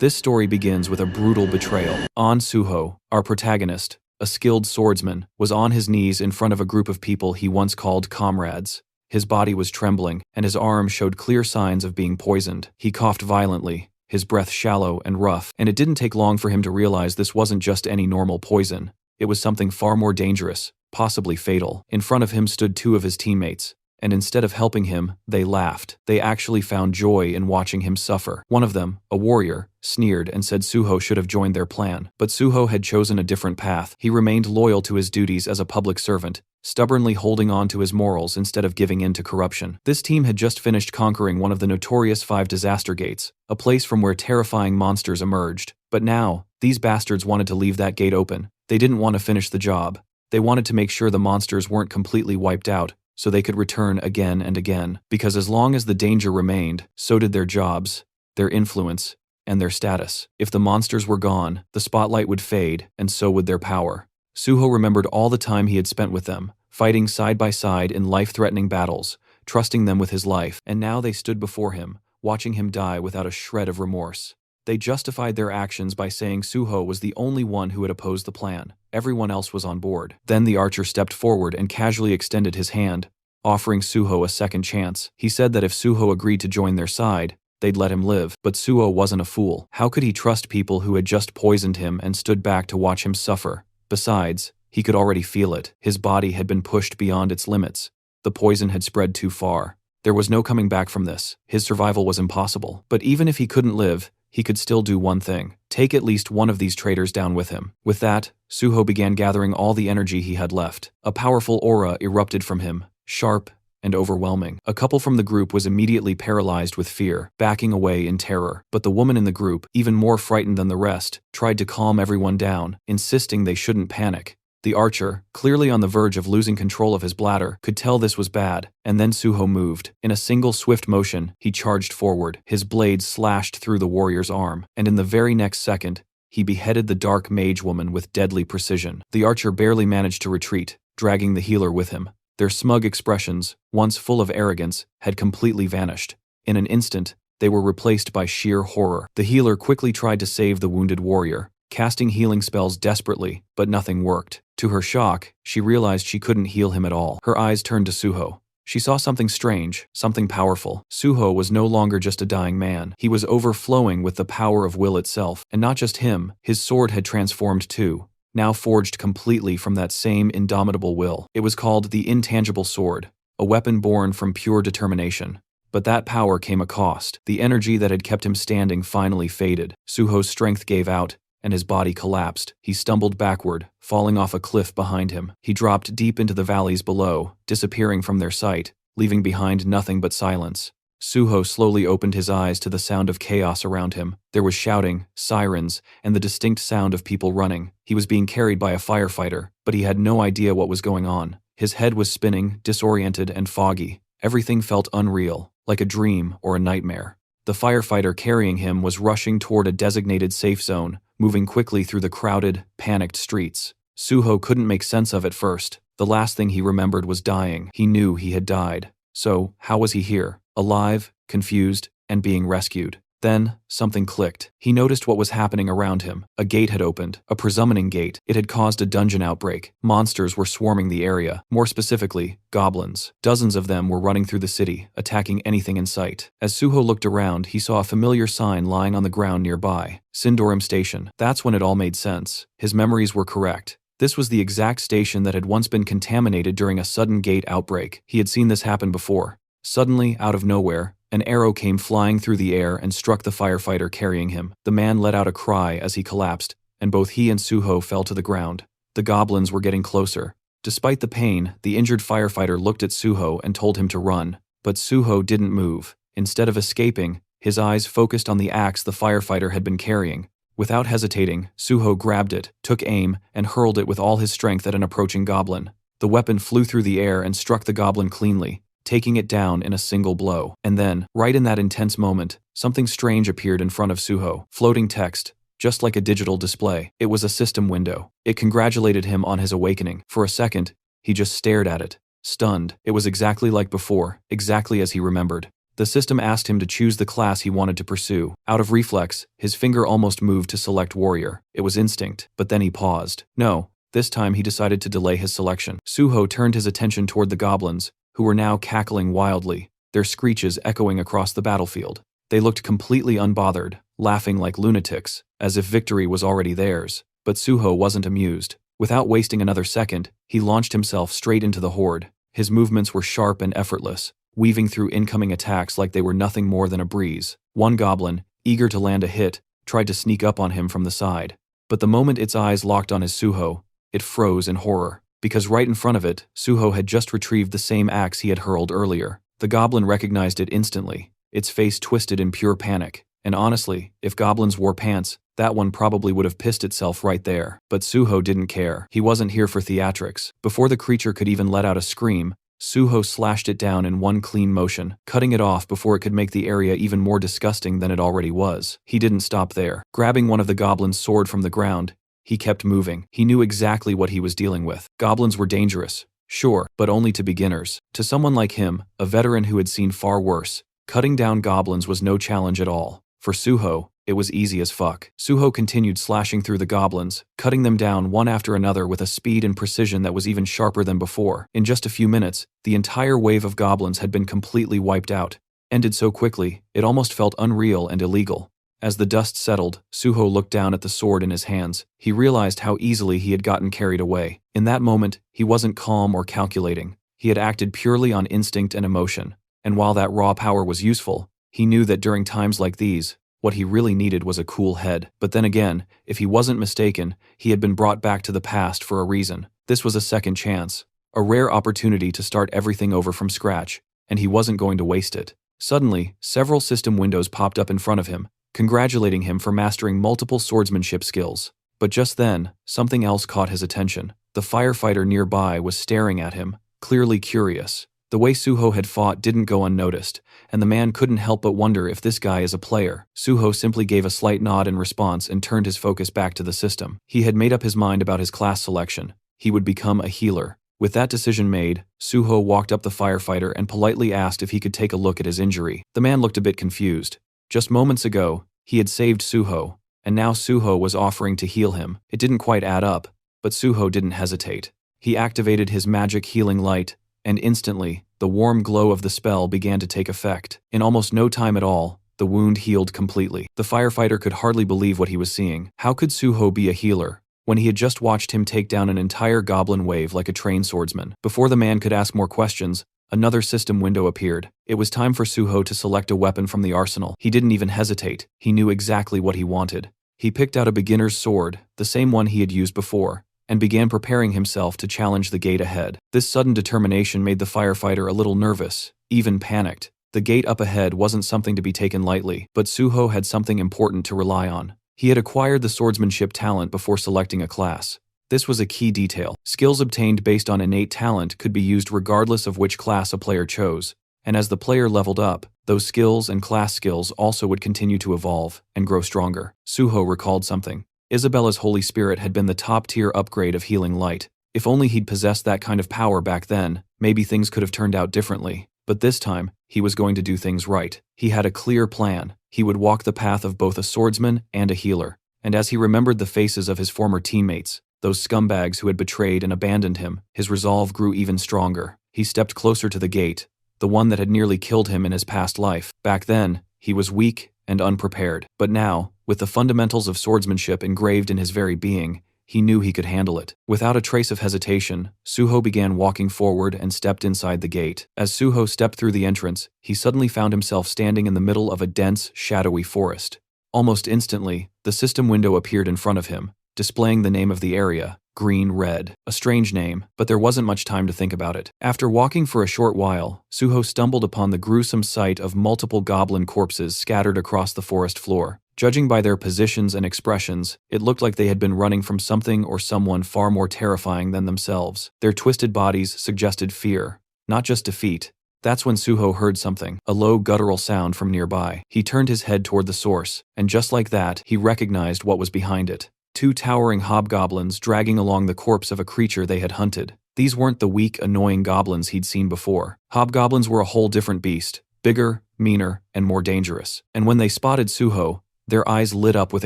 This story begins with a brutal betrayal. An Suho, our protagonist, a skilled swordsman, was on his knees in front of a group of people he once called comrades. His body was trembling, and his arm showed clear signs of being poisoned. He coughed violently, his breath shallow and rough, and it didn't take long for him to realize this wasn't just any normal poison. It was something far more dangerous, possibly fatal. In front of him stood two of his teammates, and instead of helping him, they laughed. They actually found joy in watching him suffer. One of them, a warrior, sneered and said Suho should have joined their plan. But Suho had chosen a different path. He remained loyal to his duties as a public servant, stubbornly holding on to his morals instead of giving in to corruption. This team had just finished conquering one of the notorious 5 disaster gates, a place from where terrifying monsters emerged. But now, these bastards wanted to leave that gate open. They didn't want to finish the job. They wanted to make sure the monsters weren't completely wiped out, so they could return again and again. Because as long as the danger remained, so did their jobs, their influence, and their status. If the monsters were gone, the spotlight would fade, and so would their power. Suho remembered all the time he had spent with them, fighting side by side in life-threatening battles, trusting them with his life, and now they stood before him, watching him die without a shred of remorse. They justified their actions by saying Suho was the only one who had opposed the plan. Everyone else was on board. Then the archer stepped forward and casually extended his hand, offering Suho a second chance. He said that if Suho agreed to join their side, they'd let him live. But Suho wasn't a fool. How could he trust people who had just poisoned him and stood back to watch him suffer? Besides, he could already feel it. His body had been pushed beyond its limits. The poison had spread too far. There was no coming back from this. His survival was impossible. But even if he couldn't live, he could still do one thing: take at least one of these traitors down with him. With that, Suho began gathering all the energy he had left. A powerful aura erupted from him, sharp and overwhelming. A couple from the group was immediately paralyzed with fear, backing away in terror. But the woman in the group, even more frightened than the rest, tried to calm everyone down, insisting they shouldn't panic. The archer, clearly on the verge of losing control of his bladder, could tell this was bad, and then Suho moved. In a single swift motion, he charged forward. His blade slashed through the warrior's arm, and in the very next second, he beheaded the dark mage woman with deadly precision. The archer barely managed to retreat, dragging the healer with him. Their smug expressions, once full of arrogance, had completely vanished. In an instant, they were replaced by sheer horror. The healer quickly tried to save the wounded warrior, casting healing spells desperately, but nothing worked. To her shock, she realized she couldn't heal him at all. Her eyes turned to Suho. She saw something strange, something powerful. Suho was no longer just a dying man. He was overflowing with the power of will itself. And not just him, his sword had transformed too, now forged completely from that same indomitable will. It was called the Intangible Sword, a weapon born from pure determination. But that power came a cost. The energy that had kept him standing finally faded. Suho's strength gave out, and his body collapsed. He stumbled backward, falling off a cliff behind him. He dropped deep into the valleys below, disappearing from their sight, leaving behind nothing but silence. Suho slowly opened his eyes to the sound of chaos around him. There was shouting, sirens, and the distinct sound of people running. He was being carried by a firefighter, but he had no idea what was going on. His head was spinning, disoriented and foggy. Everything felt unreal, like a dream or a nightmare. The firefighter carrying him was rushing toward a designated safe zone, moving quickly through the crowded, panicked streets. Suho couldn't make sense of it first. The last thing he remembered was dying. He knew he had died. So, how was he here? Alive, confused, and being rescued. Then, something clicked. He noticed what was happening around him. A gate had opened, a presummoning gate. It had caused a dungeon outbreak. Monsters were swarming the area. More specifically, goblins. Dozens of them were running through the city, attacking anything in sight. As Suho looked around, he saw a familiar sign lying on the ground nearby. Sindorim Station. That's when it all made sense. His memories were correct. This was the exact station that had once been contaminated during a sudden gate outbreak. He had seen this happen before. Suddenly, out of nowhere, an arrow came flying through the air and struck the firefighter carrying him. The man let out a cry as he collapsed, and both he and Suho fell to the ground. The goblins were getting closer. Despite the pain, the injured firefighter looked at Suho and told him to run. But Suho didn't move. Instead of escaping, his eyes focused on the axe the firefighter had been carrying. Without hesitating, Suho grabbed it, took aim, and hurled it with all his strength at an approaching goblin. The weapon flew through the air and struck the goblin cleanly, taking it down in a single blow. And then, right in that intense moment, something strange appeared in front of Suho. Floating text, just like a digital display. It was a system window. It congratulated him on his awakening. For a second, he just stared at it, stunned. It was exactly like before, exactly as he remembered. The system asked him to choose the class he wanted to pursue. Out of reflex, his finger almost moved to select warrior. It was instinct, but then he paused. No, this time he decided to delay his selection. Suho turned his attention toward the goblins, who were now cackling wildly, their screeches echoing across the battlefield. They looked completely unbothered, laughing like lunatics, as if victory was already theirs. But Suho wasn't amused. Without wasting another second, he launched himself straight into the horde. His movements were sharp and effortless, weaving through incoming attacks like they were nothing more than a breeze. One goblin, eager to land a hit, tried to sneak up on him from the side. But the moment its eyes locked on his Suho, it froze in horror, because right in front of it, Suho had just retrieved the same axe he had hurled earlier. The goblin recognized it instantly, its face twisted in pure panic. And honestly, if goblins wore pants, that one probably would have pissed itself right there. But Suho didn't care. He wasn't here for theatrics. Before the creature could even let out a scream, Suho slashed it down in one clean motion, cutting it off before it could make the area even more disgusting than it already was. He didn't stop there. Grabbing one of the goblin's sword from the ground, he kept moving. He knew exactly what he was dealing with. Goblins were dangerous, sure, but only to beginners. To someone like him, a veteran who had seen far worse, cutting down goblins was no challenge at all. For Suho, it was easy as fuck. Suho continued slashing through the goblins, cutting them down one after another with a speed and precision that was even sharper than before. In just a few minutes, the entire wave of goblins had been completely wiped out, ended so quickly, it almost felt unreal and illegal. As the dust settled, Suho looked down at the sword in his hands. He realized how easily he had gotten carried away. In that moment, he wasn't calm or calculating. He had acted purely on instinct and emotion. And while that raw power was useful, he knew that during times like these, what he really needed was a cool head. But then again, if he wasn't mistaken, he had been brought back to the past for a reason. This was a second chance, a rare opportunity to start everything over from scratch, and he wasn't going to waste it. Suddenly, several system windows popped up in front of him, congratulating him for mastering multiple swordsmanship skills. But just then, something else caught his attention. The firefighter nearby was staring at him, clearly curious. The way Suho had fought didn't go unnoticed, and the man couldn't help but wonder if this guy is a player. Suho simply gave a slight nod in response and turned his focus back to the system. He had made up his mind about his class selection. He would become a healer. With that decision made, Suho walked up the firefighter and politely asked if he could take a look at his injury. The man looked a bit confused. Just moments ago, he had saved Suho, and now Suho was offering to heal him. It didn't quite add up, but Suho didn't hesitate. He activated his magic healing light, and instantly, the warm glow of the spell began to take effect. In almost no time at all, the wound healed completely. The firefighter could hardly believe what he was seeing. How could Suho be a healer, when he had just watched him take down an entire goblin wave like a trained swordsman? Before the man could ask more questions, another system window appeared. It was time for Suho to select a weapon from the arsenal. He didn't even hesitate. He knew exactly what he wanted. He picked out a beginner's sword, the same one he had used before, and began preparing himself to challenge the gate ahead. This sudden determination made the firefighter a little nervous, even panicked. The gate up ahead wasn't something to be taken lightly, but Suho had something important to rely on. He had acquired the swordsmanship talent before selecting a class. This was a key detail. Skills obtained based on innate talent could be used regardless of which class a player chose, and as the player leveled up, those skills and class skills also would continue to evolve and grow stronger. Suho recalled something. Isabella's Holy Spirit had been the top-tier upgrade of healing light. If only he'd possessed that kind of power back then, maybe things could have turned out differently. But this time, he was going to do things right. He had a clear plan. He would walk the path of both a swordsman and a healer. And as he remembered the faces of his former teammates, those scumbags who had betrayed and abandoned him, his resolve grew even stronger. He stepped closer to the gate, the one that had nearly killed him in his past life. Back then, he was weak and unprepared. But now, with the fundamentals of swordsmanship engraved in his very being, he knew he could handle it. Without a trace of hesitation, Suho began walking forward and stepped inside the gate. As Suho stepped through the entrance, he suddenly found himself standing in the middle of a dense, shadowy forest. Almost instantly, the system window appeared in front of him, displaying the name of the area, Green Red. A strange name, but there wasn't much time to think about it. After walking for a short while, Suho stumbled upon the gruesome sight of multiple goblin corpses scattered across the forest floor. Judging by their positions and expressions, it looked like they had been running from something or someone far more terrifying than themselves. Their twisted bodies suggested fear, not just defeat. That's when Suho heard something, a low guttural sound from nearby. He turned his head toward the source, and just like that, he recognized what was behind it. Two towering hobgoblins dragging along the corpse of a creature they had hunted. These weren't the weak, annoying goblins he'd seen before. Hobgoblins were a whole different beast. bigger, meaner, and more dangerous. And when they spotted Suho, their eyes lit up with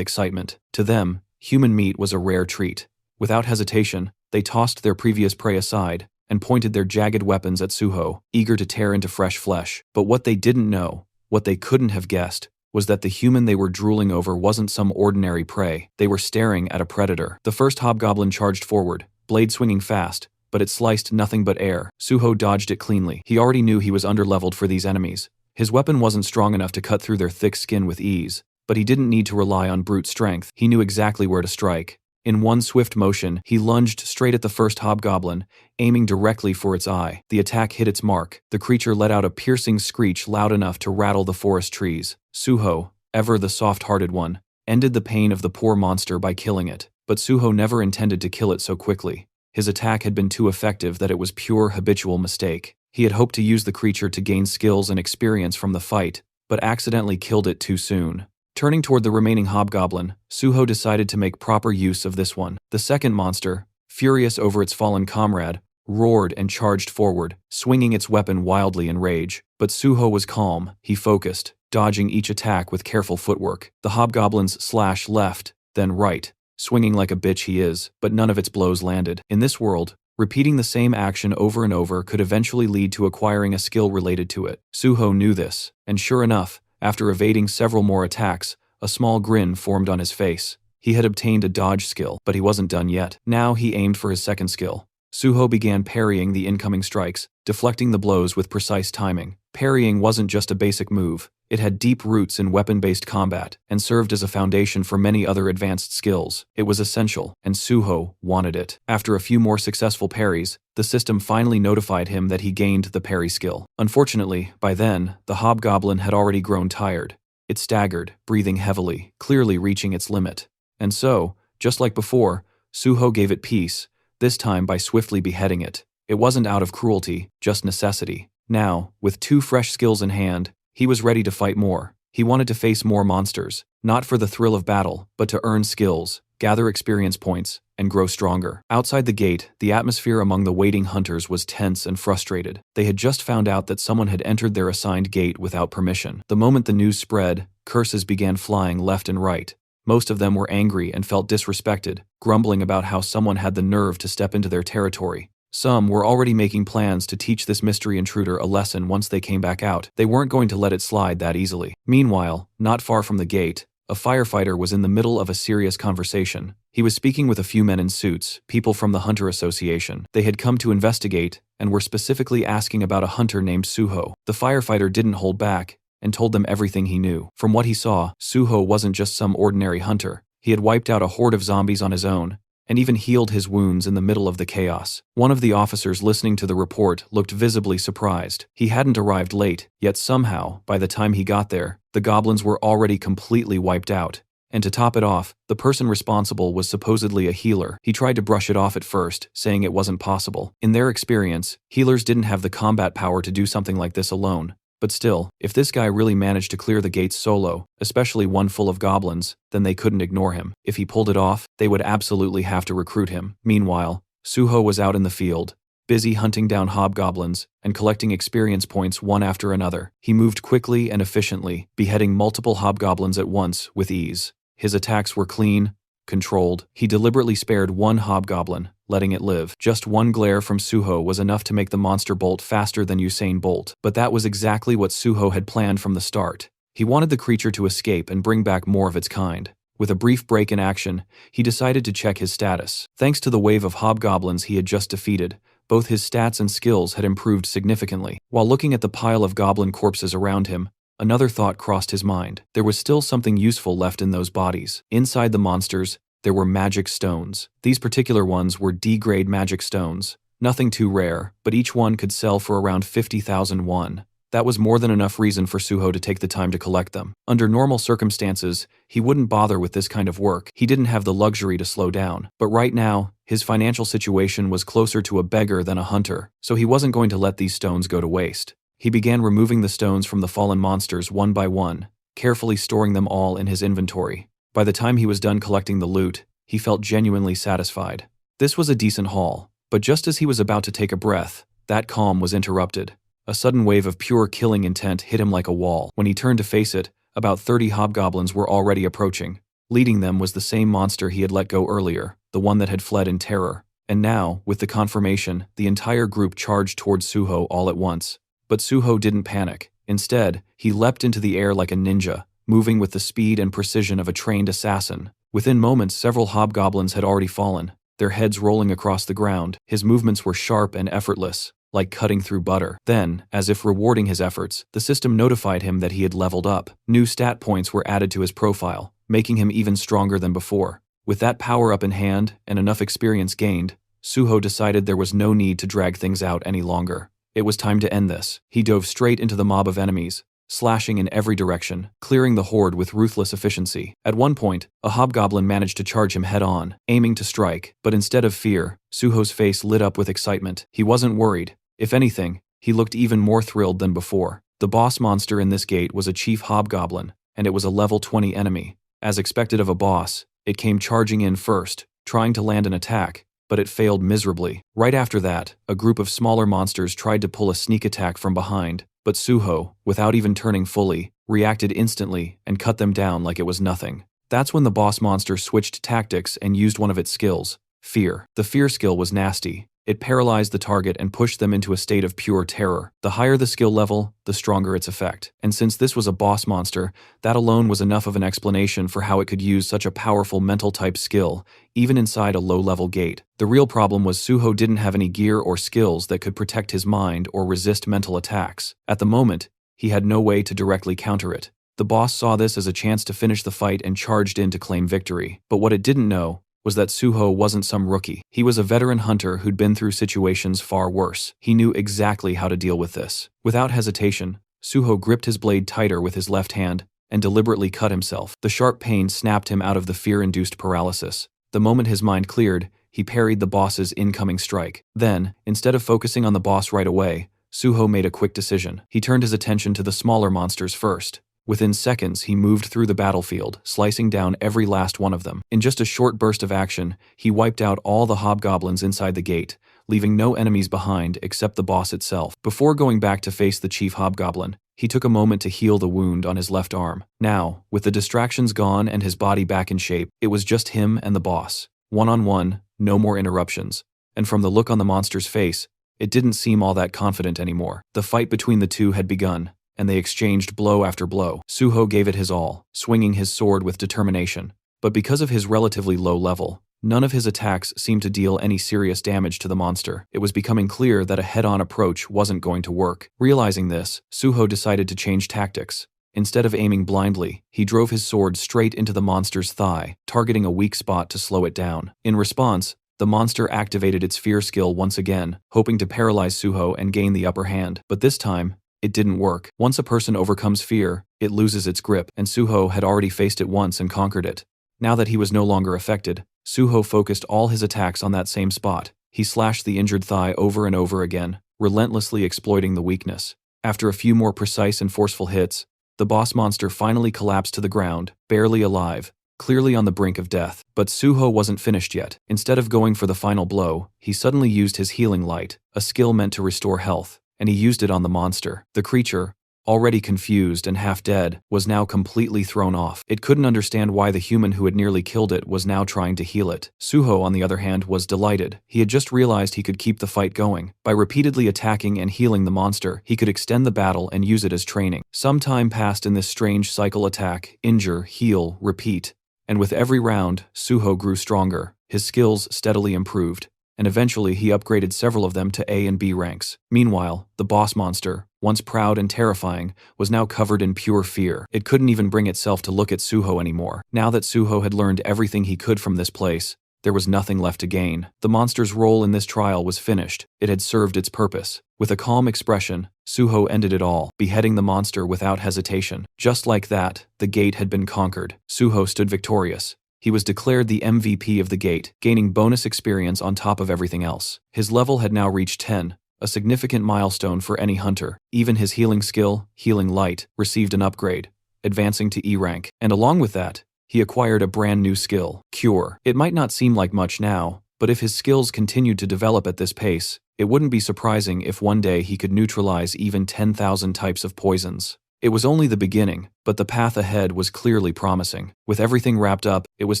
excitement. To them, human meat was a rare treat. Without hesitation, they tossed their previous prey aside and pointed their jagged weapons at Suho, eager to tear into fresh flesh. But what they didn't know, what they couldn't have guessed, was that the human they were drooling over wasn't some ordinary prey. They were staring at a predator. The first hobgoblin charged forward, blade swinging fast, but it sliced nothing but air. Suho dodged it cleanly. He already knew he was underleveled for these enemies. His weapon wasn't strong enough to cut through their thick skin with ease, but he didn't need to rely on brute strength. He knew exactly where to strike. In one swift motion, he lunged straight at the first hobgoblin, aiming directly for its eye. The attack hit its mark. The creature let out a piercing screech loud enough to rattle the forest trees. Suho, ever the soft-hearted one, ended the pain of the poor monster by killing it. But Suho never intended to kill it so quickly. His attack had been too effective that it was pure habitual mistake. He had hoped to use the creature to gain skills and experience from the fight, but accidentally killed it too soon. Turning toward the remaining hobgoblin, Suho decided to make proper use of this one. The second monster, furious over its fallen comrade, roared and charged forward, swinging its weapon wildly in rage. But Suho was calm. He focused, dodging each attack with careful footwork. The hobgoblins slashed left, then right, swinging like a bitch he is, but none of its blows landed. In this world, repeating the same action over and over could eventually lead to acquiring a skill related to it. Suho knew this, and sure enough, after evading several more attacks, a small grin formed on his face. He had obtained a dodge skill, but he wasn't done yet. Now he aimed for his second skill. Suho began parrying the incoming strikes, deflecting the blows with precise timing. Parrying wasn't just a basic move. It had deep roots in weapon-based combat, and served as a foundation for many other advanced skills. It was essential, and Suho wanted it. After a few more successful parries, the system finally notified him that he gained the parry skill. Unfortunately, by then, the hobgoblin had already grown tired. It staggered, breathing heavily, clearly reaching its limit. And so, just like before, Suho gave it peace, this time by swiftly beheading it. It wasn't out of cruelty, just necessity. Now, with 2 fresh skills in hand, he was ready to fight more. He wanted to face more monsters, not for the thrill of battle, but to earn skills, gather experience points, and grow stronger. Outside the gate, the atmosphere among the waiting hunters was tense and frustrated. They had just found out that someone had entered their assigned gate without permission. The moment the news spread, curses began flying left and right. Most of them were angry and felt disrespected, grumbling about how someone had the nerve to step into their territory. Some were already making plans to teach this mystery intruder a lesson once they came back out. They weren't going to let it slide that easily. Meanwhile, not far from the gate, a firefighter was in the middle of a serious conversation. He was speaking with a few men in suits, people from the Hunter Association. They had come to investigate and were specifically asking about a hunter named Suho. The firefighter didn't hold back and told them everything he knew. From what he saw, Suho wasn't just some ordinary hunter. He had wiped out a horde of zombies on his own, and even healed his wounds in the middle of the chaos. One of the officers listening to the report looked visibly surprised. He hadn't arrived late, yet somehow, by the time he got there, the goblins were already completely wiped out. And to top it off, the person responsible was supposedly a healer. He tried to brush it off at first, saying it wasn't possible. In their experience, healers didn't have the combat power to do something like this alone. But still, if this guy really managed to clear the gates solo, especially one full of goblins, then they couldn't ignore him. If he pulled it off, they would absolutely have to recruit him. Meanwhile, Suho was out in the field, busy hunting down hobgoblins and collecting experience points one after another. He moved quickly and efficiently, beheading multiple hobgoblins at once with ease. His attacks were clean, controlled. He deliberately spared one hobgoblin, letting it live. Just one glare from Suho was enough to make the monster bolt faster than Usain Bolt. But that was exactly what Suho had planned from the start. He wanted the creature to escape and bring back more of its kind. With a brief break in action, he decided to check his status. Thanks to the wave of hobgoblins he had just defeated, both his stats and skills had improved significantly. While looking at the pile of goblin corpses around him, another thought crossed his mind. There was still something useful left in those bodies. Inside the monsters, there were magic stones. These particular ones were D-grade magic stones. Nothing too rare, but each one could sell for around 50,000 won. That was more than enough reason for Suho to take the time to collect them. Under normal circumstances, he wouldn't bother with this kind of work. He didn't have the luxury to slow down. But right now, his financial situation was closer to a beggar than a hunter, so he wasn't going to let these stones go to waste. He began removing the stones from the fallen monsters one by one, carefully storing them all in his inventory. By the time he was done collecting the loot, he felt genuinely satisfied. This was a decent haul, but just as he was about to take a breath, that calm was interrupted. A sudden wave of pure killing intent hit him like a wall. When he turned to face it, about 30 hobgoblins were already approaching. Leading them was the same monster he had let go earlier, the one that had fled in terror. And now, with the confirmation, the entire group charged towards Suho all at once. But Suho didn't panic. Instead, he leapt into the air like a ninja, moving with the speed and precision of a trained assassin. Within moments, several hobgoblins had already fallen, their heads rolling across the ground. His movements were sharp and effortless, like cutting through butter. Then, as if rewarding his efforts, the system notified him that he had leveled up. New stat points were added to his profile, making him even stronger than before. With that power up in hand and enough experience gained, Suho decided there was no need to drag things out any longer. It was time to end this. He dove straight into the mob of enemies, slashing in every direction, clearing the horde with ruthless efficiency. At one point, a hobgoblin managed to charge him head-on, aiming to strike, but instead of fear, Suho's face lit up with excitement. He wasn't worried. If anything, he looked even more thrilled than before. The boss monster in this gate was a chief hobgoblin, and it was a level 20 enemy. As expected of a boss, it came charging in first, trying to land an attack, but it failed miserably. Right after that, a group of smaller monsters tried to pull a sneak attack from behind, but Suho, without even turning fully, reacted instantly and cut them down like it was nothing. That's when the boss monster switched tactics and used one of its skills, fear. The fear skill was nasty. It paralyzed the target and pushed them into a state of pure terror. The higher the skill level, the stronger its effect. And since this was a boss monster, that alone was enough of an explanation for how it could use such a powerful mental-type skill, even inside a low-level gate. The real problem was Suho didn't have any gear or skills that could protect his mind or resist mental attacks. At the moment, he had no way to directly counter it. The boss saw this as a chance to finish the fight and charged in to claim victory. But what it didn't know was that Suho wasn't some rookie. He was a veteran hunter who'd been through situations far worse. He knew exactly how to deal with this. Without hesitation, Suho gripped his blade tighter with his left hand and deliberately cut himself. The sharp pain snapped him out of the fear-induced paralysis. The moment his mind cleared, he parried the boss's incoming strike. Then, instead of focusing on the boss right away, Suho made a quick decision. He turned his attention to the smaller monsters first. Within seconds, he moved through the battlefield, slicing down every last one of them. In just a short burst of action, he wiped out all the hobgoblins inside the gate, leaving no enemies behind except the boss itself. Before going back to face the chief hobgoblin, he took a moment to heal the wound on his left arm. Now, with the distractions gone and his body back in shape, it was just him and the boss. One-on-one, no more interruptions. And from the look on the monster's face, it didn't seem all that confident anymore. The fight between the two had begun, and they exchanged blow after blow. Suho gave it his all, swinging his sword with determination. But because of his relatively low level, none of his attacks seemed to deal any serious damage to the monster. It was becoming clear that a head-on approach wasn't going to work. Realizing this, Suho decided to change tactics. Instead of aiming blindly, he drove his sword straight into the monster's thigh, targeting a weak spot to slow it down. In response, the monster activated its fear skill once again, hoping to paralyze Suho and gain the upper hand. But this time, it didn't work. Once a person overcomes fear, it loses its grip, and Suho had already faced it once and conquered it. Now that he was no longer affected, Suho focused all his attacks on that same spot. He slashed the injured thigh over and over again, relentlessly exploiting the weakness. After a few more precise and forceful hits, the boss monster finally collapsed to the ground, barely alive, clearly on the brink of death. But Suho wasn't finished yet. Instead of going for the final blow, he suddenly used his healing light, a skill meant to restore health, and he used it on the monster. The creature, already confused and half dead, was now completely thrown off. It couldn't understand why the human who had nearly killed it was now trying to heal it. Suho, on the other hand, was delighted. He had just realized he could keep the fight going. By repeatedly attacking and healing the monster, he could extend the battle and use it as training. Some time passed in this strange cycle: attack, injure, heal, repeat. And with every round, Suho grew stronger. His skills steadily improved, and eventually he upgraded several of them to A and B ranks. Meanwhile, the boss monster, once proud and terrifying, was now covered in pure fear. It couldn't even bring itself to look at Suho anymore. Now that Suho had learned everything he could from this place, there was nothing left to gain. The monster's role in this trial was finished. It had served its purpose. With a calm expression, Suho ended it all, beheading the monster without hesitation. Just like that, the gate had been conquered. Suho stood victorious. He was declared the MVP of the gate, gaining bonus experience on top of everything else. His level had now reached 10, a significant milestone for any hunter. Even his healing skill, Healing Light, received an upgrade, advancing to E rank. And along with that, he acquired a brand new skill, Cure. It might not seem like much now, but if his skills continued to develop at this pace, It wouldn't be surprising if one day he could neutralize even 10,000 types of poisons. It was only the beginning, but the path ahead was clearly promising. With everything wrapped up, it was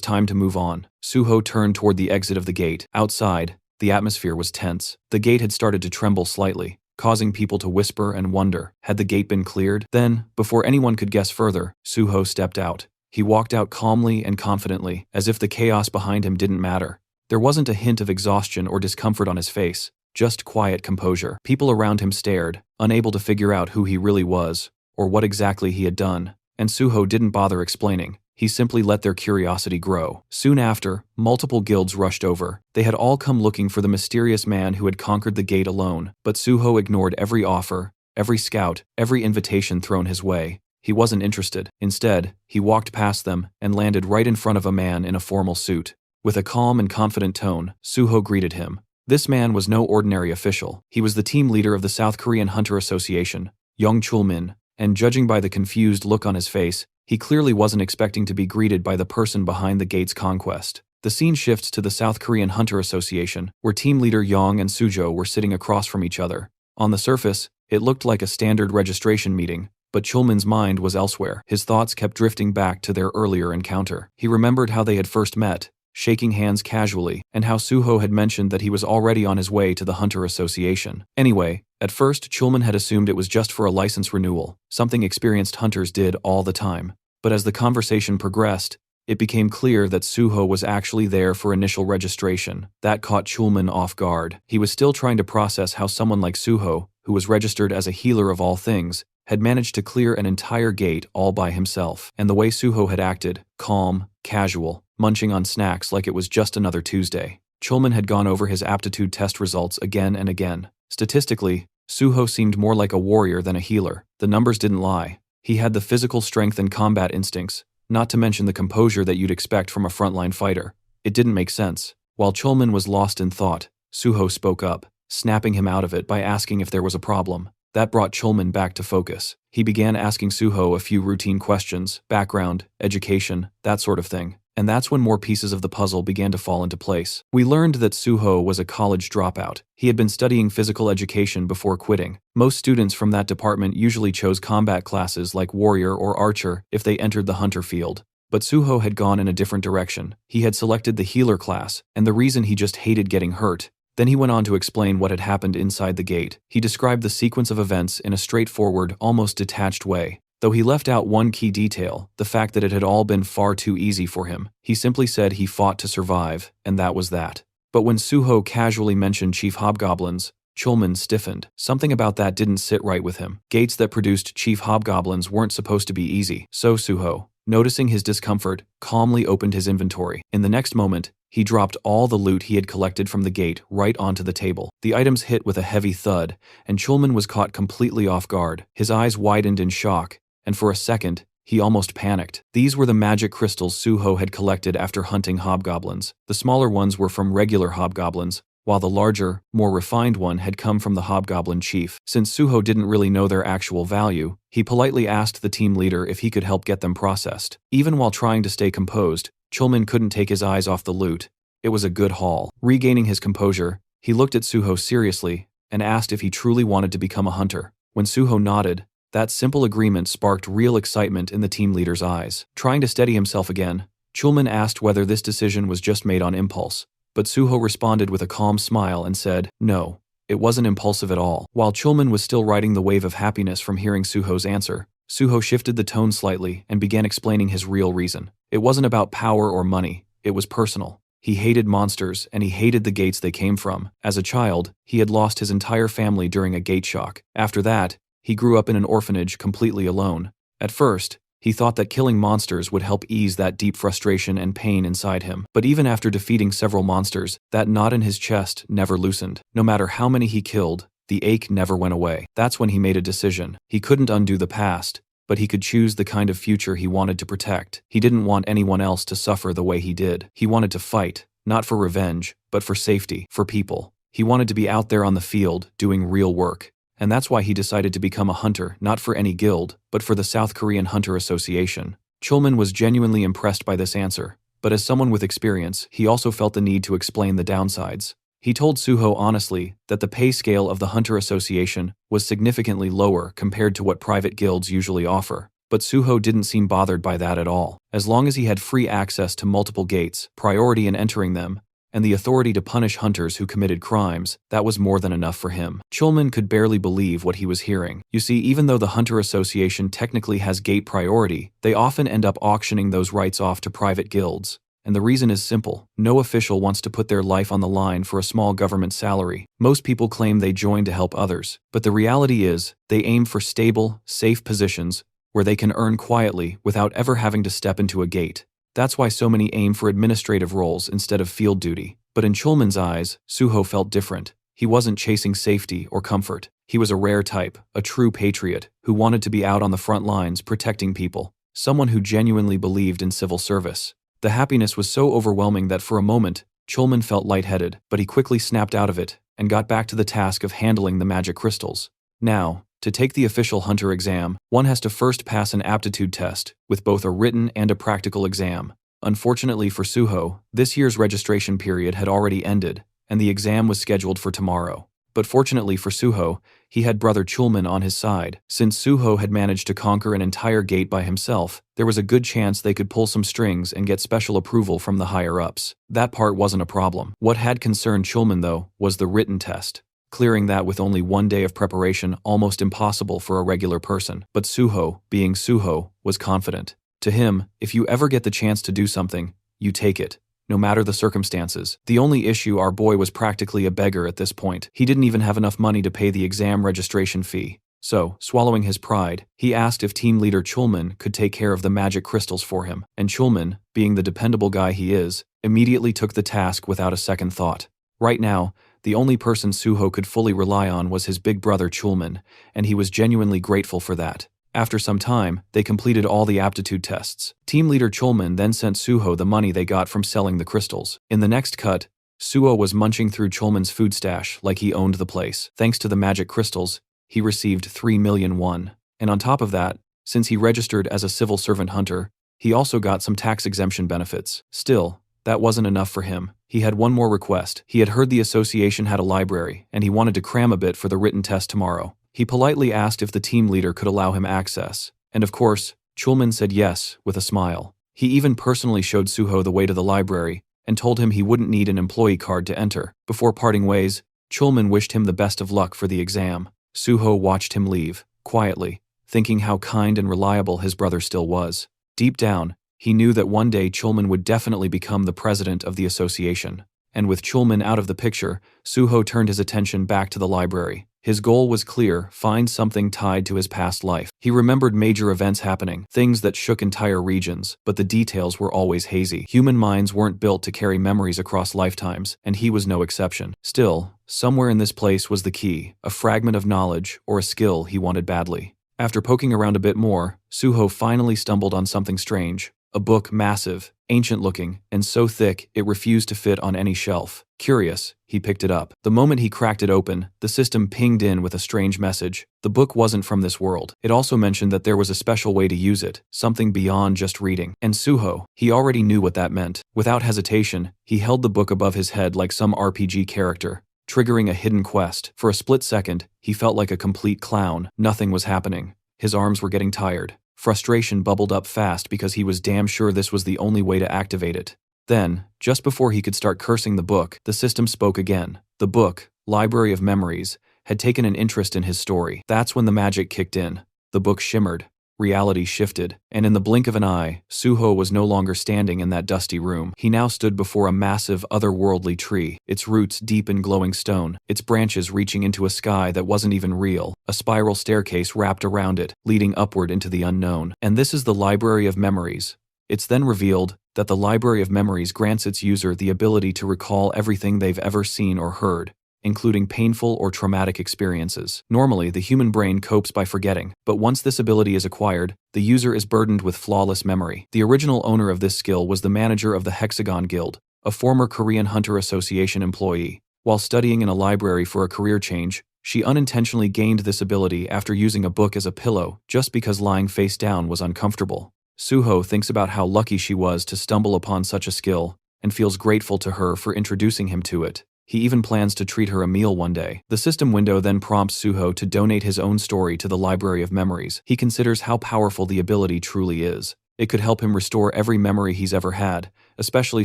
time to move on. Suho turned toward the exit of the gate. Outside, the atmosphere was tense. The gate had started to tremble slightly, causing people to whisper and wonder, had the gate been cleared? Then, before anyone could guess further, Suho stepped out. He walked out calmly and confidently, as if the chaos behind him didn't matter. There wasn't a hint of exhaustion or discomfort on his face, just quiet composure. People around him stared, unable to figure out who he really was, or what exactly he had done, and Suho didn't bother explaining. He simply let their curiosity grow. Soon after, multiple guilds rushed over. They had all come looking for the mysterious man who had conquered the gate alone, but Suho ignored every offer, every scout, every invitation thrown his way. He wasn't interested. Instead, he walked past them and landed right in front of a man in a formal suit. With a calm and confident tone, Suho greeted him. This man was no ordinary official. He was the team leader of the South Korean Hunter Association, Young Chulmin, and judging by the confused look on his face, he clearly wasn't expecting to be greeted by the person behind the gate's conquest. The scene shifts to the South Korean Hunter Association, where team leader Yang and Sujo were sitting across from each other. On the surface, it looked like a standard registration meeting, but Chulman's mind was elsewhere. His thoughts kept drifting back to their earlier encounter. He remembered how they had first met, shaking hands casually, and how Suho had mentioned that he was already on his way to the Hunter Association. Anyway, at first Chulman had assumed it was just for a license renewal, something experienced hunters did all the time. But as the conversation progressed, it became clear that Suho was actually there for initial registration. That caught Chulman off guard. He was still trying to process how someone like Suho, who was registered as a healer of all things, had managed to clear an entire gate all by himself. And the way Suho had acted, calm, casual, munching on snacks like it was just another Tuesday. Chulman had gone over his aptitude test results again and again. Statistically, Suho seemed more like a warrior than a healer. The numbers didn't lie. He had the physical strength and combat instincts, not to mention the composure that you'd expect from a frontline fighter. It didn't make sense. While Chulman was lost in thought, Suho spoke up, snapping him out of it by asking if there was a problem. That brought Chulman back to focus. He began asking Suho a few routine questions, background, education, that sort of thing. And that's when more pieces of the puzzle began to fall into place. We learned that Suho was a college dropout. He had been studying physical education before quitting. Most students from that department usually chose combat classes like warrior or archer if they entered the hunter field. But Suho had gone in a different direction. He had selected the healer class, and the reason he just hated getting hurt. Then he went on to explain what had happened inside the gate. He described the sequence of events in a straightforward, almost detached way. Though he left out one key detail, the fact that it had all been far too easy for him. He simply said he fought to survive, and that was that. But when Suho casually mentioned Chief Hobgoblins, Chulman stiffened. Something about that didn't sit right with him. Gates that produced Chief Hobgoblins weren't supposed to be easy. So Suho, noticing his discomfort, calmly opened his inventory. In the next moment, he dropped all the loot he had collected from the gate right onto the table. The items hit with a heavy thud, and Chulman was caught completely off guard. His eyes widened in shock, and for a second, he almost panicked. These were the magic crystals Suho had collected after hunting hobgoblins. The smaller ones were from regular hobgoblins, while the larger, more refined one had come from the hobgoblin chief. Since Suho didn't really know their actual value, he politely asked the team leader if he could help get them processed. Even while trying to stay composed, Chulman couldn't take his eyes off the loot. It was a good haul. Regaining his composure, he looked at Suho seriously and asked if he truly wanted to become a hunter. When Suho nodded, that simple agreement sparked real excitement in the team leader's eyes. Trying to steady himself again, Chulman asked whether this decision was just made on impulse, but Suho responded with a calm smile and said, no, it wasn't impulsive at all. While Chulman was still riding the wave of happiness from hearing Suho's answer, Suho shifted the tone slightly and began explaining his real reason. It wasn't about power or money, it was personal. He hated monsters, and he hated the gates they came from. As a child, he had lost his entire family during a gate shock. After that, he grew up in an orphanage completely alone. At first, he thought that killing monsters would help ease that deep frustration and pain inside him. But even after defeating several monsters, that knot in his chest never loosened. No matter how many he killed, the ache never went away. That's when he made a decision. He couldn't undo the past, but he could choose the kind of future he wanted to protect. He didn't want anyone else to suffer the way he did. He wanted to fight, not for revenge, but for safety, for people. He wanted to be out there on the field, doing real work. And that's why he decided to become a hunter, not for any guild, but for the South Korean Hunter Association. Chulman was genuinely impressed by this answer, but as someone with experience, he also felt the need to explain the downsides. He told Suho honestly that the pay scale of the Hunter Association was significantly lower compared to what private guilds usually offer. But Suho didn't seem bothered by that at all. As long as he had free access to multiple gates, priority in entering them, and the authority to punish hunters who committed crimes, that was more than enough for him. Chulman could barely believe what he was hearing. You see, even though the Hunter Association technically has gate priority, they often end up auctioning those rights off to private guilds. And the reason is simple. No official wants to put their life on the line for a small government salary. Most people claim they join to help others, but the reality is, they aim for stable, safe positions where they can earn quietly without ever having to step into a gate. That's why so many aim for administrative roles instead of field duty. But in Chulman's eyes, Suho felt different. He wasn't chasing safety or comfort. He was a rare type, a true patriot, who wanted to be out on the front lines protecting people, someone who genuinely believed in civil service. The happiness was so overwhelming that for a moment, Chulman felt lightheaded, but he quickly snapped out of it and got back to the task of handling the magic crystals. Now, to take the official hunter exam, one has to first pass an aptitude test, with both a written and a practical exam. Unfortunately for Suho, this year's registration period had already ended, and the exam was scheduled for tomorrow. But fortunately for Suho, he had brother Chulman on his side. Since Suho had managed to conquer an entire gate by himself, there was a good chance they could pull some strings and get special approval from the higher-ups. That part wasn't a problem. What had concerned Chulman, though, was the written test. Clearing that with only one day of preparation almost impossible for a regular person. But Suho, being Suho, was confident. To him, if you ever get the chance to do something, you take it, no matter the circumstances. The only issue, our boy was practically a beggar at this point. He didn't even have enough money to pay the exam registration fee. So, swallowing his pride, he asked if team leader Chulman could take care of the magic crystals for him. And Chulman, being the dependable guy he is, immediately took the task without a second thought. Right now, the only person Suho could fully rely on was his big brother Chulman, and he was genuinely grateful for that. After some time, they completed all the aptitude tests. Team leader Chulman then sent Suho the money they got from selling the crystals. In the next cut, Suho was munching through Chulman's food stash like he owned the place. Thanks to the magic crystals, he received 3 million won. And on top of that, since he registered as a civil servant hunter, he also got some tax exemption benefits. Still, that wasn't enough for him. He had one more request. He had heard the association had a library, and he wanted to cram a bit for the written test tomorrow. He politely asked if the team leader could allow him access. And of course, Chulman said yes, with a smile. He even personally showed Suho the way to the library, and told him he wouldn't need an employee card to enter. Before parting ways, Chulman wished him the best of luck for the exam. Suho watched him leave, quietly, thinking how kind and reliable his brother still was. Deep down, he knew that one day Chulman would definitely become the president of the association. And with Chulman out of the picture, Suho turned his attention back to the library. His goal was clear: find something tied to his past life. He remembered major events happening, things that shook entire regions, but the details were always hazy. Human minds weren't built to carry memories across lifetimes, and he was no exception. Still, somewhere in this place was the key, a fragment of knowledge or a skill he wanted badly. After poking around a bit more, Suho finally stumbled on something strange. A book, massive, ancient-looking, and so thick it refused to fit on any shelf. Curious, he picked it up. The moment he cracked it open, the system pinged in with a strange message. The book wasn't from this world. It also mentioned that there was a special way to use it, something beyond just reading. And Suho, he already knew what that meant. Without hesitation, he held the book above his head like some RPG character, triggering a hidden quest. For a split second, he felt like a complete clown. Nothing was happening. His arms were getting tired. Frustration bubbled up fast because he was damn sure this was the only way to activate it. Then, just before he could start cursing the book, the system spoke again. The book, Library of Memories, had taken an interest in his story. That's when the magic kicked in. The book shimmered. Reality shifted, and in the blink of an eye, Suho was no longer standing in that dusty room. He now stood before a massive, otherworldly tree, its roots deep in glowing stone, its branches reaching into a sky that wasn't even real, a spiral staircase wrapped around it, leading upward into the unknown. And this is the Library of Memories. It's then revealed that the Library of Memories grants its user the ability to recall everything they've ever seen or heard, including painful or traumatic experiences. Normally, the human brain copes by forgetting, but once this ability is acquired, the user is burdened with flawless memory. The original owner of this skill was the manager of the Hexagon Guild, a former Korean Hunter Association employee. While studying in a library for a career change, she unintentionally gained this ability after using a book as a pillow, just because lying face down was uncomfortable. Suho thinks about how lucky she was to stumble upon such a skill, and feels grateful to her for introducing him to it. He even plans to treat her a meal one day. The system window then prompts Suho to donate his own story to the Library of Memories. He considers how powerful the ability truly is. It could help him restore every memory he's ever had, especially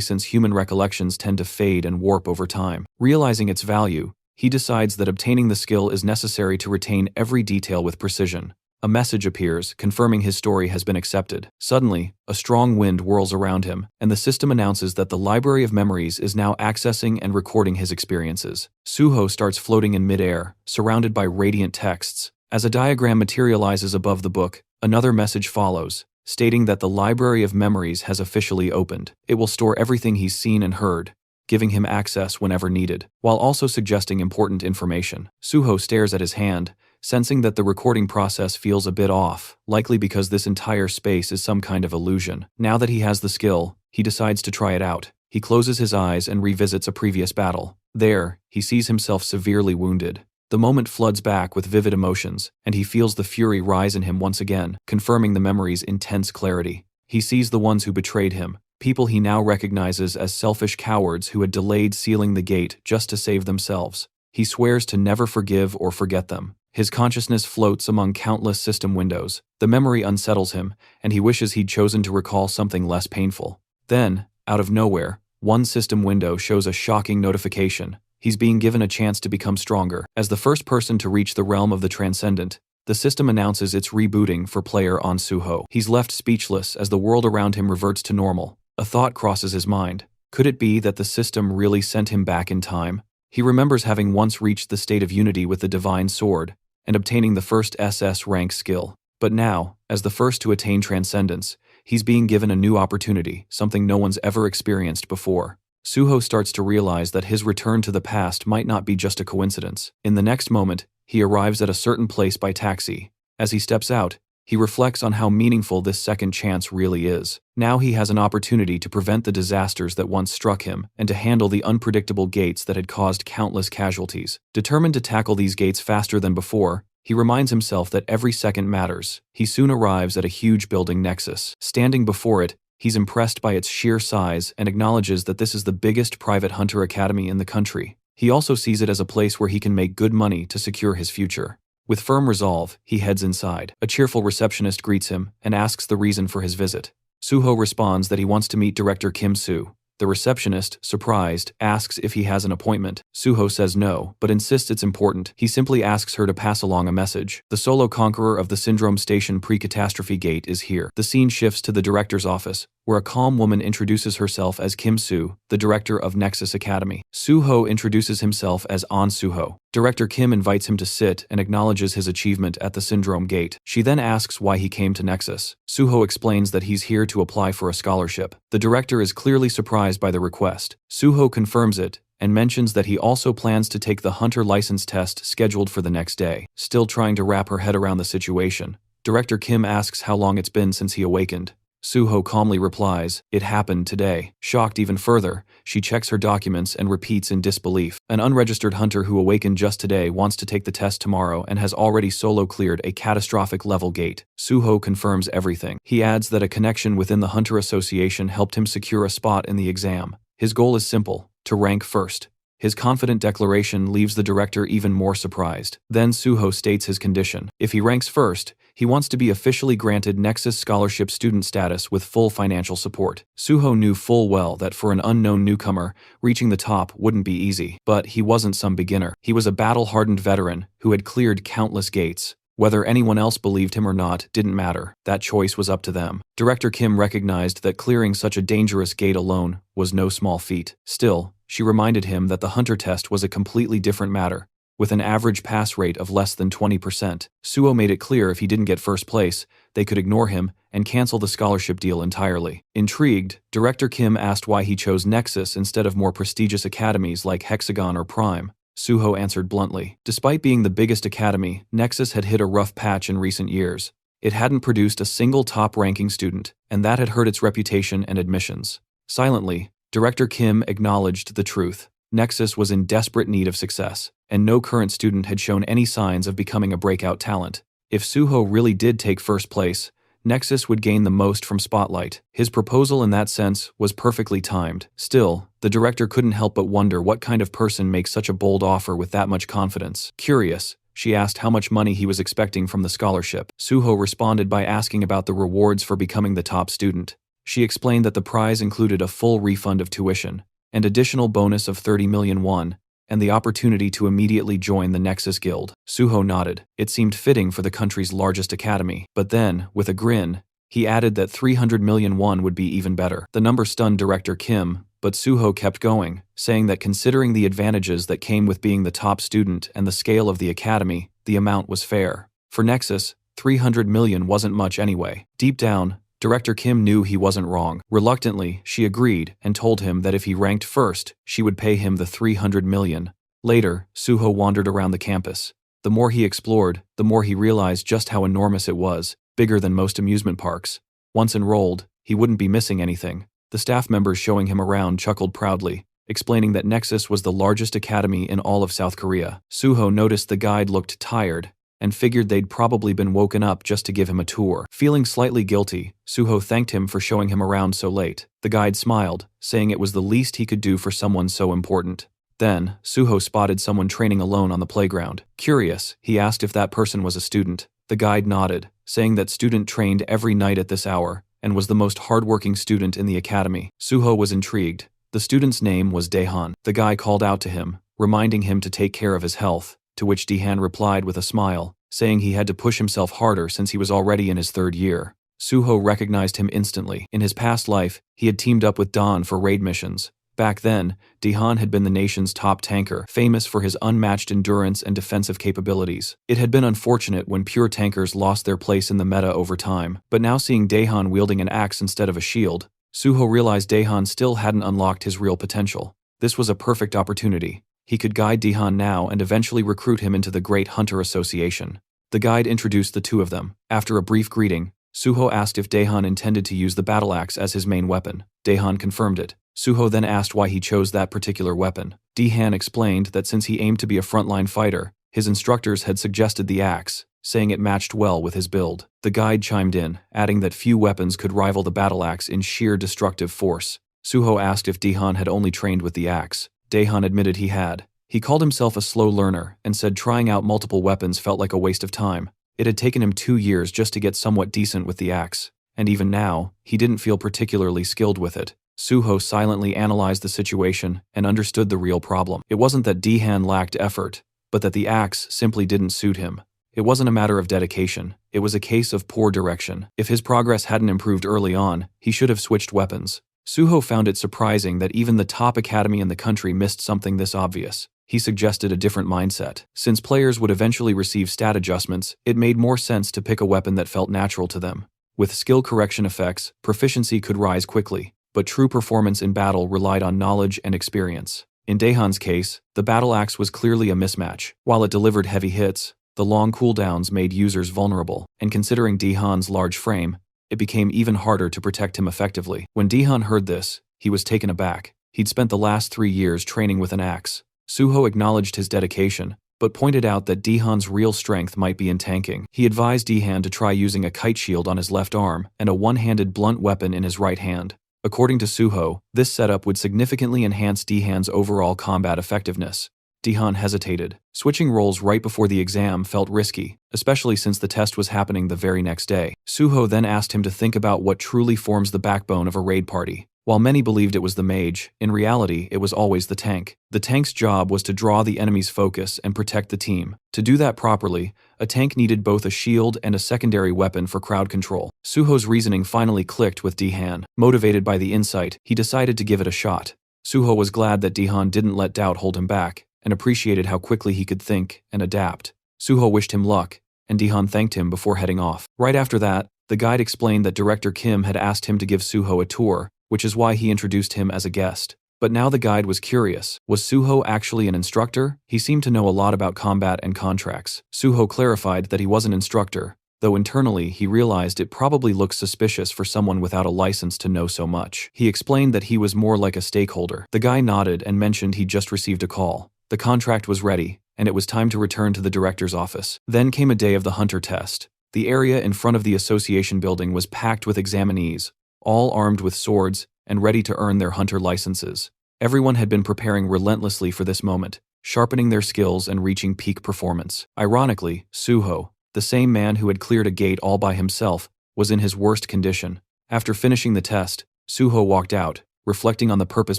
since human recollections tend to fade and warp over time. Realizing its value, he decides that obtaining the skill is necessary to retain every detail with precision. A message appears, confirming his story has been accepted. Suddenly, a strong wind whirls around him, and the system announces that the Library of Memories is now accessing and recording his experiences. Suho starts floating in midair, surrounded by radiant texts. As a diagram materializes above the book, another message follows, stating that the Library of Memories has officially opened. It will store everything he's seen and heard, giving him access whenever needed, while also suggesting important information. Suho stares at his hand, sensing that the recording process feels a bit off, likely because this entire space is some kind of illusion. Now that he has the skill, he decides to try it out. He closes his eyes and revisits a previous battle. There, he sees himself severely wounded. The moment floods back with vivid emotions, and he feels the fury rise in him once again, confirming the memory's intense clarity. He sees the ones who betrayed him, people he now recognizes as selfish cowards who had delayed sealing the gate just to save themselves. He swears to never forgive or forget them. His consciousness floats among countless system windows. The memory unsettles him, and he wishes he'd chosen to recall something less painful. Then, out of nowhere, one system window shows a shocking notification. He's being given a chance to become stronger. As the first person to reach the realm of the transcendent, the system announces it's rebooting for player On Suho. He's left speechless as the world around him reverts to normal. A thought crosses his mind. Could it be that the system really sent him back in time? He remembers having once reached the state of unity with the divine sword, and obtaining the first SS rank skill. But now, as the first to attain transcendence, he's being given a new opportunity, something no one's ever experienced before. Suho starts to realize that his return to the past might not be just a coincidence. In the next moment, he arrives at a certain place by taxi. As he steps out, he reflects on how meaningful this second chance really is. Now he has an opportunity to prevent the disasters that once struck him and to handle the unpredictable gates that had caused countless casualties. Determined to tackle these gates faster than before, he reminds himself that every second matters. He soon arrives at a huge building nexus. Standing before it, he's impressed by its sheer size and acknowledges that this is the biggest private hunter academy in the country. He also sees it as a place where he can make good money to secure his future. With firm resolve, he heads inside. A cheerful receptionist greets him and asks the reason for his visit. Suho responds that he wants to meet Director Kim Soo. The receptionist, surprised, asks if he has an appointment. Suho says no, but insists it's important. He simply asks her to pass along a message. The solo conqueror of the Syndrome Station pre-catastrophe gate is here. The scene shifts to the director's office, where a calm woman introduces herself as Kim Soo, the director of Nexus Academy. Suho introduces himself as On Suho. Director Kim invites him to sit and acknowledges his achievement at the Syndrome Gate. She then asks why he came to Nexus. Suho explains that he's here to apply for a scholarship. The director is clearly surprised by the request. Suho confirms it and mentions that he also plans to take the hunter license test scheduled for the next day. Still trying to wrap her head around the situation, Director Kim asks how long it's been since he awakened. Suho calmly replies, "It happened today." Shocked even further, she checks her documents and repeats in disbelief. An unregistered hunter who awakened just today wants to take the test tomorrow and has already solo cleared a catastrophic level gate. Suho confirms everything. He adds that a connection within the Hunter Association helped him secure a spot in the exam. His goal is simple: to rank first. His confident declaration leaves the director even more surprised. Then Suho states his condition. If he ranks first, he wants to be officially granted Nexus Scholarship student status with full financial support. Suho knew full well that for an unknown newcomer, reaching the top wouldn't be easy. But he wasn't some beginner. He was a battle-hardened veteran who had cleared countless gates. Whether anyone else believed him or not didn't matter. That choice was up to them. Director Kim recognized that clearing such a dangerous gate alone was no small feat. Still, she reminded him that the hunter test was a completely different matter. With an average pass rate of less than 20%, Suho made it clear if he didn't get first place, they could ignore him and cancel the scholarship deal entirely. Intrigued, Director Kim asked why he chose Nexus instead of more prestigious academies like Hexagon or Prime. Suho answered bluntly. Despite being the biggest academy, Nexus had hit a rough patch in recent years. It hadn't produced a single top-ranking student, and that had hurt its reputation and admissions. Silently, Director Kim acknowledged the truth. Nexus was in desperate need of success, and no current student had shown any signs of becoming a breakout talent. If Suho really did take first place, Nexus would gain the most from spotlight. His proposal in that sense was perfectly timed. Still, the director couldn't help but wonder what kind of person makes such a bold offer with that much confidence. Curious, she asked how much money he was expecting from the scholarship. Suho responded by asking about the rewards for becoming the top student. She explained that the prize included a full refund of tuition, an additional bonus of 30 million won, and the opportunity to immediately join the Nexus Guild. Suho nodded. It seemed fitting for the country's largest academy. But then, with a grin, he added that 300 million won would be even better. The number stunned Director Kim, but Suho kept going, saying that considering the advantages that came with being the top student and the scale of the academy, the amount was fair. For Nexus, 300 million wasn't much anyway. Deep down, Director Kim knew he wasn't wrong. Reluctantly, she agreed and told him that if he ranked first, she would pay him the 300 million. Later, Suho wandered around the campus. The more he explored, the more he realized just how enormous it was, bigger than most amusement parks. Once enrolled, he wouldn't be missing anything. The staff members showing him around chuckled proudly, explaining that Nexus was the largest academy in all of South Korea. Suho noticed the guide looked tired, and figured they'd probably been woken up just to give him a tour. Feeling slightly guilty, Suho thanked him for showing him around so late. The guide smiled, saying it was the least he could do for someone so important. Then, Suho spotted someone training alone on the playground. Curious, he asked if that person was a student. The guide nodded, saying that student trained every night at this hour, and was the most hardworking student in the academy. Suho was intrigued. The student's name was Daehan. The guy called out to him, reminding him to take care of his health, to which Daehan replied with a smile, saying he had to push himself harder since he was already in his third year. Suho recognized him instantly. In his past life, he had teamed up with Don for raid missions. Back then, Daehan had been the nation's top tanker, famous for his unmatched endurance and defensive capabilities. It had been unfortunate when pure tankers lost their place in the meta over time, but now seeing Daehan wielding an axe instead of a shield, Suho realized Daehan still hadn't unlocked his real potential. This was a perfect opportunity. He could guide Daehan now and eventually recruit him into the Great Hunter Association. The guide introduced the two of them. After a brief greeting, Suho asked if Daehan intended to use the battle axe as his main weapon. Daehan confirmed it. Suho then asked why he chose that particular weapon. Daehan explained that since he aimed to be a frontline fighter, his instructors had suggested the axe, saying it matched well with his build. The guide chimed in, adding that few weapons could rival the battle axe in sheer destructive force. Suho asked if Daehan had only trained with the axe. Daehan admitted he had. He called himself a slow learner and said trying out multiple weapons felt like a waste of time. It had taken him 2 years just to get somewhat decent with the axe, and even now, he didn't feel particularly skilled with it. Suho silently analyzed the situation and understood the real problem. It wasn't that Daehan lacked effort, but that the axe simply didn't suit him. It wasn't a matter of dedication, it was a case of poor direction. If his progress hadn't improved early on, he should have switched weapons. Suho found it surprising that even the top academy in the country missed something this obvious. He suggested a different mindset. Since players would eventually receive stat adjustments, it made more sense to pick a weapon that felt natural to them. With skill correction effects, proficiency could rise quickly, but true performance in battle relied on knowledge and experience. In Daehan's case, the battle axe was clearly a mismatch. While it delivered heavy hits, the long cooldowns made users vulnerable, and considering Daehan's large frame, it became even harder to protect him effectively. When Daehan heard this, he was taken aback. He'd spent the last 3 years training with an axe. Suho acknowledged his dedication, but pointed out that Daehan's real strength might be in tanking. He advised Daehan to try using a kite shield on his left arm and a one-handed blunt weapon in his right hand. According to Suho, this setup would significantly enhance Daehan's overall combat effectiveness. Daehan hesitated. Switching roles right before the exam felt risky, especially since the test was happening the very next day. Suho then asked him to think about what truly forms the backbone of a raid party. While many believed it was the mage, in reality it was always the tank. The tank's job was to draw the enemy's focus and protect the team. To do that properly, a tank needed both a shield and a secondary weapon for crowd control. Suho's reasoning finally clicked with Daehan. Motivated by the insight, he decided to give it a shot. Suho was glad that Daehan didn't let doubt hold him back, and appreciated how quickly he could think and adapt. Suho wished him luck, and Daehan thanked him before heading off. Right after that, the guide explained that Director Kim had asked him to give Suho a tour, which is why he introduced him as a guest. But now the guide was curious. Was Suho actually an instructor? He seemed to know a lot about combat and contracts. Suho clarified that he was an instructor, though internally he realized it probably looked suspicious for someone without a license to know so much. He explained that he was more like a stakeholder. The guy nodded and mentioned he'd just received a call. The contract was ready, and it was time to return to the director's office. Then came a day of the hunter test. The area in front of the association building was packed with examinees, all armed with swords and ready to earn their hunter licenses. Everyone had been preparing relentlessly for this moment, sharpening their skills and reaching peak performance. Ironically, Suho, the same man who had cleared a gate all by himself, was in his worst condition. After finishing the test, Suho walked out, reflecting on the purpose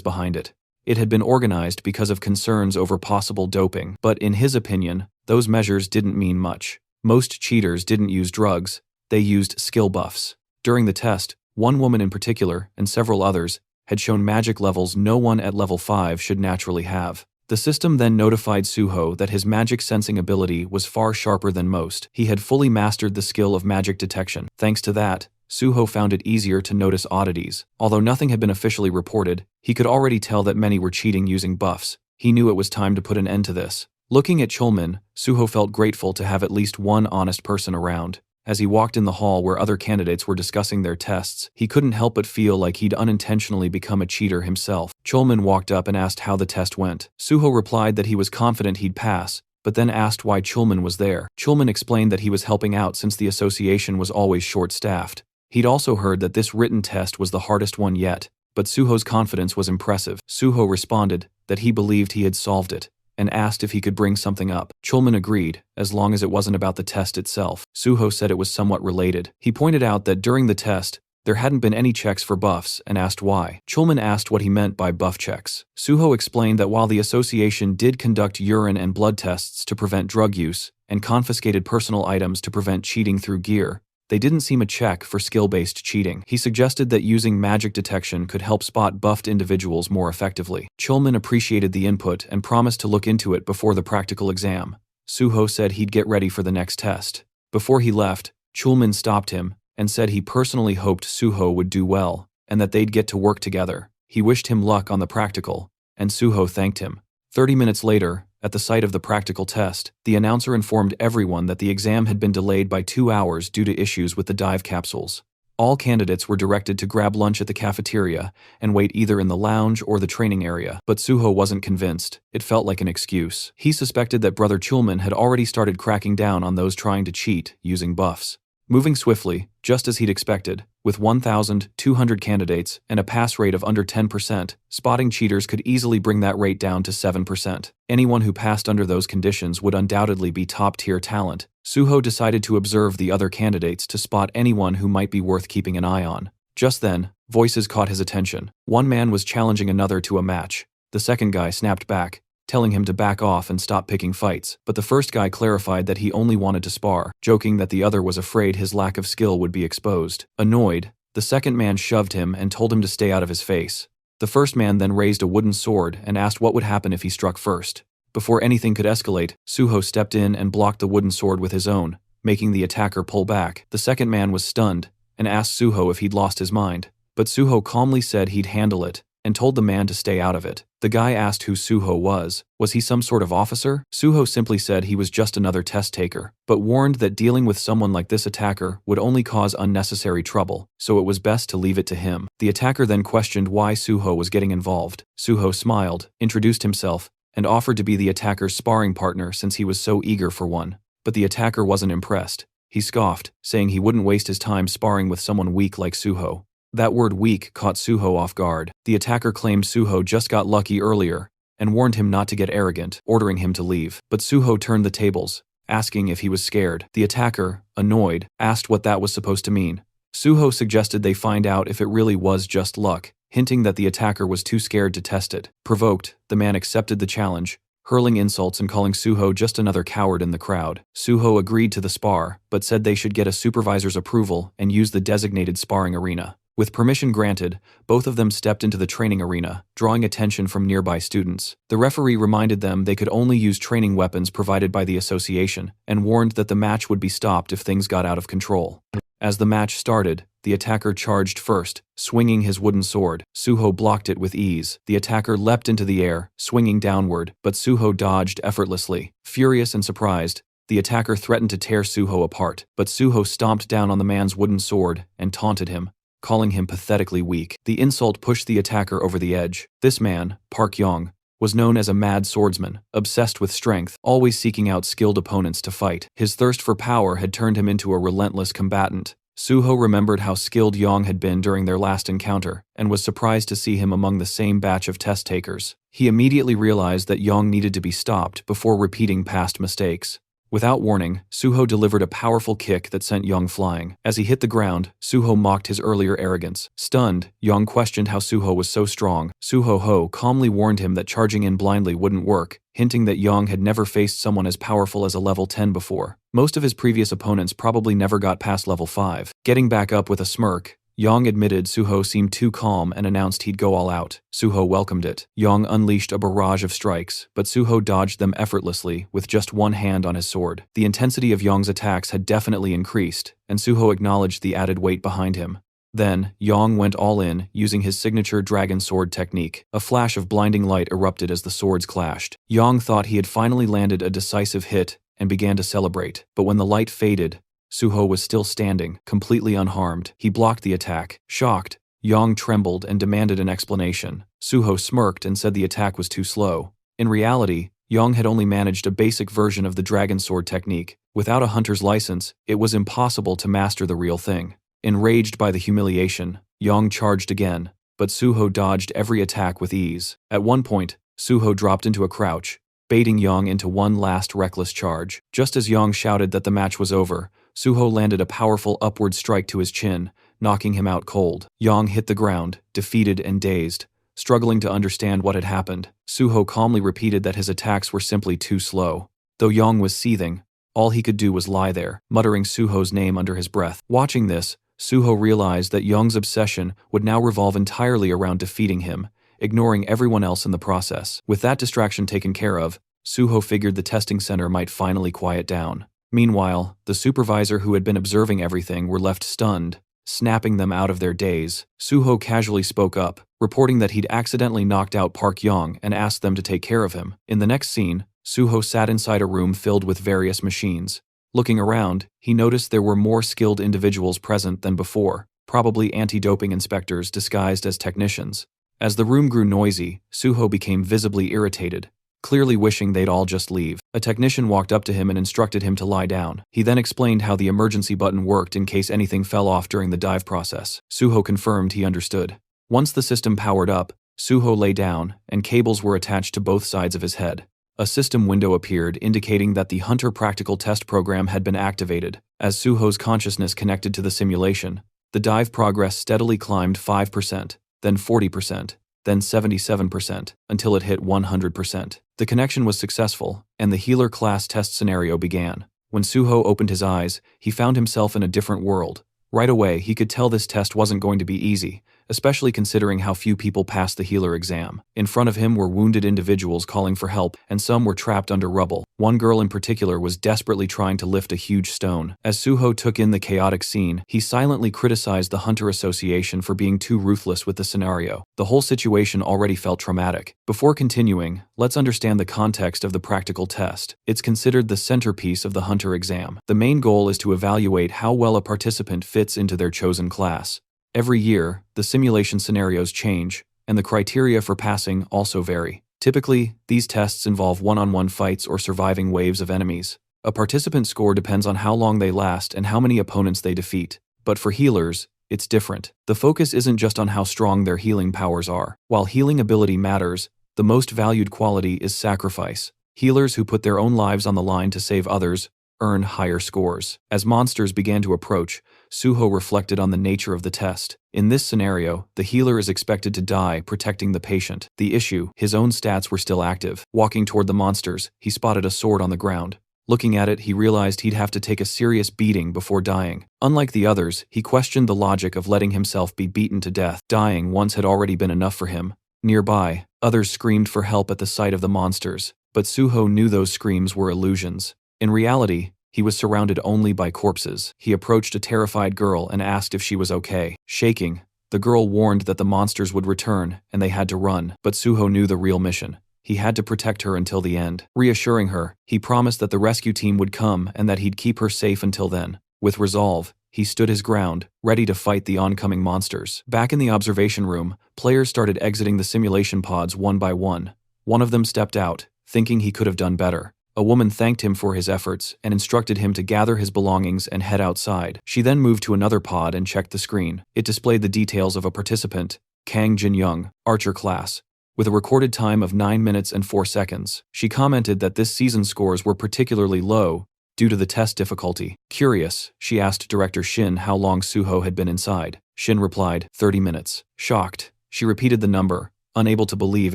behind it. It had been organized because of concerns over possible doping, but in his opinion, those measures didn't mean much. Most cheaters didn't use drugs, they used skill buffs. During the test, one woman in particular, and several others, had shown magic levels no one at level 5 should naturally have. The system then notified Suho that his magic sensing ability was far sharper than most. He had fully mastered the skill of magic detection. Thanks to that, Suho found it easier to notice oddities. Although nothing had been officially reported, he could already tell that many were cheating using buffs. He knew it was time to put an end to this. Looking at Chulman, Suho felt grateful to have at least one honest person around. As he walked in the hall where other candidates were discussing their tests, he couldn't help but feel like he'd unintentionally become a cheater himself. Chulman walked up and asked how the test went. Suho replied that he was confident he'd pass, but then asked why Chulman was there. Chulman explained that he was helping out since the association was always short-staffed. He'd also heard that this written test was the hardest one yet, but Suho's confidence was impressive. Suho responded that he believed he had solved it, and asked if he could bring something up. Chulman agreed, as long as it wasn't about the test itself. Suho said it was somewhat related. He pointed out that during the test, there hadn't been any checks for buffs and asked why. Chulman asked what he meant by buff checks. Suho explained that while the association did conduct urine and blood tests to prevent drug use, and confiscated personal items to prevent cheating through gear, they didn't seem a check for skill-based cheating. He suggested that using magic detection could help spot buffed individuals more effectively. Chulman appreciated the input and promised to look into it before the practical exam. Suho said he'd get ready for the next test. Before he left, Chulman stopped him and said he personally hoped Suho would do well and that they'd get to work together. He wished him luck on the practical, and Suho thanked him. 30 minutes later, at the site of the practical test, the announcer informed everyone that the exam had been delayed by 2 hours due to issues with the dive capsules. All candidates were directed to grab lunch at the cafeteria and wait either in the lounge or the training area, but Suho wasn't convinced. It felt like an excuse. He suspected that Brother Chulman had already started cracking down on those trying to cheat using buffs. Moving swiftly, just as he'd expected, with 1,200 candidates and a pass rate of under 10%, spotting cheaters could easily bring that rate down to 7%. Anyone who passed under those conditions would undoubtedly be top-tier talent. Suho decided to observe the other candidates to spot anyone who might be worth keeping an eye on. Just then, voices caught his attention. One man was challenging another to a match. The second guy snapped back, telling him to back off and stop picking fights, but the first guy clarified that he only wanted to spar, joking that the other was afraid his lack of skill would be exposed. Annoyed, the second man shoved him and told him to stay out of his face. The first man then raised a wooden sword and asked what would happen if he struck first. Before anything could escalate, Suho stepped in and blocked the wooden sword with his own, making the attacker pull back. The second man was stunned and asked Suho if he'd lost his mind, but Suho calmly said he'd handle it and told the man to stay out of it. The guy asked who Suho was. Was he some sort of officer? Suho simply said he was just another test taker, but warned that dealing with someone like this attacker would only cause unnecessary trouble, so it was best to leave it to him. The attacker then questioned why Suho was getting involved. Suho smiled, introduced himself, and offered to be the attacker's sparring partner since he was so eager for one. But the attacker wasn't impressed. He scoffed, saying he wouldn't waste his time sparring with someone weak like Suho. That word weak caught Suho off guard. The attacker claimed Suho just got lucky earlier and warned him not to get arrogant, ordering him to leave. But Suho turned the tables, asking if he was scared. The attacker, annoyed, asked what that was supposed to mean. Suho suggested they find out if it really was just luck, hinting that the attacker was too scared to test it. Provoked, the man accepted the challenge, hurling insults and calling Suho just another coward in the crowd. Suho agreed to the spar, but said they should get a supervisor's approval and use the designated sparring arena. With permission granted, both of them stepped into the training arena, drawing attention from nearby students. The referee reminded them they could only use training weapons provided by the association, and warned that the match would be stopped if things got out of control. As the match started, the attacker charged first, swinging his wooden sword. Suho blocked it with ease. The attacker leapt into the air, swinging downward, but Suho dodged effortlessly. Furious and surprised, the attacker threatened to tear Suho apart, but Suho stomped down on the man's wooden sword and taunted him, calling him pathetically weak. The insult pushed the attacker over the edge. This man, Park Yong, was known as a mad swordsman, obsessed with strength, always seeking out skilled opponents to fight. His thirst for power had turned him into a relentless combatant. Suho remembered how skilled Yang had been during their last encounter, and was surprised to see him among the same batch of test takers. He immediately realized that Yang needed to be stopped before repeating past mistakes. Without warning, Suho delivered a powerful kick that sent Yang flying. As he hit the ground, Suho mocked his earlier arrogance. Stunned, Yang questioned how Suho was so strong. Suho calmly warned him that charging in blindly wouldn't work, hinting that Yang had never faced someone as powerful as a level 10 before. Most of his previous opponents probably never got past level 5. Getting back up with a smirk, Yang admitted Suho seemed too calm and announced he'd go all out. Suho welcomed it. Yang unleashed a barrage of strikes, but Suho dodged them effortlessly with just one hand on his sword. The intensity of Yang's attacks had definitely increased, and Suho acknowledged the added weight behind him. Then, Yang went all in, using his signature dragon sword technique. A flash of blinding light erupted as the swords clashed. Yang thought he had finally landed a decisive hit and began to celebrate, but when the light faded, Suho was still standing, completely unharmed. He blocked the attack. Shocked, Yang trembled and demanded an explanation. Suho smirked and said the attack was too slow. In reality, Yang had only managed a basic version of the dragon sword technique. Without a hunter's license, it was impossible to master the real thing. Enraged by the humiliation, Yang charged again, but Suho dodged every attack with ease. At one point, Suho dropped into a crouch, baiting Yang into one last reckless charge. Just as Yang shouted that the match was over, Suho landed a powerful upward strike to his chin, knocking him out cold. Yang hit the ground, defeated and dazed, struggling to understand what had happened. Suho calmly repeated that his attacks were simply too slow. Though Yang was seething, all he could do was lie there, muttering Suho's name under his breath. Watching this, Suho realized that Yang's obsession would now revolve entirely around defeating him, ignoring everyone else in the process. With that distraction taken care of, Suho figured the testing center might finally quiet down. Meanwhile, the supervisor who had been observing everything were left stunned, snapping them out of their daze. Suho casually spoke up, reporting that he'd accidentally knocked out Park Yang and asked them to take care of him. In the next scene, Suho sat inside a room filled with various machines. Looking around, he noticed there were more skilled individuals present than before, probably anti-doping inspectors disguised as technicians. As the room grew noisy, Suho became visibly irritated, clearly wishing they'd all just leave. A technician walked up to him and instructed him to lie down. He then explained how the emergency button worked in case anything fell off during the dive process. Suho confirmed he understood. Once the system powered up, Suho lay down, and cables were attached to both sides of his head. A system window appeared indicating that the Hunter Practical Test program had been activated. As Suho's consciousness connected to the simulation, the dive progress steadily climbed 5%, then 40%, then 77%, until it hit 100%. The connection was successful, and the healer class test scenario began. When Suho opened his eyes, he found himself in a different world. Right away, he could tell this test wasn't going to be easy, especially considering how few people passed the healer exam. In front of him were wounded individuals calling for help, and some were trapped under rubble. One girl in particular was desperately trying to lift a huge stone. As Suho took in the chaotic scene, he silently criticized the Hunter Association for being too ruthless with the scenario. The whole situation already felt traumatic. Before continuing, let's understand the context of the practical test. It's considered the centerpiece of the Hunter exam. The main goal is to evaluate how well a participant fits into their chosen class. Every year, the simulation scenarios change, and the criteria for passing also vary. Typically, these tests involve one-on-one fights or surviving waves of enemies. A participant score depends on how long they last and how many opponents they defeat. But for healers, it's different. The focus isn't just on how strong their healing powers are. While healing ability matters, the most valued quality is sacrifice. Healers who put their own lives on the line to save others earn higher scores. As monsters began to approach, Suho reflected on the nature of the test. In this scenario, the healer is expected to die protecting the patient. The issue, his own stats were still active. Walking toward the monsters, he spotted a sword on the ground. Looking at it, he realized he'd have to take a serious beating before dying. Unlike the others, he questioned the logic of letting himself be beaten to death. Dying once had already been enough for him. Nearby, others screamed for help at the sight of the monsters, but Suho knew those screams were illusions. In reality, he was surrounded only by corpses. He approached a terrified girl and asked if she was okay. Shaking, the girl warned that the monsters would return and they had to run, but Suho knew the real mission. He had to protect her until the end. Reassuring her, he promised that the rescue team would come and that he'd keep her safe until then. With resolve, he stood his ground, ready to fight the oncoming monsters. Back in the observation room, players started exiting the simulation pods one by one. One of them stepped out, thinking he could have done better. A woman thanked him for his efforts and instructed him to gather his belongings and head outside. She then moved to another pod and checked the screen. It displayed the details of a participant, Kang Jin-young, Archer class, with a recorded time of 9 minutes and 4 seconds. She commented that this season's scores were particularly low due to the test difficulty. Curious, she asked Director Shin how long Suho had been inside. Shin replied, 30 minutes. Shocked, she repeated the number, unable to believe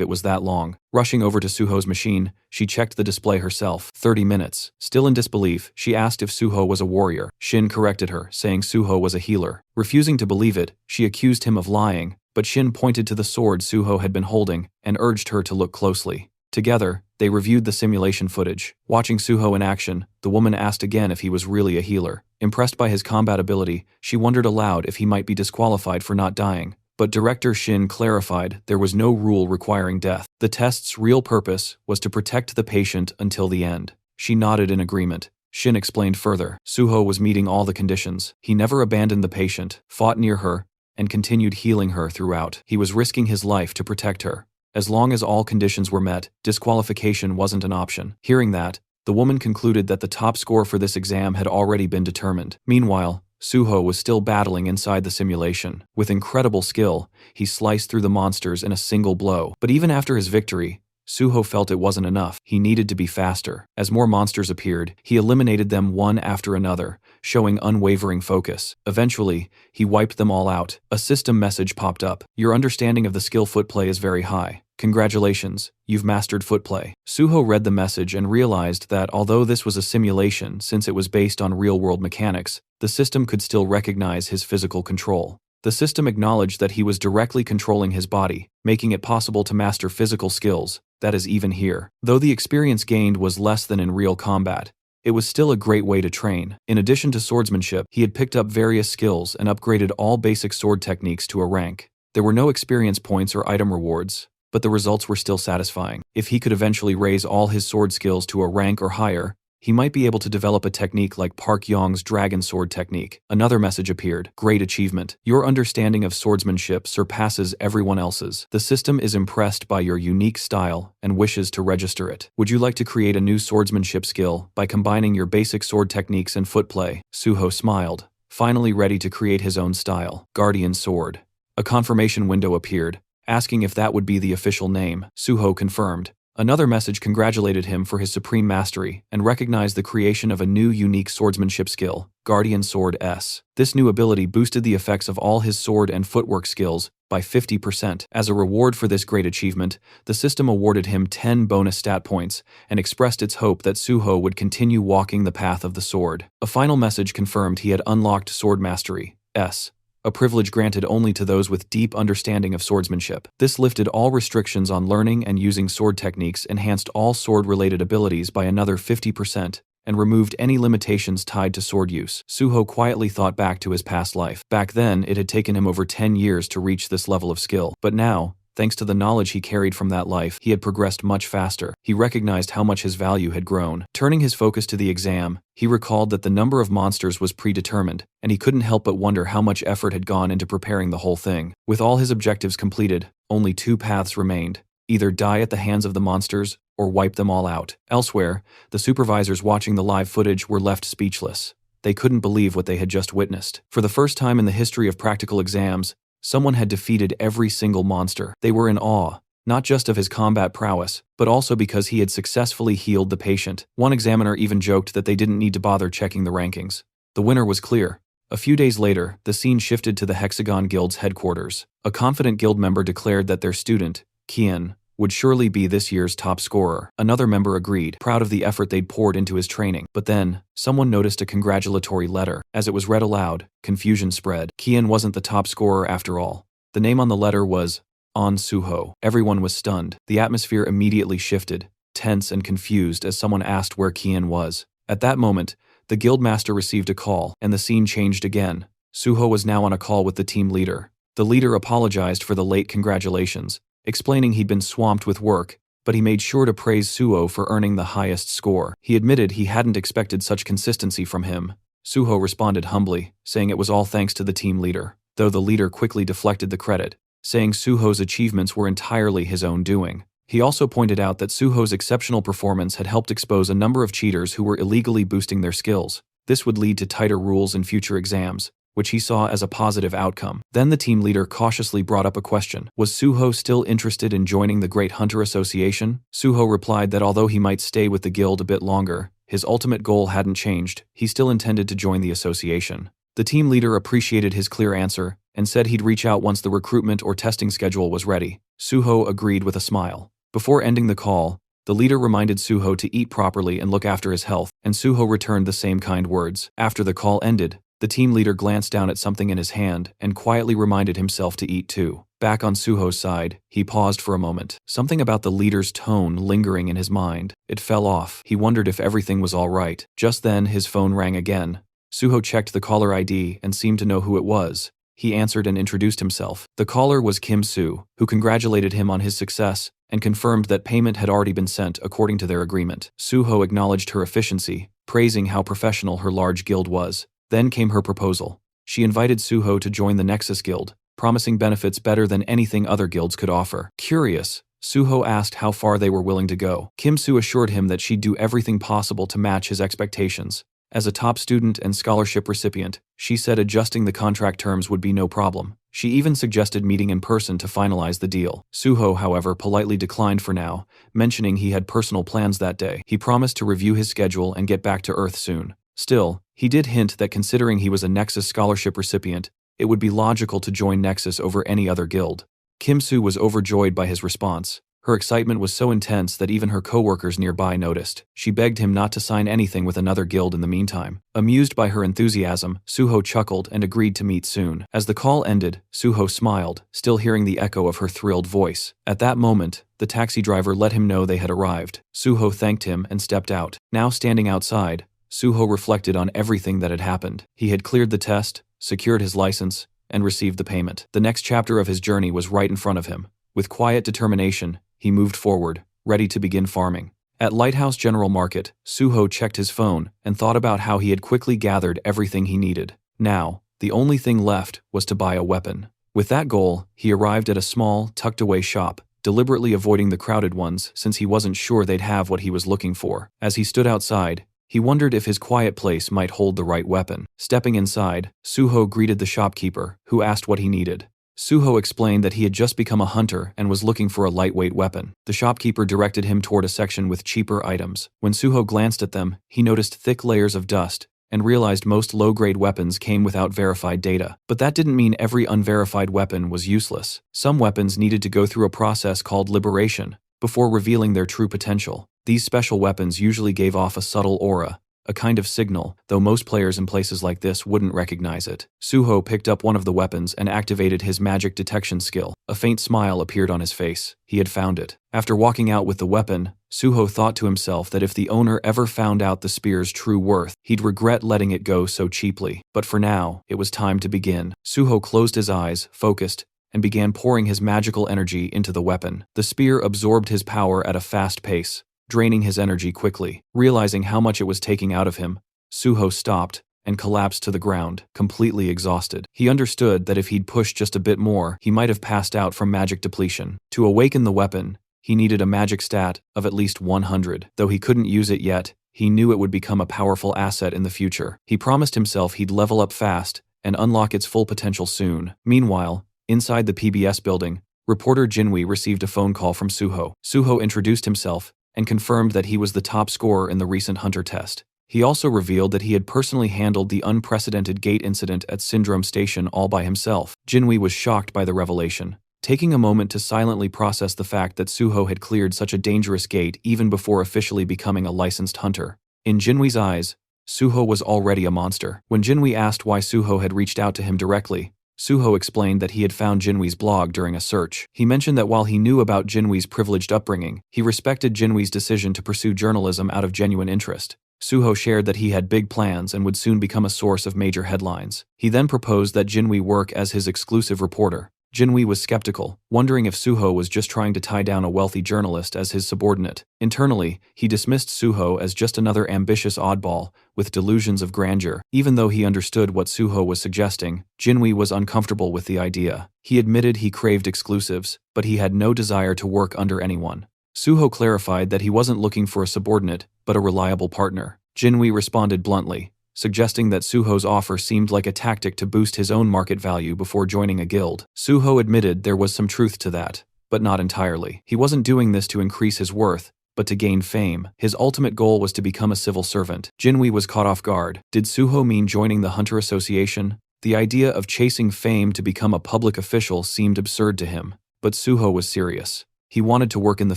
it was that long. Rushing over to Suho's machine, she checked the display herself. 30 minutes. Still in disbelief, she asked if Suho was a warrior. Shin corrected her, saying Suho was a healer. Refusing to believe it, she accused him of lying, but Shin pointed to the sword Suho had been holding and urged her to look closely. Together, they reviewed the simulation footage. Watching Suho in action, the woman asked again if he was really a healer. Impressed by his combat ability, she wondered aloud if he might be disqualified for not dying. But Director Shin clarified there was no rule requiring death. The test's real purpose was to protect the patient until the end. She nodded in agreement. Shin explained further. Suho was meeting all the conditions. He never abandoned the patient, fought near her, and continued healing her throughout. He was risking his life to protect her. As long as all conditions were met, disqualification wasn't an option. Hearing that, the woman concluded that the top score for this exam had already been determined. Meanwhile, Suho was still battling inside the simulation. With incredible skill, he sliced through the monsters in a single blow. But even after his victory, Suho felt it wasn't enough. He needed to be faster. As more monsters appeared, he eliminated them one after another, showing unwavering focus. Eventually, he wiped them all out. A system message popped up. Your understanding of the skill footplay is very high. Congratulations, you've mastered footplay. Suho read the message and realized that although this was a simulation since it was based on real-world mechanics, the system could still recognize his physical control. The system acknowledged that he was directly controlling his body, making it possible to master physical skills, that is even here. Though the experience gained was less than in real combat, it was still a great way to train. In addition to swordsmanship, he had picked up various skills and upgraded all basic sword techniques to a rank. There were no experience points or item rewards, but the results were still satisfying. If he could eventually raise all his sword skills to a rank or higher, he might be able to develop a technique like Park Yong's dragon sword technique. Another message appeared. Great achievement. Your understanding of swordsmanship surpasses everyone else's. The system is impressed by your unique style and wishes to register it. Would you like to create a new swordsmanship skill by combining your basic sword techniques and footplay? Suho smiled, finally ready to create his own style. Guardian sword. A confirmation window appeared, asking if that would be the official name. Suho confirmed. Another message congratulated him for his supreme mastery and recognized the creation of a new unique swordsmanship skill, Guardian Sword S. This new ability boosted the effects of all his sword and footwork skills by 50%. As a reward for this great achievement, the system awarded him 10 bonus stat points and expressed its hope that Suho would continue walking the path of the sword. A final message confirmed he had unlocked Sword Mastery S, a privilege granted only to those with deep understanding of swordsmanship. This lifted all restrictions on learning and using sword techniques, enhanced all sword-related abilities by another 50%, and removed any limitations tied to sword use. Suho quietly thought back to his past life. Back then, it had taken him over 10 years to reach this level of skill. But now, thanks to the knowledge he carried from that life, he had progressed much faster. He recognized how much his value had grown. Turning his focus to the exam, he recalled that the number of monsters was predetermined, and he couldn't help but wonder how much effort had gone into preparing the whole thing. With all his objectives completed, only 2 paths remained: either die at the hands of the monsters, or wipe them all out. Elsewhere, the supervisors watching the live footage were left speechless. They couldn't believe what they had just witnessed. For the first time in the history of practical exams, someone had defeated every single monster. They were in awe, not just of his combat prowess, but also because he had successfully healed the patient. One examiner even joked that they didn't need to bother checking the rankings. The winner was clear. A few days later, the scene shifted to the Hexagon Guild's headquarters. A confident guild member declared that their student, Kian, would surely be this year's top scorer. Another member agreed, proud of the effort they'd poured into his training. But then, someone noticed a congratulatory letter. As it was read aloud, confusion spread. Kian wasn't the top scorer after all. The name on the letter was On Suho. Everyone was stunned. The atmosphere immediately shifted, tense and confused as someone asked where Kian was. At that moment, the guildmaster received a call, and the scene changed again. Suho was now on a call with the team leader. The leader apologized for the late congratulations, explaining he'd been swamped with work, but he made sure to praise Suho for earning the highest score. He admitted he hadn't expected such consistency from him. Suho responded humbly, saying it was all thanks to the team leader, though the leader quickly deflected the credit, saying Suho's achievements were entirely his own doing. He also pointed out that Suho's exceptional performance had helped expose a number of cheaters who were illegally boosting their skills. This would lead to tighter rules in future exams, which he saw as a positive outcome. Then the team leader cautiously brought up a question. Was Suho still interested in joining the Great Hunter Association? Suho replied that although he might stay with the guild a bit longer, his ultimate goal hadn't changed. He still intended to join the association. The team leader appreciated his clear answer and said he'd reach out once the recruitment or testing schedule was ready. Suho agreed with a smile. Before ending the call, the leader reminded Suho to eat properly and look after his health, and Suho returned the same kind words. After the call ended, the team leader glanced down at something in his hand and quietly reminded himself to eat too. Back on Suho's side, he paused for a moment. Something about the leader's tone lingering in his mind. It fell off. He wondered if everything was all right. Just then, his phone rang again. Suho checked the caller ID and seemed to know who it was. He answered and introduced himself. The caller was Kim Soo, who congratulated him on his success and confirmed that payment had already been sent according to their agreement. Suho acknowledged her efficiency, praising how professional her large guild was. Then came her proposal. She invited Suho to join the Nexus Guild, promising benefits better than anything other guilds could offer. Curious, Suho asked how far they were willing to go. Kim Soo assured him that she'd do everything possible to match his expectations. As a top student and scholarship recipient, she said adjusting the contract terms would be no problem. She even suggested meeting in person to finalize the deal. Suho, however, politely declined for now, mentioning he had personal plans that day. He promised to review his schedule and get back to Earth soon. Still, he did hint that considering he was a Nexus scholarship recipient, it would be logical to join Nexus over any other guild. Kim Soo was overjoyed by his response. Her excitement was so intense that even her co-workers nearby noticed. She begged him not to sign anything with another guild in the meantime. Amused by her enthusiasm, Suho chuckled and agreed to meet soon. As the call ended, Suho smiled, still hearing the echo of her thrilled voice. At that moment, the taxi driver let him know they had arrived. Suho thanked him and stepped out. Now standing outside, Suho reflected on everything that had happened. He had cleared the test, secured his license, and received the payment. The next chapter of his journey was right in front of him. With quiet determination, he moved forward, ready to begin farming. At Lighthouse General Market, Suho checked his phone and thought about how he had quickly gathered everything he needed. Now, the only thing left was to buy a weapon. With that goal, he arrived at a small, tucked-away shop, deliberately avoiding the crowded ones since he wasn't sure they'd have what he was looking for. As he stood outside, he wondered if his quiet place might hold the right weapon. Stepping inside, Suho greeted the shopkeeper, who asked what he needed. Suho explained that he had just become a hunter and was looking for a lightweight weapon. The shopkeeper directed him toward a section with cheaper items. When Suho glanced at them, he noticed thick layers of dust and realized most low-grade weapons came without verified data. But that didn't mean every unverified weapon was useless. Some weapons needed to go through a process called liberation before revealing their true potential. These special weapons usually gave off a subtle aura, a kind of signal, though most players in places like this wouldn't recognize it. Suho picked up one of the weapons and activated his magic detection skill. A faint smile appeared on his face. He had found it. After walking out with the weapon, Suho thought to himself that if the owner ever found out the spear's true worth, he'd regret letting it go so cheaply. But for now, it was time to begin. Suho closed his eyes, focused, and began pouring his magical energy into the weapon. The spear absorbed his power at a fast pace, draining his energy quickly. Realizing how much it was taking out of him, Suho stopped and collapsed to the ground, completely exhausted. He understood that if he'd pushed just a bit more, he might have passed out from magic depletion. To awaken the weapon, he needed a magic stat of at least 100. Though he couldn't use it yet, he knew it would become a powerful asset in the future. He promised himself he'd level up fast and unlock its full potential soon. Meanwhile, inside the PBS building, reporter Jinwi received a phone call from Suho. Suho introduced himself and confirmed that he was the top scorer in the recent Hunter test. He also revealed that he had personally handled the unprecedented gate incident at Syndrome Station all by himself. Jinwi was shocked by the revelation, taking a moment to silently process the fact that Suho had cleared such a dangerous gate even before officially becoming a licensed hunter. In Jinwi's eyes, Suho was already a monster. When Jinwi asked why Suho had reached out to him directly, Suho explained that he had found Jinwi's blog during a search. He mentioned that while he knew about Jinwi's privileged upbringing, he respected Jinwi's decision to pursue journalism out of genuine interest. Suho shared that he had big plans and would soon become a source of major headlines. He then proposed that Jinwi work as his exclusive reporter. Jinwi was skeptical, wondering if Suho was just trying to tie down a wealthy journalist as his subordinate. Internally, he dismissed Suho as just another ambitious oddball with delusions of grandeur. Even though he understood what Suho was suggesting, Jinwi was uncomfortable with the idea. He admitted he craved exclusives, but he had no desire to work under anyone. Suho clarified that he wasn't looking for a subordinate, but a reliable partner. Jinwei responded bluntly, suggesting that Suho's offer seemed like a tactic to boost his own market value before joining a guild. Suho admitted there was some truth to that, but not entirely. He wasn't doing this to increase his worth, but to gain fame. His ultimate goal was to become a civil servant. Jinwei was caught off guard. Did Suho mean joining the Hunter Association? The idea of chasing fame to become a public official seemed absurd to him, but Suho was serious. He wanted to work in the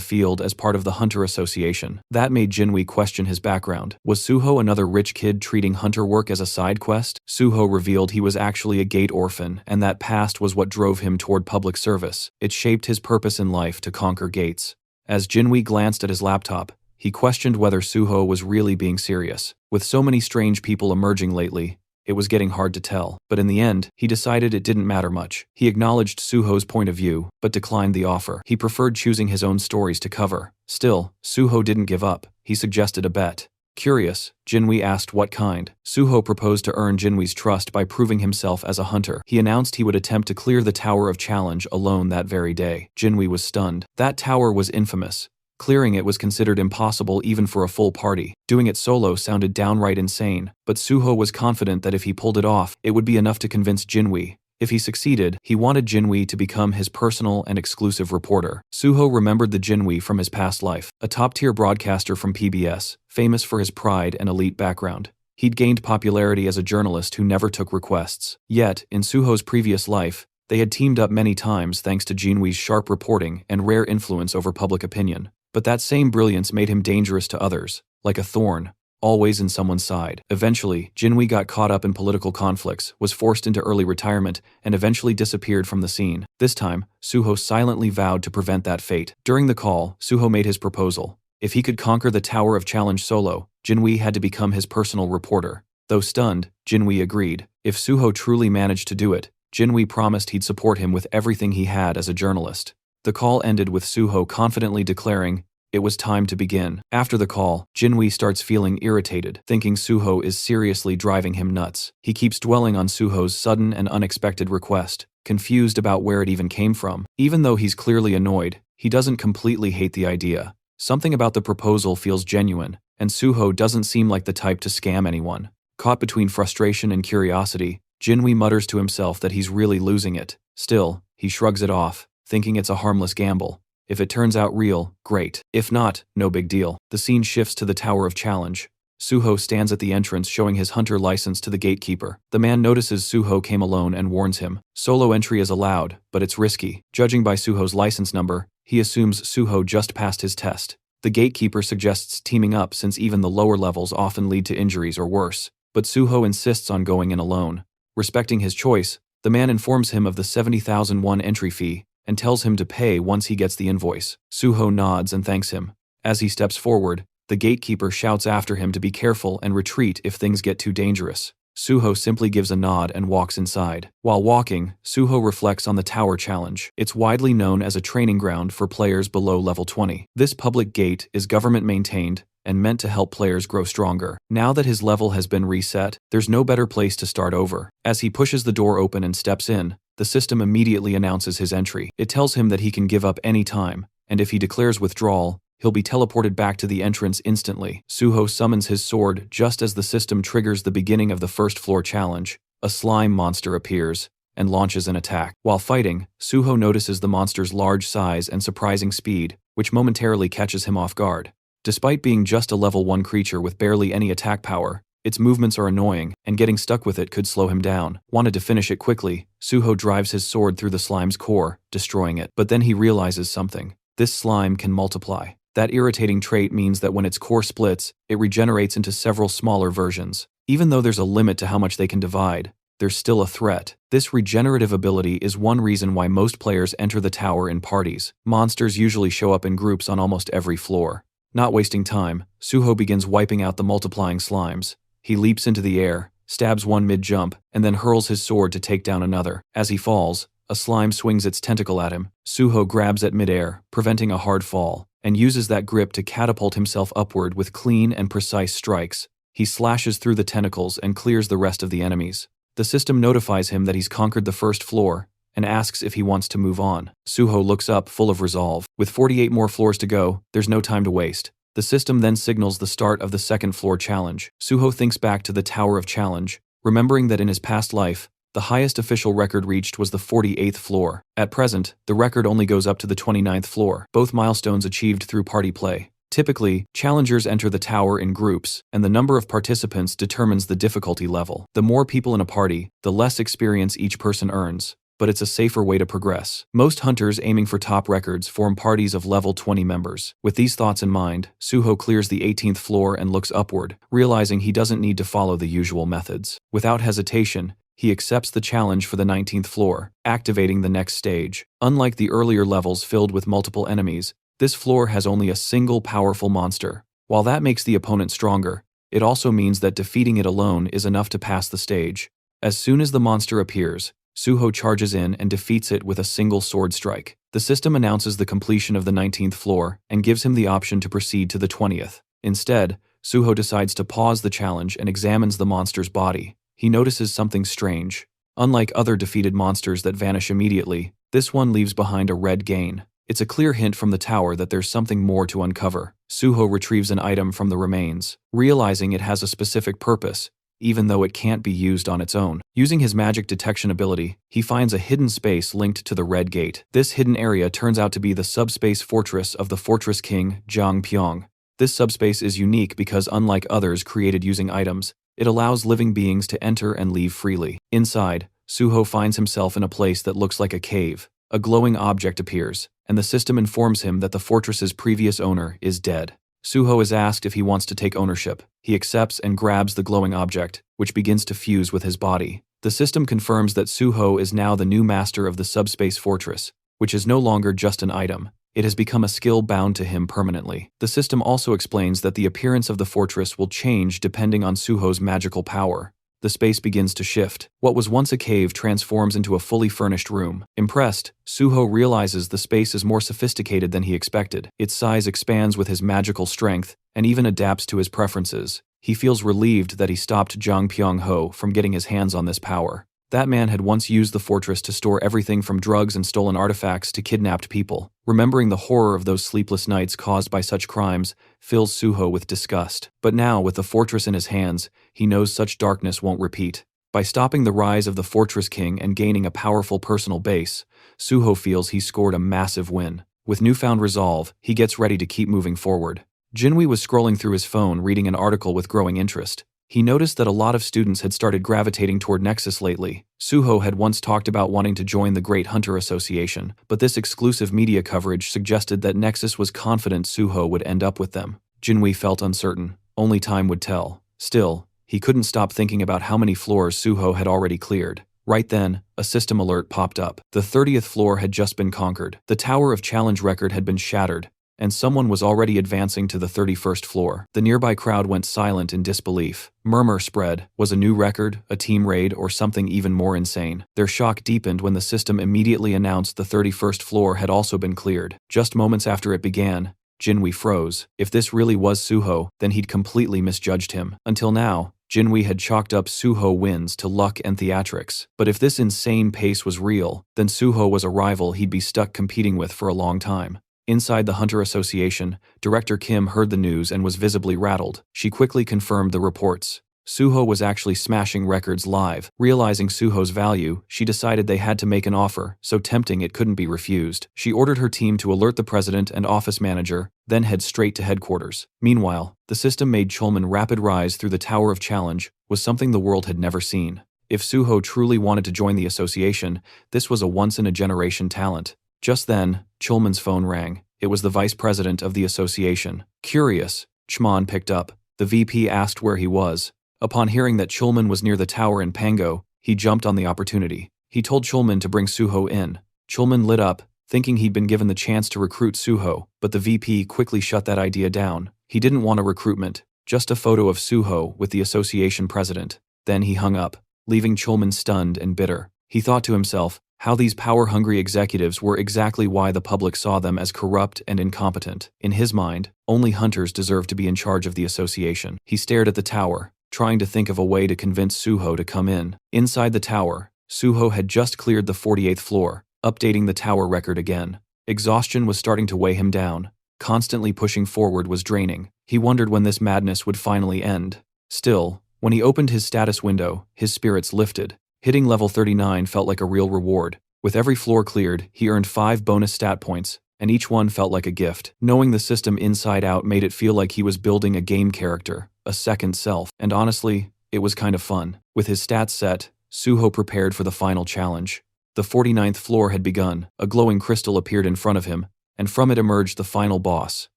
field as part of the Hunter Association. That made Jinwei question his background. Was Suho another rich kid treating hunter work as a side quest? Suho revealed he was actually a gate orphan, and that past was what drove him toward public service. It shaped his purpose in life to conquer gates. As Jinwei glanced at his laptop, he questioned whether Suho was really being serious. With so many strange people emerging lately, it was getting hard to tell, but in the end, he decided it didn't matter much. He acknowledged Suho's point of view, but declined the offer. He preferred choosing his own stories to cover. Still, Suho didn't give up. He suggested a bet. Curious, Jinwei asked what kind. Suho proposed to earn Jinwei's trust by proving himself as a hunter. He announced he would attempt to clear the Tower of Challenge alone that very day. Jinwei was stunned. That tower was infamous. Clearing it was considered impossible even for a full party. Doing it solo sounded downright insane, but Suho was confident that if he pulled it off, it would be enough to convince Jinwei. If he succeeded, he wanted Jinwei to become his personal and exclusive reporter. Suho remembered the Jinwei from his past life, a top-tier broadcaster from PBS, famous for his pride and elite background. He'd gained popularity as a journalist who never took requests. Yet, in Suho's previous life, they had teamed up many times thanks to Jinwei's sharp reporting and rare influence over public opinion. But that same brilliance made him dangerous to others, like a thorn, always in someone's side. Eventually, Jinwei got caught up in political conflicts, was forced into early retirement, and eventually disappeared from the scene. This time, Suho silently vowed to prevent that fate. During the call, Suho made his proposal. If he could conquer the Tower of Challenge solo, Jinwei had to become his personal reporter. Though stunned, Jinwei agreed. If Suho truly managed to do it, Jinwei promised he'd support him with everything he had as a journalist. The call ended with Suho confidently declaring it was time to begin. After the call, Jinwei starts feeling irritated, thinking Suho is seriously driving him nuts. He keeps dwelling on Suho's sudden and unexpected request, confused about where it even came from. Even though he's clearly annoyed, he doesn't completely hate the idea. Something about the proposal feels genuine, and Suho doesn't seem like the type to scam anyone. Caught between frustration and curiosity, Jinwei mutters to himself that he's really losing it. Still, he shrugs it off, thinking it's a harmless gamble. If it turns out real, great. If not, no big deal. The scene shifts to the Tower of Challenge. Suho stands at the entrance showing his hunter license to the gatekeeper. The man notices Suho came alone and warns him. Solo entry is allowed, but it's risky. Judging by Suho's license number, he assumes Suho just passed his test. The gatekeeper suggests teaming up since even the lower levels often lead to injuries or worse. But Suho insists on going in alone. Respecting his choice, the man informs him of the 70,000 won entry fee, and tells him to pay once he gets the invoice. Suho nods and thanks him. As he steps forward, the gatekeeper shouts after him to be careful and retreat if things get too dangerous. Suho simply gives a nod and walks inside. While walking, Suho reflects on the Tower Challenge. It's widely known as a training ground for players below level 20. This public gate is government-maintained and meant to help players grow stronger. Now that his level has been reset, there's no better place to start over. As he pushes the door open and steps in, the system immediately announces his entry. It tells him that he can give up any time, and if he declares withdrawal, he'll be teleported back to the entrance instantly. Suho summons his sword just as the system triggers the beginning of the first floor challenge. A slime monster appears and launches an attack. While fighting, Suho notices the monster's large size and surprising speed, which momentarily catches him off guard. Despite being just a level 1 creature with barely any attack power, its movements are annoying, and getting stuck with it could slow him down. Wanted to finish it quickly, Suho drives his sword through the slime's core, destroying it. But then he realizes something. This slime can multiply. That irritating trait means that when its core splits, it regenerates into several smaller versions. Even though there's a limit to how much they can divide, there's still a threat. This regenerative ability is one reason why most players enter the tower in parties. Monsters usually show up in groups on almost every floor. Not wasting time, Suho begins wiping out the multiplying slimes. He leaps into the air, stabs one mid-jump, and then hurls his sword to take down another. As he falls, a slime swings its tentacle at him. Suho grabs at mid-air, preventing a hard fall, and uses that grip to catapult himself upward with clean and precise strikes. He slashes through the tentacles and clears the rest of the enemies. The system notifies him that he's conquered the first floor, and asks if he wants to move on. Suho looks up, full of resolve. With 48 more floors to go, there's no time to waste. The system then signals the start of the second floor challenge. Suho thinks back to the Tower of Challenge, remembering that in his past life, the highest official record reached was the 48th floor. At present, the record only goes up to the 29th floor, both milestones achieved through party play. Typically, challengers enter the tower in groups, and the number of participants determines the difficulty level. The more people in a party, the less experience each person earns, but it's a safer way to progress. Most hunters aiming for top records form parties of level 20 members. With these thoughts in mind, Suho clears the 18th floor and looks upward, realizing he doesn't need to follow the usual methods. Without hesitation, he accepts the challenge for the 19th floor, activating the next stage. Unlike the earlier levels filled with multiple enemies, this floor has only a single powerful monster. While that makes the opponent stronger, it also means that defeating it alone is enough to pass the stage. As soon as the monster appears, Suho charges in and defeats it with a single sword strike. The system announces the completion of the 19th floor and gives him the option to proceed to the 20th. Instead, Suho decides to pause the challenge and examines the monster's body. He notices something strange. Unlike other defeated monsters that vanish immediately, this one leaves behind a red gain. It's a clear hint from the tower that there's something more to uncover. Suho retrieves an item from the remains, realizing it has a specific purpose, even though it can't be used on its own. Using his magic detection ability, he finds a hidden space linked to the Red Gate. This hidden area turns out to be the subspace fortress of the Fortress King, Jiang Pyong. This subspace is unique because, unlike others created using items, it allows living beings to enter and leave freely. Inside, Suho finds himself in a place that looks like a cave. A glowing object appears, and the system informs him that the fortress's previous owner is dead. Suho is asked if he wants to take ownership. He accepts and grabs the glowing object, which begins to fuse with his body. The system confirms that Suho is now the new master of the subspace fortress, which is no longer just an item. It has become a skill bound to him permanently. The system also explains that the appearance of the fortress will change depending on Suho's magical power. The space begins to shift. What was once a cave transforms into a fully furnished room. Impressed, Suho realizes the space is more sophisticated than he expected. Its size expands with his magical strength, and even adapts to his preferences. He feels relieved that he stopped Jiang Pyong-ho from getting his hands on this power. That man had once used the fortress to store everything from drugs and stolen artifacts to kidnapped people. Remembering the horror of those sleepless nights caused by such crimes fills Suho with disgust. But now, with the fortress in his hands, he knows such darkness won't repeat. By stopping the rise of the Fortress King and gaining a powerful personal base, Suho feels he's scored a massive win. With newfound resolve, he gets ready to keep moving forward. Jinwi was scrolling through his phone reading an article with growing interest. He noticed that a lot of students had started gravitating toward Nexus lately. Suho had once talked about wanting to join the Great Hunter Association, but this exclusive media coverage suggested that Nexus was confident Suho would end up with them. Jinwi felt uncertain. Only time would tell. Still, he couldn't stop thinking about how many floors Suho had already cleared. Right then, a system alert popped up. The 30th floor had just been conquered. The Tower of Challenge record had been shattered, and someone was already advancing to the 31st floor. The nearby crowd went silent in disbelief. Murmur spread. Was a new record, a team raid, or something even more insane? Their shock deepened when the system immediately announced the 31st floor had also been cleared. Just moments after it began, Jinwi froze. If this really was Suho, then he'd completely misjudged him. Until now, Jinwi had chalked up Suho wins to luck and theatrics. But if this insane pace was real, then Suho was a rival he'd be stuck competing with for a long time. Inside the Hunter Association, Director Kim heard the news and was visibly rattled. She quickly confirmed the reports. Suho was actually smashing records live. Realizing Suho's value, she decided they had to make an offer, so tempting it couldn't be refused. She ordered her team to alert the president and office manager, then head straight to headquarters. Meanwhile, the system made Chulman rapid rise through the Tower of Challenge was something the world had never seen. If Suho truly wanted to join the association, this was a once-in-a-generation talent. Just then, Chulman's phone rang. It was the vice president of the association. Curious, Chman picked up. The VP asked where he was. Upon hearing that Chulman was near the tower in Pango, he jumped on the opportunity. He told Chulman to bring Suho in. Chulman lit up, thinking he'd been given the chance to recruit Suho, but the VP quickly shut that idea down. He didn't want a recruitment, just a photo of Suho with the association president. Then he hung up, leaving Chulman stunned and bitter. He thought to himself, how these power-hungry executives were exactly why the public saw them as corrupt and incompetent. In his mind, only hunters deserved to be in charge of the association. He stared at the tower, trying to think of a way to convince Suho to come in. Inside the tower, Suho had just cleared the 48th floor, updating the tower record again. Exhaustion was starting to weigh him down. Constantly pushing forward was draining. He wondered when this madness would finally end. Still, when he opened his status window, his spirits lifted. Hitting level 39 felt like a real reward. With every floor cleared, he earned 5 bonus stat points, and each one felt like a gift. Knowing the system inside out made it feel like he was building a game character, a second self, and honestly, it was kind of fun. With his stats set, Suho prepared for the final challenge. The 49th floor had begun. A glowing crystal appeared in front of him, and from it emerged the final boss,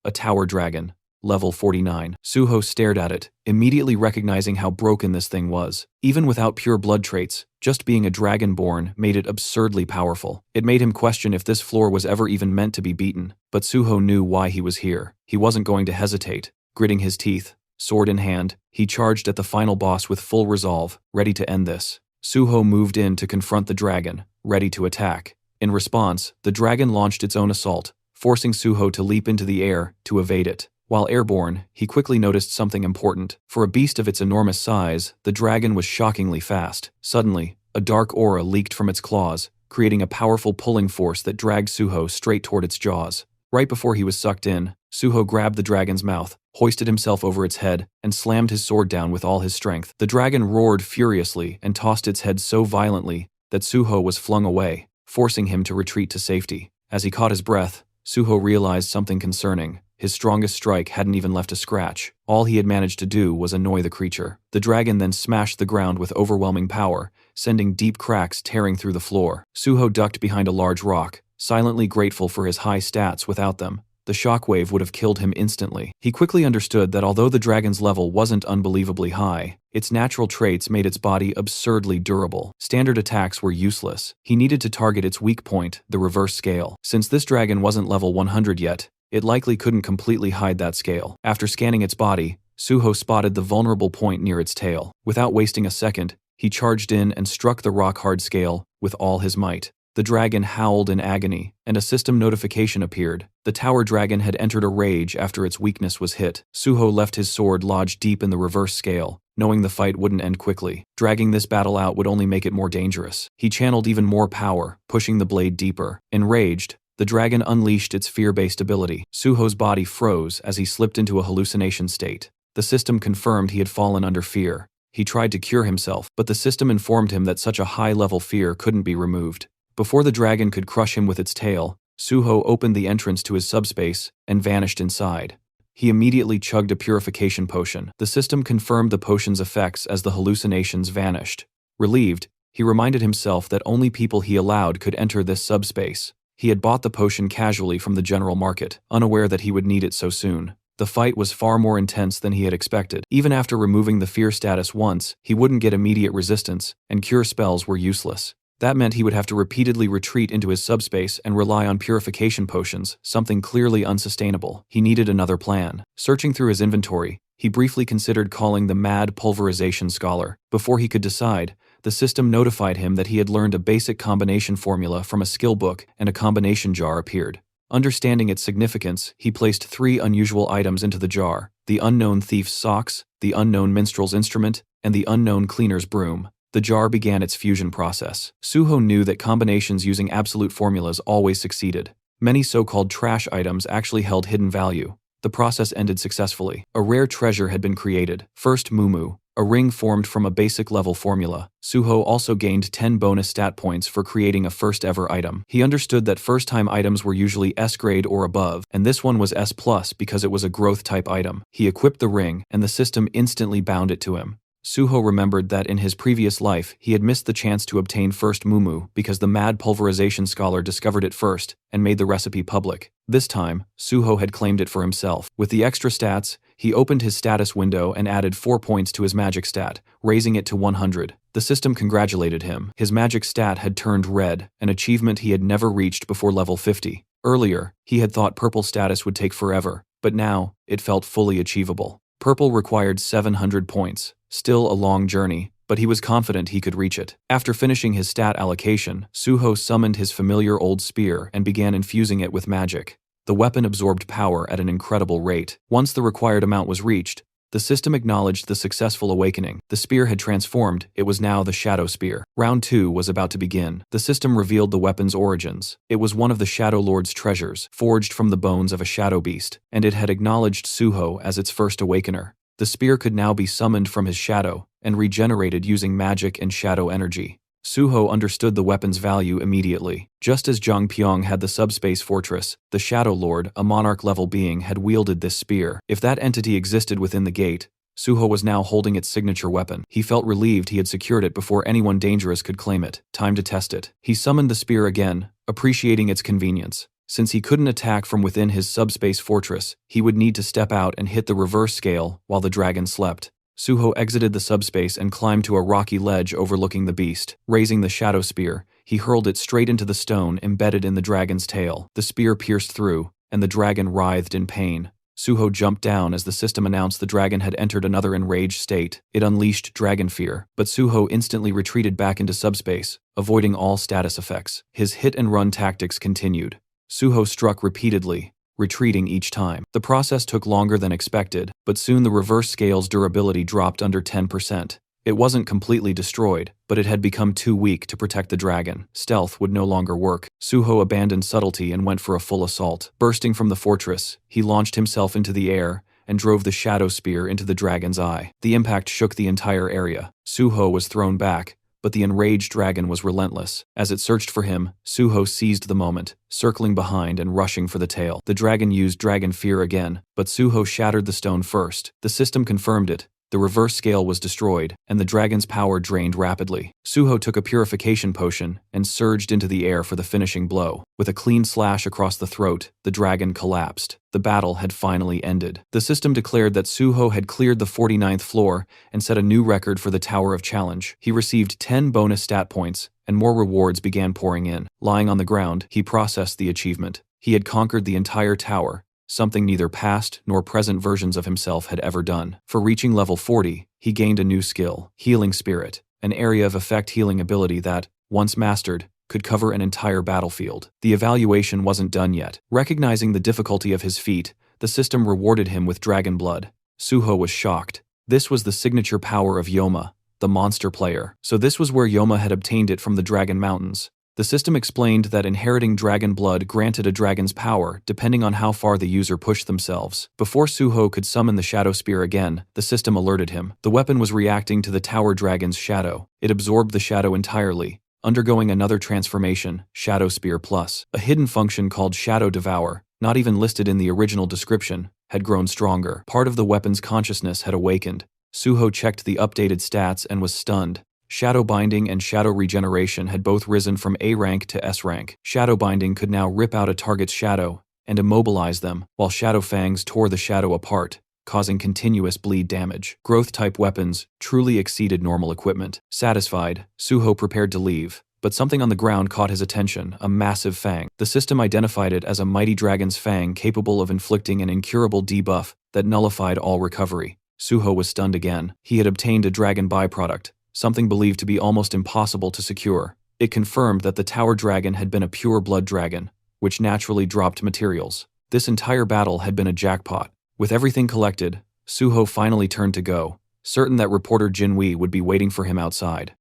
a tower dragon, level 49. Suho stared at it, immediately recognizing how broken this thing was. Even without pure blood traits, just being a dragonborn made it absurdly powerful. It made him question if this floor was ever even meant to be beaten, but Suho knew why he was here. He wasn't going to hesitate. Gritting his teeth, sword in hand, he charged at the final boss with full resolve, ready to end this. Suho moved in to confront the dragon, ready to attack. In response, the dragon launched its own assault, forcing Suho to leap into the air to evade it. While airborne, he quickly noticed something important. For a beast of its enormous size, the dragon was shockingly fast. Suddenly, a dark aura leaked from its claws, creating a powerful pulling force that dragged Suho straight toward its jaws. Right before he was sucked in, Suho grabbed the dragon's mouth, hoisted himself over its head, and slammed his sword down with all his strength. The dragon roared furiously and tossed its head so violently that Suho was flung away, forcing him to retreat to safety. As he caught his breath, Suho realized something concerning. His strongest strike hadn't even left a scratch. All he had managed to do was annoy the creature. The dragon then smashed the ground with overwhelming power, sending deep cracks tearing through the floor. Suho ducked behind a large rock, silently grateful for his high stats. Without them, the shockwave would have killed him instantly. He quickly understood that although the dragon's level wasn't unbelievably high, its natural traits made its body absurdly durable. Standard attacks were useless. He needed to target its weak point, the reverse scale. Since this dragon wasn't level 100 yet, it likely couldn't completely hide that scale. After scanning its body, Suho spotted the vulnerable point near its tail. Without wasting a second, he charged in and struck the rock-hard scale with all his might. The dragon howled in agony, and a system notification appeared. The tower dragon had entered a rage after its weakness was hit. Suho left his sword lodged deep in the reverse scale, knowing the fight wouldn't end quickly. Dragging this battle out would only make it more dangerous. He channeled even more power, pushing the blade deeper. Enraged, the dragon unleashed its fear-based ability. Suho's body froze as he slipped into a hallucination state. The system confirmed he had fallen under fear. He tried to cure himself, but the system informed him that such a high-level fear couldn't be removed. Before the dragon could crush him with its tail, Suho opened the entrance to his subspace and vanished inside. He immediately chugged a purification potion. The system confirmed the potion's effects as the hallucinations vanished. Relieved, he reminded himself that only people he allowed could enter this subspace. He had bought the potion casually from the general market, unaware that he would need it so soon. The fight was far more intense than he had expected. Even after removing the fear status once, he wouldn't get immediate resistance, and cure spells were useless. That meant he would have to repeatedly retreat into his subspace and rely on purification potions, something clearly unsustainable. He needed another plan. Searching through his inventory, he briefly considered calling the mad pulverization scholar. Before he could decide, the system notified him that he had learned a basic combination formula from a skill book, and a combination jar appeared. Understanding its significance, he placed 3 unusual items into the jar: the unknown thief's socks, the unknown minstrel's instrument, and the unknown cleaner's broom. The jar began its fusion process. Suho knew that combinations using absolute formulas always succeeded. Many so-called trash items actually held hidden value. The process ended successfully. A rare treasure had been created. First Mumu, a ring formed from a basic level formula. Suho also gained 10 bonus stat points for creating a first-ever item. He understood that first-time items were usually S-grade or above, and this one was S+ because it was a growth-type item. He equipped the ring, and the system instantly bound it to him. Suho remembered that in his previous life, he had missed the chance to obtain first Mumu because the mad pulverization scholar discovered it first and made the recipe public. This time, Suho had claimed it for himself. With the extra stats, he opened his status window and added 4 points to his magic stat, raising it to 100. The system congratulated him. His magic stat had turned red, an achievement he had never reached before level 50. Earlier, he had thought purple status would take forever, but now, it felt fully achievable. Purple required 700 points. Still a long journey, but he was confident he could reach it. After finishing his stat allocation, Suho summoned his familiar old spear and began infusing it with magic. The weapon absorbed power at an incredible rate. Once the required amount was reached, The system acknowledged the successful awakening. The spear had transformed, it was now the Shadow Spear. Round 2 was about to begin. The system revealed the weapon's origins. It was one of the Shadow Lord's treasures, forged from the bones of a shadow beast, and it had acknowledged Suho as its first awakener. The spear could now be summoned from his shadow, and regenerated using magic and shadow energy. Suho understood the weapon's value immediately. Just as Zhang Pyong had the subspace fortress, the Shadow Lord, a monarch-level being, had wielded this spear. If that entity existed within the gate, Suho was now holding its signature weapon. He felt relieved he had secured it before anyone dangerous could claim it. Time to test it. He summoned the spear again, appreciating its convenience. Since he couldn't attack from within his subspace fortress, he would need to step out and hit the reverse scale while the dragon slept. Suho exited the subspace and climbed to a rocky ledge overlooking the beast. Raising the shadow spear, he hurled it straight into the stone embedded in the dragon's tail. The spear pierced through, and the dragon writhed in pain. Suho jumped down as the system announced the dragon had entered another enraged state. It unleashed dragon fear, but Suho instantly retreated back into subspace, avoiding all status effects. His hit-and-run tactics continued. Suho struck repeatedly, retreating each time. The process took longer than expected, but soon the reverse scale's durability dropped under 10%. It wasn't completely destroyed, but it had become too weak to protect the dragon. Stealth would no longer work. Suho abandoned subtlety and went for a full assault. Bursting from the fortress, he launched himself into the air and drove the shadow spear into the dragon's eye. The impact shook the entire area. Suho was thrown back, but the enraged dragon was relentless. As it searched for him, Suho seized the moment, circling behind and rushing for the tail. The dragon used dragon fear again, but Suho shattered the stone first. The system confirmed it. The reverse scale was destroyed, and the dragon's power drained rapidly. Suho took a purification potion and surged into the air for the finishing blow. With a clean slash across the throat, the dragon collapsed. The battle had finally ended. The system declared that Suho had cleared the 49th floor and set a new record for the Tower of Challenge. He received 10 bonus stat points, and more rewards began pouring in. Lying on the ground, he processed the achievement. He had conquered the entire tower, something neither past nor present versions of himself had ever done. For reaching level 40, he gained a new skill, Healing Spirit, an area of effect healing ability that, once mastered, could cover an entire battlefield. The evaluation wasn't done yet. Recognizing the difficulty of his feat, the system rewarded him with dragon blood. Suho was shocked. This was the signature power of Yoma, the monster player. So this was where Yoma had obtained it from the Dragon Mountains. The system explained that inheriting dragon blood granted a dragon's power depending on how far the user pushed themselves. Before Suho could summon the Shadow Spear again, the system alerted him. The weapon was reacting to the tower dragon's shadow. It absorbed the shadow entirely, undergoing another transformation, Shadow Spear Plus. A hidden function called Shadow Devour, not even listed in the original description, had grown stronger. Part of the weapon's consciousness had awakened. Suho checked the updated stats and was stunned. Shadow Binding and Shadow Regeneration had both risen from A rank to S rank. Shadow Binding could now rip out a target's shadow and immobilize them, while Shadow Fangs tore the shadow apart, causing continuous bleed damage. Growth-type weapons truly exceeded normal equipment. Satisfied, Suho prepared to leave, but something on the ground caught his attention, a massive fang. The system identified it as a mighty dragon's fang capable of inflicting an incurable debuff that nullified all recovery. Suho was stunned again. He had obtained a dragon byproduct, something believed to be almost impossible to secure. It confirmed that the tower dragon had been a pure blood dragon, which naturally dropped materials. This entire battle had been a jackpot. With everything collected, Suho finally turned to go, certain that reporter Jinwei would be waiting for him outside.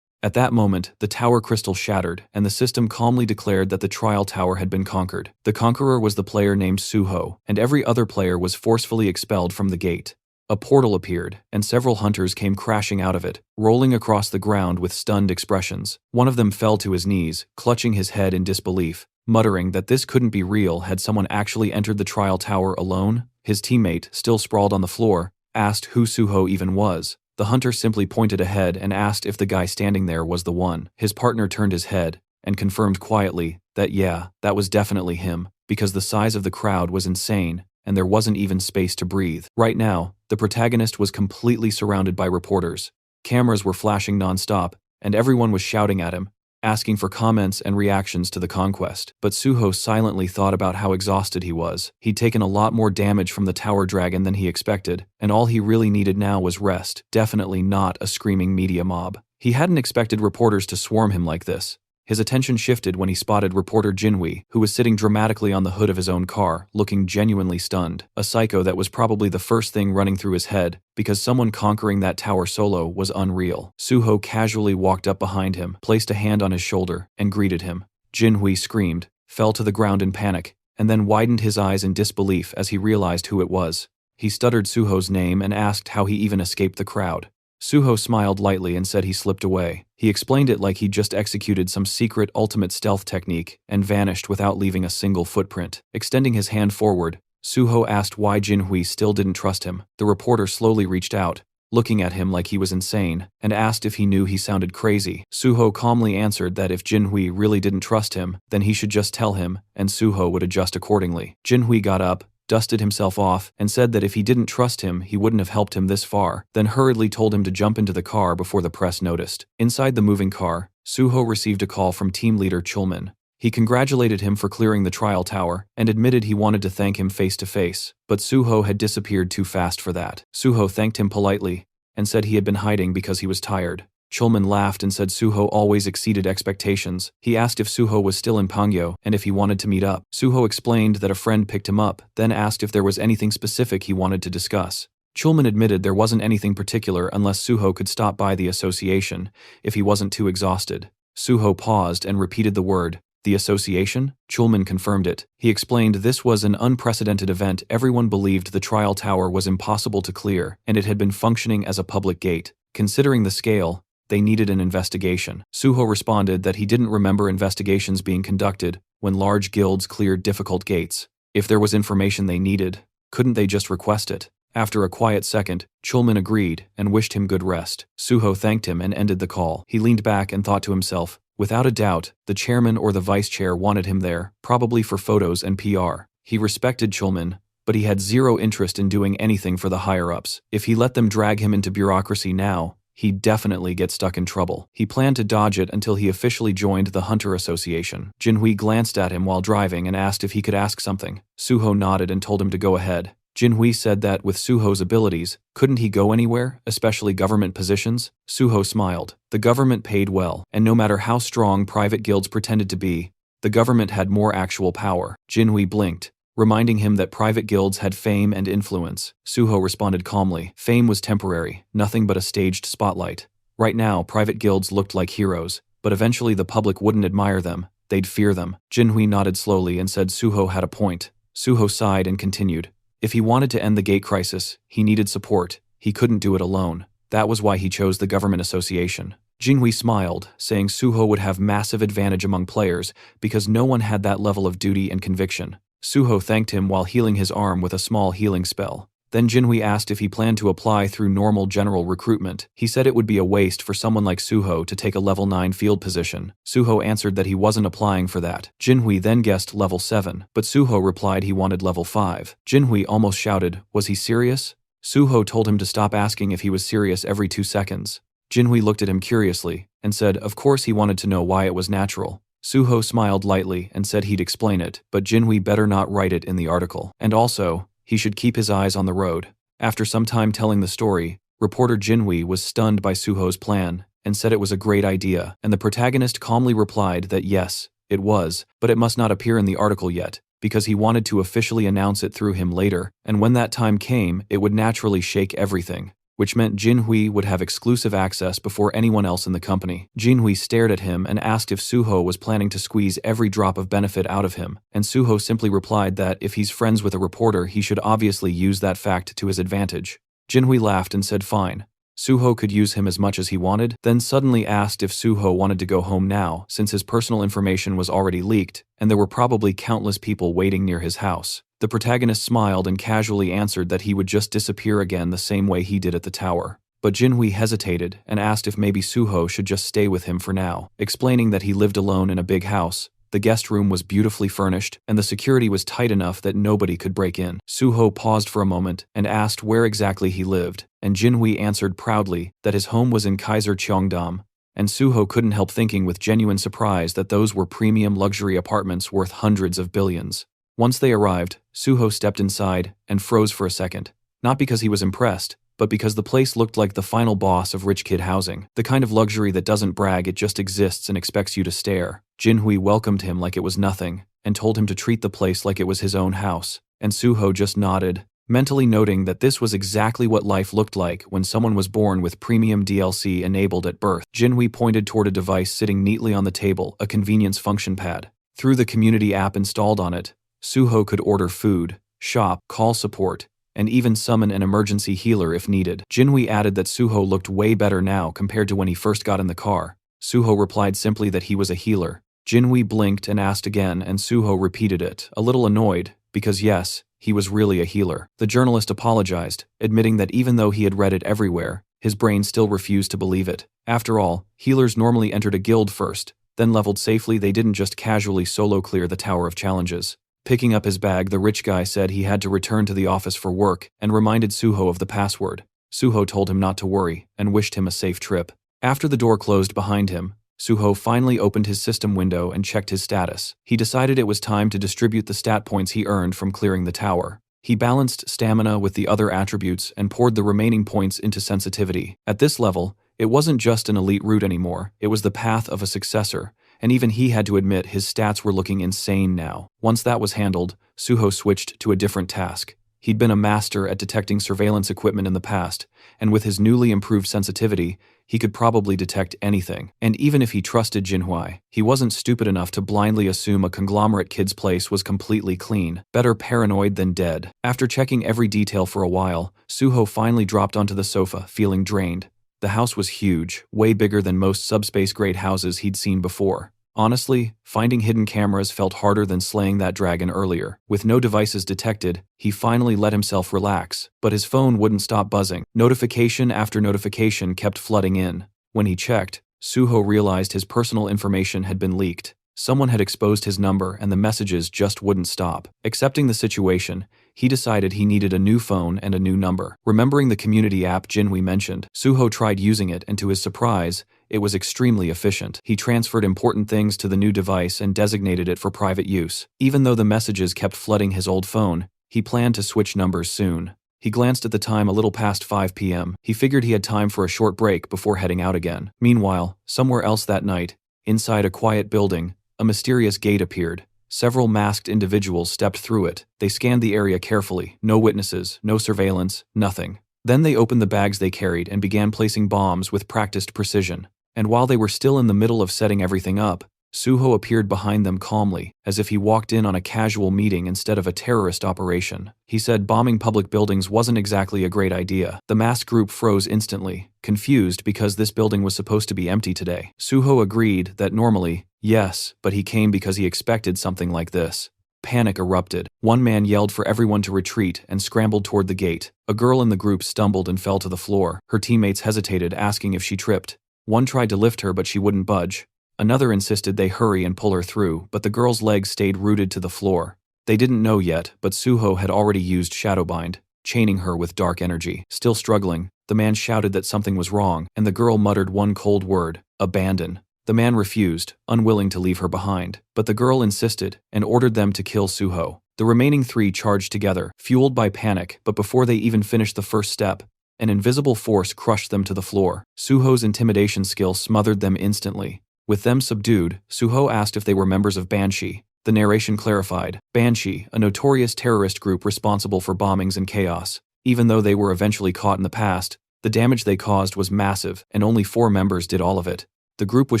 At that moment, the tower crystal shattered, and the system calmly declared that the trial tower had been conquered. The conqueror was the player named Suho, and every other player was forcefully expelled from the gate. A portal appeared, and several hunters came crashing out of it, rolling across the ground with stunned expressions. One of them fell to his knees, clutching his head in disbelief, muttering that this couldn't be real. Had someone actually entered the trial tower alone? His teammate, still sprawled on the floor, asked who Suho even was. The hunter simply pointed ahead and asked if the guy standing there was the one. His partner turned his head and confirmed quietly that yeah, that was definitely him, because the size of the crowd was insane, and there wasn't even space to breathe. Right now, the protagonist was completely surrounded by reporters. Cameras were flashing non-stop, and everyone was shouting at him, asking for comments and reactions to the conquest. But Suho silently thought about how exhausted he was. He'd taken a lot more damage from the tower dragon than he expected, and all he really needed now was rest, definitely not a screaming media mob. He hadn't expected reporters to swarm him like this. His attention shifted when he spotted reporter Jinhui, who was sitting dramatically on the hood of his own car, looking genuinely stunned. A psycho that was probably the first thing running through his head, because someone conquering that tower solo was unreal. Suho casually walked up behind him, placed a hand on his shoulder, and greeted him. Jinhui screamed, fell to the ground in panic, and then widened his eyes in disbelief as he realized who it was. He stuttered Suho's name and asked how he even escaped the crowd. Suho smiled lightly and said he slipped away. He explained it like he'd just executed some secret ultimate stealth technique and vanished without leaving a single footprint. Extending his hand forward, Suho asked why Jinhui still didn't trust him. The reporter slowly reached out, looking at him like he was insane, and asked if he knew he sounded crazy. Suho calmly answered that if Jinhui really didn't trust him, then he should just tell him, and Suho would adjust accordingly. Jinhui got up, dusted himself off, and said that if he didn't trust him, he wouldn't have helped him this far, then hurriedly told him to jump into the car before the press noticed. Inside the moving car, Suho received a call from team leader Chulman. He congratulated him for clearing the trial tower, and admitted he wanted to thank him face to face, but Suho had disappeared too fast for that. Suho thanked him politely, and said he had been hiding because he was tired. Chulman laughed and said Suho always exceeded expectations. He asked if Suho was still in Pangyo and if he wanted to meet up. Suho explained that a friend picked him up, then asked if there was anything specific he wanted to discuss. Chulman admitted there wasn't anything particular unless Suho could stop by the association, if he wasn't too exhausted. Suho paused and repeated the word, "The association?" Chulman confirmed it. He explained this was an unprecedented event. Everyone believed the trial tower was impossible to clear, and it had been functioning as a public gate. Considering the scale, they needed an investigation. Suho responded that he didn't remember investigations being conducted when large guilds cleared difficult gates. If there was information they needed, couldn't they just request it? After a quiet second, Chulman agreed and wished him good rest. Suho thanked him and ended the call. He leaned back and thought to himself, without a doubt, the chairman or the vice chair wanted him there, probably for photos and PR. He respected Chulman, but he had zero interest in doing anything for the higher-ups. If he let them drag him into bureaucracy now, he'd definitely get stuck in trouble. He planned to dodge it until he officially joined the Hunter Association. Jinhui glanced at him while driving and asked if he could ask something. Suho nodded and told him to go ahead. Jinhui said that with Suho's abilities, couldn't he go anywhere, especially government positions? Suho smiled. The government paid well, and no matter how strong private guilds pretended to be, the government had more actual power. Jinhui blinked, reminding him that private guilds had fame and influence. Suho responded calmly. Fame was temporary, nothing but a staged spotlight. Right now, private guilds looked like heroes, but eventually the public wouldn't admire them, they'd fear them. Jinhui nodded slowly and said Suho had a point. Suho sighed and continued. If he wanted to end the gate crisis, he needed support. He couldn't do it alone. That was why he chose the government association. Jinhui smiled, saying Suho would have massive advantage among players because no one had that level of duty and conviction. Suho thanked him while healing his arm with a small healing spell. Then Jinhui asked if he planned to apply through normal general recruitment. He said it would be a waste for someone like Suho to take a level 9 field position. Suho answered that he wasn't applying for that. Jinhui then guessed level 7, but Suho replied he wanted level 5. Jinhui almost shouted, was he serious? Suho told him to stop asking if he was serious every 2 seconds. Jinhui looked at him curiously and said of course he wanted to know why it was natural. Suho smiled lightly and said he'd explain it, but Jinhui better not write it in the article. And also, he should keep his eyes on the road. After some time telling the story, reporter Jinhui was stunned by Suho's plan and said it was a great idea, and the protagonist calmly replied that yes, it was, but it must not appear in the article yet, because he wanted to officially announce it through him later, and when that time came, it would naturally shake everything, which meant Jinhui would have exclusive access before anyone else in the company. Jinhui stared at him and asked if Suho was planning to squeeze every drop of benefit out of him, and Suho simply replied that if he's friends with a reporter, he should obviously use that fact to his advantage. Jinhui laughed and said fine. Suho could use him as much as he wanted, then suddenly asked if Suho wanted to go home now, since his personal information was already leaked, and there were probably countless people waiting near his house. The protagonist smiled and casually answered that he would just disappear again the same way he did at the tower. But Jinhui hesitated and asked if maybe Suho should just stay with him for now, explaining that he lived alone in a big house. The guest room was beautifully furnished, and the security was tight enough that nobody could break in. Suho paused for a moment and asked where exactly he lived, and Jinhui answered proudly that his home was in Kaiser Cheongdam, and Suho couldn't help thinking with genuine surprise that those were premium luxury apartments worth hundreds of billions. Once they arrived, Suho stepped inside and froze for a second, not because he was impressed, but but because the place looked like the final boss of rich kid housing, the kind of luxury that doesn't brag, it just exists and expects you to stare. Jinhui welcomed him like it was nothing, and told him to treat the place like it was his own house, and Suho just nodded, mentally noting that this was exactly what life looked like when someone was born with premium DLC enabled at birth. Jinhui pointed toward a device sitting neatly on the table, a convenience function pad. Through the community app installed on it, Suho could order food, shop, call support, and even summon an emergency healer if needed. Jinhui added that Suho looked way better now compared to when he first got in the car. Suho replied simply that he was a healer. Jinhui blinked and asked again, and Suho repeated it, a little annoyed, because yes, he was really a healer. The journalist apologized, admitting that even though he had read it everywhere, his brain still refused to believe it. After all, healers normally entered a guild first, then leveled safely. They didn't just casually solo clear the Tower of Challenges. Picking up his bag, the rich guy said he had to return to the office for work and reminded Suho of the password. Suho told him not to worry and wished him a safe trip. After the door closed behind him, Suho finally opened his system window and checked his status. He decided it was time to distribute the stat points he earned from clearing the tower. He balanced stamina with the other attributes and poured the remaining points into sensitivity. At this level, it wasn't just an elite route anymore, it was the path of a successor, and even he had to admit his stats were looking insane now. Once that was handled, Suho switched to a different task. He'd been a master at detecting surveillance equipment in the past, and with his newly improved sensitivity, he could probably detect anything. And even if he trusted Jinhui, he wasn't stupid enough to blindly assume a conglomerate kid's place was completely clean. Better paranoid than dead. After checking every detail for a while, Suho finally dropped onto the sofa, feeling drained. The house was huge, way bigger than most subspace-grade houses he'd seen before. Honestly, finding hidden cameras felt harder than slaying that dragon earlier. With no devices detected, he finally let himself relax, but his phone wouldn't stop buzzing. Notification after notification kept flooding in. When he checked, Suho realized his personal information had been leaked. Someone had exposed his number and the messages just wouldn't stop. Accepting the situation, he decided he needed a new phone and a new number. Remembering the community app Jinhui mentioned, Suho tried using it, and to his surprise, it was extremely efficient. He transferred important things to the new device and designated it for private use. Even though the messages kept flooding his old phone, he planned to switch numbers soon. He glanced at the time, a little past 5 p.m. He figured he had time for a short break before heading out again. Meanwhile, somewhere else that night, inside a quiet building, a mysterious gate appeared. Several masked individuals stepped through it. They scanned the area carefully. No witnesses, no surveillance, nothing. Then they opened the bags they carried and began placing bombs with practiced precision. And while they were still in the middle of setting everything up, Suho appeared behind them calmly, as if he walked in on a casual meeting instead of a terrorist operation. He said bombing public buildings wasn't exactly a great idea. The masked group froze instantly, confused because this building was supposed to be empty today. Suho agreed that normally, yes, but he came because he expected something like this. Panic erupted. One man yelled for everyone to retreat and scrambled toward the gate. A girl in the group stumbled and fell to the floor. Her teammates hesitated, asking if she tripped. One tried to lift her, but she wouldn't budge. Another insisted they hurry and pull her through, but the girl's legs stayed rooted to the floor. They didn't know yet, but Suho had already used Shadowbind, chaining her with dark energy. Still struggling, the man shouted that something was wrong, and the girl muttered one cold word: abandon. The man refused, unwilling to leave her behind, but the girl insisted and ordered them to kill Suho. The remaining 3 charged together, fueled by panic, but before they even finished the first step, an invisible force crushed them to the floor. Suho's intimidation skill smothered them instantly. With them subdued, Suho asked if they were members of Banshee. The narration clarified, Banshee, a notorious terrorist group responsible for bombings and chaos. Even though they were eventually caught in the past, the damage they caused was massive, and only 4 members did all of it. The group was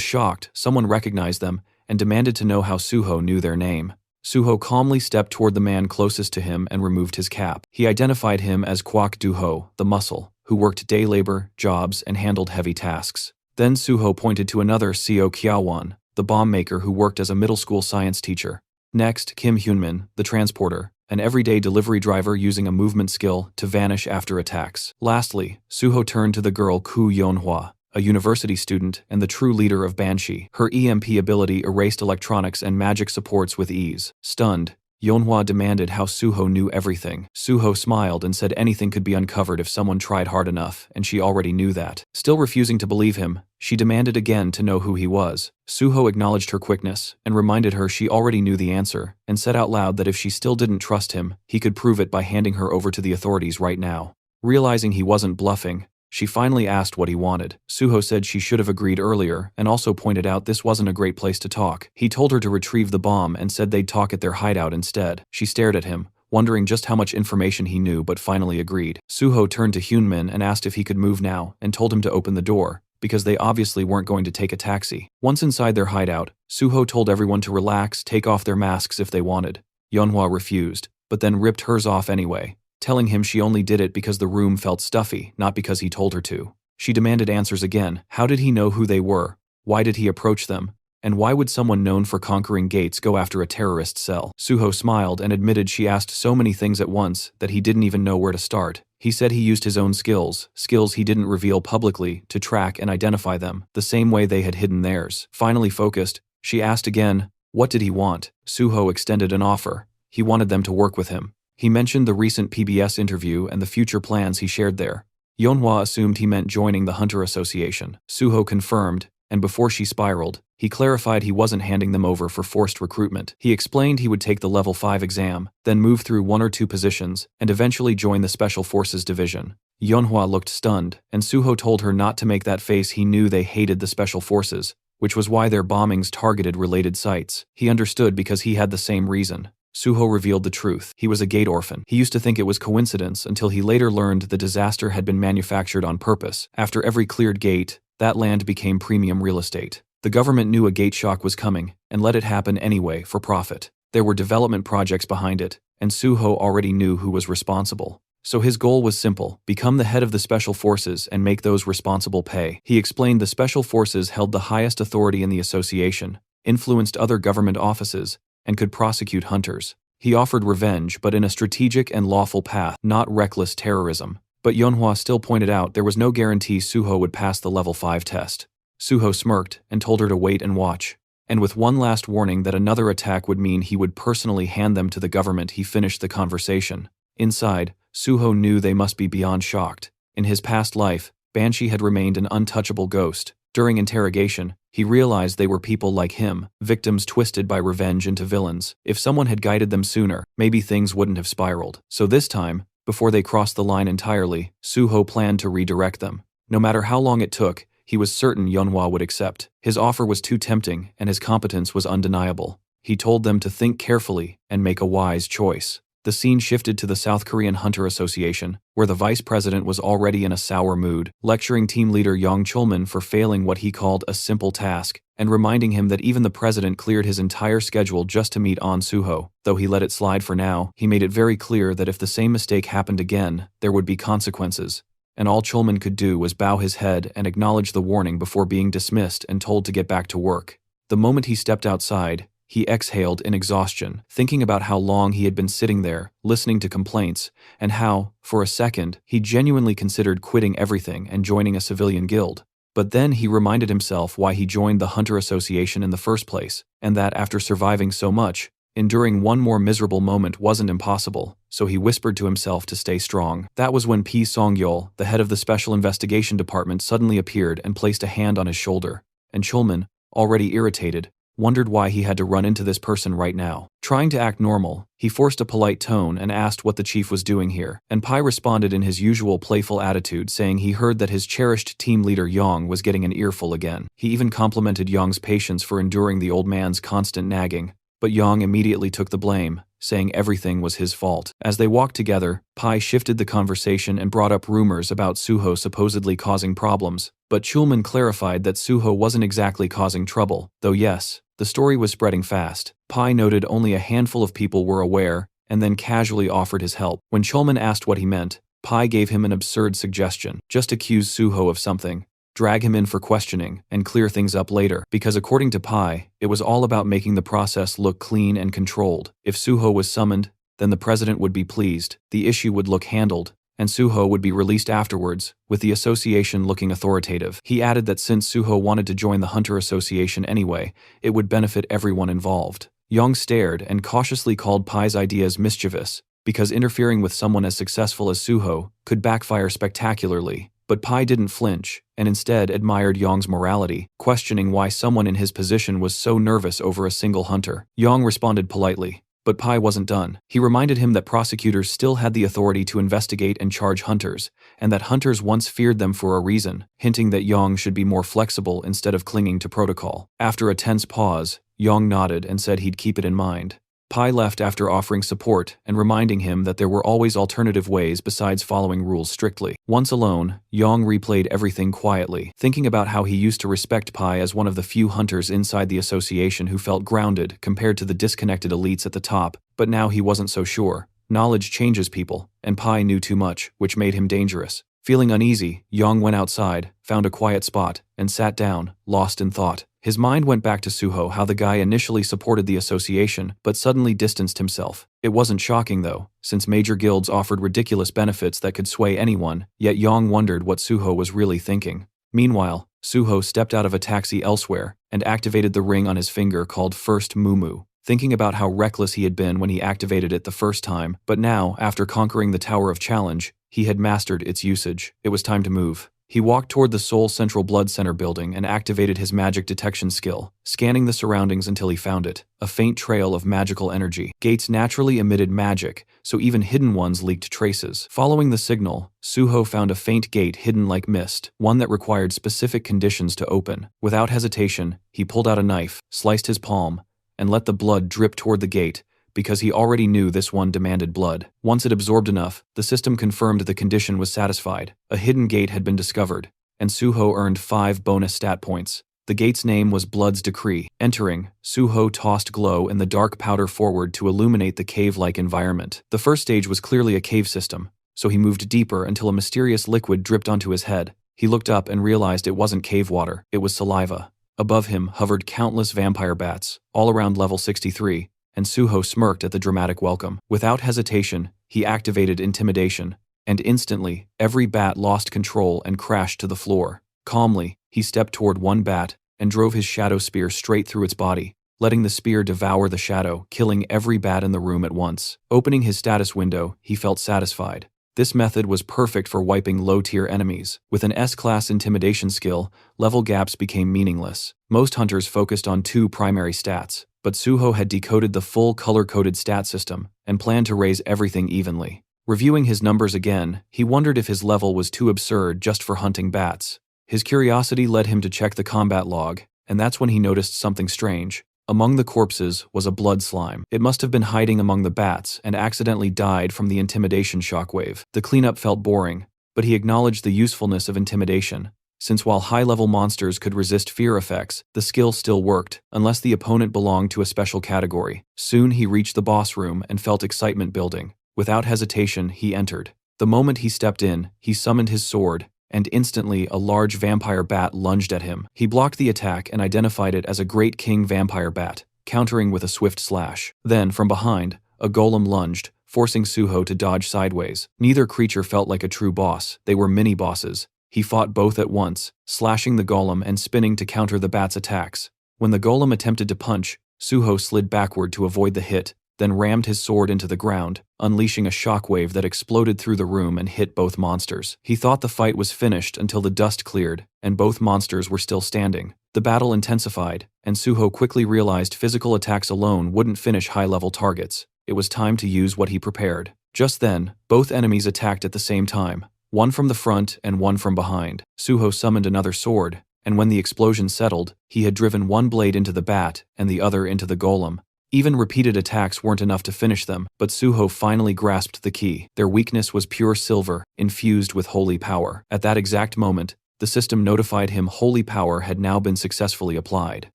shocked. Someone recognized them and demanded to know how Suho knew their name. Suho calmly stepped toward the man closest to him and removed his cap. He identified him as Kwak Duho, the muscle, who worked day labor, jobs, and handled heavy tasks. Then Suho pointed to another Seo Kiawan, the bomb maker who worked as a middle school science teacher. Next, Kim Hyunmin, the transporter, an everyday delivery driver using a movement skill to vanish after attacks. Lastly, Suho turned to the girl Ku Yeonhwa, a university student and the true leader of Banshee. Her EMP ability erased electronics and magic supports with ease. Stunned, Yeonhwa demanded how Suho knew everything. Suho smiled and said anything could be uncovered if someone tried hard enough, and she already knew that. Still refusing to believe him, she demanded again to know who he was. Suho acknowledged her quickness and reminded her she already knew the answer, and said out loud that if she still didn't trust him, he could prove it by handing her over to the authorities right now. Realizing he wasn't bluffing, she finally asked what he wanted. Suho said she should have agreed earlier and also pointed out this wasn't a great place to talk. He told her to retrieve the bomb and said they'd talk at their hideout instead. She stared at him, wondering just how much information he knew, but finally agreed. Suho turned to Hyunmin and asked if he could move now and told him to open the door, because they obviously weren't going to take a taxi. Once inside their hideout, Suho told everyone to relax, take off their masks if they wanted. Yeonhwa refused, but then ripped hers off anyway, telling him she only did it because the room felt stuffy, not because he told her to. She demanded answers again. How did he know who they were? Why did he approach them? And why would someone known for conquering gates go after a terrorist cell? Suho smiled and admitted she asked so many things at once that he didn't even know where to start. He said he used his own skills he didn't reveal publicly, to track and identify them, the same way they had hidden theirs. Finally focused, she asked again, what did he want? Suho extended an offer. He wanted them to work with him. He mentioned the recent PBS interview and the future plans he shared there. Yeonhwa assumed he meant joining the Hunter Association. Suho confirmed, and before she spiraled, he clarified he wasn't handing them over for forced recruitment. He explained he would take the level 5 exam, then move through 1 or 2 positions, and eventually join the Special Forces Division. Yeonhwa looked stunned, and Suho told her not to make that face. He knew they hated the Special Forces, which was why their bombings targeted related sites. He understood because he had the same reason. Suho revealed the truth. He was a gate orphan. He used to think it was coincidence until he later learned the disaster had been manufactured on purpose. After every cleared gate, that land became premium real estate. The government knew a gate shock was coming and let it happen anyway for profit. There were development projects behind it, and Suho already knew who was responsible. So his goal was simple: become the head of the Special Forces and make those responsible pay. He explained the Special Forces held the highest authority in the association, influenced other government offices, and could prosecute hunters. He offered revenge, but in a strategic and lawful path, not reckless terrorism. But Yeonhwa still pointed out there was no guarantee Suho would pass the level 5 test. Suho smirked and told her to wait and watch. And with one last warning that another attack would mean he would personally hand them to the government, he finished the conversation. Inside, Suho knew they must be beyond shocked. In his past life, Banshee had remained an untouchable ghost. During interrogation, he realized they were people like him, victims twisted by revenge into villains. If someone had guided them sooner, maybe things wouldn't have spiraled. So this time, before they crossed the line entirely, Suho planned to redirect them. No matter how long it took, he was certain Yeonhwa would accept. His offer was too tempting, and his competence was undeniable. He told them to think carefully and make a wise choice. The scene shifted to the South Korean Hunter Association, where the vice president was already in a sour mood, lecturing team leader Yang Chulman for failing what he called a simple task, and reminding him that even the president cleared his entire schedule just to meet An Suho. Though he let it slide for now, he made it very clear that if the same mistake happened again, there would be consequences. And all Chulman could do was bow his head and acknowledge the warning before being dismissed and told to get back to work. The moment he stepped outside, he exhaled in exhaustion, thinking about how long he had been sitting there, listening to complaints, and how, for a second, he genuinely considered quitting everything and joining a civilian guild. But then he reminded himself why he joined the Hunter Association in the first place, and that after surviving so much, enduring one more miserable moment wasn't impossible, so he whispered to himself to stay strong. That was when P. Song-yeol, the head of the Special Investigation Department, suddenly appeared and placed a hand on his shoulder, and Chulman, already irritated, wondered why he had to run into this person right now. Trying to act normal, he forced a polite tone and asked what the chief was doing here, and Pai responded in his usual playful attitude, saying he heard that his cherished team leader Yang was getting an earful again. He even complimented Yang's patience for enduring the old man's constant nagging, but Yang immediately took the blame, saying everything was his fault. As they walked together, Pai shifted the conversation and brought up rumors about Suho supposedly causing problems, but Chulman clarified that Suho wasn't exactly causing trouble, though yes, the story was spreading fast. Pai noted only a handful of people were aware, and then casually offered his help. When Chulman asked what he meant, Pai gave him an absurd suggestion: just accuse Suho of something, drag him in for questioning, and clear things up later, because according to Pai, it was all about making the process look clean and controlled. If Suho was summoned, then the president would be pleased, the issue would look handled, and Suho would be released afterwards, with the association looking authoritative. He added that since Suho wanted to join the Hunter Association anyway, it would benefit everyone involved. Yang stared and cautiously called Pai's ideas mischievous, because interfering with someone as successful as Suho could backfire spectacularly. But Pai didn't flinch, and instead admired Yang's morality, questioning why someone in his position was so nervous over a single hunter. Yang responded politely, But Pai wasn't done. He reminded him that prosecutors still had the authority to investigate and charge hunters, and that hunters once feared them for a reason, hinting that Yang should be more flexible instead of clinging to protocol. After a tense pause, Yang nodded and said he'd keep it in mind. Pai left after offering support and reminding him that there were always alternative ways besides following rules strictly. Once alone, Yang replayed everything quietly, thinking about how he used to respect Pai as one of the few hunters inside the association who felt grounded compared to the disconnected elites at the top, but now he wasn't so sure. Knowledge changes people, and Pai knew too much, which made him dangerous. Feeling uneasy, Yang went outside, found a quiet spot, and sat down, lost in thought. His mind went back to Suho, how the guy initially supported the association, but suddenly distanced himself. It wasn't shocking though, since major guilds offered ridiculous benefits that could sway anyone, yet Yang wondered what Suho was really thinking. Meanwhile, Suho stepped out of a taxi elsewhere, and activated the ring on his finger called First Mumu. Thinking about how reckless he had been when he activated it the first time, but now, after conquering the Tower of Challenge, he had mastered its usage. It was time to move. He walked toward the Seoul Central Blood Center building and activated his magic detection skill, scanning the surroundings until he found it, a faint trail of magical energy. Gates naturally emitted magic, so even hidden ones leaked traces. Following the signal, Suho found a faint gate hidden like mist, one that required specific conditions to open. Without hesitation, he pulled out a knife, sliced his palm, and let the blood drip toward the gate, because he already knew this one demanded blood. Once it absorbed enough, the system confirmed the condition was satisfied. A hidden gate had been discovered, and Suho earned 5 bonus stat points. The gate's name was Blood's Decree. Entering, Suho tossed glow in the dark powder forward to illuminate the cave-like environment. The first stage was clearly a cave system, so he moved deeper until a mysterious liquid dripped onto his head. He looked up and realized it wasn't cave water, it was saliva. Above him hovered countless vampire bats, all around level 63, and Suho smirked at the dramatic welcome. Without hesitation, he activated Intimidation, and instantly, every bat lost control and crashed to the floor. Calmly, he stepped toward one bat and drove his shadow spear straight through its body, letting the spear devour the shadow, killing every bat in the room at once. Opening his status window, he felt satisfied. This method was perfect for wiping low-tier enemies. With an S-class intimidation skill, level gaps became meaningless. Most hunters focused on 2 primary stats, but Suho had decoded the full color-coded stat system and planned to raise everything evenly. Reviewing his numbers again, he wondered if his level was too absurd just for hunting bats. His curiosity led him to check the combat log, and that's when he noticed something strange. Among the corpses was a blood slime. It must have been hiding among the bats and accidentally died from the intimidation shockwave. The cleanup felt boring, but he acknowledged the usefulness of intimidation, since while high-level monsters could resist fear effects, the skill still worked, unless the opponent belonged to a special category. Soon he reached the boss room and felt excitement building. Without hesitation, he entered. The moment he stepped in, he summoned his sword, and instantly a large vampire bat lunged at him. He blocked the attack and identified it as a Great King vampire bat, countering with a swift slash. Then, from behind, a golem lunged, forcing Suho to dodge sideways. Neither creature felt like a true boss, they were mini-bosses. He fought both at once, slashing the golem and spinning to counter the bat's attacks. When the golem attempted to punch, Suho slid backward to avoid the hit, then rammed his sword into the ground, unleashing a shockwave that exploded through the room and hit both monsters. He thought the fight was finished until the dust cleared, and both monsters were still standing. The battle intensified, and Suho quickly realized physical attacks alone wouldn't finish high-level targets. It was time to use what he prepared. Just then, both enemies attacked at the same time, one from the front and one from behind. Suho summoned another sword, and when the explosion settled, he had driven one blade into the bat and the other into the golem. Even repeated attacks weren't enough to finish them, but Suho finally grasped the key. Their weakness was pure silver, infused with holy power. At that exact moment, the system notified him holy power had now been successfully applied.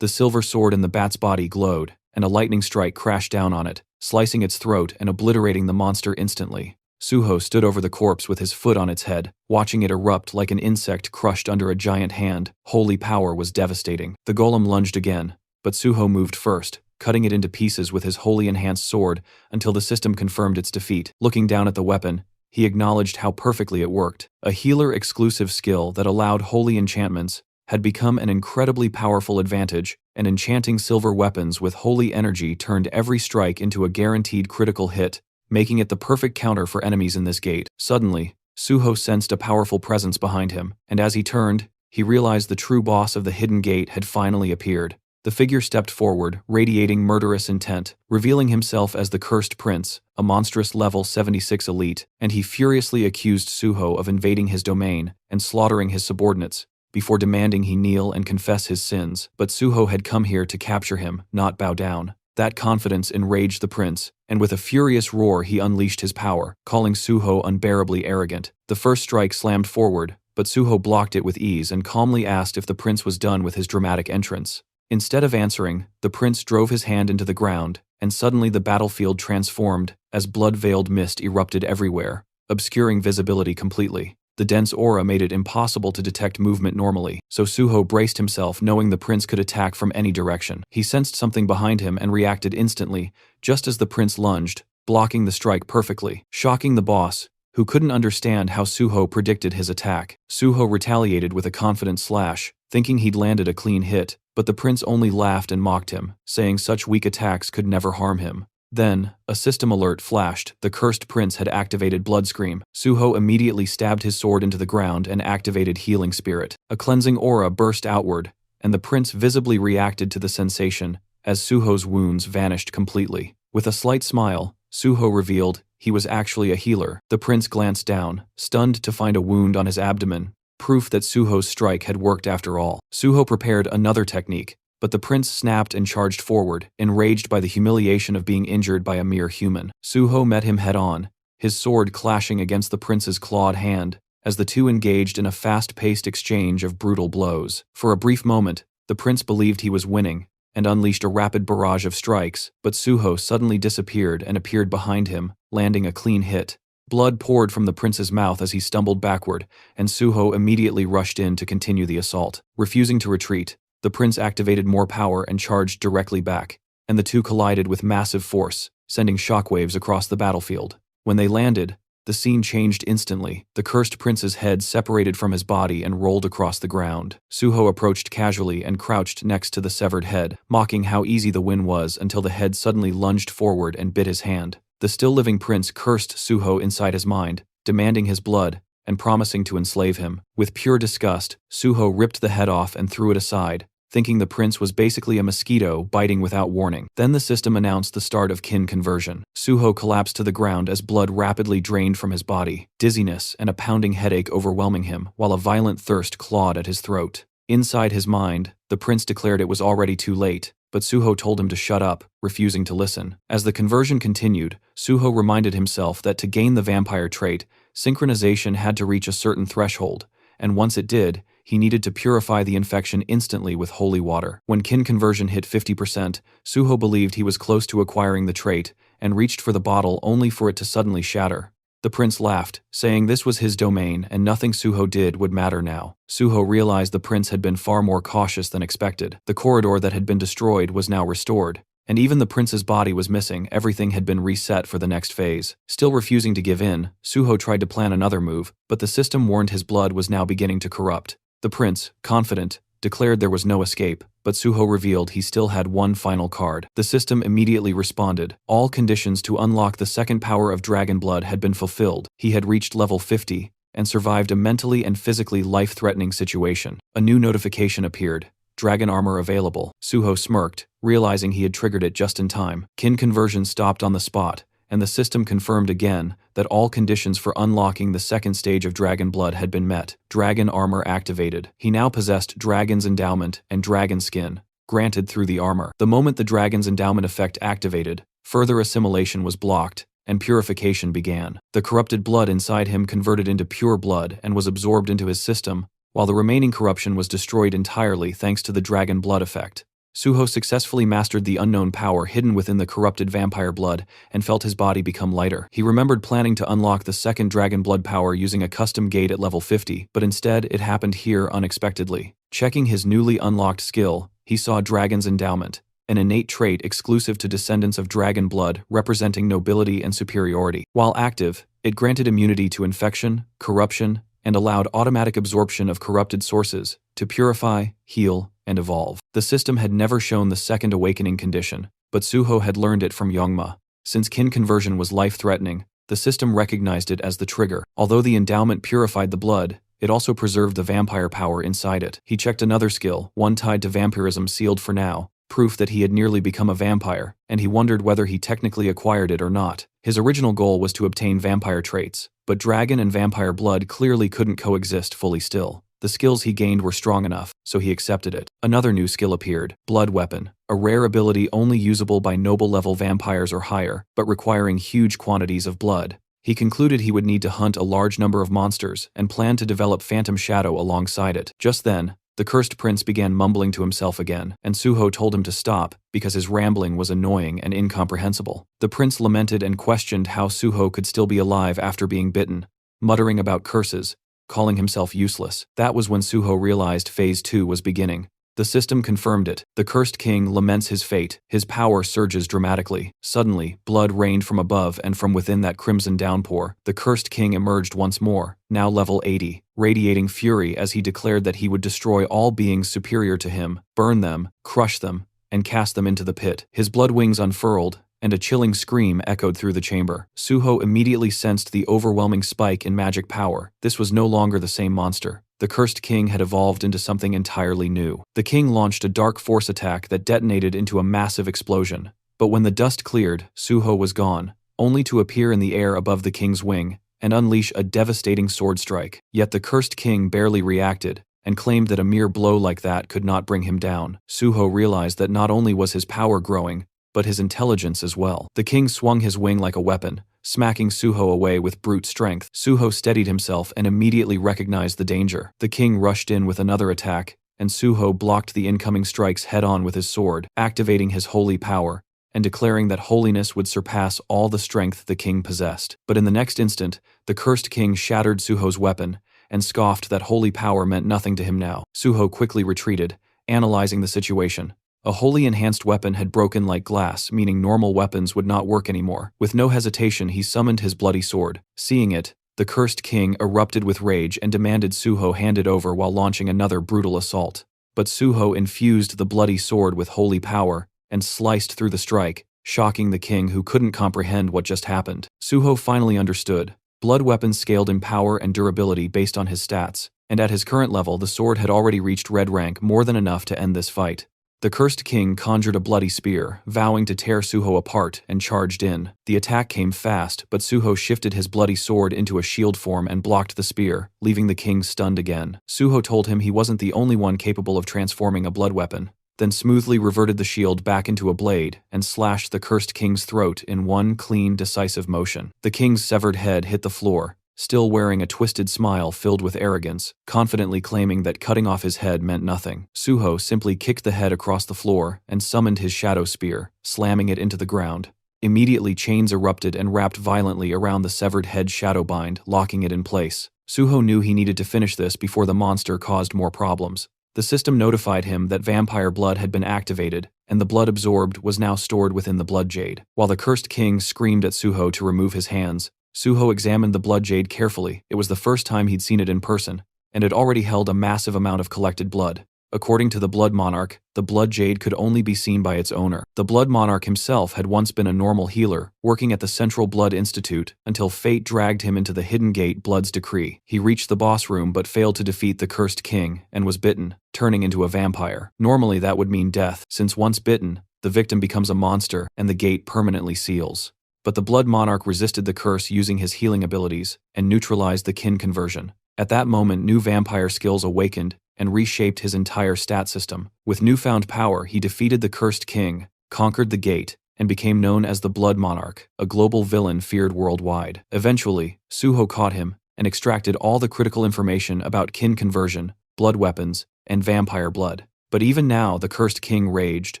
The silver sword in the bat's body glowed, and a lightning strike crashed down on it, slicing its throat and obliterating the monster instantly. Suho stood over the corpse with his foot on its head, watching it erupt like an insect crushed under a giant hand. Holy power was devastating. The golem lunged again, but Suho moved first, cutting it into pieces with his wholly enhanced sword until the system confirmed its defeat. Looking down at the weapon, he acknowledged how perfectly it worked. A healer-exclusive skill that allowed holy enchantments had become an incredibly powerful advantage, and enchanting silver weapons with holy energy turned every strike into a guaranteed critical hit, making it the perfect counter for enemies in this gate. Suddenly, Suho sensed a powerful presence behind him, and as he turned, he realized the true boss of the hidden gate had finally appeared. The figure stepped forward, radiating murderous intent, revealing himself as the Cursed Prince, a monstrous level 76 elite, and he furiously accused Suho of invading his domain and slaughtering his subordinates, before demanding he kneel and confess his sins. But Suho had come here to capture him, not bow down. That confidence enraged the prince, and with a furious roar he unleashed his power, calling Suho unbearably arrogant. The first strike slammed forward, but Suho blocked it with ease and calmly asked if the prince was done with his dramatic entrance. Instead of answering, the prince drove his hand into the ground, and suddenly the battlefield transformed as blood-veiled mist erupted everywhere, obscuring visibility completely. The dense aura made it impossible to detect movement normally, so Suho braced himself knowing the prince could attack from any direction. He sensed something behind him and reacted instantly, just as the prince lunged, blocking the strike perfectly, shocking the boss, who couldn't understand how Suho predicted his attack. Suho retaliated with a confident slash, thinking he'd landed a clean hit, but the prince only laughed and mocked him, saying such weak attacks could never harm him. Then, a system alert flashed. The Cursed Prince had activated Blood Scream. Suho immediately stabbed his sword into the ground and activated Healing Spirit. A cleansing aura burst outward, and the prince visibly reacted to the sensation, as Suho's wounds vanished completely. With a slight smile, Suho revealed he was actually a healer. The prince glanced down, stunned to find a wound on his abdomen, proof that Suho's strike had worked after all. Suho prepared another technique, but the prince snapped and charged forward, enraged by the humiliation of being injured by a mere human. Suho met him head-on, his sword clashing against the prince's clawed hand, as the two engaged in a fast-paced exchange of brutal blows. For a brief moment, the prince believed he was winning, and unleashed a rapid barrage of strikes, but Suho suddenly disappeared and appeared behind him, landing a clean hit. Blood poured from the prince's mouth as he stumbled backward, and Suho immediately rushed in to continue the assault. Refusing to retreat, the prince activated more power and charged directly back, and the two collided with massive force, sending shockwaves across the battlefield. When they landed, the scene changed instantly. The Cursed Prince's head separated from his body and rolled across the ground. Suho approached casually and crouched next to the severed head, mocking how easy the win was until the head suddenly lunged forward and bit his hand. The still-living prince cursed Suho inside his mind, demanding his blood, and promising to enslave him. With pure disgust, Suho ripped the head off and threw it aside, thinking the prince was basically a mosquito biting without warning. Then the system announced the start of kin conversion. Suho collapsed to the ground as blood rapidly drained from his body, dizziness and a pounding headache overwhelming him, while a violent thirst clawed at his throat. Inside his mind, the prince declared it was already too late, but Suho told him to shut up, refusing to listen. As the conversion continued, Suho reminded himself that to gain the vampire trait, synchronization had to reach a certain threshold, and once it did, he needed to purify the infection instantly with holy water. When kin conversion hit 50%, Suho believed he was close to acquiring the trait, and reached for the bottle only for it to suddenly shatter. The prince laughed, saying this was his domain and nothing Suho did would matter now. Suho realized the prince had been far more cautious than expected. The corridor that had been destroyed was now restored, and even the prince's body was missing. Everything had been reset for the next phase. Still refusing to give in, Suho tried to plan another move, but the system warned his blood was now beginning to corrupt. The prince, confident, declared there was no escape, but Suho revealed he still had one final card. The system immediately responded. All conditions to unlock the second power of dragon blood had been fulfilled. He had reached level 50, and survived a mentally and physically life-threatening situation. A new notification appeared. Dragon armor available. Suho smirked, realizing he had triggered it just in time. Kin conversion stopped on the spot, and the system confirmed again that all conditions for unlocking the second stage of dragon blood had been met. Dragon armor activated. He now possessed Dragon's Endowment and Dragon Skin, granted through the armor. The moment the Dragon's Endowment effect activated, further assimilation was blocked, and purification began. The corrupted blood inside him converted into pure blood and was absorbed into his system, while the remaining corruption was destroyed entirely thanks to the dragon blood effect. Suho successfully mastered the unknown power hidden within the corrupted vampire blood and felt his body become lighter. He remembered planning to unlock the second dragon blood power using a custom gate at level 50, but instead it happened here unexpectedly. Checking his newly unlocked skill, he saw Dragon's Endowment, an innate trait exclusive to descendants of dragon blood representing nobility and superiority. While active, it granted immunity to infection, corruption, and allowed automatic absorption of corrupted sources to purify, heal, and evolve. The system had never shown the second awakening condition, but Suho had learned it from Youngma. Since kin conversion was life-threatening, the system recognized it as the trigger. Although the endowment purified the blood, it also preserved the vampire power inside it. He checked another skill, one tied to vampirism sealed for now, proof that he had nearly become a vampire, and he wondered whether he technically acquired it or not. His original goal was to obtain vampire traits, but dragon and vampire blood clearly couldn't coexist fully still. The skills he gained were strong enough, so he accepted it. Another new skill appeared, Blood Weapon, a rare ability only usable by noble-level vampires or higher, but requiring huge quantities of blood. He concluded he would need to hunt a large number of monsters and planned to develop Phantom Shadow alongside it. Just then, the cursed prince began mumbling to himself again, and Suho told him to stop because his rambling was annoying and incomprehensible. The prince lamented and questioned how Suho could still be alive after being bitten, muttering about curses, calling himself useless. That was when Suho realized Phase 2 was beginning. The system confirmed it. The cursed king laments his fate. His power surges dramatically. Suddenly, blood rained from above and from within that crimson downpour. The cursed king emerged once more, now level 80, radiating fury as he declared that he would destroy all beings superior to him, burn them, crush them, and cast them into the pit. His blood wings unfurled, and a chilling scream echoed through the chamber. Suho immediately sensed the overwhelming spike in magic power. This was no longer the same monster. The cursed king had evolved into something entirely new. The king launched a dark force attack that detonated into a massive explosion. But when the dust cleared, Suho was gone, only to appear in the air above the king's wing and unleash a devastating sword strike. Yet the cursed king barely reacted, and claimed that a mere blow like that could not bring him down. Suho realized that not only was his power growing, but his intelligence as well. The king swung his wing like a weapon, smacking Suho away with brute strength. Suho steadied himself and immediately recognized the danger. The king rushed in with another attack, and Suho blocked the incoming strikes head-on with his sword, activating his holy power, and declaring that holiness would surpass all the strength the king possessed. But in the next instant, the cursed king shattered Suho's weapon, and scoffed that holy power meant nothing to him now. Suho quickly retreated, analyzing the situation. A wholly enhanced weapon had broken like glass, meaning normal weapons would not work anymore. With no hesitation, he summoned his bloody sword. Seeing it, the cursed king erupted with rage and demanded Suho hand it over while launching another brutal assault. But Suho infused the bloody sword with holy power and sliced through the strike, shocking the king who couldn't comprehend what just happened. Suho finally understood. Blood weapons scaled in power and durability based on his stats, and at his current level the sword had already reached red rank, more than enough to end this fight. The cursed king conjured a bloody spear, vowing to tear Suho apart, and charged in. The attack came fast, but Suho shifted his bloody sword into a shield form and blocked the spear, leaving the king stunned again. Suho told him he wasn't the only one capable of transforming a blood weapon, then smoothly reverted the shield back into a blade and slashed the cursed king's throat in one clean, decisive motion. The king's severed head hit the floor, still wearing a twisted smile filled with arrogance, confidently claiming that cutting off his head meant nothing. Suho simply kicked the head across the floor and summoned his shadow spear, slamming it into the ground. Immediately chains erupted and wrapped violently around the severed head shadowbind, locking it in place. Suho knew he needed to finish this before the monster caused more problems. The system notified him that vampire blood had been activated, and the blood absorbed was now stored within the blood jade. While the cursed king screamed at Suho to remove his hands, Suho examined the blood jade carefully. It was the first time he'd seen it in person, and it already held a massive amount of collected blood. According to the Blood Monarch, the blood jade could only be seen by its owner. The Blood Monarch himself had once been a normal healer, working at the Central Blood Institute, until fate dragged him into the Hidden Gate Blood's decree. He reached the boss room but failed to defeat the cursed king, and was bitten, turning into a vampire. Normally that would mean death, since once bitten, the victim becomes a monster, and the gate permanently seals. But the Blood Monarch resisted the curse using his healing abilities, and neutralized the kin conversion. At that moment, new vampire skills awakened, and reshaped his entire stat system. With newfound power, he defeated the cursed king, conquered the gate, and became known as the Blood Monarch, a global villain feared worldwide. Eventually, Suho caught him, and extracted all the critical information about kin conversion, blood weapons, and vampire blood. But even now, the cursed king raged,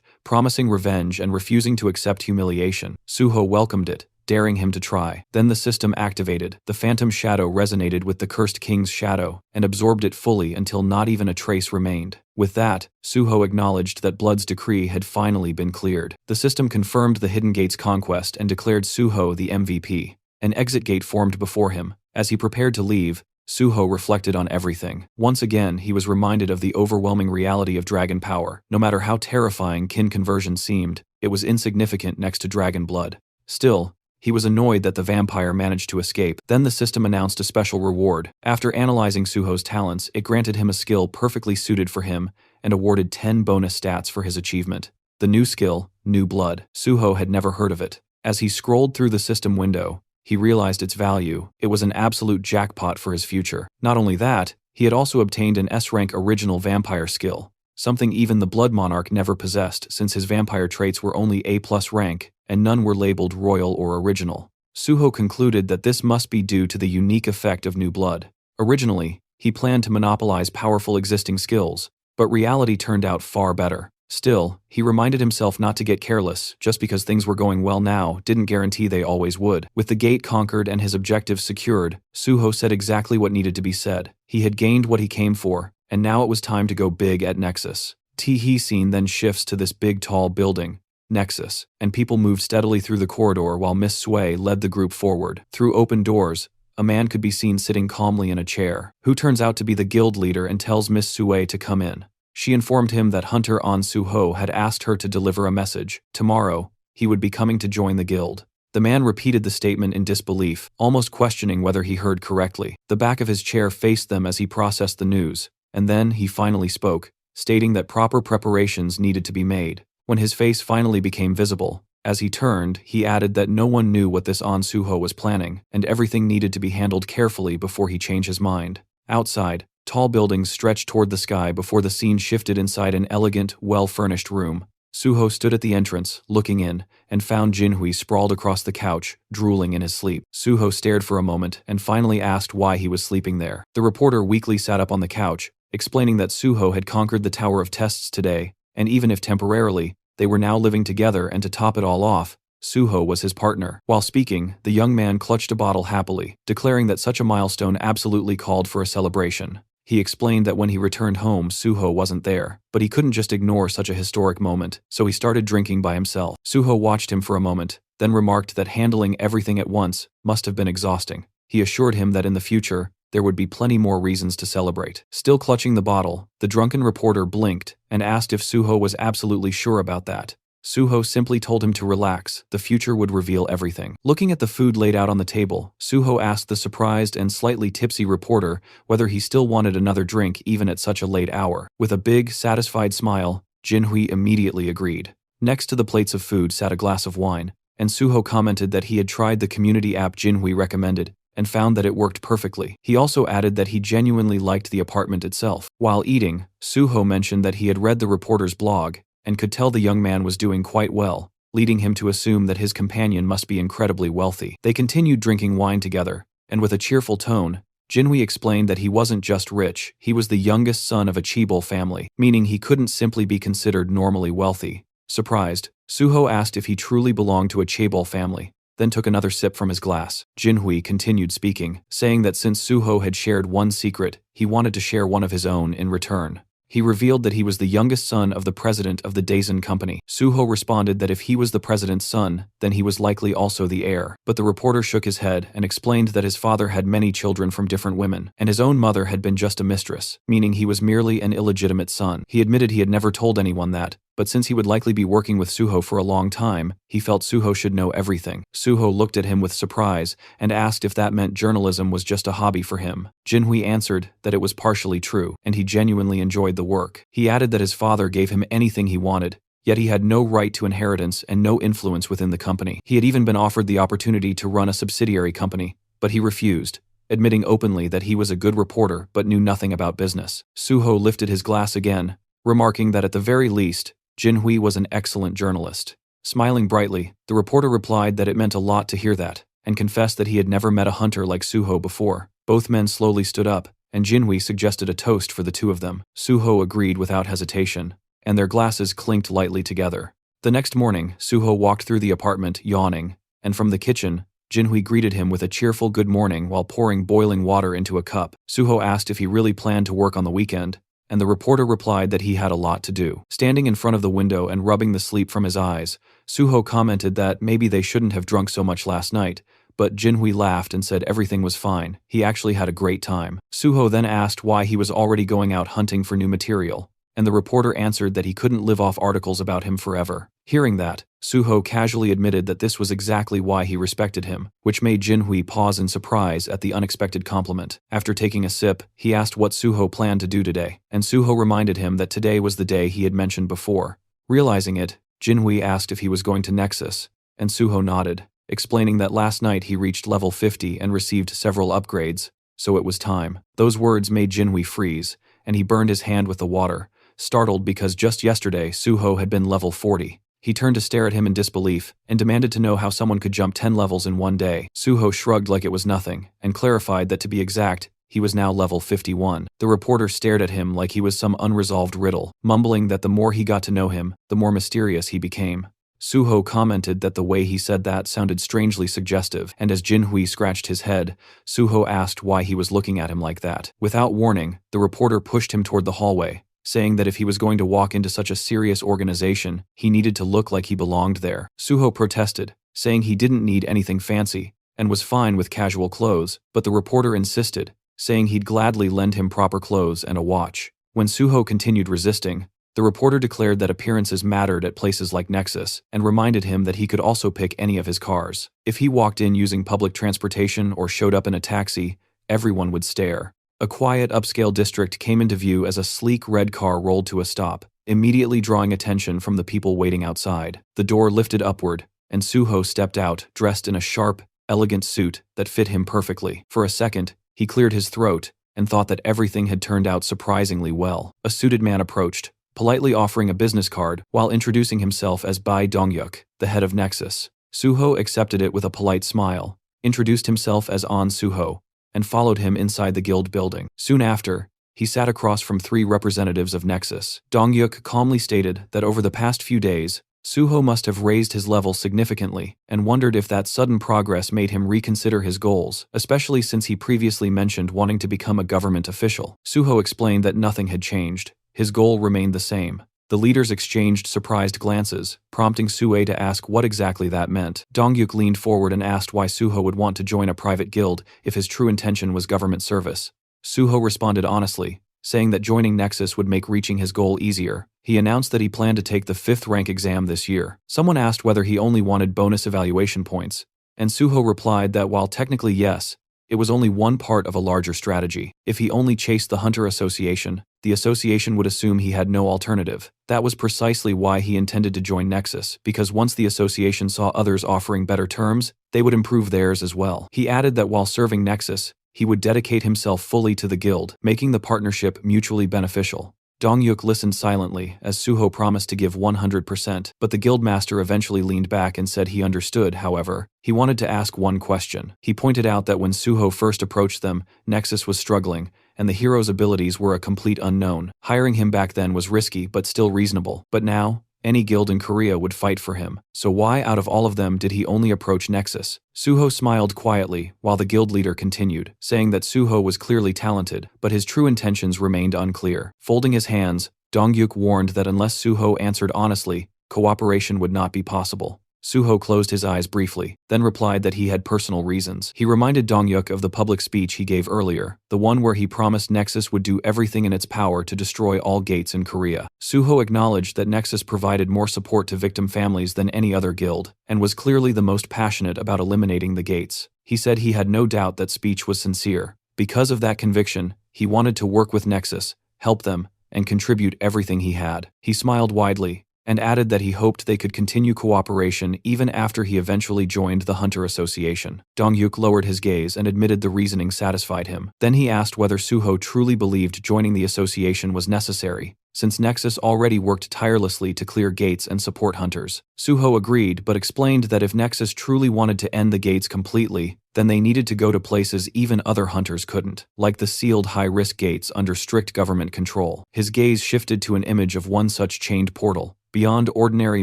promising revenge and refusing to accept humiliation. Suho welcomed it, daring him to try. Then the system activated. The phantom shadow resonated with the cursed king's shadow, and absorbed it fully until not even a trace remained. With that, Suho acknowledged that Blood's decree had finally been cleared. The system confirmed the Hidden Gate's conquest and declared Suho the MVP. An exit gate formed before him. As he prepared to leave, Suho reflected on everything. Once again, he was reminded of the overwhelming reality of dragon power. No matter how terrifying kin conversion seemed, it was insignificant next to dragon blood. Still, he was annoyed that the vampire managed to escape. Then the system announced a special reward. After analyzing Suho's talents, it granted him a skill perfectly suited for him and awarded 10 bonus stats for his achievement. The new skill, New Blood. Suho had never heard of it. As he scrolled through the system window, he realized its value. It was an absolute jackpot for his future. Not only that, he had also obtained an S-rank original vampire skill, something even the Blood Monarch never possessed since his vampire traits were only A+ rank, and none were labeled royal or original. Suho concluded that this must be due to the unique effect of New Blood. Originally, he planned to monopolize powerful existing skills, but reality turned out far better. Still, he reminded himself not to get careless. Just because things were going well now didn't guarantee they always would. With the gate conquered and his objectives secured, Suho said exactly what needed to be said. He had gained what he came for, and now it was time to go big at Nexus. T scene then shifts to this big tall building, Nexus, and people moved steadily through the corridor while Miss Sui led the group forward. Through open doors, a man could be seen sitting calmly in a chair, who turns out to be the guild leader and tells Miss Sui to come in. She informed him that Hunter An Suho had asked her to deliver a message. Tomorrow, he would be coming to join the guild. The man repeated the statement in disbelief, almost questioning whether he heard correctly. The back of his chair faced them as he processed the news, and then he finally spoke, stating that proper preparations needed to be made. When his face finally became visible, as he turned, he added that no one knew what this An Suho was planning, and everything needed to be handled carefully before he changed his mind. Outside, tall buildings stretched toward the sky before the scene shifted inside an elegant, well-furnished room. Suho stood at the entrance, looking in, and found Jinhui sprawled across the couch, drooling in his sleep. Suho stared for a moment and finally asked why he was sleeping there. The reporter weakly sat up on the couch, explaining that Suho had conquered the Tower of Tests today, and even if temporarily, they were now living together, and to top it all off, Suho was his partner. While speaking, the young man clutched a bottle happily, declaring that such a milestone absolutely called for a celebration. He explained that when he returned home, Suho wasn't there, but he couldn't just ignore such a historic moment, so he started drinking by himself. Suho watched him for a moment, then remarked that handling everything at once must have been exhausting. He assured him that in the future, there would be plenty more reasons to celebrate. Still clutching the bottle, the drunken reporter blinked and asked if Suho was absolutely sure about that. Suho simply told him to relax, the future would reveal everything. Looking at the food laid out on the table, Suho asked the surprised and slightly tipsy reporter whether he still wanted another drink even at such a late hour. With a big, satisfied smile, Jinhui immediately agreed. Next to the plates of food sat a glass of wine, and Suho commented that he had tried the community app Jinhui recommended and found that it worked perfectly. He also added that he genuinely liked the apartment itself. While eating, Suho mentioned that he had read the reporter's blog and could tell the young man was doing quite well, leading him to assume that his companion must be incredibly wealthy. They continued drinking wine together, and with a cheerful tone, Jinhui explained that he wasn't just rich, he was the youngest son of a Chaebol family, meaning he couldn't simply be considered normally wealthy. Surprised, Suho asked if he truly belonged to a Chaebol family, then took another sip from his glass. Jinhui continued speaking, saying that since Suho had shared one secret, he wanted to share one of his own in return. He revealed that he was the youngest son of the president of the Daisen company. Suho responded that if he was the president's son, then he was likely also the heir. But the reporter shook his head and explained that his father had many children from different women, and his own mother had been just a mistress, meaning he was merely an illegitimate son. He admitted he had never told anyone that, but since he would likely be working with Suho for a long time, he felt Suho should know everything. Suho looked at him with surprise and asked if that meant journalism was just a hobby for him. Jinhui answered that it was partially true, and he genuinely enjoyed the work. He added that his father gave him anything he wanted, yet he had no right to inheritance and no influence within the company. He had even been offered the opportunity to run a subsidiary company, but he refused, admitting openly that he was a good reporter but knew nothing about business. Suho lifted his glass again, remarking that at the very least, Jinhui was an excellent journalist. Smiling brightly, the reporter replied that it meant a lot to hear that, and confessed that he had never met a hunter like Suho before. Both men slowly stood up, and Jinhui suggested a toast for the two of them. Suho agreed without hesitation, and their glasses clinked lightly together. The next morning, Suho walked through the apartment, yawning, and from the kitchen, Jinhui greeted him with a cheerful good morning while pouring boiling water into a cup. Suho asked if he really planned to work on the weekend, and the reporter replied that he had a lot to do. Standing in front of the window and rubbing the sleep from his eyes, Suho commented that maybe they shouldn't have drunk so much last night, but Jinhui laughed and said everything was fine. He actually had a great time. Suho then asked why he was already going out hunting for new material, and the reporter answered that he couldn't live off articles about him forever. Hearing that, Suho casually admitted that this was exactly why he respected him, which made Jinhui pause in surprise at the unexpected compliment. After taking a sip, he asked what Suho planned to do today, and Suho reminded him that today was the day he had mentioned before. Realizing it, Jinhui asked if he was going to Nexus, and Suho nodded, explaining that last night he reached level 50 and received several upgrades, so it was time. Those words made Jinhui freeze, and he burned his hand with the water, startled because just yesterday Suho had been level 40. He turned to stare at him in disbelief and demanded to know how someone could jump 10 levels in one day. Suho shrugged like it was nothing and clarified that to be exact, he was now level 51. The reporter stared at him like he was some unresolved riddle, mumbling that the more he got to know him, the more mysterious he became. Suho commented that the way he said that sounded strangely suggestive, and as Jinhui scratched his head, Suho asked why he was looking at him like that. Without warning, the reporter pushed him toward the hallway, saying that if he was going to walk into such a serious organization, he needed to look like he belonged there. Suho protested, saying he didn't need anything fancy, and was fine with casual clothes, but the reporter insisted, saying he'd gladly lend him proper clothes and a watch. When Suho continued resisting, the reporter declared that appearances mattered at places like Nexus, and reminded him that he could also pick any of his cars. If he walked in using public transportation or showed up in a taxi, everyone would stare. A quiet upscale district came into view as a sleek red car rolled to a stop, immediately drawing attention from the people waiting outside. The door lifted upward, and Suho stepped out, dressed in a sharp, elegant suit that fit him perfectly. For a second, he cleared his throat and thought that everything had turned out surprisingly well. A suited man approached, politely offering a business card while introducing himself as Bai Dongyuk, the head of Nexus. Suho accepted it with a polite smile, introduced himself as An Suho, and followed him inside the guild building. Soon after, he sat across from 3 representatives of Nexus. Dongyuk calmly stated that over the past few days, Suho must have raised his level significantly and wondered if that sudden progress made him reconsider his goals, especially since he previously mentioned wanting to become a government official. Suho explained that nothing had changed. His goal remained the same. The leaders exchanged surprised glances, prompting Sue to ask what exactly that meant. Dongyuk leaned forward and asked why Suho would want to join a private guild if his true intention was government service. Suho responded honestly, saying that joining Nexus would make reaching his goal easier. He announced that he planned to take the 5th rank exam this year. Someone asked whether he only wanted bonus evaluation points, and Suho replied that while technically yes, it was only one part of a larger strategy. If he only chased the Hunter Association, the association would assume he had no alternative. That was precisely why he intended to join Nexus, because once the association saw others offering better terms, they would improve theirs as well. He added that while serving Nexus, he would dedicate himself fully to the guild, making the partnership mutually beneficial. Dongyuk listened silently as Suho promised to give 100%, but the guildmaster eventually leaned back and said he understood. However, he wanted to ask one question. He pointed out that when Suho first approached them, Nexus was struggling, and the hero's abilities were a complete unknown. Hiring him back then was risky but still reasonable. But now, any guild in Korea would fight for him. So why out of all of them did he only approach Nexus? Suho smiled quietly while the guild leader continued, saying that Suho was clearly talented, but his true intentions remained unclear. Folding his hands, Dongyuk warned that unless Suho answered honestly, cooperation would not be possible. Suho closed his eyes briefly, then replied that he had personal reasons. He reminded Dongyuk of the public speech he gave earlier, the one where he promised Nexus would do everything in its power to destroy all gates in Korea. Suho acknowledged that Nexus provided more support to victim families than any other guild, and was clearly the most passionate about eliminating the gates. He said he had no doubt that speech was sincere. Because of that conviction, he wanted to work with Nexus, help them, and contribute everything he had. He smiled widely, and added that he hoped they could continue cooperation even after he eventually joined the Hunter Association. Dongyuk lowered his gaze and admitted the reasoning satisfied him. Then he asked whether Suho truly believed joining the association was necessary, since Nexus already worked tirelessly to clear gates and support hunters. Suho agreed, but explained that if Nexus truly wanted to end the gates completely, then they needed to go to places even other hunters couldn't, like the sealed high-risk gates under strict government control. His gaze shifted to an image of one such chained portal. Beyond ordinary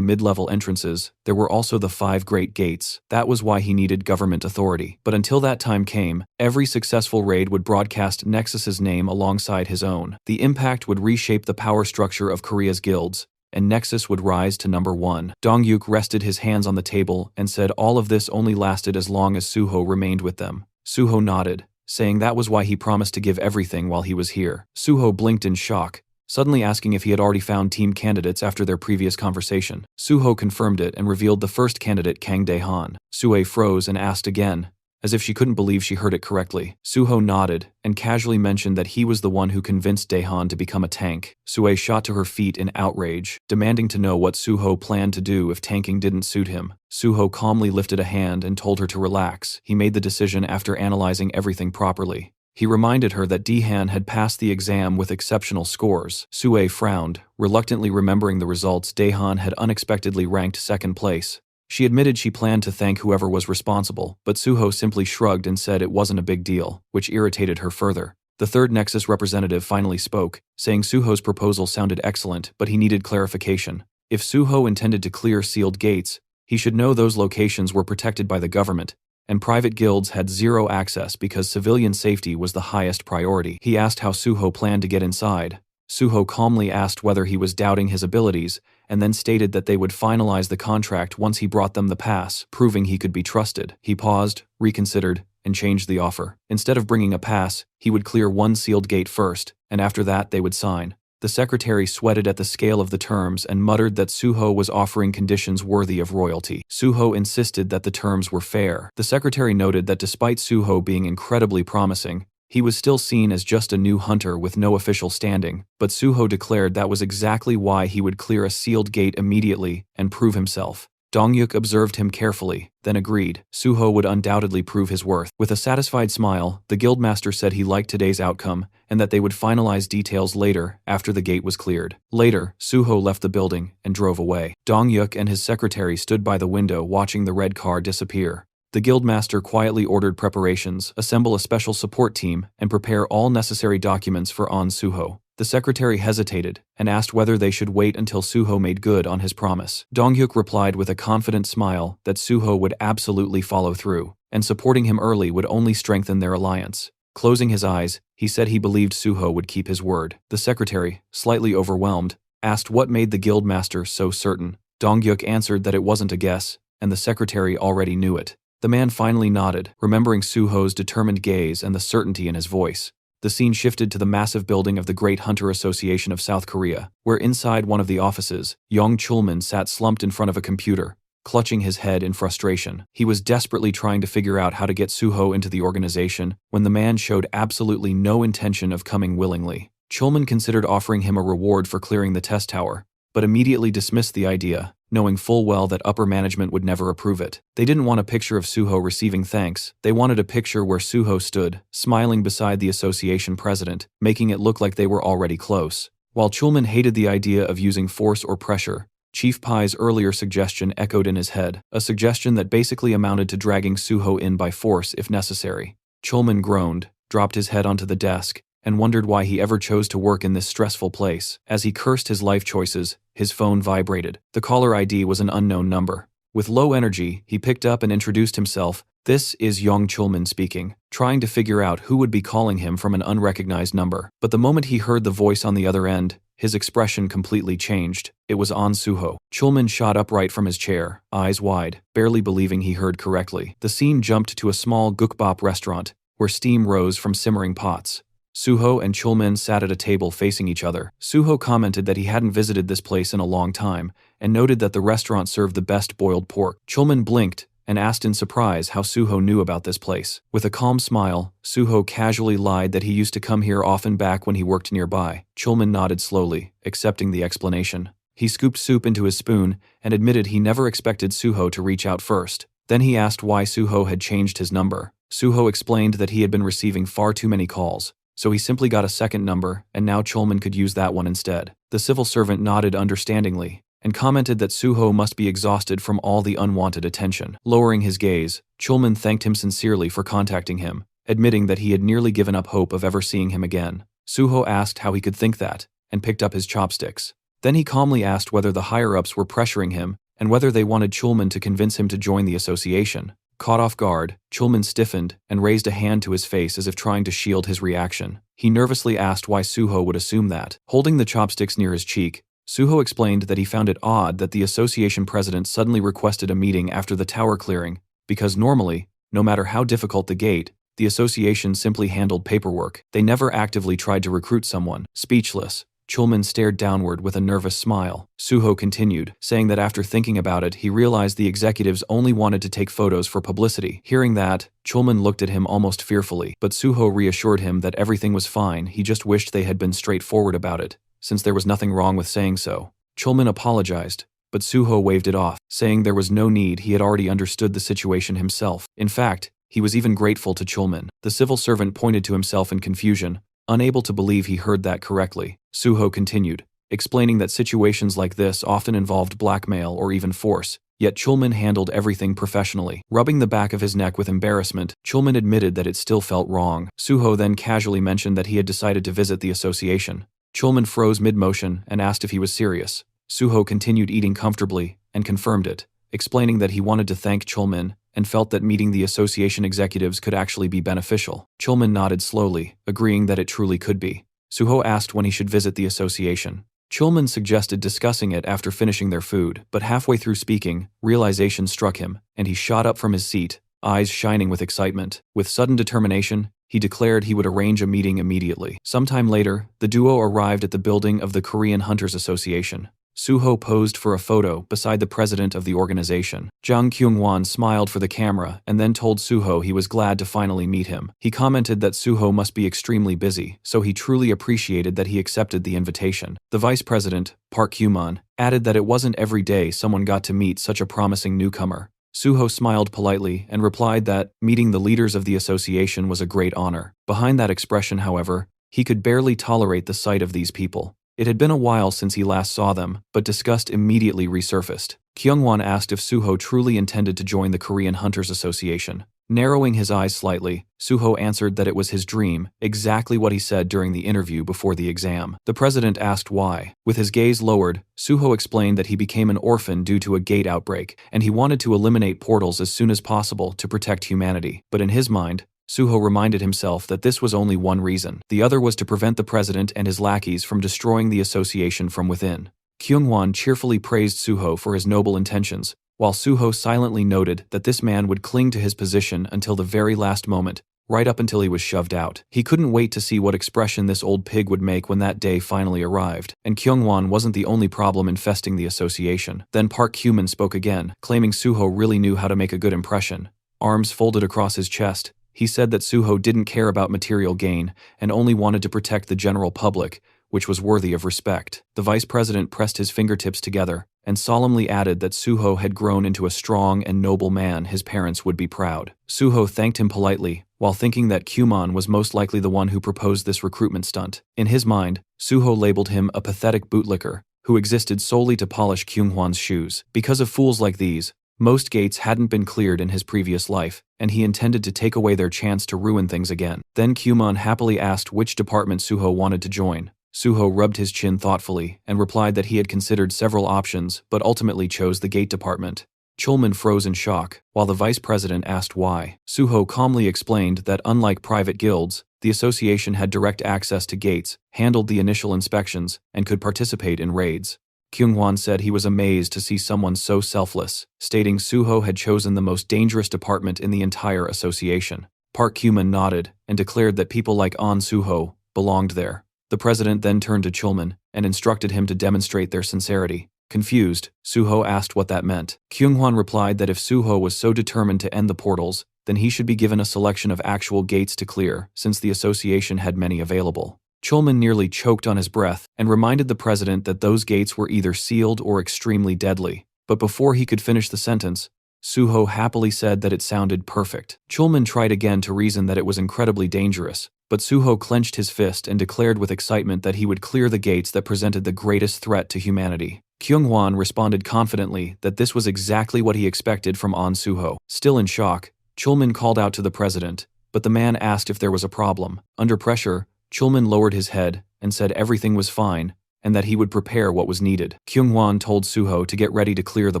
mid-level entrances, there were also the 5 Great Gates. That was why he needed government authority. But until that time came, every successful raid would broadcast Nexus's name alongside his own. The impact would reshape the power structure of Korea's guilds, and Nexus would rise to number 1. Dongyuk rested his hands on the table and said all of this only lasted as long as Suho remained with them. Suho nodded, saying that was why he promised to give everything while he was here. Suho blinked in shock, suddenly asking if he had already found team candidates after their previous conversation. Suho confirmed it and revealed the first candidate, Kang Dae-han. Sue froze and asked again, as if she couldn't believe she heard it correctly. Suho nodded and casually mentioned that he was the one who convinced Daehan to become a tank. Sue shot to her feet in outrage, demanding to know what Suho planned to do if tanking didn't suit him. Suho calmly lifted a hand and told her to relax. He made the decision after analyzing everything properly. He reminded her that Daehan had passed the exam with exceptional scores. Sue frowned, reluctantly remembering the results. Daehan had unexpectedly ranked second place. She admitted she planned to thank whoever was responsible, but Suho simply shrugged and said it wasn't a big deal, which irritated her further. The third Nexus representative finally spoke, saying Suho's proposal sounded excellent, but he needed clarification. If Suho intended to clear sealed gates, he should know those locations were protected by the government, and private guilds had zero access because civilian safety was the highest priority. He asked how Suho planned to get inside. Suho calmly asked whether he was doubting his abilities, and then stated that they would finalize the contract once he brought them the pass, proving he could be trusted. He paused, reconsidered, and changed the offer. Instead of bringing a pass, he would clear one sealed gate first, and after that they would sign. The secretary sweated at the scale of the terms and muttered that Suho was offering conditions worthy of royalty. Suho insisted that the terms were fair. The secretary noted that despite Suho being incredibly promising, he was still seen as just a new hunter with no official standing, but Suho declared that was exactly why he would clear a sealed gate immediately and prove himself. Dongyuk observed him carefully, then agreed. Suho would undoubtedly prove his worth. With a satisfied smile, the guildmaster said he liked today's outcome and that they would finalize details later after the gate was cleared. Later, Suho left the building and drove away. Dongyuk and his secretary stood by the window watching the red car disappear. The guildmaster quietly ordered preparations, assemble a special support team, and prepare all necessary documents for On Suho. The secretary hesitated and asked whether they should wait until Suho made good on his promise. Dongyuk replied with a confident smile that Suho would absolutely follow through, and supporting him early would only strengthen their alliance. Closing his eyes, he said he believed Suho would keep his word. The secretary, slightly overwhelmed, asked what made the guildmaster so certain. Dongyuk answered that it wasn't a guess, and the secretary already knew it. The man finally nodded, remembering Suho's determined gaze and the certainty in his voice. The scene shifted to the massive building of the Great Hunter Association of South Korea, where inside one of the offices, Yong Chulman sat slumped in front of a computer, clutching his head in frustration. He was desperately trying to figure out how to get Suho into the organization when the man showed absolutely no intention of coming willingly. Chulman considered offering him a reward for clearing the test tower, but immediately dismissed the idea, knowing full well that upper management would never approve it. They didn't want a picture of Suho receiving thanks. They wanted a picture where Suho stood, smiling beside the association president, making it look like they were already close. While Chulman hated the idea of using force or pressure, Chief Pai's earlier suggestion echoed in his head, a suggestion that basically amounted to dragging Suho in by force if necessary. Chulman groaned, dropped his head onto the desk, and wondered why he ever chose to work in this stressful place. As he cursed his life choices, his phone vibrated. The caller ID was an unknown number. With low energy, he picked up and introduced himself. "This is Yong Chulman speaking," trying to figure out who would be calling him from an unrecognized number. But the moment he heard the voice on the other end, his expression completely changed. It was On Suho. Chulman shot upright from his chair, eyes wide, barely believing he heard correctly. The scene jumped to a small gukbap restaurant, where steam rose from simmering pots. Suho and Chulman sat at a table facing each other. Suho commented that he hadn't visited this place in a long time, and noted that the restaurant served the best boiled pork. Chulman blinked and asked in surprise how Suho knew about this place. With a calm smile, Suho casually lied that he used to come here often back when he worked nearby. Chulman nodded slowly, accepting the explanation. He scooped soup into his spoon and admitted he never expected Suho to reach out first. Then he asked why Suho had changed his number. Suho explained that he had been receiving far too many calls, so he simply got a second number, and now Chulman could use that one instead. The civil servant nodded understandingly, and commented that Suho must be exhausted from all the unwanted attention. Lowering his gaze, Chulman thanked him sincerely for contacting him, admitting that he had nearly given up hope of ever seeing him again. Suho asked how he could think that, and picked up his chopsticks. Then he calmly asked whether the higher-ups were pressuring him, and whether they wanted Chulman to convince him to join the association. Caught off guard, Chulman stiffened and raised a hand to his face as if trying to shield his reaction. He nervously asked why Suho would assume that. Holding the chopsticks near his cheek, Suho explained that he found it odd that the association president suddenly requested a meeting after the tower clearing, because normally, no matter how difficult the gate, the association simply handled paperwork. They never actively tried to recruit someone. Speechless, Chulman stared downward with a nervous smile. Suho continued, saying that after thinking about it, he realized the executives only wanted to take photos for publicity. Hearing that, Chulman looked at him almost fearfully, but Suho reassured him that everything was fine. He just wished they had been straightforward about it, since there was nothing wrong with saying so. Chulman apologized, but Suho waved it off, saying there was no need. He had already understood the situation himself. In fact, he was even grateful to Chulman. The civil servant pointed to himself in confusion, unable to believe he heard that correctly. Suho continued, explaining that situations like this often involved blackmail or even force, yet Chulman handled everything professionally. Rubbing the back of his neck with embarrassment, Chulman admitted that it still felt wrong. Suho then casually mentioned that he had decided to visit the association. Chulman froze mid-motion and asked if he was serious. Suho continued eating comfortably and confirmed it, explaining that he wanted to thank Chulman and felt that meeting the association executives could actually be beneficial. Chulman nodded slowly, agreeing that it truly could be. Suho asked when he should visit the association. Chulman suggested discussing it after finishing their food, but halfway through speaking, realization struck him, and he shot up from his seat, eyes shining with excitement. With sudden determination, he declared he would arrange a meeting immediately. Sometime later, the duo arrived at the building of the Korean Hunters Association. Suho posed for a photo beside the president of the organization. Jang Kyung-won smiled for the camera and then told Suho he was glad to finally meet him. He commented that Suho must be extremely busy, so he truly appreciated that he accepted the invitation. The vice president, Park Hyuman, added that it wasn't every day someone got to meet such a promising newcomer. Suho smiled politely and replied that meeting the leaders of the association was a great honor. Behind that expression, however, he could barely tolerate the sight of these people. It had been a while since he last saw them, but disgust immediately resurfaced. Kyungwon asked if Suho truly intended to join the Korean Hunters Association. Narrowing his eyes slightly, Suho answered that it was his dream, exactly what he said during the interview before the exam. The president asked why. With his gaze lowered, Suho explained that he became an orphan due to a gate outbreak, and he wanted to eliminate portals as soon as possible to protect humanity. But in his mind, Suho reminded himself that this was only one reason. The other was to prevent the president and his lackeys from destroying the association from within. Kyungwon cheerfully praised Suho for his noble intentions, while Suho silently noted that this man would cling to his position until the very last moment, right up until he was shoved out. He couldn't wait to see what expression this old pig would make when that day finally arrived. And Kyungwon wasn't the only problem infesting the association. Then Park Hyuman spoke again, claiming Suho really knew how to make a good impression. Arms folded across his chest, he said that Suho didn't care about material gain and only wanted to protect the general public, which was worthy of respect. The vice president pressed his fingertips together and solemnly added that Suho had grown into a strong and noble man. His parents would be proud. Suho thanked him politely, while thinking that Kyuman was most likely the one who proposed this recruitment stunt. In his mind, Suho labeled him a pathetic bootlicker who existed solely to polish Kyunghwan's shoes. Because of fools like these, most gates hadn't been cleared in his previous life, and he intended to take away their chance to ruin things again. Then Kyuman happily asked which department Suho wanted to join. Suho rubbed his chin thoughtfully and replied that he had considered several options but ultimately chose the gate department. Chulman froze in shock, while the vice president asked why. Suho calmly explained that unlike private guilds, the association had direct access to gates, handled the initial inspections, and could participate in raids. Kyunghwan said he was amazed to see someone so selfless, stating Suho had chosen the most dangerous department in the entire association. Park Hyuman nodded and declared that people like An Suho belonged there. The president then turned to Chulman and instructed him to demonstrate their sincerity. Confused, Suho asked what that meant. Kyunghwan replied that if Suho was so determined to end the portals, then he should be given a selection of actual gates to clear, since the association had many available. Chulman nearly choked on his breath and reminded the president that those gates were either sealed or extremely deadly. But before he could finish the sentence, Suho happily said that it sounded perfect. Chulman tried again to reason that it was incredibly dangerous, but Suho clenched his fist and declared with excitement that he would clear the gates that presented the greatest threat to humanity. Kyunghwan responded confidently that this was exactly what he expected from An Suho. Still in shock, Chulman called out to the president, but the man asked if there was a problem. Under pressure, Chulman lowered his head and said everything was fine and that he would prepare what was needed. Kyunghwan told Suho to get ready to clear the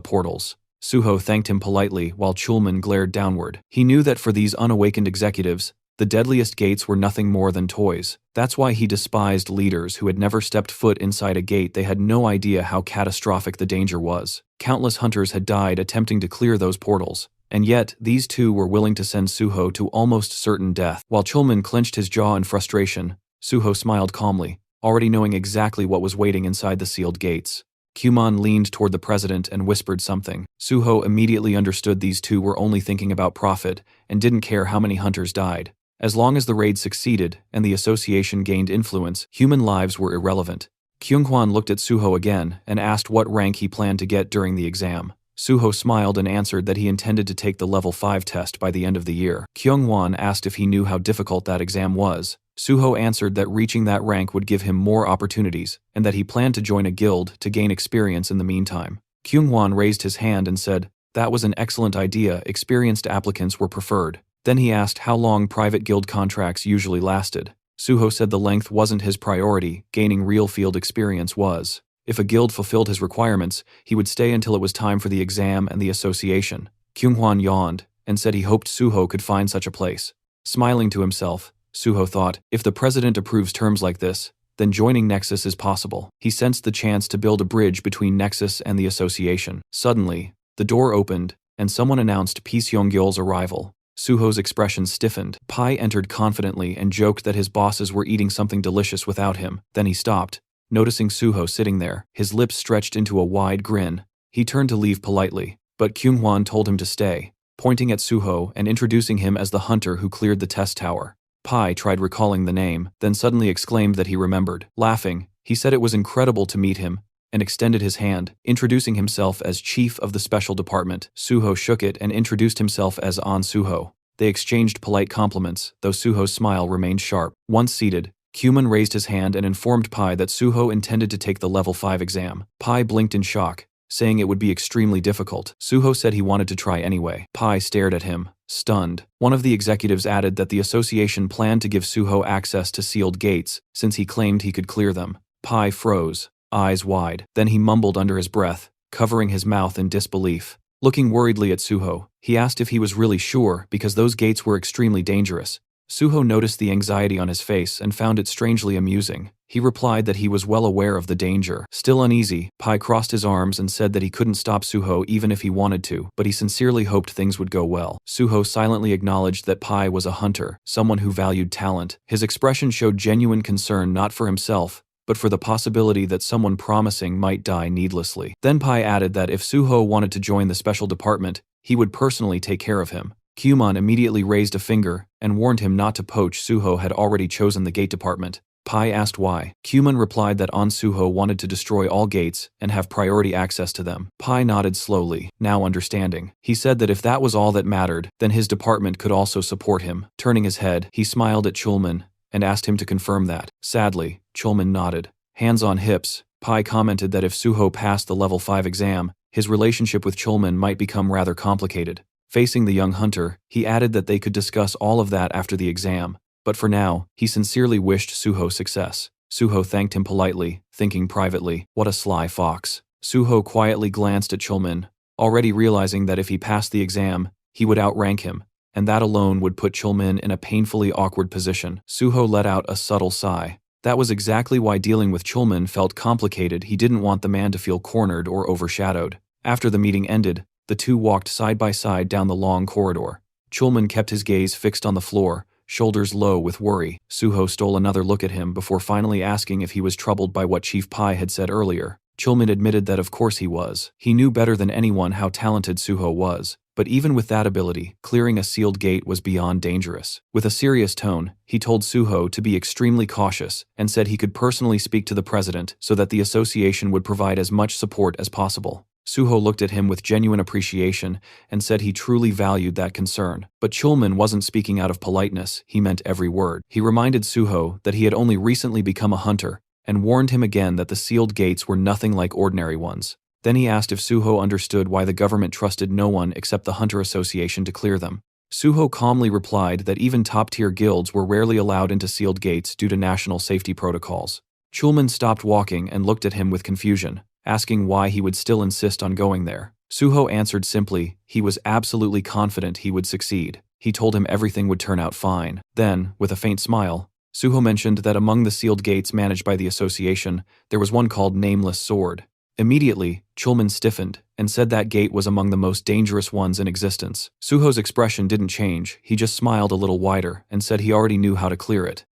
portals. Suho thanked him politely while Chulman glared downward. He knew that for these unawakened executives, the deadliest gates were nothing more than toys. That's why he despised leaders who had never stepped foot inside a gate. They had no idea how catastrophic the danger was. Countless hunters had died attempting to clear those portals, and yet these two were willing to send Suho to almost certain death. While Chulman clenched his jaw in frustration, Suho smiled calmly, already knowing exactly what was waiting inside the sealed gates. Kumon leaned toward the president and whispered something. Suho immediately understood these two were only thinking about profit and didn't care how many hunters died. As long as the raid succeeded and the association gained influence, human lives were irrelevant. Kyunghwan looked at Suho again and asked what rank he planned to get during the exam. Suho smiled and answered that he intended to take the level 5 test by the end of the year. Kyunghwan asked if he knew how difficult that exam was. Suho answered that reaching that rank would give him more opportunities, and that he planned to join a guild to gain experience in the meantime. Kyunghwan raised his hand and said, "That was an excellent idea, experienced applicants were preferred." Then he asked how long private guild contracts usually lasted. Suho said the length wasn't his priority, gaining real field experience was. If a guild fulfilled his requirements, he would stay until it was time for the exam and the association. Kyunghwan yawned and said he hoped Suho could find such a place. Smiling to himself, Suho thought, if the president approves terms like this, then joining Nexus is possible. He sensed the chance to build a bridge between Nexus and the association. Suddenly, the door opened, and someone announced Pi Seonggyeol's arrival. Suho's expression stiffened. Pai entered confidently and joked that his bosses were eating something delicious without him. Then he stopped, noticing Suho sitting there, his lips stretched into a wide grin. He turned to leave politely, but Kyunghwan told him to stay, pointing at Suho and introducing him as the hunter who cleared the test tower. Pai tried recalling the name, then suddenly exclaimed that he remembered. Laughing, he said it was incredible to meet him, and extended his hand, introducing himself as chief of the special department. Suho shook it and introduced himself as An Suho. They exchanged polite compliments, though Suho's smile remained sharp. Once seated, Kumon raised his hand and informed Pai that Suho intended to take the level 5 exam. Pai blinked in shock, saying it would be extremely difficult. Suho said he wanted to try anyway. Pai stared at him, stunned. One of the executives added that the association planned to give Suho access to sealed gates, since he claimed he could clear them. Pai froze, eyes wide. Then he mumbled under his breath, covering his mouth in disbelief. Looking worriedly at Suho, he asked if he was really sure because those gates were extremely dangerous. Suho noticed the anxiety on his face and found it strangely amusing. He replied that he was well aware of the danger. Still uneasy, Pai crossed his arms and said that he couldn't stop Suho even if he wanted to, but he sincerely hoped things would go well. Suho silently acknowledged that Pai was a hunter, someone who valued talent. His expression showed genuine concern not for himself, but for the possibility that someone promising might die needlessly. Then Pai added that if Suho wanted to join the special department, he would personally take care of him. Kumon immediately raised a finger and warned him not to poach. Suho had already chosen the gate department. Pai asked why. Kumon replied that An Suho wanted to destroy all gates and have priority access to them. Pai nodded slowly, now understanding. He said that if that was all that mattered, then his department could also support him. Turning his head, he smiled at Chulman and asked him to confirm that. Sadly, Chulman nodded. Hands on hips, Pai commented that if Suho passed the level 5 exam, his relationship with Chulman might become rather complicated. Facing the young hunter, he added that they could discuss all of that after the exam, but for now, he sincerely wished Suho success. Suho thanked him politely, thinking privately, what a sly fox. Suho quietly glanced at Chulman, already realizing that if he passed the exam, he would outrank him, and that alone would put Chulman in a painfully awkward position. Suho let out a subtle sigh. That was exactly why dealing with Chulman felt complicated. He didn't want the man to feel cornered or overshadowed. After the meeting ended, the two walked side by side down the long corridor. Chulman kept his gaze fixed on the floor, shoulders low with worry. Suho stole another look at him before finally asking if he was troubled by what Chief Pai had said earlier. Chulman admitted that of course he was. He knew better than anyone how talented Suho was, but even with that ability, clearing a sealed gate was beyond dangerous. With a serious tone, he told Suho to be extremely cautious and said he could personally speak to the president so that the association would provide as much support as possible. Suho looked at him with genuine appreciation and said he truly valued that concern. But Chulman wasn't speaking out of politeness, he meant every word. He reminded Suho that he had only recently become a hunter and warned him again that the sealed gates were nothing like ordinary ones. Then he asked if Suho understood why the government trusted no one except the Hunter Association to clear them. Suho calmly replied that even top-tier guilds were rarely allowed into sealed gates due to national safety protocols. Chulman stopped walking and looked at him with confusion, asking why he would still insist on going there. Suho answered simply, he was absolutely confident he would succeed. He told him everything would turn out fine. Then, with a faint smile, Suho mentioned that among the sealed gates managed by the association, there was one called Nameless Sword. Immediately, Chulman stiffened and said that gate was among the most dangerous ones in existence. Suho's expression didn't change, he just smiled a little wider and said he already knew how to clear it.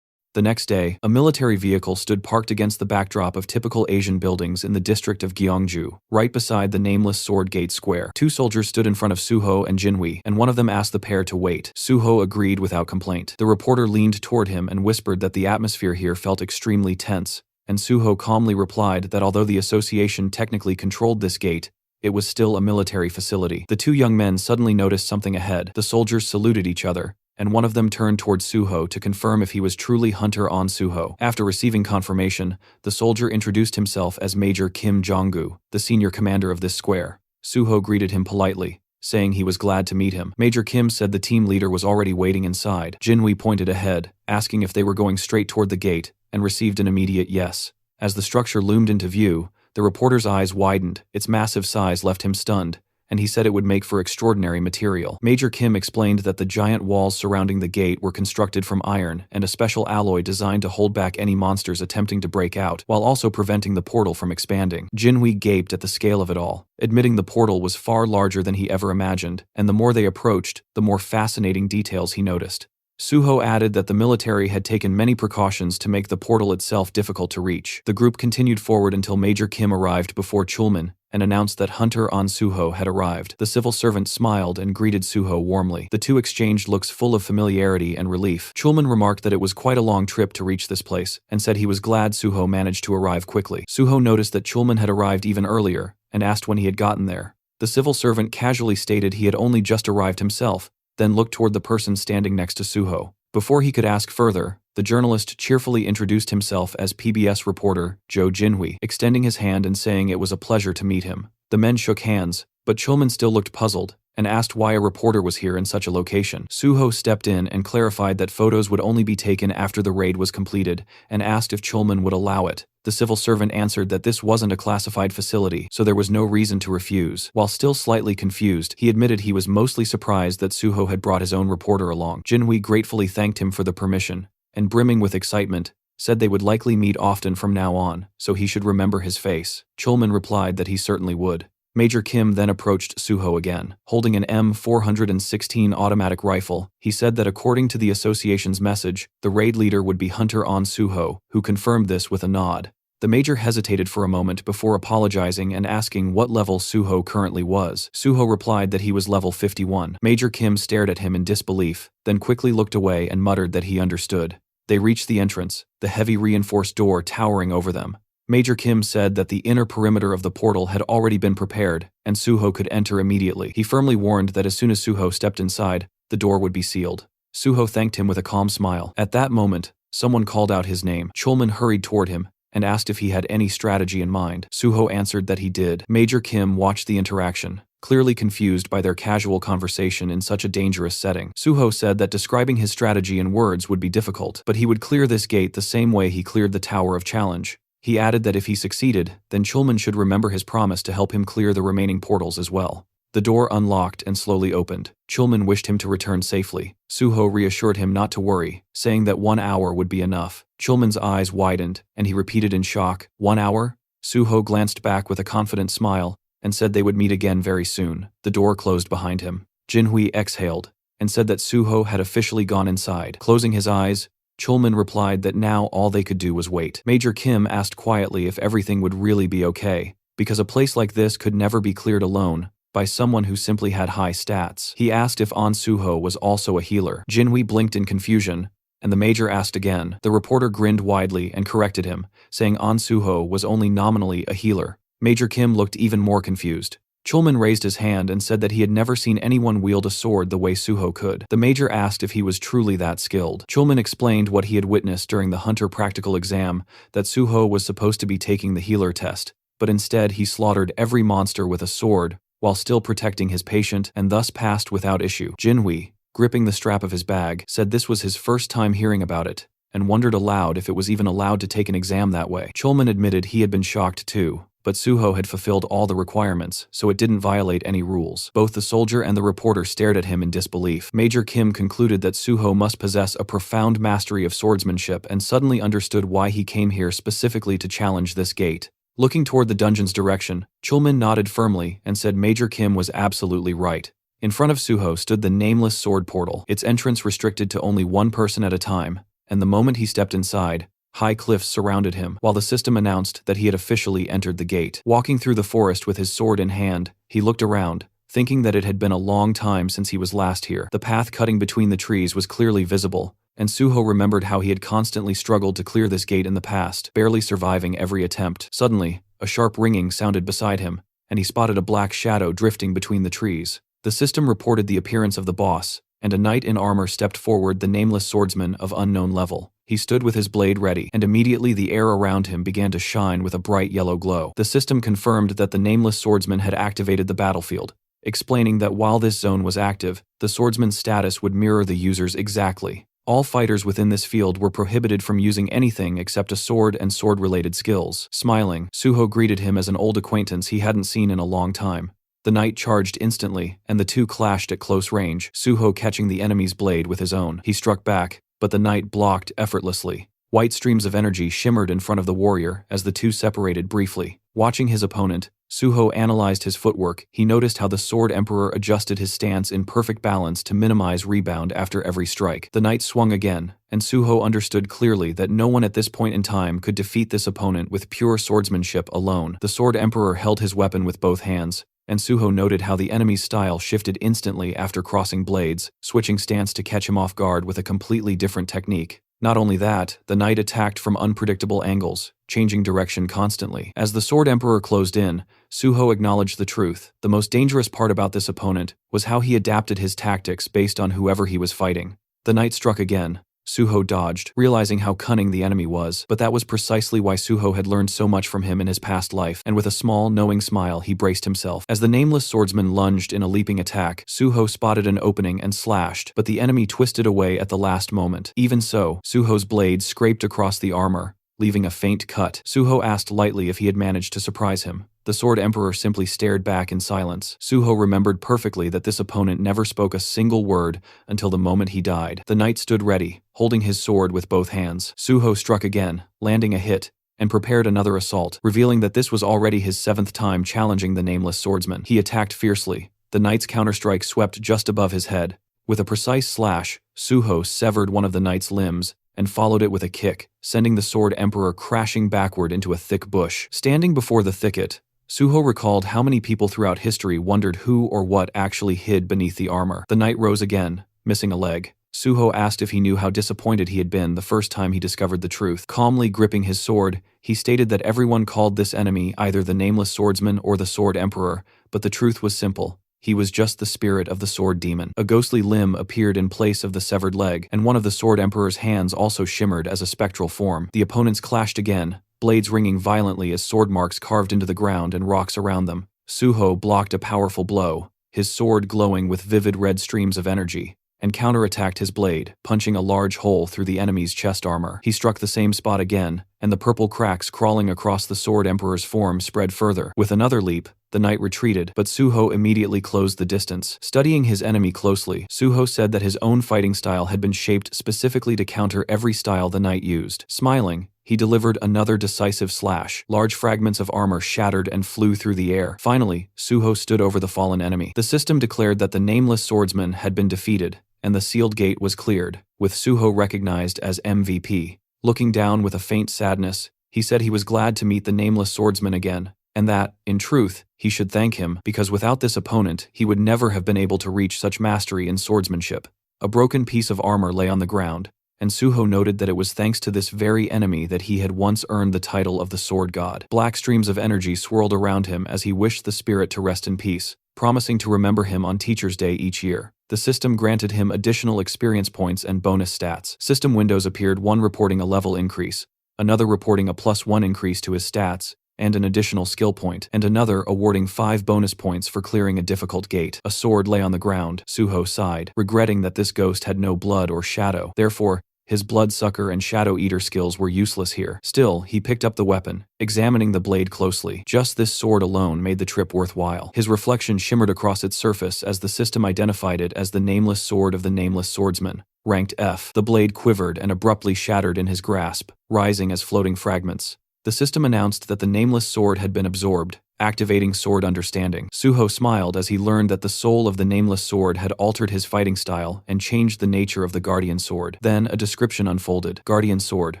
The next day, a military vehicle stood parked against the backdrop of typical Asian buildings in the district of Gyeongju, right beside the nameless Sword Gate Square. Two soldiers stood in front of Suho and Jinhui, and one of them asked the pair to wait. Suho agreed without complaint. The reporter leaned toward him and whispered that the atmosphere here felt extremely tense, and Suho calmly replied that although the association technically controlled this gate, it was still a military facility. The two young men suddenly noticed something ahead. The soldiers saluted each other, and one of them turned toward Suho to confirm if he was truly Hunter On Suho. After receiving confirmation, the soldier introduced himself as Major Kim Jong-gu, the senior commander of this square. Suho greeted him politely, saying he was glad to meet him. Major Kim said the team leader was already waiting inside. Jinhui pointed ahead, asking if they were going straight toward the gate, and received an immediate yes. As the structure loomed into view, the reporter's eyes widened. Its massive size left him stunned, and he said it would make for extraordinary material. Major Kim explained that the giant walls surrounding the gate were constructed from iron and a special alloy designed to hold back any monsters attempting to break out, while also preventing the portal from expanding. Jinhui gaped at the scale of it all, admitting the portal was far larger than he ever imagined, and the more they approached, the more fascinating details he noticed. Suho added that the military had taken many precautions to make the portal itself difficult to reach. The group continued forward until Major Kim arrived before Chulman and announced that Hunter On Suho had arrived. The civil servant smiled and greeted Suho warmly. The two exchanged looks full of familiarity and relief. Chulman remarked that it was quite a long trip to reach this place, and said he was glad Suho managed to arrive quickly. Suho noticed that Chulman had arrived even earlier, and asked when he had gotten there. The civil servant casually stated he had only just arrived himself, then looked toward the person standing next to Suho. Before he could ask further, the journalist cheerfully introduced himself as PBS reporter Jo Jinhui, extending his hand and saying it was a pleasure to meet him. The men shook hands, but Chulman still looked puzzled, and asked why a reporter was here in such a location. Suho stepped in and clarified that photos would only be taken after the raid was completed, and asked if Chulman would allow it. The civil servant answered that this wasn't a classified facility, so there was no reason to refuse. While still slightly confused, he admitted he was mostly surprised that Suho had brought his own reporter along. Jinhui gratefully thanked him for the permission, and brimming with excitement, said they would likely meet often from now on, so he should remember his face. Chulman replied that he certainly would. Major Kim then approached Suho again. Holding an M416 automatic rifle, he said that according to the association's message, the raid leader would be Hunter On Suho, who confirmed this with a nod. The major hesitated for a moment before apologizing and asking what level Suho currently was. Suho replied that he was level 51. Major Kim stared at him in disbelief, then quickly looked away and muttered that he understood. They reached the entrance, the heavy reinforced door towering over them. Major Kim said that the inner perimeter of the portal had already been prepared, and Suho could enter immediately. He firmly warned that as soon as Suho stepped inside, the door would be sealed. Suho thanked him with a calm smile. At that moment, someone called out his name. Chulman hurried toward him and asked if he had any strategy in mind. Suho answered that he did. Major Kim watched the interaction, clearly confused by their casual conversation in such a dangerous setting. Suho said that describing his strategy in words would be difficult, but he would clear this gate the same way he cleared the Tower of Challenge. He added that if he succeeded, then Chulman should remember his promise to help him clear the remaining portals as well. The door unlocked and slowly opened. Chulman wished him to return safely. Suho reassured him not to worry, saying that 1 hour would be enough. Chulman's eyes widened, and he repeated in shock, 1 hour? Suho glanced back with a confident smile, and said they would meet again very soon. The door closed behind him. Jinhui exhaled, and said that Suho had officially gone inside. Closing his eyes, Chulman replied that now all they could do was wait. Major Kim asked quietly if everything would really be okay, because a place like this could never be cleared alone by someone who simply had high stats. He asked if On Suho was also a healer. Jinhui blinked in confusion, and the major asked again. The reporter grinned widely and corrected him, saying On Suho was only nominally a healer. Major Kim looked even more confused. Chulman raised his hand and said that he had never seen anyone wield a sword the way Suho could. The major asked if he was truly that skilled. Chulman explained what he had witnessed during the Hunter practical exam, that Suho was supposed to be taking the healer test, but instead he slaughtered every monster with a sword, while still protecting his patient, and thus passed without issue. Jinhui, gripping the strap of his bag, said this was his first time hearing about it, and wondered aloud if it was even allowed to take an exam that way. Chulman admitted he had been shocked too, but Suho had fulfilled all the requirements, so it didn't violate any rules. Both the soldier and the reporter stared at him in disbelief. Major Kim concluded that Suho must possess a profound mastery of swordsmanship and suddenly understood why he came here specifically to challenge this gate. Looking toward the dungeon's direction, Chulman nodded firmly and said Major Kim was absolutely right. In front of Suho stood the nameless sword portal, its entrance restricted to only one person at a time, and the moment he stepped inside, high cliffs surrounded him, while the system announced that he had officially entered the gate. Walking through the forest with his sword in hand, he looked around, thinking that it had been a long time since he was last here. The path cutting between the trees was clearly visible, and Suho remembered how he had constantly struggled to clear this gate in the past, barely surviving every attempt. Suddenly, a sharp ringing sounded beside him, and he spotted a black shadow drifting between the trees. The system reported the appearance of the boss, and a knight in armor stepped forward, the nameless swordsman of unknown level. He stood with his blade ready, and immediately the air around him began to shine with a bright yellow glow. The system confirmed that the nameless swordsman had activated the battlefield, explaining that while this zone was active, the swordsman's status would mirror the user's exactly. All fighters within this field were prohibited from using anything except a sword and sword-related skills. Smiling, Suho greeted him as an old acquaintance he hadn't seen in a long time. The knight charged instantly, and the two clashed at close range, Suho catching the enemy's blade with his own. He struck back, but the knight blocked effortlessly. White streams of energy shimmered in front of the warrior as the two separated briefly. Watching his opponent, Suho analyzed his footwork. He noticed how the Sword Emperor adjusted his stance in perfect balance to minimize rebound after every strike. The knight swung again, and Suho understood clearly that no one at this point in time could defeat this opponent with pure swordsmanship alone. The Sword Emperor held his weapon with both hands, and Suho noted how the enemy's style shifted instantly after crossing blades, switching stance to catch him off guard with a completely different technique. Not only that, the knight attacked from unpredictable angles, changing direction constantly. As the Sword Emperor closed in, Suho acknowledged the truth. The most dangerous part about this opponent was how he adapted his tactics based on whoever he was fighting. The knight struck again. Suho dodged, realizing how cunning the enemy was, but that was precisely why Suho had learned so much from him in his past life, and with a small, knowing smile he braced himself. As the nameless swordsman lunged in a leaping attack, Suho spotted an opening and slashed, but the enemy twisted away at the last moment. Even so, Suho's blade scraped across the armor, leaving a faint cut. Suho asked lightly if he had managed to surprise him. The Sword Emperor simply stared back in silence. Suho remembered perfectly that this opponent never spoke a single word until the moment he died. The knight stood ready, holding his sword with both hands. Suho struck again, landing a hit, and prepared another assault, revealing that this was already his 7th time challenging the nameless swordsman. He attacked fiercely. The knight's counterstrike swept just above his head. With a precise slash, Suho severed one of the knight's limbs, and followed it with a kick, sending the Sword Emperor crashing backward into a thick bush. Standing before the thicket, Suho recalled how many people throughout history wondered who or what actually hid beneath the armor. The knight rose again, missing a leg. Suho asked if he knew how disappointed he had been the first time he discovered the truth. Calmly gripping his sword, he stated that everyone called this enemy either the Nameless Swordsman or the Sword Emperor, but the truth was simple. He was just the spirit of the sword demon. A ghostly limb appeared in place of the severed leg, and one of the Sword Emperor's hands also shimmered as a spectral form. The opponents clashed again, blades ringing violently as sword marks carved into the ground and rocks around them. Suho blocked a powerful blow, his sword glowing with vivid red streams of energy, and counterattacked his blade, punching a large hole through the enemy's chest armor. He struck the same spot again, and the purple cracks crawling across the Sword Emperor's form spread further. With another leap, the knight retreated, but Suho immediately closed the distance. Studying his enemy closely, Suho said that his own fighting style had been shaped specifically to counter every style the knight used. Smiling, he delivered another decisive slash. Large fragments of armor shattered and flew through the air. Finally, Suho stood over the fallen enemy. The system declared that the nameless swordsman had been defeated, and the sealed gate was cleared, with Suho recognized as MVP. Looking down with a faint sadness, he said he was glad to meet the nameless swordsman again, and that, in truth, he should thank him because without this opponent, he would never have been able to reach such mastery in swordsmanship. A broken piece of armor lay on the ground, and Suho noted that it was thanks to this very enemy that he had once earned the title of the Sword God. Black streams of energy swirled around him as he wished the spirit to rest in peace, promising to remember him on Teacher's Day each year. The system granted him additional experience points and bonus stats. System windows appeared, one reporting a level increase, another reporting a +1 increase to his stats, and an additional skill point, and another awarding 5 bonus points for clearing a difficult gate. A sword lay on the ground. Suho sighed, regretting that this ghost had no blood or shadow. Therefore, his bloodsucker and shadow eater skills were useless here. Still, he picked up the weapon, examining the blade closely. Just this sword alone made the trip worthwhile. His reflection shimmered across its surface as the system identified it as the nameless sword of the Nameless Swordsman, ranked F. The blade quivered and abruptly shattered in his grasp, rising as floating fragments. The system announced that the nameless sword had been absorbed, activating sword understanding. Suho smiled as he learned that the soul of the nameless sword had altered his fighting style and changed the nature of the guardian sword. Then a description unfolded. Guardian sword,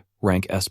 rank S+.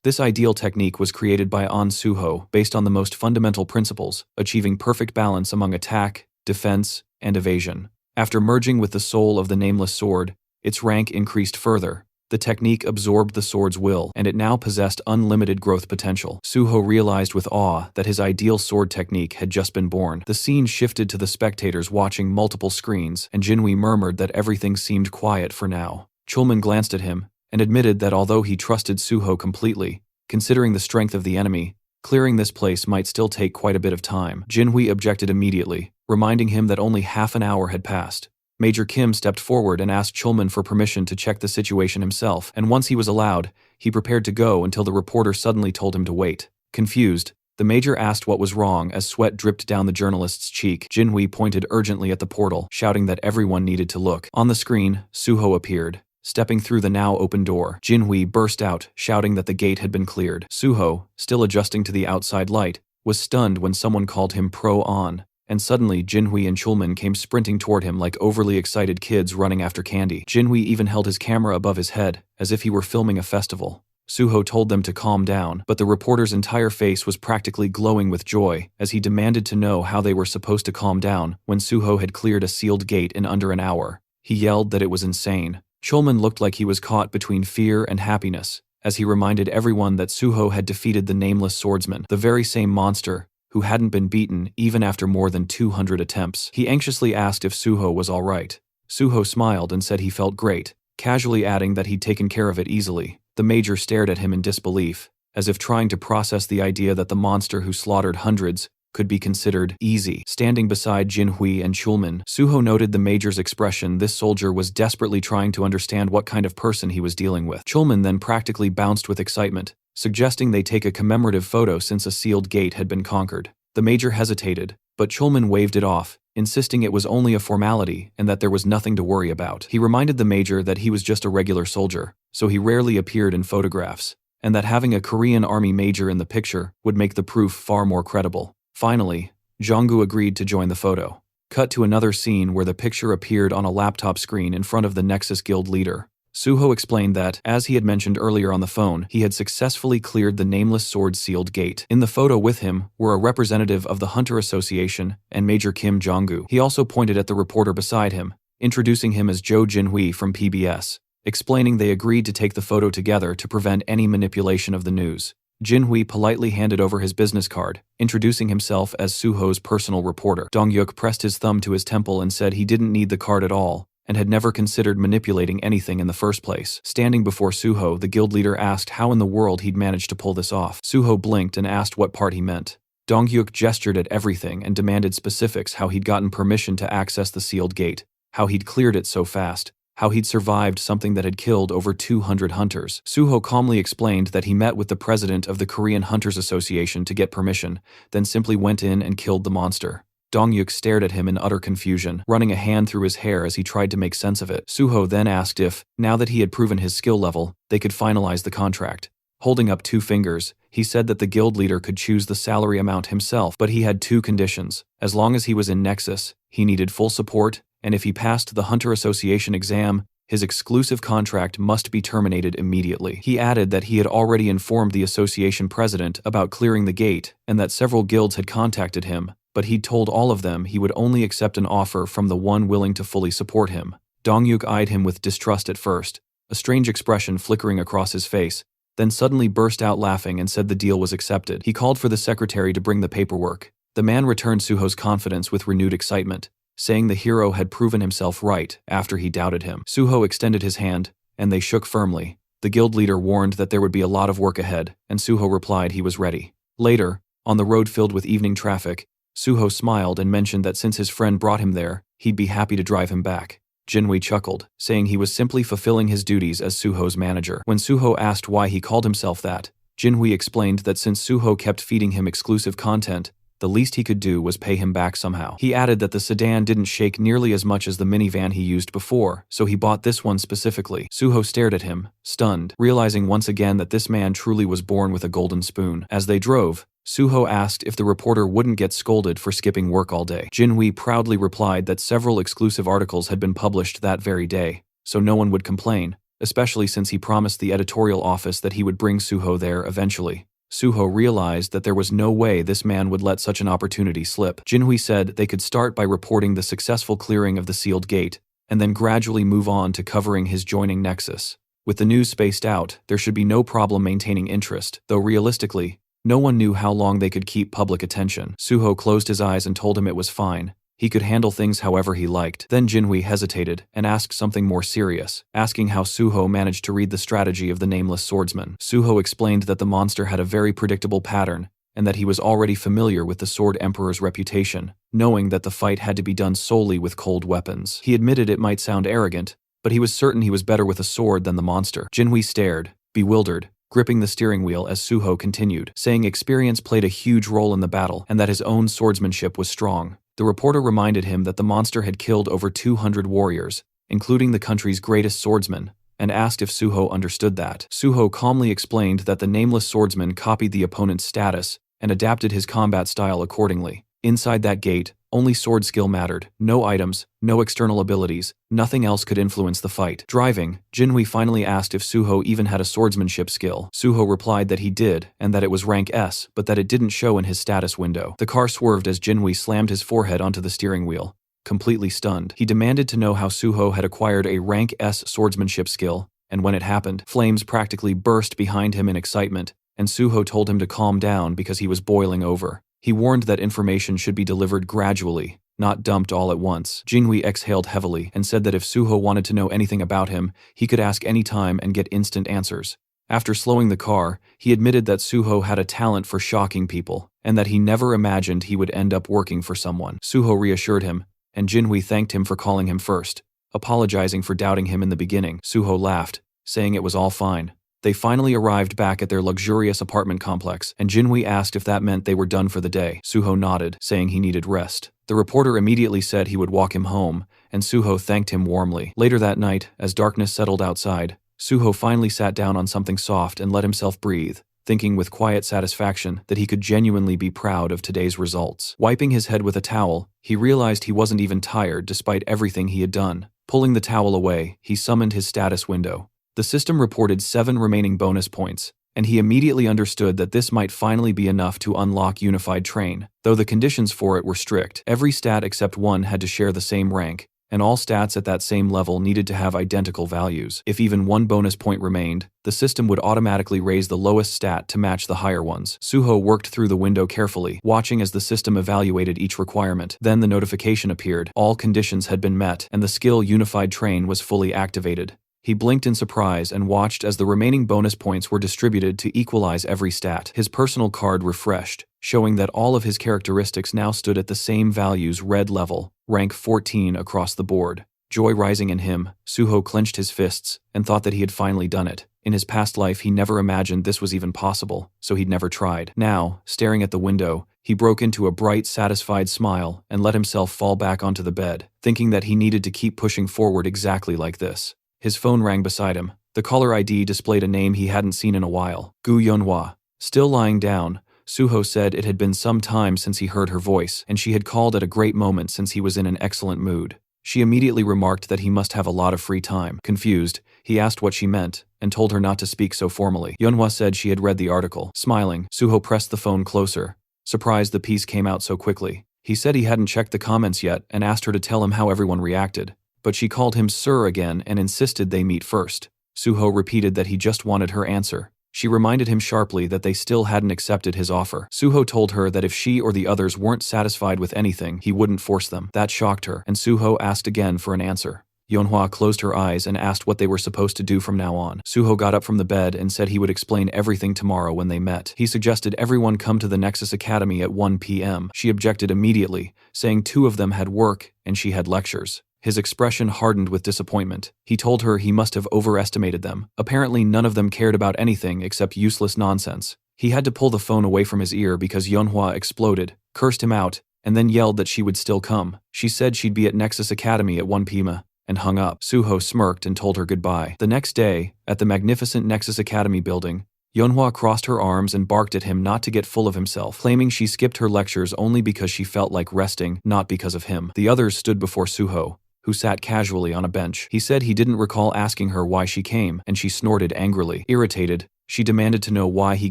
This ideal technique was created by An Suho based on the most fundamental principles, achieving perfect balance among attack, defense, and evasion. After merging with the soul of the nameless sword, its rank increased further. The technique absorbed the sword's will, and it now possessed unlimited growth potential. Suho realized with awe that his ideal sword technique had just been born. The scene shifted to the spectators watching multiple screens, and Jinhui murmured that everything seemed quiet for now. Chulman glanced at him, and admitted that although he trusted Suho completely, considering the strength of the enemy, clearing this place might still take quite a bit of time. Jinhui objected immediately, reminding him that only half an hour had passed. Major Kim stepped forward and asked Chulman for permission to check the situation himself, and once he was allowed, he prepared to go until the reporter suddenly told him to wait. Confused, the major asked what was wrong as sweat dripped down the journalist's cheek. Jinhui pointed urgently at the portal, shouting that everyone needed to look. On the screen, Suho appeared, stepping through the now open door. Jinhui burst out, shouting that the gate had been cleared. Suho, still adjusting to the outside light, was stunned when someone called him Pro-On. And suddenly Jinhui and Chulman came sprinting toward him like overly excited kids running after candy. Jinhui even held his camera above his head, as if he were filming a festival. Suho told them to calm down, but the reporter's entire face was practically glowing with joy, as he demanded to know how they were supposed to calm down when Suho had cleared a sealed gate in under an hour. He yelled that it was insane. Chulman looked like he was caught between fear and happiness, as he reminded everyone that Suho had defeated the nameless swordsman, the very same monster who hadn't been beaten even after more than 200 attempts. He anxiously asked if Suho was all right. Suho smiled and said he felt great, casually adding that he'd taken care of it easily. The major stared at him in disbelief, as if trying to process the idea that the monster who slaughtered hundreds could be considered easy. Standing beside Jinhui and Chulman, Suho noted the major's expression. This soldier was desperately trying to understand what kind of person he was dealing with. Chulman then practically bounced with excitement, suggesting they take a commemorative photo since a sealed gate had been conquered. The major hesitated, but Chulman waved it off, insisting it was only a formality and that there was nothing to worry about. He reminded the major that he was just a regular soldier, so he rarely appeared in photographs, and that having a Korean army major in the picture would make the proof far more credible. Finally, Jonggu agreed to join the photo. Cut to another scene where the picture appeared on a laptop screen in front of the Nexus Guild leader. Suho explained that, as he had mentioned earlier on the phone, he had successfully cleared the Nameless Sword's sealed gate. In the photo with him were a representative of the Hunter Association and Major Kim Jong-gu. He also pointed at the reporter beside him, introducing him as Jo Jinhui from PBS, explaining they agreed to take the photo together to prevent any manipulation of the news. Jinhui politely handed over his business card, introducing himself as Suho's personal reporter. Dongyuk pressed his thumb to his temple and said he didn't need the card at all, and had never considered manipulating anything in the first place. Standing before Suho, the guild leader asked how in the world he'd managed to pull this off. Suho blinked and asked what part he meant. Dongyuk gestured at everything and demanded specifics: how he'd gotten permission to access the sealed gate, how he'd cleared it so fast, how he'd survived something that had killed over 200 hunters. Suho calmly explained that he met with the president of the Korean Hunters Association to get permission, then simply went in and killed the monster. Dongyuk stared at him in utter confusion, running a hand through his hair as he tried to make sense of it. Suho then asked if, now that he had proven his skill level, they could finalize the contract. Holding up 2 fingers, he said that the guild leader could choose the salary amount himself, but he had 2 conditions. As long as he was in Nexus, he needed full support, and if he passed the Hunter Association exam, his exclusive contract must be terminated immediately. He added that he had already informed the association president about clearing the gate and that several guilds had contacted him, but he'd told all of them he would only accept an offer from the one willing to fully support him. Dongyuk eyed him with distrust at first, a strange expression flickering across his face, then suddenly burst out laughing and said the deal was accepted. He called for the secretary to bring the paperwork. The man returned Suho's confidence with renewed excitement, saying the hero had proven himself right after he doubted him. Suho extended his hand, and they shook firmly. The guild leader warned that there would be a lot of work ahead, and Suho replied he was ready. Later, on the road filled with evening traffic, Suho smiled and mentioned that since his friend brought him there, he'd be happy to drive him back. Jinhui chuckled, saying he was simply fulfilling his duties as Suho's manager. When Suho asked why he called himself that, Jinhui explained that since Suho kept feeding him exclusive content, the least he could do was pay him back somehow. He added that the sedan didn't shake nearly as much as the minivan he used before, so he bought this one specifically. Suho stared at him, stunned, realizing once again that this man truly was born with a golden spoon. As they drove, Suho asked if the reporter wouldn't get scolded for skipping work all day. Jinhui proudly replied that several exclusive articles had been published that very day, so no one would complain, especially since he promised the editorial office that he would bring Suho there eventually. Suho realized that there was no way this man would let such an opportunity slip. Jinhui said they could start by reporting the successful clearing of the sealed gate, and then gradually move on to covering his joining nexus. With the news spaced out, there should be no problem maintaining interest, though realistically, no one knew how long they could keep public attention. Suho closed his eyes and told him it was fine. He could handle things however he liked. Then Jinhui hesitated and asked something more serious, asking how Suho managed to read the strategy of the nameless swordsman. Suho explained that the monster had a very predictable pattern, and that he was already familiar with the Sword Emperor's reputation, knowing that the fight had to be done solely with cold weapons. He admitted it might sound arrogant, but he was certain he was better with a sword than the monster. Jinhui stared, bewildered, gripping the steering wheel as Suho continued, saying experience played a huge role in the battle and that his own swordsmanship was strong. The reporter reminded him that the monster had killed over 200 warriors, including the country's greatest swordsman, and asked if Suho understood that. Suho calmly explained that the nameless swordsman copied the opponent's status and adapted his combat style accordingly. Inside that gate, only sword skill mattered, no items, no external abilities, nothing else could influence the fight. Driving, Jinhui finally asked if Suho even had a swordsmanship skill. Suho replied that he did, and that it was rank S, but that it didn't show in his status window. The car swerved as Jinhui slammed his forehead onto the steering wheel. Completely stunned, he demanded to know how Suho had acquired a rank S swordsmanship skill, and when it happened, flames practically burst behind him in excitement, and Suho told him to calm down because he was boiling over. He warned that information should be delivered gradually, not dumped all at once. Jinhui exhaled heavily and said that if Suho wanted to know anything about him, he could ask any time and get instant answers. After slowing the car, he admitted that Suho had a talent for shocking people, and that he never imagined he would end up working for someone. Suho reassured him, and Jinhui thanked him for calling him first, apologizing for doubting him in the beginning. Suho laughed, saying it was all fine. They finally arrived back at their luxurious apartment complex, and Jinhui asked if that meant they were done for the day. Suho nodded, saying he needed rest. The reporter immediately said he would walk him home, and Suho thanked him warmly. Later that night, as darkness settled outside, Suho finally sat down on something soft and let himself breathe, thinking with quiet satisfaction that he could genuinely be proud of today's results. Wiping his head with a towel, he realized he wasn't even tired despite everything he had done. Pulling the towel away, he summoned his status window. The system reported 7 remaining bonus points, and he immediately understood that this might finally be enough to unlock Unified Train, though the conditions for it were strict. Every stat except one had to share the same rank, and all stats at that same level needed to have identical values. If even one bonus point remained, the system would automatically raise the lowest stat to match the higher ones. Suho worked through the window carefully, watching as the system evaluated each requirement. Then the notification appeared. All conditions had been met, and the skill Unified Train was fully activated. He blinked in surprise and watched as the remaining bonus points were distributed to equalize every stat. His personal card refreshed, showing that all of his characteristics now stood at the same values red level, rank 14 across the board. Joy rising in him, Suho clenched his fists and thought that he had finally done it. In his past life he never imagined this was even possible, so he'd never tried. Now, staring at the window, he broke into a bright, satisfied smile and let himself fall back onto the bed, thinking that he needed to keep pushing forward exactly like this. His phone rang beside him. The caller ID displayed a name he hadn't seen in a while. Gu Yonhua. Still lying down, Suho said it had been some time since he heard her voice, and she had called at a great moment since he was in an excellent mood. She immediately remarked that he must have a lot of free time. Confused, he asked what she meant, and told her not to speak so formally. Yonhua said she had read the article. Smiling, Suho pressed the phone closer, surprised the piece came out so quickly. He said he hadn't checked the comments yet and asked her to tell him how everyone reacted. But she called him sir again and insisted they meet first. Suho repeated that he just wanted her answer. She reminded him sharply that they still hadn't accepted his offer. Suho told her that if she or the others weren't satisfied with anything, he wouldn't force them. That shocked her, and Suho asked again for an answer. Yonhua closed her eyes and asked what they were supposed to do from now on. Suho got up from the bed and said he would explain everything tomorrow when they met. He suggested everyone come to the Nexus Academy at 1 p.m. She objected immediately, saying 2 of them had work and she had lectures. His expression hardened with disappointment. He told her he must have overestimated them. Apparently none of them cared about anything except useless nonsense. He had to pull the phone away from his ear because Yonhua exploded, cursed him out, and then yelled that she would still come. She said she'd be at Nexus Academy at 1 p.m. and hung up. Suho smirked and told her goodbye. The next day, at the magnificent Nexus Academy building, Yeonhwa crossed her arms and barked at him not to get full of himself, claiming she skipped her lectures only because she felt like resting, not because of him. The others stood before Suho, who sat casually on a bench. He said he didn't recall asking her why she came, and she snorted angrily. Irritated, she demanded to know why he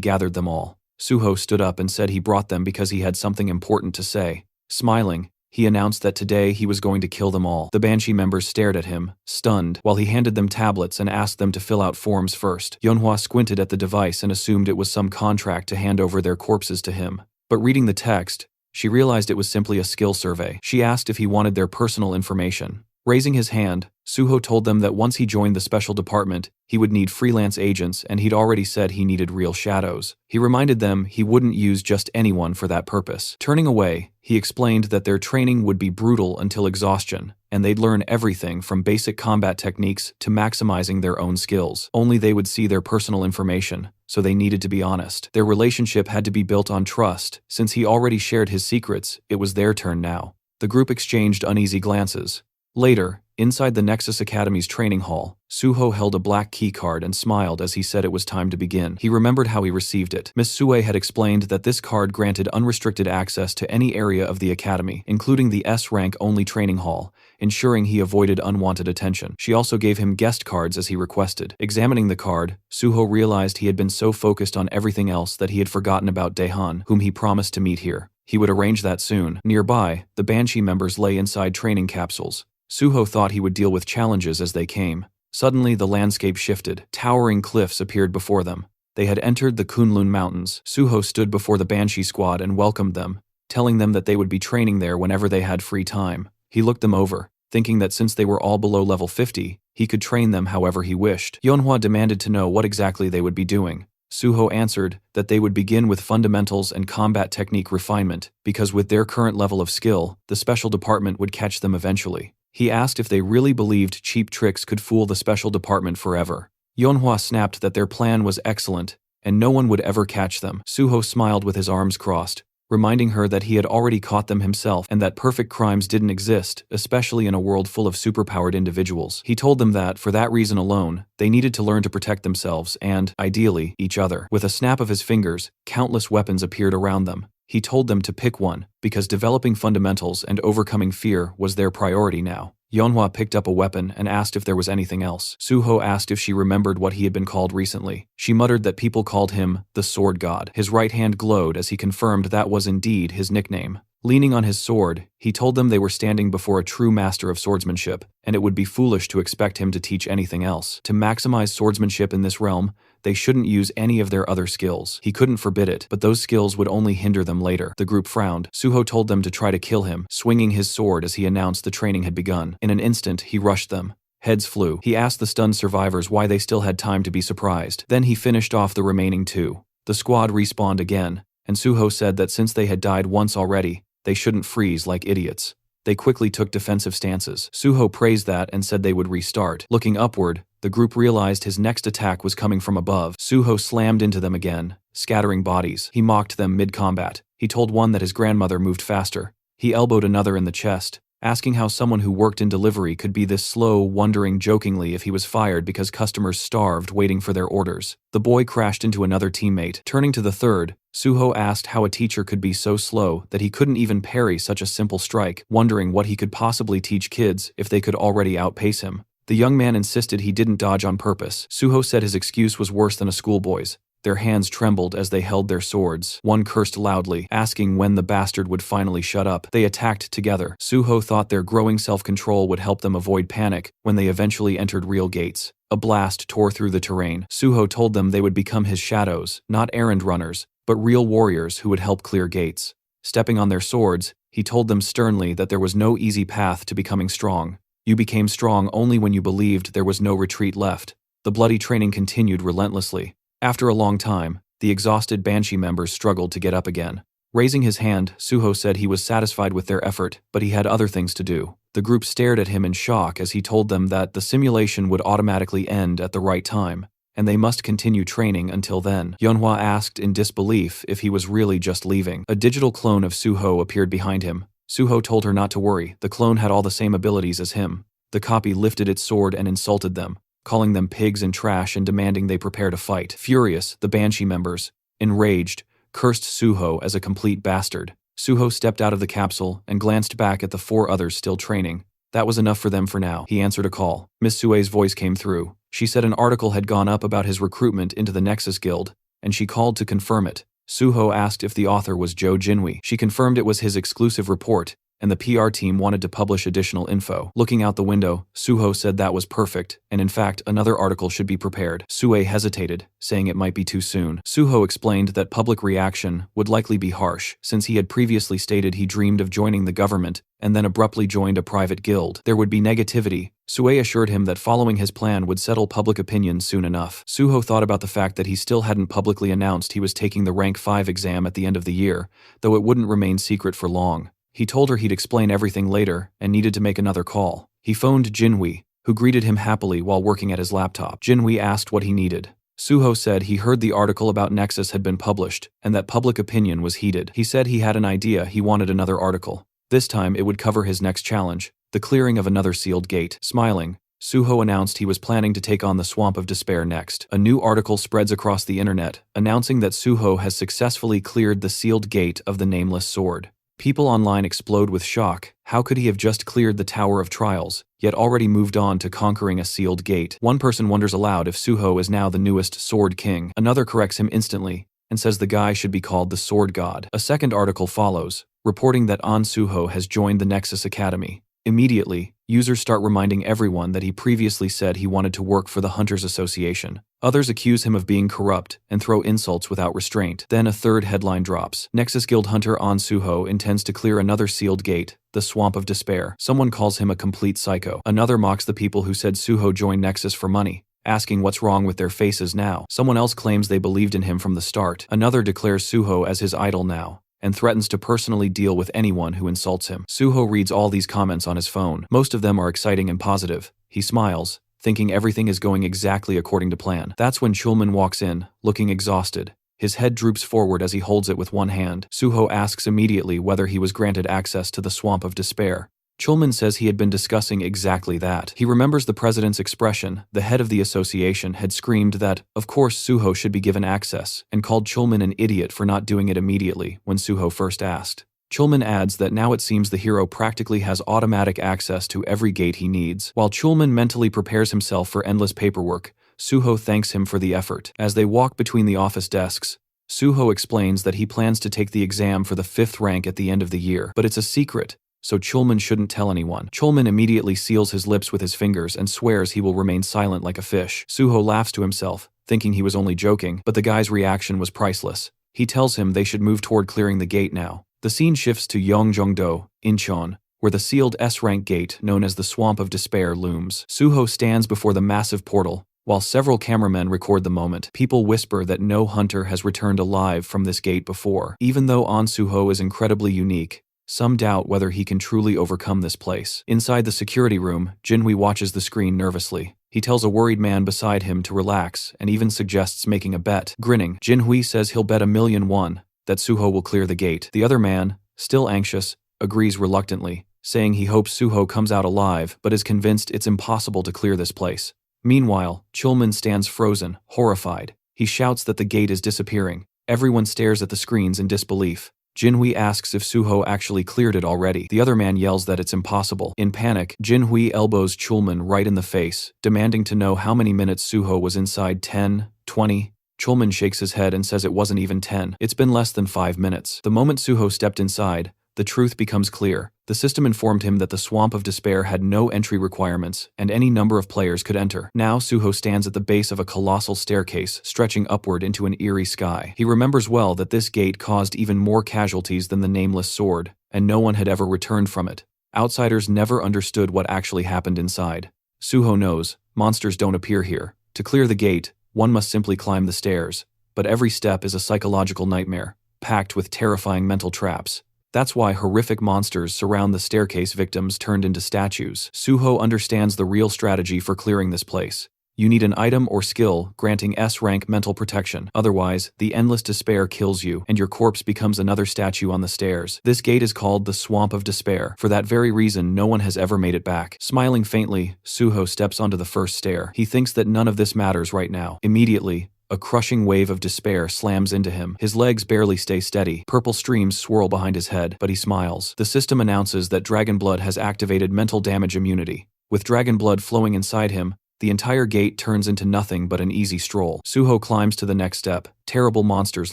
gathered them all. Suho stood up and said he brought them because he had something important to say. Smiling, he announced that today he was going to kill them all. The Banshee members stared at him, stunned, while he handed them tablets and asked them to fill out forms first. Yeonhwa squinted at the device and assumed it was some contract to hand over their corpses to him. But reading the text, she realized it was simply a skill survey. She asked if he wanted their personal information. Raising his hand, Suho told them that once he joined the special department, he would need freelance agents, and he'd already said he needed real shadows. He reminded them he wouldn't use just anyone for that purpose. Turning away, he explained that their training would be brutal until exhaustion, and they'd learn everything from basic combat techniques to maximizing their own skills. Only they would see their personal information, so they needed to be honest. Their relationship had to be built on trust. Since he already shared his secrets, it was their turn now. The group exchanged uneasy glances. Later, inside the Nexus Academy's training hall, Suho held a black key card and smiled as he said it was time to begin. He remembered how he received it. Miss Sue had explained that this card granted unrestricted access to any area of the academy, including the S-rank only training hall, ensuring he avoided unwanted attention. She also gave him guest cards as he requested. Examining the card, Suho realized he had been so focused on everything else that he had forgotten about Daehan, whom he promised to meet here. He would arrange that soon. Nearby, the Banshee members lay inside training capsules. Suho thought he would deal with challenges as they came. Suddenly, the landscape shifted. Towering cliffs appeared before them. They had entered the Kunlun Mountains. Suho stood before the Banshee squad and welcomed them, telling them that they would be training there whenever they had free time. He looked them over, thinking that since they were all below level 50, he could train them however he wished. Yeonhwa demanded to know what exactly they would be doing. Suho answered that they would begin with fundamentals and combat technique refinement, because with their current level of skill, the special department would catch them eventually. He asked if they really believed cheap tricks could fool the special department forever. Yeonhwa snapped that their plan was excellent, and no one would ever catch them. Suho smiled with his arms crossed, reminding her that he had already caught them himself and that perfect crimes didn't exist, especially in a world full of superpowered individuals. He told them that, for that reason alone, they needed to learn to protect themselves and, ideally, each other. With a snap of his fingers, countless weapons appeared around them. He told them to pick one, because developing fundamentals and overcoming fear was their priority now. Yeonhwa picked up a weapon and asked if there was anything else. Suho asked if she remembered what he had been called recently. She muttered that people called him the Sword God. His right hand glowed as he confirmed that was indeed his nickname. Leaning on his sword, he told them they were standing before a true master of swordsmanship, and it would be foolish to expect him to teach anything else. To maximize swordsmanship in this realm, they shouldn't use any of their other skills. He couldn't forbid it, but those skills would only hinder them later. The group frowned. Suho told them to try to kill him, swinging his sword as he announced the training had begun. In an instant, he rushed them. Heads flew. He asked the stunned survivors why they still had time to be surprised. Then he finished off the remaining two. The squad respawned again, and Suho said that since they had died once already, they shouldn't freeze like idiots. They quickly took defensive stances. Suho praised that and said they would restart. Looking upward, the group realized his next attack was coming from above. Suho slammed into them again, scattering bodies. He mocked them mid-combat. He told one that his grandmother moved faster. He elbowed another in the chest, asking how someone who worked in delivery could be this slow, wondering jokingly if he was fired because customers starved waiting for their orders. The boy crashed into another teammate. Turning to the third, Suho asked how a teacher could be so slow that he couldn't even parry such a simple strike, wondering what he could possibly teach kids if they could already outpace him. The young man insisted he didn't dodge on purpose. Suho said his excuse was worse than a schoolboy's. Their hands trembled as they held their swords. One cursed loudly, asking when the bastard would finally shut up. They attacked together. Suho thought their growing self-control would help them avoid panic when they eventually entered real gates. A blast tore through the terrain. Suho told them they would become his shadows, not errand runners, but real warriors who would help clear gates. Stepping on their swords, he told them sternly that there was no easy path to becoming strong. You became strong only when you believed there was no retreat left. The bloody training continued relentlessly. After a long time, the exhausted Banshee members struggled to get up again. Raising his hand, Suho said he was satisfied with their effort, but he had other things to do. The group stared at him in shock as he told them that the simulation would automatically end at the right time, and they must continue training until then. Yeonhwa asked in disbelief if he was really just leaving. A digital clone of Suho appeared behind him. Suho told her not to worry, the clone had all the same abilities as him. The copy lifted its sword and insulted them, calling them pigs and trash and demanding they prepare to fight. Furious, the Banshee members, enraged, cursed Suho as a complete bastard. Suho stepped out of the capsule and glanced back at the 4 others still training. That was enough for them for now. He answered a call. Miss Sue's voice came through. She said an article had gone up about his recruitment into the Nexus Guild, and she called to confirm it. Suho asked if the author was Joe Jinwi. She confirmed it was his exclusive report, and the PR team wanted to publish additional info. Looking out the window, Suho said that was perfect, and in fact, another article should be prepared. Sue hesitated, saying it might be too soon. Suho explained that public reaction would likely be harsh, since he had previously stated he dreamed of joining the government and then abruptly joined a private guild. There would be negativity. Sue assured him that following his plan would settle public opinion soon enough. Suho thought about the fact that he still hadn't publicly announced he was taking the Rank 5 exam at the end of the year, though it wouldn't remain secret for long. He told her he'd explain everything later and needed to make another call. He phoned Jinwi, who greeted him happily while working at his laptop. Jinwi asked what he needed. Suho said he heard the article about Nexus had been published and that public opinion was heated. He said he had an idea, he wanted another article. This time it would cover his next challenge, the clearing of another sealed gate. Smiling, Suho announced he was planning to take on the Swamp of Despair next. A new article spreads across the internet, announcing that Suho has successfully cleared the sealed gate of the Nameless Sword. People online explode with shock. How could he have just cleared the Tower of Trials, yet already moved on to conquering a sealed gate? One person wonders aloud if Suho is now the newest Sword King. Another corrects him instantly and says the guy should be called the Sword God. A second article follows, reporting that An Suho has joined the Nexus Academy. Immediately, users start reminding everyone that he previously said he wanted to work for the Hunters Association. Others accuse him of being corrupt and throw insults without restraint. Then a third headline drops. Nexus Guild Hunter An Suho intends to clear another sealed gate, the Swamp of Despair. Someone calls him a complete psycho. Another mocks the people who said Suho joined Nexus for money, asking what's wrong with their faces now. Someone else claims they believed in him from the start. Another declares Suho as his idol now, and threatens to personally deal with anyone who insults him. Suho reads all these comments on his phone. Most of them are exciting and positive. He smiles, thinking everything is going exactly according to plan. That's when Chulman walks in, looking exhausted. His head droops forward as he holds it with one hand. Suho asks immediately whether he was granted access to the Swamp of Despair. Chulman says he had been discussing exactly that. He remembers the president's expression. The head of the association had screamed that, of course, Suho should be given access, and called Chulman an idiot for not doing it immediately when Suho first asked. Chulman adds that now it seems the hero practically has automatic access to every gate he needs. While Chulman mentally prepares himself for endless paperwork, Suho thanks him for the effort. As they walk between the office desks, Suho explains that he plans to take the exam for the 5th rank at the end of the year, but it's a secret, so Chulman shouldn't tell anyone. Chulman immediately seals his lips with his fingers and swears he will remain silent like a fish. Suho laughs to himself, thinking he was only joking, but the guy's reaction was priceless. He tells him they should move toward clearing the gate now. The scene shifts to Yongjongdo, Incheon, where the sealed S-rank gate known as the Swamp of Despair looms. Suho stands before the massive portal, while several cameramen record the moment. People whisper that no hunter has returned alive from this gate before. Even though An Suho is incredibly unique, some doubt whether he can truly overcome this place. Inside the security room, Jinwi watches the screen nervously. He tells a worried man beside him to relax and even suggests making a bet. Grinning, Jinwi says he'll bet 1,000,000 won that Suho will clear the gate. The other man, still anxious, agrees reluctantly, saying he hopes Suho comes out alive but is convinced it's impossible to clear this place. Meanwhile, Chulman stands frozen, horrified. He shouts that the gate is disappearing. Everyone stares at the screens in disbelief. Jinhui asks if Suho actually cleared it already. The other man yells that it's impossible. In panic, Jinhui elbows Chulman right in the face, demanding to know how many minutes Suho was inside. 10, 20. Chulman shakes his head and says it wasn't even 10. It's been less than 5 minutes. The moment Suho stepped inside, the truth becomes clear. The system informed him that the Swamp of Despair had no entry requirements, and any number of players could enter. Now Suho stands at the base of a colossal staircase, stretching upward into an eerie sky. He remembers well that this gate caused even more casualties than the Nameless Sword, and no one had ever returned from it. Outsiders never understood what actually happened inside. Suho knows, monsters don't appear here. To clear the gate, one must simply climb the stairs, but every step is a psychological nightmare, packed with terrifying mental traps. That's why horrific monsters surround the staircase victims turned into statues. Suho understands the real strategy for clearing this place. You need an item or skill granting S-rank mental protection. Otherwise, the endless despair kills you and your corpse becomes another statue on the stairs. This gate is called the Swamp of Despair. For that very reason, no one has ever made it back. Smiling faintly, Suho steps onto the first stair. He thinks that none of this matters right now. Immediately, a crushing wave of despair slams into him. His legs barely stay steady. Purple streams swirl behind his head, but he smiles. The system announces that Dragon Blood has activated mental damage immunity. With Dragon Blood flowing inside him, the entire gate turns into nothing but an easy stroll. Suho climbs to the next step, terrible monsters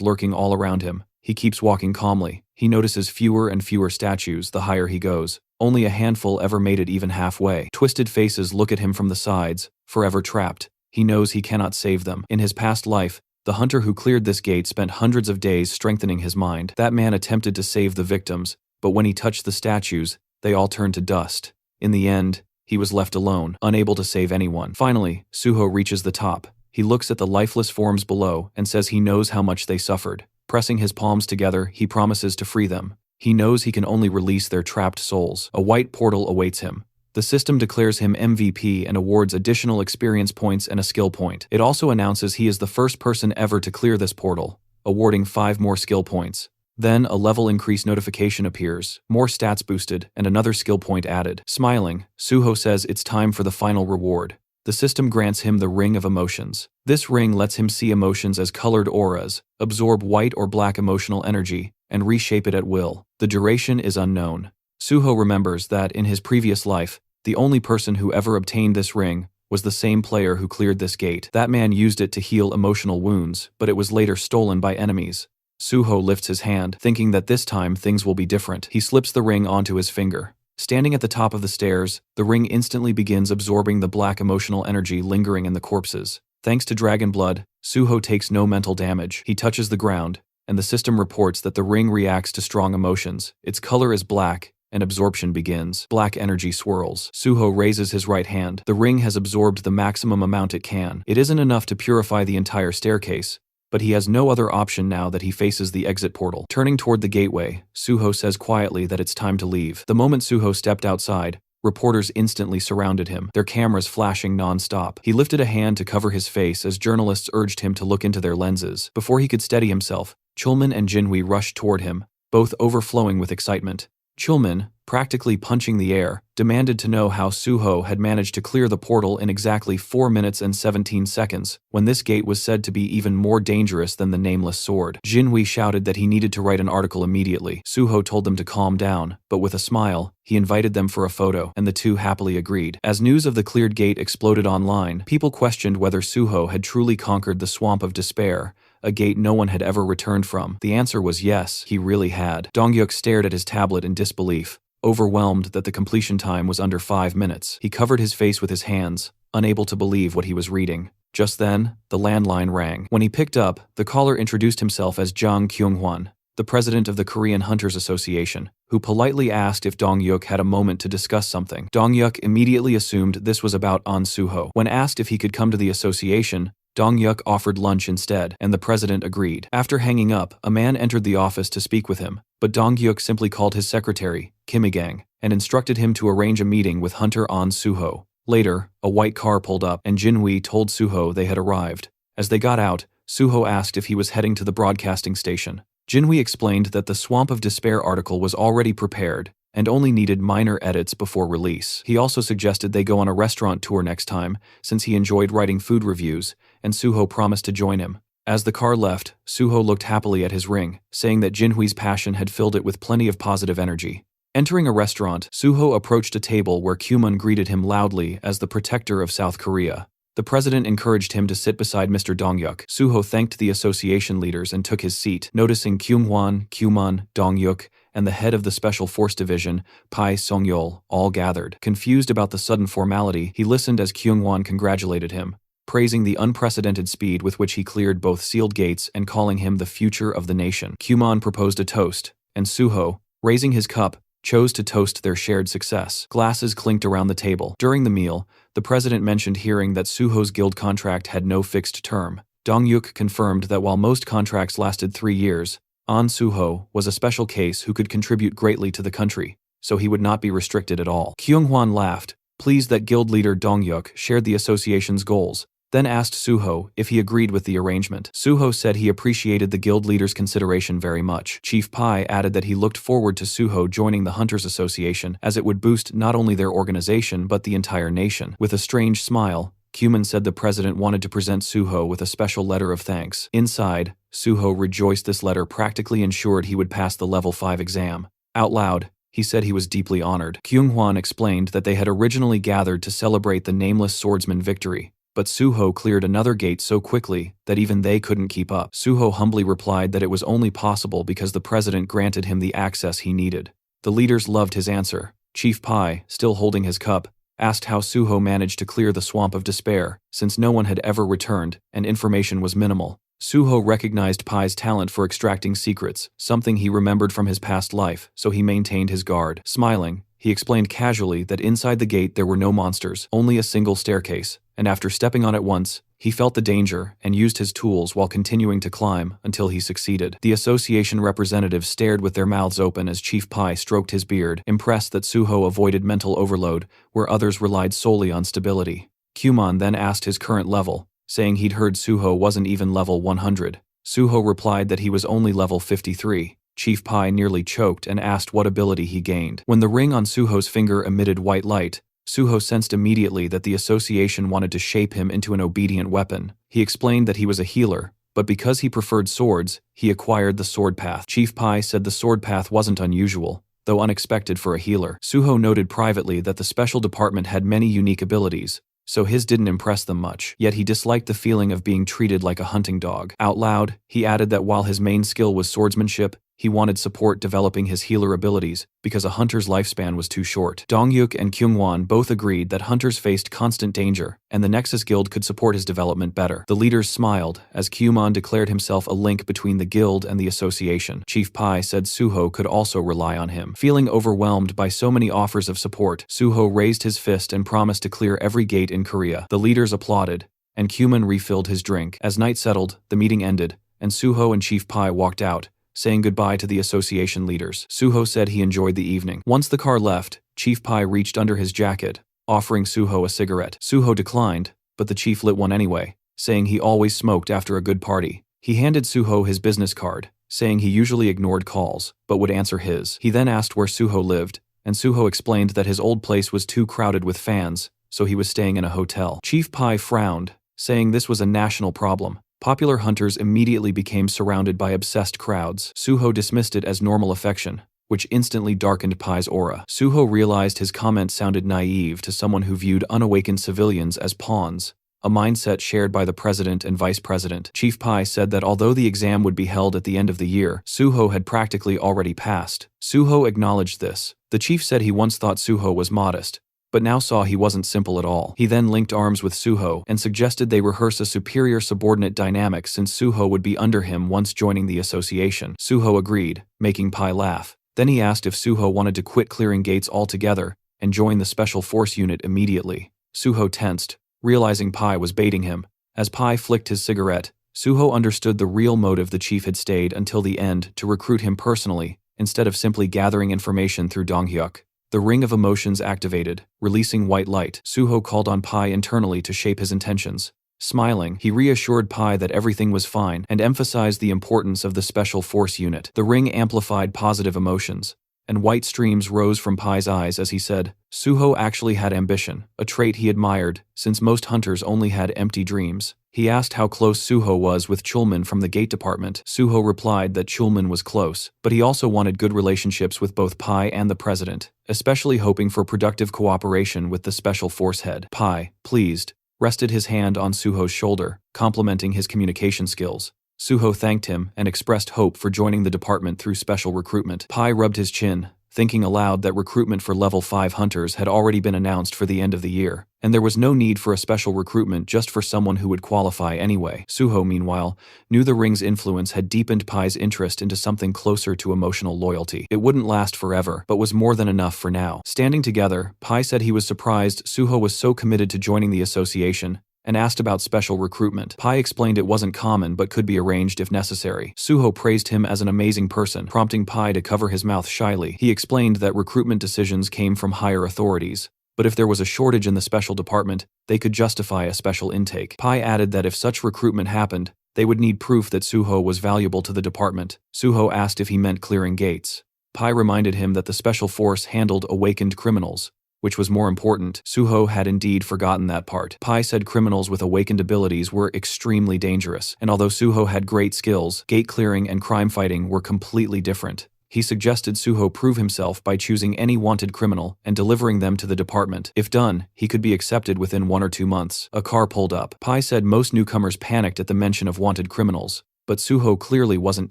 lurking all around him. He keeps walking calmly. He notices fewer and fewer statues the higher he goes. Only a handful ever made it even halfway. Twisted faces look at him from the sides, forever trapped. He knows he cannot save them. In his past life, the hunter who cleared this gate spent hundreds of days strengthening his mind. That man attempted to save the victims, but when he touched the statues, they all turned to dust. In the end, he was left alone, unable to save anyone. Finally, Suho reaches the top. He looks at the lifeless forms below and says he knows how much they suffered. Pressing his palms together, he promises to free them. He knows he can only release their trapped souls. A white portal awaits him. The system declares him MVP and awards additional experience points and a skill point. It also announces he is the first person ever to clear this portal, awarding 5 more skill points. Then a level increase notification appears, more stats boosted, and another skill point added. Smiling, Suho says it's time for the final reward. The system grants him the Ring of Emotions. This ring lets him see emotions as colored auras, absorb white or black emotional energy, and reshape it at will. The duration is unknown. Suho remembers that in his previous life, the only person who ever obtained this ring was the same player who cleared this gate. That man used it to heal emotional wounds, but it was later stolen by enemies. Suho lifts his hand, thinking that this time things will be different. He slips the ring onto his finger. Standing at the top of the stairs, the ring instantly begins absorbing the black emotional energy lingering in the corpses. Thanks to Dragon Blood, Suho takes no mental damage. He touches the ground, and the system reports that the ring reacts to strong emotions. Its color is black, and absorption begins. Black energy swirls. Suho raises his right hand. The ring has absorbed the maximum amount it can. It isn't enough to purify the entire staircase, but he has no other option now that he faces the exit portal. Turning toward the gateway, Suho says quietly that it's time to leave. The moment Suho stepped outside, reporters instantly surrounded him, their cameras flashing non-stop. He lifted a hand to cover his face as journalists urged him to look into their lenses. Before he could steady himself, Chulman and Jinhui rushed toward him, both overflowing with excitement. Chulman, practically punching the air, demanded to know how Suho had managed to clear the portal in exactly 4 minutes and 17 seconds, when this gate was said to be even more dangerous than the nameless sword. Jinhui shouted that he needed to write an article immediately. Suho told them to calm down, but with a smile, he invited them for a photo, and the two happily agreed. As news of the cleared gate exploded online, people questioned whether Suho had truly conquered the Swamp of Despair, a gate no one had ever returned from. The answer was yes, he really had. Dongyuk stared at his tablet in disbelief, overwhelmed that the completion time was under 5 minutes. He covered his face with his hands, unable to believe what he was reading. Just then, the landline rang. When he picked up, the caller introduced himself as Jang Kyung-hwan, the president of the Korean Hunters Association, who politely asked if Dongyuk had a moment to discuss something. Dongyuk immediately assumed this was about An Suho. When asked if he could come to the association, Dongyuk offered lunch instead, and the president agreed. After hanging up, a man entered the office to speak with him, but Dongyuk simply called his secretary, Kim Igang, and instructed him to arrange a meeting with Hunter An Suho. Later, a white car pulled up, and Jinhui told Suho they had arrived. As they got out, Suho asked if he was heading to the broadcasting station. Jinhui explained that the Swamp of Despair article was already prepared, and only needed minor edits before release. He also suggested they go on a restaurant tour next time, since he enjoyed writing food reviews, and Suho promised to join him. As the car left, Suho looked happily at his ring, saying that Jinhui's passion had filled it with plenty of positive energy. Entering a restaurant, Suho approached a table where Kyumun greeted him loudly as the protector of South Korea. The president encouraged him to sit beside Mr. Dongyuk. Suho thanked the association leaders and took his seat, noticing Kyung-hwan, Kyumun, Dongyuk, and the head of the Special Force Division, Pai Song-yeol, all gathered. Confused about the sudden formality, he listened as Kyung-hwan congratulated him, praising the unprecedented speed with which he cleared both sealed gates and calling him the future of the nation. Kyumun proposed a toast, and Suho, raising his cup, chose to toast their shared success. Glasses clinked around the table. During the meal, the president mentioned hearing that Suho's guild contract had no fixed term. Dongyuk confirmed that while most contracts lasted 3 years, An Suho was a special case who could contribute greatly to the country, so he would not be restricted at all. Kyung-hwan laughed, pleased that guild leader Dongyuk shared the association's goals, then asked Suho if he agreed with the arrangement. Suho said he appreciated the guild leader's consideration very much. Chief Pai added that he looked forward to Suho joining the Hunters Association, as it would boost not only their organization but the entire nation. With a strange smile, Cuman said the president wanted to present Suho with a special letter of thanks. Inside, Suho rejoiced this letter practically ensured he would pass the level 5 exam. Out loud, he said he was deeply honored. Kyunghwan explained that they had originally gathered to celebrate the nameless swordsman victory, but Suho cleared another gate so quickly that even they couldn't keep up. Suho humbly replied that it was only possible because the president granted him the access he needed. The leaders loved his answer. Chief Pai, still holding his cup, asked how Suho managed to clear the swamp of despair, since no one had ever returned and information was minimal. Suho recognized Pai's talent for extracting secrets, something he remembered from his past life, so he maintained his guard. Smiling, he explained casually that inside the gate there were no monsters, only a single staircase, and after stepping on it once, he felt the danger and used his tools while continuing to climb until he succeeded. The association representatives stared with their mouths open as Chief Pai stroked his beard, impressed that Suho avoided mental overload, where others relied solely on stability. Cuman then asked his current level, saying he'd heard Suho wasn't even level 100. Suho replied that he was only level 53. Chief Pai nearly choked and asked what ability he gained. When the ring on Suho's finger emitted white light, Suho sensed immediately that the association wanted to shape him into an obedient weapon. He explained that he was a healer, but because he preferred swords, he acquired the sword path. Chief Pai said the sword path wasn't unusual, though unexpected for a healer. Suho noted privately that the special department had many unique abilities, so his didn't impress them much, yet he disliked the feeling of being treated like a hunting dog. Out loud, he added that while his main skill was swordsmanship, he wanted support developing his healer abilities because a hunter's lifespan was too short. Dongyuk and Kyungwon both agreed that hunters faced constant danger, and the Nexus Guild could support his development better. The leaders smiled as Kyumon declared himself a link between the guild and the association. Chief Pai said Suho could also rely on him. Feeling overwhelmed by so many offers of support, Suho raised his fist and promised to clear every gate in Korea. The leaders applauded, and Kyumon refilled his drink. As night settled, the meeting ended, and Suho and Chief Pai walked out, saying goodbye to the association leaders. Suho said he enjoyed the evening. Once the car left, Chief Pai reached under his jacket, offering Suho a cigarette. Suho declined, but the chief lit one anyway, saying he always smoked after a good party. He handed Suho his business card, saying he usually ignored calls, but would answer his. He then asked where Suho lived, and Suho explained that his old place was too crowded with fans, so he was staying in a hotel. Chief Pai frowned, saying this was a national problem. Popular hunters immediately became surrounded by obsessed crowds. Suho dismissed it as normal affection, which instantly darkened Pai's aura. Suho realized his comment sounded naive to someone who viewed unawakened civilians as pawns, a mindset shared by the president and vice president. Chief Pai said that although the exam would be held at the end of the year, Suho had practically already passed. Suho acknowledged this. The chief said he once thought Suho was modest, but now saw he wasn't simple at all. He then linked arms with Suho and suggested they rehearse a superior subordinate dynamic since Suho would be under him once joining the association. Suho agreed, making Pai laugh. Then he asked if Suho wanted to quit clearing gates altogether and join the special force unit immediately. Suho tensed, realizing Pai was baiting him. As Pai flicked his cigarette, Suho understood the real motive the chief had stayed until the end to recruit him personally, instead of simply gathering information through Donghyuk. The ring of emotions activated, releasing white light. Suho called on Pai internally to shape his intentions. Smiling, he reassured Pai that everything was fine and emphasized the importance of the special force unit. The ring amplified positive emotions, and white streams rose from Pai's eyes as he said, Suho actually had ambition, a trait he admired, since most hunters only had empty dreams. He asked how close Suho was with Chulman from the gate department. Suho replied that Chulman was close, but he also wanted good relationships with both Pai and the president, especially hoping for productive cooperation with the special force head. Pai, pleased, rested his hand on Suho's shoulder, complimenting his communication skills. Suho thanked him and expressed hope for joining the department through special recruitment. Pai rubbed his chin, thinking aloud that recruitment for level 5 hunters had already been announced for the end of the year, and there was no need for a special recruitment just for someone who would qualify anyway. Suho, meanwhile, knew the ring's influence had deepened Pai's interest into something closer to emotional loyalty. It wouldn't last forever, but was more than enough for now. Standing together, Pai said he was surprised Suho was so committed to joining the association, and asked about special recruitment. Pai explained it wasn't common but could be arranged if necessary. Suho praised him as an amazing person, prompting Pai to cover his mouth shyly. He explained that recruitment decisions came from higher authorities, But if there was a shortage in the special department, they could justify a special intake. Pai added that if such recruitment happened, they would need proof that Suho was valuable to the department. Suho asked if he meant clearing gates. Pai reminded him that the special force handled awakened criminals, which was more important. Suho had indeed forgotten that part. Pai said criminals with awakened abilities were extremely dangerous, and although Suho had great skills, gate clearing and crime fighting were completely different. He suggested Suho prove himself by choosing any wanted criminal and delivering them to the department. If done, he could be accepted within 1 or 2 months. A car pulled up. Pai said most newcomers panicked at the mention of wanted criminals, but Suho clearly wasn't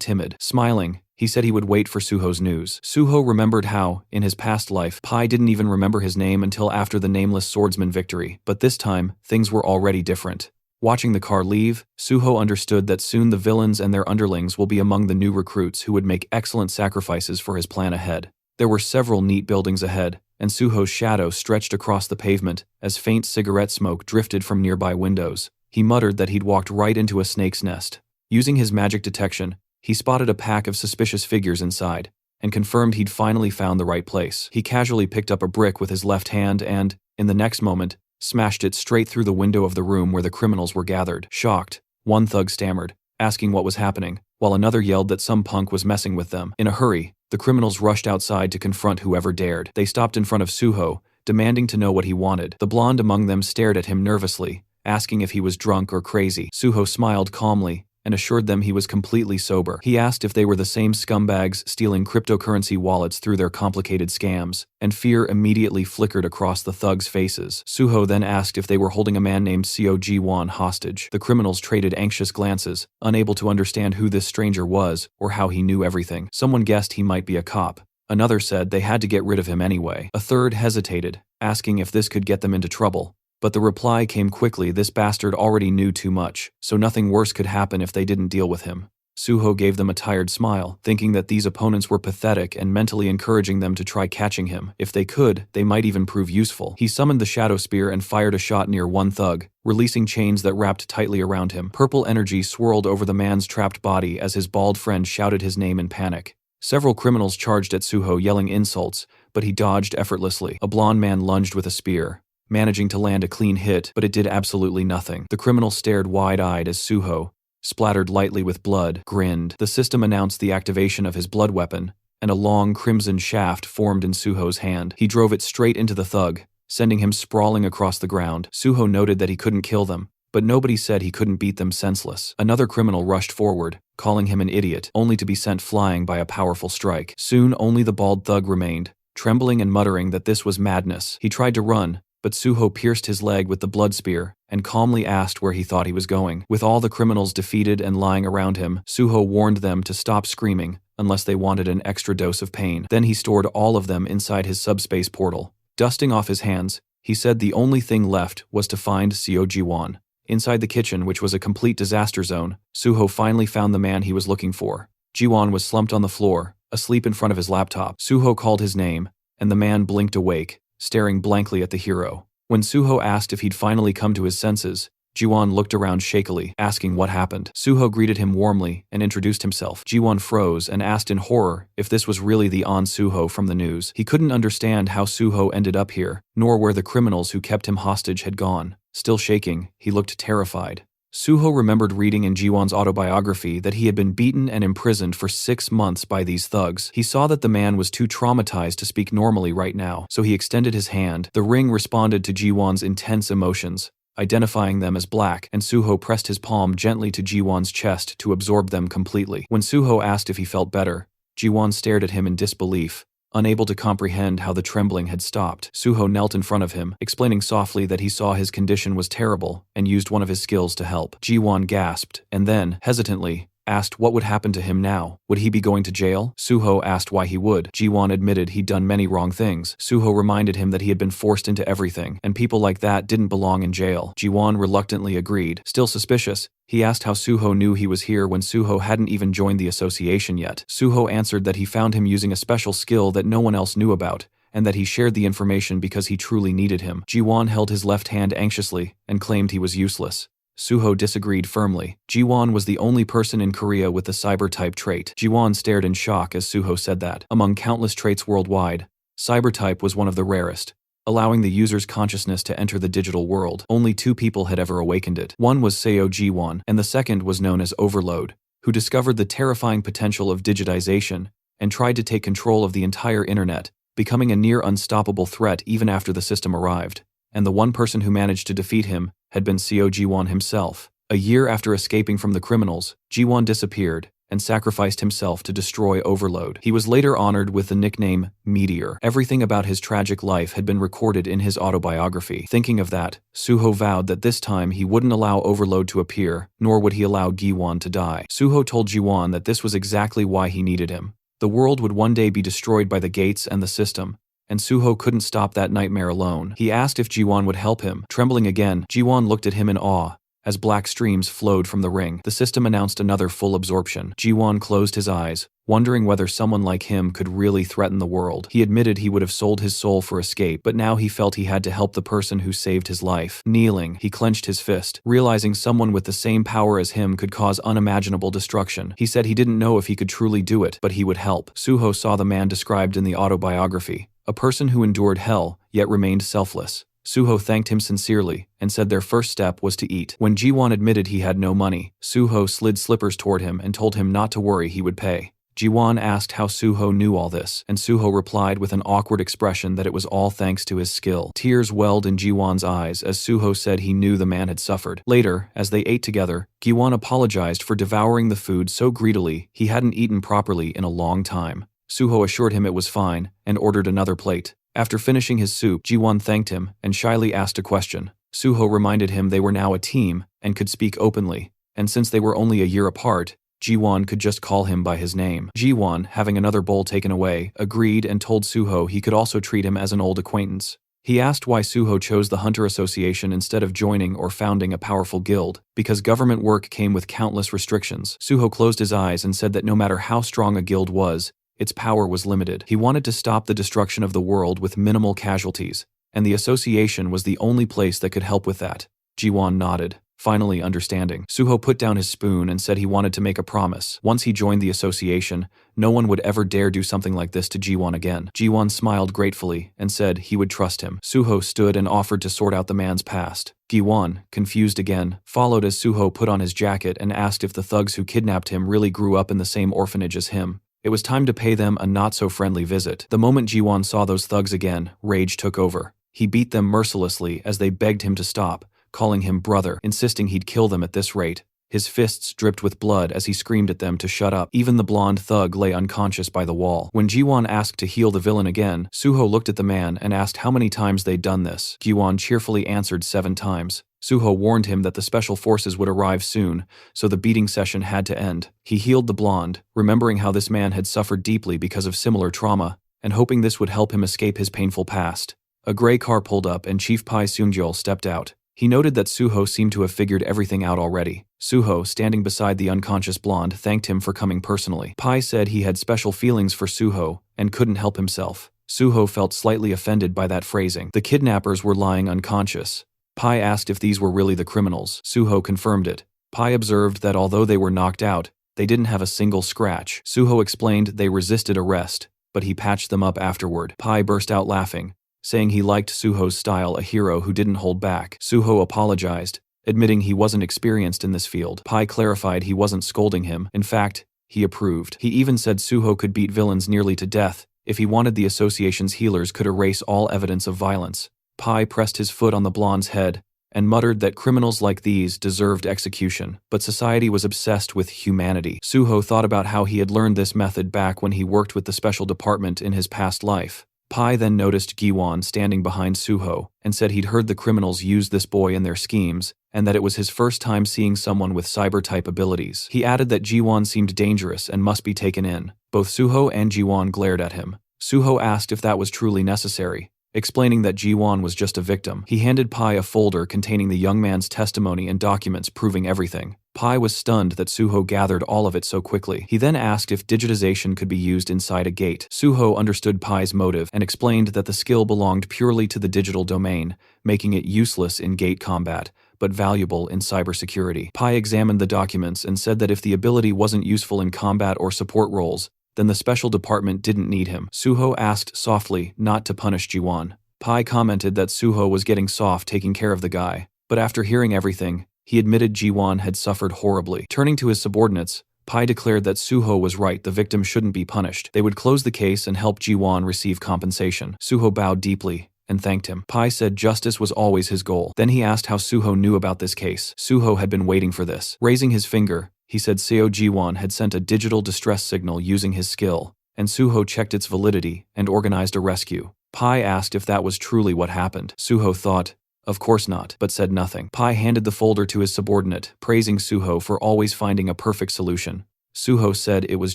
timid. Smiling, he said he would wait for Suho's news. Suho remembered how, in his past life, Pai didn't even remember his name until after the nameless swordsman victory, but this time, things were already different. Watching the car leave, Suho understood that soon the villains and their underlings will be among the new recruits who would make excellent sacrifices for his plan ahead. There were several neat buildings ahead, and Suho's shadow stretched across the pavement as faint cigarette smoke drifted from nearby windows. He muttered that he'd walked right into a snake's nest. Using his magic detection, he spotted a pack of suspicious figures inside, and confirmed he'd finally found the right place. He casually picked up a brick with his left hand and, in the next moment, smashed it straight through the window of the room where the criminals were gathered. Shocked, one thug stammered, asking what was happening, while another yelled that some punk was messing with them. In a hurry, the criminals rushed outside to confront whoever dared. They stopped in front of Suho, demanding to know what he wanted. The blonde among them stared at him nervously, asking if he was drunk or crazy. Suho smiled calmly and assured them he was completely sober. He asked if they were the same scumbags stealing cryptocurrency wallets through their complicated scams, and fear immediately flickered across the thugs' faces. Suho then asked if they were holding a man named Seo Ji-won hostage. The criminals traded anxious glances, unable to understand who this stranger was or how he knew everything. Someone guessed he might be a cop. Another said they had to get rid of him anyway. A third hesitated, asking if this could get them into trouble. But the reply came quickly: this bastard already knew too much, so nothing worse could happen if they didn't deal with him. Suho gave them a tired smile, thinking that these opponents were pathetic and mentally encouraging them to try catching him. If they could, they might even prove useful. He summoned the shadow spear and fired a shot near one thug, releasing chains that wrapped tightly around him. Purple energy swirled over the man's trapped body as his bald friend shouted his name in panic. Several criminals charged at Suho yelling insults, but he dodged effortlessly. A blond man lunged with a spear, managing to land a clean hit, but it did absolutely nothing. The criminal stared wide-eyed as Suho, splattered lightly with blood, grinned. The system announced the activation of his blood weapon, and a long crimson shaft formed in Suho's hand. He drove it straight into the thug, sending him sprawling across the ground. Suho noted that he couldn't kill them, but nobody said he couldn't beat them senseless. Another criminal rushed forward, calling him an idiot, only to be sent flying by a powerful strike. Soon only the bald thug remained, trembling and muttering that this was madness. He tried to run, but Suho pierced his leg with the blood spear and calmly asked where he thought he was going. With all the criminals defeated and lying around him, Suho warned them to stop screaming unless they wanted an extra dose of pain. Then he stored all of them inside his subspace portal. Dusting off his hands, he said the only thing left was to find Seo Ji-won. Inside the kitchen, which was a complete disaster zone, Suho finally found the man he was looking for. Ji-won was slumped on the floor, asleep in front of his laptop. Suho called his name, and the man blinked awake, staring blankly at the hero. When Suho asked if he'd finally come to his senses, Ji-won looked around shakily, asking what happened. Suho greeted him warmly and introduced himself. Ji-won froze and asked in horror if this was really the An Suho from the news. He couldn't understand how Suho ended up here, nor where the criminals who kept him hostage had gone. Still shaking, he looked terrified. Suho remembered reading in Ji-won's autobiography that he had been beaten and imprisoned for 6 months by these thugs. He saw that the man was too traumatized to speak normally right now, so he extended his hand. The ring responded to Ji-won's intense emotions, identifying them as black, and Suho pressed his palm gently to Ji-won's chest to absorb them completely. When Suho asked if he felt better, Ji-won stared at him in disbelief, unable to comprehend how the trembling had stopped. Suho knelt in front of him, explaining softly that he saw his condition was terrible and used one of his skills to help. Ji-won gasped, and then, hesitantly, asked what would happen to him now. Would he be going to jail? Suho asked why he would. Ji-won admitted he'd done many wrong things. Suho reminded him that he had been forced into everything, and people like that didn't belong in jail. Ji-won reluctantly agreed. Still suspicious, he asked how Suho knew he was here when Suho hadn't even joined the association yet. Suho answered that he found him using a special skill that no one else knew about, and that he shared the information because he truly needed him. Ji-won held his left hand anxiously and claimed he was useless. Suho disagreed firmly. Ji-won was the only person in Korea with the cyber-type trait. Ji-won stared in shock as Suho said that. Among countless traits worldwide, cyber-type was one of the rarest. allowing the user's consciousness to enter the digital world. Only 2 people had ever awakened it. One was Seo Ji-won, and the second was known as Overload, who discovered the terrifying potential of digitization and tried to take control of the entire internet, becoming a near unstoppable threat even after the system arrived. And the one person who managed to defeat him had been Seo Ji-won himself. A year after escaping from the criminals, Ji-won disappeared and sacrificed himself to destroy Overload. He was later honored with the nickname Meteor. Everything about his tragic life had been recorded in his autobiography. Thinking of that, Suho vowed that this time he wouldn't allow Overload to appear, nor would he allow Gi-won to die. Suho told Ji-won that this was exactly why he needed him. The world would one day be destroyed by the gates and the system, and Suho couldn't stop that nightmare alone. He asked if Ji-won would help him. Trembling again, Ji-won looked at him in awe. As black streams flowed from the ring, the system announced another full absorption. Ji-won closed his eyes, wondering whether someone like him could really threaten the world. He admitted he would have sold his soul for escape, but now he felt he had to help the person who saved his life. Kneeling, he clenched his fist, realizing someone with the same power as him could cause unimaginable destruction. He said he didn't know if he could truly do it, but he would help. Suho saw the man described in the autobiography, a person who endured hell, yet remained selfless. Suho thanked him sincerely and said their first step was to eat. When Ji-won admitted he had no money, Suho slid slippers toward him and told him not to worry, he would pay. Ji-won asked how Suho knew all this, and Suho replied with an awkward expression that it was all thanks to his skill. Tears welled in Ji-won's eyes as Suho said he knew the man had suffered. Later, as they ate together, Gi-won apologized for devouring the food so greedily he hadn't eaten properly in a long time. Suho assured him it was fine and ordered another plate. After finishing his soup, Ji-won thanked him and shyly asked a question. Suho reminded him they were now a team and could speak openly, and since they were only a year apart, Ji-won could just call him by his name. Ji-won, having another bowl taken away, agreed and told Suho he could also treat him as an old acquaintance. He asked why Suho chose the Hunter Association instead of joining or founding a powerful guild, because government work came with countless restrictions. Suho closed his eyes and said that no matter how strong a guild was, its power was limited. He wanted to stop the destruction of the world with minimal casualties, and the association was the only place that could help with that. Ji-won nodded, finally understanding. Suho put down his spoon and said he wanted to make a promise. Once he joined the association, no one would ever dare do something like this to Ji-won again. Ji-won smiled gratefully and said he would trust him. Suho stood and offered to sort out the man's past. Gi-won, confused again, followed as Suho put on his jacket and asked if the thugs who kidnapped him really grew up in the same orphanage as him. It was time to pay them a not-so-friendly visit. The moment Ji-won saw those thugs again, rage took over. He beat them mercilessly as they begged him to stop, calling him brother, insisting he'd kill them at this rate. His fists dripped with blood as he screamed at them to shut up. Even the blonde thug lay unconscious by the wall. When Ji-won asked to heal the villain again, Suho looked at the man and asked how many times they'd done this. Ji-won cheerfully answered 7 times. Suho warned him that the special forces would arrive soon, so the beating session had to end. He healed the blonde, remembering how this man had suffered deeply because of similar trauma, and hoping this would help him escape his painful past. A gray car pulled up and Chief Pai Seungjol stepped out. He noted that Suho seemed to have figured everything out already. Suho, standing beside the unconscious blonde, thanked him for coming personally. Pai said he had special feelings for Suho and couldn't help himself. Suho felt slightly offended by that phrasing. The kidnappers were lying unconscious. Pai asked if these were really the criminals. Suho confirmed it. Pai observed that although they were knocked out, they didn't have a single scratch. Suho explained they resisted arrest, but he patched them up afterward. Pai burst out laughing, saying he liked Suho's style, a hero who didn't hold back. Suho apologized, admitting he wasn't experienced in this field. Pai clarified he wasn't scolding him. In fact, he approved. He even said Suho could beat villains nearly to death if he wanted. The association's healers could erase all evidence of violence. Pai pressed his foot on the blonde's head and muttered that criminals like these deserved execution, but society was obsessed with humanity. Suho thought about how he had learned this method back when he worked with the special department in his past life. Pai then noticed Gi-won standing behind Suho and said he'd heard the criminals use this boy in their schemes and that it was his first time seeing someone with cyber-type abilities. He added that Gi-won seemed dangerous and must be taken in. Both Suho and Gi-won glared at him. Suho asked if that was truly necessary, explaining that Ji-won was just a victim. He handed Pai a folder containing the young man's testimony and documents proving everything. Pai was stunned that Suho gathered all of it so quickly. He then asked if digitization could be used inside a gate. Suho understood Pai's motive and explained that the skill belonged purely to the digital domain, making it useless in gate combat, but valuable in cybersecurity. Pai examined the documents and said that if the ability wasn't useful in combat or support roles, then the special department didn't need him. Suho asked softly not to punish Ji-won. Pai commented that Suho was getting soft taking care of the guy, but after hearing everything, he admitted Ji-won had suffered horribly. Turning to his subordinates, Pai declared that Suho was right, the victim shouldn't be punished. They would close the case and help Ji-won receive compensation. Suho bowed deeply and thanked him. Pai said justice was always his goal. Then he asked how Suho knew about this case. Suho had been waiting for this. Raising his finger, he said Seo Ji-won had sent a digital distress signal using his skill, and Suho checked its validity and organized a rescue. Pai asked if that was truly what happened. Suho thought, of course not, but said nothing. Pai handed the folder to his subordinate, praising Suho for always finding a perfect solution. Suho said it was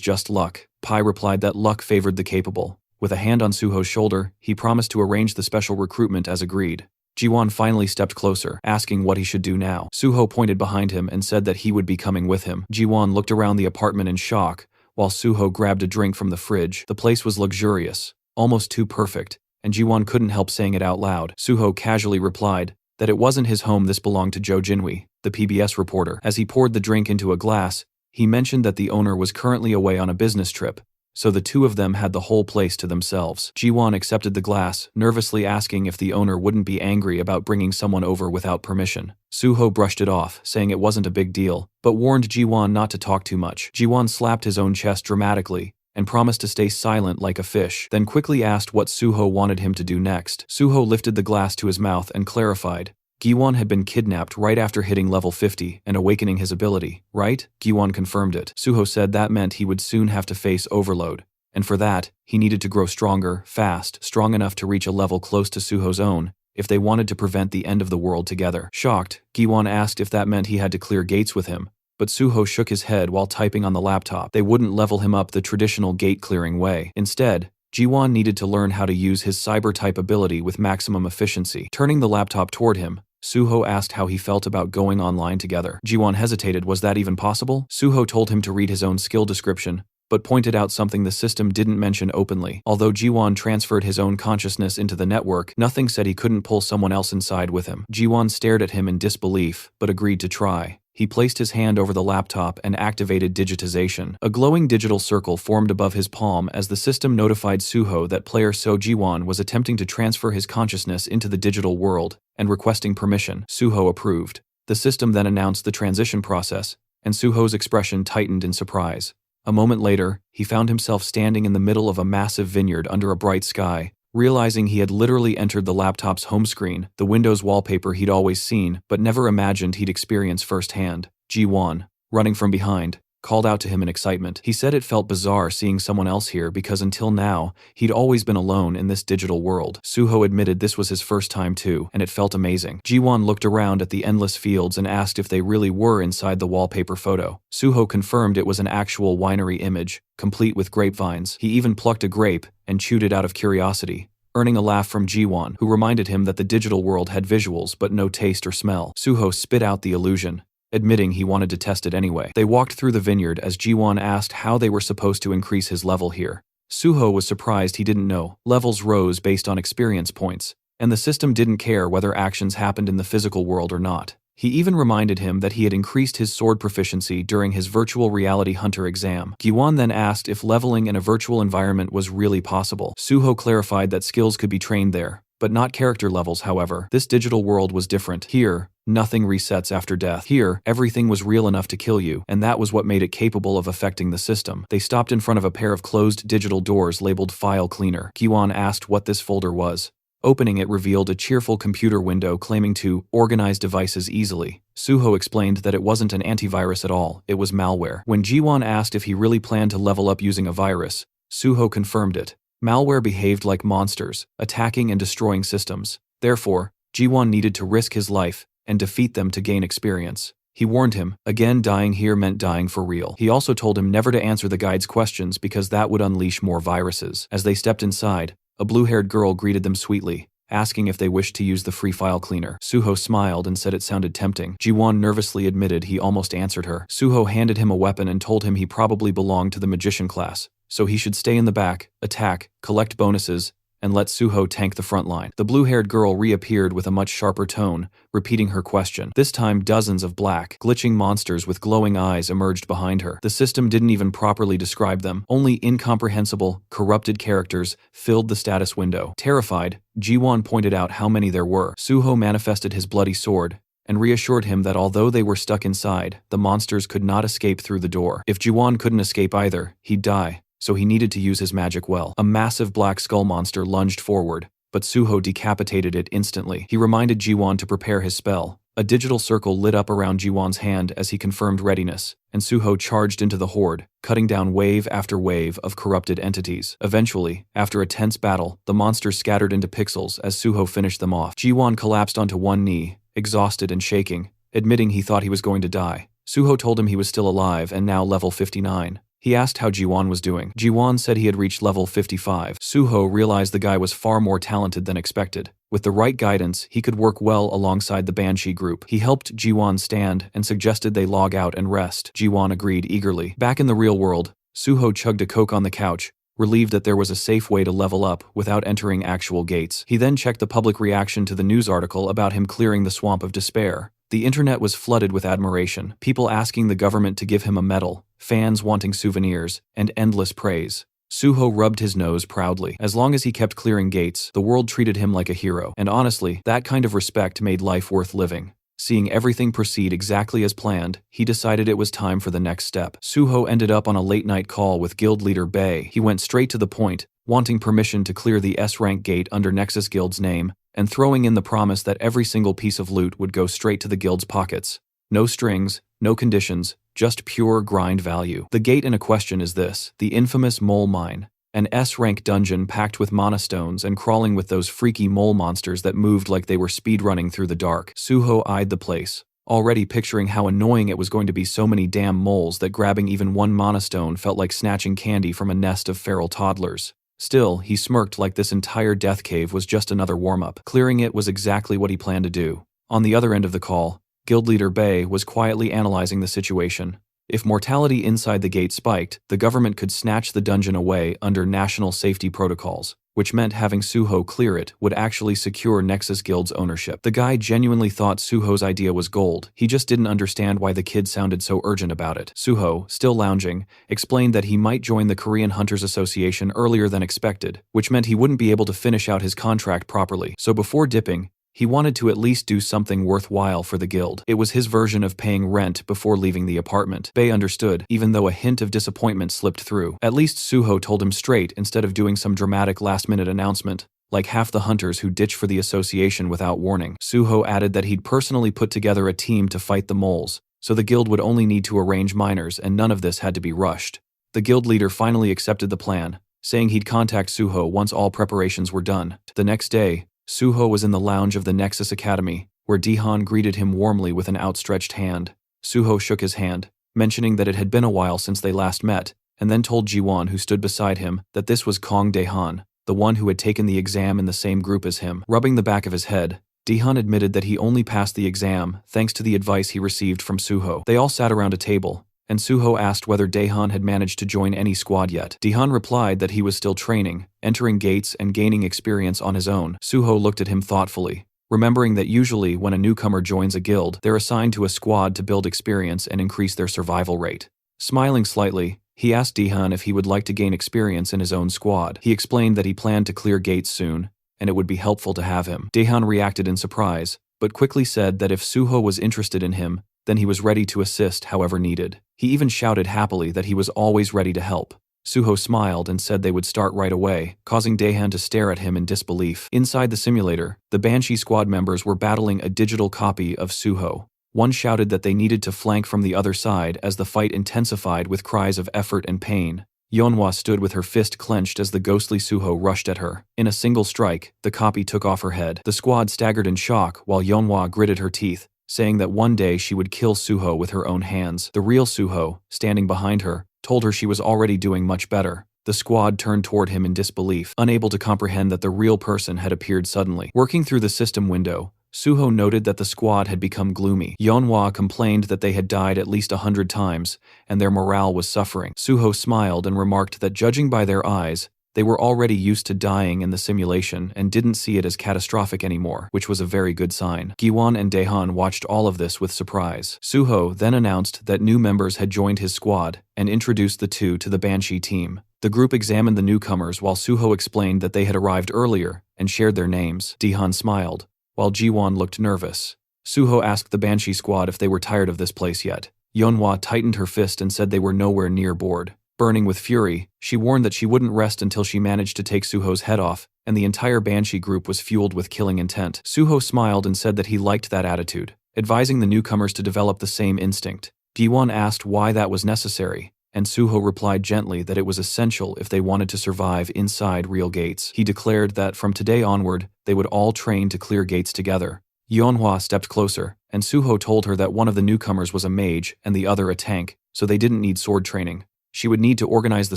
just luck. Pai replied that luck favored the capable. With a hand on Suho's shoulder, he promised to arrange the special recruitment as agreed. Ji-won finally stepped closer, asking what he should do now. Suho pointed behind him and said that he would be coming with him. Ji-won looked around the apartment in shock, while Suho grabbed a drink from the fridge. The place was luxurious, almost too perfect, and Ji-won couldn't help saying it out loud. Suho casually replied that it wasn't his home, this belonged to Jo Jinwi, the PBS reporter. As he poured the drink into a glass, he mentioned that the owner was currently away on a business trip, so the two of them had the whole place to themselves. Ji-won accepted the glass, nervously asking if the owner wouldn't be angry about bringing someone over without permission. Suho brushed it off, saying it wasn't a big deal, but warned Ji-won not to talk too much. Ji-won slapped his own chest dramatically and promised to stay silent like a fish, then quickly asked what Suho wanted him to do next. Suho lifted the glass to his mouth and clarified, Gi-won had been kidnapped right after hitting level 50 and awakening his ability, right? Gi-won confirmed it. Suho said that meant he would soon have to face overload, and for that, he needed to grow stronger, fast, strong enough to reach a level close to Suho's own, if they wanted to prevent the end of the world together. Shocked, Gi-won asked if that meant he had to clear gates with him, but Suho shook his head while typing on the laptop. They wouldn't level him up the traditional gate-clearing way. Instead, Ji-won needed to learn how to use his cyber-type ability with maximum efficiency. Turning the laptop toward him, Suho asked how he felt about going online together. Ji-won hesitated. Was that even possible? Suho told him to read his own skill description, but pointed out something the system didn't mention openly. Although Ji-won transferred his own consciousness into the network, nothing said he couldn't pull someone else inside with him. Ji-won stared at him in disbelief, but agreed to try. He placed his hand over the laptop and activated digitization. A glowing digital circle formed above his palm as the system notified Suho that player So Ji-won was attempting to transfer his consciousness into the digital world and requesting permission. Suho approved. The system then announced the transition process, and Suho's expression tightened in surprise. A moment later, he found himself standing in the middle of a massive vineyard under a bright sky. Realizing he had literally entered the laptop's home screen, the Windows wallpaper he'd always seen but never imagined he'd experience firsthand. Ji-won, running from behind, called out to him in excitement. He said it felt bizarre seeing someone else here because until now, he'd always been alone in this digital world. Suho admitted this was his first time too, and it felt amazing. Ji-won looked around at the endless fields and asked if they really were inside the wallpaper photo. Suho confirmed it was an actual winery image, complete with grapevines. He even plucked a grape and chewed it out of curiosity, earning a laugh from Ji-won, who reminded him that the digital world had visuals but no taste or smell. Suho spit out the illusion, admitting he wanted to test it anyway. They walked through the vineyard as Ji-won asked how they were supposed to increase his level here. Suho was surprised he didn't know. Levels rose based on experience points, and the system didn't care whether actions happened in the physical world or not. He even reminded him that he had increased his sword proficiency during his virtual reality hunter exam. Gi-won then asked if leveling in a virtual environment was really possible. Suho clarified that skills could be trained there, but not character levels. However, this digital world was different. Here, nothing resets after death. Here, everything was real enough to kill you, and that was what made it capable of affecting the system. They stopped in front of a pair of closed digital doors labeled File Cleaner. Gi-won asked what this folder was. Opening it revealed a cheerful computer window claiming to organize devices easily. Suho explained that it wasn't an antivirus at all, it was malware. When Ji-won asked if he really planned to level up using a virus, Suho confirmed it. Malware behaved like monsters, attacking and destroying systems. Therefore, Ji-won needed to risk his life and defeat them to gain experience. He warned him, again dying here meant dying for real. He also told him never to answer the guide's questions because that would unleash more viruses. As they stepped inside, a blue-haired girl greeted them sweetly, asking if they wished to use the free file cleaner. Suho smiled and said it sounded tempting. Ji-won nervously admitted he almost answered her. Suho handed him a weapon and told him he probably belonged to the magician class, so he should stay in the back, attack, collect bonuses, and let Suho tank the front line. The blue-haired girl reappeared with a much sharper tone, repeating her question. This time dozens of black, glitching monsters with glowing eyes emerged behind her. The system didn't even properly describe them. Only incomprehensible, corrupted characters filled the status window. Terrified, Jiwon pointed out how many there were. Suho manifested his bloody sword and reassured him that although they were stuck inside, the monsters could not escape through the door. If Jiwon couldn't escape either, he'd die, so he needed to use his magic well. A massive black skull monster lunged forward, but Suho decapitated it instantly. He reminded Jiwon to prepare his spell. A digital circle lit up around Jiwon's hand as he confirmed readiness, and Suho charged into the horde, cutting down wave after wave of corrupted entities. Eventually, after a tense battle, the monsters scattered into pixels as Suho finished them off. Jiwon collapsed onto one knee, exhausted and shaking, admitting he thought he was going to die. Suho told him he was still alive and now level 59. He asked how Jiwon was doing. Jiwon said he had reached level 55. Suho realized the guy was far more talented than expected. With the right guidance, he could work well alongside the Banshee group. He helped Jiwon stand and suggested they log out and rest. Jiwon agreed eagerly. Back in the real world, Suho chugged a Coke on the couch, relieved that there was a safe way to level up without entering actual gates. He then checked the public reaction to the news article about him clearing the swamp of despair. The internet was flooded with admiration, people asking the government to give him a medal, fans wanting souvenirs, and endless praise. Suho rubbed his nose proudly. As long as he kept clearing gates, the world treated him like a hero, and honestly, that kind of respect made life worth living. Seeing everything proceed exactly as planned, he decided it was time for the next step. Suho ended up on a late-night call with guild leader Bae. He went straight to the point, wanting permission to clear the S-rank gate under Nexus Guild's name, and throwing in the promise that every single piece of loot would go straight to the guild's pockets. No strings, no conditions, just pure grind value. The gate in a question is this, the infamous Mole Mine. An S-rank dungeon packed with mana stones and crawling with those freaky mole monsters that moved like they were speedrunning through the dark. Suho eyed the place, already picturing how annoying it was going to be so many damn moles that grabbing even one mana stone felt like snatching candy from a nest of feral toddlers. Still, he smirked like this entire death cave was just another warm-up. Clearing it was exactly what he planned to do. On the other end of the call, guild leader Bae was quietly analyzing the situation. If mortality inside the gate spiked, the government could snatch the dungeon away under national safety protocols, which meant having Suho clear it would actually secure Nexus Guild's ownership. The guy genuinely thought Suho's idea was gold, he just didn't understand why the kid sounded so urgent about it. Suho, still lounging, explained that he might join the Korean Hunters Association earlier than expected, which meant he wouldn't be able to finish out his contract properly. So before dipping, he wanted to at least do something worthwhile for the guild. It was his version of paying rent before leaving the apartment. Bae understood, even though a hint of disappointment slipped through. At least Suho told him straight instead of doing some dramatic last-minute announcement, like half the hunters who ditch for the association without warning. Suho added that he'd personally put together a team to fight the moles, so the guild would only need to arrange miners and none of this had to be rushed. The guild leader finally accepted the plan, saying he'd contact Suho once all preparations were done. The next day, Suho was in the lounge of the Nexus Academy, where Daehan greeted him warmly with an outstretched hand. Suho shook his hand, mentioning that it had been a while since they last met, and then told Jiwon, who stood beside him, that this was Kong Daehan, the one who had taken the exam in the same group as him. Rubbing the back of his head, Daehan admitted that he only passed the exam thanks to the advice he received from Suho. They all sat around a table, and Suho asked whether Daehan had managed to join any squad yet. Daehan replied that he was still training, entering gates and gaining experience on his own. Suho looked at him thoughtfully, remembering that usually when a newcomer joins a guild, they're assigned to a squad to build experience and increase their survival rate. Smiling slightly, he asked Daehan if he would like to gain experience in his own squad. He explained that he planned to clear gates soon, and it would be helpful to have him. Daehan reacted in surprise, but quickly said that if Suho was interested in him, then he was ready to assist however needed. He even shouted happily that he was always ready to help. Suho smiled and said they would start right away, causing Daehan to stare at him in disbelief. Inside the simulator, the Banshee squad members were battling a digital copy of Suho. One shouted that they needed to flank from the other side as the fight intensified with cries of effort and pain. Yeonhwa stood with her fist clenched as the ghostly Suho rushed at her. In a single strike, the copy took off her head. The squad staggered in shock while Yeonhwa gritted her teeth, saying that one day she would kill Suho with her own hands. The real Suho, standing behind her, told her she was already doing much better. The squad turned toward him in disbelief, unable to comprehend that the real person had appeared suddenly. Working through the system window, Suho noted that the squad had become gloomy. Yeonhwa complained that they had died at least 100 times, and their morale was suffering. Suho smiled and remarked that judging by their eyes, They were already used to dying in the simulation and didn't see it as catastrophic anymore, which was a very good sign. Giwon and Daehan watched all of this with surprise. Suho then announced that new members had joined his squad and introduced the two to the Banshee team. The group examined the newcomers while Suho explained that they had arrived earlier and shared their names. Daehan smiled, while Jiwon looked nervous. Suho asked the Banshee squad if they were tired of this place yet. Yeonhwa tightened her fist and said they were nowhere near bored. Burning with fury, she warned that she wouldn't rest until she managed to take Suho's head off, and the entire Banshee group was fueled with killing intent. Suho smiled and said that he liked that attitude, advising the newcomers to develop the same instinct. Giwon asked why that was necessary, and Suho replied gently that it was essential if they wanted to survive inside real gates. He declared that from today onward, they would all train to clear gates together. Yeonhwa stepped closer, and Suho told her that one of the newcomers was a mage and the other a tank, so they didn't need sword training. She would need to organize the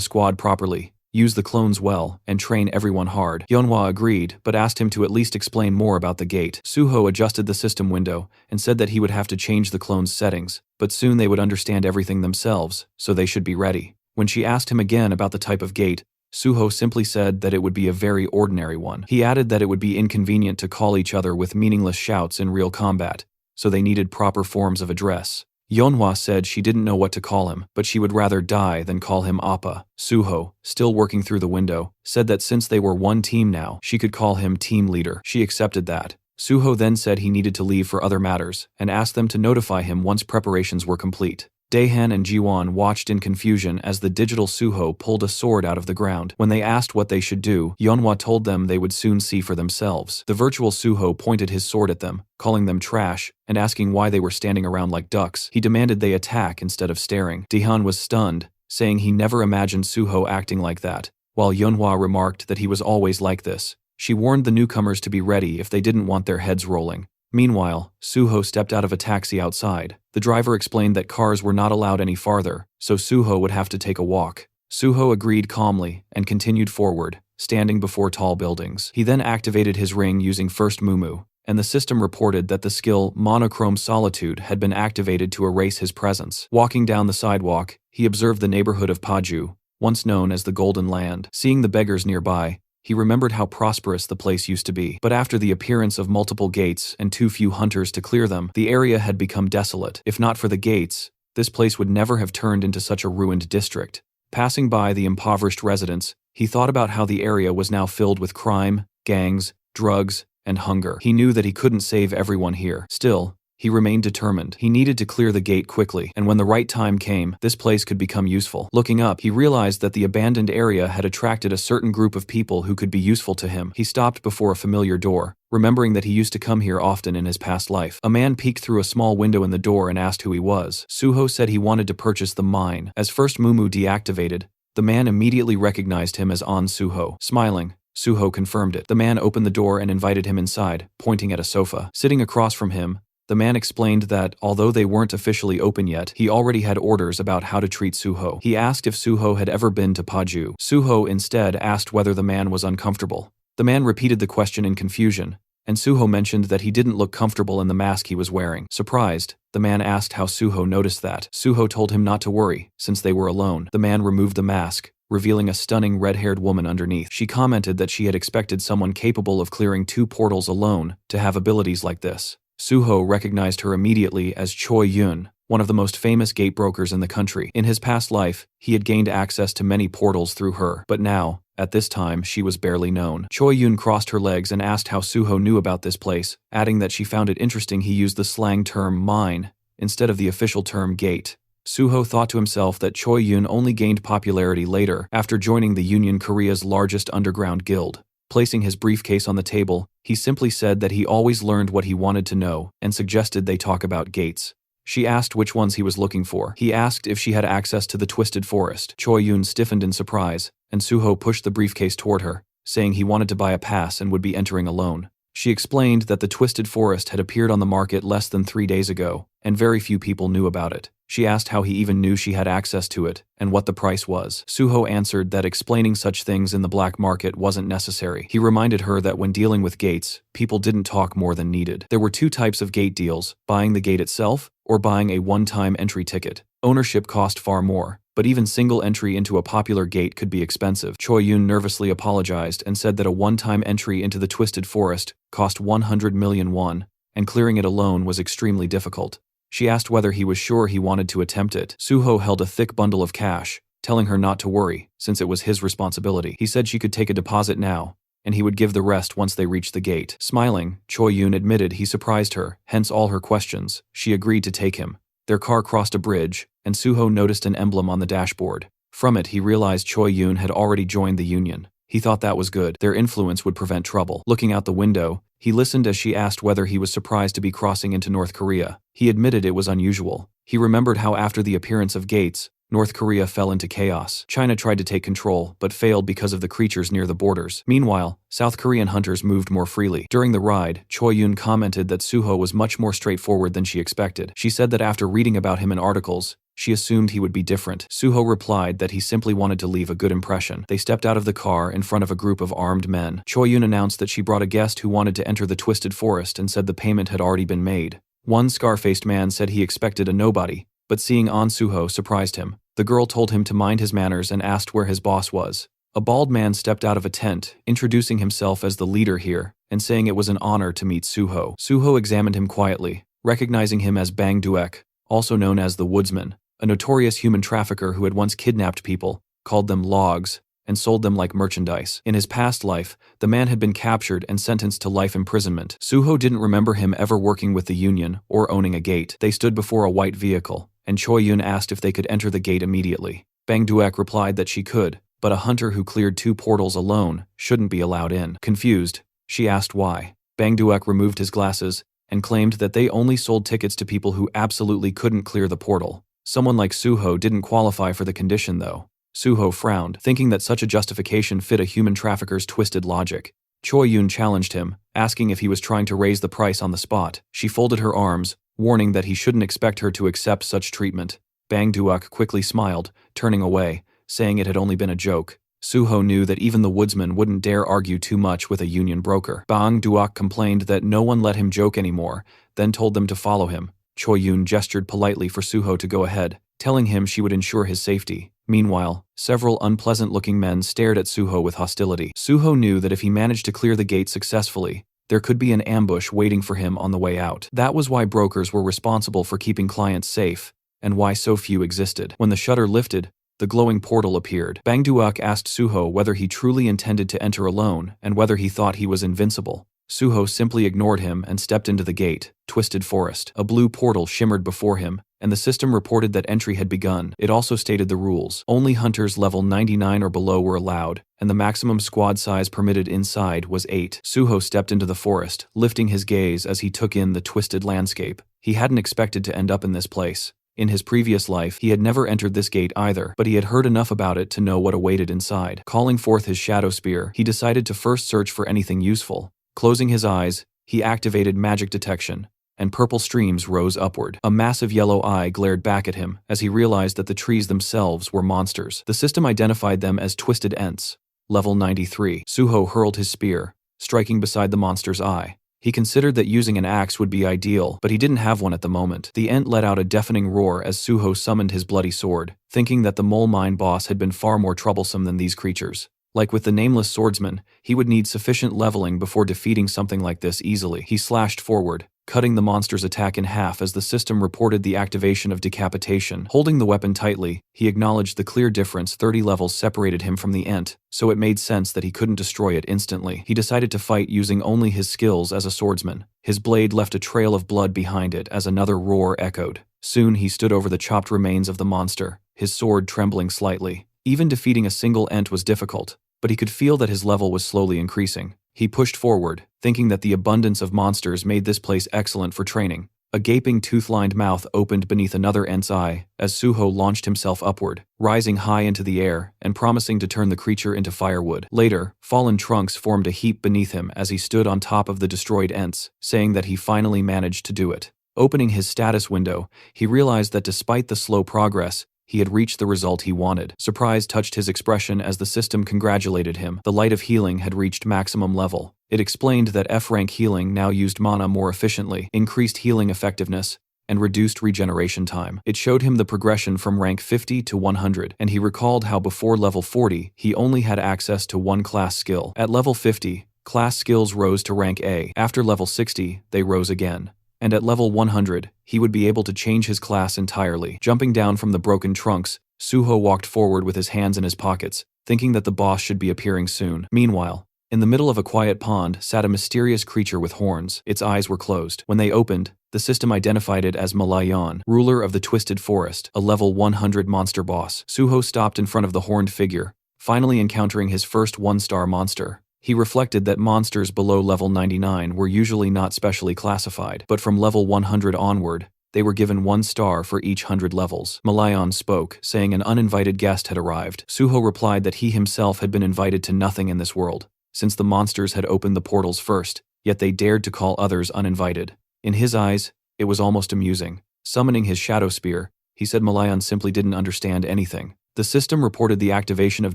squad properly, use the clones well, and train everyone hard. Yeonhwa agreed, but asked him to at least explain more about the gate. Suho adjusted the system window and said that he would have to change the clones' settings, but soon they would understand everything themselves, so they should be ready. When she asked him again about the type of gate, Suho simply said that it would be a very ordinary one. He added that it would be inconvenient to call each other with meaningless shouts in real combat, so they needed proper forms of address. Yeonhwa said she didn't know what to call him, but she would rather die than call him Appa. Suho, still working through the window, said that since they were one team now, she could call him team leader. She accepted that. Suho then said he needed to leave for other matters, and asked them to notify him once preparations were complete. Daehan and Jiwon watched in confusion as the digital Suho pulled a sword out of the ground. When they asked what they should do, Yeonhwa told them they would soon see for themselves. The virtual Suho pointed his sword at them, calling them trash, and asking why they were standing around like ducks. He demanded they attack instead of staring. Daehan was stunned, saying he never imagined Suho acting like that, while Yeonhwa remarked that he was always like this. She warned the newcomers to be ready if they didn't want their heads rolling. Meanwhile, Suho stepped out of a taxi outside. The driver explained that cars were not allowed any farther, so Suho would have to take a walk. Suho agreed calmly and continued forward, standing before tall buildings. He then activated his ring using First Mumu, and the system reported that the skill Monochrome Solitude had been activated to erase his presence. Walking down the sidewalk, he observed the neighborhood of Paju, once known as the Golden Land. Seeing the beggars nearby, he remembered how prosperous the place used to be. But after the appearance of multiple gates and too few hunters to clear them, the area had become desolate. If not for the gates, this place would never have turned into such a ruined district. Passing by the impoverished residents, he thought about how the area was now filled with crime, gangs, drugs, and hunger. He knew that he couldn't save everyone here. Still, he remained determined. He needed to clear the gate quickly, and when the right time came, this place could become useful. Looking up, he realized that the abandoned area had attracted a certain group of people who could be useful to him. He stopped before a familiar door, remembering that he used to come here often in his past life. A man peeked through a small window in the door and asked who he was. Suho said he wanted to purchase the mine. As First Mumu deactivated, the man immediately recognized him as An Suho. Smiling, Suho confirmed it. The man opened the door and invited him inside, pointing at a sofa. Sitting across from him, the man explained that, although they weren't officially open yet, he already had orders about how to treat Suho. He asked if Suho had ever been to Paju. Suho instead asked whether the man was uncomfortable. The man repeated the question in confusion, and Suho mentioned that he didn't look comfortable in the mask he was wearing. Surprised, the man asked how Suho noticed that. Suho told him not to worry, since they were alone. The man removed the mask, revealing a stunning red-haired woman underneath. She commented that she had expected someone capable of clearing 2 portals alone to have abilities like this. Suho recognized her immediately as Choi Yun, one of the most famous gate brokers in the country. In his past life, he had gained access to many portals through her, but now, at this time, she was barely known. Choi Yun crossed her legs and asked how Suho knew about this place, adding that she found it interesting he used the slang term mine instead of the official term gate. Suho thought to himself that Choi Yun only gained popularity later after joining the Union Korea's largest underground guild. Placing his briefcase on the table, he simply said that he always learned what he wanted to know and suggested they talk about gates. She asked which ones he was looking for. He asked if she had access to the Twisted Forest. Choi Yun stiffened in surprise, and Suho pushed the briefcase toward her, saying he wanted to buy a pass and would be entering alone. She explained that the Twisted Forest had appeared on the market less than 3 days ago, and very few people knew about it. She asked how he even knew she had access to it, and what the price was. Suho answered that explaining such things in the black market wasn't necessary. He reminded her that when dealing with gates, people didn't talk more than needed. There were 2 types of gate deals, buying the gate itself, or buying a one-time entry ticket. Ownership cost far more, but even single entry into a popular gate could be expensive. Choi Yun nervously apologized and said that a one-time entry into the Twisted Forest cost 100 million won, and clearing it alone was extremely difficult. She asked whether he was sure he wanted to attempt it. Suho held a thick bundle of cash, telling her not to worry, since it was his responsibility. He said she could take a deposit now, and he would give the rest once they reached the gate. Smiling, Choi Yun admitted he surprised her, hence all her questions. She agreed to take him. Their car crossed a bridge, and Suho noticed an emblem on the dashboard. From it, he realized Choi Yun had already joined the union. He thought that was good. Their influence would prevent trouble. Looking out the window, he listened as she asked whether he was surprised to be crossing into North Korea. He admitted it was unusual. He remembered how after the appearance of gates, North Korea fell into chaos. China tried to take control, but failed because of the creatures near the borders. Meanwhile, South Korean hunters moved more freely. During the ride, Choi Yun commented that Suho was much more straightforward than she expected. She said that after reading about him in articles, she assumed he would be different. Suho replied that he simply wanted to leave a good impression. They stepped out of the car in front of a group of armed men. Choi Yun announced that she brought a guest who wanted to enter the Twisted Forest and said the payment had already been made. One scar-faced man said he expected a nobody, but seeing An Suho surprised him. The girl told him to mind his manners and asked where his boss was. A bald man stepped out of a tent, introducing himself as the leader here, and saying it was an honor to meet Suho. Suho examined him quietly, recognizing him as Bang Duek, also known as the Woodsman, a notorious human trafficker who had once kidnapped people, called them logs, and sold them like merchandise. In his past life, the man had been captured and sentenced to life imprisonment. Suho didn't remember him ever working with the union or owning a gate. They stood before a white vehicle, and Choi Yun asked if they could enter the gate immediately. Bang Duek replied that she could, but a hunter who cleared 2 portals alone shouldn't be allowed in. Confused, she asked why. Bang Duek removed his glasses and claimed that they only sold tickets to people who absolutely couldn't clear the portal. Someone like Suho didn't qualify for the condition though. Suho frowned, thinking that such a justification fit a human trafficker's twisted logic. Choi Yun challenged him, asking if he was trying to raise the price on the spot. She folded her arms, warning that he shouldn't expect her to accept such treatment. Bang Duek quickly smiled, turning away, saying it had only been a joke. Suho knew that even the woodsman wouldn't dare argue too much with a union broker. Bang Duek complained that no one let him joke anymore, then told them to follow him. Choi Yun gestured politely for Suho to go ahead, telling him she would ensure his safety. Meanwhile, several unpleasant-looking men stared at Suho with hostility. Suho knew that if he managed to clear the gate successfully, there could be an ambush waiting for him on the way out. That was why brokers were responsible for keeping clients safe, and why so few existed. When the shutter lifted, the glowing portal appeared. Bang Duek asked Suho whether he truly intended to enter alone and whether he thought he was invincible. Suho simply ignored him and stepped into the gate, Twisted Forest. A blue portal shimmered before him, and the system reported that entry had begun. It also stated the rules. Only hunters level 99 or below were allowed, and the maximum squad size permitted inside was 8. Suho stepped into the forest, lifting his gaze as he took in the twisted landscape. He hadn't expected to end up in this place. In his previous life, he had never entered this gate either, but he had heard enough about it to know what awaited inside. Calling forth his shadow spear, he decided to first search for anything useful. Closing his eyes, he activated magic detection, and purple streams rose upward. A massive yellow eye glared back at him as he realized that the trees themselves were monsters. The system identified them as Twisted Ents, level 93. Suho hurled his spear, striking beside the monster's eye. He considered that using an axe would be ideal, but he didn't have one at the moment. The Ent let out a deafening roar as Suho summoned his bloody sword, thinking that the mole mine boss had been far more troublesome than these creatures. Like with the nameless swordsman, he would need sufficient leveling before defeating something like this easily. He slashed forward, cutting the monster's attack in half as the system reported the activation of decapitation. Holding the weapon tightly, he acknowledged the clear difference 30 levels separated him from the Ent, so it made sense that he couldn't destroy it instantly. He decided to fight using only his skills as a swordsman. His blade left a trail of blood behind it as another roar echoed. Soon he stood over the chopped remains of the monster, his sword trembling slightly. Even defeating a single Ent was difficult, but he could feel that his level was slowly increasing. He pushed forward, thinking that the abundance of monsters made this place excellent for training. A gaping tooth-lined mouth opened beneath another Ent's eye as Suho launched himself upward, rising high into the air and promising to turn the creature into firewood. Later, fallen trunks formed a heap beneath him as he stood on top of the destroyed Ents, saying that he finally managed to do it. Opening his status window, he realized that despite the slow progress, he had reached the result he wanted. Surprise touched his expression as the system congratulated him. The light of healing had reached maximum level. It explained that F-rank healing now used mana more efficiently, increased healing effectiveness, and reduced regeneration time. It showed him the progression from rank 50 to 100, and he recalled how before level 40, he only had access to one class skill. At level 50, class skills rose to rank A. After level 60, they rose again. And at level 100, he would be able to change his class entirely. Jumping down from the broken trunks, Suho walked forward with his hands in his pockets, thinking that the boss should be appearing soon. Meanwhile, in the middle of a quiet pond sat a mysterious creature with horns. Its eyes were closed. When they opened, the system identified it as Malayan, ruler of the Twisted Forest, a level 100 monster boss. Suho stopped in front of the horned figure, finally encountering his first one-star monster. He reflected that monsters below level 99 were usually not specially classified, but from level 100 onward, they were given 1 star for each 100 levels. Malayan spoke, saying an uninvited guest had arrived. Suho replied that he himself had been invited to nothing in this world, since the monsters had opened the portals first, yet they dared to call others uninvited. In his eyes, it was almost amusing. Summoning his shadow spear, he said Malayan simply didn't understand anything. The system reported the activation of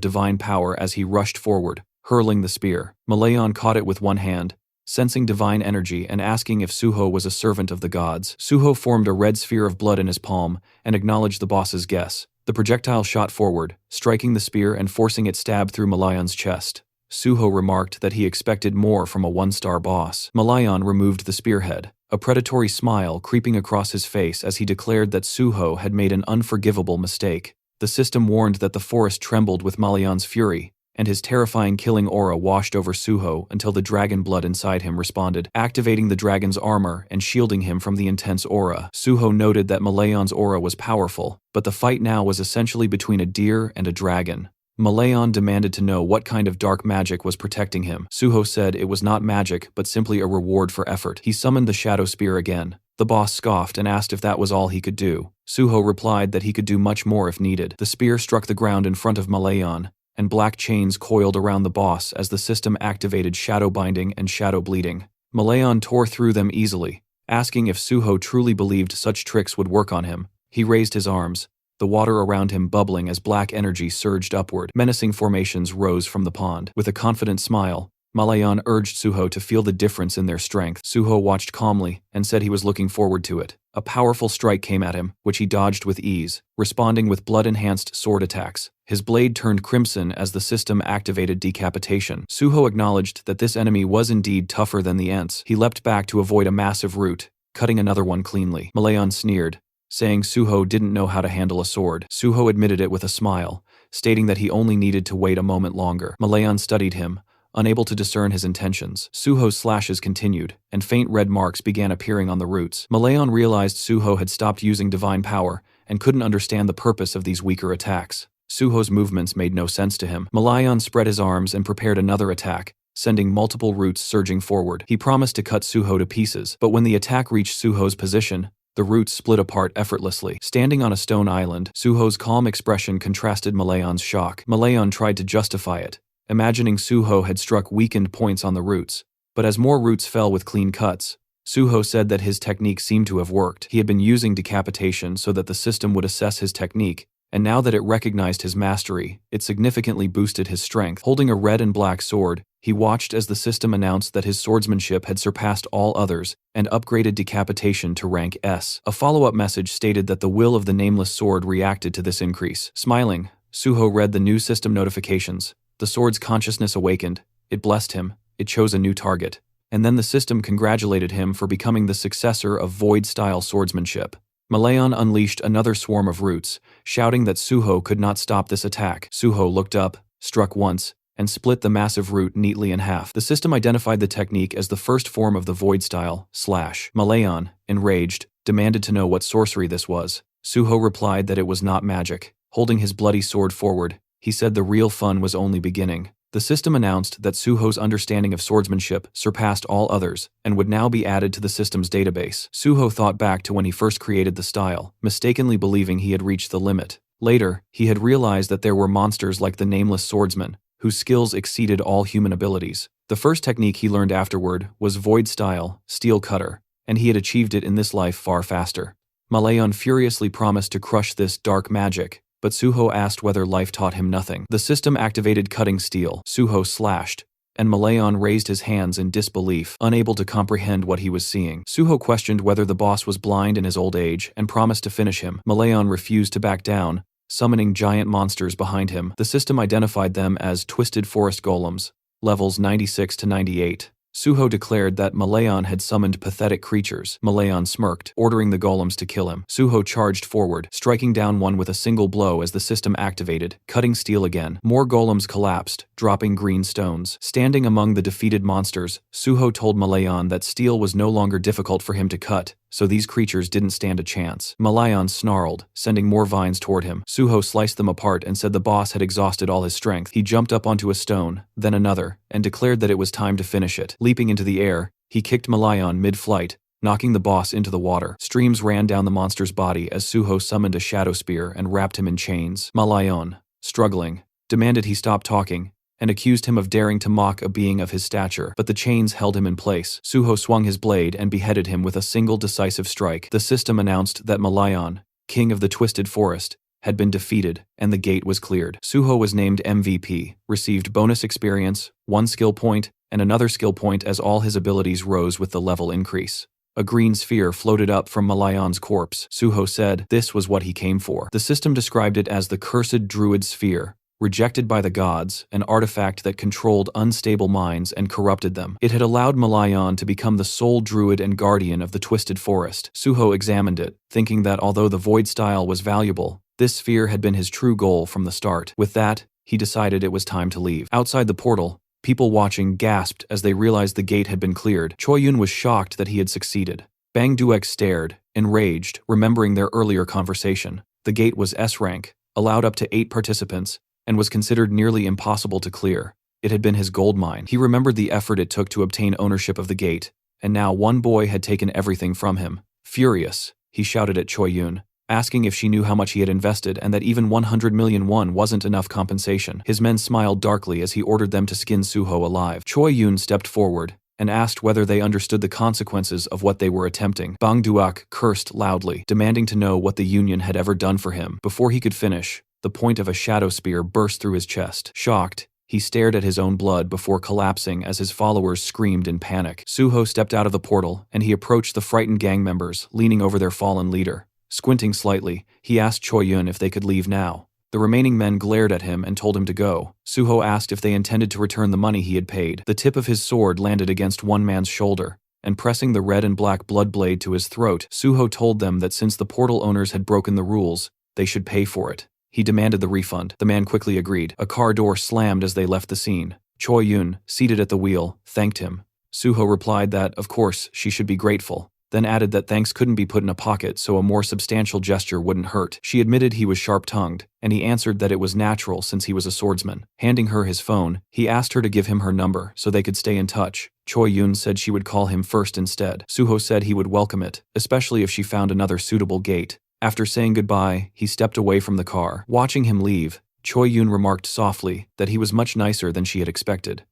divine power as he rushed forward, hurling the spear. Malayan caught it with one hand, sensing divine energy and asking if Suho was a servant of the gods. Suho formed a red sphere of blood in his palm and acknowledged the boss's guess. The projectile shot forward, striking the spear and forcing it stab through Malayan's chest. Suho remarked that he expected more from a one-star boss. Malayan removed the spearhead, a predatory smile creeping across his face as he declared that Suho had made an unforgivable mistake. The system warned that the forest trembled with Malayan's fury, and his terrifying killing aura washed over Suho until the dragon blood inside him responded, activating the dragon's armor and shielding him from the intense aura. Suho noted that Malayan's aura was powerful, but the fight now was essentially between a deer and a dragon. Malayan demanded to know what kind of dark magic was protecting him. Suho said it was not magic, but simply a reward for effort. He summoned the shadow spear again. The boss scoffed and asked if that was all he could do. Suho replied that he could do much more if needed. The spear struck the ground in front of Malayan, and black chains coiled around the boss as the system activated shadow binding and shadow bleeding. Malayan tore through them easily, asking if Suho truly believed such tricks would work on him. He raised his arms, the water around him bubbling as black energy surged upward. Menacing formations rose from the pond. With a confident smile, Malayan urged Suho to feel the difference in their strength. Suho watched calmly and said he was looking forward to it. A powerful strike came at him, which he dodged with ease, responding with blood-enhanced sword attacks. His blade turned crimson as the system activated decapitation. Suho acknowledged that this enemy was indeed tougher than the Ents. He leapt back to avoid a massive root, cutting another one cleanly. Malayan sneered, saying Suho didn't know how to handle a sword. Suho admitted it with a smile, stating that he only needed to wait a moment longer. Malayan studied him, unable to discern his intentions. Suho's slashes continued, and faint red marks began appearing on the roots. Malayan realized Suho had stopped using divine power and couldn't understand the purpose of these weaker attacks. Suho's movements made no sense to him. Malayan spread his arms and prepared another attack, sending multiple roots surging forward. He promised to cut Suho to pieces, but when the attack reached Suho's position, the roots split apart effortlessly. Standing on a stone island, Suho's calm expression contrasted Malayan's shock. Malayan tried to justify it, imagining Suho had struck weakened points on the roots, but as more roots fell with clean cuts, Suho said that his technique seemed to have worked. He had been using decapitation so that the system would assess his technique, and now that it recognized his mastery, it significantly boosted his strength. Holding a red and black sword, he watched as the system announced that his swordsmanship had surpassed all others and upgraded decapitation to rank S. A follow-up message stated that the will of the nameless sword reacted to this increase. Smiling, Suho read the new system notifications. The sword's consciousness awakened, it blessed him, it chose a new target, and then the system congratulated him for becoming the successor of Void-style swordsmanship. Malayan unleashed another swarm of roots, shouting that Suho could not stop this attack. Suho looked up, struck once, and split the massive root neatly in half. The system identified the technique as the first form of the Void-style / Malayan, enraged, demanded to know what sorcery this was. Suho replied that it was not magic. Holding his bloody sword forward, he said the real fun was only beginning. The system announced that Suho's understanding of swordsmanship surpassed all others and would now be added to the system's database. Suho thought back to when he first created the style, mistakenly believing he had reached the limit. Later, he had realized that there were monsters like the Nameless Swordsman, whose skills exceeded all human abilities. The first technique he learned afterward was Void-style, Steel Cutter, and he had achieved it in this life far faster. Malayan furiously promised to crush this dark magic, but Suho asked whether life taught him nothing. The system activated cutting steel. Suho slashed, and Malayan raised his hands in disbelief, unable to comprehend what he was seeing. Suho questioned whether the boss was blind in his old age and promised to finish him. Malayan refused to back down, summoning giant monsters behind him. The system identified them as Twisted Forest Golems, levels 96 to 98. Suho declared that Malayan had summoned pathetic creatures. Malayan smirked, ordering the golems to kill him. Suho charged forward, striking down one with a single blow as the system activated, cutting steel again. More golems collapsed, dropping green stones. Standing among the defeated monsters, Suho told Malayan that steel was no longer difficult for him to cut, so these creatures didn't stand a chance. Malayan snarled, sending more vines toward him. Suho sliced them apart and said the boss had exhausted all his strength. He jumped up onto a stone, then another, and declared that it was time to finish it. Leaping into the air, he kicked Malayan mid-flight, knocking the boss into the water. Streams ran down the monster's body as Suho summoned a shadow spear and wrapped him in chains. Malayan, struggling, demanded he stop talking, and accused him of daring to mock a being of his stature, but the chains held him in place. Suho swung his blade and beheaded him with a single decisive strike. The system announced that Malayan, king of the Twisted Forest, had been defeated, and the gate was cleared. Suho was named MVP, received bonus experience, 1 skill point, and another skill point as all his abilities rose with the level increase. A green sphere floated up from Malayan's corpse. Suho said this was what he came for. The system described it as the Cursed Druid Sphere, rejected by the gods, an artifact that controlled unstable minds and corrupted them. It had allowed Malayan to become the sole druid and guardian of the Twisted Forest. Suho examined it, thinking that although the void style was valuable, this sphere had been his true goal from the start. With that, he decided it was time to leave. Outside the portal, people watching gasped as they realized the gate had been cleared. Choi-yun was shocked that he had succeeded. Bang Duek stared, enraged, remembering their earlier conversation. The gate was S-rank, allowed up to 8 participants, and was considered nearly impossible to clear. It had been his gold mine. He remembered the effort it took to obtain ownership of the gate, and now one boy had taken everything from him. Furious, he shouted at Choi-yun, asking if she knew how much he had invested and that even 100 million won wasn't enough compensation. His men smiled darkly as he ordered them to skin Suho alive. Choi-yun stepped forward and asked whether they understood the consequences of what they were attempting. Bang Duak cursed loudly, demanding to know what the Union had ever done for him. Before he could finish, the point of a shadow spear burst through his chest. Shocked, he stared at his own blood before collapsing as his followers screamed in panic. Suho stepped out of the portal, and he approached the frightened gang members, leaning over their fallen leader. Squinting slightly, he asked Choi-yun if they could leave now. The remaining men glared at him and told him to go. Suho asked if they intended to return the money he had paid. The tip of his sword landed against one man's shoulder, and pressing the red and black blood blade to his throat, Suho told them that since the portal owners had broken the rules, they should pay for it. He demanded the refund. The man quickly agreed. A car door slammed as they left the scene. Choi-yun, seated at the wheel, thanked him. Suho replied that, of course, she should be grateful, then added that thanks couldn't be put in a pocket so a more substantial gesture wouldn't hurt. She admitted he was sharp-tongued, and he answered that it was natural since he was a swordsman. Handing her his phone, he asked her to give him her number so they could stay in touch. Choi-yun said she would call him first instead. Suho said he would welcome it, especially if she found another suitable gate. After saying goodbye, he stepped away from the car. Watching him leave, Choi-yun remarked softly that he was much nicer than she had expected.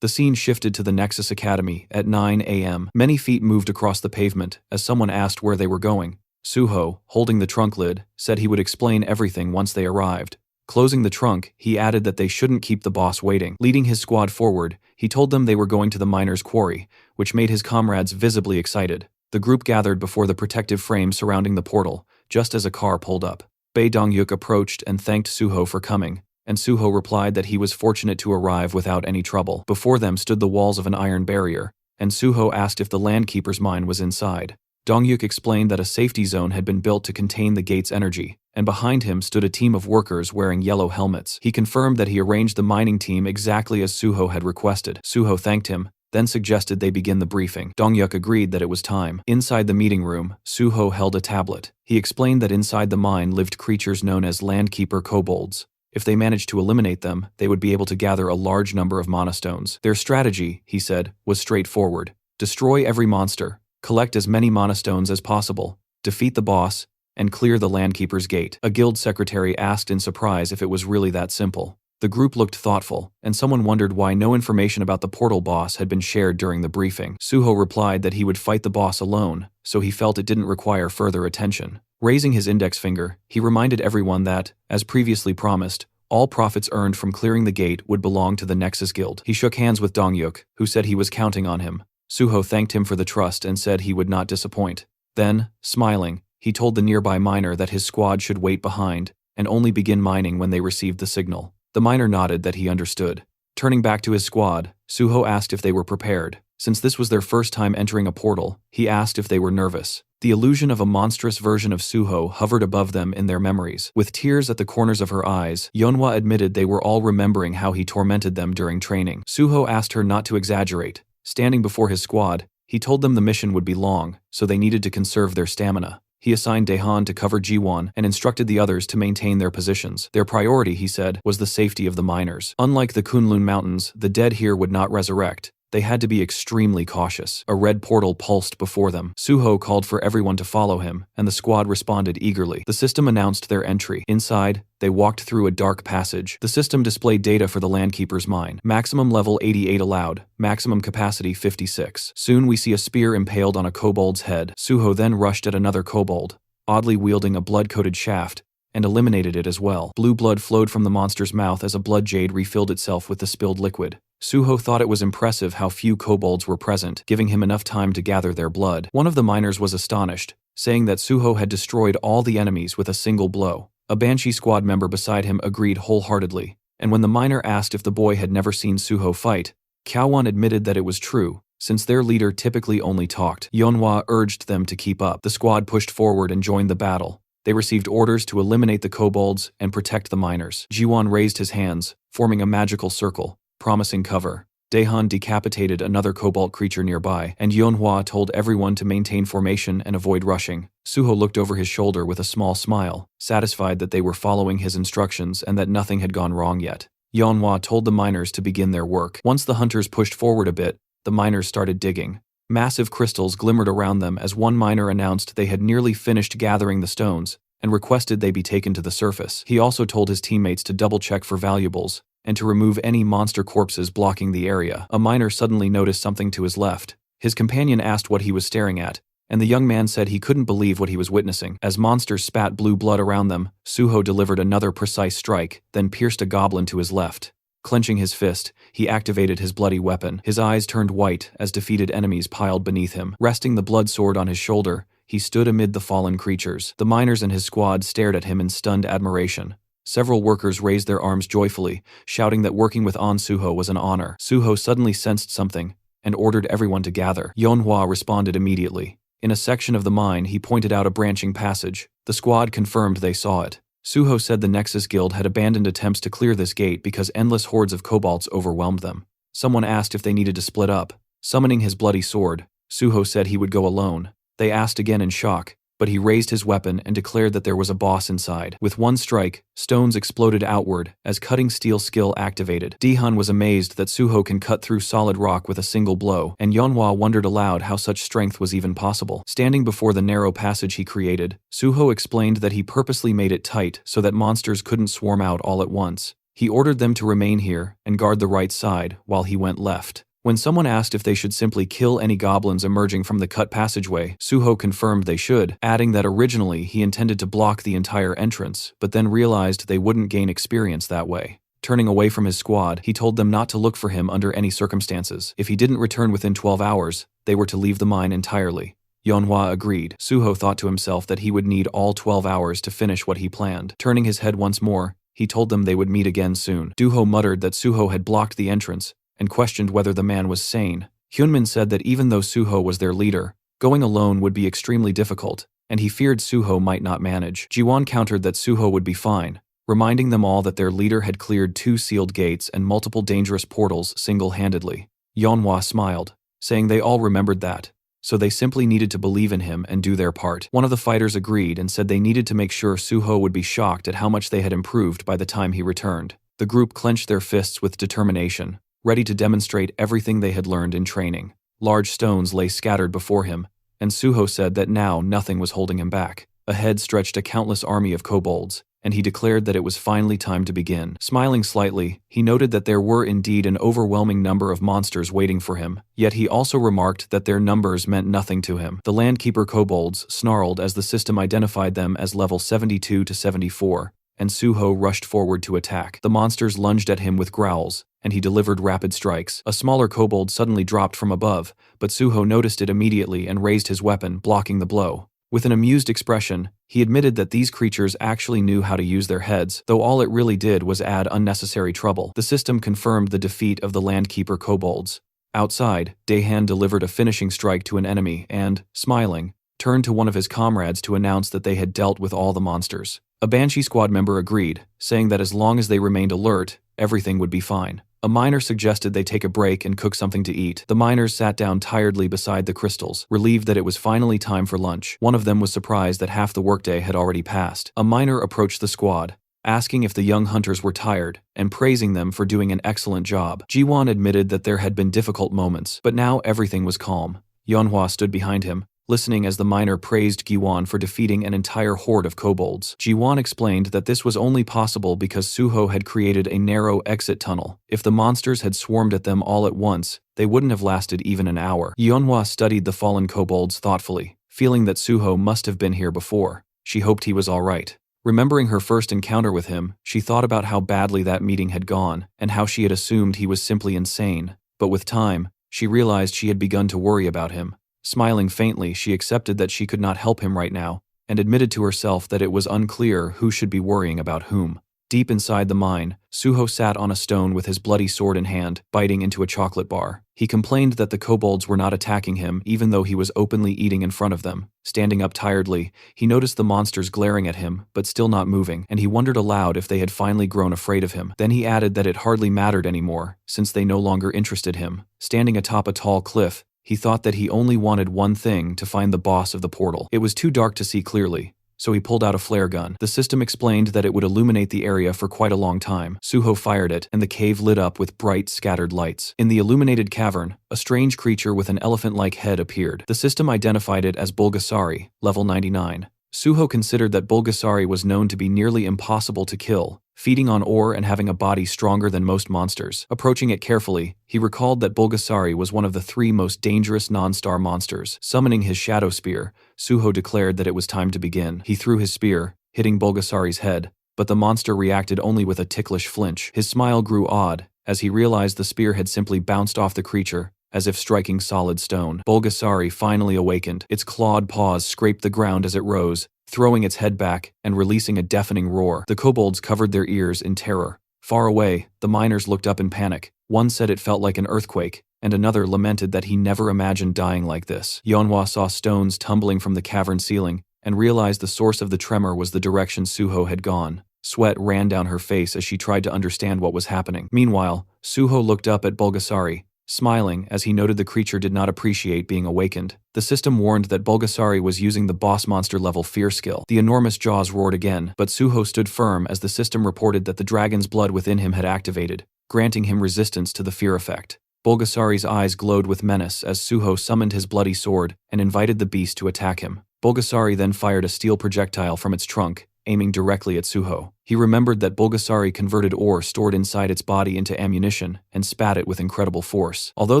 The scene shifted to the Nexus Academy at 9 a.m. Many feet moved across the pavement as someone asked where they were going. Suho, holding the trunk lid, said he would explain everything once they arrived. Closing the trunk, he added that they shouldn't keep the boss waiting. Leading his squad forward, he told them they were going to the miner's quarry, which made his comrades visibly excited. The group gathered before the protective frame surrounding the portal, just as a car pulled up. Bae Dongyuk approached and thanked Suho for coming, and Suho replied that he was fortunate to arrive without any trouble. Before them stood the walls of an iron barrier, and Suho asked if the landkeeper's mine was inside. Dongyuk explained that a safety zone had been built to contain the gate's energy, and behind him stood a team of workers wearing yellow helmets. He confirmed that he arranged the mining team exactly as Suho had requested. Suho thanked him, then suggested they begin the briefing. Dongyuk agreed that it was time. Inside the meeting room, Suho held a tablet. He explained that inside the mine lived creatures known as landkeeper kobolds. If they managed to eliminate them, they would be able to gather a large number of monastones. Their strategy, he said, was straightforward. Destroy every monster, collect as many monastones as possible, defeat the boss, and clear the landkeeper's gate. A guild secretary asked in surprise if it was really that simple. The group looked thoughtful, and someone wondered why no information about the portal boss had been shared during the briefing. Suho replied that he would fight the boss alone, so he felt it didn't require further attention. Raising his index finger, he reminded everyone that, as previously promised, All profits earned from clearing the gate would belong to the Nexus Guild. He shook hands with Dongyuk, who said he was counting on him. Suho thanked him for the trust and said he would not disappoint. Then, smiling, he told the nearby miner that his squad should wait behind and only begin mining when they received the signal. The miner nodded that he understood. Turning back to his squad, Suho asked if they were prepared. Since this was their first time entering a portal, he asked if they were nervous. The illusion of a monstrous version of Suho hovered above them in their memories. With tears at the corners of her eyes, Yeonhwa admitted they were all remembering how he tormented them during training. Suho asked her not to exaggerate. Standing before his squad, he told them the mission would be long, so they needed to conserve their stamina. He assigned Daehan to cover Jiwon and instructed the others to maintain their positions. Their priority, he said, was the safety of the miners. Unlike the Kunlun Mountains, the dead here would not resurrect. They had to be extremely cautious. A red portal pulsed before them. Suho called for everyone to follow him, and the squad responded eagerly. The system announced their entry. Inside, they walked through a dark passage. The system displayed data for the Landkeeper's mine. Maximum level 88 allowed, maximum capacity 56. Soon we see a spear impaled on a kobold's head. Suho then rushed at another kobold, oddly wielding a blood-coated shaft, and eliminated it as well. Blue blood flowed from the monster's mouth as a blood jade refilled itself with the spilled liquid. Suho thought it was impressive how few kobolds were present, giving him enough time to gather their blood. One of the miners was astonished, saying that Suho had destroyed all the enemies with a single blow. A Banshee squad member beside him agreed wholeheartedly, and when the miner asked if the boy had never seen Suho fight, Kaowon admitted that it was true, since their leader typically only talked. Yeonhwa urged them to keep up. The squad pushed forward and joined the battle. They received orders to eliminate the kobolds and protect the miners. Jiwon raised his hands, forming a magical circle, promising cover. Daehan decapitated another cobalt creature nearby, and Yeonhwa told everyone to maintain formation and avoid rushing. Suho looked over his shoulder with a small smile, satisfied that they were following his instructions and that nothing had gone wrong yet. Yeonhwa told the miners to begin their work. Once the hunters pushed forward a bit, the miners started digging. Massive crystals glimmered around them as one miner announced they had nearly finished gathering the stones and requested they be taken to the surface. He also told his teammates to double-check for valuables and to remove any monster corpses blocking the area. A miner suddenly noticed something to his left. His companion asked what he was staring at, and the young man said he couldn't believe what he was witnessing. As monsters spat blue blood around them, Suho delivered another precise strike, then pierced a goblin to his left. Clenching his fist, he activated his bloody weapon. His eyes turned white as defeated enemies piled beneath him. Resting the blood sword on his shoulder, he stood amid the fallen creatures. The miners and his squad stared at him in stunned admiration. Several workers raised their arms joyfully, shouting that working with Suho was an honor. Suho suddenly sensed something and ordered everyone to gather. Yeonhwa responded immediately. In a section of the mine, he pointed out a branching passage. The squad confirmed they saw it. Suho said the Nexus Guild had abandoned attempts to clear this gate because endless hordes of kobolds overwhelmed them. Someone asked if they needed to split up. Summoning his bloody sword, Suho said he would go alone. They asked again in shock, but he raised his weapon and declared that there was a boss inside. With one strike, stones exploded outward as cutting steel skill activated. Daehan was amazed that Suho can cut through solid rock with a single blow, and Yeonhwa wondered aloud how such strength was even possible. Standing before the narrow passage he created, Suho explained that he purposely made it tight so that monsters couldn't swarm out all at once. He ordered them to remain here and guard the right side while he went left. When someone asked if they should simply kill any goblins emerging from the cut passageway, Suho confirmed they should, adding that originally he intended to block the entire entrance, but then realized they wouldn't gain experience that way. Turning away from his squad, he told them not to look for him under any circumstances. If he didn't return within 12 hours, they were to leave the mine entirely. Yeonhwa agreed. Suho thought to himself that he would need all 12 hours to finish what he planned. Turning his head once more, he told them they would meet again soon. Duho muttered that Suho had blocked the entrance and questioned whether the man was sane. Hyunmin said that even though Suho was their leader, going alone would be extremely difficult, and he feared Suho might not manage. Jiwon countered that Suho would be fine, reminding them all that their leader had cleared 2 sealed gates and multiple dangerous portals single-handedly. Yeonhwa smiled, saying they all remembered that, so they simply needed to believe in him and do their part. One of the fighters agreed and said they needed to make sure Suho would be shocked at how much they had improved by the time he returned. The group clenched their fists with determination, ready to demonstrate everything they had learned in training. Large stones lay scattered before him, and Suho said that now nothing was holding him back. Ahead stretched a countless army of kobolds, and he declared that it was finally time to begin. Smiling slightly, he noted that there were indeed an overwhelming number of monsters waiting for him, yet he also remarked that their numbers meant nothing to him. The Landkeeper kobolds snarled as the system identified them as level 72 to 74, and Suho rushed forward to attack. The monsters lunged at him with growls, and he delivered rapid strikes. A smaller kobold suddenly dropped from above, but Suho noticed it immediately and raised his weapon, blocking the blow. With an amused expression, he admitted that these creatures actually knew how to use their heads, though all it really did was add unnecessary trouble. The system confirmed the defeat of the Landkeeper kobolds. Outside, Daehan delivered a finishing strike to an enemy and, smiling, turned to one of his comrades to announce that they had dealt with all the monsters. A Banshee squad member agreed, saying that as long as they remained alert, everything would be fine. A miner suggested they take a break and cook something to eat. The miners sat down tiredly beside the crystals, relieved that it was finally time for lunch. One of them was surprised that half the workday had already passed. A miner approached the squad, asking if the young hunters were tired, and praising them for doing an excellent job. Jiwon admitted that there had been difficult moments, but now everything was calm. Yeonhwa stood behind him, listening as the miner praised Giwon for defeating an entire horde of kobolds. Jiwon explained that this was only possible because Suho had created a narrow exit tunnel. If the monsters had swarmed at them all at once, they wouldn't have lasted even an hour. Yeonhwa studied the fallen kobolds thoughtfully, feeling that Suho must have been here before. She hoped he was all right. Remembering her first encounter with him, she thought about how badly that meeting had gone, and how she had assumed he was simply insane. But with time, she realized she had begun to worry about him. Smiling faintly, she accepted that she could not help him right now, and admitted to herself that it was unclear who should be worrying about whom. Deep inside the mine, Suho sat on a stone with his bloody sword in hand, biting into a chocolate bar. He complained that the kobolds were not attacking him even though he was openly eating in front of them. Standing up tiredly, he noticed the monsters glaring at him, but still not moving, and he wondered aloud if they had finally grown afraid of him. Then he added that it hardly mattered anymore, since they no longer interested him. Standing atop a tall cliff, he thought that he only wanted one thing: to find the boss of the portal. It was too dark to see clearly, so he pulled out a flare gun. The system explained that it would illuminate the area for quite a long time. Suho fired it, and the cave lit up with bright, scattered lights. In the illuminated cavern, a strange creature with an elephant-like head appeared. The system identified it as Bulgasari, level 99. Suho considered that Bulgasari was known to be nearly impossible to kill, feeding on ore and having a body stronger than most monsters. Approaching it carefully, he recalled that Bulgasari was one of the 3 most dangerous non-star monsters. Summoning his shadow spear, Suho declared that it was time to begin. He threw his spear, hitting Bulgasari's head, but the monster reacted only with a ticklish flinch. His smile grew odd, as he realized the spear had simply bounced off the creature, as if striking solid stone. Bulgasari finally awakened. Its clawed paws scraped the ground as it rose, throwing its head back and releasing a deafening roar. The kobolds covered their ears in terror. Far away, the miners looked up in panic. One said it felt like an earthquake, and another lamented that he never imagined dying like this. Yeonhwa saw stones tumbling from the cavern ceiling and realized the source of the tremor was the direction Suho had gone. Sweat ran down her face as she tried to understand what was happening. Meanwhile, Suho looked up at Bulgasari, smiling as he noted the creature did not appreciate being awakened. The system warned that Bulgasari was using the boss monster level fear skill. The enormous jaws roared again, but Suho stood firm as the system reported that the dragon's blood within him had activated, granting him resistance to the fear effect. Bulgasari's eyes glowed with menace as Suho summoned his bloody sword and invited the beast to attack him. Bulgasari then fired a steel projectile from its trunk, aiming directly at Suho. He remembered that Bulgasari converted ore stored inside its body into ammunition and spat it with incredible force. Although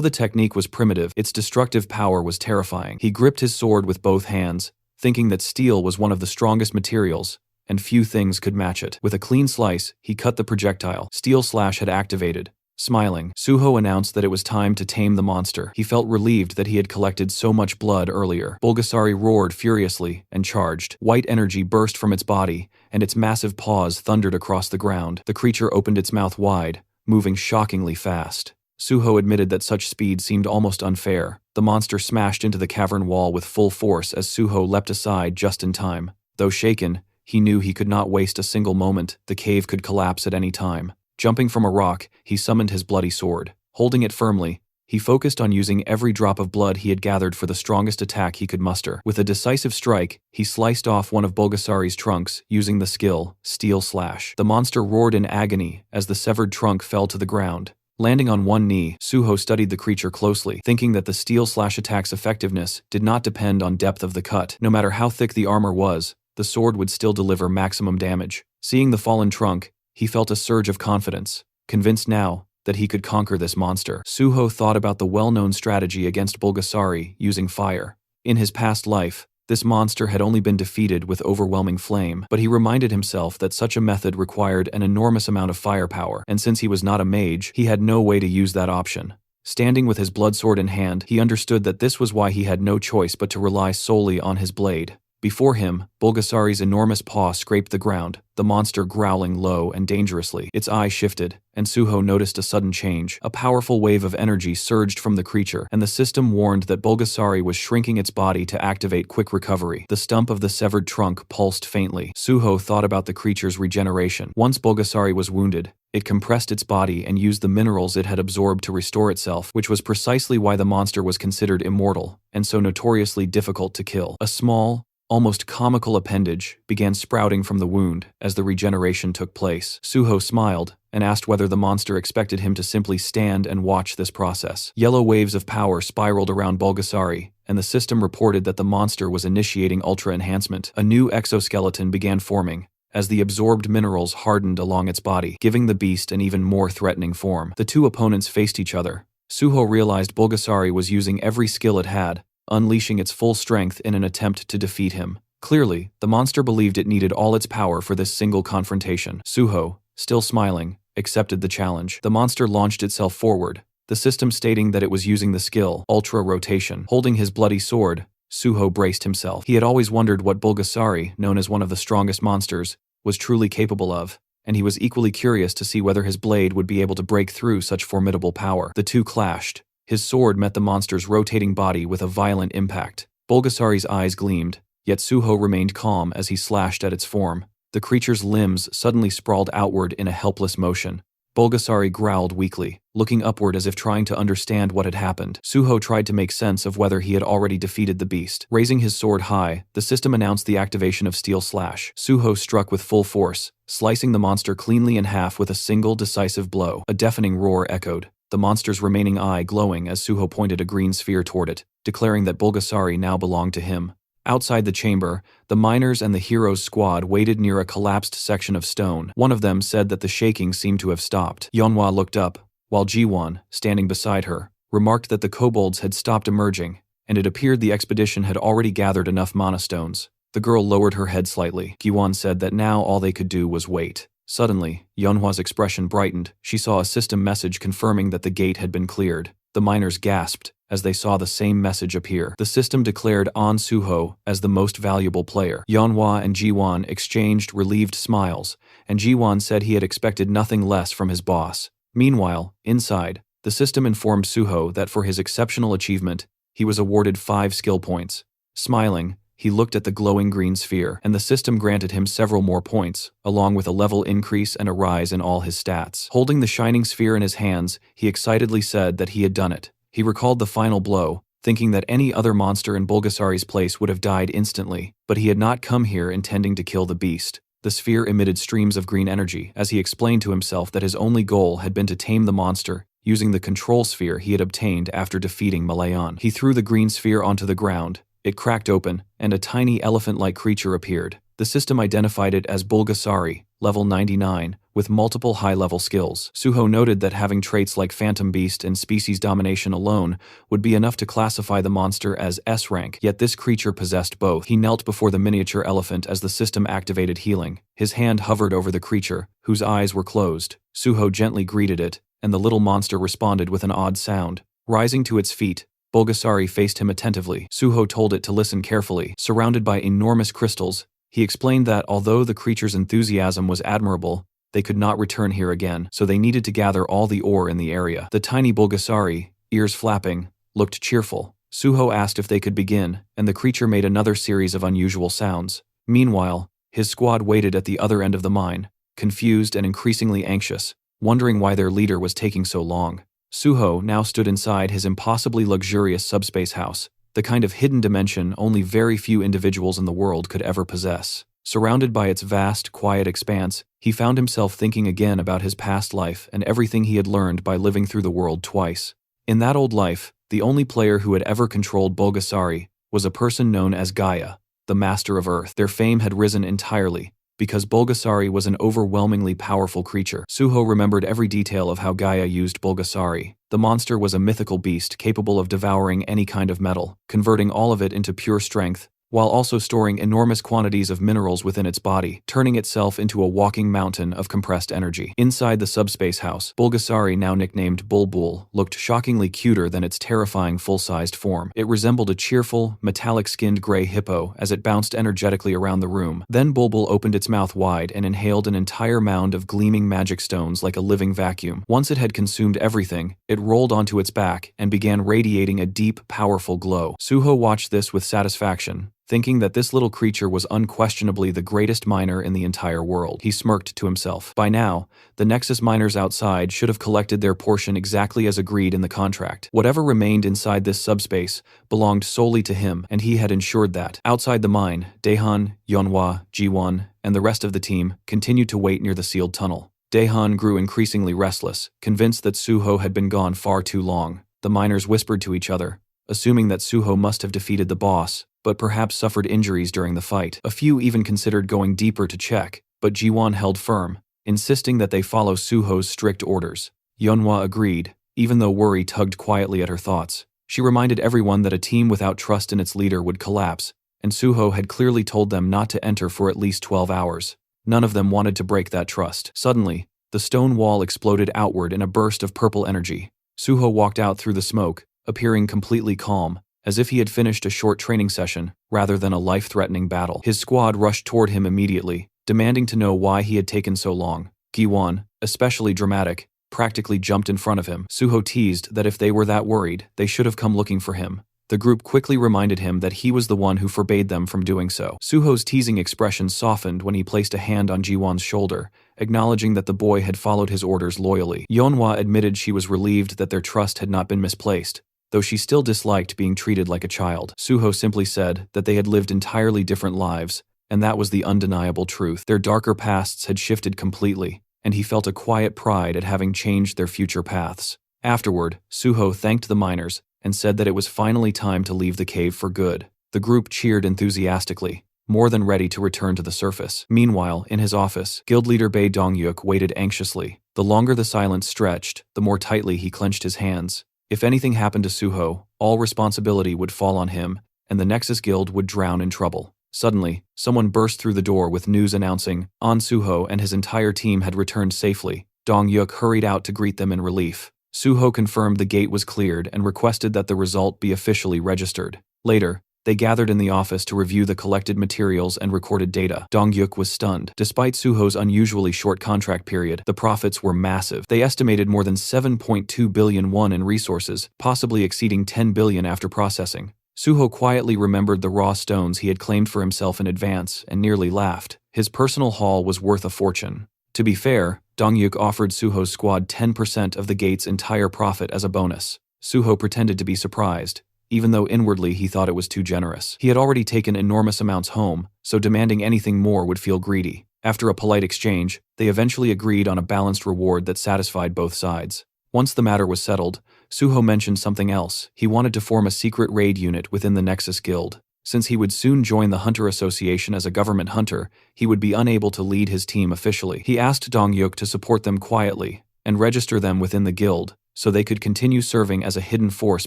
the technique was primitive, its destructive power was terrifying. He gripped his sword with both hands, thinking that steel was one of the strongest materials, and few things could match it. With a clean slice, he cut the projectile. Steel Slash had activated. Smiling, Suho announced that it was time to tame the monster. He felt relieved that he had collected so much blood earlier. Bulgasari roared furiously and charged. White energy burst from its body, and its massive paws thundered across the ground. The creature opened its mouth wide, moving shockingly fast. Suho admitted that such speed seemed almost unfair. The monster smashed into the cavern wall with full force as Suho leapt aside just in time. Though shaken, he knew he could not waste a single moment. The cave could collapse at any time. Jumping from a rock, he summoned his bloody sword. Holding it firmly, he focused on using every drop of blood he had gathered for the strongest attack he could muster. With a decisive strike, he sliced off one of Bulgasari's trunks, using the skill, Steel Slash. The monster roared in agony as the severed trunk fell to the ground. Landing on one knee, Suho studied the creature closely, thinking that the Steel Slash attack's effectiveness did not depend on depth of the cut. No matter how thick the armor was, the sword would still deliver maximum damage. Seeing the fallen trunk, he felt a surge of confidence, convinced now that he could conquer this monster. Suho thought about the well-known strategy against Bulgasari using fire. In his past life, This monster had only been defeated with overwhelming flame, but he reminded himself that such a method required an enormous amount of firepower, and since he was not a mage, he had no way to use that option. Standing with his bloodsword in hand, he understood that this was why he had no choice but to rely solely on his blade. Before him, Bulgasari's enormous paw scraped the ground, the monster growling low and dangerously. Its eyes shifted, and Suho noticed a sudden change. A powerful wave of energy surged from the creature, and the system warned that Bulgasari was shrinking its body to activate quick recovery. The stump of the severed trunk pulsed faintly. Suho thought about the creature's regeneration. Once Bulgasari was wounded, it compressed its body and used the minerals it had absorbed to restore itself, which was precisely why the monster was considered immortal, and so notoriously difficult to kill. A small, almost comical appendage began sprouting from the wound as the regeneration took place. Suho smiled and asked whether the monster expected him to simply stand and watch this process. Yellow waves of power spiraled around Bulgasari, and the system reported that the monster was initiating ultra enhancement. A new exoskeleton began forming as the absorbed minerals hardened along its body, giving the beast an even more threatening form. The two opponents faced each other. Suho realized Bulgasari was using every skill it had, unleashing its full strength in an attempt to defeat him. Clearly, the monster believed it needed all its power for this single confrontation. Suho, still smiling, accepted the challenge. The monster launched itself forward, the system stating that it was using the skill, Ultra Rotation. Holding his bloody sword, Suho braced himself. He had always wondered what Bulgasari, known as one of the strongest monsters, was truly capable of, and he was equally curious to see whether his blade would be able to break through such formidable power. The two clashed. His sword met the monster's rotating body with a violent impact. Bulgasari's eyes gleamed, yet Suho remained calm as he slashed at its form. The creature's limbs suddenly sprawled outward in a helpless motion. Bulgasari growled weakly, looking upward as if trying to understand what had happened. Suho tried to make sense of whether he had already defeated the beast. Raising his sword high, the system announced the activation of Steel Slash. Suho struck with full force, slicing the monster cleanly in half with a single decisive blow. A deafening roar echoed, the monster's remaining eye glowing as Suho pointed a green sphere toward it, declaring that Bulgasari now belonged to him. Outside the chamber, the miners and the hero's squad waited near a collapsed section of stone. One of them said that the shaking seemed to have stopped. Yeonhwa looked up, while Jiwon, standing beside her, remarked that the kobolds had stopped emerging, and it appeared the expedition had already gathered enough mana stones. The girl lowered her head slightly. Jiwon said that now all they could do was wait. Suddenly, Yeonhwa's expression brightened. She saw a system message confirming that the gate had been cleared. The miners gasped as they saw the same message appear. The system declared An Suho as the most valuable player. Yeonhwa and Jiwon exchanged relieved smiles, and Jiwon said he had expected nothing less from his boss. Meanwhile, inside, the system informed Suho that for his exceptional achievement, he was awarded 5 skill points. Smiling, he looked at the glowing green sphere, and the system granted him several more points, along with a level increase and a rise in all his stats. Holding the shining sphere in his hands, he excitedly said that he had done it. He recalled the final blow, thinking that any other monster in Bulgasari's place would have died instantly, but he had not come here intending to kill the beast. The sphere emitted streams of green energy, as he explained to himself that his only goal had been to tame the monster, using the control sphere he had obtained after defeating Malayan. He threw the green sphere onto the ground. It cracked open, and a tiny elephant-like creature appeared. The system identified it as Bulgasari, level 99, with multiple high-level skills. Suho noted that having traits like Phantom Beast and Species Domination alone would be enough to classify the monster as S-rank, yet this creature possessed both. He knelt before the miniature elephant as the system activated healing. His hand hovered over the creature, whose eyes were closed. Suho gently greeted it, and the little monster responded with an odd sound. Rising to its feet, Bulgasari faced him attentively. Suho told it to listen carefully. Surrounded by enormous crystals, he explained that although the creature's enthusiasm was admirable, they could not return here again, so they needed to gather all the ore in the area. The tiny Bulgasari, ears flapping, looked cheerful. Suho asked if they could begin, and the creature made another series of unusual sounds. Meanwhile, his squad waited at the other end of the mine, confused and increasingly anxious, wondering why their leader was taking so long. Suho now stood inside his impossibly luxurious subspace house, the kind of hidden dimension only very few individuals in the world could ever possess. Surrounded by its vast, quiet expanse, he found himself thinking again about his past life and everything he had learned by living through the world twice. In that old life, the only player who had ever controlled Bulgasari was a person known as Gaia, the Master of Earth. Their fame had risen entirely, because Bulgasari was an overwhelmingly powerful creature. Suho remembered every detail of how Gaia used Bulgasari. The monster was a mythical beast capable of devouring any kind of metal, converting all of it into pure strength, while also storing enormous quantities of minerals within its body, turning itself into a walking mountain of compressed energy. Inside the subspace house, Bulgasari, now nicknamed Bulbul, looked shockingly cuter than its terrifying full-sized form. It resembled a cheerful, metallic-skinned gray hippo as it bounced energetically around the room. Then Bulbul opened its mouth wide and inhaled an entire mound of gleaming magic stones like a living vacuum. Once it had consumed everything, it rolled onto its back and began radiating a deep, powerful glow. Suho watched this with satisfaction, thinking that this little creature was unquestionably the greatest miner in the entire world. He smirked to himself. By now, the Nexus miners outside should have collected their portion exactly as agreed in the contract. Whatever remained inside this subspace belonged solely to him, and he had ensured that. Outside the mine, Daehan, Yeonhwa, Jiwon, and the rest of the team continued to wait near the sealed tunnel. Daehan grew increasingly restless, convinced that Suho had been gone far too long. The miners whispered to each other, assuming that Suho must have defeated the boss, but perhaps suffered injuries during the fight. A few even considered going deeper to check, but Jiwon held firm, insisting that they follow Suho's strict orders. Yeonhwa agreed, even though worry tugged quietly at her thoughts. She reminded everyone that a team without trust in its leader would collapse, and Suho had clearly told them not to enter for at least 12 hours. None of them wanted to break that trust. Suddenly, the stone wall exploded outward in a burst of purple energy. Suho walked out through the smoke, appearing completely calm, as if he had finished a short training session, rather than a life-threatening battle. His squad rushed toward him immediately, demanding to know why he had taken so long. Giwon, especially dramatic, practically jumped in front of him. Suho teased that if they were that worried, they should have come looking for him. The group quickly reminded him that he was the one who forbade them from doing so. Suho's teasing expression softened when he placed a hand on Jiwon's shoulder, acknowledging that the boy had followed his orders loyally. Yeonhwa admitted she was relieved that their trust had not been misplaced, though she still disliked being treated like a child. Suho simply said that they had lived entirely different lives, and that was the undeniable truth. Their darker pasts had shifted completely, and he felt a quiet pride at having changed their future paths. Afterward, Suho thanked the miners and said that it was finally time to leave the cave for good. The group cheered enthusiastically, more than ready to return to the surface. Meanwhile, in his office, guild leader Bae Dongyuk waited anxiously. The longer the silence stretched, the more tightly he clenched his hands. If anything happened to Suho, all responsibility would fall on him, and the Nexus Guild would drown in trouble. Suddenly, someone burst through the door with news announcing An Suho and his entire team had returned safely. Dongyuk hurried out to greet them in relief. Suho confirmed the gate was cleared and requested that the result be officially registered. Later, they gathered in the office to review the collected materials and recorded data. Dongyuk was stunned. Despite Suho's unusually short contract period, the profits were massive. They estimated more than 7.2 billion won in resources, possibly exceeding 10 billion after processing. Suho quietly remembered the raw stones he had claimed for himself in advance and nearly laughed. His personal haul was worth a fortune. To be fair, Dongyuk offered Suho's squad 10% of the gate's entire profit as a bonus. Suho pretended to be surprised, even though inwardly he thought it was too generous. He had already taken enormous amounts home, so demanding anything more would feel greedy. After a polite exchange, they eventually agreed on a balanced reward that satisfied both sides. Once the matter was settled, Suho mentioned something else. He wanted to form a secret raid unit within the Nexus Guild. Since he would soon join the Hunter Association as a government hunter, he would be unable to lead his team officially. He asked Dongyuk to support them quietly and register them within the guild, so they could continue serving as a hidden force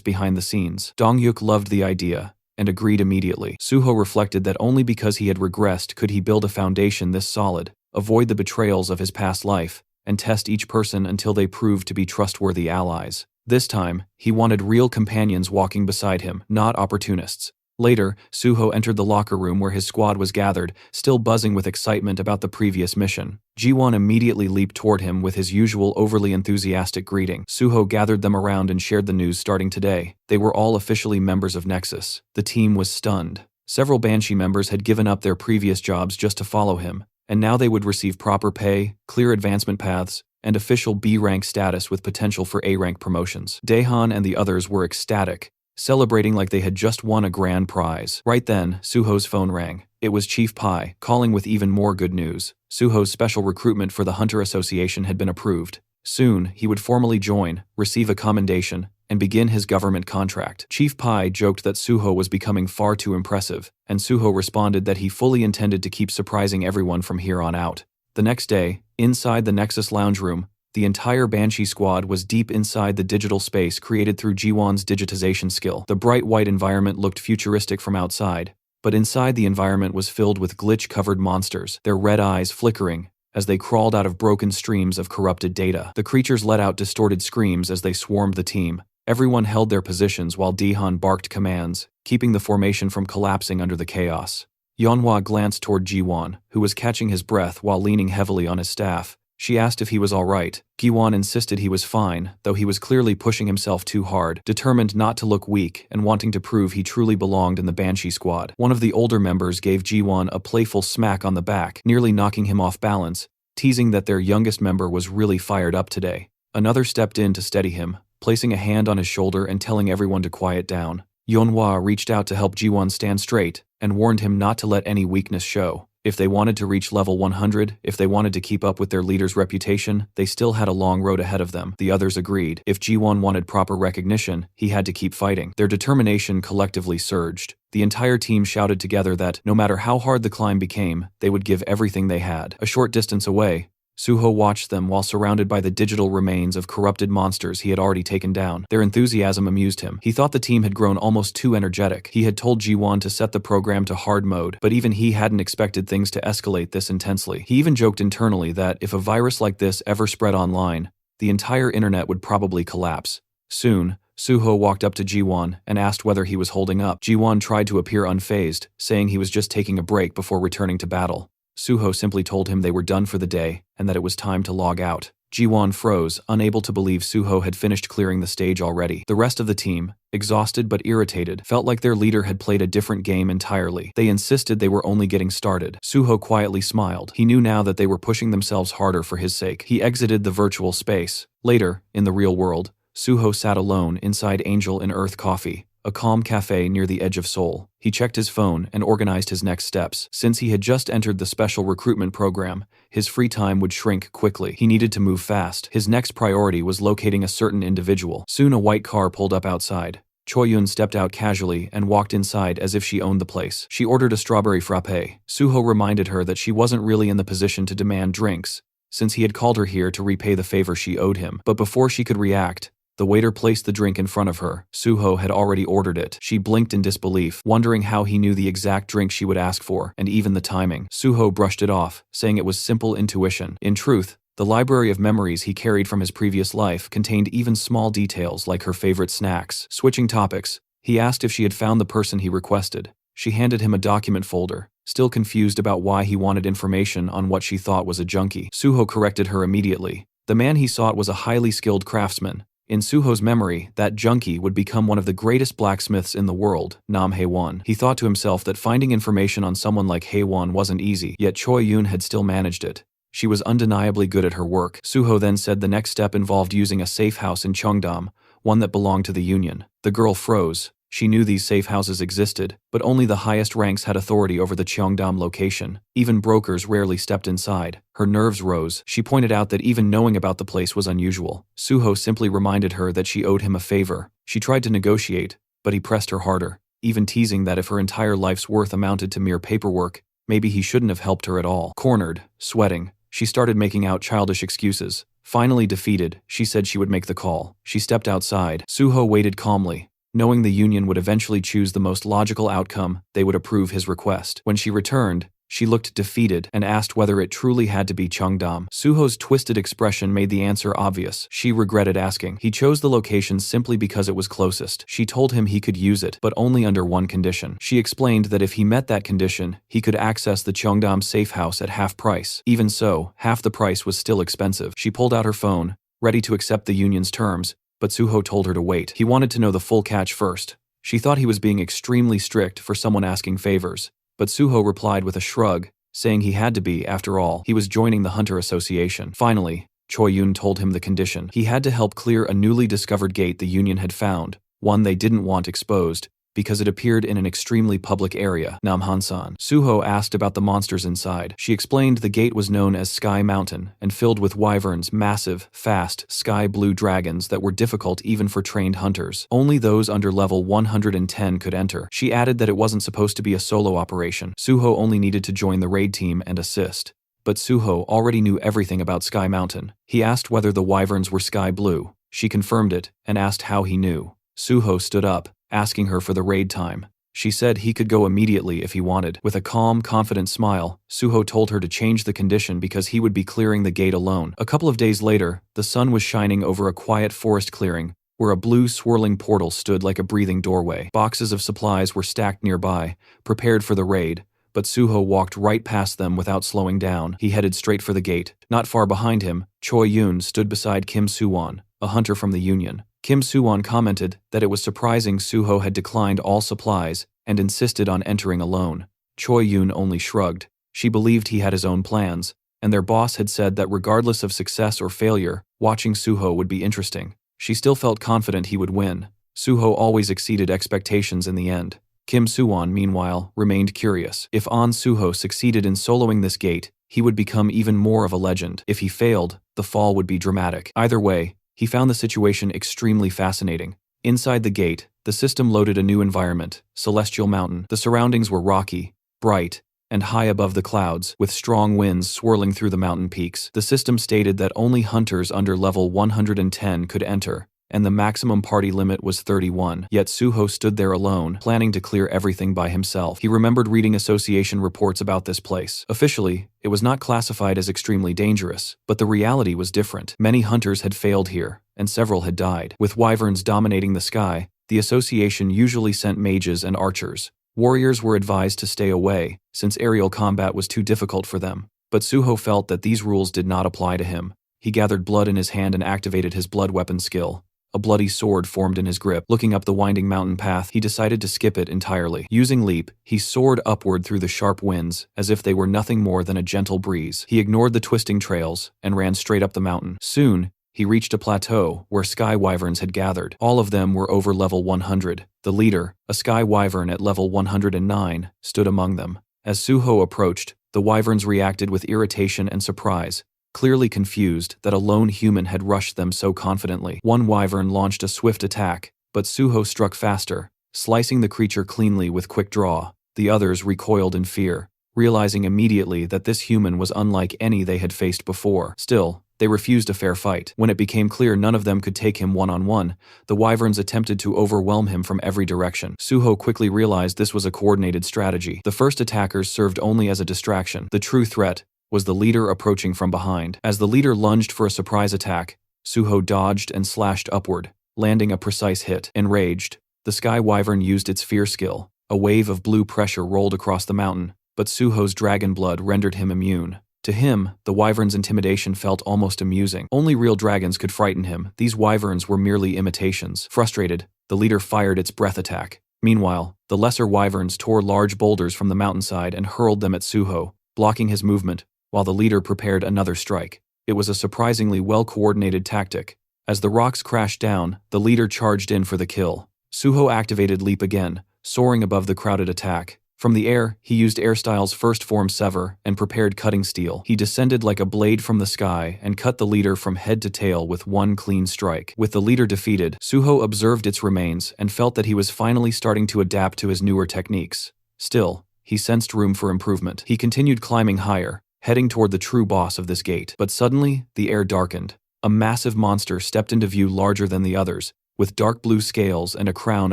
behind the scenes. Dongyuk loved the idea and agreed immediately. Suho reflected that only because he had regressed could he build a foundation this solid, avoid the betrayals of his past life, and test each person until they proved to be trustworthy allies. This time, he wanted real companions walking beside him, not opportunists. Later, Suho entered the locker room where his squad was gathered, still buzzing with excitement about the previous mission. Jiwon immediately leaped toward him with his usual overly enthusiastic greeting. Suho gathered them around and shared the news starting today. They were all officially members of Nexus. The team was stunned. Several Banshee members had given up their previous jobs just to follow him, and now they would receive proper pay, clear advancement paths, and official B-rank status with potential for A-rank promotions. Daehan and the others were ecstatic, celebrating like they had just won a grand prize. Right then, Suho's phone rang. It was Chief Pai, calling with even more good news. Suho's special recruitment for the Hunter Association had been approved. Soon, he would formally join, receive a commendation, and begin his government contract. Chief Pai joked that Suho was becoming far too impressive, and Suho responded that he fully intended to keep surprising everyone from here on out. The next day, inside the Nexus lounge room, the entire Banshee squad was deep inside the digital space created through Jiwon's digitization skill. The bright white environment looked futuristic from outside, But inside the environment was filled with glitch-covered monsters, their red eyes flickering as they crawled out of broken streams of corrupted data. The creatures let out distorted screams as they swarmed the team. Everyone held their positions while Dihan barked commands, keeping the formation from collapsing under the chaos. Yeonhwa glanced toward Jiwon, who was catching his breath while leaning heavily on his staff. She asked if he was all right. Giwon insisted he was fine, though he was clearly pushing himself too hard, determined not to look weak and wanting to prove he truly belonged in the Banshee squad. One of the older members gave Jiwon a playful smack on the back, nearly knocking him off balance, teasing that their youngest member was really fired up today. Another stepped in to steady him, placing a hand on his shoulder and telling everyone to quiet down. Yeonhwa reached out to help Jiwon stand straight and warned him not to let any weakness show. If they wanted to reach level 100, if they wanted to keep up with their leader's reputation, they still had a long road ahead of them. The others agreed. If Jiwon wanted proper recognition, he had to keep fighting. Their determination collectively surged. The entire team shouted together that, no matter how hard the climb became, they would give everything they had. A short distance away, Suho watched them while surrounded by the digital remains of corrupted monsters he had already taken down. Their enthusiasm amused him. He thought the team had grown almost too energetic. He had told Jiwon to set the program to hard mode, but even he hadn't expected things to escalate this intensely. He even joked internally that if a virus like this ever spread online, the entire internet would probably collapse. Soon, Suho walked up to Jiwon and asked whether he was holding up. Jiwon tried to appear unfazed, saying he was just taking a break before returning to battle. Suho simply told him they were done for the day and that it was time to log out. Jiwon froze, unable to believe Suho had finished clearing the stage already. The rest of the team, exhausted but irritated, felt like their leader had played a different game entirely. They insisted they were only getting started. Suho quietly smiled. He knew now that they were pushing themselves harder for his sake. He exited the virtual space. Later, in the real world, Suho sat alone inside Angel in Earth Coffee, a calm cafe near the edge of Seoul. He checked his phone and organized his next steps. Since he had just entered the special recruitment program, his free time would shrink quickly. He needed to move fast. His next priority was locating a certain individual. Soon a white car pulled up outside. Choi-yoon stepped out casually and walked inside as if she owned the place. She ordered a strawberry frappe. Suho reminded her that she wasn't really in the position to demand drinks, since he had called her here to repay the favor she owed him. But before she could react, the waiter placed the drink in front of her. Suho had already ordered it. She blinked in disbelief, wondering how he knew the exact drink she would ask for, and even the timing. Suho brushed it off, saying it was simple intuition. In truth, the library of memories he carried from his previous life contained even small details like her favorite snacks. Switching topics, he asked if she had found the person he requested. She handed him a document folder, still confused about why he wanted information on what she thought was a junkie. Suho corrected her immediately. The man he sought was a highly skilled craftsman. In Suho's memory, that junkie would become one of the greatest blacksmiths in the world, Nam Hae-won. He thought to himself that finding information on someone like Hae-won wasn't easy, yet Choi-yoon had still managed it. She was undeniably good at her work. Suho then said the next step involved using a safe house in Cheongdam, one that belonged to the Union. The girl froze. She knew these safe houses existed, but only the highest ranks had authority over the Cheongdam location. Even brokers rarely stepped inside. Her nerves rose. She pointed out that even knowing about the place was unusual. Suho simply reminded her that she owed him a favor. She tried to negotiate, but he pressed her harder, even teasing that if her entire life's worth amounted to mere paperwork, maybe he shouldn't have helped her at all. Cornered, sweating, she started making out childish excuses. Finally defeated, she said she would make the call. She stepped outside. Suho waited calmly. Knowing the Union would eventually choose the most logical outcome, they would approve his request. When she returned, she looked defeated and asked whether it truly had to be Cheongdam. Suho's twisted expression made the answer obvious. She regretted asking. He chose the location simply because it was closest. She told him he could use it, but only under one condition. She explained that if he met that condition, he could access the Cheongdam safe house at half price. Even so, half the price was still expensive. She pulled out her phone, ready to accept the Union's terms, but Suho told her to wait. He wanted to know the full catch first. She thought he was being extremely strict for someone asking favors, but Suho replied with a shrug, saying he had to be, after all. He was joining the Hunter Association. Finally, Choi-yoon told him the condition. He had to help clear a newly discovered gate the Union had found, one they didn't want exposed, because it appeared in an extremely public area, Namhansan. Suho asked about the monsters inside. She explained the gate was known as Sky Mountain and filled with wyverns, massive, fast, sky-blue dragons that were difficult even for trained hunters. Only those under level 110 could enter. She added that it wasn't supposed to be a solo operation. Suho only needed to join the raid team and assist. But Suho already knew everything about Sky Mountain. He asked whether the wyverns were sky blue. She confirmed it and asked how he knew. Suho stood up, asking her for the raid time. She said he could go immediately if he wanted. With a calm, confident smile, Suho told her to change the condition because he would be clearing the gate alone. A couple of days later, the sun was shining over a quiet forest clearing, where a blue swirling portal stood like a breathing doorway. Boxes of supplies were stacked nearby, prepared for the raid, but Suho walked right past them without slowing down. He headed straight for the gate. Not far behind him, Choi Yoon stood beside Kim Suwon, a hunter from the Union. Kim Suwon commented that it was surprising Suho had declined all supplies and insisted on entering alone. Choi Yoon only shrugged. She believed he had his own plans, and their boss had said that regardless of success or failure, watching Suho would be interesting. She still felt confident he would win. Suho always exceeded expectations in the end. Kim Suwon, meanwhile, remained curious. If An Suho succeeded in soloing this gate, he would become even more of a legend. If he failed, the fall would be dramatic. Either way, he found the situation extremely fascinating. Inside the gate, the system loaded a new environment, Celestial Mountain. The surroundings were rocky, bright, and high above the clouds, with strong winds swirling through the mountain peaks. The system stated that only hunters under level 110 could enter, and the maximum party limit was 31. Yet Suho stood there alone, planning to clear everything by himself. He remembered reading association reports about this place. Officially, it was not classified as extremely dangerous, but the reality was different. Many hunters had failed here, and several had died. With wyverns dominating the sky, the association usually sent mages and archers. Warriors were advised to stay away, since aerial combat was too difficult for them. But Suho felt that these rules did not apply to him. He gathered blood in his hand and activated his blood weapon skill. A bloody sword formed in his grip. Looking up the winding mountain path, he decided to skip it entirely. Using leap, he soared upward through the sharp winds, as if they were nothing more than a gentle breeze. He ignored the twisting trails and ran straight up the mountain. Soon, he reached a plateau where sky wyverns had gathered. All of them were over level 100. The leader, a sky wyvern at level 109, stood among them. As Suho approached, the wyverns reacted with irritation and surprise, clearly confused that a lone human had rushed them so confidently. One wyvern launched a swift attack, but Suho struck faster, slicing the creature cleanly with quick draw. The others recoiled in fear, realizing immediately that this human was unlike any they had faced before. Still, they refused a fair fight. When it became clear none of them could take him one-on-one, the wyverns attempted to overwhelm him from every direction. Suho quickly realized this was a coordinated strategy. The first attackers served only as a distraction. The true threat was the leader approaching from behind. As the leader lunged for a surprise attack, Suho dodged and slashed upward, landing a precise hit. Enraged, the sky wyvern used its fear skill. A wave of blue pressure rolled across the mountain, but Suho's dragon blood rendered him immune. To him, the wyvern's intimidation felt almost amusing. Only real dragons could frighten him. These wyverns were merely imitations. Frustrated, the leader fired its breath attack. Meanwhile, the lesser wyverns tore large boulders from the mountainside and hurled them at Suho, blocking his movement, while the leader prepared another strike. It was a surprisingly well-coordinated tactic. As the rocks crashed down, the leader charged in for the kill. Suho activated Leap again, soaring above the crowded attack. From the air, he used Airstyle's first form Sever and prepared Cutting Steel. He descended like a blade from the sky and cut the leader from head to tail with one clean strike. With the leader defeated, Suho observed its remains and felt that he was finally starting to adapt to his newer techniques. Still, he sensed room for improvement. He continued climbing higher, heading toward the true boss of this gate. But suddenly, the air darkened. A massive monster stepped into view larger than the others, with dark blue scales and a crown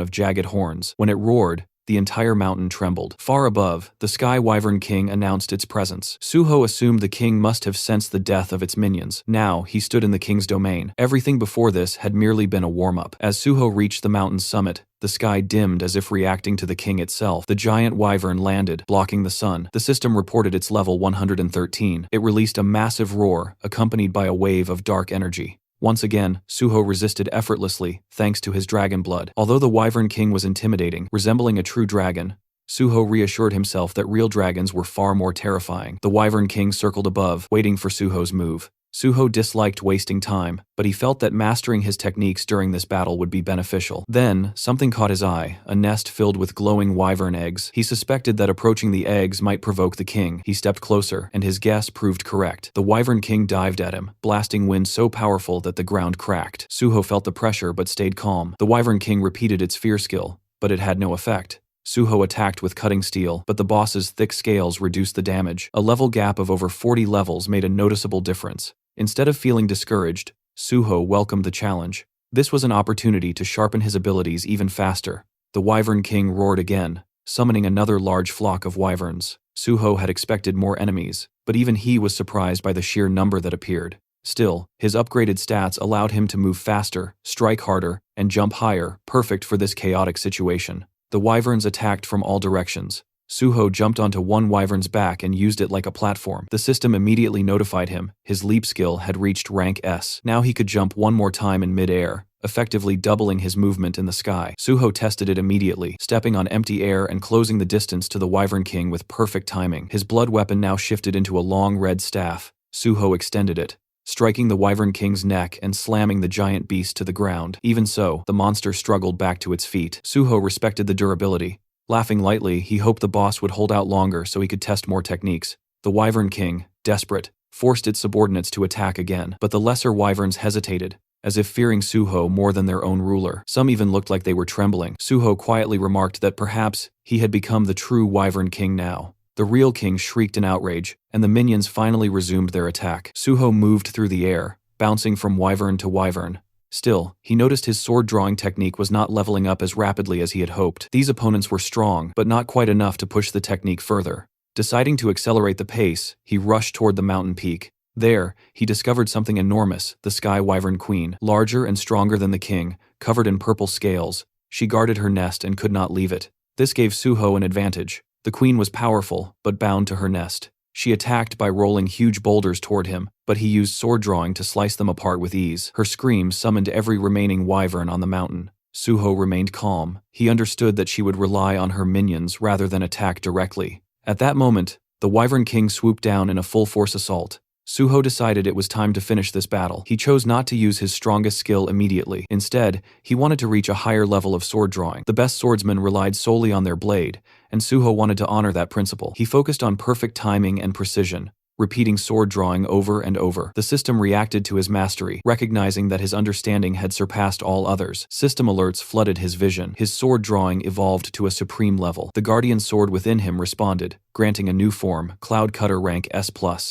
of jagged horns. When it roared, the entire mountain trembled. Far above, the Sky Wyvern King announced its presence. Suho assumed the king must have sensed the death of its minions. Now, he stood in the king's domain. Everything before this had merely been a warm-up. As Suho reached the mountain's summit, the sky dimmed as if reacting to the king itself. The giant wyvern landed, blocking the sun. The system reported its level 113. It released a massive roar, accompanied by a wave of dark energy. Once again, Suho resisted effortlessly, thanks to his dragon blood. Although the Wyvern King was intimidating, resembling a true dragon, Suho reassured himself that real dragons were far more terrifying. The Wyvern King circled above, waiting for Suho's move. Suho disliked wasting time, but he felt that mastering his techniques during this battle would be beneficial. Then, something caught his eye, a nest filled with glowing wyvern eggs. He suspected that approaching the eggs might provoke the king. He stepped closer, and his guess proved correct. The Wyvern King dived at him, blasting wind so powerful that the ground cracked. Suho felt the pressure but stayed calm. The Wyvern King repeated its fear skill, but it had no effect. Suho attacked with Cutting Steel, but the boss's thick scales reduced the damage. A level gap of over 40 levels made a noticeable difference. Instead of feeling discouraged, Suho welcomed the challenge. This was an opportunity to sharpen his abilities even faster. The Wyvern King roared again, summoning another large flock of wyverns. Suho had expected more enemies, but even he was surprised by the sheer number that appeared. Still, his upgraded stats allowed him to move faster, strike harder, and jump higher, perfect for this chaotic situation. The wyverns attacked from all directions. Suho jumped onto one wyvern's back and used it like a platform. The system immediately notified him his leap skill had reached rank S. Now he could jump one more time in mid-air, effectively doubling his movement in the sky. Suho tested it immediately, stepping on empty air and closing the distance to the Wyvern King with perfect timing. His blood weapon now shifted into a long red staff. Suho extended it, striking the Wyvern King's neck and slamming the giant beast to the ground. Even so, the monster struggled back to its feet. Suho respected the durability. Laughing lightly, he hoped the boss would hold out longer so he could test more techniques. The Wyvern King, desperate, forced its subordinates to attack again, but the lesser wyverns hesitated, as if fearing Suho more than their own ruler. Some even looked like they were trembling. Suho quietly remarked that perhaps he had become the true Wyvern King now. The real king shrieked in outrage, and the minions finally resumed their attack. Suho moved through the air, bouncing from wyvern to wyvern. Still, he noticed his sword-drawing technique was not leveling up as rapidly as he had hoped. These opponents were strong, but not quite enough to push the technique further. Deciding to accelerate the pace, he rushed toward the mountain peak. There, he discovered something enormous, the Sky Wyvern Queen, larger and stronger than the king, covered in purple scales. She guarded her nest and could not leave it. This gave Suho an advantage. The queen was powerful, but bound to her nest. She attacked by rolling huge boulders toward him, but he used sword drawing to slice them apart with ease. Her screams summoned every remaining wyvern on the mountain. Suho remained calm. He understood that she would rely on her minions rather than attack directly. At that moment, the Wyvern King swooped down in a full-force assault. Suho decided it was time to finish this battle. He chose not to use his strongest skill immediately. Instead, he wanted to reach a higher level of sword drawing. The best swordsmen relied solely on their blade, and Suho wanted to honor that principle. He focused on perfect timing and precision, repeating sword drawing over and over. The system reacted to his mastery, recognizing that his understanding had surpassed all others. System alerts flooded his vision. His sword drawing evolved to a supreme level. The guardian sword within him responded, granting a new form, Cloud Cutter rank S+.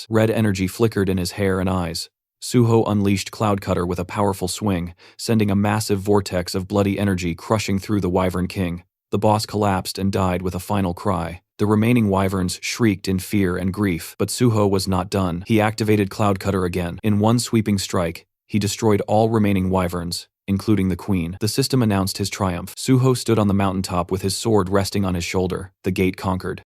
Red energy flickered in his hair and eyes. Suho unleashed Cloud Cutter with a powerful swing, sending a massive vortex of bloody energy crushing through the Wyvern King. The boss collapsed and died with a final cry. The remaining wyverns shrieked in fear and grief, but Suho was not done. He activated Cloud Cutter again. In one sweeping strike, he destroyed all remaining wyverns, including the queen. The system announced his triumph. Suho stood on the mountaintop with his sword resting on his shoulder. The gate conquered.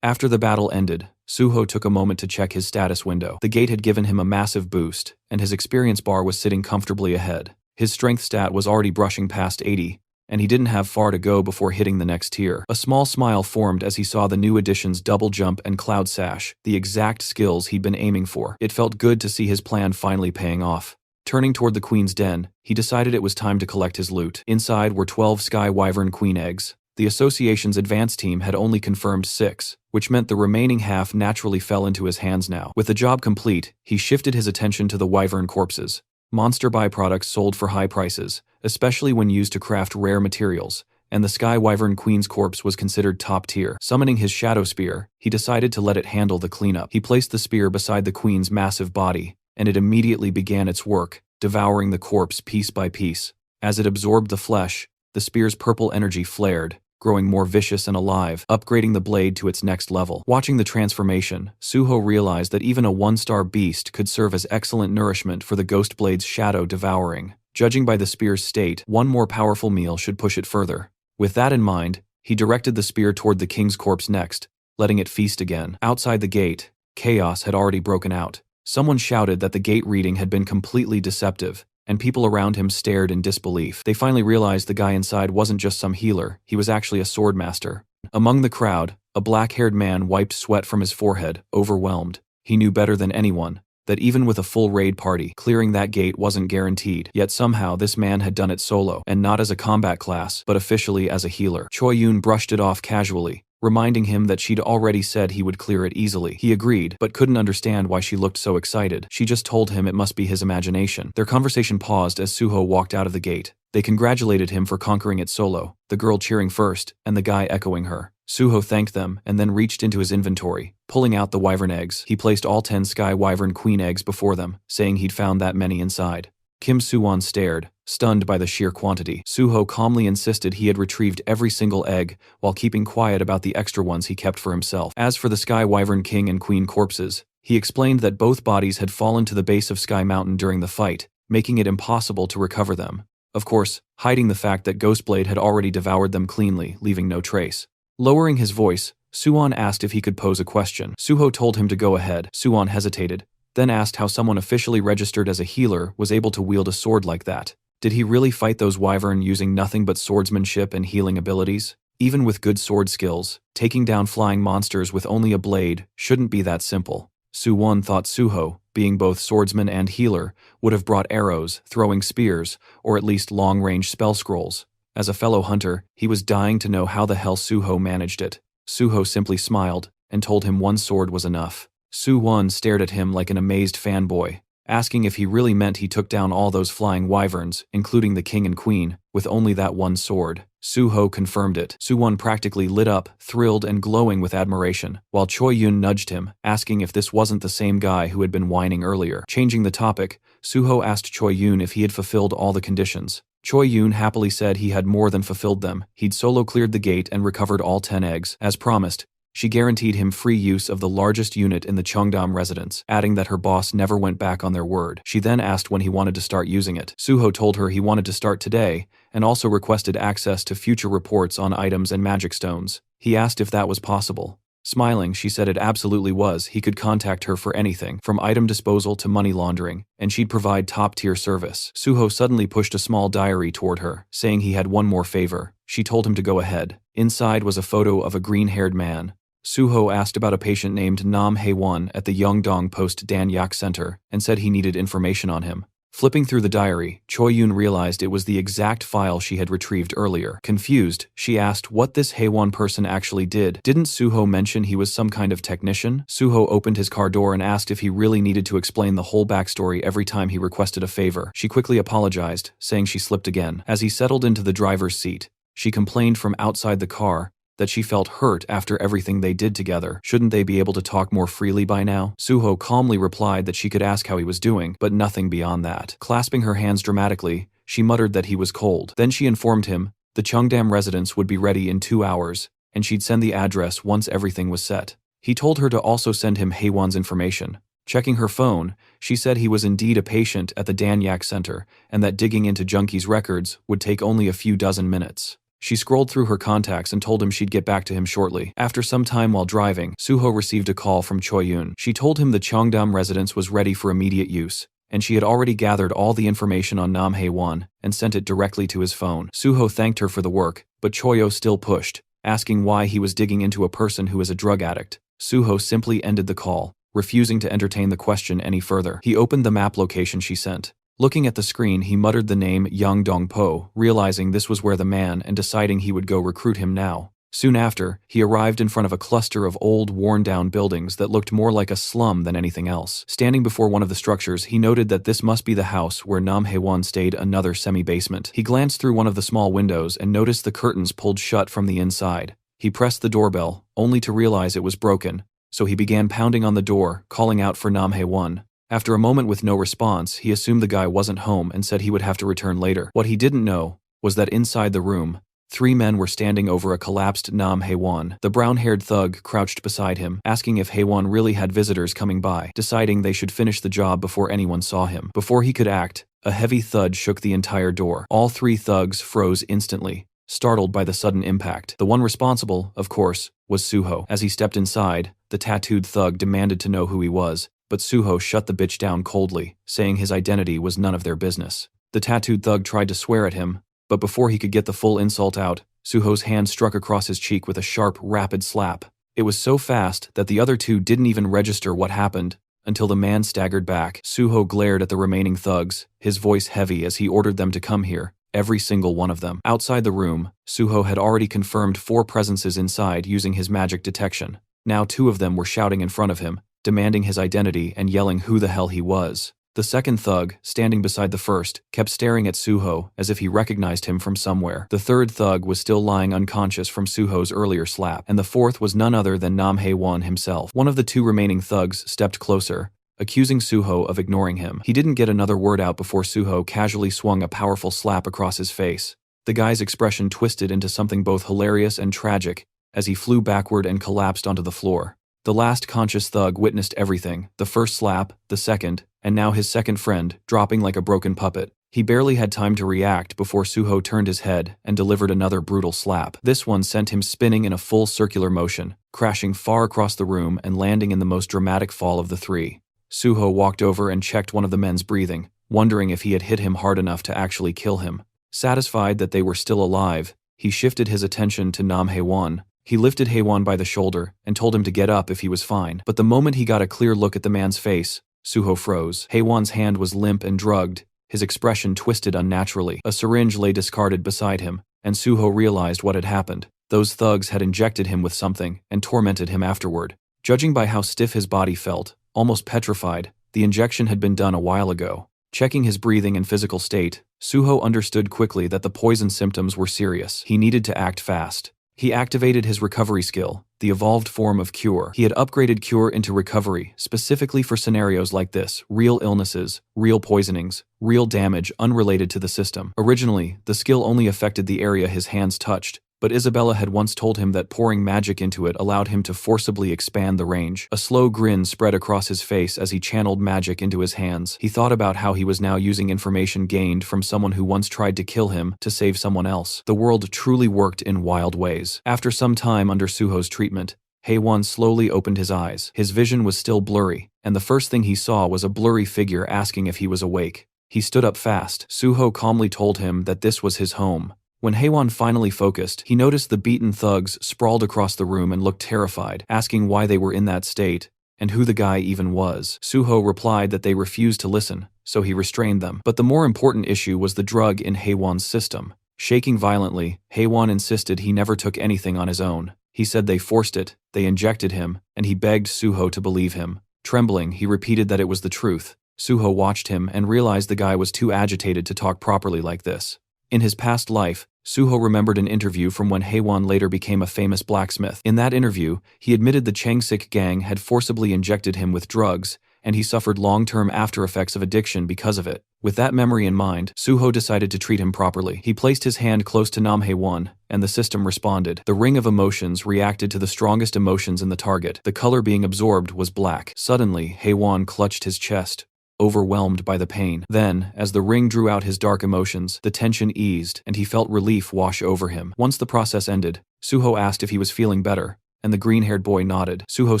After the battle ended, Suho took a moment to check his status window. The gate had given him a massive boost, and his experience bar was sitting comfortably ahead. His strength stat was already brushing past 80, and he didn't have far to go before hitting the next tier. A small smile formed as he saw the new additions Double Jump and Cloud Sash, the exact skills he'd been aiming for. It felt good to see his plan finally paying off. Turning toward the queen's den, he decided it was time to collect his loot. Inside were 12 Sky Wyvern Queen eggs. The association's advanced team had only confirmed 6, which meant the remaining half naturally fell into his hands now. With the job complete, he shifted his attention to the wyvern corpses. Monster byproducts sold for high prices, especially when used to craft rare materials, and the Sky Wyvern Queen's corpse was considered top tier. Summoning his Shadow Spear, he decided to let it handle the cleanup. He placed the spear beside the queen's massive body, and it immediately began its work, devouring the corpse piece by piece. As it absorbed the flesh, the spear's purple energy flared, growing more vicious and alive, upgrading the blade to its next level. Watching the transformation, Suho realized that even a 1-star beast could serve as excellent nourishment for the Ghost Blade's shadow devouring. Judging by the spear's state, one more powerful meal should push it further. With that in mind, he directed the spear toward the king's corpse next, letting it feast again. Outside the gate, chaos had already broken out. Someone shouted that the gate reading had been completely deceptive, and people around him stared in disbelief. They finally realized the guy inside wasn't just some healer, he was actually a sword master. Among the crowd, a black-haired man wiped sweat from his forehead, overwhelmed. He knew better than anyone that even with a full raid party, clearing that gate wasn't guaranteed. Yet somehow this man had done it solo, and not as a combat class, but officially as a healer. Choi Yoon brushed it off casually, reminding him that she'd already said he would clear it easily. He agreed, but couldn't understand why she looked so excited. She just told him it must be his imagination. Their conversation paused as Suho walked out of the gate. They congratulated him for conquering it solo, the girl cheering first, and the guy echoing her. Suho thanked them and then reached into his inventory, pulling out the wyvern eggs. He placed all 10 Sky Wyvern Queen eggs before them, saying he'd found that many inside. Kim Suwon stared, stunned by the sheer quantity. Suho calmly insisted he had retrieved every single egg, while keeping quiet about the extra ones he kept for himself. As for the Sky Wyvern King and Queen corpses, he explained that both bodies had fallen to the base of Sky Mountain during the fight, making it impossible to recover them. Of course, hiding the fact that Ghostblade had already devoured them cleanly, leaving no trace. Lowering his voice, Suwon asked if he could pose a question. Suho told him to go ahead. Suwon hesitated, then asked how someone officially registered as a healer was able to wield a sword like that. Did he really fight those wyvern using nothing but swordsmanship and healing abilities? Even with good sword skills, taking down flying monsters with only a blade shouldn't be that simple. Suwon thought Suho, being both swordsman and healer, would have brought arrows, throwing spears, or at least long-range spell scrolls. As a fellow hunter, he was dying to know how the hell Suho managed it. Suho simply smiled and told him one sword was enough. Suwon stared at him like an amazed fanboy, asking if he really meant he took down all those flying wyverns, including the king and queen, with only that one sword. Suho confirmed it. Suwon practically lit up, thrilled and glowing with admiration, while Choi Yun nudged him, asking if this wasn't the same guy who had been whining earlier. Changing the topic, Suho asked Choi Yun if he had fulfilled all the conditions. Choi Yun happily said he had more than fulfilled them. He'd solo cleared the gate and recovered all 10 eggs. As promised, she guaranteed him free use of the largest unit in the Cheongdam residence, adding that her boss never went back on their word. She then asked when he wanted to start using it. Suho told her he wanted to start today, and also requested access to future reports on items and magic stones. He asked if that was possible. Smiling, she said it absolutely was. He could contact her for anything, from item disposal to money laundering, and she'd provide top-tier service. Suho suddenly pushed a small diary toward her, saying he had one more favor. She told him to go ahead. Inside was a photo of a green-haired man. Suho asked about a patient named Nam Hae-won at the Yeongdong Post Dan Yak Center and said he needed information on him. Flipping through the diary, Choi Yun realized it was the exact file she had retrieved earlier. Confused, she asked what this Hae-won person actually did. Didn't Suho mention he was some kind of technician? Suho opened his car door and asked if he really needed to explain the whole backstory every time he requested a favor. She quickly apologized, saying she slipped again. As he settled into the driver's seat, she complained from outside the car that she felt hurt after everything they did together. Shouldn't they be able to talk more freely by now? Suho calmly replied that she could ask how he was doing, but nothing beyond that. Clasping her hands dramatically, she muttered that he was cold. Then she informed him the Cheongdam residence would be ready in 2 hours, and she'd send the address once everything was set. He told her to also send him Hae-won's information. Checking her phone, she said he was indeed a patient at the Dan Yak Center, and that digging into Junkie's records would take only a few dozen minutes. She scrolled through her contacts and told him she'd get back to him shortly. After some time while driving, Suho received a call from Choi Yun. She told him the Cheongdam residence was ready for immediate use, and she had already gathered all the information on Nam Hae-won and sent it directly to his phone. Suho thanked her for the work, but Choyo still pushed, asking why he was digging into a person who is a drug addict. Suho simply ended the call, refusing to entertain the question any further. He opened the map location she sent. Looking at the screen, he muttered the name Yeongdong-po, realizing this was where the man and deciding he would go recruit him now. Soon after, he arrived in front of a cluster of old, worn-down buildings that looked more like a slum than anything else. Standing before one of the structures, he noted that this must be the house where Nam Hae-won stayed, another semi-basement. He glanced through one of the small windows and noticed the curtains pulled shut from the inside. He pressed the doorbell, only to realize it was broken, so he began pounding on the door, calling out for Nam Hae-won. After a moment with no response, he assumed the guy wasn't home and said he would have to return later. What he didn't know was that inside the room, 3 men were standing over a collapsed Nam Hae-won. The brown-haired thug crouched beside him, asking if Hae-won really had visitors coming by, deciding they should finish the job before anyone saw him. Before he could act, a heavy thud shook the entire door. All 3 thugs froze instantly, startled by the sudden impact. The one responsible, of course, was Suho. As he stepped inside, the tattooed thug demanded to know who he was, but Suho shut the bitch down coldly, saying his identity was none of their business. The tattooed thug tried to swear at him, but before he could get the full insult out, Suho's hand struck across his cheek with a sharp, rapid slap. It was so fast that the other 2 didn't even register what happened until the man staggered back. Suho glared at the remaining thugs, his voice heavy as he ordered them to come here, every single one of them. Outside the room, Suho had already confirmed 4 presences inside using his magic detection. Now 2 of them were shouting in front of him, demanding his identity and yelling who the hell he was. The second thug, standing beside the first, kept staring at Suho as if he recognized him from somewhere. The third thug was still lying unconscious from Suho's earlier slap, and the fourth was none other than Nam Hae-won himself. One of the 2 remaining thugs stepped closer, accusing Suho of ignoring him. He didn't get another word out before Suho casually swung a powerful slap across his face. The guy's expression twisted into something both hilarious and tragic as he flew backward and collapsed onto the floor. The last conscious thug witnessed everything, the first slap, the second, and now his second friend, dropping like a broken puppet. He barely had time to react before Suho turned his head and delivered another brutal slap. This one sent him spinning in a full circular motion, crashing far across the room and landing in the most dramatic fall of the three. Suho walked over and checked one of the men's breathing, wondering if he had hit him hard enough to actually kill him. Satisfied that they were still alive, he shifted his attention to Nam Haewon. He lifted Haewon by the shoulder and told him to get up if he was fine. But the moment he got a clear look at the man's face, Suho froze. Haewon's hand was limp and drugged, his expression twisted unnaturally. A syringe lay discarded beside him, and Suho realized what had happened. Those thugs had injected him with something and tormented him afterward. Judging by how stiff his body felt, almost petrified, the injection had been done a while ago. Checking his breathing and physical state, Suho understood quickly that the poison symptoms were serious. He needed to act fast. He activated his recovery skill, the evolved form of cure. He had upgraded cure into recovery, specifically for scenarios like this: real illnesses, real poisonings, real damage unrelated to the system. Originally, the skill only affected the area his hands touched, but Isabella had once told him that pouring magic into it allowed him to forcibly expand the range. A slow grin spread across his face as he channeled magic into his hands. He thought about how he was now using information gained from someone who once tried to kill him to save someone else. The world truly worked in wild ways. After some time under Suho's treatment, Haewon slowly opened his eyes. His vision was still blurry, and the first thing he saw was a blurry figure asking if he was awake. He stood up fast. Suho calmly told him that this was his home. When Haewon finally focused, he noticed the beaten thugs sprawled across the room and looked terrified, asking why they were in that state, and who the guy even was. Suho replied that they refused to listen, so he restrained them. But the more important issue was the drug in Haewon's system. Shaking violently, Haewon insisted he never took anything on his own. He said they forced it, they injected him, and he begged Suho to believe him. Trembling, he repeated that it was the truth. Suho watched him and realized the guy was too agitated to talk properly like this. In his past life, Suho remembered an interview from when Haewon later became a famous blacksmith. In that interview, he admitted the Changsik gang had forcibly injected him with drugs, and he suffered long-term after-effects of addiction because of it. With that memory in mind, Suho decided to treat him properly. He placed his hand close to Nam Haewon, and the system responded. The ring of emotions reacted to the strongest emotions in the target. The color being absorbed was black. Suddenly, Haewon clutched his chest, overwhelmed by the pain. Then, as the ring drew out his dark emotions, the tension eased, and he felt relief wash over him. Once the process ended, Suho asked if he was feeling better, and the green-haired boy nodded. Suho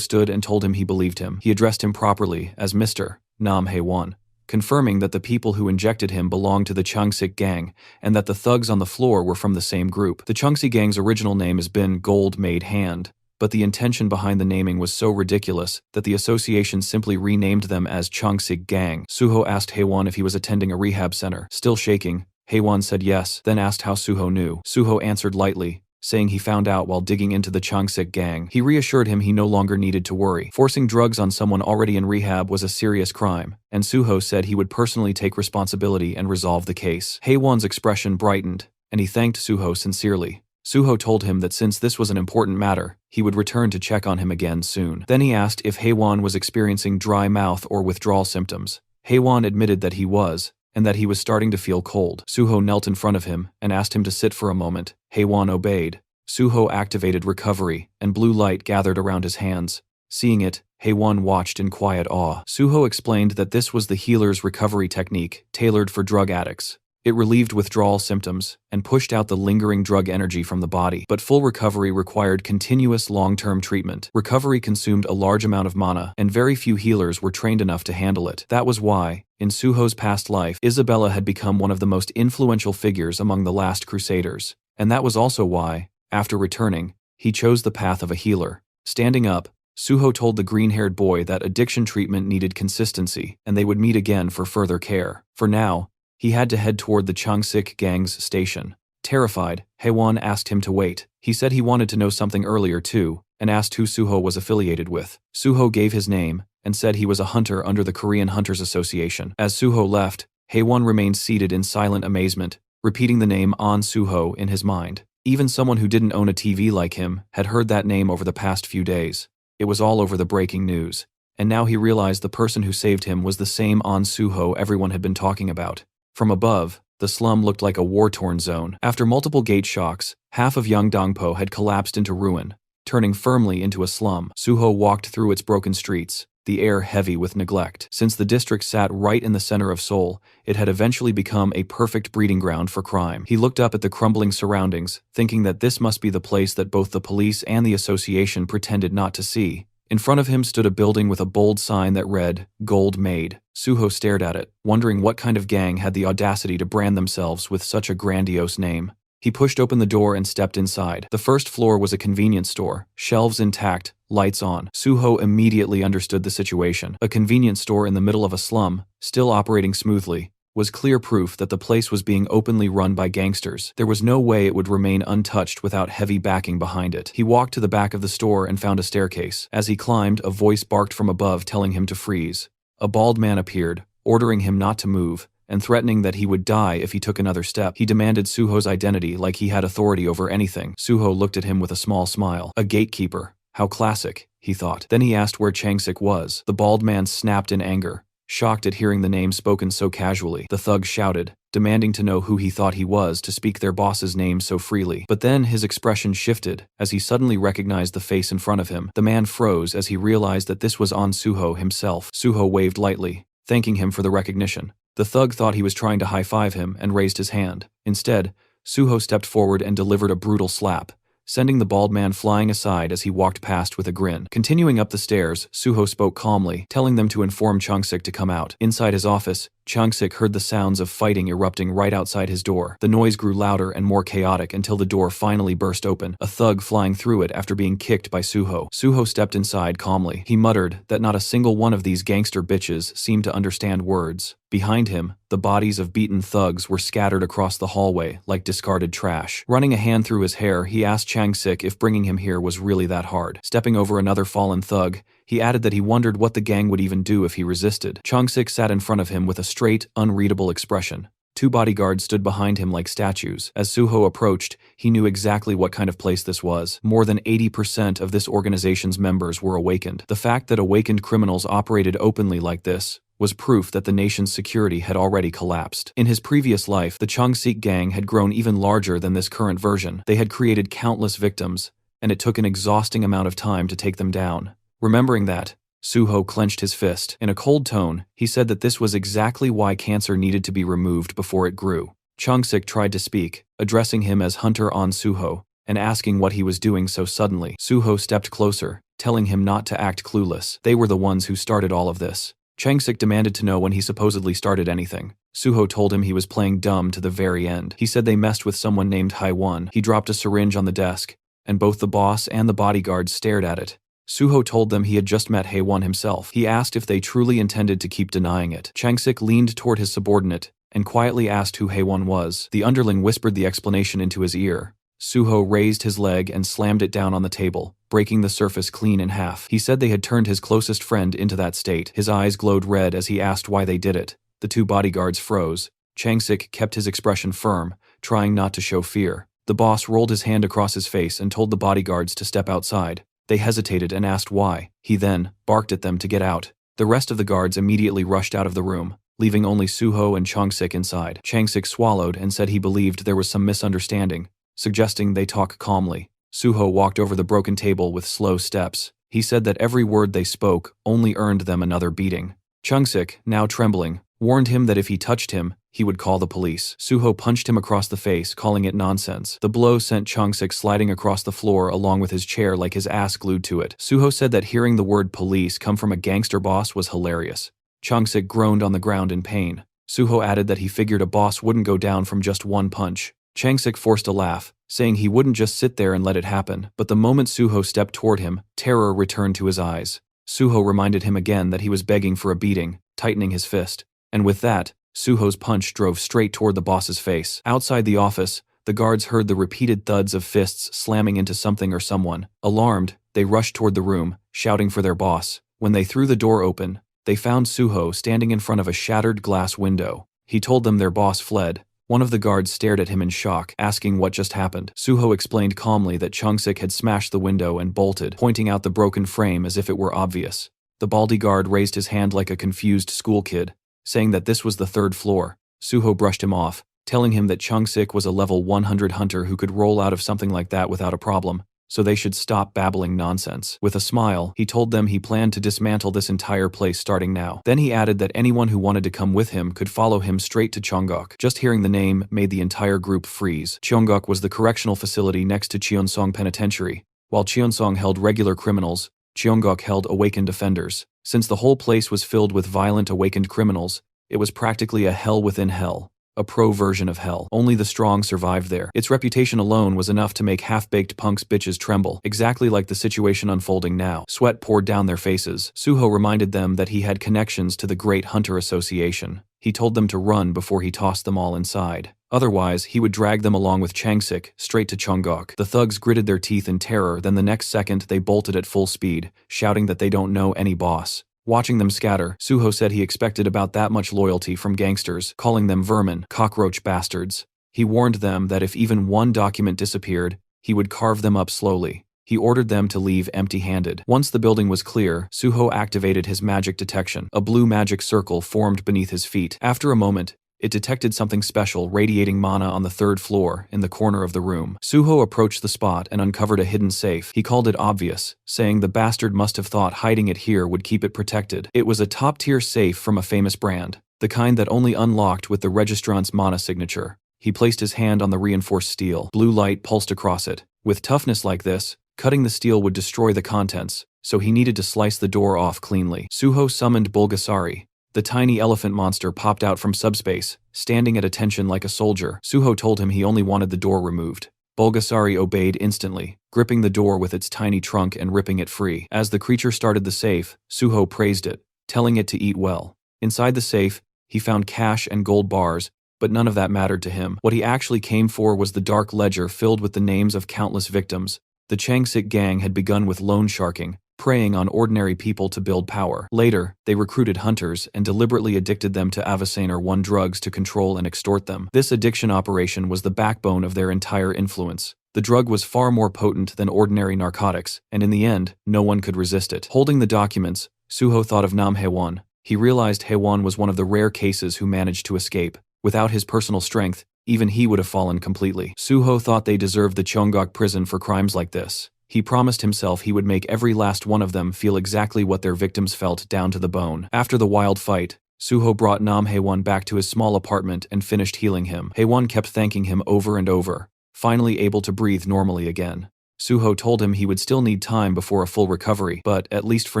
stood and told him he believed him. He addressed him properly as Mr. Nam Haewon, confirming that the people who injected him belonged to the Changsik gang, and that the thugs on the floor were from the same group. The Changsik gang's original name has been Gold Made Hand, but the intention behind the naming was so ridiculous that the association simply renamed them as Changsik Gang. Suho asked Haewon if he was attending a rehab center. Still shaking, Haewon said yes, then asked how Suho knew. Suho answered lightly, saying he found out while digging into the Changsik Gang. He reassured him he no longer needed to worry. Forcing drugs on someone already in rehab was a serious crime, and Suho said he would personally take responsibility and resolve the case. Haewon's expression brightened, and he thanked Suho sincerely. Suho told him that since this was an important matter, he would return to check on him again soon. Then he asked if Haewon was experiencing dry mouth or withdrawal symptoms. Haewon admitted that he was, and that he was starting to feel cold. Suho knelt in front of him and asked him to sit for a moment. Haewon obeyed. Suho activated recovery, and blue light gathered around his hands. Seeing it, Haewon watched in quiet awe. Suho explained that this was the healer's recovery technique, tailored for drug addicts. It relieved withdrawal symptoms and pushed out the lingering drug energy from the body. But full recovery required continuous long-term treatment. Recovery consumed a large amount of mana, and very few healers were trained enough to handle it. That was why, in Suho's past life, Isabella had become one of the most influential figures among the last Crusaders. And that was also why, after returning, he chose the path of a healer. Standing up, Suho told the green-haired boy that addiction treatment needed consistency, and they would meet again for further care. For now, he had to head toward the Changsik gang's station. Terrified, Haewon asked him to wait. He said he wanted to know something earlier too, and asked who Suho was affiliated with. Suho gave his name, and said he was a hunter under the Korean Hunters Association. As Suho left, Haewon remained seated in silent amazement, repeating the name An Suho in his mind. Even someone who didn't own a TV like him had heard that name over the past few days. It was all over the breaking news, and now he realized the person who saved him was the same An Suho everyone had been talking about. From above, the slum looked like a war-torn zone. After multiple gate shocks, half of Yeongdongpo had collapsed into ruin, turning firmly into a slum. Suho walked through its broken streets, the air heavy with neglect. Since the district sat right in the center of Seoul, it had eventually become a perfect breeding ground for crime. He looked up at the crumbling surroundings, thinking that this must be the place that both the police and the association pretended not to see. In front of him stood a building with a bold sign that read, "Gold Made." Suho stared at it, wondering what kind of gang had the audacity to brand themselves with such a grandiose name. He pushed open the door and stepped inside. The first floor was a convenience store, shelves intact, lights on. Suho immediately understood the situation. A convenience store in the middle of a slum, still operating smoothly, was clear proof that the place was being openly run by gangsters. There was no way it would remain untouched without heavy backing behind it. He walked to the back of the store and found a staircase. As he climbed, a voice barked from above telling him to freeze. A bald man appeared, ordering him not to move, and threatening that he would die if he took another step. He demanded Suho's identity like he had authority over anything. Suho looked at him with a small smile. A gatekeeper. How classic, he thought. Then he asked where Changsik was. The bald man snapped in anger, shocked at hearing the name spoken so casually. The thug shouted, demanding to know who he thought he was to speak their boss's name so freely. But then his expression shifted as he suddenly recognized the face in front of him. The man froze as he realized that this was An Suho himself. Suho waved lightly, thanking him for the recognition. The thug thought he was trying to high-five him and raised his hand. Instead, Suho stepped forward and delivered a brutal slap, sending the bald man flying aside as he walked past with a grin. Continuing up the stairs, Suho spoke calmly, telling them to inform Changsik to come out. Inside his office, Changsik heard the sounds of fighting erupting right outside his door. The noise grew louder and more chaotic until the door finally burst open, a thug flying through it after being kicked by Suho. Suho stepped inside calmly. He muttered that not a single one of these gangster bitches seemed to understand words. Behind him, the bodies of beaten thugs were scattered across the hallway like discarded trash. Running a hand through his hair, he asked Changsik if bringing him here was really that hard. Stepping over another fallen thug, he added that he wondered what the gang would even do if he resisted. Changsik sat in front of him with a straight, unreadable expression. Two bodyguards stood behind him like statues. As Suho approached, he knew exactly what kind of place this was. More than 80% of this organization's members were awakened. The fact that awakened criminals operated openly like this was proof that the nation's security had already collapsed. In his previous life, the Changsik gang had grown even larger than this current version. They had created countless victims, and it took an exhausting amount of time to take them down. Remembering that, Suho clenched his fist. In a cold tone, he said that this was exactly why cancer needed to be removed before it grew. Changsik tried to speak, addressing him as Hunter An Suho, and asking what he was doing so suddenly. Suho stepped closer, telling him not to act clueless. They were the ones who started all of this. Changsik demanded to know when he supposedly started anything. Suho told him he was playing dumb to the very end. He said they messed with someone named Haiwon. He dropped a syringe on the desk, and both the boss and the bodyguards stared at it. Suho told them he had just met Haiwon himself. He asked if they truly intended to keep denying it. Changsik leaned toward his subordinate and quietly asked who Haiwon was. The underling whispered the explanation into his ear. Suho raised his leg and slammed it down on the table, breaking the surface clean in half. He said they had turned his closest friend into that state. His eyes glowed red as he asked why they did it. The two bodyguards froze. Changsik kept his expression firm, trying not to show fear. The boss rolled his hand across his face and told the bodyguards to step outside. They hesitated and asked why. He then barked at them to get out. The rest of the guards immediately rushed out of the room, leaving only Suho and Changsik inside. Changsik swallowed and said he believed there was some misunderstanding, suggesting they talk calmly. Suho walked over the broken table with slow steps. He said that every word they spoke only earned them another beating. Changsik, now trembling, warned him that if he touched him, he would call the police. Suho punched him across the face, calling it nonsense. The blow sent Changsik sliding across the floor along with his chair like his ass glued to it. Suho said that hearing the word police come from a gangster boss was hilarious. Changsik groaned on the ground in pain. Suho added that he figured a boss wouldn't go down from just one punch. Changsik forced a laugh, saying he wouldn't just sit there and let it happen. But the moment Suho stepped toward him, terror returned to his eyes. Suho reminded him again that he was begging for a beating, tightening his fist. And with that, Suho's punch drove straight toward the boss's face. Outside the office, the guards heard the repeated thuds of fists slamming into something or someone. Alarmed, they rushed toward the room, shouting for their boss. When they threw the door open, they found Suho standing in front of a shattered glass window. He told them their boss fled. One of the guards stared at him in shock, asking what just happened. Suho explained calmly that Changsik had smashed the window and bolted, pointing out the broken frame as if it were obvious. The bodyguard raised his hand like a confused school kid, saying that this was the 3rd floor. Suho brushed him off, telling him that Chung-sik was a level 100 hunter who could roll out of something like that without a problem, so they should stop babbling nonsense. With a smile, he told them he planned to dismantle this entire place starting now. Then he added that anyone who wanted to come with him could follow him straight to Cheongok. Just hearing the name made the entire group freeze. Cheongok was the correctional facility next to Cheonsong Penitentiary. While Cheonsong held regular criminals, Cheongok held awakened offenders. Since the whole place was filled with violent awakened criminals, it was practically a hell within hell. A pro version of hell. Only the strong survived there. Its reputation alone was enough to make half-baked punks bitches tremble, exactly like the situation unfolding now. Sweat poured down their faces. Suho reminded them that he had connections to the Great Hunter Association. He told them to run before he tossed them all inside. Otherwise, he would drag them along with Changsik straight to Cheongok. The thugs gritted their teeth in terror, then the next second they bolted at full speed, shouting that they don't know any boss. Watching them scatter, Suho said he expected about that much loyalty from gangsters, calling them vermin, cockroach bastards. He warned them that if even one document disappeared, he would carve them up slowly. He ordered them to leave empty-handed. Once the building was clear, Suho activated his magic detection. A blue magic circle formed beneath his feet. After a moment, it detected something special radiating mana on the 3rd floor in the corner of the room. Suho approached the spot and uncovered a hidden safe. He called it obvious, saying the bastard must have thought hiding it here would keep it protected. It was a top-tier safe from a famous brand, the kind that only unlocked with the registrant's mana signature. He placed his hand on the reinforced steel. Blue light pulsed across it. With toughness like this, cutting the steel would destroy the contents, so he needed to slice the door off cleanly. Suho summoned Bulgasari. The tiny elephant monster popped out from subspace, standing at attention like a soldier. Suho told him he only wanted the door removed. Bulgasari obeyed instantly, gripping the door with its tiny trunk and ripping it free. As the creature started the safe, Suho praised it, telling it to eat well. Inside the safe, he found cash and gold bars, but none of that mattered to him. What he actually came for was the dark ledger filled with the names of countless victims. The Changsik gang had begun with loan sharking, preying on ordinary people to build power. Later, they recruited hunters and deliberately addicted them to Avacane or One drugs to control and extort them. This addiction operation was the backbone of their entire influence. The drug was far more potent than ordinary narcotics, and in the end, no one could resist it. Holding the documents, Suho thought of Nam Haewon. He realized Haewon was one of the rare cases who managed to escape. Without his personal strength, even he would have fallen completely. Suho thought they deserved the Cheongok prison for crimes like this. He promised himself he would make every last one of them feel exactly what their victims felt down to the bone. After the wild fight, Suho brought Nam Haewon back to his small apartment and finished healing him. Haewon kept thanking him over and over, finally able to breathe normally again. Suho told him he would still need time before a full recovery, but at least for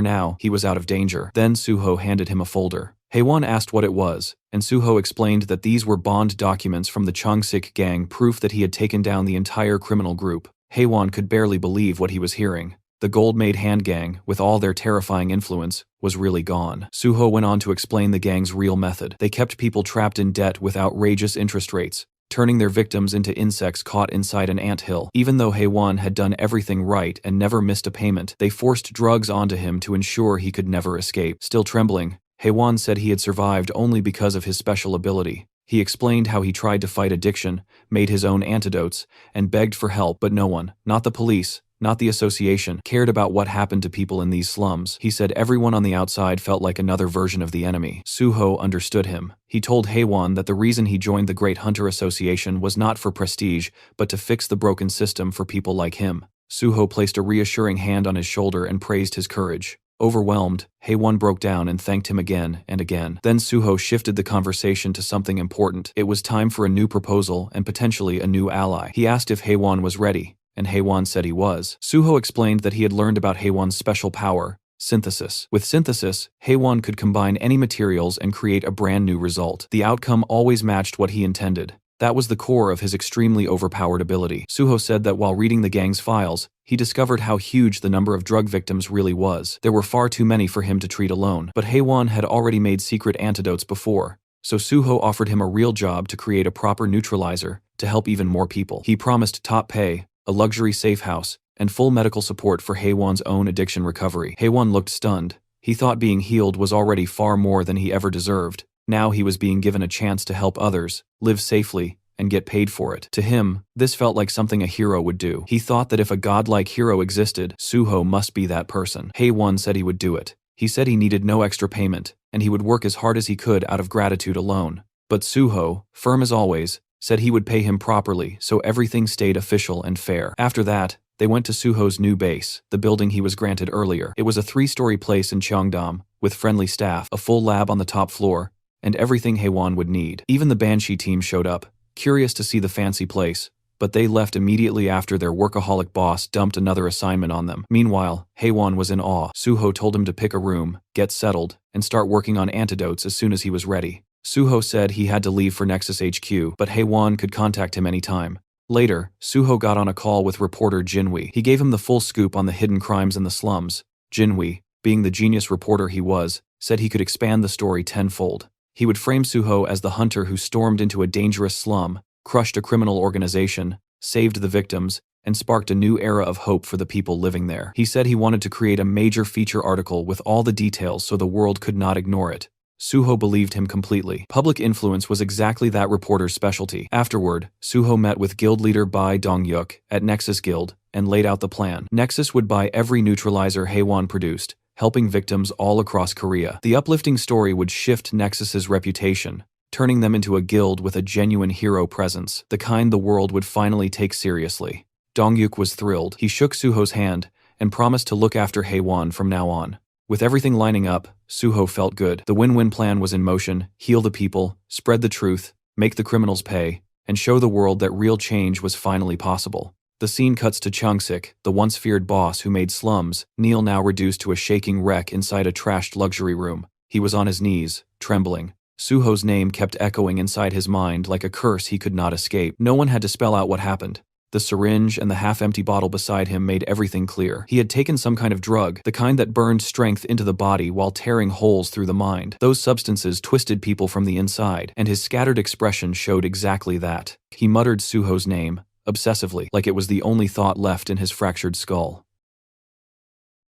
now, he was out of danger. Then Suho handed him a folder. Haewon asked what it was, and Suho explained that these were bond documents from the Changsik gang, proof that he had taken down the entire criminal group. Haewon could barely believe what he was hearing. The gold-made hand gang, with all their terrifying influence, was really gone. Suho went on to explain the gang's real method. They kept people trapped in debt with outrageous interest rates, turning their victims into insects caught inside an anthill. Even though Haewon had done everything right and never missed a payment, they forced drugs onto him to ensure he could never escape. Still trembling, Haewon said he had survived only because of his special ability. He explained how he tried to fight addiction, made his own antidotes, and begged for help, but no one, not the police, not the association, cared about what happened to people in these slums. He said everyone on the outside felt like another version of the enemy. Suho understood him. He told Haewon that the reason he joined the Great Hunter Association was not for prestige, but to fix the broken system for people like him. Suho placed a reassuring hand on his shoulder and praised his courage. Overwhelmed, Haewon broke down and thanked him again and again. Then Suho shifted the conversation to something important. It was time for a new proposal and potentially a new ally. He asked if Haewon was ready, and Haewon said he was. Suho explained that he had learned about Haewon's special power, synthesis. With synthesis, Haewon could combine any materials and create a brand new result. The outcome always matched what he intended. That was the core of his extremely overpowered ability. Suho said that while reading the gang's files, he discovered how huge the number of drug victims really was. There were far too many for him to treat alone, but Haewon had already made secret antidotes before, so Suho offered him a real job to create a proper neutralizer to help even more people. He promised top pay, a luxury safe house, and full medical support for Haewon's own addiction recovery. Haewon looked stunned. He thought being healed was already far more than he ever deserved. Now he was being given a chance to help others, live safely, and get paid for it. To him, this felt like something a hero would do. He thought that if a godlike hero existed, Suho must be that person. Haewon said he would do it. He said he needed no extra payment, and he would work as hard as he could out of gratitude alone. But Suho, firm as always, said he would pay him properly, so everything stayed official and fair. After that, they went to Suho's new base, the building he was granted earlier. It was a 3-story place in Cheongdam, with friendly staff, a full lab on the top floor, and everything Haewon would need. Even the Banshee team showed up, curious to see the fancy place, but they left immediately after their workaholic boss dumped another assignment on them. Meanwhile, Haewon was in awe. Suho told him to pick a room, get settled, and start working on antidotes as soon as he was ready. Suho said he had to leave for Nexus HQ, but Haewon could contact him anytime. Later, Suho got on a call with reporter Jinwi. He gave him the full scoop on the hidden crimes in the slums. Jinwi, being the genius reporter he was, said he could expand the story tenfold. He would frame Suho as the hunter who stormed into a dangerous slum, crushed a criminal organization, saved the victims, and sparked a new era of hope for the people living there. He said he wanted to create a major feature article with all the details so the world could not ignore it. Suho believed him completely. Public influence was exactly that reporter's specialty. Afterward, Suho met with guild leader Bai Dong-yuk at Nexus Guild and laid out the plan. Nexus would buy every neutralizer Haewon produced, helping victims all across Korea. The uplifting story would shift Nexus's reputation, turning them into a guild with a genuine hero presence, the kind the world would finally take seriously. Dong-yuk was thrilled. He shook Suho's hand and promised to look after Haewon from now on. With everything lining up, Suho felt good. The win-win plan was in motion: heal the people, spread the truth, make the criminals pay, and show the world that real change was finally possible. The scene cuts to Chung-sik, the once feared boss who made slums, Neil now reduced to a shaking wreck inside a trashed luxury room. He was on his knees, trembling. Suho's name kept echoing inside his mind like a curse he could not escape. No one had to spell out what happened. The syringe and the half-empty bottle beside him made everything clear. He had taken some kind of drug, the kind that burned strength into the body while tearing holes through the mind. Those substances twisted people from the inside, and his scattered expression showed exactly that. He muttered Suho's name, obsessively, like it was the only thought left in his fractured skull.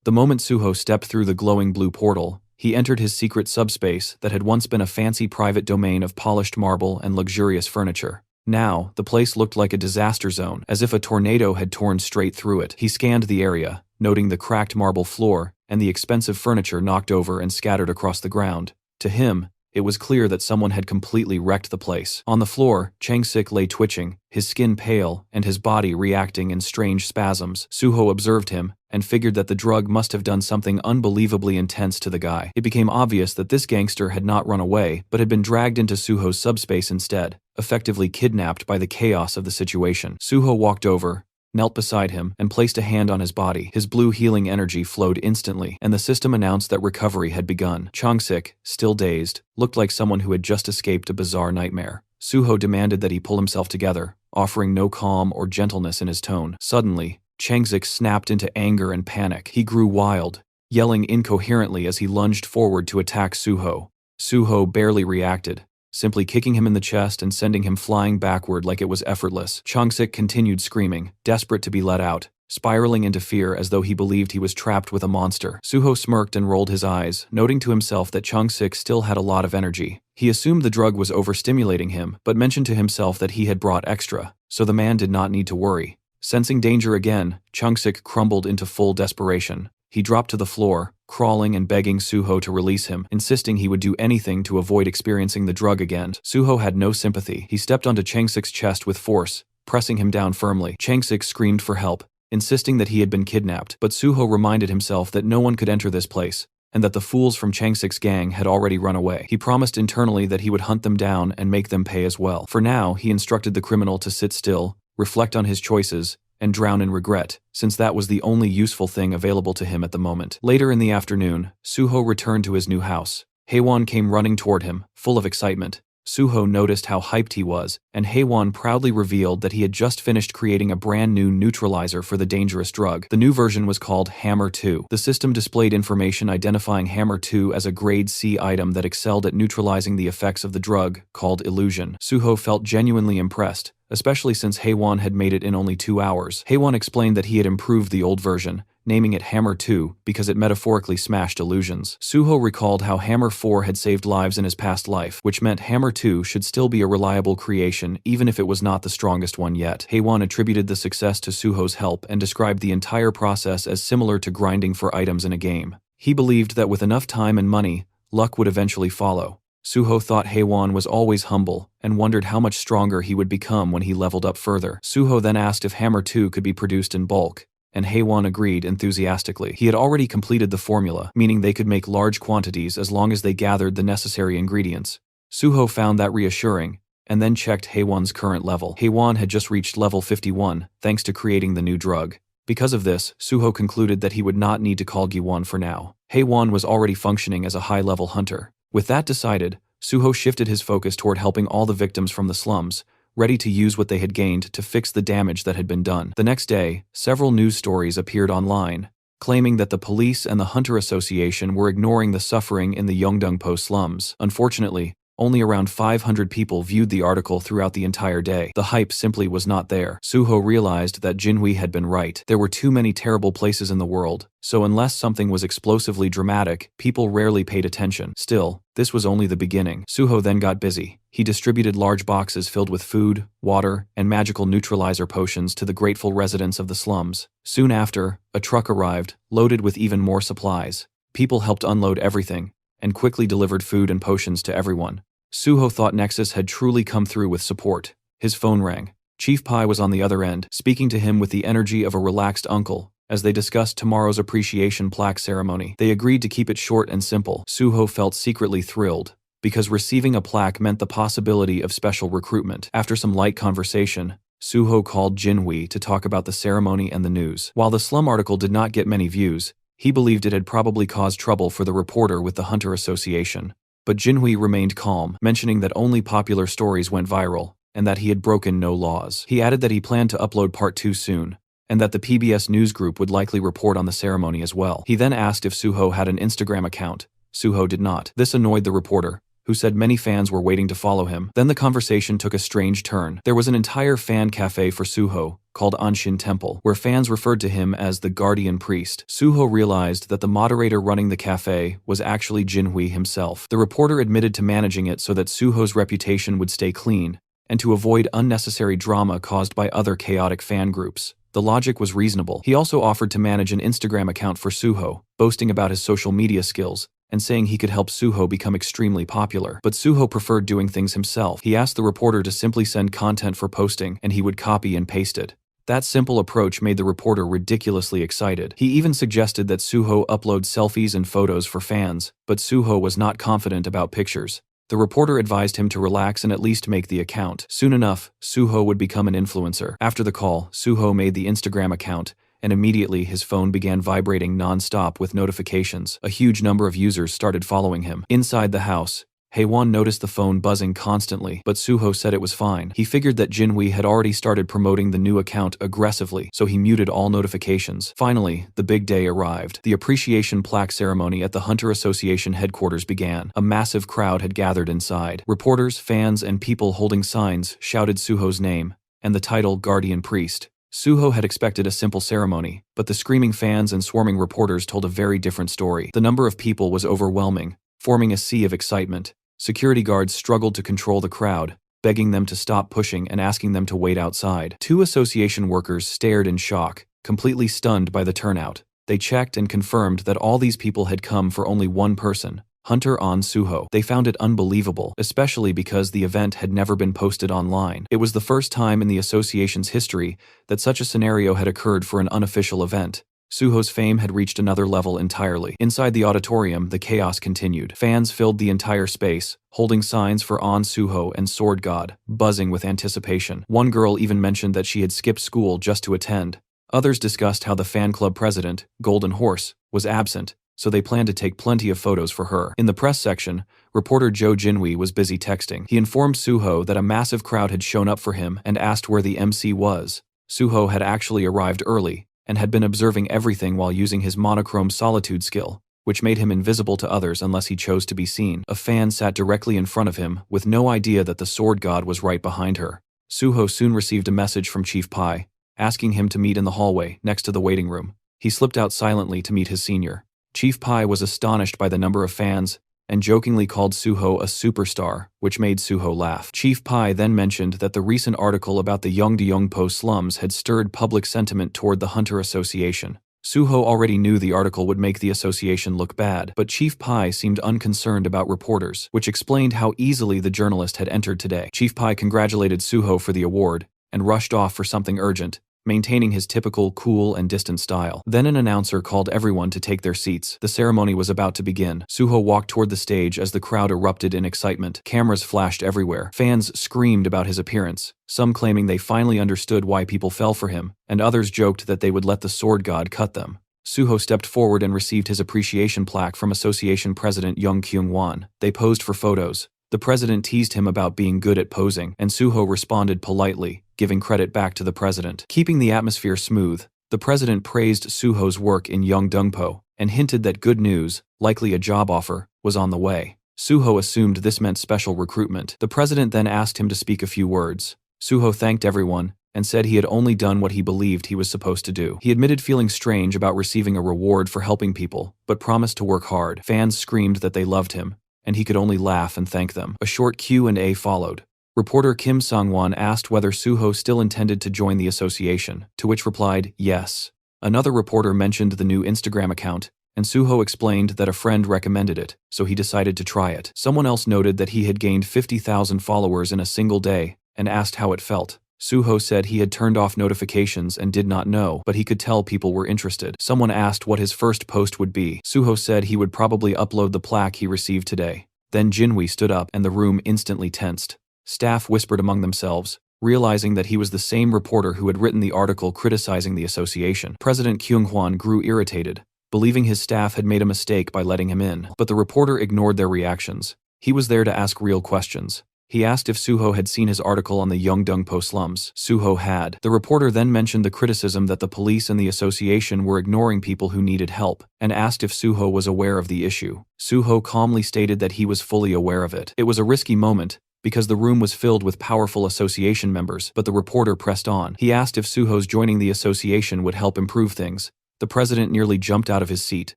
The moment Suho stepped through the glowing blue portal, he entered his secret subspace that had once been a fancy private domain of polished marble and luxurious furniture. Now, the place looked like a disaster zone, as if a tornado had torn straight through it. He scanned the area, noting the cracked marble floor and the expensive furniture knocked over and scattered across the ground. To him, it was clear that someone had completely wrecked the place. On the floor, Chung-sik lay twitching, his skin pale and his body reacting in strange spasms. Suho observed him and figured that the drug must have done something unbelievably intense to the guy. It became obvious that this gangster had not run away, but had been dragged into Suho's subspace instead, effectively kidnapped by the chaos of the situation. Suho walked over, knelt beside him, and placed a hand on his body. His blue healing energy flowed instantly, and the system announced that recovery had begun. Chung-sik, still dazed, looked like someone who had just escaped a bizarre nightmare. Suho demanded that he pull himself together, offering no calm or gentleness in his tone. Suddenly, Chung-sik snapped into anger and panic. He grew wild, yelling incoherently as he lunged forward to attack Suho. Suho barely reacted, simply kicking him in the chest and sending him flying backward like it was effortless. Chung-sik continued screaming, desperate to be let out, spiraling into fear as though he believed he was trapped with a monster. Suho smirked and rolled his eyes, noting to himself that Chung-sik still had a lot of energy. He assumed the drug was overstimulating him, but mentioned to himself that he had brought extra, so the man did not need to worry. Sensing danger again, Chung-sik crumbled into full desperation. He dropped to the floor, crawling and begging Suho to release him, insisting he would do anything to avoid experiencing the drug again. Suho had no sympathy. He stepped onto Chung-sik's chest with force, pressing him down firmly. Chung-sik screamed for help, insisting that he had been kidnapped, but Suho reminded himself that no one could enter this place, and that the fools from Chung-sik's gang had already run away. He promised internally that he would hunt them down and make them pay as well. For now, he instructed the criminal to sit still, reflect on his choices, and drown in regret, since that was the only useful thing available to him at the moment. Later in the afternoon, Suho returned to his new house. Haewon came running toward him, full of excitement. Suho noticed how hyped he was, and Haewon proudly revealed that he had just finished creating a brand new neutralizer for the dangerous drug. The new version was called Hammer 2. The system displayed information identifying Hammer 2 as a grade C item that excelled at neutralizing the effects of the drug, called illusion. Suho felt genuinely impressed, especially since Haewon had made it in only 2 hours. Haewon explained that he had improved the old version, naming it Hammer 2 because it metaphorically smashed illusions. Suho recalled how Hammer 4 had saved lives in his past life, which meant Hammer 2 should still be a reliable creation even if it was not the strongest one yet. Haewon attributed the success to Suho's help and described the entire process as similar to grinding for items in a game. He believed that with enough time and money, luck would eventually follow. Suho thought Haewon was always humble and wondered how much stronger he would become when he leveled up further. Suho then asked if Hammer 2 could be produced in bulk, and Haewon agreed enthusiastically. He had already completed the formula, meaning they could make large quantities as long as they gathered the necessary ingredients. Suho found that reassuring, and then checked Haewon's current level. Haewon had just reached level 51, thanks to creating the new drug. Because of this, Suho concluded that he would not need to call Giwon for now. Haewon was already functioning as a high-level hunter. With that decided, Suho shifted his focus toward helping all the victims from the slums, ready to use what they had gained to fix the damage that had been done. The next day, several news stories appeared online, claiming that the police and the Hunter Association were ignoring the suffering in the Yeongdeungpo slums. Unfortunately, only around 500 people viewed the article throughout the entire day. The hype simply was not there. Suho realized that Jinhui had been right. There were too many terrible places in the world, so unless something was explosively dramatic, people rarely paid attention. Still, this was only the beginning. Suho then got busy. He distributed large boxes filled with food, water, and magical neutralizer potions to the grateful residents of the slums. Soon after, a truck arrived, loaded with even more supplies. People helped unload everything, and quickly delivered food and potions to everyone. Suho thought Nexus had truly come through with support. His phone rang. Chief Pai was on the other end, speaking to him with the energy of a relaxed uncle. As they discussed tomorrow's appreciation plaque ceremony, they agreed to keep it short and simple. Suho felt secretly thrilled, because receiving a plaque meant the possibility of special recruitment. After some light conversation, Suho called Jinhui to talk about the ceremony and the news. While the slum article did not get many views, he believed it had probably caused trouble for the reporter with the Hunter Association. But Jinhui remained calm, mentioning that only popular stories went viral, and that he had broken no laws. He added that he planned to upload part 2 soon, and that the PBS news group would likely report on the ceremony as well. He then asked if Suho had an Instagram account. Suho did not. This annoyed the reporter, who said many fans were waiting to follow him. Then the conversation took a strange turn. There was an entire fan cafe for Suho, called Anshin Temple, where fans referred to him as the Guardian Priest. Suho realized that the moderator running the cafe was actually Jinhui himself. The reporter admitted to managing it so that Suho's reputation would stay clean, and to avoid unnecessary drama caused by other chaotic fan groups. The logic was reasonable. He also offered to manage an Instagram account for Suho, boasting about his social media skills, and saying he could help Suho become extremely popular. But Suho preferred doing things himself. He asked the reporter to simply send content for posting, and he would copy and paste it. That simple approach made the reporter ridiculously excited. He even suggested that Suho upload selfies and photos for fans, but Suho was not confident about pictures. The reporter advised him to relax and at least make the account. Soon enough, Suho would become an influencer. After the call, Suho made the Instagram account, and immediately his phone began vibrating non-stop with notifications. A huge number of users started following him. Inside the house, Haewon noticed the phone buzzing constantly, but Suho said it was fine. He figured that Jinhui had already started promoting the new account aggressively, so he muted all notifications. Finally, the big day arrived. The appreciation plaque ceremony at the Hunter Association headquarters began. A massive crowd had gathered inside. Reporters, fans, and people holding signs shouted Suho's name, and the title Guardian Priest. Suho had expected a simple ceremony, but the screaming fans and swarming reporters told a very different story. The number of people was overwhelming, forming a sea of excitement. Security guards struggled to control the crowd, begging them to stop pushing and asking them to wait outside. 2 association workers stared in shock, completely stunned by the turnout. They checked and confirmed that all these people had come for only one person, Hunter on Suho. They found it unbelievable, especially because the event had never been posted online. It was the first time in the association's history that such a scenario had occurred for an unofficial event. Suho's fame had reached another level entirely. Inside the auditorium, the chaos continued. Fans filled the entire space, holding signs for On Suho and Sword God, buzzing with anticipation. One girl even mentioned that she had skipped school just to attend. Others discussed how the fan club president, Golden Horse, was absent, so they planned to take plenty of photos for her. In the press section, reporter Jo Jinhui was busy texting. He informed Suho that a massive crowd had shown up for him and asked where the MC was. Suho had actually arrived early, and had been observing everything while using his monochrome solitude skill, which made him invisible to others unless he chose to be seen. A fan sat directly in front of him, with no idea that the sword god was right behind her. Suho soon received a message from Chief Pai, asking him to meet in the hallway, next to the waiting room. He slipped out silently to meet his senior. Chief Pai was astonished by the number of fans, and jokingly called Suho a superstar, which made Suho laugh. Chief Pai then mentioned that the recent article about the Yeongdeungpo slums had stirred public sentiment toward the Hunter Association. Suho already knew the article would make the association look bad, but Chief Pai seemed unconcerned about reporters, which explained how easily the journalist had entered today. Chief Pai congratulated Suho for the award and rushed off for something urgent, maintaining his typical cool and distant style. Then an announcer called everyone to take their seats. The ceremony was about to begin. Suho walked toward the stage as the crowd erupted in excitement. Cameras flashed everywhere. Fans screamed about his appearance, some claiming they finally understood why people fell for him, and others joked that they would let the sword god cut them. Suho stepped forward and received his appreciation plaque from Association President Young Kyung-won. They posed for photos. The president teased him about being good at posing, and Suho responded politely, giving credit back to the president. Keeping the atmosphere smooth, the president praised Suho's work in Yeongdeungpo and hinted that good news, likely a job offer, was on the way. Suho assumed this meant special recruitment. The president then asked him to speak a few words. Suho thanked everyone and said he had only done what he believed he was supposed to do. He admitted feeling strange about receiving a reward for helping people, but promised to work hard. Fans screamed that they loved him, and he could only laugh and thank them. A short Q&A followed. Reporter Kim Sang-won asked whether Suho still intended to join the association, to which replied, yes. Another reporter mentioned the new Instagram account, and Suho explained that a friend recommended it, so he decided to try it. Someone else noted that he had gained 50,000 followers in a single day, and asked how it felt. Suho said he had turned off notifications and did not know, but he could tell people were interested. Someone asked what his first post would be. Suho said he would probably upload the plaque he received today. Then Jinwi stood up and the room instantly tensed. Staff whispered among themselves, realizing that he was the same reporter who had written the article criticizing the association. President Kyung-hwan grew irritated, believing his staff had made a mistake by letting him in. But the reporter ignored their reactions. He was there to ask real questions. He asked if Suho had seen his article on the Yeongdeungpo slums. Suho had. The reporter then mentioned the criticism that the police and the association were ignoring people who needed help, and asked if Suho was aware of the issue. Suho calmly stated that he was fully aware of it. It was a risky moment, because the room was filled with powerful association members, but the reporter pressed on. He asked if Suho's joining the association would help improve things. The president nearly jumped out of his seat,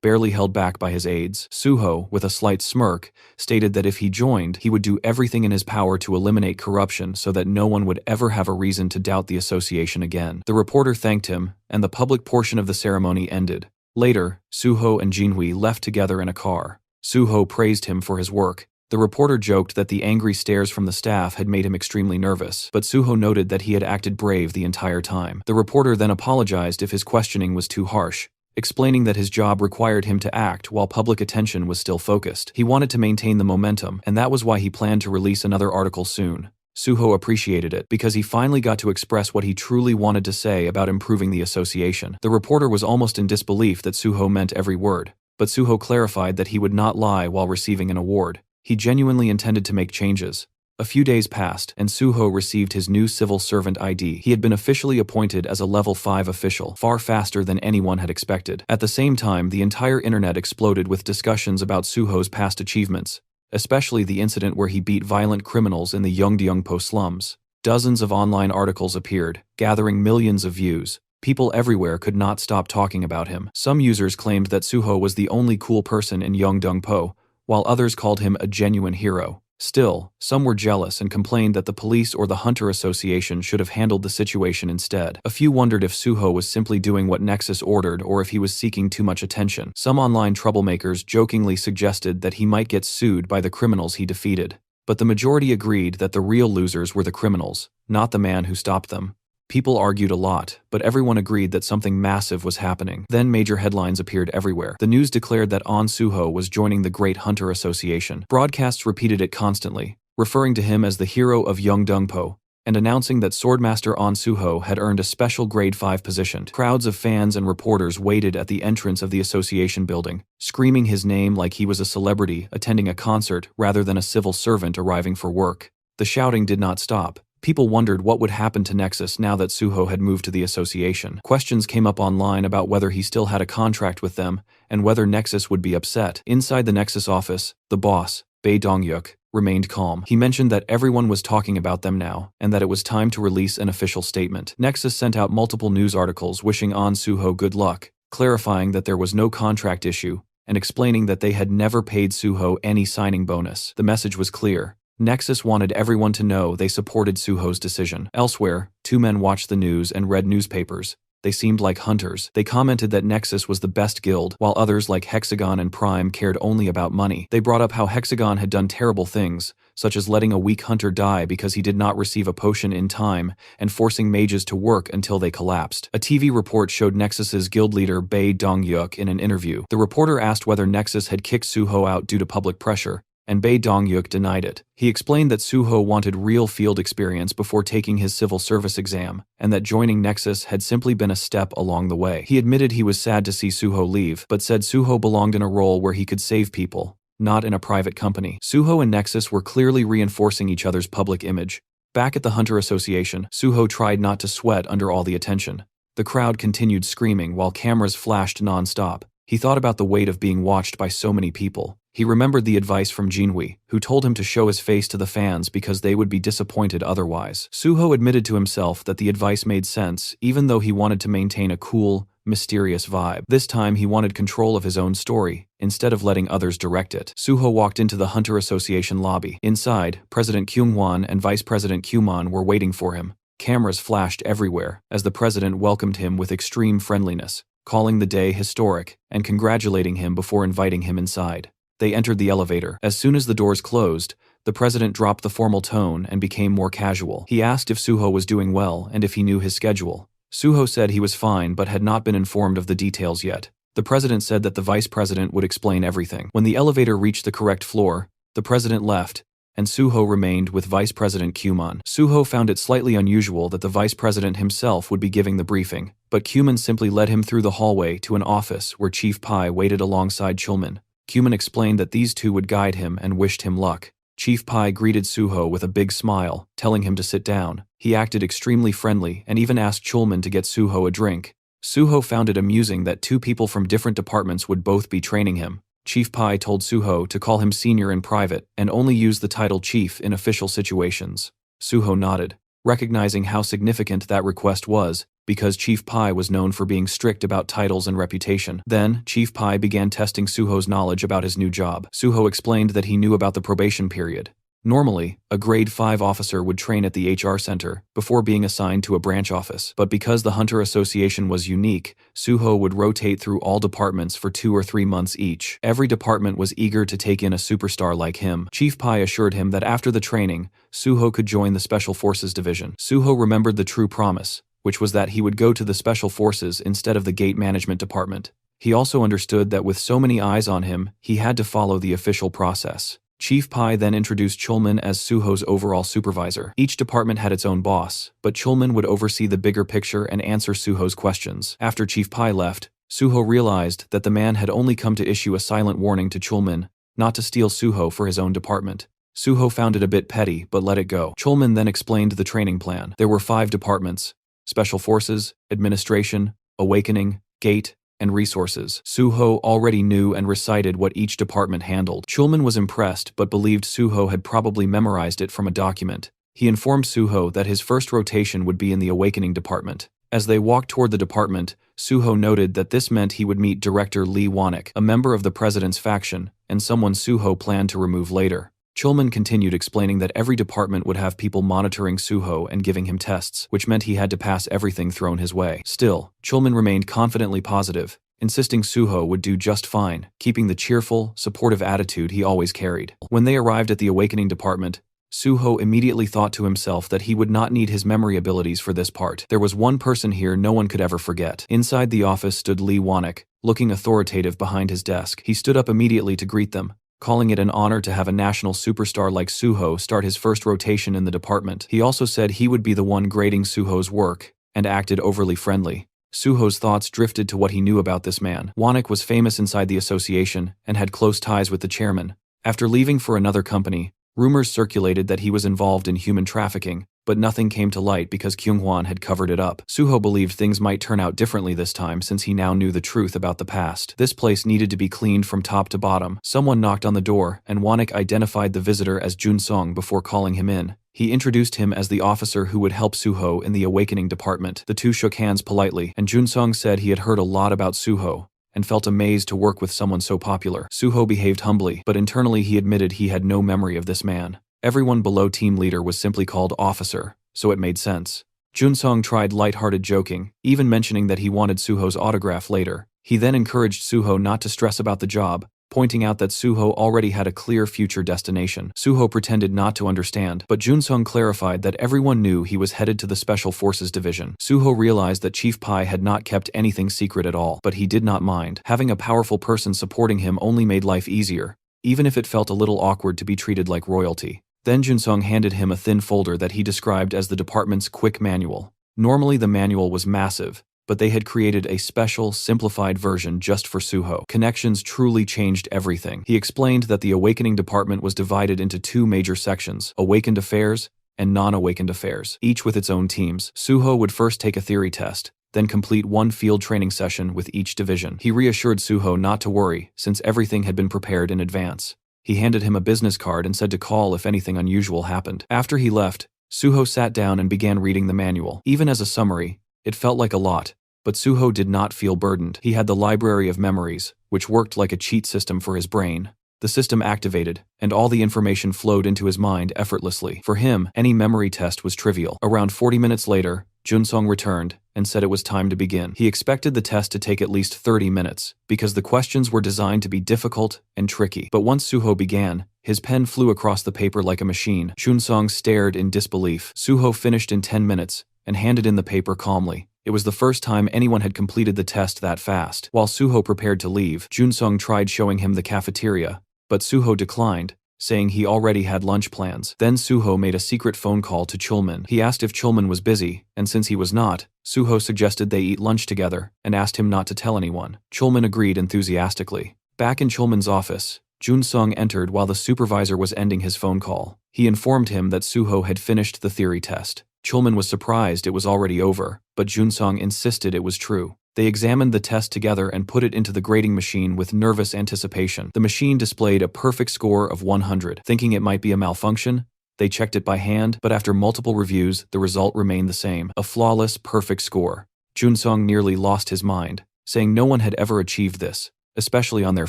barely held back by his aides. Suho, with a slight smirk, stated that if he joined, he would do everything in his power to eliminate corruption so that no one would ever have a reason to doubt the association again. The reporter thanked him, and the public portion of the ceremony ended. Later, Suho and Jinhui left together in a car. Suho praised him for his work. The reporter joked that the angry stares from the staff had made him extremely nervous, but Suho noted that he had acted brave the entire time. The reporter then apologized if his questioning was too harsh, explaining that his job required him to act while public attention was still focused. He wanted to maintain the momentum, and that was why he planned to release another article soon. Suho appreciated it because he finally got to express what he truly wanted to say about improving the association. The reporter was almost in disbelief that Suho meant every word, but Suho clarified that he would not lie while receiving an award. He genuinely intended to make changes. A few days passed, and Suho received his new civil servant ID. He had been officially appointed as a level 5 official, far faster than anyone had expected. At the same time, the entire internet exploded with discussions about Suho's past achievements, especially the incident where he beat violent criminals in the Yeongdeungpo slums. Dozens of online articles appeared, gathering millions of views. People everywhere could not stop talking about him. Some users claimed that Suho was the only cool person in Yeongdeungpo, while others called him a genuine hero. Still, some were jealous and complained that the police or the Hunter Association should have handled the situation instead. A few wondered if Suho was simply doing what Nexus ordered or if he was seeking too much attention. Some online troublemakers jokingly suggested that he might get sued by the criminals he defeated. But the majority agreed that the real losers were the criminals, not the man who stopped them. People argued a lot, but everyone agreed that something massive was happening. Then major headlines appeared everywhere. The news declared that An Suho was joining the Great Hunter Association. Broadcasts repeated it constantly, referring to him as the hero of Yeongdeungpo, and announcing that Swordmaster An Suho had earned a special grade 5 position. Crowds of fans and reporters waited at the entrance of the association building, screaming his name like he was a celebrity attending a concert rather than a civil servant arriving for work. The shouting did not stop. People wondered what would happen to Nexus now that Suho had moved to the association. Questions came up online about whether he still had a contract with them and whether Nexus would be upset. Inside the Nexus office, the boss, Bae Dong-yuk, remained calm. He mentioned that everyone was talking about them now and that it was time to release an official statement. Nexus sent out multiple news articles wishing An Suho good luck, clarifying that there was no contract issue and explaining that they had never paid Suho any signing bonus. The message was clear. Nexus wanted everyone to know they supported Suho's decision. Elsewhere, two men watched the news and read newspapers, They seemed like hunters. They commented that Nexus was the best guild, while others like Hexagon and Prime cared only about money. They brought up how Hexagon had done terrible things, such as letting a weak hunter die because he did not receive a potion in time, and forcing mages to work until they collapsed. A TV report showed Nexus's guild leader Bae Dong-yuk in an interview. The reporter asked whether Nexus had kicked Suho out due to public pressure, and Bae Dong-yuk denied it. He explained that Suho wanted real field experience before taking his civil service exam, and that joining Nexus had simply been a step along the way. He admitted he was sad to see Suho leave, but said Suho belonged in a role where he could save people, not in a private company. Suho and Nexus were clearly reinforcing each other's public image. Back at the Hunter Association, Suho tried not to sweat under all the attention. The crowd continued screaming while cameras flashed non-stop. He thought about the weight of being watched by so many people. He remembered the advice from Jinhui, who told him to show his face to the fans because they would be disappointed otherwise. Suho admitted to himself that the advice made sense, even though he wanted to maintain a cool, mysterious vibe. This time he wanted control of his own story, instead of letting others direct it. Suho walked into the Hunter Association lobby. Inside, President Kyungwon and Vice President Kyumon were waiting for him. Cameras flashed everywhere, as the president welcomed him with extreme friendliness, calling the day historic, and congratulating him before inviting him inside. They entered the elevator. As soon as the doors closed, the president dropped the formal tone and became more casual. He asked if Suho was doing well and if he knew his schedule. Suho said he was fine but had not been informed of the details yet. The president said that the vice president would explain everything. When the elevator reached the correct floor, the president left, and Suho remained with Vice President Kyumon. Suho found it slightly unusual that the vice president himself would be giving the briefing, but Kyumon simply led him through the hallway to an office where Chief Pai waited alongside Chulman. Kyumon explained that these two would guide him and wished him luck. Chief Pai greeted Suho with a big smile, telling him to sit down. He acted extremely friendly and even asked Chulman to get Suho a drink. Suho found it amusing that two people from different departments would both be training him. Chief Pai told Suho to call him senior in private and only use the title chief in official situations. Suho nodded, recognizing how significant that request was, because Chief Pai was known for being strict about titles and reputation. Then, Chief Pai began testing Suho's knowledge about his new job. Suho explained that he knew about the probation period. Normally, a grade 5 officer would train at the HR center before being assigned to a branch office, but because the Hunter Association was unique, Suho would rotate through all departments for 2 or 3 months each. Every department was eager to take in a superstar like him. Chief Pai assured him that after the training, Suho could join the Special Forces Division. Suho remembered the true promise, which was that he would go to the Special Forces instead of the Gate Management Department. He also understood that with so many eyes on him, he had to follow the official process. Chief Pai then introduced Chulman as Suho's overall supervisor. Each department had its own boss, but Chulman would oversee the bigger picture and answer Suho's questions. After Chief Pai left, Suho realized that the man had only come to issue a silent warning to Chulman, not to steal Suho for his own department. Suho found it a bit petty, but let it go. Chulman then explained the training plan. There were 5 departments: Special Forces, Administration, Awakening, Gate, and Resources. Suho already knew and recited what each department handled. Chulman was impressed but believed Suho had probably memorized it from a document. He informed Suho that his first rotation would be in the Awakening department. As they walked toward the department, Suho noted that this meant he would meet Director Lee Wanek, a member of the president's faction, and someone Suho planned to remove later. Chulman continued explaining that every department would have people monitoring Suho and giving him tests, which meant he had to pass everything thrown his way. Still, Chulman remained confidently positive, insisting Suho would do just fine, keeping the cheerful, supportive attitude he always carried. When they arrived at the Awakening department, Suho immediately thought to himself that he would not need his memory abilities for this part. There was one person here no one could ever forget. Inside the office stood Lee Wanek, looking authoritative behind his desk. He stood up immediately to greet them, calling it an honor to have a national superstar like Suho start his first rotation in the department. He also said he would be the one grading Suho's work, and acted overly friendly. Suho's thoughts drifted to what he knew about this man. Wanek was famous inside the association, and had close ties with the chairman. After leaving for another company, rumors circulated that he was involved in human trafficking, but nothing came to light because Kyunghwan had covered it up. Suho believed things might turn out differently this time since he now knew the truth about the past. This place needed to be cleaned from top to bottom. Someone knocked on the door, and Wanek identified the visitor as Jun Song before calling him in. He introduced him as the officer who would help Suho in the Awakening department. The two shook hands politely, and Jun Song said he had heard a lot about Suho, and felt amazed to work with someone so popular. Suho behaved humbly, but internally he admitted he had no memory of this man. Everyone below team leader was simply called officer, so it made sense. Junsong tried light-hearted joking, even mentioning that he wanted Suho's autograph later. He then encouraged Suho not to stress about the job, pointing out that Suho already had a clear future destination. Suho pretended not to understand, but Junsong clarified that everyone knew he was headed to the Special Forces Division. Suho realized that Chief Pai had not kept anything secret at all, but he did not mind. Having a powerful person supporting him only made life easier, even if it felt a little awkward to be treated like royalty. Then Junsong handed him a thin folder that he described as the department's quick manual. Normally the manual was massive, but they had created a special, simplified version just for Suho. Connections truly changed everything. He explained that the Awakening Department was divided into two major sections, Awakened Affairs and Non-Awakened Affairs, each with its own teams. Suho would first take a theory test, then complete one field training session with each division. He reassured Suho not to worry, since everything had been prepared in advance. He handed him a business card and said to call if anything unusual happened. After he left, Suho sat down and began reading the manual. Even as a summary, it felt like a lot, but Suho did not feel burdened. He had the library of memories, which worked like a cheat system for his brain. The system activated, and all the information flowed into his mind effortlessly. For him, any memory test was trivial. Around 40 minutes later, Junsong returned and said it was time to begin. He expected the test to take at least 30 minutes, because the questions were designed to be difficult and tricky. But once Suho began, his pen flew across the paper like a machine. Junsong stared in disbelief. Suho finished in 10 minutes and handed in the paper calmly. It was the first time anyone had completed the test that fast. While Suho prepared to leave, Junsong tried showing him the cafeteria, but Suho declined, saying he already had lunch plans. Then Suho made a secret phone call to Chulman. He asked if Chulman was busy, and since he was not, Suho suggested they eat lunch together and asked him not to tell anyone. Chulman agreed enthusiastically. Back in Chulman's office, Junsong entered while the supervisor was ending his phone call. He informed him that Suho had finished the theory test. Chulman was surprised it was already over, but Junsong insisted it was true. They examined the test together and put it into the grading machine with nervous anticipation. The machine displayed a perfect score of 100. Thinking it might be a malfunction, they checked it by hand, but after multiple reviews, the result remained the same. A flawless, perfect score. Junsong nearly lost his mind, saying no one had ever achieved this, especially on their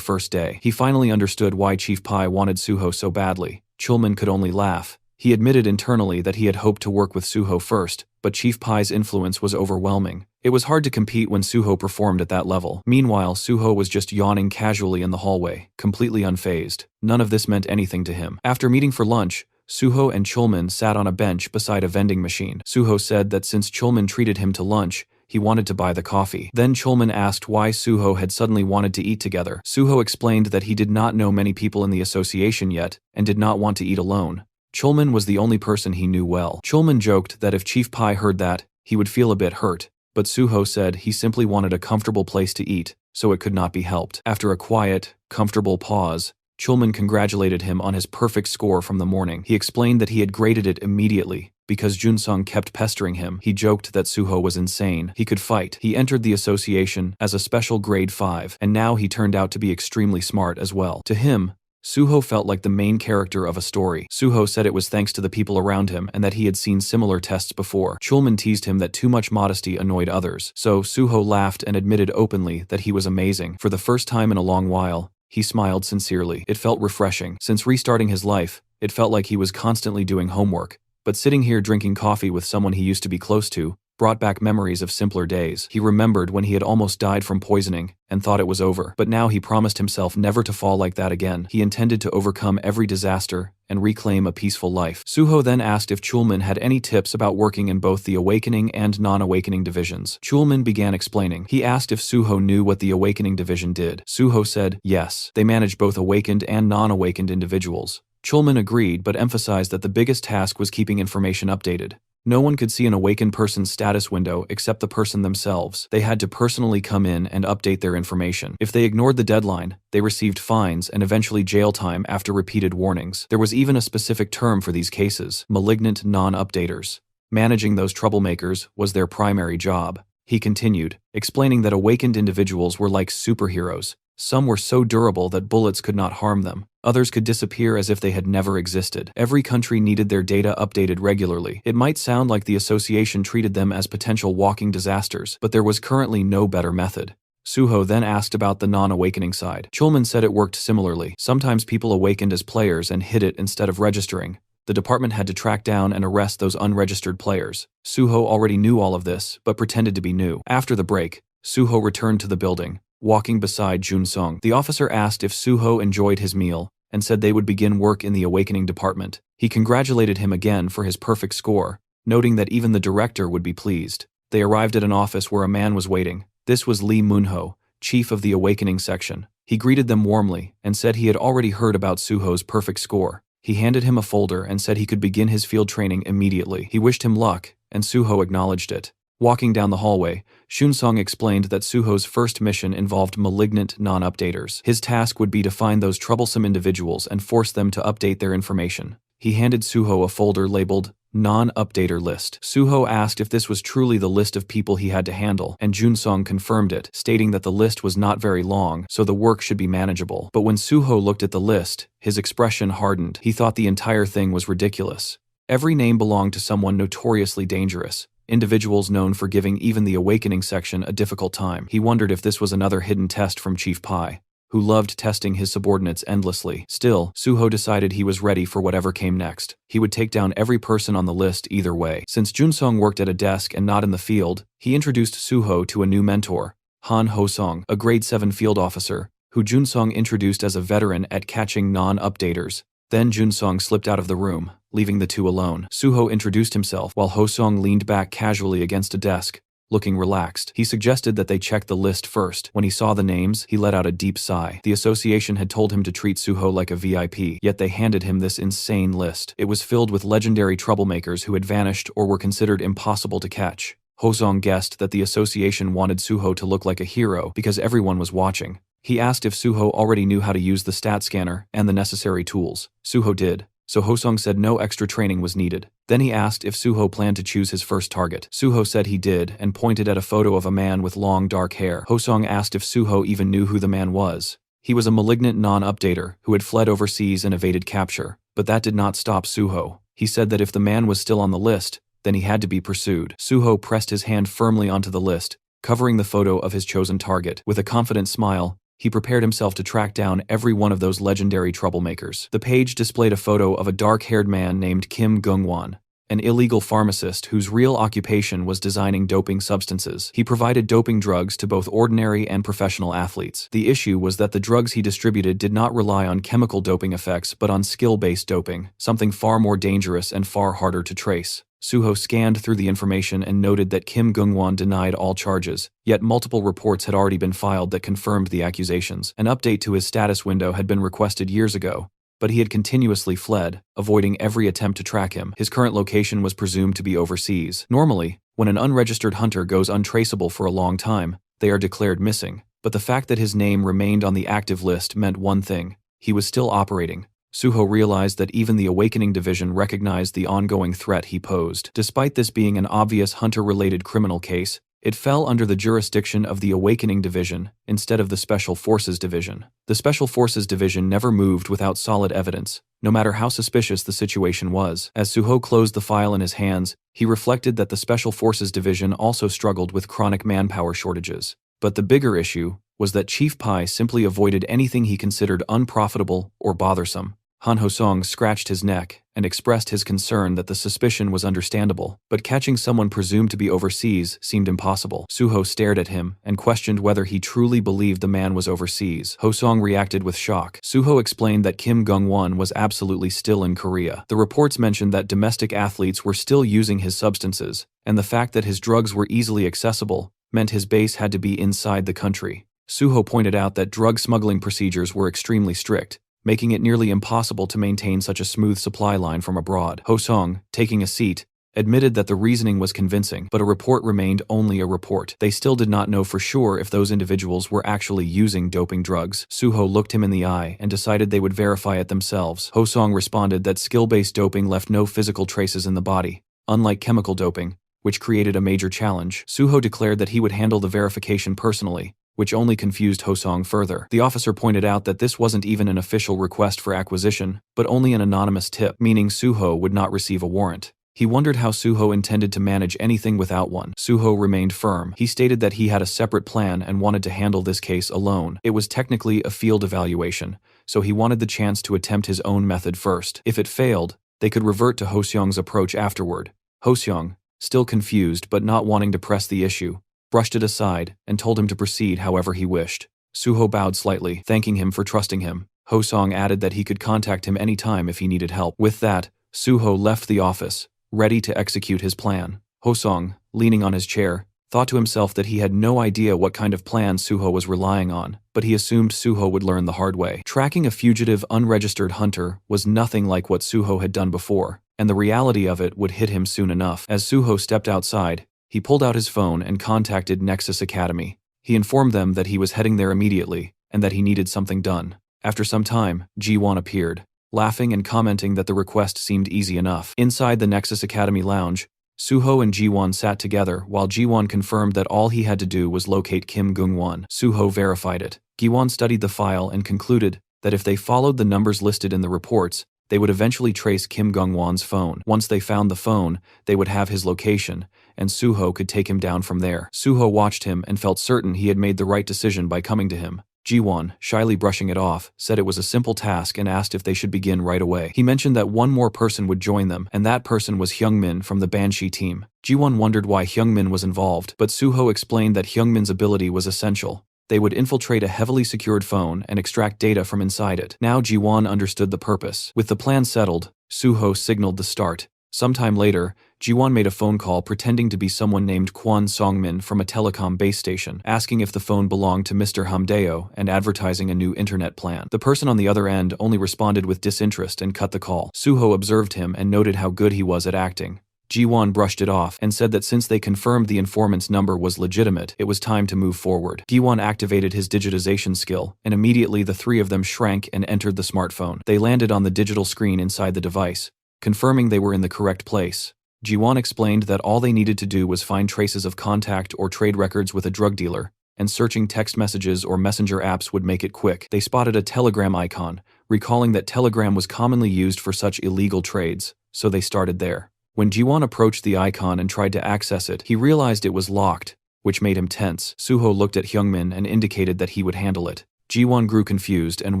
first day. He finally understood why Chief Pai wanted Suho so badly. Chulman could only laugh. He admitted internally that he had hoped to work with Suho first, but Chief Pai's influence was overwhelming. It was hard to compete when Suho performed at that level. Meanwhile, Suho was just yawning casually in the hallway, completely unfazed. None of this meant anything to him. After meeting for lunch, Suho and Chulman sat on a bench beside a vending machine. Suho said that since Chulman treated him to lunch, he wanted to buy the coffee. Then Chulman asked why Suho had suddenly wanted to eat together. Suho explained that he did not know many people in the association yet, and did not want to eat alone. Chulman was the only person he knew well. Chulman joked that if Chief Pai heard that, he would feel a bit hurt, but Suho said he simply wanted a comfortable place to eat, so it could not be helped. After a quiet, comfortable pause, Chulman congratulated him on his perfect score from the morning. He explained that he had graded it immediately, because Junsong kept pestering him. He joked that Suho was insane. He could fight. He entered the association as a special grade 5, and now he turned out to be extremely smart as well. To him, Suho felt like the main character of a story. Suho said it was thanks to the people around him and that he had seen similar tests before. Chulman teased him that too much modesty annoyed others, so Suho laughed and admitted openly that he was amazing. For the first time in a long while, he smiled sincerely. It felt refreshing. Since restarting his life, it felt like he was constantly doing homework, but sitting here drinking coffee with someone he used to be close to brought back memories of simpler days. He remembered when he had almost died from poisoning and thought it was over, but now he promised himself never to fall like that again. He intended to overcome every disaster and reclaim a peaceful life. Suho then asked if Chulman had any tips about working in both the Awakening and Non-Awakening divisions. Chulman began explaining. He asked if Suho knew what the Awakening division did. Suho said, yes, they manage both awakened and non-awakened individuals. Chulman agreed but emphasized that the biggest task was keeping information updated. No one could see an awakened person's status window except the person themselves. They had to personally come in and update their information. If they ignored the deadline, they received fines and eventually jail time after repeated warnings. There was even a specific term for these cases: malignant non-updaters. Managing those troublemakers was their primary job. He continued, explaining that awakened individuals were like superheroes. Some were so durable that bullets could not harm them. Others could disappear as if they had never existed. Every country needed their data updated regularly. It might sound like the association treated them as potential walking disasters, but there was currently no better method. Suho then asked about the non-awakening side. Chulman said it worked similarly. Sometimes people awakened as players and hid it instead of registering. The department had to track down and arrest those unregistered players. Suho already knew all of this, but pretended to be new. After the break, Suho returned to the building, walking beside Jun-sung. The officer asked if Suho enjoyed his meal, and said they would begin work in the awakening department. He congratulated him again for his perfect score, noting that even the director would be pleased. They arrived at an office where a man was waiting. This was Lee Moonho, chief of the awakening section. He greeted them warmly, and said he had already heard about Suho's perfect score. He handed him a folder and said he could begin his field training immediately. He wished him luck, and Suho acknowledged it. Walking down the hallway, Shun-sung explained that Suho's first mission involved malignant non-updaters. His task would be to find those troublesome individuals and force them to update their information. He handed Suho a folder labeled Non-Updater List. Suho asked if this was truly the list of people he had to handle, and Jun-sung confirmed it, stating that the list was not very long, so the work should be manageable. But when Suho looked at the list, his expression hardened. He thought the entire thing was ridiculous. Every name belonged to someone notoriously dangerous, individuals known for giving even the awakening section a difficult time. He wondered if this was another hidden test from Chief Pai, who loved testing his subordinates endlessly. Still, Suho decided he was ready for whatever came next. He would take down every person on the list either way. Since Jun-sung worked at a desk and not in the field, he introduced Suho to a new mentor, Han Ho-sung, a grade 7 field officer, who Jun-sung introduced as a veteran at catching non-updaters. Then Jun-sung slipped out of the room, leaving the two alone. Suho introduced himself while Ho-sung leaned back casually against a desk, looking relaxed. He suggested that they check the list first. When he saw the names, he let out a deep sigh. The association had told him to treat Suho like a VIP, yet they handed him this insane list. It was filled with legendary troublemakers who had vanished or were considered impossible to catch. Ho-sung guessed that the association wanted Suho to look like a hero because everyone was watching. He asked if Suho already knew how to use the stat scanner and the necessary tools. Suho did, so Ho-sung said no extra training was needed. Then he asked if Suho planned to choose his first target. Suho said he did and pointed at a photo of a man with long dark hair. Ho-sung asked if Suho even knew who the man was. He was a malignant non-updater who had fled overseas and evaded capture, but that did not stop Suho. He said that if the man was still on the list, then he had to be pursued. Suho pressed his hand firmly onto the list, covering the photo of his chosen target. With a confident smile, he prepared himself to track down every one of those legendary troublemakers. The page displayed a photo of a dark-haired man named Kim Gung-won, an illegal pharmacist whose real occupation was designing doping substances. He provided doping drugs to both ordinary and professional athletes. The issue was that the drugs he distributed did not rely on chemical doping effects but on skill-based doping, something far more dangerous and far harder to trace. Suho scanned through the information and noted that Kim Gung-won denied all charges, yet multiple reports had already been filed that confirmed the accusations. An update to his status window had been requested years ago, but he had continuously fled, avoiding every attempt to track him. His current location was presumed to be overseas. Normally, when an unregistered hunter goes untraceable for a long time, they are declared missing, but the fact that his name remained on the active list meant one thing: he was still operating. Suho realized that even the Awakening Division recognized the ongoing threat he posed. Despite this being an obvious hunter-related criminal case, it fell under the jurisdiction of the Awakening Division instead of the Special Forces Division. The Special Forces Division never moved without solid evidence, no matter how suspicious the situation was. As Suho closed the file in his hands, he reflected that the Special Forces Division also struggled with chronic manpower shortages. But the bigger issue was that Chief Pai simply avoided anything he considered unprofitable or bothersome. Han Ho-sung scratched his neck and expressed his concern that the suspicion was understandable, but catching someone presumed to be overseas seemed impossible. Suho stared at him and questioned whether he truly believed the man was overseas. Ho-sung reacted with shock. Suho explained that Kim Gung-won was absolutely still in Korea. The reports mentioned that domestic athletes were still using his substances, and the fact that his drugs were easily accessible meant his base had to be inside the country. Suho pointed out that drug smuggling procedures were extremely strict, making it nearly impossible to maintain such a smooth supply line from abroad. Ho-sung, taking a seat, admitted that the reasoning was convincing, but a report remained only a report. They still did not know for sure if those individuals were actually using doping drugs. Suho looked him in the eye and decided they would verify it themselves. Ho-sung responded that skill-based doping left no physical traces in the body, unlike chemical doping, which created a major challenge. Suho declared that he would handle the verification personally, which only confused Ho-sung further. The officer pointed out that this wasn't even an official request for acquisition, but only an anonymous tip, meaning Suho would not receive a warrant. He wondered how Suho intended to manage anything without one. Suho remained firm. He stated that he had a separate plan and wanted to handle this case alone. It was technically a field evaluation, so he wanted the chance to attempt his own method first. If it failed, They could revert to Ho-seong's approach afterward. Ho-seong, still confused but not wanting to press the issue, brushed it aside and told him to proceed however he wished. Suho bowed slightly, thanking him for trusting him. Ho-seong added that he could contact him anytime if he needed help. With that, Suho left the office, ready to execute his plan. Ho-seong, leaning on his chair, thought to himself that he had no idea what kind of plan Suho was relying on, but he assumed Suho would learn the hard way. Tracking a fugitive unregistered hunter was nothing like what Suho had done before, and the reality of it would hit him soon enough. As Suho stepped outside, he pulled out his phone and contacted Nexus Academy. He informed them that he was heading there immediately, and that he needed something done. After some time, Ji-won appeared, laughing and commenting that the request seemed easy enough. Inside the Nexus Academy lounge, Suho and Ji-won sat together while Ji-won confirmed that all he had to do was locate Kim Gung-won. Suho verified it. Ji-won studied the file and concluded that if they followed the numbers listed in the reports, they would eventually trace Kim Gung-won's phone. Once they found the phone, they would have his location, and Suho could take him down from there. Suho watched him and felt certain he had made the right decision by coming to him. Ji-won, shyly brushing it off, said it was a simple task and asked if they should begin right away. He mentioned that one more person would join them, and that person was Hyungmin from the Banshee team. Ji-won wondered why Hyungmin was involved, but Suho explained that Hyungmin's ability was essential. They would infiltrate a heavily secured phone and extract data from inside it. Now Ji-won understood the purpose. With the plan settled, Suho signaled the start. Sometime later, Ji-won made a phone call pretending to be someone named Kwon Song-min from a telecom base station, asking if the phone belonged to Mr. Hamdeo and advertising a new internet plan. The person on the other end only responded with disinterest and cut the call. Suho observed him and noted how good he was at acting. Ji-won brushed it off and said that since they confirmed the informant's number was legitimate, it was time to move forward. Ji-won activated his digitization skill, and immediately the three of them shrank and entered the smartphone. They landed on the digital screen inside the device, confirming they were in the correct place. Ji-won explained that all they needed to do was find traces of contact or trade records with a drug dealer, and searching text messages or messenger apps would make it quick. They spotted a Telegram icon, recalling that Telegram was commonly used for such illegal trades, so they started there. When Ji-won approached the icon and tried to access it, he realized it was locked, which made him tense. Suho looked at Hyungmin and indicated that he would handle it. Ji-won grew confused and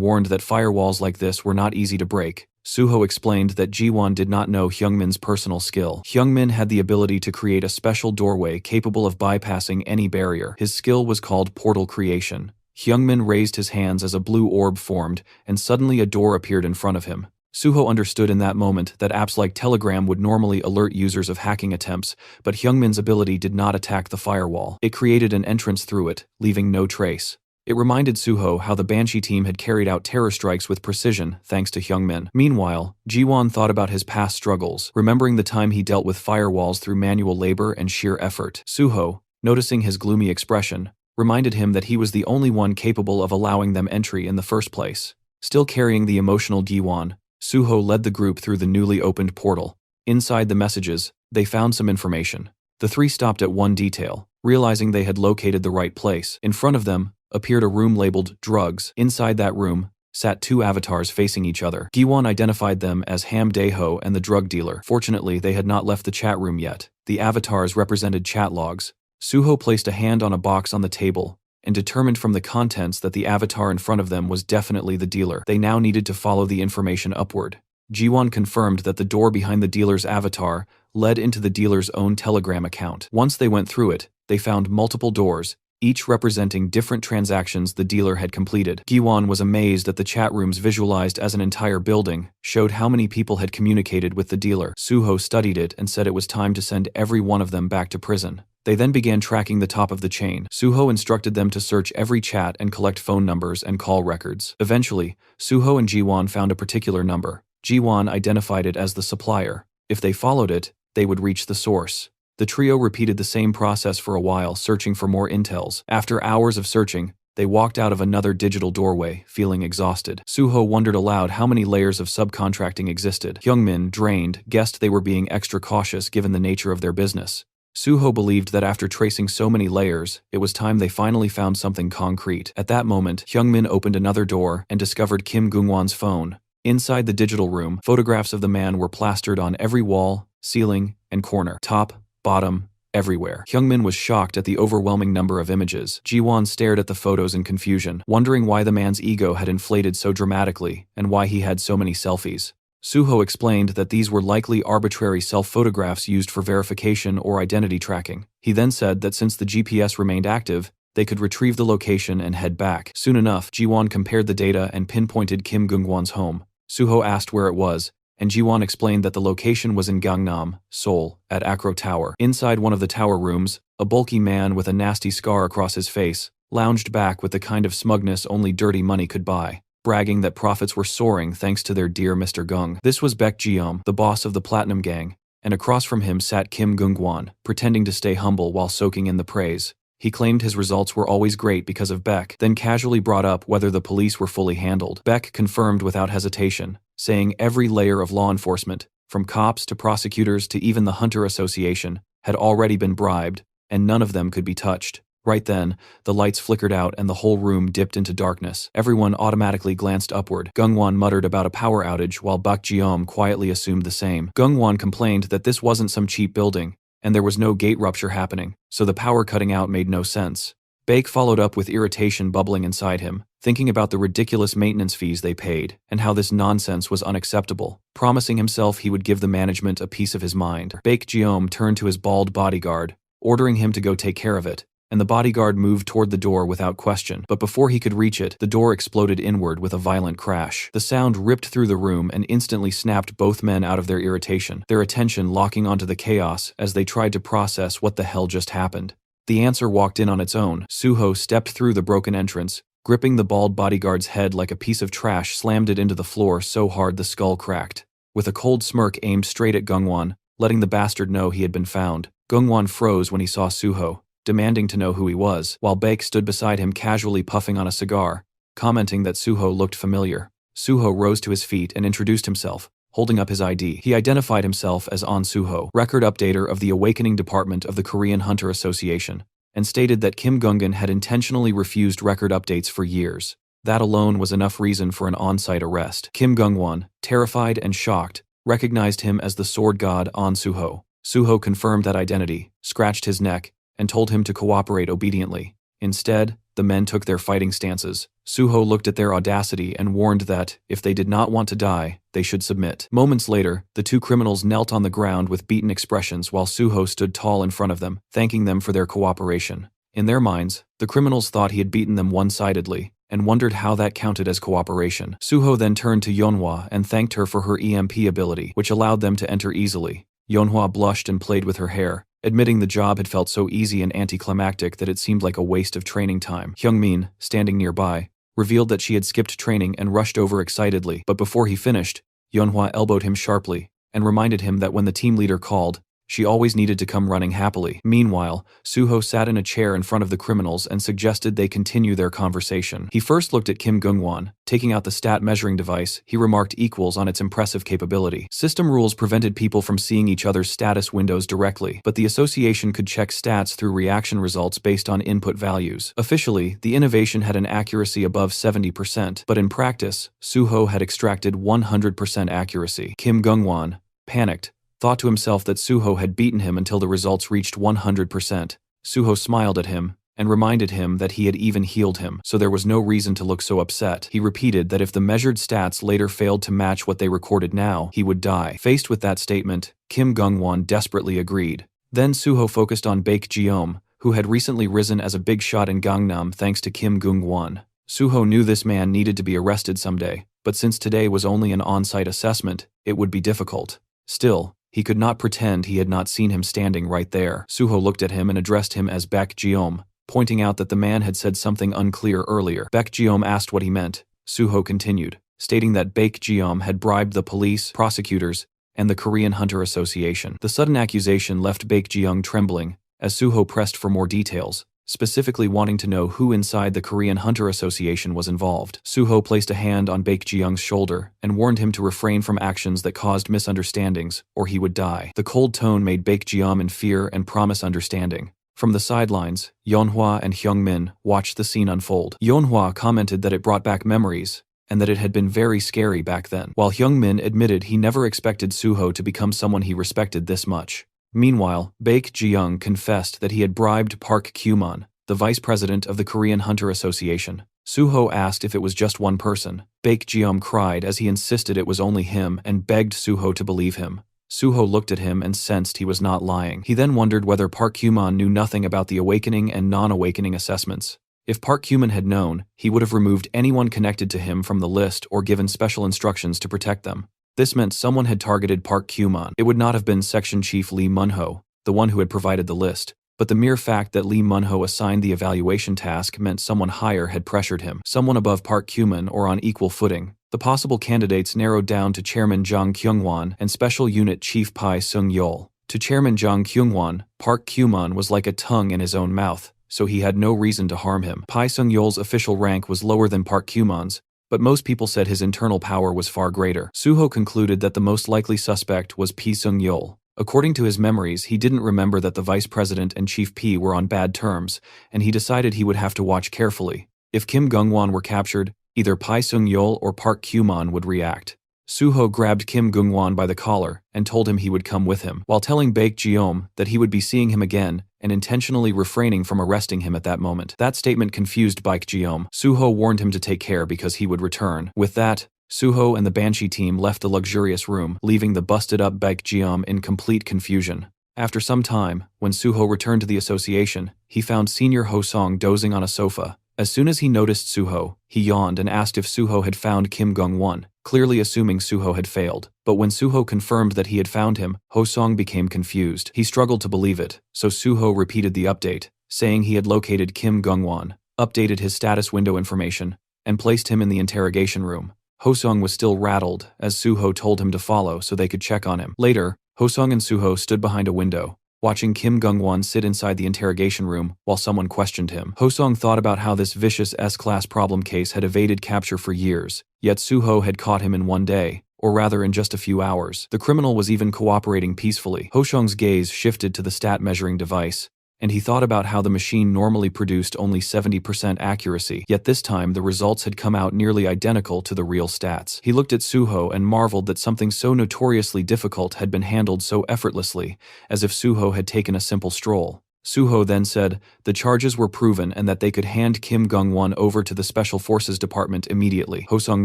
warned that firewalls like this were not easy to break. Suho explained that Ji-won did not know Hyungmin's personal skill. Hyungmin had the ability to create a special doorway capable of bypassing any barrier. His skill was called portal creation. Hyungmin raised his hands as a blue orb formed, and suddenly a door appeared in front of him. Suho understood in that moment that apps like Telegram would normally alert users of hacking attempts, but Hyungmin's ability did not attack the firewall. It created an entrance through it, leaving no trace. It reminded Suho how the Banshee team had carried out terror strikes with precision thanks to Hyungmin. Meanwhile, Ji-won thought about his past struggles, remembering the time he dealt with firewalls through manual labor and sheer effort. Suho, noticing his gloomy expression, reminded him that he was the only one capable of allowing them entry in the first place. Still carrying the emotional Ji-won, Suho led the group through the newly opened portal. Inside the messages, they found some information. The three stopped at one detail, realizing they had located the right place. In front of them appeared a room labeled drugs. Inside that room sat two avatars facing each other. Ji-won identified them as Ham Dae-ho and the drug dealer. Fortunately, they had not left the chat room yet. The avatars represented chat logs. Suho placed a hand on a box on the table and determined from the contents that the avatar in front of them was definitely the dealer. They now needed to follow the information upward. Ji-won confirmed that the door behind the dealer's avatar led into the dealer's own Telegram account. Once they went through it, they found multiple doors, each representing different transactions the dealer had completed. Ji-won was amazed that the chat rooms visualized as an entire building showed how many people had communicated with the dealer. Suho studied it and said it was time to send every one of them back to prison. They then began tracking the top of the chain. Suho instructed them to search every chat and collect phone numbers and call records. Eventually, Suho and Ji-won found a particular number. Ji-won identified it as the supplier. If they followed it, they would reach the source. The trio repeated the same process for a while, searching for more intels. After hours of searching, they walked out of another digital doorway, feeling exhausted. Suho wondered aloud how many layers of subcontracting existed. Hyungmin, drained, guessed they were being extra cautious given the nature of their business. Suho believed that after tracing so many layers, it was time they finally found something concrete. At that moment, Hyungmin opened another door and discovered Kim Gung-won's phone. Inside the digital room, photographs of the man were plastered on every wall, ceiling, and corner. Top, bottom, everywhere. Hyungmin was shocked at the overwhelming number of images. Ji-won stared at the photos in confusion, wondering why the man's ego had inflated so dramatically and why he had so many selfies. Suho explained that these were likely arbitrary self-photographs used for verification or identity tracking. He then said that since the GPS remained active, they could retrieve the location and head back. Soon enough, Jiwon compared the data and pinpointed Kim Gungwon's home. Suho asked where it was, and Jiwon explained that the location was in Gangnam, Seoul, at Acro Tower. Inside one of the tower rooms, a bulky man with a nasty scar across his face lounged back with the kind of smugness only dirty money could buy, bragging that profits were soaring thanks to their dear Mr. Gung. This was Baek Jeom, the boss of the Platinum Gang, and across from him sat Kim Gungwon, pretending to stay humble while soaking in the praise. He claimed his results were always great because of Baek, then casually brought up whether the police were fully handled. Baek confirmed without hesitation, saying every layer of law enforcement, from cops to prosecutors to even the Hunter Association, had already been bribed, and none of them could be touched. Right then, the lights flickered out and the whole room dipped into darkness. Everyone automatically glanced upward. Gungwon muttered about a power outage while Baek Jeom quietly assumed the same. Gungwon complained that this wasn't some cheap building, and there was no gate rupture happening, so the power cutting out made no sense. Baek followed up with irritation bubbling inside him, thinking about the ridiculous maintenance fees they paid, and how this nonsense was unacceptable, promising himself he would give the management a piece of his mind. Baek Jeom turned to his bald bodyguard, ordering him to go take care of it, and the bodyguard moved toward the door without question. But before he could reach it, the door exploded inward with a violent crash. The sound ripped through the room and instantly snapped both men out of their irritation, their attention locking onto the chaos as they tried to process what the hell just happened. The answer walked in on its own. Suho stepped through the broken entrance, gripping the bald bodyguard's head like a piece of trash, slammed it into the floor so hard the skull cracked. With a cold smirk aimed straight at Gungwon, letting the bastard know he had been found, Gungwon froze when he saw Suho, demanding to know who he was, while Baek stood beside him casually puffing on a cigar, commenting that Suho looked familiar. Suho rose to his feet and introduced himself, holding up his ID. He identified himself as An Suho, record updater of the Awakening Department of the Korean Hunter Association, and stated that Kim Gungan had intentionally refused record updates for years. That alone was enough reason for an on-site arrest. Kim Gungwon, terrified and shocked, recognized him as the sword god An Suho. Suho confirmed that identity, scratched his neck, and told him to cooperate obediently. Instead, the men took their fighting stances. Suho looked at their audacity and warned that, if they did not want to die, they should submit. Moments later, the two criminals knelt on the ground with beaten expressions while Suho stood tall in front of them, thanking them for their cooperation. In their minds, the criminals thought he had beaten them one-sidedly, and wondered how that counted as cooperation. Suho then turned to Yeonhwa and thanked her for her EMP ability, which allowed them to enter easily. Yeonhwa blushed and played with her hair, admitting the job had felt so easy and anticlimactic that it seemed like a waste of training time. Hyungmin, standing nearby, revealed that she had skipped training and rushed over excitedly, but before he finished, Yeonhwa elbowed him sharply and reminded him that when the team leader called, she always needed to come running happily. Meanwhile, Suho sat in a chair in front of the criminals and suggested they continue their conversation. He first looked at Kim Gungwon. Taking out the stat measuring device, he remarked equals on its impressive capability. System rules prevented people from seeing each other's status windows directly, but the association could check stats through reaction results based on input values. Officially, the innovation had an accuracy above 70%, but in practice, Suho had extracted 100% accuracy. Kim Gungwon, panicked, thought to himself that Suho had beaten him until the results reached 100%. Suho smiled at him and reminded him that he had even healed him, so there was no reason to look so upset. He repeated that if the measured stats later failed to match what they recorded now, he would die. Faced with that statement, Kim Gungwon desperately agreed. Then Suho focused on Baek Jeom, who had recently risen as a big shot in Gangnam thanks to Kim Gungwon. Suho knew this man needed to be arrested someday, but since today was only an on-site assessment, it would be difficult. Still, he could not pretend he had not seen him standing right there. Suho looked at him and addressed him as Baek Jeom, pointing out that the man had said something unclear earlier. Baek Jeom asked what he meant. Suho continued, stating that Baek Jeom had bribed the police, prosecutors, and the Korean Hunter Association. The sudden accusation left Baek Jeong trembling, as Suho pressed for more details, specifically wanting to know who inside the Korean Hunter Association was involved. Suho placed a hand on Baek Jeong's shoulder and warned him to refrain from actions that caused misunderstandings, or he would die. The cold tone made Baek Jeom in fear and promise understanding. From the sidelines, Yeonhwa and Hyungmin watched the scene unfold. Yeonhwa commented that it brought back memories, and that it had been very scary back then, while Hyungmin admitted he never expected Suho to become someone he respected this much. Meanwhile, Baek Jeong confessed that he had bribed Park Kyumon, the vice president of the Korean Hunter Association. Suho asked if it was just one person, Baek Jeom cried as he insisted it was only him and begged Suho to believe him. Suho looked at him and sensed he was not lying. He then wondered whether Park Kyuman knew nothing about the awakening and non-awakening assessments. If Park Kyuman had known, he would have removed anyone connected to him from the list or given special instructions to protect them. This meant someone had targeted Park Kyuman. It would not have been Section Chief Lee Munho, the one who had provided the list, but the mere fact that Lee Munho assigned the evaluation task meant someone higher had pressured him, someone above Park Kyuman or on equal footing. The possible candidates narrowed down to Chairman Jang Kyungwon and Special Unit Chief Pai Sung-yeol. To Chairman Jang Kyungwon, Park Kyuman was like a tongue in his own mouth, so he had no reason to harm him. Pai Sung-yeol's official rank was lower than Park Kyuman's, but most people said his internal power was far greater. Suho concluded that the most likely suspect was Pai Sung-yeol. According to his memories, he didn't remember that the vice president and Chief P were on bad terms, and he decided he would have to watch carefully. If Kim Gungwon were captured, either Pai Sung-yeol or Park Kyuman would react. Suho grabbed Kim Gungwon by the collar and told him he would come with him, while telling Baek Jeom that he would be seeing him again and intentionally refraining from arresting him at that moment. That statement confused Baek Jeom. Suho warned him to take care because he would return. With that, Suho and the Banshee team left the luxurious room, leaving the busted-up Baek Jeom in complete confusion. After some time, when Suho returned to the association, he found Senior Ho-song dozing on a sofa. As soon as he noticed Suho, he yawned and asked if Suho had found Kim Gungwon, clearly assuming Suho had failed. But when Suho confirmed that he had found him, Ho-song became confused. He struggled to believe it, so Suho repeated the update, saying he had located Kim Gungwon, updated his status window information, and placed him in the interrogation room. Ho-song was still rattled, as Suho told him to follow so they could check on him. Later, Ho-song and Suho stood behind a window, watching Kim Gungwon sit inside the interrogation room while someone questioned him. Ho-song thought about how this vicious S-class problem case had evaded capture for years, yet Suho had caught him in one day, or rather in just a few hours. The criminal was even cooperating peacefully. Ho-song's gaze shifted to the stat measuring device, and he thought about how the machine normally produced only 70% accuracy, yet this time the results had come out nearly identical to the real stats. He looked at Suho and marveled that something so notoriously difficult had been handled so effortlessly, as if Suho had taken a simple stroll. Suho then said the charges were proven and that they could hand Kim Gungwon over to the Special Forces Department immediately. Ho-sung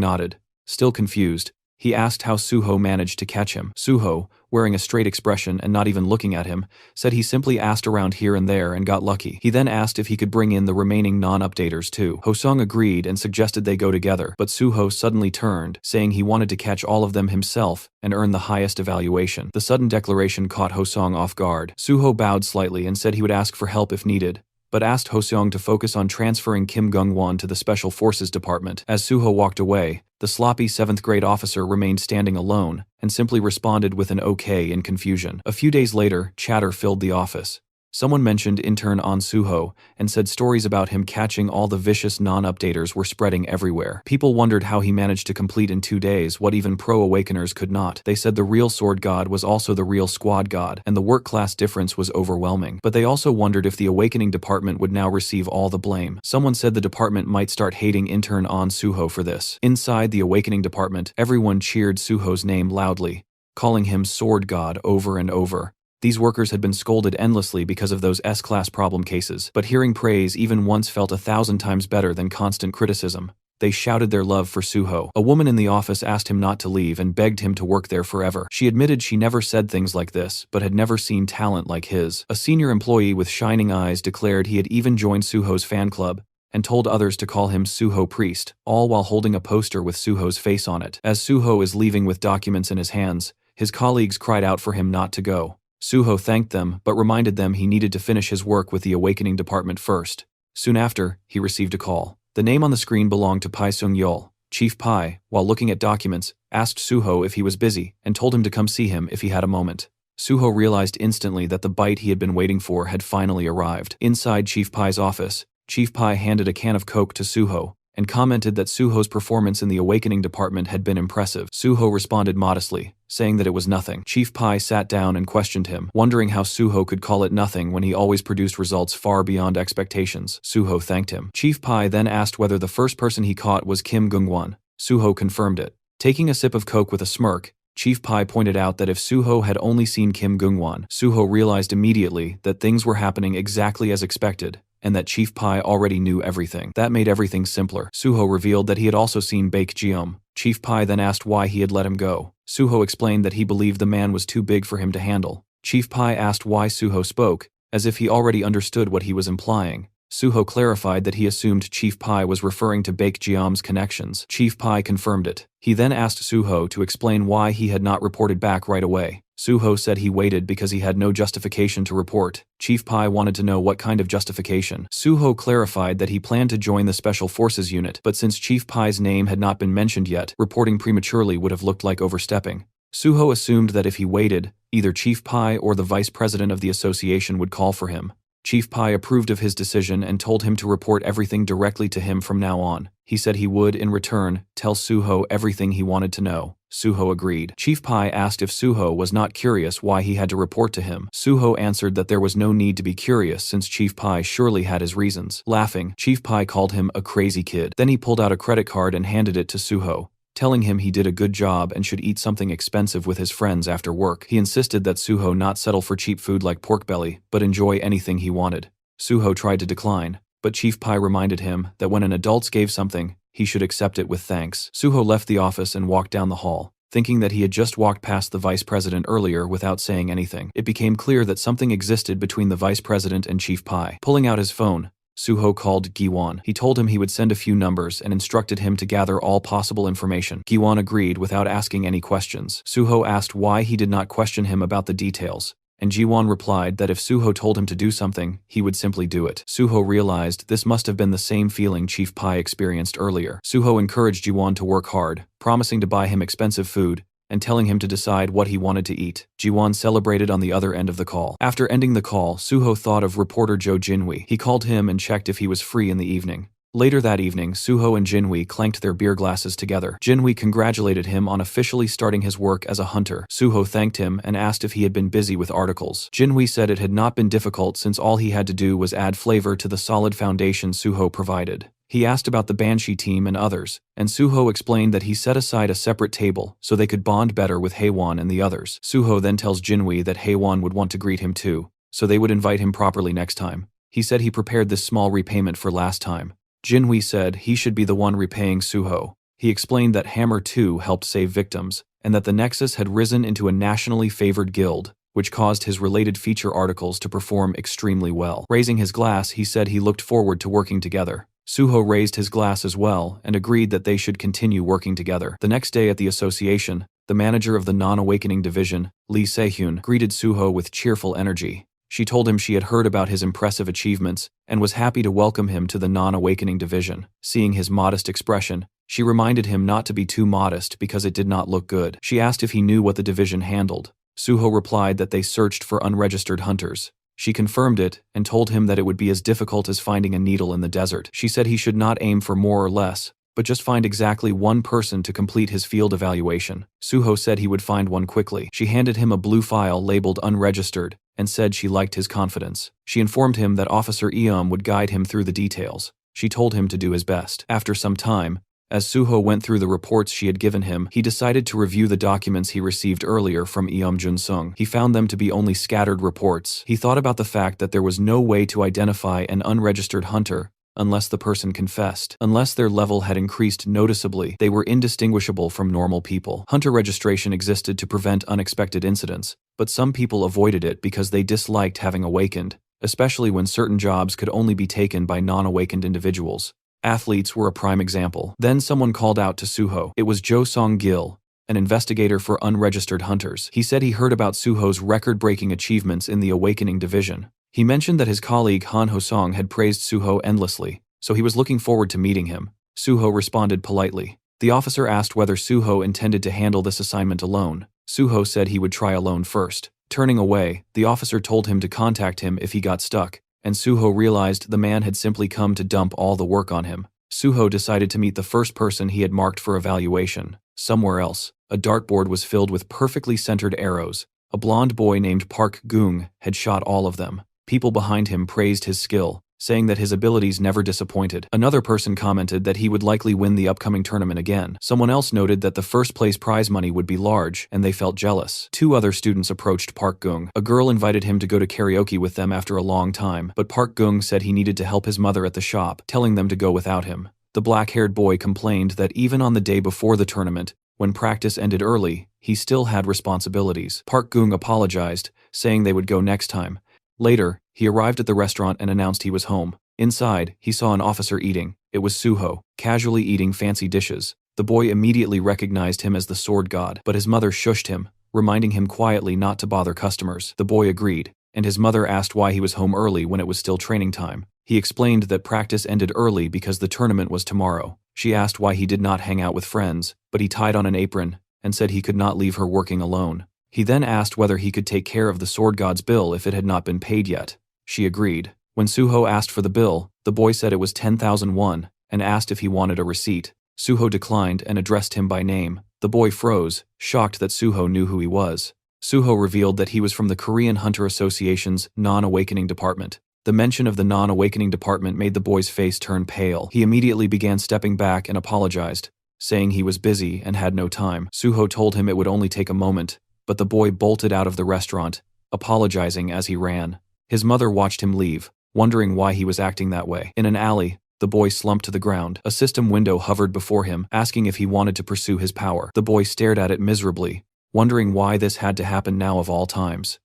nodded. Still confused, he asked how Suho managed to catch him. Suho, wearing a straight expression and not even looking at him, said he simply asked around here and there and got lucky. He then asked if he could bring in the remaining non-updaters too. Ho-sung agreed and suggested they go together, but Suho suddenly turned, saying he wanted to catch all of them himself and earn the highest evaluation. The sudden declaration caught Ho-sung off guard. Suho bowed slightly and said he would ask for help if needed, but asked Ho-sung to focus on transferring Kim Gungwon to the Special Forces Department. As Suho walked away, the sloppy 7th grade officer remained standing alone and simply responded with an okay in confusion. A few days later, chatter filled the office. Someone mentioned intern An Suho and said stories about him catching all the vicious non-updaters were spreading everywhere. People wondered how he managed to complete in 2 days what even pro-awakeners could not. They said the real sword god was also the real squad god, and the work class difference was overwhelming. But they also wondered if the awakening department would now receive all the blame. Someone said the department might start hating intern An Suho for this. Inside the awakening department, everyone cheered Suho's name loudly, calling him sword god over and over. These workers had been scolded endlessly because of those S-class problem cases, but hearing praise even once felt 1,000 times better than constant criticism. They shouted their love for Suho. A woman in the office asked him not to leave and begged him to work there forever. She admitted she never said things like this, but had never seen talent like his. A senior employee with shining eyes declared he had even joined Suho's fan club, and told others to call him Suho Priest, all while holding a poster with Suho's face on it. As Suho is leaving with documents in his hands, his colleagues cried out for him not to go. Suho thanked them, but reminded them he needed to finish his work with the awakening department first. Soon after, he received a call. The name on the screen belonged to Pai Sung-yeol. Chief Pai, while looking at documents, asked Suho if he was busy and told him to come see him if he had a moment. Suho realized instantly that the bite he had been waiting for had finally arrived. Inside Chief Pai's office, Chief Pai handed a can of Coke to Suho and commented that Suho's performance in the awakening department had been impressive. Suho responded modestly, saying that it was nothing. Chief Pai sat down and questioned him, wondering how Suho could call it nothing when he always produced results far beyond expectations. Suho thanked him. Chief Pai then asked whether the first person he caught was Kim Gungwon. Suho confirmed it. Taking a sip of Coke with a smirk, Chief Pai pointed out that if Suho had only seen Kim Gungwon, Suho realized immediately that things were happening exactly as expected, and that Chief Pai already knew everything. That made everything simpler. Suho revealed that he had also seen Baek Jeom. Chief Pai then asked why he had let him go. Suho explained that he believed the man was too big for him to handle. Chief Pai asked why Suho spoke, as if he already understood what he was implying. Suho clarified that he assumed Chief Pai was referring to Baek Jeom's connections. Chief Pai confirmed it. He then asked Suho to explain why he had not reported back right away. Suho said he waited because he had no justification to report. Chief Pai wanted to know what kind of justification. Suho clarified that he planned to join the Special Forces unit, but since Chief Pai's name had not been mentioned yet, reporting prematurely would have looked like overstepping. Suho assumed that if he waited, either Chief Pai or the vice president of the association would call for him. Chief Pai approved of his decision and told him to report everything directly to him from now on. He said he would, in return, tell Suho everything he wanted to know. Suho agreed. Chief Pai asked if Suho was not curious why he had to report to him. Suho answered that there was no need to be curious since Chief Pai surely had his reasons. Laughing, Chief Pai called him a crazy kid. Then he pulled out a credit card and handed it to Suho, telling him he did a good job and should eat something expensive with his friends after work. He insisted that Suho not settle for cheap food like pork belly, but enjoy anything he wanted. Suho tried to decline, but Chief Pai reminded him that when an adult gave something, he should accept it with thanks. Suho left the office and walked down the hall, thinking that he had just walked past the vice president earlier without saying anything. It became clear that something existed between the vice president and Chief Pai. Pulling out his phone, Suho called Giwon. He told him he would send a few numbers and instructed him to gather all possible information. Giwon agreed without asking any questions. Suho asked why he did not question him about the details, and Giwon replied that if Suho told him to do something, he would simply do it. Suho realized this must have been the same feeling Chief Pai experienced earlier. Suho encouraged Giwon to work hard, promising to buy him expensive food, and telling him to decide what he wanted to eat. Jiwon celebrated on the other end of the call. After ending the call, Suho thought of reporter Jo Jinhui. He called him and checked if he was free in the evening. Later that evening, Suho and Jinhui clanked their beer glasses together. Jinhui congratulated him on officially starting his work as a hunter. Suho thanked him and asked if he had been busy with articles. Jinhui said it had not been difficult since all he had to do was add flavor to the solid foundation Suho provided. He asked about the Banshee team and others, and Suho explained that he set aside a separate table so they could bond better with Haewon and the others. Suho then tells Jinhui that Haewon would want to greet him too, so they would invite him properly next time. He said he prepared this small repayment for last time. Jinhui said he should be the one repaying Suho. He explained that Hammer 2 helped save victims, and that the Nexus had risen into a nationally favored guild, which caused his related feature articles to perform extremely well. Raising his glass, he said he looked forward to working together. Suho raised his glass as well and agreed that they should continue working together. The next day at the association, the manager of the non-awakening division, Lee Se-hyun, greeted Suho with cheerful energy. She told him she had heard about his impressive achievements and was happy to welcome him to the non-awakening division. Seeing his modest expression, she reminded him not to be too modest because it did not look good. She asked if he knew what the division handled. Suho replied that they searched for unregistered hunters. She confirmed it and told him that it would be as difficult as finding a needle in the desert. She said he should not aim for more or less, but just find exactly one person to complete his field evaluation. Suho said he would find one quickly. She handed him a blue file labeled unregistered and said she liked his confidence. She informed him that Officer Eom would guide him through the details. She told him to do his best. After some time, as Suho went through the reports she had given him, he decided to review the documents he received earlier from Eom Jun-sung. He found them to be only scattered reports. He thought about the fact that there was no way to identify an unregistered hunter unless the person confessed. Unless their level had increased noticeably, they were indistinguishable from normal people. Hunter registration existed to prevent unexpected incidents, but some people avoided it because they disliked having awakened, especially when certain jobs could only be taken by non-awakened individuals. Athletes were a prime example. Then someone called out to Suho. It was Jo Song-gil, an investigator for unregistered hunters. He said he heard about Suho's record-breaking achievements in the Awakening Division. He mentioned that his colleague Han Ho-song had praised Suho endlessly, so he was looking forward to meeting him. Suho responded politely. The officer asked whether Suho intended to handle this assignment alone. Suho said he would try alone first. Turning away, the officer told him to contact him if he got stuck, and Suho realized the man had simply come to dump all the work on him. Suho decided to meet the first person he had marked for evaluation. Somewhere else, a dartboard was filled with perfectly centered arrows. A blonde boy named Park Gung had shot all of them. People behind him praised his skill, saying that his abilities never disappointed. Another person commented that he would likely win the upcoming tournament again. Someone else noted that the first place prize money would be large, and they felt jealous. Two other students approached Park Gung. A girl invited him to go to karaoke with them after a long time, but Park Gung said he needed to help his mother at the shop, telling them to go without him. The black-haired boy complained that even on the day before the tournament, when practice ended early, he still had responsibilities. Park Gung apologized, saying they would go next time. Later, he arrived at the restaurant and announced he was home. Inside, he saw an officer eating. It was Suho, casually eating fancy dishes. The boy immediately recognized him as the sword god, but his mother shushed him, reminding him quietly not to bother customers. The boy agreed, and his mother asked why he was home early when it was still training time. He explained that practice ended early because the tournament was tomorrow. She asked why he did not hang out with friends, but he tied on an apron and said he could not leave her working alone. He then asked whether he could take care of the sword god's bill if it had not been paid yet. She agreed. When Suho asked for the bill, the boy said it was 10,000 won and asked if he wanted a receipt. Suho declined and addressed him by name. The boy froze, shocked that Suho knew who he was. Suho revealed that he was from the Korean Hunter Association's non-awakening department. The mention of the non-awakening department made the boy's face turn pale. He immediately began stepping back and apologized, saying he was busy and had no time. Suho told him it would only take a moment, but the boy bolted out of the restaurant, apologizing as he ran. His mother watched him leave, wondering why he was acting that way. In an alley, the boy slumped to the ground. A system window hovered before him, asking if he wanted to pursue his power. The boy stared at it miserably, wondering why this had to happen now of all times.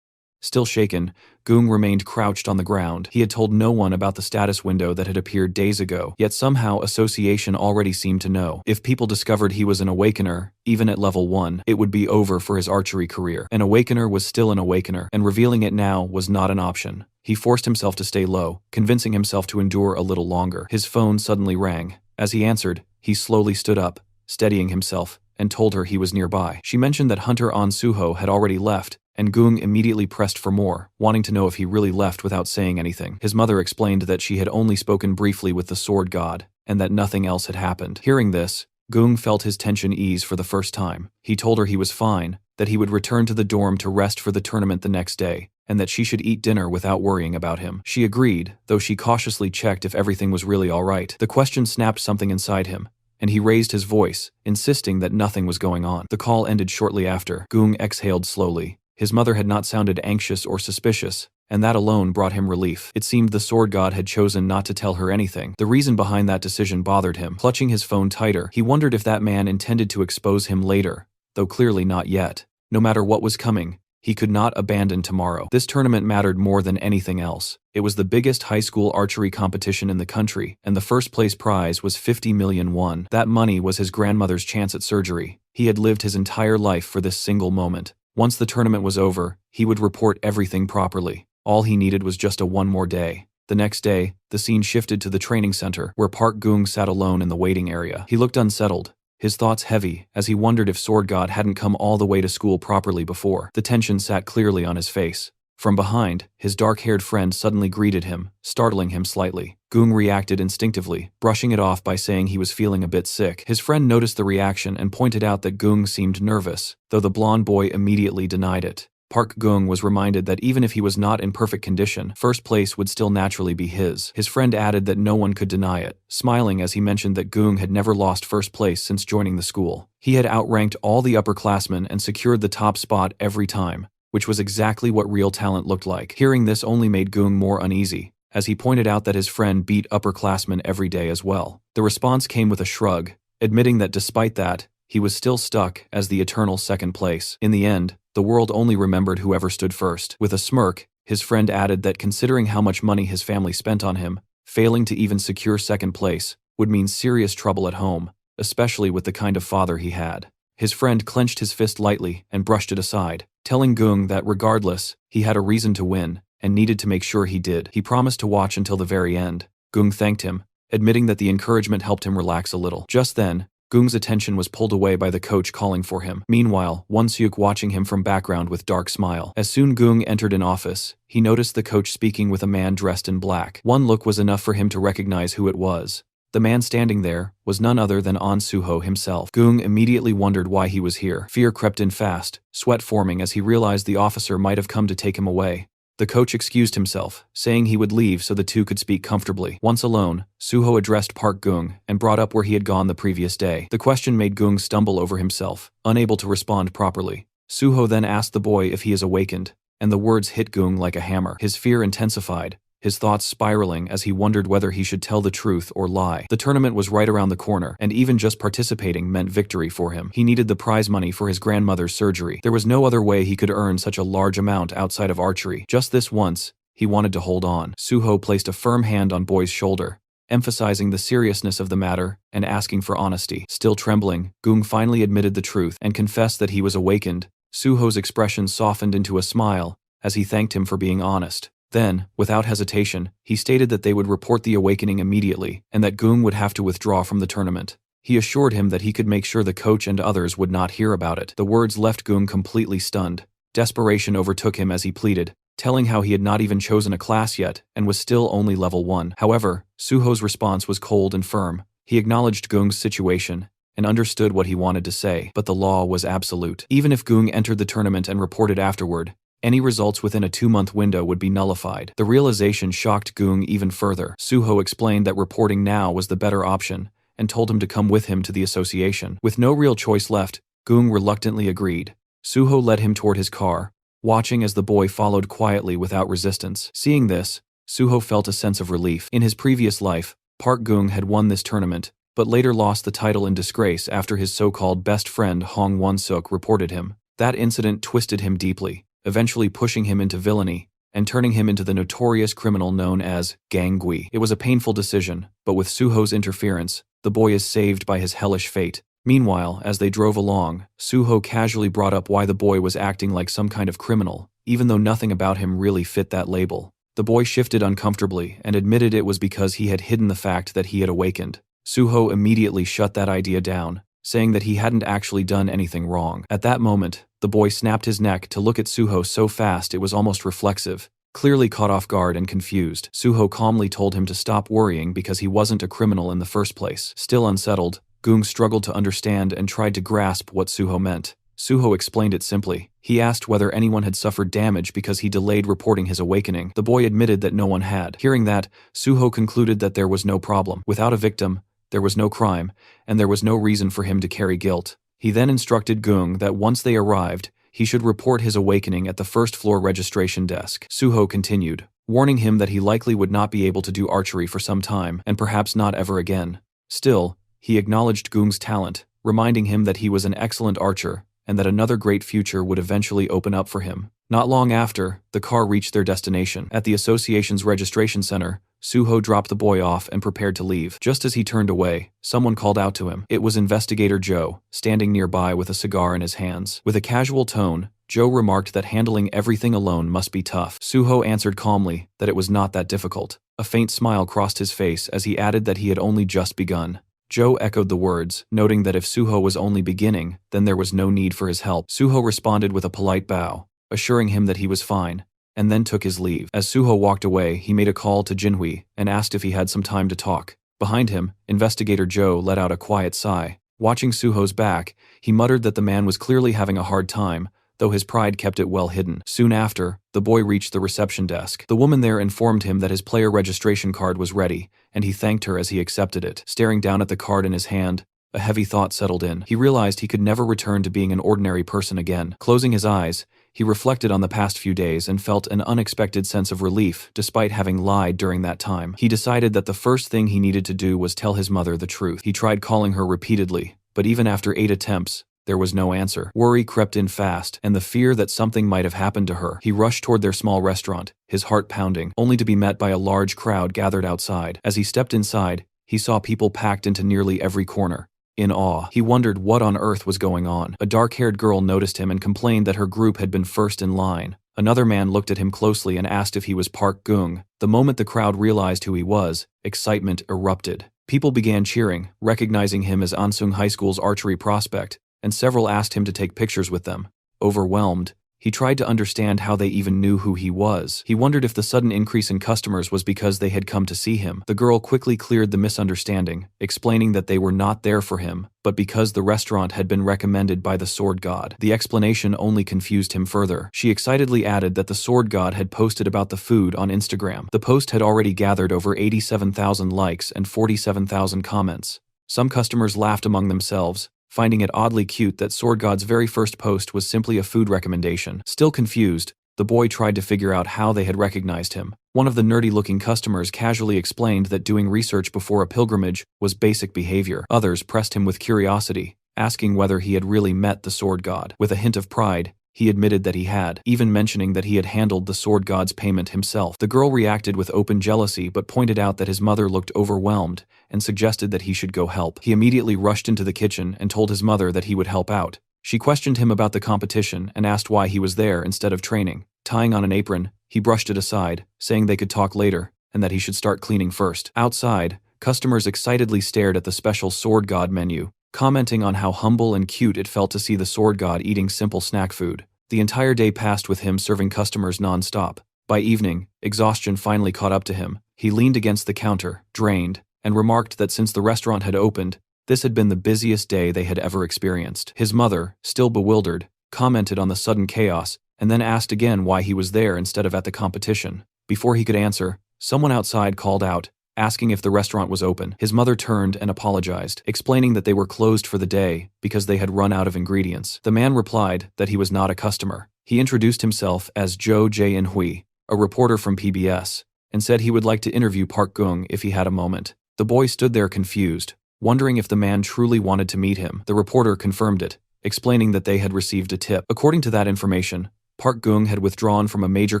Still shaken, Gung remained crouched on the ground. He had told no one about the status window that had appeared days ago, yet somehow Association already seemed to know. If people discovered he was an awakener, even at level 1, it would be over for his archery career. An awakener was still an awakener, and revealing it now was not an option. He forced himself to stay low, convincing himself to endure a little longer. His phone suddenly rang. As he answered, he slowly stood up, steadying himself, and told her he was nearby. She mentioned that Hunter An Suho had already left, and Gung immediately pressed for more, wanting to know if he really left without saying anything. His mother explained that she had only spoken briefly with the sword god, and that nothing else had happened. Hearing this, Gung felt his tension ease for the first time. He told her he was fine, that he would return to the dorm to rest for the tournament the next day, and that she should eat dinner without worrying about him. She agreed, though she cautiously checked if everything was really all right. The question snapped something inside him, and he raised his voice, insisting that nothing was going on. The call ended shortly after. Gung exhaled slowly. His mother had not sounded anxious or suspicious, and that alone brought him relief. It seemed the sword god had chosen not to tell her anything. The reason behind that decision bothered him. Clutching his phone tighter, he wondered if that man intended to expose him later, though clearly not yet. No matter what was coming, he could not abandon tomorrow. This tournament mattered more than anything else. It was the biggest high school archery competition in the country, and the first place prize was 50 million won. That money was his grandmother's chance at surgery. He had lived his entire life for this single moment. Once the tournament was over, he would report everything properly. All he needed was just one more day. The next day, the scene shifted to the training center, where Park Gung sat alone in the waiting area. He looked unsettled, his thoughts heavy, as he wondered if Sword God hadn't come all the way to school properly before. The tension sat clearly on his face. From behind, his dark-haired friend suddenly greeted him, startling him slightly. Gung reacted instinctively, brushing it off by saying he was feeling a bit sick. His friend noticed the reaction and pointed out that Gung seemed nervous, though the blonde boy immediately denied it. Park Gung was reminded that even if he was not in perfect condition, first place would still naturally be his. His friend added that no one could deny it, smiling as he mentioned that Gung had never lost first place since joining the school. He had outranked all the upperclassmen and secured the top spot every time, which was exactly what real talent looked like. Hearing this only made Gung more uneasy, as he pointed out that his friend beat upperclassmen every day as well. The response came with a shrug, admitting that despite that, he was still stuck as the eternal second place. In the end, the world only remembered whoever stood first. With a smirk, his friend added that considering how much money his family spent on him, failing to even secure second place would mean serious trouble at home, especially with the kind of father he had. His friend clenched his fist lightly and brushed it aside, telling Gung that regardless, he had a reason to win and needed to make sure he did. He promised to watch until the very end. Gung thanked him, admitting that the encouragement helped him relax a little. Just then, Gung's attention was pulled away by the coach calling for him. Meanwhile, Won-seuk watching him from background with dark smile. As soon Gung entered an office, he noticed the coach speaking with a man dressed in black. One look was enough for him to recognize who it was. The man standing there was none other than An Suho himself. Gung immediately wondered why he was here. Fear crept in fast, sweat forming as he realized the officer might have come to take him away. The coach excused himself, saying he would leave so the two could speak comfortably. Once alone, Suho addressed Park Gung and brought up where he had gone the previous day. The question made Gung stumble over himself, unable to respond properly. Suho then asked the boy if he is awakened, and the words hit Gung like a hammer. His fear intensified, his thoughts spiraling as he wondered whether he should tell the truth or lie. The tournament was right around the corner, and even just participating meant victory for him. He needed the prize money for his grandmother's surgery. There was no other way he could earn such a large amount outside of archery. Just this once, he wanted to hold on. Suho placed a firm hand on Boy's shoulder, emphasizing the seriousness of the matter and asking for honesty. Still trembling, Gung finally admitted the truth and confessed that he was awakened. Suho's expression softened into a smile as he thanked him for being honest. Then, without hesitation, he stated that they would report the awakening immediately and that Gung would have to withdraw from the tournament. He assured him that he could make sure the coach and others would not hear about it. The words left Gung completely stunned. Desperation overtook him as he pleaded, telling how he had not even chosen a class yet and was still only level 1. However, Suho's response was cold and firm. He acknowledged Gung's situation and understood what he wanted to say, but the law was absolute. Even if Gung entered the tournament and reported afterward, any results within a 2-month window would be nullified. The realization shocked Gung even further. Suho explained that reporting now was the better option and told him to come with him to the association. With no real choice left, Gung reluctantly agreed. Suho led him toward his car, watching as the boy followed quietly without resistance. Seeing this, Suho felt a sense of relief. In his previous life, Park Gung had won this tournament, but later lost the title in disgrace after his so-called best friend Hong Won-suk reported him. That incident twisted him deeply, eventually pushing him into villainy and turning him into the notorious criminal known as Gang Gui. It was a painful decision, but with Suho's interference, the boy is saved by his hellish fate. Meanwhile, as they drove along, Suho casually brought up why the boy was acting like some kind of criminal, even though nothing about him really fit that label. The boy shifted uncomfortably and admitted it was because he had hidden the fact that he had awakened. Suho immediately shut that idea down, saying that he hadn't actually done anything wrong. At that moment, the boy snapped his neck to look at Suho so fast it was almost reflexive. Clearly caught off guard and confused, Suho calmly told him to stop worrying because he wasn't a criminal in the first place. Still unsettled, Gung struggled to understand and tried to grasp what Suho meant. Suho explained it simply. He asked whether anyone had suffered damage because he delayed reporting his awakening. The boy admitted that no one had. Hearing that, Suho concluded that there was no problem. Without a victim, there was no crime, and there was no reason for him to carry guilt. He then instructed Gung that once they arrived, he should report his awakening at the first-floor registration desk. Suho continued, warning him that he likely would not be able to do archery for some time, and perhaps not ever again. Still, he acknowledged Gung's talent, reminding him that he was an excellent archer, and that another great future would eventually open up for him. Not long after, the car reached their destination. At the association's registration center, Suho dropped the boy off and prepared to leave. Just as he turned away, someone called out to him. It was Investigator Joe, standing nearby with a cigar in his hands. With a casual tone, Joe remarked that handling everything alone must be tough. Suho answered calmly that it was not that difficult. A faint smile crossed his face as he added that he had only just begun. Joe echoed the words, noting that if Suho was only beginning, then there was no need for his help. Suho responded with a polite bow, assuring him that he was fine, and then took his leave. As Suho walked away, he made a call to Jinhui and asked if he had some time to talk. Behind him, Investigator Joe let out a quiet sigh. Watching Suho's back, he muttered that the man was clearly having a hard time, though his pride kept it well hidden. Soon after, the boy reached the reception desk. The woman there informed him that his player registration card was ready, and he thanked her as he accepted it. Staring down at the card in his hand, a heavy thought settled in. He realized he could never return to being an ordinary person again. Closing his eyes, he reflected on the past few days and felt an unexpected sense of relief despite having lied during that time. He decided that the first thing he needed to do was tell his mother the truth. He tried calling her repeatedly, but even after 8 attempts, there was no answer. Worry crept in fast, and the fear that something might have happened to her. He rushed toward their small restaurant, his heart pounding, only to be met by a large crowd gathered outside. As he stepped inside, he saw people packed into nearly every corner. In awe, he wondered what on earth was going on. A dark-haired girl noticed him and complained that her group had been first in line. Another man looked at him closely and asked if he was Park Gung. The moment the crowd realized who he was, excitement erupted. People began cheering, recognizing him as Ansung High School's archery prospect, and several asked him to take pictures with them. Overwhelmed, He tried to understand how they even knew who he was. He wondered if the sudden increase in customers was because they had come to see him. The girl quickly cleared the misunderstanding, explaining that they were not there for him, but because the restaurant had been recommended by the sword god. The explanation only confused him further. She excitedly added that the sword god had posted about the food on Instagram. The post had already gathered over 87,000 likes and 47,000 comments. Some customers laughed among themselves, finding it oddly cute that Sword God's very first post was simply a food recommendation. Still confused, the boy tried to figure out how they had recognized him. One of the nerdy-looking customers casually explained that doing research before a pilgrimage was basic behavior. Others pressed him with curiosity, asking whether he had really met the Sword God. With a hint of pride, he admitted that he had, even mentioning that he had handled the sword god's payment himself. The girl reacted with open jealousy but pointed out that his mother looked overwhelmed and suggested that he should go help. He immediately rushed into the kitchen and told his mother that he would help out. She questioned him about the competition and asked why he was there instead of training. Tying on an apron, he brushed it aside, saying they could talk later and that he should start cleaning first. Outside, customers excitedly stared at the special sword god menu, commenting on how humble and cute it felt to see the sword god eating simple snack food. The entire day passed with him serving customers non-stop. By evening, exhaustion finally caught up to him. He leaned against the counter, drained, and remarked that since the restaurant had opened, this had been the busiest day they had ever experienced. His mother, still bewildered, commented on the sudden chaos, and then asked again why he was there instead of at the competition. Before he could answer, someone outside called out, asking if the restaurant was open. His mother turned and apologized, explaining that they were closed for the day because they had run out of ingredients. The man replied that he was not a customer. He introduced himself as Jo Jae-in-hui, a reporter from PBS, and said he would like to interview Park Gung if he had a moment. The boy stood there confused, wondering if the man truly wanted to meet him. The reporter confirmed it, explaining that they had received a tip. According to that information, Park Gung had withdrawn from a major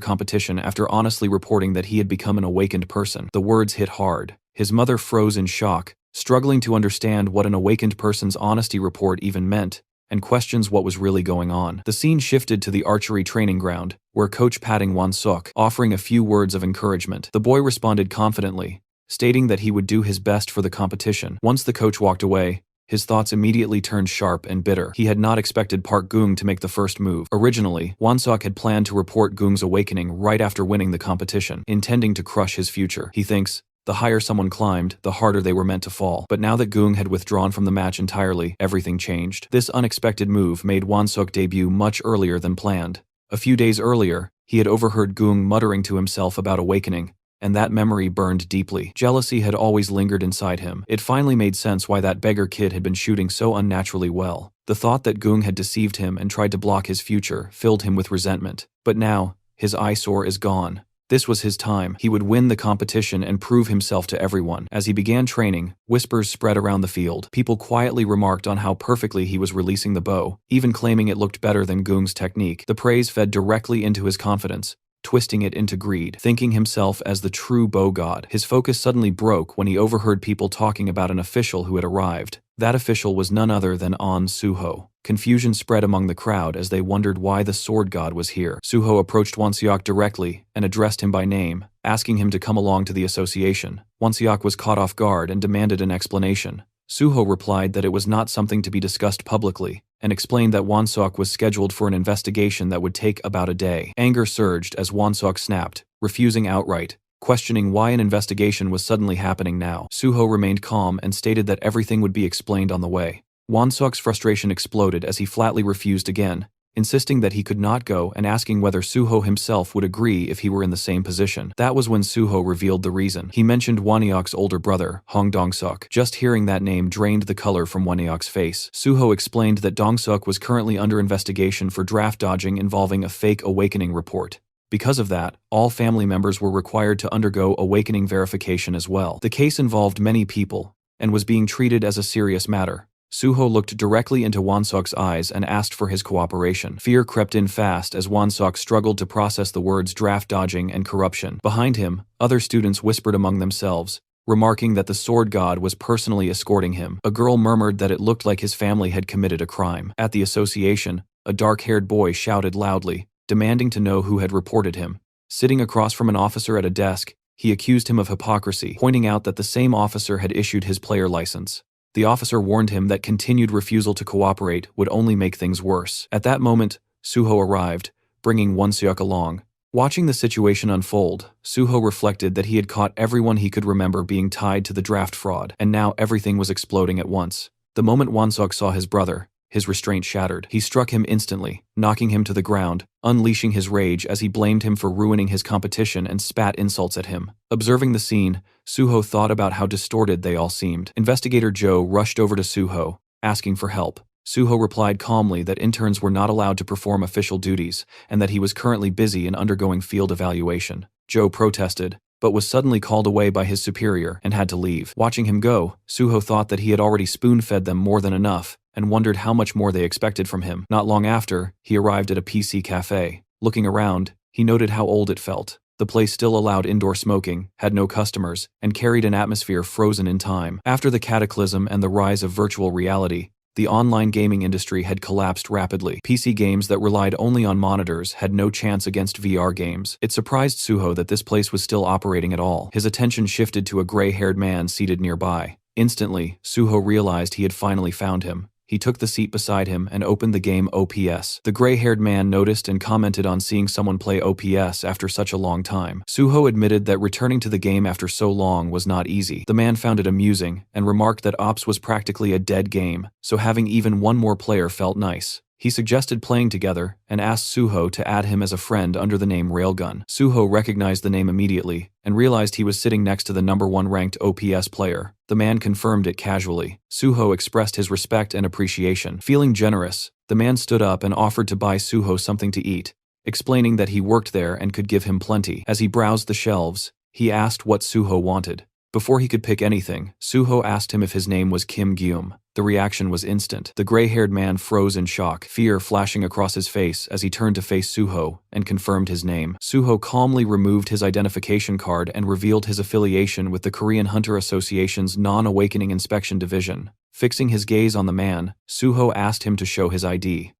competition after honestly reporting that he had become an awakened person. The words hit hard. His mother froze in shock, struggling to understand what an awakened person's honesty report even meant, and questions what was really going on. The scene shifted to the archery training ground, where Coach patting Won-suk, offering a few words of encouragement. The boy responded confidently, stating that he would do his best for the competition. Once the coach walked away, his thoughts immediately turned sharp and bitter. He had not expected Park Gung to make the first move. Originally, Won-suk had planned to report Gung's awakening right after winning the competition, intending to crush his future. He thinks, the higher someone climbed, the harder they were meant to fall. But now that Gung had withdrawn from the match entirely, everything changed. This unexpected move made Won-suk debut much earlier than planned. A few days earlier, he had overheard Gung muttering to himself about awakening, and that memory burned deeply. Jealousy had always lingered inside him. It finally made sense why that beggar kid had been shooting so unnaturally well. The thought that Gung had deceived him and tried to block his future filled him with resentment. But now, his eyesore is gone. This was his time. He would win the competition and prove himself to everyone. As he began training, whispers spread around the field. People quietly remarked on how perfectly he was releasing the bow, even claiming it looked better than Gung's technique. The praise fed directly into his confidence, twisting it into greed. Thinking himself as the true bow god, his focus suddenly broke when he overheard people talking about an official who had arrived. That official was none other than An Suho. Confusion spread among the crowd as they wondered why the sword god was here. Suho approached Won-seok directly and addressed him by name, asking him to come along to the association. Won-seok was caught off guard and demanded an explanation. Suho replied that it was not something to be discussed publicly, and explained that Won-seok was scheduled for an investigation that would take about a day. Anger surged as Won-seok snapped, refusing outright, questioning why an investigation was suddenly happening now. Suho remained calm and stated that everything would be explained on the way. Won-seok's frustration exploded as he flatly refused again, insisting that he could not go and asking whether Suho himself would agree if he were in the same position. That was when Suho revealed the reason. He mentioned Won-seok's older brother, Hong Dong-seok. Just hearing that name drained the color from Won-seok's face. Suho explained that Dong-seok was currently under investigation for draft dodging involving a fake awakening report. Because of that, all family members were required to undergo awakening verification as well. The case involved many people and was being treated as a serious matter. Suho looked directly into Won-seok's eyes and asked for his cooperation. Fear crept in fast as Won-seok struggled to process the words draft dodging and corruption. Behind him, other students whispered among themselves, remarking that the sword god was personally escorting him. A girl murmured that it looked like his family had committed a crime. At the association, a dark-haired boy shouted loudly, demanding to know who had reported him. Sitting across from an officer at a desk, he accused him of hypocrisy, pointing out that the same officer had issued his player license. The officer warned him that continued refusal to cooperate would only make things worse. At that moment, Suho arrived, bringing Wonseok along. Watching the situation unfold, Suho reflected that he had caught everyone he could remember being tied to the draft fraud, and now everything was exploding at once. The moment Wonseok saw his brother, his restraint shattered. He struck him instantly, knocking him to the ground, unleashing his rage as he blamed him for ruining his competition and spat insults at him. Observing the scene, Suho thought about how distorted they all seemed. Investigator Joe rushed over to Suho, asking for help. Suho replied calmly that interns were not allowed to perform official duties and that he was currently busy and undergoing field evaluation. Joe protested, but was suddenly called away by his superior and had to leave. Watching him go, Suho thought that he had already spoon-fed them more than enough and wondered how much more they expected from him. Not long after, he arrived at a PC cafe. Looking around, he noted how old it felt. The place still allowed indoor smoking, had no customers, and carried an atmosphere frozen in time. After the cataclysm and the rise of virtual reality, the online gaming industry had collapsed rapidly. PC games that relied only on monitors had no chance against VR games. It surprised Suho that this place was still operating at all. His attention shifted to a gray-haired man seated nearby. Instantly, Suho realized he had finally found him. He took the seat beside him and opened the game OPS. The gray-haired man noticed and commented on seeing someone play OPS after such a long time. Suho admitted that returning to the game after so long was not easy. The man found it amusing and remarked that Ops was practically a dead game, so having even one more player felt nice. He suggested playing together and asked Suho to add him as a friend under the name Railgun. Suho recognized the name immediately and realized he was sitting next to the #1 ranked OPS player. The man confirmed it casually. Suho expressed his respect and appreciation. Feeling generous, the man stood up and offered to buy Suho something to eat, explaining that he worked there and could give him plenty. As he browsed the shelves, he asked what Suho wanted. Before he could pick anything, Suho asked him if his name was Kim Gyum. The reaction was instant. The gray-haired man froze in shock, fear flashing across his face as he turned to face Suho and confirmed his name. Suho calmly removed his identification card and revealed his affiliation with the Korean Hunter Association's Non-Awakening Inspection Division. Fixing his gaze on the man, Suho asked him to show his ID.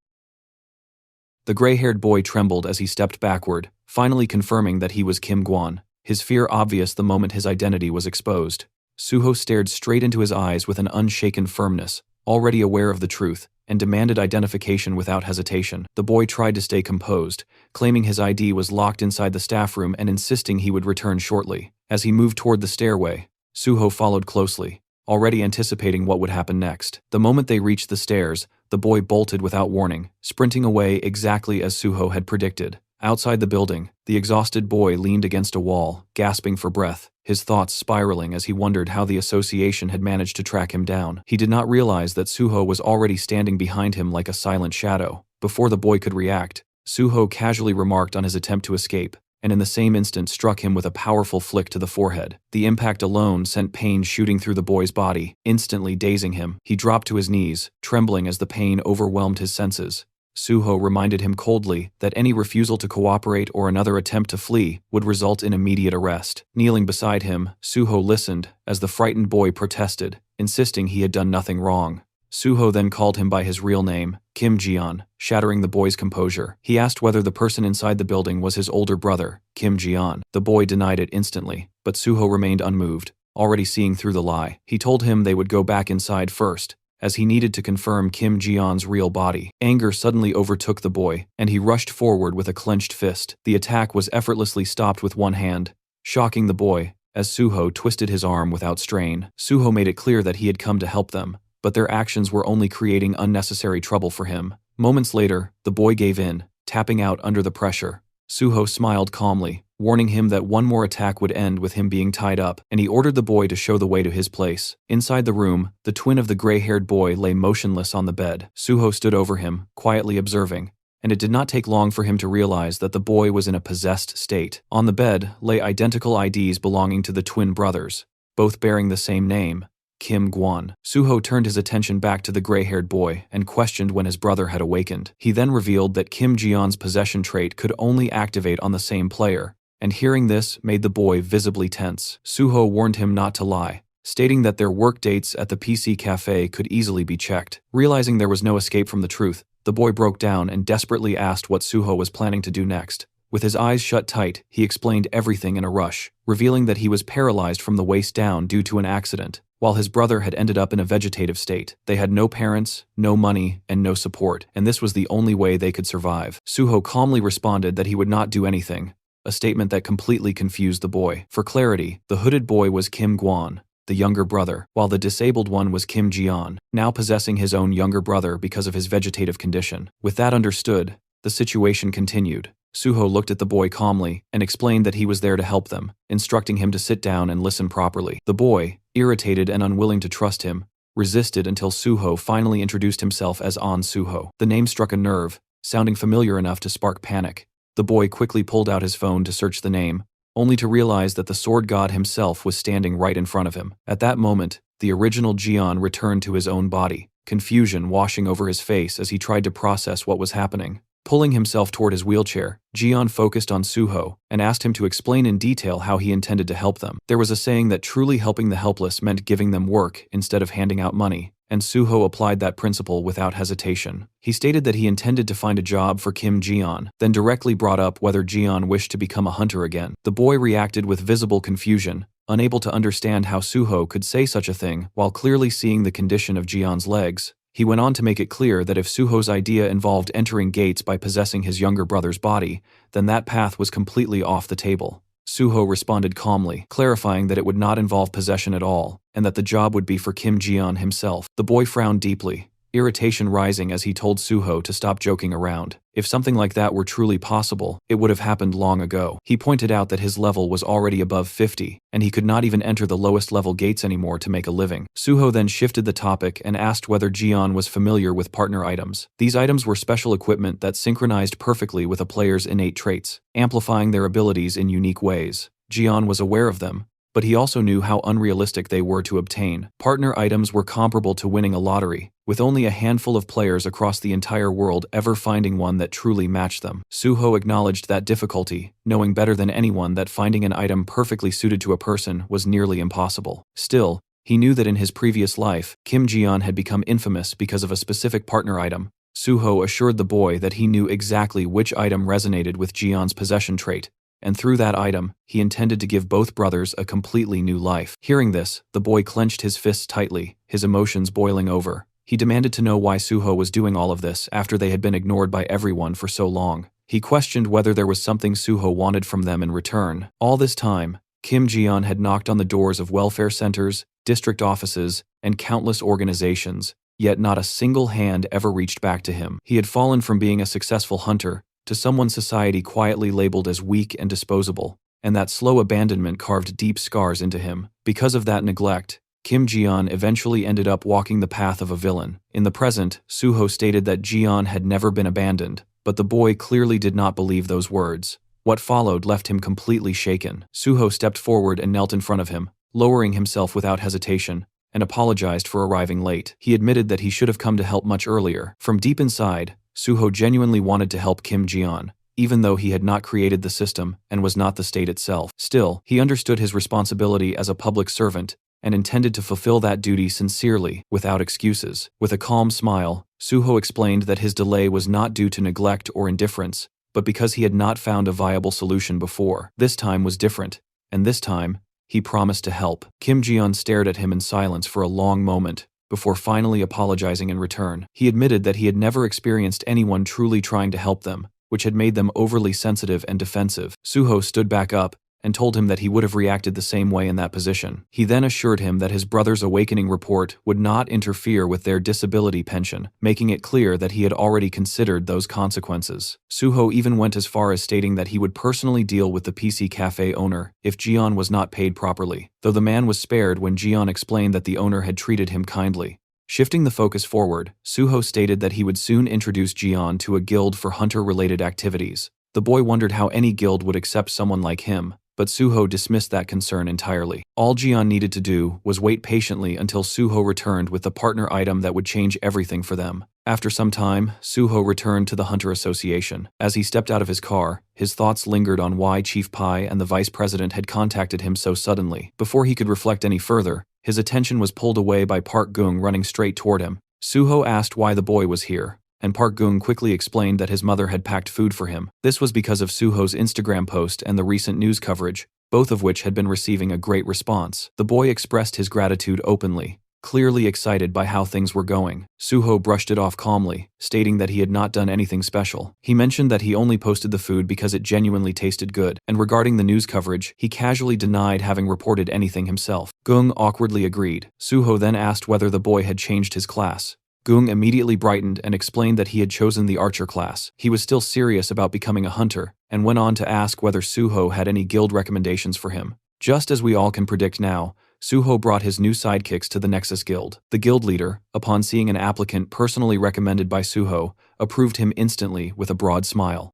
The gray-haired boy trembled as he stepped backward, finally confirming that he was Kim Gwon, his fear obvious the moment his identity was exposed. Suho stared straight into his eyes with an unshaken firmness, already aware of the truth, and demanded identification without hesitation. The boy tried to stay composed, claiming his ID was locked inside the staff room and insisting he would return shortly. As he moved toward the stairway, Suho followed closely, already anticipating what would happen next. The moment they reached the stairs, the boy bolted without warning, sprinting away exactly as Suho had predicted. Outside the building, the exhausted boy leaned against a wall, gasping for breath, his thoughts spiraling as he wondered how the association had managed to track him down. He did not realize that Suho was already standing behind him like a silent shadow. Before the boy could react, Suho casually remarked on his attempt to escape, and in the same instant struck him with a powerful flick to the forehead. The impact alone sent pain shooting through the boy's body, instantly dazing him. He dropped to his knees, trembling as the pain overwhelmed his senses. Suho reminded him coldly that any refusal to cooperate or another attempt to flee would result in immediate arrest. Kneeling beside him, Suho listened as the frightened boy protested, insisting he had done nothing wrong. Suho then called him by his real name, Kim Jian, shattering the boy's composure. He asked whether the person inside the building was his older brother, Kim Jian. The boy denied it instantly, but Suho remained unmoved, already seeing through the lie. He told him they would go back inside first, as he needed to confirm Kim Jian's real body. Anger suddenly overtook the boy, and he rushed forward with a clenched fist. The attack was effortlessly stopped with one hand, shocking the boy, as Suho twisted his arm without strain. Suho made it clear that he had come to help them, but their actions were only creating unnecessary trouble for him. Moments later, the boy gave in, tapping out under the pressure. Suho smiled calmly, warning him that one more attack would end with him being tied up, and he ordered the boy to show the way to his place. Inside the room, the twin of the gray-haired boy lay motionless on the bed. Suho stood over him, quietly observing, and it did not take long for him to realize that the boy was in a possessed state. On the bed lay identical IDs belonging to the twin brothers, both bearing the same name, Kim Gwon. Suho turned his attention back to the gray-haired boy and questioned when his brother had awakened. He then revealed that Kim Jian's possession trait could only activate on the same player, and hearing this made the boy visibly tense. Suho warned him not to lie, stating that their work dates at the PC cafe could easily be checked. Realizing there was no escape from the truth, the boy broke down and desperately asked what Suho was planning to do next. With his eyes shut tight, he explained everything in a rush, revealing that he was paralyzed from the waist down due to an accident. while his brother had ended up in a vegetative state. They had no parents, no money, and no support, and this was the only way they could survive. Suho calmly responded that he would not do anything, a statement that completely confused the boy. For clarity, the hooded boy was Kim Gwon, the younger brother, while the disabled one was Kim Jian, now possessing his own younger brother because of his vegetative condition. With that understood, the situation continued. Suho looked at the boy calmly and explained that he was there to help them, instructing him to sit down and listen properly. The boy, irritated and unwilling to trust him, resisted until Suho finally introduced himself as An Suho. The name struck a nerve, sounding familiar enough to spark panic. The boy quickly pulled out his phone to search the name, only to realize that the sword god himself was standing right in front of him. At that moment, the original Jian returned to his own body, confusion washing over his face as he tried to process what was happening. Pulling himself toward his wheelchair, Jian focused on Suho and asked him to explain in detail how he intended to help them. There was a saying that truly helping the helpless meant giving them work instead of handing out money, and Suho applied that principle without hesitation. He stated that he intended to find a job for Kim Jian, then directly brought up whether Jian wished to become a hunter again. The boy reacted with visible confusion, unable to understand how Suho could say such a thing while clearly seeing the condition of Jian's legs. He went on to make it clear that if Suho's idea involved entering gates by possessing his younger brother's body, then that path was completely off the table. Suho responded calmly, clarifying that it would not involve possession at all, and that the job would be for Kim Jian himself. The boy frowned deeply, irritation rising as he told Suho to stop joking around. If something like that were truly possible, it would have happened long ago. He pointed out that his level was already above 50, and he could not even enter the lowest level gates anymore to make a living. Suho then shifted the topic and asked whether Jian was familiar with partner items. These items were special equipment that synchronized perfectly with a player's innate traits, amplifying their abilities in unique ways. Jian was aware of them, but he also knew how unrealistic they were to obtain. Partner items were comparable to winning a lottery, with only a handful of players across the entire world ever finding one that truly matched them. Suho acknowledged that difficulty, knowing better than anyone that finding an item perfectly suited to a person was nearly impossible. Still, he knew that in his previous life, Kim Jian had become infamous because of a specific partner item. Suho assured the boy that he knew exactly which item resonated with Jian's possession trait, and through that item, he intended to give both brothers a completely new life. Hearing this, the boy clenched his fists tightly, his emotions boiling over. He demanded to know why Suho was doing all of this after they had been ignored by everyone for so long. He questioned whether there was something Suho wanted from them in return. All this time, Kim Jian had knocked on the doors of welfare centers, district offices, and countless organizations, yet not a single hand ever reached back to him. He had fallen from being a successful hunter to someone society quietly labeled as weak and disposable, and that slow abandonment carved deep scars into him. Because of that neglect, Kim Jian eventually ended up walking the path of a villain. In the present, Suho stated that Jian had never been abandoned, but the boy clearly did not believe those words. What followed left him completely shaken. Suho stepped forward and knelt in front of him, lowering himself without hesitation, and apologized for arriving late. He admitted that he should have come to help much earlier. From deep inside, Suho genuinely wanted to help Kim Jian, even though he had not created the system and was not the state itself. Still, he understood his responsibility as a public servant and intended to fulfill that duty sincerely, without excuses. With a calm smile, Suho explained that his delay was not due to neglect or indifference, but because he had not found a viable solution before. This time was different, and this time, he promised to help. Kim Jian stared at him in silence for a long moment, before finally apologizing in return. He admitted that he had never experienced anyone truly trying to help them, which had made them overly sensitive and defensive. Suho stood back up and told him that he would have reacted the same way in that position. He then assured him that his brother's awakening report would not interfere with their disability pension, making it clear that he had already considered those consequences. Suho even went as far as stating that he would personally deal with the PC cafe owner if Jian was not paid properly, though the man was spared when Jian explained that the owner had treated him kindly. Shifting the focus forward, Suho stated that he would soon introduce Jian to a guild for hunter-related activities. The boy wondered how any guild would accept someone like him, but Suho dismissed that concern entirely. All Jian needed to do was wait patiently until Suho returned with the partner item that would change everything for them. After some time, Suho returned to the Hunter Association. As he stepped out of his car, his thoughts lingered on why Chief Pai and the Vice President had contacted him so suddenly. Before he could reflect any further, his attention was pulled away by Park Gung running straight toward him. Suho asked why the boy was here, and Park Gung quickly explained that his mother had packed food for him. This was because of Suho's Instagram post and the recent news coverage, both of which had been receiving a great response. The boy expressed his gratitude openly, clearly excited by how things were going. Suho brushed it off calmly, stating that he had not done anything special. He mentioned that he only posted the food because it genuinely tasted good, and regarding the news coverage, he casually denied having reported anything himself. Gung awkwardly agreed. Suho then asked whether the boy had changed his class. Gung immediately brightened and explained that he had chosen the archer class. He was still serious about becoming a hunter, and went on to ask whether Suho had any guild recommendations for him. Just as we all can predict now, Suho brought his new sidekicks to the Nexus Guild. The guild leader, upon seeing an applicant personally recommended by Suho, approved him instantly with a broad smile.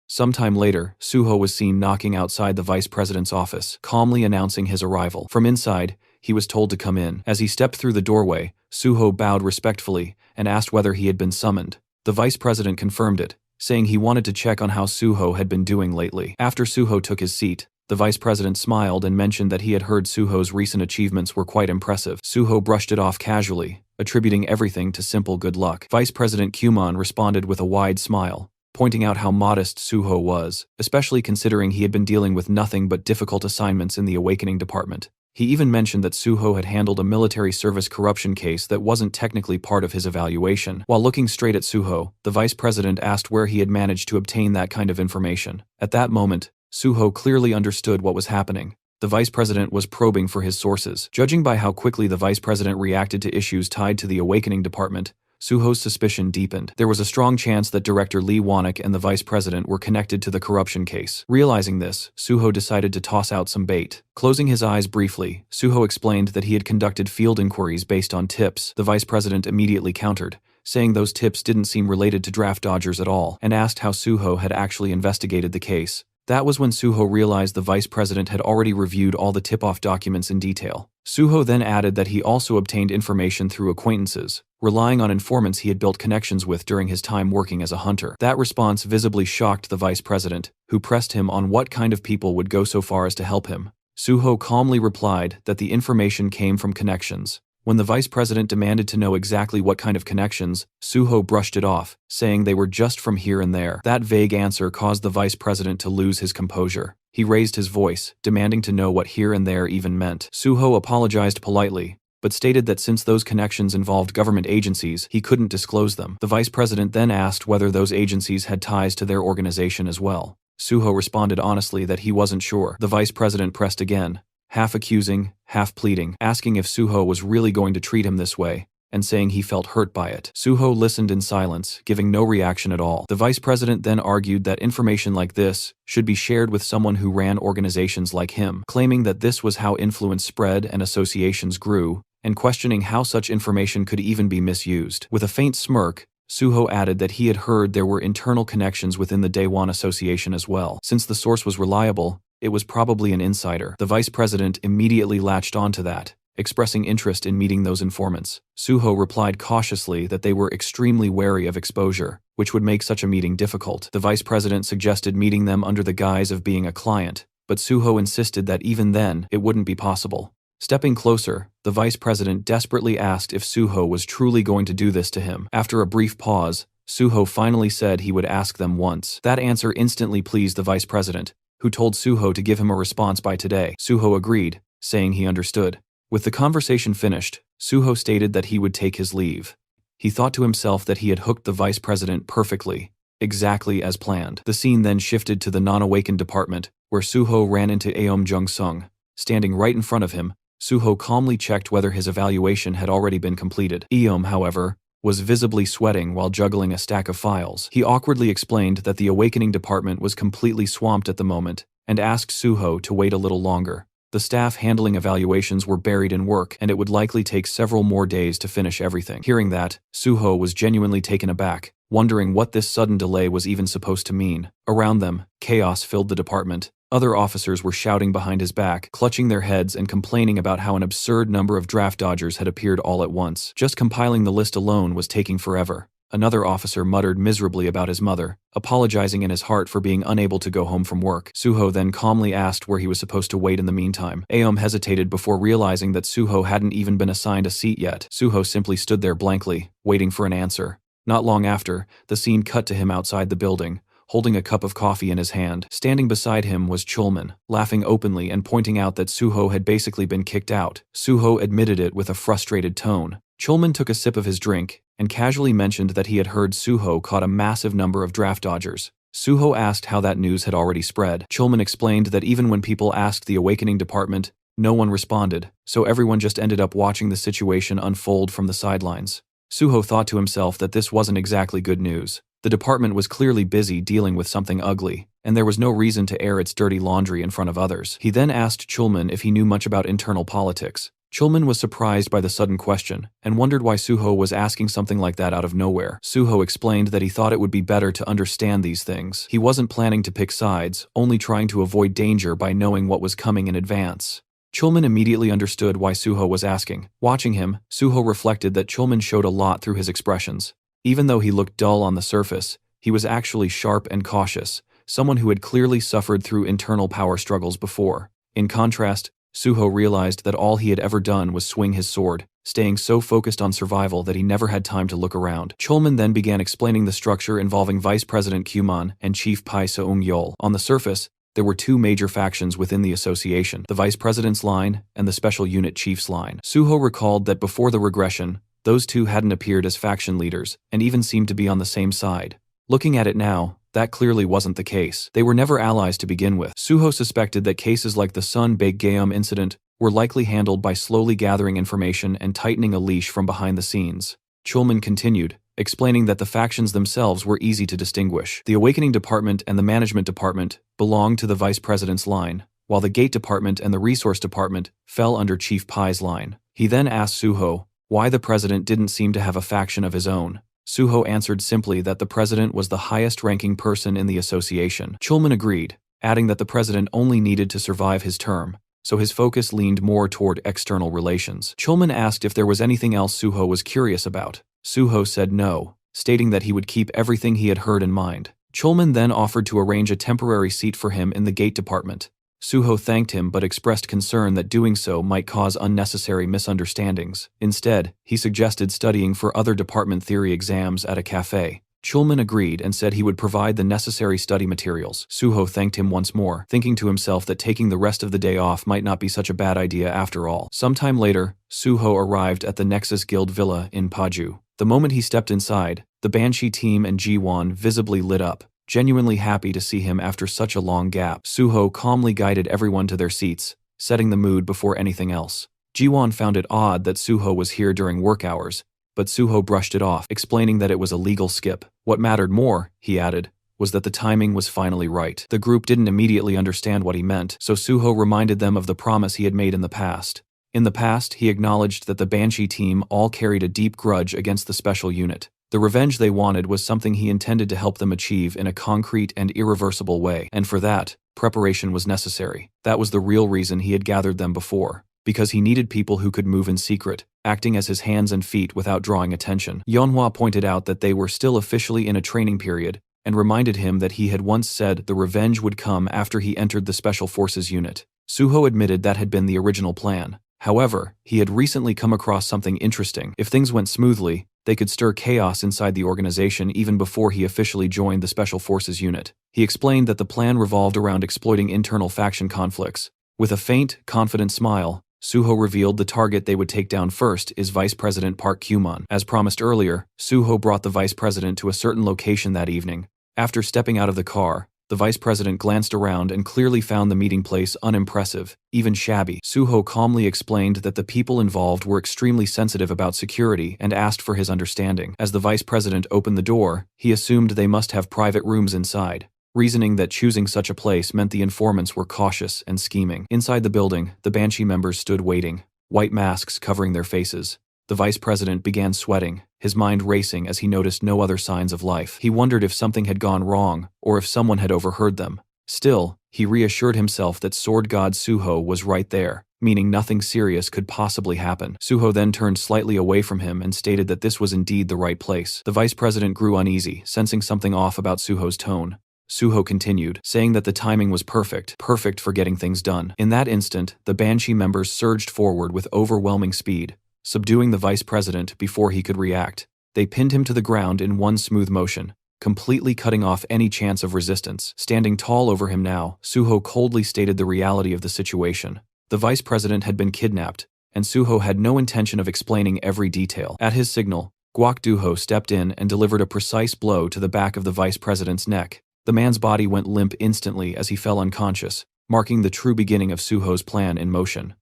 Sometime later, Suho was seen knocking outside the vice president's office, calmly announcing his arrival. From inside, he was told to come in. As he stepped through the doorway, Suho bowed respectfully and asked whether he had been summoned. The vice president confirmed it, saying he wanted to check on how Suho had been doing lately. After Suho took his seat, the vice president smiled and mentioned that he had heard Suho's recent achievements were quite impressive. Suho brushed it off casually, attributing everything to simple good luck. Vice President Kumon responded with a wide smile, pointing out how modest Suho was, especially considering he had been dealing with nothing but difficult assignments in the Awakening Department. He even mentioned that Suho had handled a military service corruption case that wasn't technically part of his evaluation. While looking straight at Suho, the vice president asked where he had managed to obtain that kind of information. At that moment, Suho clearly understood what was happening. The vice president was probing for his sources. Judging by how quickly the vice president reacted to issues tied to the Awakening Department, Suho's suspicion deepened. There was a strong chance that Director Lee Wanek and the vice president were connected to the corruption case. Realizing this, Suho decided to toss out some bait. Closing his eyes briefly, Suho explained that he had conducted field inquiries based on tips. The vice president immediately countered, saying those tips didn't seem related to draft dodgers at all, and asked how Suho had actually investigated the case. That was when Suho realized the vice president had already reviewed all the tip-off documents in detail. Suho then added that he also obtained information through acquaintances, relying on informants he had built connections with during his time working as a hunter. That response visibly shocked the vice president, who pressed him on what kind of people would go so far as to help him. Suho calmly replied that the information came from connections. When the vice president demanded to know exactly what kind of connections, Suho brushed it off, saying they were just from here and there. That vague answer caused the vice president to lose his composure. He raised his voice, demanding to know what here and there even meant. Suho apologized politely, but stated that since those connections involved government agencies, he couldn't disclose them. The vice president then asked whether those agencies had ties to their organization as well. Suho responded honestly that he wasn't sure. The vice president pressed again, half accusing, half pleading, asking if Suho was really going to treat him this way, and saying he felt hurt by it. Suho listened in silence, giving no reaction at all. The vice president then argued that information like this should be shared with someone who ran organizations like him, claiming that this was how influence spread and associations grew, and questioning how such information could even be misused. With a faint smirk, Suho added that he had heard there were internal connections within the Daewon Association as well. Since the source was reliable, it was probably an insider. The vice president immediately latched onto that, expressing interest in meeting those informants. Suho replied cautiously that they were extremely wary of exposure, which would make such a meeting difficult. The vice president suggested meeting them under the guise of being a client, but Suho insisted that even then, it wouldn't be possible. Stepping closer, the vice president desperately asked if Suho was truly going to do this to him. After a brief pause, Suho finally said he would ask them once. That answer instantly pleased the vice president, who told Suho to give him a response by today. Suho agreed, saying he understood. With the conversation finished, Suho stated that he would take his leave. He thought to himself that he had hooked the vice president perfectly, exactly as planned. The scene then shifted to the non-awakened department, where Suho ran into Aom Jung-sung. Standing right in front of him, Suho calmly checked whether his evaluation had already been completed. Aom, however, was visibly sweating while juggling a stack of files. He awkwardly explained that the Awakening Department was completely swamped at the moment, and asked Suho to wait a little longer. The staff handling evaluations were buried in work, and it would likely take several more days to finish everything. Hearing that, Suho was genuinely taken aback, wondering what this sudden delay was even supposed to mean. Around them, chaos filled the department. Other officers were shouting behind his back, clutching their heads and complaining about how an absurd number of draft dodgers had appeared all at once. Just compiling the list alone was taking forever. Another officer muttered miserably about his mother, apologizing in his heart for being unable to go home from work. Suho then calmly asked where he was supposed to wait in the meantime. Aom hesitated before realizing that Suho hadn't even been assigned a seat yet. Suho simply stood there blankly, waiting for an answer. Not long after, the scene cut to him outside the building, holding a cup of coffee in his hand. Standing beside him was Chulman, laughing openly and pointing out that Suho had basically been kicked out. Suho admitted it with a frustrated tone. Chulman took a sip of his drink and casually mentioned that he had heard Suho caught a massive number of draft dodgers. Suho asked how that news had already spread. Chulman explained that even when people asked the Awakening Department, no one responded, so everyone just ended up watching the situation unfold from the sidelines. Suho thought to himself that this wasn't exactly good news. The department was clearly busy dealing with something ugly, and there was no reason to air its dirty laundry in front of others. He then asked Chulman if he knew much about internal politics. Chulman was surprised by the sudden question and wondered why Suho was asking something like that out of nowhere. Suho explained that he thought it would be better to understand these things. He wasn't planning to pick sides, only trying to avoid danger by knowing what was coming in advance. Chulman immediately understood why Suho was asking. Watching him, Suho reflected that Chulman showed a lot through his expressions. Even though he looked dull on the surface, he was actually sharp and cautious, someone who had clearly suffered through internal power struggles before. In contrast, Suho realized that all he had ever done was swing his sword, staying so focused on survival that he never had time to look around. Chulman then began explaining the structure involving Vice President Kuman and Chief Pai Seung-yeol. On the surface, there were two major factions within the association, the Vice President's line and the Special Unit Chief's line. Suho recalled that before the regression, those two hadn't appeared as faction leaders and even seemed to be on the same side. Looking at it now, that clearly wasn't the case. They were never allies to begin with. Suho suspected that cases like the Sun Baekgeum incident were likely handled by slowly gathering information and tightening a leash from behind the scenes. Chulman continued, explaining that the factions themselves were easy to distinguish. The Awakening Department and the Management Department belonged to the Vice President's line, while the Gate Department and the Resource Department fell under Chief Pai's line. He then asked Suho why the president didn't seem to have a faction of his own. Suho answered simply that the president was the highest-ranking person in the association. Chulman agreed, adding that the president only needed to survive his term, so his focus leaned more toward external relations. Chulman asked if there was anything else Suho was curious about. Suho said no, stating that he would keep everything he had heard in mind. Chulman then offered to arrange a temporary seat for him in the Gate Department. Suho thanked him but expressed concern that doing so might cause unnecessary misunderstandings. Instead, he suggested studying for other department theory exams at a cafe. Chulman agreed and said he would provide the necessary study materials. Suho thanked him once more, thinking to himself that taking the rest of the day off might not be such a bad idea after all. Sometime later, Suho arrived at the Nexus Guild Villa in Paju. The moment he stepped inside, the Banshee team and Ji-won visibly lit up, genuinely happy to see him after such a long gap. Suho calmly guided everyone to their seats, setting the mood before anything else. Ji-won found it odd that Suho was here during work hours, but Suho brushed it off, explaining that it was a legal skip. What mattered more, he added, was that the timing was finally right. The group didn't immediately understand what he meant, so Suho reminded them of the promise he had made in the past. In the past, he acknowledged that the Banshee team all carried a deep grudge against the special unit. The revenge they wanted was something he intended to help them achieve in a concrete and irreversible way, and for that, preparation was necessary. That was the real reason he had gathered them before, because he needed people who could move in secret, acting as his hands and feet without drawing attention. Yeonhwa pointed out that they were still officially in a training period, and reminded him that he had once said the revenge would come after he entered the Special Forces unit. Suho admitted that had been the original plan. However, he had recently come across something interesting. If things went smoothly, they could stir chaos inside the organization even before he officially joined the Special Forces unit. He explained that the plan revolved around exploiting internal faction conflicts. With a faint, confident smile, Suho revealed the target they would take down first is Vice President Park Kyuman. As promised earlier, Suho brought the Vice President to a certain location that evening. After stepping out of the car, the Vice President glanced around and clearly found the meeting place unimpressive, even shabby. Suho calmly explained that the people involved were extremely sensitive about security and asked for his understanding. As the Vice President opened the door, he assumed they must have private rooms inside, reasoning that choosing such a place meant the informants were cautious and scheming. Inside the building, the Banshee members stood waiting, white masks covering their faces. The Vice President began sweating, his mind racing as he noticed no other signs of life. He wondered if something had gone wrong, or if someone had overheard them. Still, he reassured himself that Sword God Suho was right there, meaning nothing serious could possibly happen. Suho then turned slightly away from him and stated that this was indeed the right place. The Vice President grew uneasy, sensing something off about Suho's tone. Suho continued, saying that the timing was perfect for getting things done. In that instant, the Banshee members surged forward with overwhelming speed, subduing the Vice President before he could react. They pinned him to the ground in one smooth motion, completely cutting off any chance of resistance. Standing tall over him now, Suho coldly stated the reality of the situation. The vice president had been kidnapped, and Suho had no intention of explaining every detail. At his signal, Guok Duho stepped in and delivered a precise blow to the back of the vice president's neck. The man's body went limp instantly as he fell unconscious, marking the true beginning of Suho's plan in motion.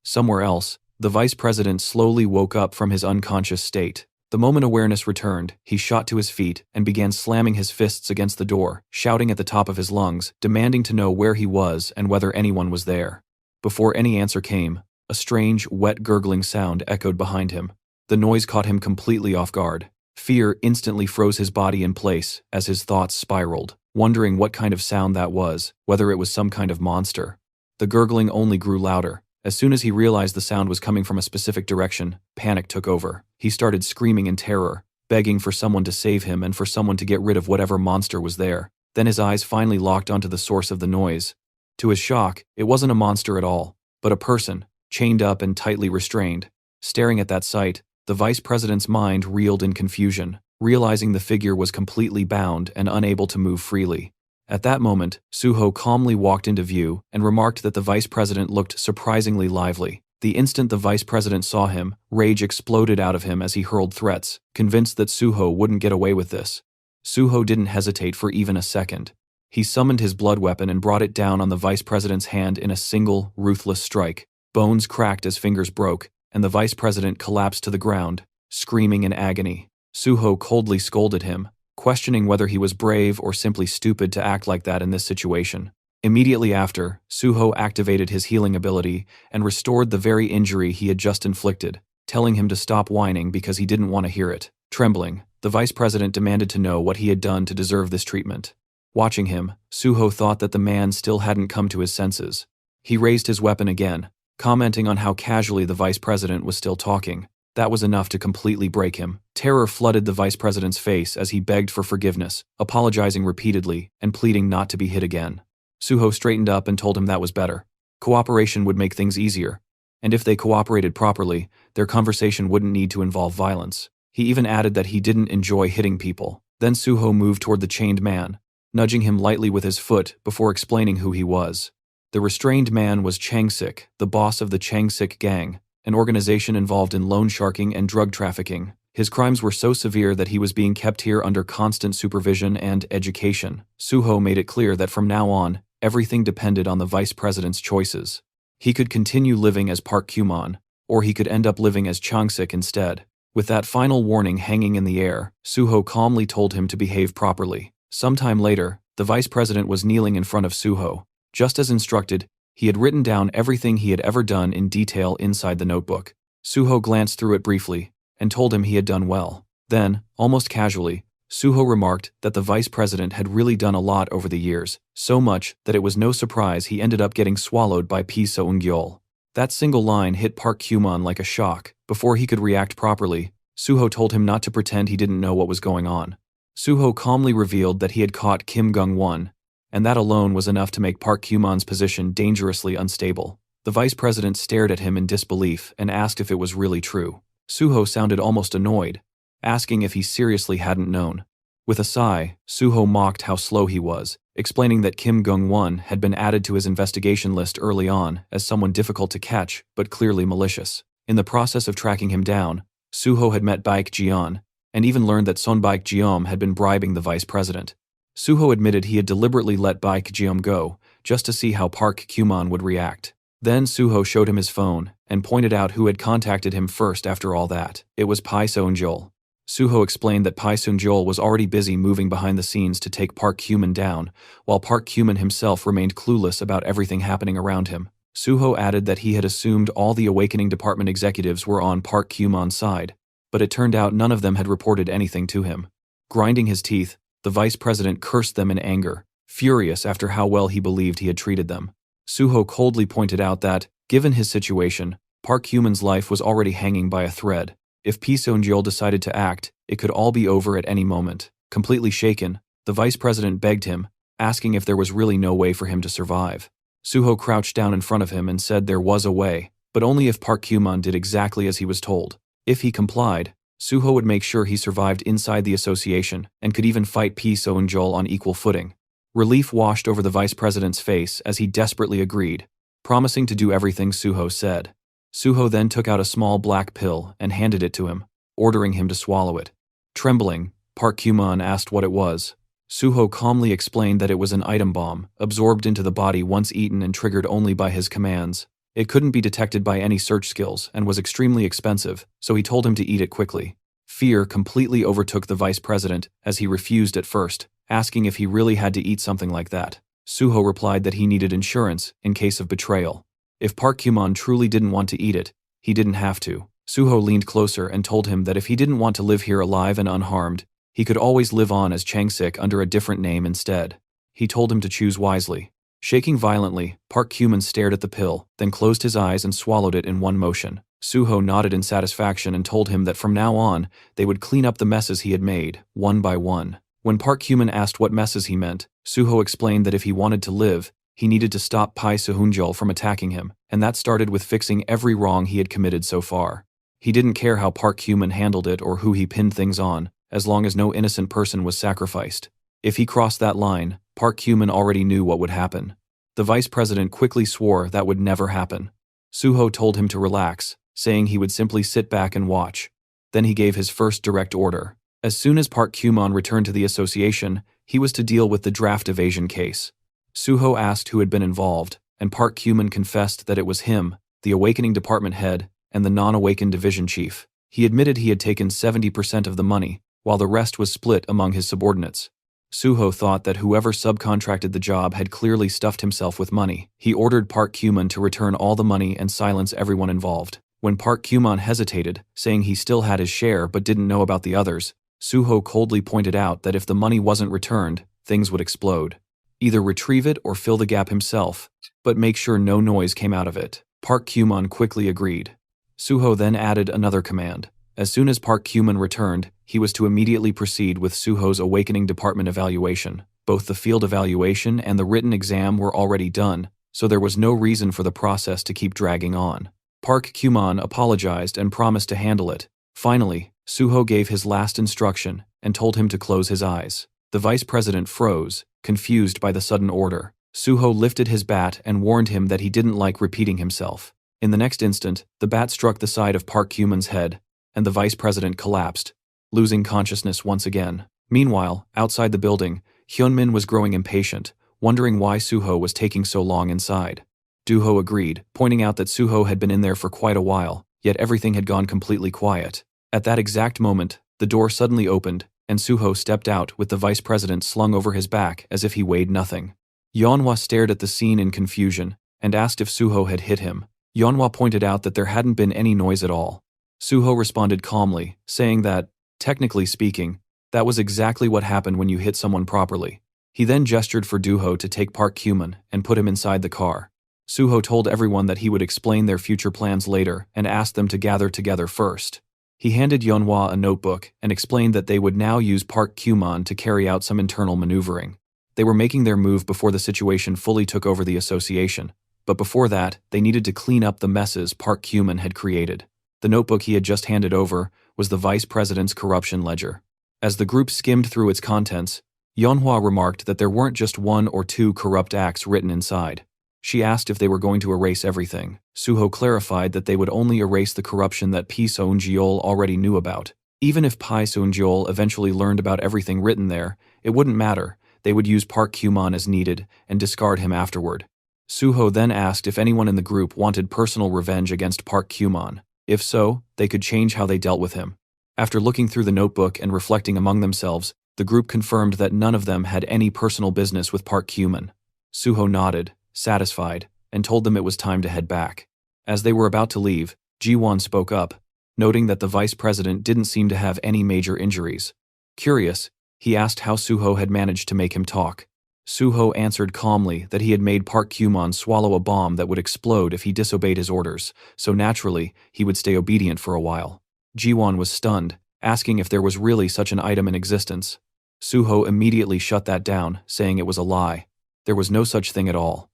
Somewhere else, the vice president slowly woke up from his unconscious state. The moment awareness returned, he shot to his feet and began slamming his fists against the door, shouting at the top of his lungs, demanding to know where he was and whether anyone was there. Before any answer came, a strange, wet gurgling sound echoed behind him. The noise caught him completely off guard. Fear instantly froze his body in place as his thoughts spiraled, wondering what kind of sound that was, whether it was some kind of monster. The gurgling only grew louder. As soon as he realized the sound was coming from a specific direction, panic took over. He started screaming in terror, begging for someone to save him and for someone to get rid of whatever monster was there. Then his eyes finally locked onto the source of the noise. To his shock, it wasn't a monster at all, but a person, chained up and tightly restrained. Staring at that sight, the vice president's mind reeled in confusion, realizing the figure was completely bound and unable to move freely. At that moment, Suho calmly walked into view and remarked that the vice president looked surprisingly lively. The instant the vice president saw him, rage exploded out of him as he hurled threats, convinced that Suho wouldn't get away with this. Suho didn't hesitate for even a second. He summoned his blood weapon and brought it down on the vice president's hand in a single, ruthless strike. Bones cracked as fingers broke, and the vice president collapsed to the ground, screaming in agony. Suho coldly scolded him, questioning whether he was brave or simply stupid to act like that in this situation. Immediately after, Suho activated his healing ability and restored the very injury he had just inflicted, telling him to stop whining because he didn't want to hear it. Trembling, the vice president demanded to know what he had done to deserve this treatment. Watching him, Suho thought that the man still hadn't come to his senses. He raised his weapon again, commenting on how casually the vice president was still talking. That was enough to completely break him. Terror flooded the vice president's face as he begged for forgiveness, apologizing repeatedly and pleading not to be hit again. Suho straightened up and told him that was better. Cooperation would make things easier, and if they cooperated properly, their conversation wouldn't need to involve violence. He even added that he didn't enjoy hitting people. Then Suho moved toward the chained man, nudging him lightly with his foot before explaining who he was. The restrained man was Changsik, the boss of the Changsik gang, an organization involved in loan sharking and drug trafficking. His crimes were so severe that he was being kept here under constant supervision and education. Suho made it clear that from now on, everything depended on the vice president's choices. He could continue living as Park Kumon, or he could end up living as Changsik instead. With that final warning hanging in the air, Suho calmly told him to behave properly. Sometime later, the vice president was kneeling in front of Suho. Just as instructed, he had written down everything he had ever done in detail inside the notebook. Suho glanced through it briefly and told him he had done well. Then, almost casually, Suho remarked that the vice president had really done a lot over the years, so much that it was no surprise he ended up getting swallowed by Pi Seung-gyol. That single line hit Park Kumon like a shock. Before he could react properly, Suho told him not to pretend he didn't know what was going on. Suho calmly revealed that he had caught Kim Gung-won, and that alone was enough to make Park Kumon's position dangerously unstable. The vice president stared at him in disbelief and asked if it was really true. Suho sounded almost annoyed, asking if he seriously hadn't known. With a sigh, Suho mocked how slow he was, explaining that Kim Gung-won had been added to his investigation list early on as someone difficult to catch but clearly malicious. In the process of tracking him down, Suho had met Baek Jeon and even learned that Son Baek Jeom had been bribing the vice president. Suho admitted he had deliberately let Baek Jeom go just to see how Park Kumon would react. Then Suho showed him his phone and pointed out who had contacted him first after all that. It was Pi Seung-gyol. Suho explained that Pi Seung-gyol was already busy moving behind the scenes to take Park Kumon down, while Park Kumon himself remained clueless about everything happening around him. Suho added that he had assumed all the Awakening Department executives were on Park Kumon's side, but it turned out none of them had reported anything to him. Grinding his teeth, the vice president cursed them in anger, furious after how well he believed he had treated them. Suho coldly pointed out that, given his situation, Park Kumon's life was already hanging by a thread. If Pi Seung-gyol decided to act, it could all be over at any moment. Completely shaken, the vice president begged him, asking if there was really no way for him to survive. Suho crouched down in front of him and said there was a way, but only if Park Kumon did exactly as he was told. If he complied, Suho would make sure he survived inside the association and could even fight P. Seung-jul on equal footing. Relief washed over the vice president's face as he desperately agreed, promising to do everything Suho said. Suho then took out a small black pill and handed it to him, ordering him to swallow it. Trembling, Park Kyuman asked what it was. Suho calmly explained that it was an item bomb, absorbed into the body once eaten and triggered only by his commands. It couldn't be detected by any search skills and was extremely expensive, so he told him to eat it quickly. Fear completely overtook the vice president as he refused at first, asking if he really had to eat something like that. Suho replied that he needed insurance in case of betrayal. If Park Kyuman truly didn't want to eat it, he didn't have to. Suho leaned closer and told him that if he didn't want to live here alive and unharmed, he could always live on as Changsik under a different name instead. He told him to choose wisely. Shaking violently, Park Kyuman stared at the pill, then closed his eyes and swallowed it in one motion. Suho nodded in satisfaction and told him that from now on, they would clean up the messes he had made, one by one. When Park Kyuman asked what messes he meant, Suho explained that if he wanted to live, he needed to stop Pai Seung-jul from attacking him, and that started with fixing every wrong he had committed so far. He didn't care how Park Kyuman handled it or who he pinned things on, as long as no innocent person was sacrificed. If he crossed that line, Park Kyuman already knew what would happen. The vice president quickly swore that would never happen. Suho told him to relax, saying he would simply sit back and watch. Then he gave his first direct order. As soon as Park Kyuman returned to the association, he was to deal with the draft evasion case. Suho asked who had been involved, and Park Kyuman confessed that it was him, the awakening department head, and the non-awakened division chief. He admitted he had taken 70% of the money, while the rest was split among his subordinates. Suho thought that whoever subcontracted the job had clearly stuffed himself with money. He ordered Park Kyuman to return all the money and silence everyone involved. When Park Kyuman hesitated, saying he still had his share but didn't know about the others, Suho coldly pointed out that if the money wasn't returned, things would explode. Either retrieve it or fill the gap himself, but make sure no noise came out of it. Park Kyuman quickly agreed. Suho then added another command. As soon as Park Kyuman returned, he was to immediately proceed with Suho's awakening department evaluation. Both the field evaluation and the written exam were already done, so there was no reason for the process to keep dragging on. Park Kyuman apologized and promised to handle it. Finally, Suho gave his last instruction and told him to close his eyes. The vice president froze, confused by the sudden order. Suho lifted his bat and warned him that he didn't like repeating himself. In the next instant, the bat struck the side of Park Kyuman's head, and the vice president collapsed, losing consciousness once again. Meanwhile, outside the building, Hyunmin was growing impatient, wondering why Suho was taking so long inside. Dooho agreed, pointing out that Suho had been in there for quite a while, yet everything had gone completely quiet. At that exact moment, the door suddenly opened, and Suho stepped out with the vice president slung over his back as if he weighed nothing. Yeonhwa stared at the scene in confusion and asked if Suho had hit him. Yeonhwa pointed out that there hadn't been any noise at all. Suho responded calmly, saying that, technically speaking, that was exactly what happened when you hit someone properly. He then gestured for Dooho to take Park Kyuman and put him inside the car. Suho told everyone that he would explain their future plans later and asked them to gather together first. He handed Yeonhwa a notebook and explained that they would now use Park Kyuman to carry out some internal maneuvering. They were making their move before the situation fully took over the association, but before that, they needed to clean up the messes Park Kyuman had created. The notebook he had just handed over was the vice president's corruption ledger. As the group skimmed through its contents, Yeonhwa remarked that there weren't just one or two corrupt acts written inside. She asked if they were going to erase everything. Suho clarified that they would only erase the corruption that Pi Seung-jul already knew about. Even if Pi Seung-jul eventually learned about everything written there, it wouldn't matter. They would use Park Kyuman as needed and discard him afterward. Suho then asked if anyone in the group wanted personal revenge against Park Kyuman. If so, they could change how they dealt with him. After looking through the notebook and reflecting among themselves, the group confirmed that none of them had any personal business with Park Kyuman. Suho nodded, satisfied, and told them it was time to head back. As they were about to leave, Ji-won spoke up, noting that the vice president didn't seem to have any major injuries. Curious, he asked how Suho had managed to make him talk. Suho answered calmly that he had made Park Kyuman swallow a bomb that would explode if he disobeyed his orders, so naturally, he would stay obedient for a while. Ji-won was stunned, asking if there was really such an item in existence. Suho immediately shut that down, saying it was a lie. There was no such thing at all.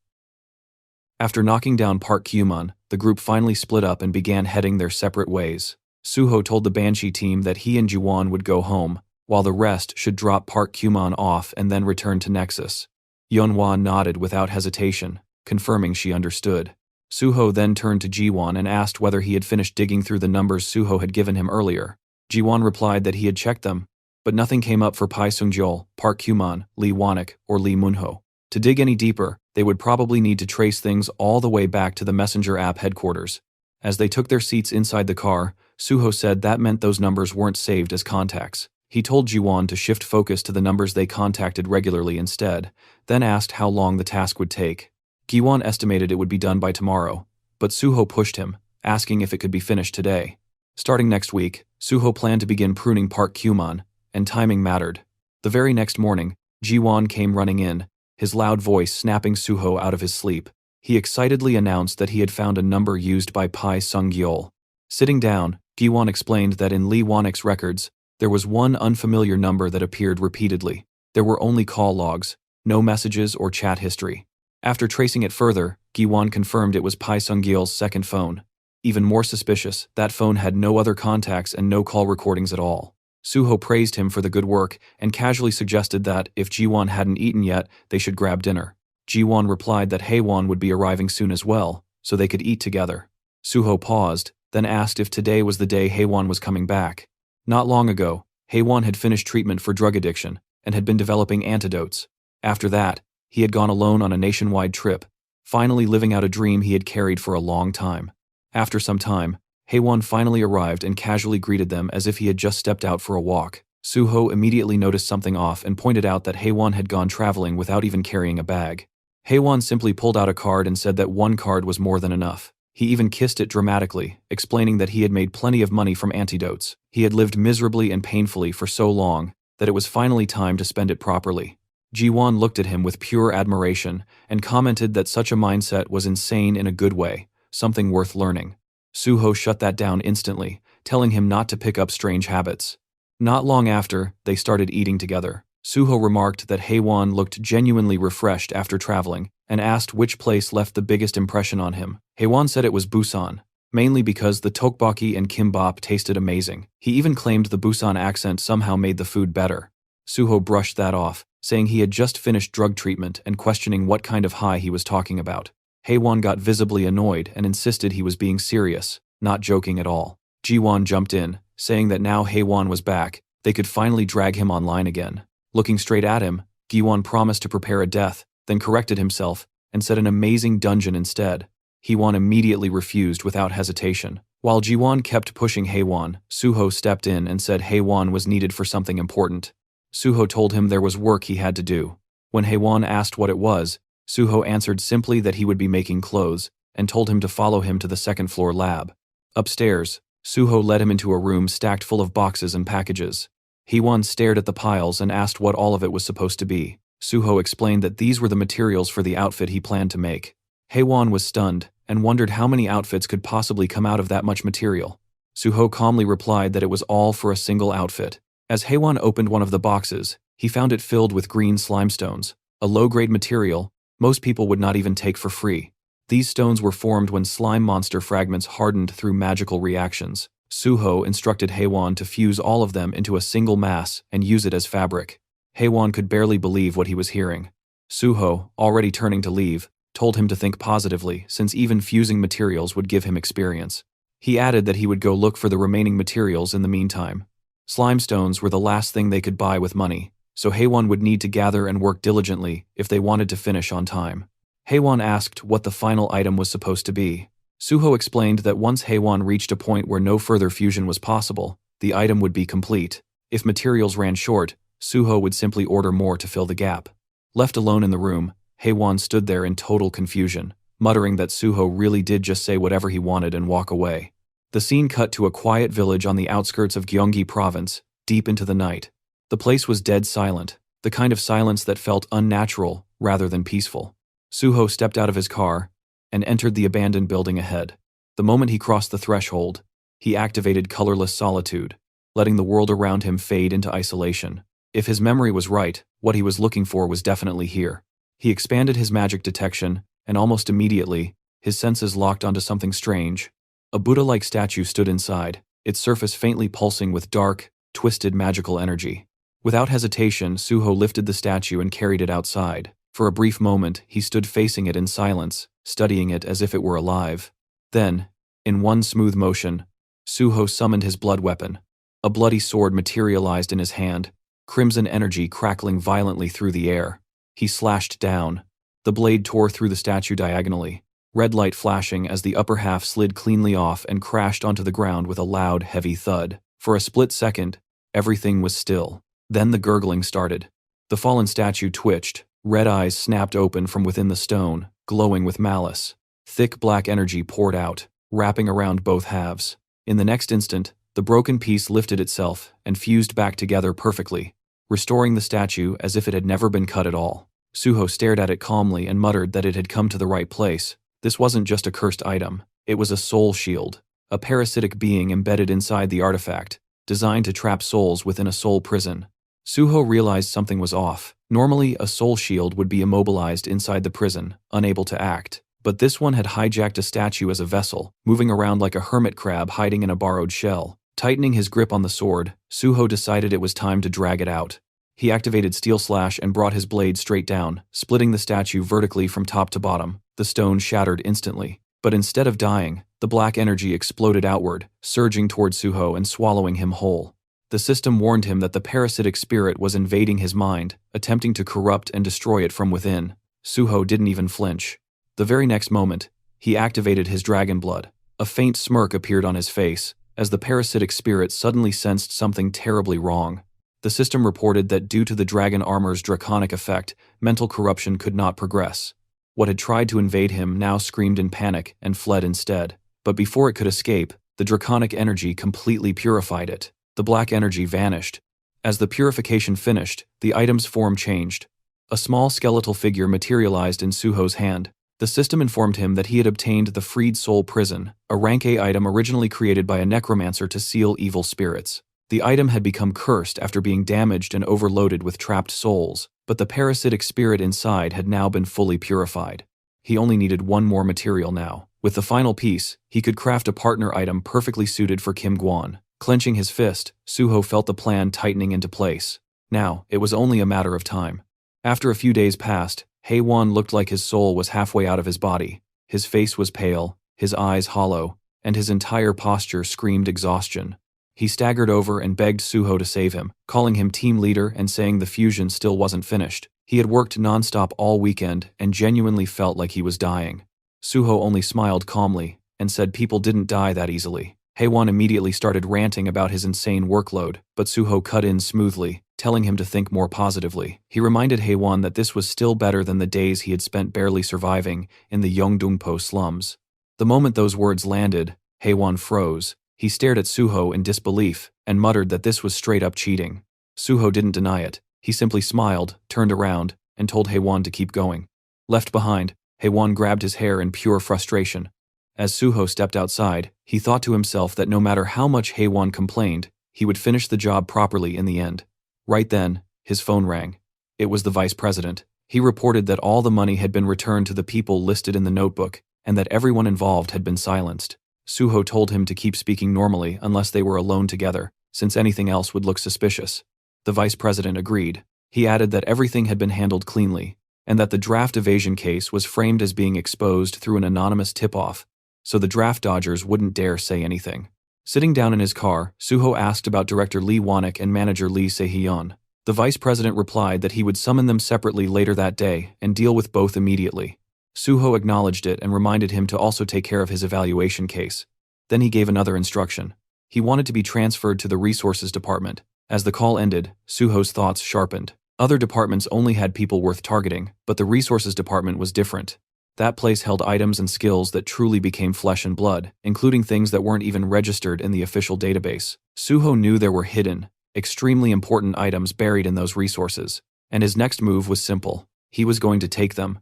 After knocking down Park Kyuman, the group finally split up and began heading their separate ways. Suho told the Banshee team that he and Jiwon would go home, while the rest should drop Park Kumon off and then return to Nexus. Yeonhwa nodded without hesitation, confirming she understood. Suho then turned to Jiwon and asked whether he had finished digging through the numbers Suho had given him earlier. Jiwon replied that he had checked them, but nothing came up for Pai Sungjol, Park Kumon, Lee Wanik, or Lee Munho. To dig any deeper, they would probably need to trace things all the way back to the Messenger app headquarters. As they took their seats inside the car, Suho said that meant those numbers weren't saved as contacts. He told Jiwon to shift focus to the numbers they contacted regularly instead, then asked how long the task would take. Jiwon estimated it would be done by tomorrow, but Suho pushed him, asking if it could be finished today. Starting next week, Suho planned to begin pruning Park Kumon, and timing mattered. The very next morning, Jiwon came running in, his loud voice snapping Suho out of his sleep. He excitedly announced that he had found a number used by Pai Sungyol. Sitting down, Jiwon explained that in Lee Wanik's records, there was one unfamiliar number that appeared repeatedly. There were only call logs, no messages or chat history. After tracing it further, Jiwon confirmed it was Pai Sungyol's second phone. Even more suspicious, that phone had no other contacts and no call recordings at all. Suho praised him for the good work and casually suggested that, if Jiwon hadn't eaten yet, they should grab dinner. Jiwon replied that Haewon would be arriving soon as well, so they could eat together. Suho paused, then asked if today was the day Haewon was coming back. Not long ago, Haewon had finished treatment for drug addiction and had been developing antidotes. After that, he had gone alone on a nationwide trip, finally living out a dream he had carried for a long time. After some time, Haewon finally arrived and casually greeted them as if he had just stepped out for a walk. Suho immediately noticed something off and pointed out that Haewon had gone traveling without even carrying a bag. Haewon simply pulled out a card and said that one card was more than enough. He even kissed it dramatically, explaining that he had made plenty of money from antidotes. He had lived miserably and painfully for so long that it was finally time to spend it properly. Jiwon looked at him with pure admiration and commented that such a mindset was insane in a good way, something worth learning. Suho shut that down instantly, telling him not to pick up strange habits. Not long after, they started eating together. Suho remarked that Haewon looked genuinely refreshed after traveling and asked which place left the biggest impression on him. Haewon said it was Busan, mainly because the tteokbokki and kimbap tasted amazing. He even claimed the Busan accent somehow made the food better. Suho brushed that off, saying he had just finished drug treatment and questioning what kind of high he was talking about. Haewon got visibly annoyed and insisted he was being serious, not joking at all. Jiwon jumped in, saying that now Haewon was back, they could finally drag him online again. Looking straight at him, Jiwon promised to prepare a death, then corrected himself and said an amazing dungeon instead. Haewon immediately refused without hesitation. While Jiwon kept pushing Haewon, Suho stepped in and said Haewon was needed for something important. Suho told him there was work he had to do. When Haewon asked what it was, Suho answered simply that he would be making clothes and told him to follow him to the second-floor lab. Upstairs, Suho led him into a room stacked full of boxes and packages. Haewon stared at the piles and asked what all of it was supposed to be. Suho explained that these were the materials for the outfit he planned to make. Haewon was stunned and wondered how many outfits could possibly come out of that much material. Suho calmly replied that it was all for a single outfit. As Haewon opened one of the boxes, he found it filled with green slimestones, a low-grade material most people would not even take for free. These stones were formed when slime monster fragments hardened through magical reactions. Suho instructed Haewon to fuse all of them into a single mass and use it as fabric. Haewon could barely believe what he was hearing. Suho, already turning to leave, told him to think positively since even fusing materials would give him experience. He added that he would go look for the remaining materials in the meantime. Slime stones were the last thing they could buy with money, so Haewon would need to gather and work diligently if they wanted to finish on time. Haewon asked what the final item was supposed to be. Suho explained that once Haewon reached a point where no further fusion was possible, the item would be complete. If materials ran short, Suho would simply order more to fill the gap. Left alone in the room, Haewon stood there in total confusion, muttering that Suho really did just say whatever he wanted and walk away. The scene cut to a quiet village on the outskirts of Gyeonggi Province, deep into the night. The place was dead silent, the kind of silence that felt unnatural rather than peaceful. Suho stepped out of his car and entered the abandoned building ahead. The moment he crossed the threshold, he activated colorless solitude, letting the world around him fade into isolation. If his memory was right, what he was looking for was definitely here. He expanded his magic detection, and almost immediately, his senses locked onto something strange. A Buddha-like statue stood inside, its surface faintly pulsing with dark, twisted magical energy. Without hesitation, Suho lifted the statue and carried it outside. For a brief moment, he stood facing it in silence, studying it as if it were alive. Then, in one smooth motion, Suho summoned his blood weapon. A bloody sword materialized in his hand, crimson energy crackling violently through the air. He slashed down. The blade tore through the statue diagonally, red light flashing as the upper half slid cleanly off and crashed onto the ground with a loud, heavy thud. For a split second, everything was still. Then the gurgling started. The fallen statue twitched, red eyes snapped open from within the stone, glowing with malice. Thick black energy poured out, wrapping around both halves. In the next instant, the broken piece lifted itself and fused back together perfectly, restoring the statue as if it had never been cut at all. Suho stared at it calmly and muttered that it had come to the right place. This wasn't just a cursed item, it was a soul shield, a parasitic being embedded inside the artifact, designed to trap souls within a soul prison. Suho realized something was off. Normally, a soul shield would be immobilized inside the prison, unable to act. But this one had hijacked a statue as a vessel, moving around like a hermit crab hiding in a borrowed shell. Tightening his grip on the sword, Suho decided it was time to drag it out. He activated Steel Slash and brought his blade straight down, splitting the statue vertically from top to bottom. The stone shattered instantly. But instead of dying, the black energy exploded outward, surging toward Suho and swallowing him whole. The system warned him that the parasitic spirit was invading his mind, attempting to corrupt and destroy it from within. Suho didn't even flinch. The very next moment, he activated his dragon blood. A faint smirk appeared on his face, as the parasitic spirit suddenly sensed something terribly wrong. The system reported that due to the dragon armor's draconic effect, mental corruption could not progress. What had tried to invade him now screamed in panic and fled instead. But before it could escape, the draconic energy completely purified it. The black energy vanished. As the purification finished, the item's form changed. A small skeletal figure materialized in Suho's hand. The system informed him that he had obtained the Freed Soul Prison, a rank A item originally created by a necromancer to seal evil spirits. The item had become cursed after being damaged and overloaded with trapped souls, but the parasitic spirit inside had now been fully purified. He only needed one more material now. With the final piece, he could craft a partner item perfectly suited for Kim Guan. Clenching his fist, Suho felt the plan tightening into place. Now, it was only a matter of time. After a few days passed, Haewon looked like his soul was halfway out of his body. His face was pale, his eyes hollow, and his entire posture screamed exhaustion. He staggered over and begged Suho to save him, calling him team leader and saying the fusion still wasn't finished. He had worked nonstop all weekend and genuinely felt like he was dying. Suho only smiled calmly and said people didn't die that easily. Haewon immediately started ranting about his insane workload, but Suho cut in smoothly, telling him to think more positively. He reminded Haewon that this was still better than the days he had spent barely surviving in the Yeongdongpo slums. The moment those words landed, Haewon froze. He stared at Suho in disbelief and muttered that this was straight-up cheating. Suho didn't deny it. He simply smiled, turned around, and told Haewon to keep going. Left behind, Haewon grabbed his hair in pure frustration. As Suho stepped outside, he thought to himself that no matter how much Haewon complained, he would finish the job properly in the end. Right then, his phone rang. It was the vice president. He reported that all the money had been returned to the people listed in the notebook, and that everyone involved had been silenced. Suho told him to keep speaking normally unless they were alone together, since anything else would look suspicious. The vice president agreed. He added that everything had been handled cleanly, and that the draft evasion case was framed as being exposed through an anonymous tip-off, so the draft dodgers wouldn't dare say anything. Sitting down in his car, Suho asked about Director Lee Wanek and manager Lee Se-hyun. The vice president replied that he would summon them separately later that day and deal with both immediately. Suho acknowledged it and reminded him to also take care of his evaluation case. Then he gave another instruction. He wanted to be transferred to the resources department. As the call ended, Suho's thoughts sharpened. Other departments only had people worth targeting, but the resources department was different. That place held items and skills that truly became flesh and blood, including things that weren't even registered in the official database. Suho knew there were hidden, extremely important items buried in those resources, and his next move was simple. He was going to take them.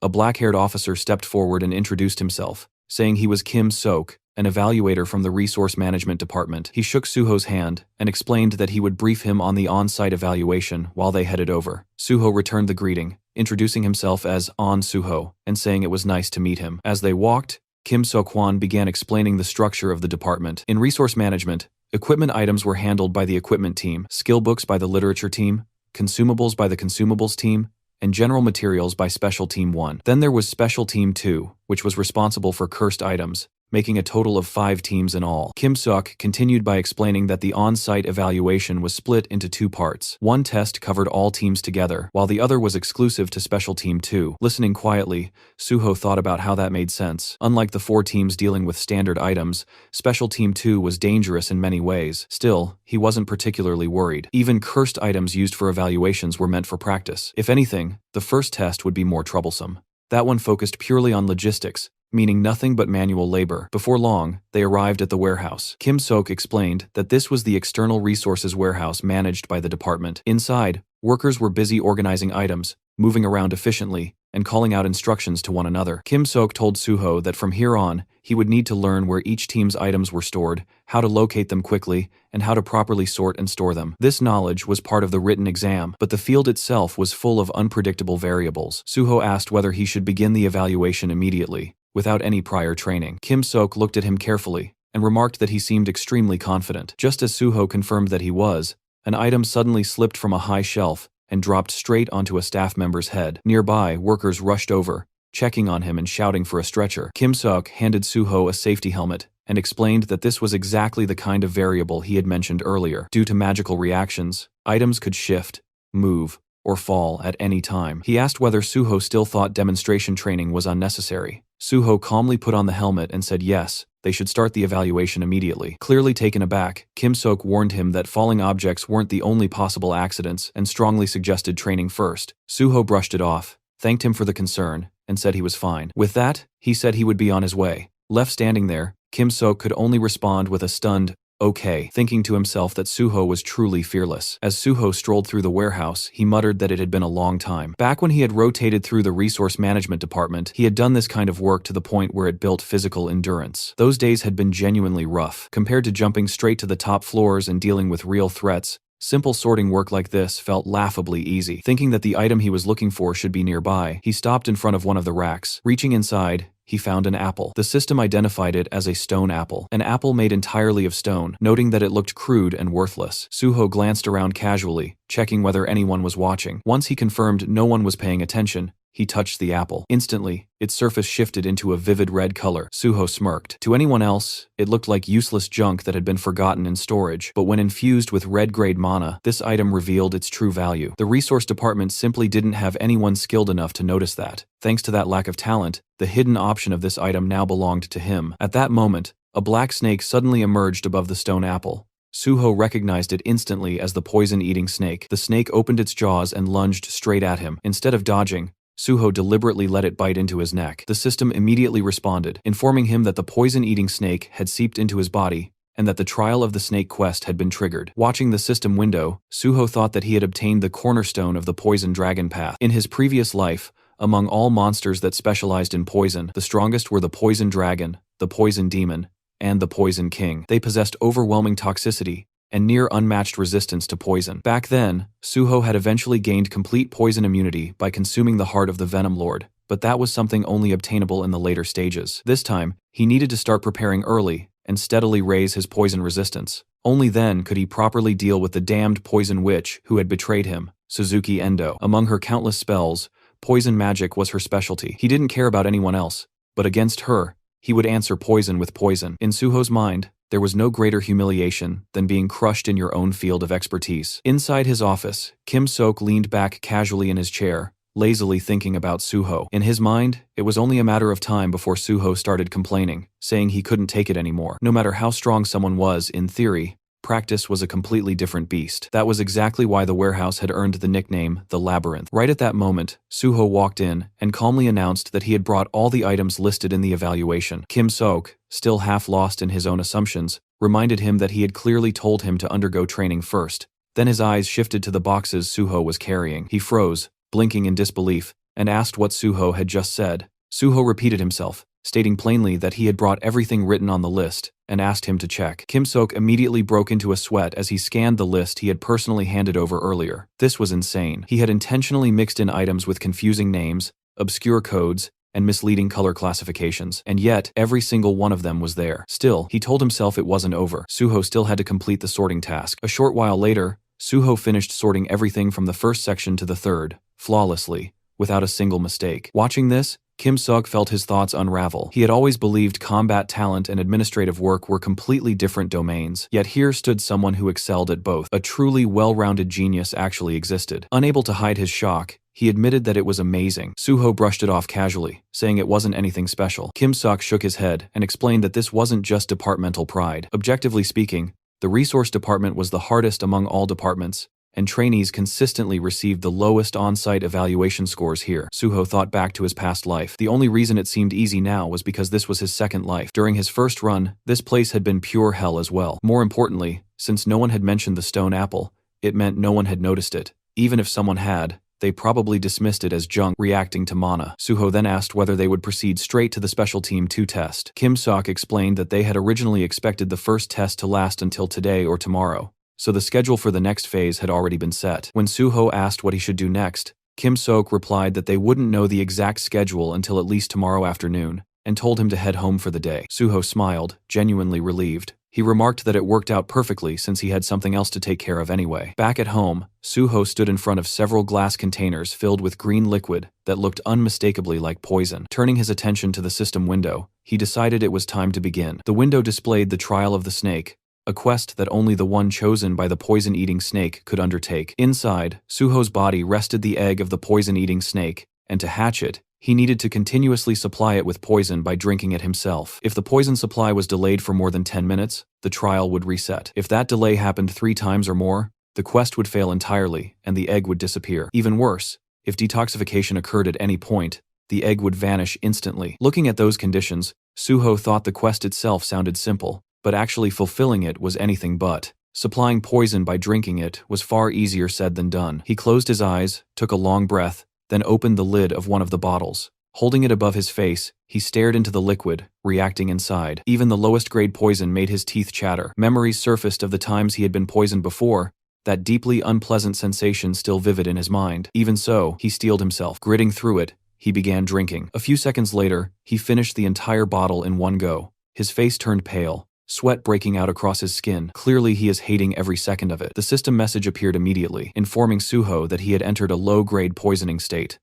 A black-haired officer stepped forward and introduced himself, saying he was Kim Sok, an evaluator from the Resource Management Department. He shook Suho's hand and explained that he would brief him on the on-site evaluation while they headed over. Suho returned the greeting, introducing himself as On Suho and saying it was nice to meet him. As they walked, Kim Seok-hwan began explaining the structure of the department. In resource management, equipment items were handled by the equipment team, skill books by the literature team, consumables by the consumables team, and general materials by Special Team 1. Then there was Special Team 2, which was responsible for cursed items, making a total of 5 teams in all. Kim Seok continued by explaining that the on-site evaluation was split into 2 parts. One test covered all teams together, while the other was exclusive to Special Team 2. Listening quietly, Suho thought about how that made sense. Unlike the 4 teams dealing with standard items, Special Team 2 was dangerous in many ways. Still, he wasn't particularly worried. Even cursed items used for evaluations were meant for practice. If anything, the first test would be more troublesome. That one focused purely on logistics, meaning nothing but manual labor. Before long, they arrived at the warehouse. Kim Seok explained that this was the external resources warehouse managed by the department. Inside, workers were busy organizing items, moving around efficiently, and calling out instructions to one another. Kim Seok told Suho that from here on, he would need to learn where each team's items were stored, how to locate them quickly, and how to properly sort and store them. This knowledge was part of the written exam, but the field itself was full of unpredictable variables. Suho asked whether he should begin the evaluation immediately, without any prior training. Kim Seok looked at him carefully, and remarked that he seemed extremely confident. Just as Suho confirmed that he was, an item suddenly slipped from a high shelf, and dropped straight onto a staff member's head. Nearby, workers rushed over, checking on him and shouting for a stretcher. Kim Seok handed Suho a safety helmet and explained that this was exactly the kind of variable he had mentioned earlier. Due to magical reactions, items could shift, move, or fall at any time. He asked whether Suho still thought demonstration training was unnecessary. Suho calmly put on the helmet and said yes, they should start the evaluation immediately. Clearly taken aback, Kim Seok warned him that falling objects weren't the only possible accidents and strongly suggested training first. Suho brushed it off, thanked him for the concern, and said he was fine. With that, he said he would be on his way. Left standing there, Kim Seok could only respond with a stunned, okay, thinking to himself that Suho was truly fearless. As Suho strolled through the warehouse, he muttered that it had been a long time. Back when he had rotated through the resource management department, he had done this kind of work to the point where it built physical endurance. Those days had been genuinely rough. Compared to jumping straight to the top floors and dealing with real threats, simple sorting work like this felt laughably easy. Thinking that the item he was looking for should be nearby, he stopped in front of one of the racks. Reaching inside, he found an apple. The system identified it as a stone apple. An apple made entirely of stone, noting that it looked crude and worthless. Suho glanced around casually, checking whether anyone was watching. Once he confirmed no one was paying attention, he touched the apple. Instantly, its surface shifted into a vivid red color. Suho smirked. To anyone else, it looked like useless junk that had been forgotten in storage, but when infused with red-grade mana, this item revealed its true value. The resource department simply didn't have anyone skilled enough to notice that. Thanks to that lack of talent, the hidden option of this item now belonged to him. At that moment, a black snake suddenly emerged above the stone apple. Suho recognized it instantly as the poison-eating snake. The snake opened its jaws and lunged straight at him. Instead of dodging, Suho deliberately let it bite into his neck. The system immediately responded, informing him that the poison-eating snake had seeped into his body and that the trial of the snake quest had been triggered. Watching the system window, Suho thought that he had obtained the cornerstone of the poison dragon path. In his previous life, among all monsters that specialized in poison, the strongest were the poison dragon, the poison demon, and the poison king. They possessed overwhelming toxicity and near unmatched resistance to poison. Back then, Suho had eventually gained complete poison immunity by consuming the heart of the Venom Lord, but that was something only obtainable in the later stages. This time, he needed to start preparing early and steadily raise his poison resistance. Only then could he properly deal with the damned poison witch who had betrayed him, Suzuki Endo. Among her countless spells, poison magic was her specialty. He didn't care about anyone else, but against her, he would answer poison with poison. In Suho's mind, there was no greater humiliation than being crushed in your own field of expertise. Inside his office, Kim Seok leaned back casually in his chair, lazily thinking about Suho. In his mind, it was only a matter of time before Suho started complaining, saying he couldn't take it anymore. No matter how strong someone was, in theory, practice was a completely different beast. That was exactly why the warehouse had earned the nickname, the Labyrinth. Right at that moment, Suho walked in and calmly announced that he had brought all the items listed in the evaluation. Kim Seok, still half lost in his own assumptions, reminded him that he had clearly told him to undergo training first. Then his eyes shifted to the boxes Suho was carrying. He froze, blinking in disbelief, and asked what Suho had just said. Suho repeated himself, stating plainly that he had brought everything written on the list, and asked him to check. Kim Seok immediately broke into a sweat as he scanned the list he had personally handed over earlier. This was insane. He had intentionally mixed in items with confusing names, obscure codes, and misleading color classifications. And yet, every single one of them was there. Still, he told himself it wasn't over. Suho still had to complete the sorting task. A short while later, Suho finished sorting everything from the first section to the third, flawlessly, without a single mistake. Watching this, Kim Seok felt his thoughts unravel. He had always believed combat talent and administrative work were completely different domains, yet here stood someone who excelled at both. A truly well-rounded genius actually existed. Unable to hide his shock, he admitted that it was amazing. Suho brushed it off casually, saying it wasn't anything special. Kim Seok shook his head and explained that this wasn't just departmental pride. Objectively speaking, the resource department was the hardest among all departments, and trainees consistently received the lowest on-site evaluation scores here. Suho thought back to his past life. The only reason it seemed easy now was because this was his second life. During his first run, this place had been pure hell as well. More importantly, since no one had mentioned the stone apple, it meant no one had noticed it. Even if someone had, they probably dismissed it as junk reacting to mana. Suho then asked whether they would proceed straight to the Special Team 2 test. Kim Seok explained that they had originally expected the first test to last until today or tomorrow, so the schedule for the next phase had already been set. When Suho asked what he should do next, Kim Seok replied that they wouldn't know the exact schedule until at least tomorrow afternoon, and told him to head home for the day. Suho smiled, genuinely relieved. He remarked that it worked out perfectly since he had something else to take care of anyway. Back at home, Suho stood in front of several glass containers filled with green liquid that looked unmistakably like poison. Turning his attention to the system window, he decided it was time to begin. The window displayed the trial of the snake, a quest that only the one chosen by the poison-eating snake could undertake. Inside, Suho's body rested the egg of the poison-eating snake, and to hatch it, he needed to continuously supply it with poison by drinking it himself. If the poison supply was delayed for more than 10 minutes, the trial would reset. If that delay happened 3 times or more, the quest would fail entirely, and the egg would disappear. Even worse, if detoxification occurred at any point, the egg would vanish instantly. Looking at those conditions, Suho thought the quest itself sounded simple, but actually fulfilling it was anything but. Supplying poison by drinking it was far easier said than done. He closed his eyes, took a long breath, then opened the lid of one of the bottles. Holding it above his face, he stared into the liquid, reacting inside. Even the lowest grade poison made his teeth chatter. Memories surfaced of the times he had been poisoned before, that deeply unpleasant sensation still vivid in his mind. Even so, he steeled himself. Gritting through it, he began drinking. A few seconds later, he finished the entire bottle in one go. His face turned pale, sweat breaking out across his skin. Clearly he is hating every second of it. The system message appeared immediately, informing Suho that he had entered a low-grade poisoning state.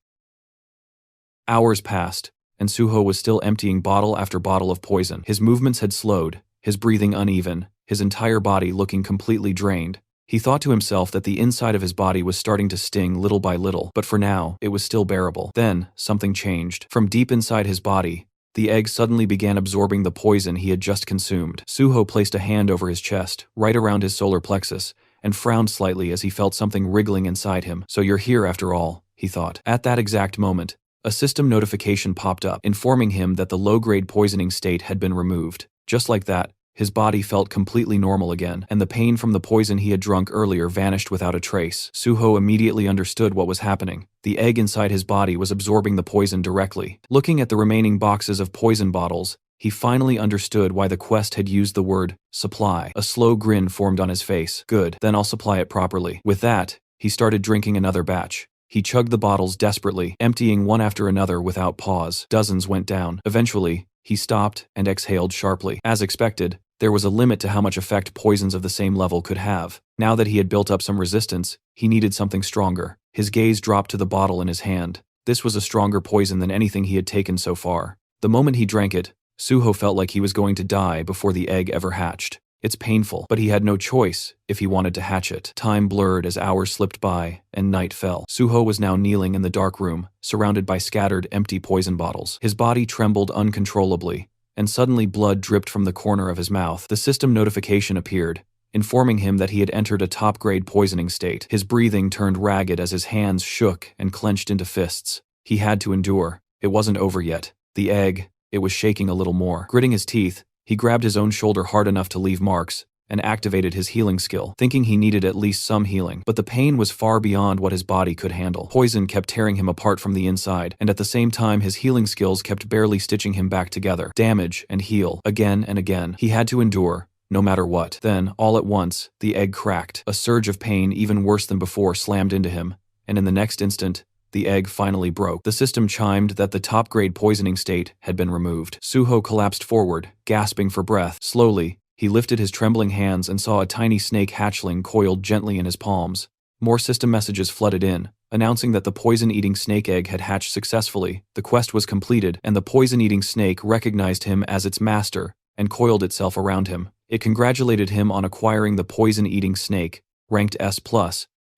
Hours passed, and Suho was still emptying bottle after bottle of poison. His movements had slowed, his breathing uneven, his entire body looking completely drained. He thought to himself that the inside of his body was starting to sting little by little, but for now, it was still bearable. Then, something changed. From deep inside his body, the egg suddenly began absorbing the poison he had just consumed. Suho placed a hand over his chest, right around his solar plexus, and frowned slightly as he felt something wriggling inside him. So you're here after all, he thought. At that exact moment, a system notification popped up, informing him that the low-grade poisoning state had been removed. Just like that, his body felt completely normal again, and the pain from the poison he had drunk earlier vanished without a trace. Suho immediately understood what was happening. The egg inside his body was absorbing the poison directly. Looking at the remaining boxes of poison bottles, he finally understood why the quest had used the word supply. A slow grin formed on his face. Good, then I'll supply it properly. With that, he started drinking another batch. He chugged the bottles desperately, emptying one after another without pause. Dozens went down. Eventually, he stopped and exhaled sharply. As expected, there was a limit to how much effect poisons of the same level could have. Now that he had built up some resistance, he needed something stronger. His gaze dropped to the bottle in his hand. This was a stronger poison than anything he had taken so far. The moment he drank it, Suho felt like he was going to die before the egg ever hatched. It's painful, but he had no choice if he wanted to hatch it. Time blurred as hours slipped by, and night fell. Suho was now kneeling in the dark room, surrounded by scattered, empty poison bottles. His body trembled uncontrollably, and suddenly blood dripped from the corner of his mouth. The system notification appeared, informing him that he had entered a top-grade poisoning state. His breathing turned ragged as his hands shook and clenched into fists. He had to endure. It wasn't over yet. The egg, it was shaking a little more. Gritting his teeth, he grabbed his own shoulder hard enough to leave marks, and activated his healing skill, thinking he needed at least some healing. But the pain was far beyond what his body could handle. Poison kept tearing him apart from the inside, and at the same time his healing skills kept barely stitching him back together. Damage and heal, again and again. He had to endure, no matter what. Then, all at once, the egg cracked. A surge of pain even worse than before slammed into him, and in the next instant, the egg finally broke. The system chimed that the top-grade poisoning state had been removed. Suho collapsed forward, gasping for breath. Slowly, he lifted his trembling hands and saw a tiny snake hatchling coiled gently in his palms. More system messages flooded in, announcing that the poison-eating snake egg had hatched successfully. The quest was completed, and the poison-eating snake recognized him as its master and coiled itself around him. It congratulated him on acquiring the poison-eating snake, ranked S+,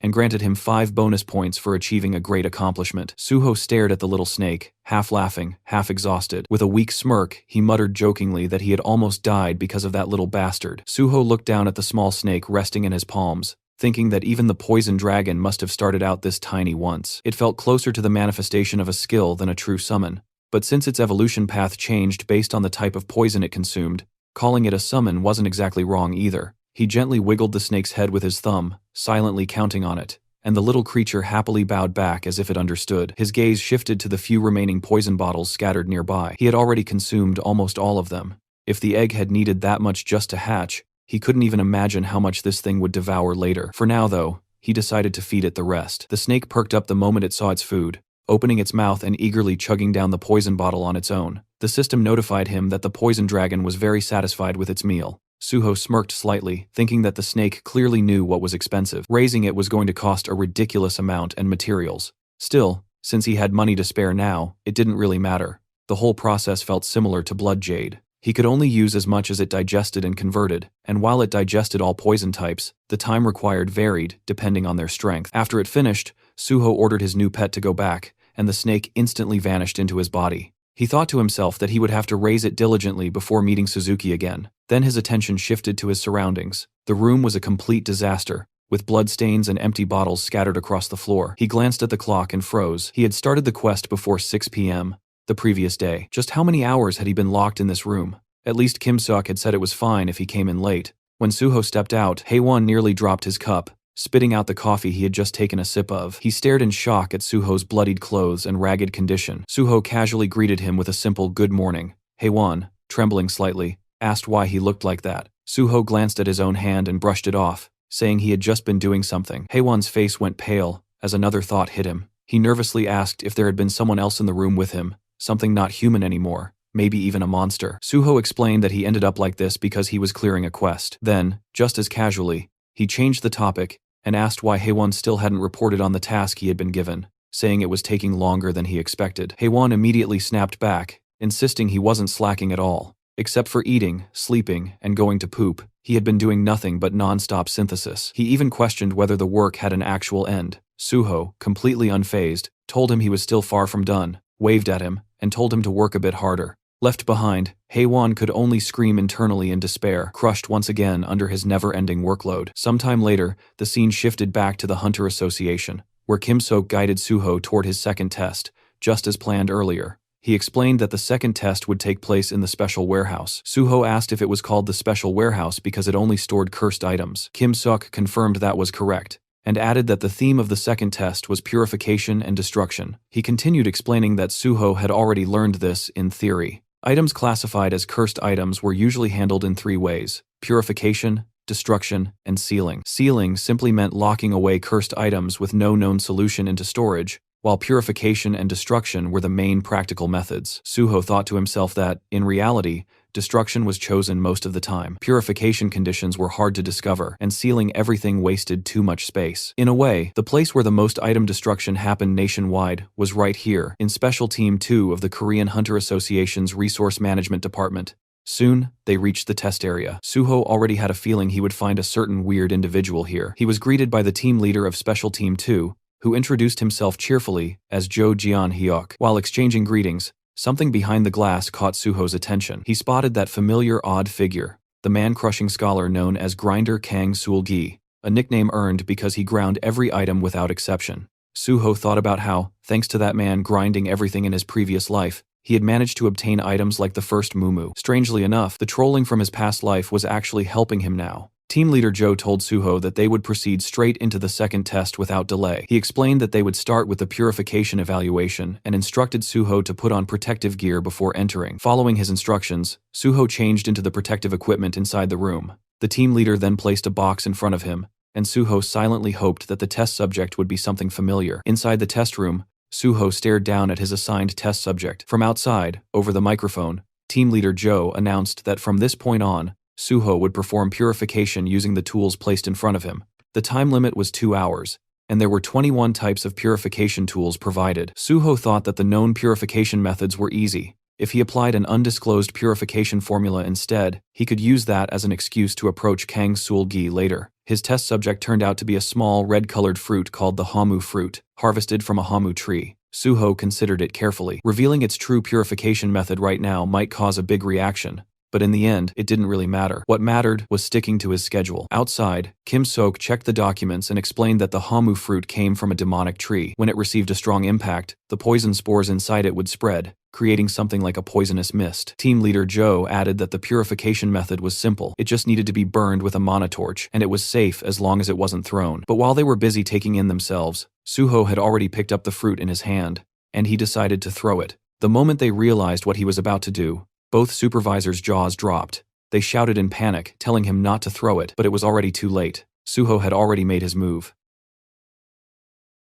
and granted him 5 bonus points for achieving a great accomplishment. Suho stared at the little snake, half laughing, half exhausted. With a weak smirk, he muttered jokingly that he had almost died because of that little bastard. Suho looked down at the small snake resting in his palms, thinking that even the poison dragon must have started out this tiny once. It felt closer to the manifestation of a skill than a true summon, but since its evolution path changed based on the type of poison it consumed, calling it a summon wasn't exactly wrong either. He gently wiggled the snake's head with his thumb, silently counting on it, and the little creature happily bowed back as if it understood. His gaze shifted to the few remaining poison bottles scattered nearby. He had already consumed almost all of them. If the egg had needed that much just to hatch, he couldn't even imagine how much this thing would devour later. For now, though, he decided to feed it the rest. The snake perked up the moment it saw its food, opening its mouth and eagerly chugging down the poison bottle on its own. The system notified him that the poison dragon was very satisfied with its meal. Suho smirked slightly, thinking that the snake clearly knew what was expensive. Raising it was going to cost a ridiculous amount and materials. Still, since he had money to spare now, it didn't really matter. The whole process felt similar to blood jade. He could only use as much as it digested and converted, and while it digested all poison types, the time required varied, depending on their strength. After it finished, Suho ordered his new pet to go back, and the snake instantly vanished into his body. He thought to himself that he would have to raise it diligently before meeting Suzuki again. Then his attention shifted to his surroundings. The room was a complete disaster, with bloodstains and empty bottles scattered across the floor. He glanced at the clock and froze. He had started the quest before 6 p.m. the previous day. Just how many hours had he been locked in this room? At least Kim Seok had said it was fine if he came in late. When Suho stepped out, Haewon nearly dropped his cup, spitting out the coffee he had just taken a sip of. He stared in shock at Suho's bloodied clothes and ragged condition. Suho casually greeted him with a simple good morning. Haewon, trembling slightly, asked why he looked like that. Suho glanced at his own hand and brushed it off, saying he had just been doing something. Haewon's face went pale as another thought hit him. He nervously asked if there had been someone else in the room with him, something not human anymore, maybe even a monster. Suho explained that he ended up like this because he was clearing a quest. Then, just as casually, he changed the topic and asked why Haewon still hadn't reported on the task he had been given, saying it was taking longer than he expected. Haewon immediately snapped back, insisting he wasn't slacking at all. Except for eating, sleeping, and going to poop, he had been doing nothing but non-stop synthesis. He even questioned whether the work had an actual end. Suho, completely unfazed, told him he was still far from done, waved at him, and told him to work a bit harder. Left behind, Haewon could only scream internally in despair, crushed once again under his never-ending workload. Sometime later, the scene shifted back to the Hunter Association, where Kim Seok guided Suho toward his second test, just as planned earlier. He explained that the second test would take place in the special warehouse. Suho asked if it was called the special warehouse because it only stored cursed items. Kim Seok confirmed that was correct, and added that the theme of the second test was purification and destruction. He continued explaining that Suho had already learned this in theory. Items classified as cursed items were usually handled in 3 ways: purification, destruction, and sealing. Sealing simply meant locking away cursed items with no known solution into storage, while purification and destruction were the main practical methods. Suho thought to himself that, in reality, destruction was chosen most of the time. Purification conditions were hard to discover, and sealing everything wasted too much space. In a way, the place where the most item destruction happened nationwide was right here, in Special Team 2 of the Korean Hunter Association's Resource Management Department. Soon, they reached the test area. Suho already had a feeling he would find a certain weird individual here. He was greeted by the team leader of Special Team 2, who introduced himself cheerfully as Jo Jeon-hyuk. While exchanging greetings, something behind the glass caught Suho's attention. He spotted that familiar odd figure, the man-crushing scholar known as Grinder Kang Sul-gi, a nickname earned because he ground every item without exception. Suho thought about how, thanks to that man grinding everything in his previous life, he had managed to obtain items like the first muumuu. Strangely enough, the trolling from his past life was actually helping him now. Team leader Jo told Suho that they would proceed straight into the second test without delay. He explained that they would start with the purification evaluation and instructed Suho to put on protective gear before entering. Following his instructions, Suho changed into the protective equipment inside the room. The team leader then placed a box in front of him, and Suho silently hoped that the test subject would be something familiar. Inside the test room, Suho stared down at his assigned test subject. From outside, over the microphone, team leader Joe announced that from this point on, Suho would perform purification using the tools placed in front of him. The time limit was 2 hours, and there were 21 types of purification tools provided. Suho thought that the known purification methods were easy. If he applied an undisclosed purification formula instead, he could use that as an excuse to approach Kang Sul-gi later. His test subject turned out to be a small red-colored fruit called the hamu fruit, harvested from a hamu tree. Suho considered it carefully. Revealing its true purification method right now might cause a big reaction, but in the end, it didn't really matter. What mattered was sticking to his schedule. Outside, Kim Sok checked the documents and explained that the hamu fruit came from a demonic tree. When it received a strong impact, the poison spores inside it would spread, creating something like a poisonous mist. Team leader Joe added that the purification method was simple. It just needed to be burned with a monotorch, and it was safe as long as it wasn't thrown. But while they were busy taking in themselves, Suho had already picked up the fruit in his hand, and he decided to throw it. The moment they realized what he was about to do, both supervisors' jaws dropped. They shouted in panic, telling him not to throw it, but it was already too late. Suho had already made his move.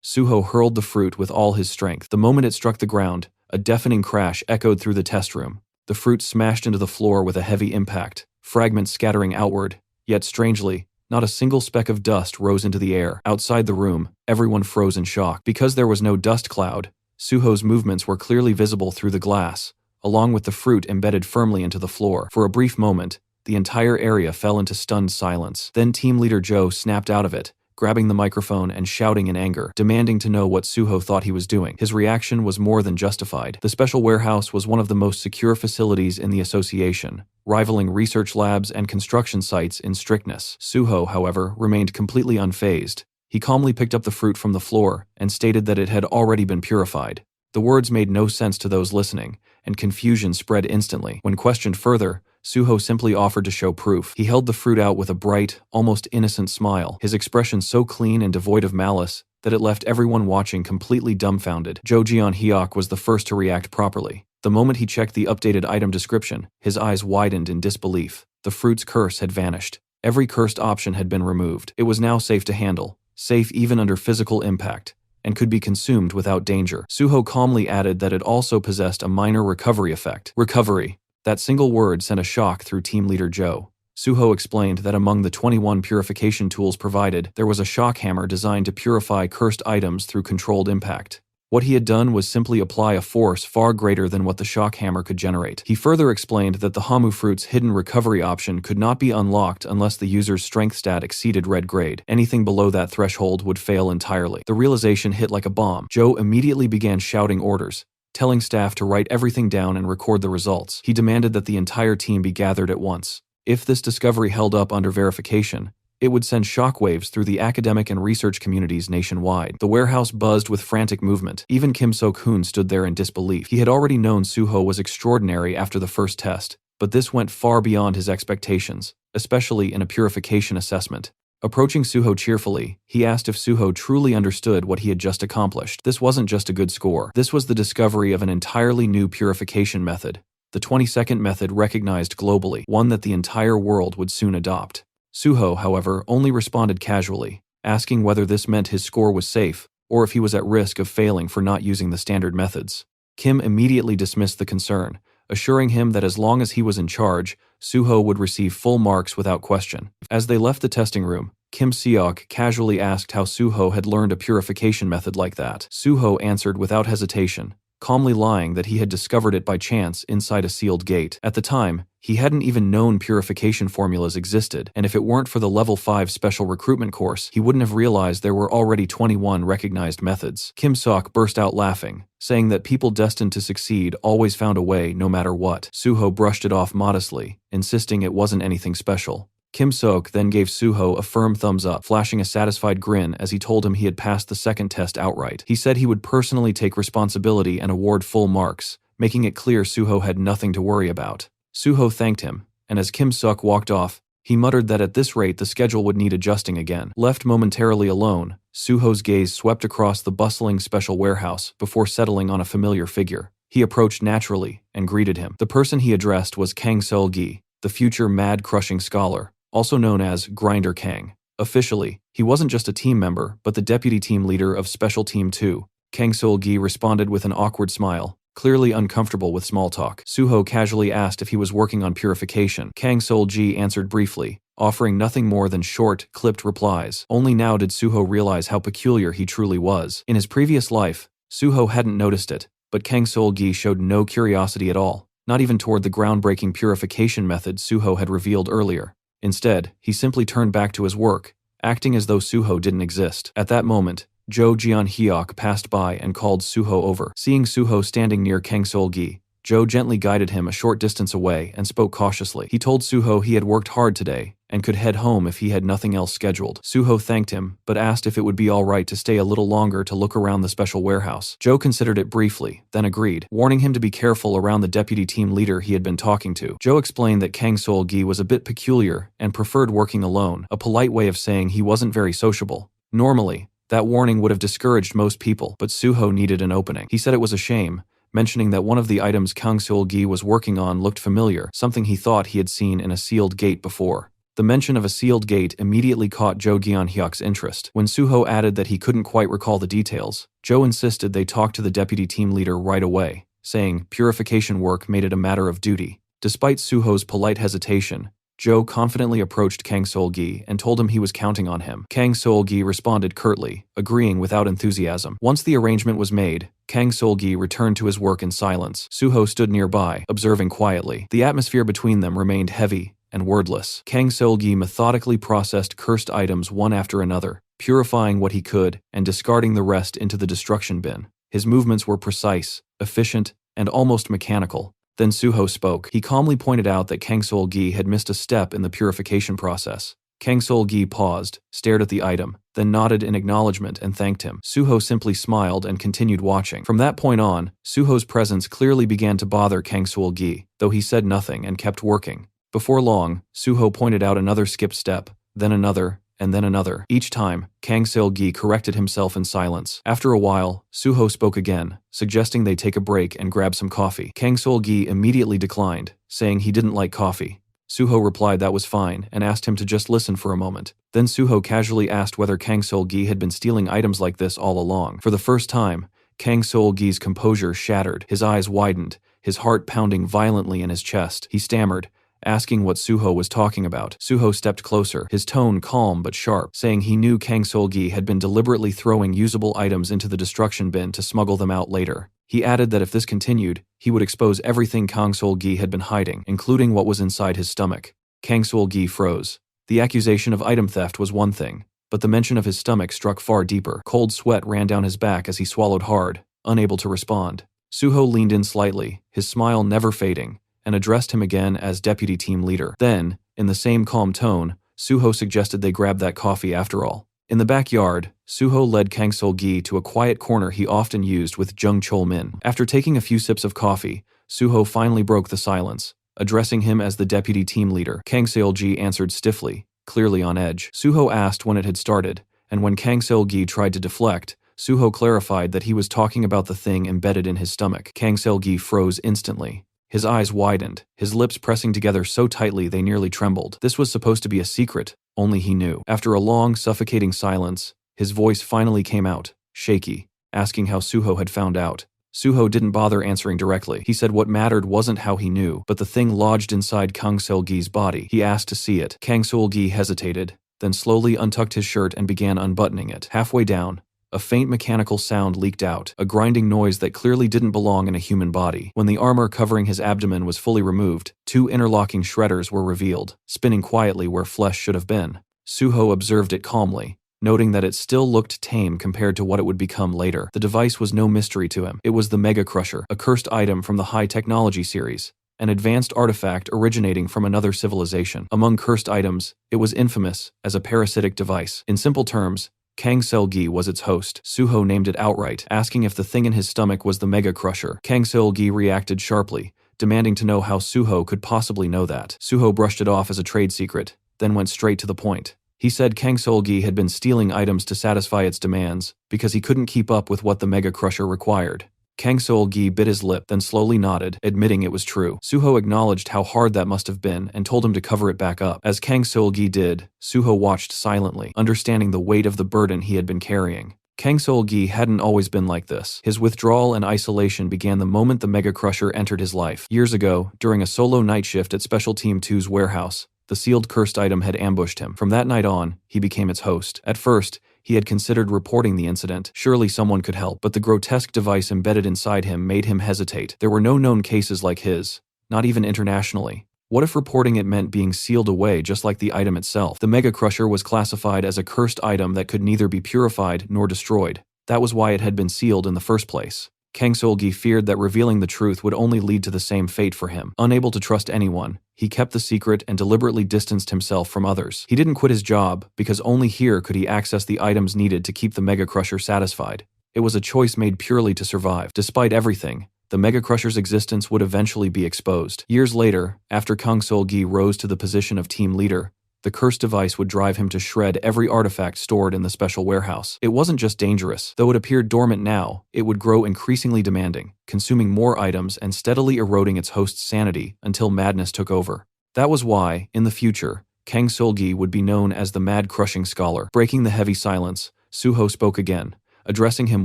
Suho hurled the fruit with all his strength. The moment it struck the ground, a deafening crash echoed through the test room. The fruit smashed into the floor with a heavy impact, fragments scattering outward, yet strangely, not a single speck of dust rose into the air. Outside the room, everyone froze in shock. Because there was no dust cloud, Suho's movements were clearly visible through the glass, along with the fruit embedded firmly into the floor. For a brief moment, the entire area fell into stunned silence. Then team leader Joe snapped out of it, grabbing the microphone and shouting in anger, demanding to know what Suho thought he was doing. His reaction was more than justified. The special warehouse was one of the most secure facilities in the association, rivaling research labs and construction sites in strictness. Suho, however, remained completely unfazed. He calmly picked up the fruit from the floor and stated that it had already been purified. The words made no sense to those listening, and confusion spread instantly. When questioned further, Suho simply offered to show proof. He held the fruit out with a bright, almost innocent smile, his expression so clean and devoid of malice that it left everyone watching completely dumbfounded. Jo Jeon-hyuk was the first to react properly. The moment he checked the updated item description, his eyes widened in disbelief. The fruit's curse had vanished. Every cursed option had been removed. It was now safe to handle, safe even under physical impact, and could be consumed without danger. Suho calmly added that it also possessed a minor recovery effect. Recovery. That single word sent a shock through team leader Joe. Suho explained that among the 21 purification tools provided, there was a shock hammer designed to purify cursed items through controlled impact. What he had done was simply apply a force far greater than what the shock hammer could generate. He further explained that the hamu fruit's hidden recovery option could not be unlocked unless the user's strength stat exceeded red grade. Anything below that threshold would fail entirely. The realization hit like a bomb. Joe immediately began shouting orders, telling staff to write everything down and record the results. He demanded that the entire team be gathered at once. If this discovery held up under verification, it would send shockwaves through the academic and research communities nationwide. The warehouse buzzed with frantic movement. Even Kim Sok-hoon stood there in disbelief. He had already known Suho was extraordinary after the first test, but this went far beyond his expectations, especially in a purification assessment. Approaching Suho cheerfully, he asked if Suho truly understood what he had just accomplished. This wasn't just a good score. This was the discovery of an entirely new purification method, the 20-second method recognized globally, one that the entire world would soon adopt. Suho, however, only responded casually, asking whether this meant his score was safe, or if he was at risk of failing for not using the standard methods. Kim immediately dismissed the concern, assuring him that as long as he was in charge, Suho would receive full marks without question. As they left the testing room, Kim Seok casually asked how Suho had learned a purification method like that. Suho answered without hesitation, calmly lying that he had discovered it by chance inside a sealed gate. At the time, he hadn't even known purification formulas existed, and if it weren't for the level 5 special recruitment course, he wouldn't have realized there were already 21 recognized methods. Kim Sok burst out laughing, saying that people destined to succeed always found a way no matter what. Suho brushed it off modestly, insisting it wasn't anything special. Kim Sok then gave Suho a firm thumbs up, flashing a satisfied grin as he told him he had passed the second test outright. He said he would personally take responsibility and award full marks, making it clear Suho had nothing to worry about. Suho thanked him, and as Kim Sok walked off, he muttered that at this rate the schedule would need adjusting again. Left momentarily alone, Suho's gaze swept across the bustling special warehouse before settling on a familiar figure. He approached naturally and greeted him. The person he addressed was Kang Seol-gi, the future mad-crushing scholar, also known as Grinder Kang. Officially, he wasn't just a team member, but the deputy team leader of Special Team 2, Kang Sol-gi responded with an awkward smile, clearly uncomfortable with small talk. Suho casually asked if he was working on purification. Kang Sol-gi answered briefly, offering nothing more than short, clipped replies. Only now did Suho realize how peculiar he truly was. In his previous life, Suho hadn't noticed it, but Kang Sol-gi showed no curiosity at all, not even toward the groundbreaking purification method Suho had revealed earlier. Instead, he simply turned back to his work, acting as though Suho didn't exist. At that moment, Jo Jeon-hyuk passed by and called Suho over. Seeing Suho standing near Kang Sol-gi, Jo gently guided him a short distance away and spoke cautiously. He told Suho he had worked hard today and could head home if he had nothing else scheduled. Suho thanked him, but asked if it would be all right to stay a little longer to look around the special warehouse. Jo considered it briefly, then agreed, warning him to be careful around the deputy team leader he had been talking to. Jo explained that Kang Sol-gi was a bit peculiar and preferred working alone, a polite way of saying he wasn't very sociable. Normally, that warning would have discouraged most people, but Suho needed an opening. He said it was a shame, mentioning that one of the items Kang Sol-gi was working on looked familiar, something he thought he had seen in a sealed gate before. The mention of a sealed gate immediately caught Jo Jeon-hyuk's interest. When Suho added that he couldn't quite recall the details, Jo insisted they talk to the deputy team leader right away, saying purification work made it a matter of duty. Despite Suho's polite hesitation, Jo confidently approached Kang Sol-gi and told him he was counting on him. Kang Sol-gi responded curtly, agreeing without enthusiasm. Once the arrangement was made, Kang Sol-gi returned to his work in silence. Suho stood nearby, observing quietly. The atmosphere between them remained heavy and wordless. Kang Sol-gi methodically processed cursed items one after another, purifying what he could and discarding the rest into the destruction bin. His movements were precise, efficient, and almost mechanical. Then Suho spoke. He calmly pointed out that Kang Sol-gi had missed a step in the purification process. Kang Sol-gi paused, stared at the item, then nodded in acknowledgement and thanked him. Suho simply smiled and continued watching. From that point on, Suho's presence clearly began to bother Kang Sol-gi, though he said nothing and kept working. Before long, Suho pointed out another skipped step, then another, and then another. Each time, Kang Sol-gi corrected himself in silence. After a while, Suho spoke again, suggesting they take a break and grab some coffee. Kang Sol-gi immediately declined, saying he didn't like coffee. Suho replied that was fine and asked him to just listen for a moment. Then Suho casually asked whether Kang Sol-gi had been stealing items like this all along. For the first time, Kang Sol-gi's composure shattered. His eyes widened, his heart pounding violently in his chest. He stammered, asking what Suho was talking about. Suho stepped closer, his tone calm but sharp, saying he knew Kang Sol-gi had been deliberately throwing usable items into the destruction bin to smuggle them out later. He added that if this continued, he would expose everything Kang Sol-gi had been hiding, including what was inside his stomach. Kang Sol-gi froze. The accusation of item theft was one thing, but the mention of his stomach struck far deeper. Cold sweat ran down his back as he swallowed hard, unable to respond. Suho leaned in slightly, his smile never fading, and addressed him again as deputy team leader. Then, in the same calm tone, Suho suggested they grab that coffee after all. In the backyard, Suho led Kang Sol-gi to a quiet corner he often used with Jung Chol-min. After taking a few sips of coffee, Suho finally broke the silence, addressing him as the deputy team leader. Kang Sol-gi answered stiffly, clearly on edge. Suho asked when it had started, and when Kang Sol-gi tried to deflect, Suho clarified that he was talking about the thing embedded in his stomach. Kang Sol-gi froze instantly. His eyes widened, his lips pressing together so tightly they nearly trembled. This was supposed to be a secret, only he knew. After a long, suffocating silence, his voice finally came out, shaky, asking how Suho had found out. Suho didn't bother answering directly. He said what mattered wasn't how he knew, but the thing lodged inside Kang Sol-gi's body. He asked to see it. Kang Sol-gi hesitated, then slowly untucked his shirt and began unbuttoning it. Halfway down, a faint mechanical sound leaked out, a grinding noise that clearly didn't belong in a human body. When the armor covering his abdomen was fully removed, two interlocking shredders were revealed, spinning quietly where flesh should have been. Suho observed it calmly, noting that it still looked tame compared to what it would become later. The device was no mystery to him. It was the Mega Crusher, a cursed item from the High Technology series, an advanced artifact originating from another civilization. Among cursed items, it was infamous as a parasitic device. In simple terms, Kang Sol-gi was its host. Suho named it outright, asking if the thing in his stomach was the Mega Crusher. Kang Sol-gi reacted sharply, demanding to know how Suho could possibly know that. Suho brushed it off as a trade secret, then went straight to the point. He said Kang Sol-gi had been stealing items to satisfy its demands because he couldn't keep up with what the Mega Crusher required. Kang Sol-gi bit his lip, then slowly nodded, admitting it was true. Suho acknowledged how hard that must have been and told him to cover it back up. As Kang Sol-gi did, Suho watched silently, understanding the weight of the burden he had been carrying. Kang Sol-gi hadn't always been like this. His withdrawal and isolation began the moment the Mega Crusher entered his life. Years ago, during a solo night shift at Special Team 2's warehouse, the sealed cursed item had ambushed him. From that night on, he became its host. At first, he had considered reporting the incident. Surely someone could help, but the grotesque device embedded inside him made him hesitate. There were no known cases like his, not even internationally. What if reporting it meant being sealed away just like the item itself? The Mega Crusher was classified as a cursed item that could neither be purified nor destroyed. That was why it had been sealed in the first place. Kang Sol-gi feared that revealing the truth would only lead to the same fate for him. Unable to trust anyone, he kept the secret and deliberately distanced himself from others. He didn't quit his job, because only here could he access the items needed to keep the Mega Crusher satisfied. It was a choice made purely to survive. Despite everything, the Mega Crusher's existence would eventually be exposed. Years later, after Kang Sol-gi rose to the position of team leader, the cursed device would drive him to shred every artifact stored in the special warehouse. It wasn't just dangerous. Though it appeared dormant now, it would grow increasingly demanding, consuming more items and steadily eroding its host's sanity until madness took over. That was why, in the future, Kang Sol-gi would be known as the Mad Crushing Scholar. Breaking the heavy silence, Suho spoke again, addressing him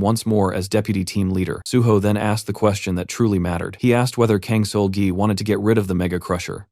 once more as deputy team leader. Suho then asked the question that truly mattered. He asked whether Kang Sol-gi wanted to get rid of the Mega Crusher.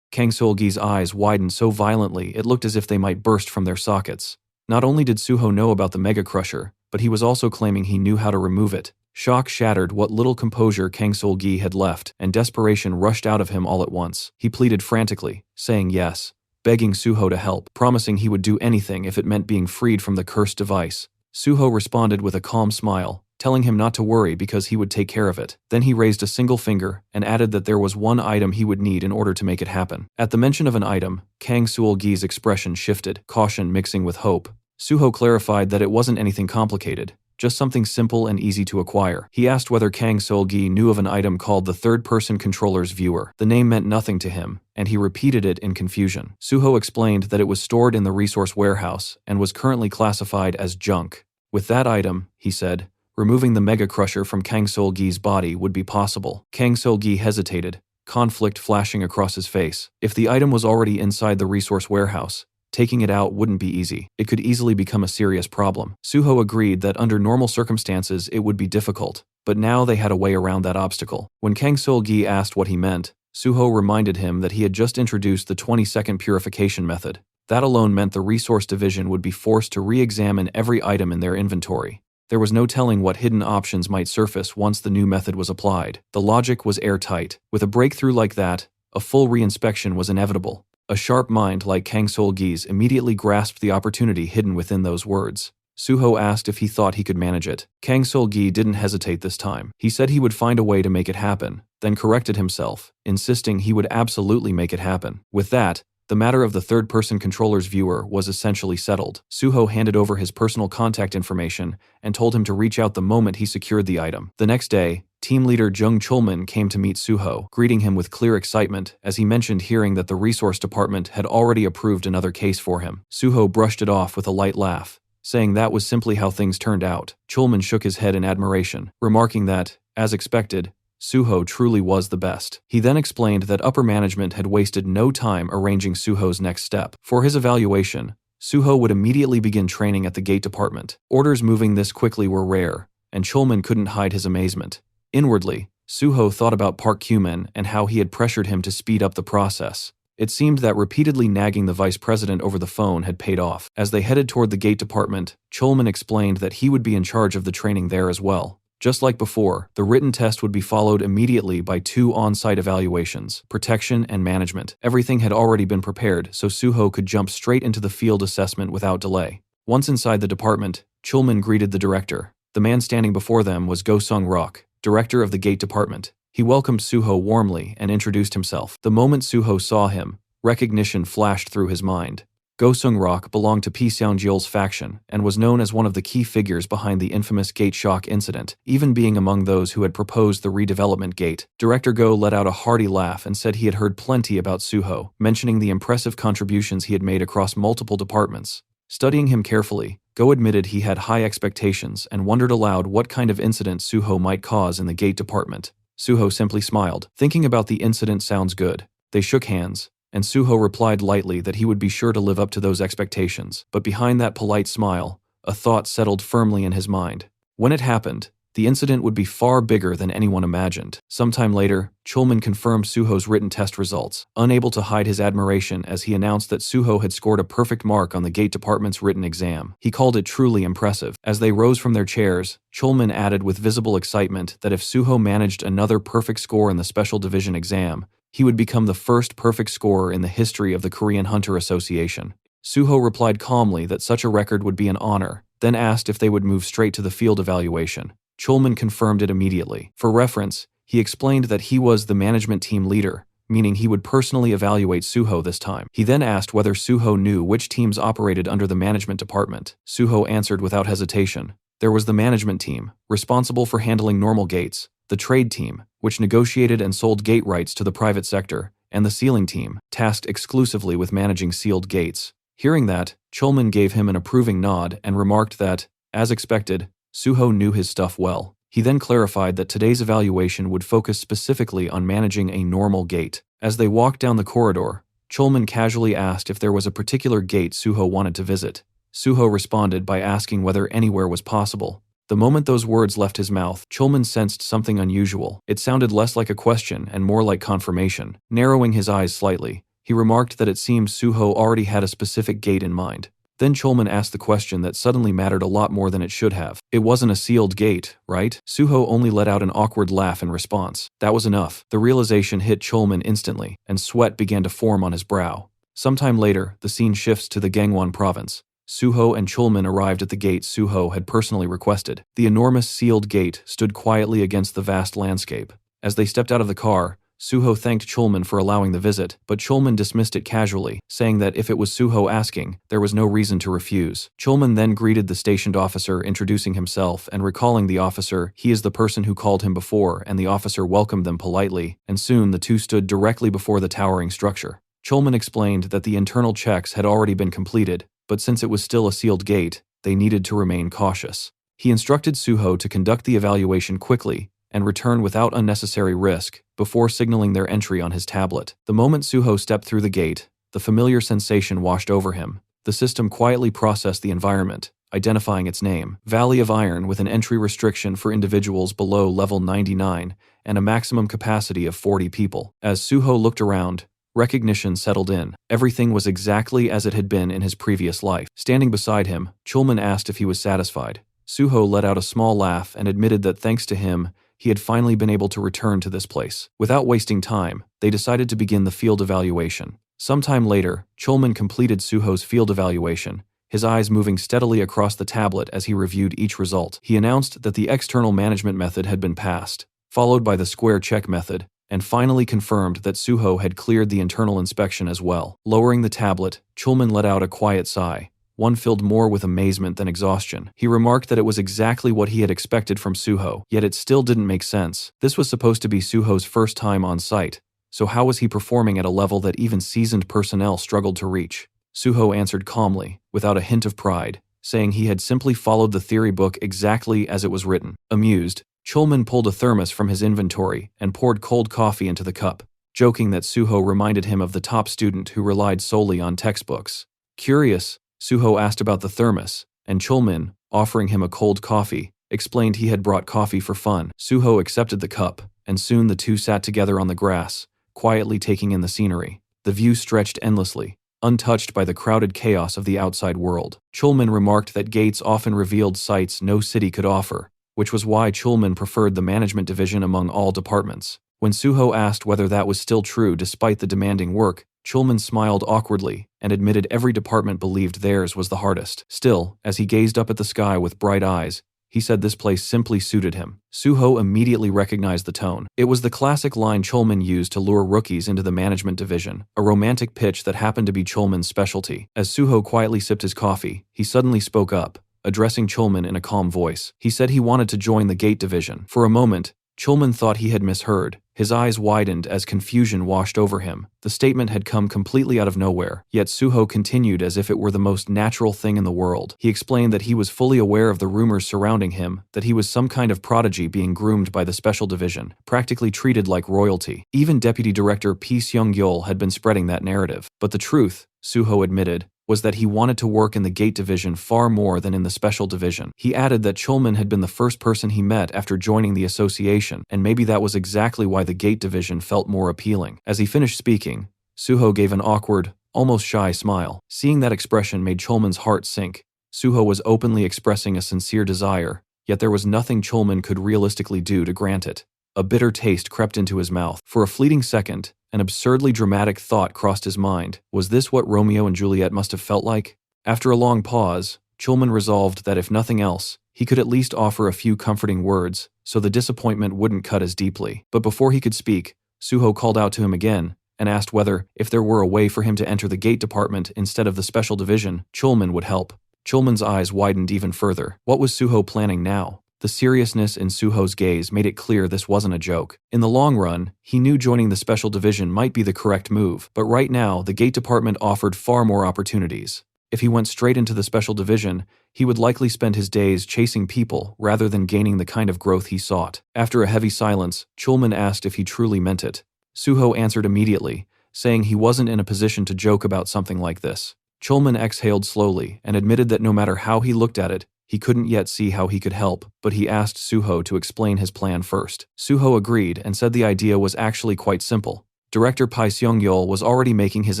Kang Sol-gi's eyes widened so violently it looked as if they might burst from their sockets. Not only did Suho know about the Mega Crusher, but he was also claiming he knew how to remove it. Shock shattered what little composure Kang Sol-gi had left, and desperation rushed out of him all at once. He pleaded frantically, saying yes, begging Suho to help, promising he would do anything if it meant being freed from the cursed device. Suho responded with a calm smile, telling him not to worry because he would take care of it. Then he raised a single finger and added that there was one item he would need in order to make it happen. At the mention of an item, Kang Sol-gi's expression shifted, caution mixing with hope. Suho clarified that it wasn't anything complicated, just something simple and easy to acquire. He asked whether Kang Sol-gi knew of an item called the third-person controller's viewer. The name meant nothing to him, and he repeated it in confusion. Suho explained that it was stored in the resource warehouse and was currently classified as junk. With that item, he said, removing the Mega Crusher from Kang Sol-gi's body would be possible. Kang Sol-gi hesitated, conflict flashing across his face. If the item was already inside the resource warehouse, taking it out wouldn't be easy. It could easily become a serious problem. Suho agreed that under normal circumstances it would be difficult, but now they had a way around that obstacle. When Kang Sol-gi asked what he meant, Suho reminded him that he had just introduced the 20-second purification method. That alone meant the resource division would be forced to re-examine every item in their inventory. There was no telling what hidden options might surface once the new method was applied. The logic was airtight. With a breakthrough like that, a full reinspection was inevitable. A sharp mind like Kang Sol-gi's immediately grasped the opportunity hidden within those words. Suho asked if he thought he could manage it. Kang Sol-gi didn't hesitate this time. He said he would find a way to make it happen, then corrected himself, insisting he would absolutely make it happen. With that, the matter of the third-person controller's viewer was essentially settled. Suho handed over his personal contact information and told him to reach out the moment he secured the item. The next day, team leader Jung Chulman came to meet Suho, greeting him with clear excitement as he mentioned hearing that the resource department had already approved another case for him. Suho brushed it off with a light laugh, saying that was simply how things turned out. Chulman shook his head in admiration, remarking that, as expected, Suho truly was the best. He then explained that upper management had wasted no time arranging Suho's next step. For his evaluation, Suho would immediately begin training at the gate department. Orders moving this quickly were rare, and Chulman couldn't hide his amazement. Inwardly, Suho thought about Park Kyu-min and how he had pressured him to speed up the process. It seemed that repeatedly nagging the vice president over the phone had paid off. As they headed toward the gate department, Chulman explained that he would be in charge of the training there as well. Just like before, the written test would be followed immediately by 2 on-site evaluations, protection and management. Everything had already been prepared, so Suho could jump straight into the field assessment without delay. Once inside the department, Chulman greeted the director. The man standing before them was Go Sung-rok, director of the gate department. He welcomed Suho warmly and introduced himself. The moment Suho saw him, recognition flashed through his mind. Go Sung-rok belonged to Pi Seung-jeol's faction and was known as one of the key figures behind the infamous Gate Shock incident, even being among those who had proposed the redevelopment gate. Director Go let out a hearty laugh and said he had heard plenty about Suho, mentioning the impressive contributions he had made across multiple departments. Studying him carefully, Go admitted he had high expectations and wondered aloud what kind of incident Suho might cause in the gate department. Suho simply smiled. Thinking about the incident sounds good. They shook hands, and Suho replied lightly that he would be sure to live up to those expectations. But behind that polite smile, a thought settled firmly in his mind. When it happened, the incident would be far bigger than anyone imagined. Sometime later, Chulman confirmed Suho's written test results, unable to hide his admiration as he announced that Suho had scored a perfect mark on the Gate Department's written exam. He called it truly impressive. As they rose from their chairs, Chulman added with visible excitement that if Suho managed another perfect score in the Special Division exam, he would become the first perfect scorer in the history of the Korean Hunter Association. Suho replied calmly that such a record would be an honor, then asked if they would move straight to the field evaluation. Chulman confirmed it immediately. For reference, he explained that he was the management team leader, meaning he would personally evaluate Suho this time. He then asked whether Suho knew which teams operated under the management department. Suho answered without hesitation. There was the management team, responsible for handling normal gates, the trade team, which negotiated and sold gate rights to the private sector, and the sealing team, tasked exclusively with managing sealed gates. Hearing that, Chulman gave him an approving nod and remarked that, as expected, Suho knew his stuff well. He then clarified that today's evaluation would focus specifically on managing a normal gate. As they walked down the corridor, Chulman casually asked if there was a particular gate Suho wanted to visit. Suho responded by asking whether anywhere was possible. The moment those words left his mouth, Chulman sensed something unusual. It sounded less like a question and more like confirmation. Narrowing his eyes slightly, he remarked that it seemed Suho already had a specific gate in mind. Then Chulman asked the question that suddenly mattered a lot more than it should have. It wasn't a sealed gate, right? Suho only let out an awkward laugh in response. That was enough. The realization hit Chulman instantly, and sweat began to form on his brow. Sometime later, the scene shifts to the Gangwon province. Suho and Chulman arrived at the gate Suho had personally requested. The enormous sealed gate stood quietly against the vast landscape. As they stepped out of the car, Suho thanked Chulman for allowing the visit, but Chulman dismissed it casually, saying that if it was Suho asking, there was no reason to refuse. Chulman then greeted the stationed officer, introducing himself and recalling the officer he is the person who called him before, and the officer welcomed them politely, and soon the two stood directly before the towering structure. Chulman explained that the internal checks had already been completed, but since it was still a sealed gate, they needed to remain cautious. He instructed Suho to conduct the evaluation quickly and return without unnecessary risk, before signaling their entry on his tablet. The moment Suho stepped through the gate, the familiar sensation washed over him. The system quietly processed the environment, identifying its name, Valley of Iron, with an entry restriction for individuals below level 99 and a maximum capacity of 40 people. As Suho looked around, recognition settled in. Everything was exactly as it had been in his previous life. Standing beside him, Chulman asked if he was satisfied. Suho let out a small laugh and admitted that thanks to him, he had finally been able to return to this place. Without wasting time, they decided to begin the field evaluation. Sometime later, Chulman completed Suho's field evaluation, his eyes moving steadily across the tablet as he reviewed each result. He announced that the external management method had been passed, followed by the square check method, and finally confirmed that Suho had cleared the internal inspection as well. Lowering the tablet, Chulman let out a quiet sigh, one filled more with amazement than exhaustion. He remarked that it was exactly what he had expected from Suho, yet it still didn't make sense. This was supposed to be Suho's first time on site, so how was he performing at a level that even seasoned personnel struggled to reach? Suho answered calmly, without a hint of pride, saying he had simply followed the theory book exactly as it was written. Amused, Chulman pulled a thermos from his inventory and poured cold coffee into the cup, joking that Suho reminded him of the top student who relied solely on textbooks. Curious, Suho asked about the thermos, and Chulman, offering him a cold coffee, explained he had brought coffee for fun. Suho accepted the cup, and soon the two sat together on the grass, quietly taking in the scenery. The view stretched endlessly, untouched by the crowded chaos of the outside world. Chulman remarked that gates often revealed sights no city could offer, which was why Chulman preferred the management division among all departments. When Suho asked whether that was still true despite the demanding work, Chulman smiled awkwardly and admitted every department believed theirs was the hardest. Still, as he gazed up at the sky with bright eyes, he said this place simply suited him. Suho immediately recognized the tone. It was the classic line Chulman used to lure rookies into the management division, a romantic pitch that happened to be Chulman's specialty. As Suho quietly sipped his coffee, he suddenly spoke up, addressing Chulman in a calm voice. He said he wanted to join the gate division. For a moment, Chulman thought he had misheard. His eyes widened as confusion washed over him. The statement had come completely out of nowhere, yet Suho continued as if it were the most natural thing in the world. He explained that he was fully aware of the rumors surrounding him, that he was some kind of prodigy being groomed by the Special Division, practically treated like royalty. Even Deputy Director P. Seung-yeol had been spreading that narrative. But the truth, Suho admitted, was that he wanted to work in the Gate Division far more than in the Special Division. He added that Chulman had been the first person he met after joining the association, and maybe that was exactly why the Gate Division felt more appealing. As he finished speaking, Suho gave an awkward, almost shy smile. Seeing that expression made Chulman's heart sink. Suho was openly expressing a sincere desire, yet there was nothing Chulman could realistically do to grant it. A bitter taste crept into his mouth. For a fleeting second, an absurdly dramatic thought crossed his mind. Was this what Romeo and Juliet must have felt like? After a long pause, Chulman resolved that if nothing else, he could at least offer a few comforting words, so the disappointment wouldn't cut as deeply. But before he could speak, Suho called out to him again, and asked whether, if there were a way for him to enter the Gate Department instead of the Special Division, Chulman would help. Chulman's eyes widened even further. What was Suho planning now? The seriousness in Suho's gaze made it clear this wasn't a joke. In the long run, he knew joining the Special Division might be the correct move, but right now, the Gate Department offered far more opportunities. If he went straight into the Special Division, he would likely spend his days chasing people rather than gaining the kind of growth he sought. After a heavy silence, Chulman asked if he truly meant it. Suho answered immediately, saying he wasn't in a position to joke about something like this. Chulman exhaled slowly and admitted that no matter how he looked at it, he couldn't yet see how he could help, but he asked Suho to explain his plan first. Suho agreed and said the idea was actually quite simple. Director Pai Seung-yeol was already making his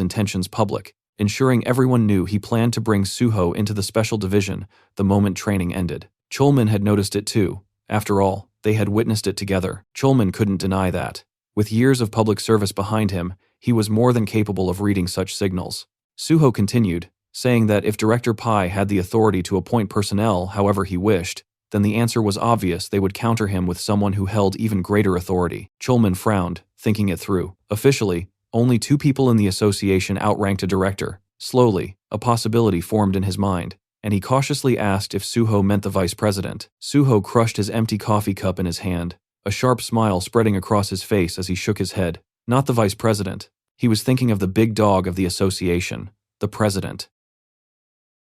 intentions public, ensuring everyone knew he planned to bring Suho into the Special Division the moment training ended. Chulman had noticed it too. After all, they had witnessed it together. Chulman couldn't deny that. With years of public service behind him, he was more than capable of reading such signals. Suho continued, saying that if Director Pai had the authority to appoint personnel however he wished, then the answer was obvious: they would counter him with someone who held even greater authority. Chulman frowned, thinking it through. Officially, only 2 people in the association outranked a director. Slowly, a possibility formed in his mind, and he cautiously asked if Suho meant the vice president. Suho crushed his empty coffee cup in his hand, a sharp smile spreading across his face as he shook his head. Not the vice president. He was thinking of the big dog of the association, the president.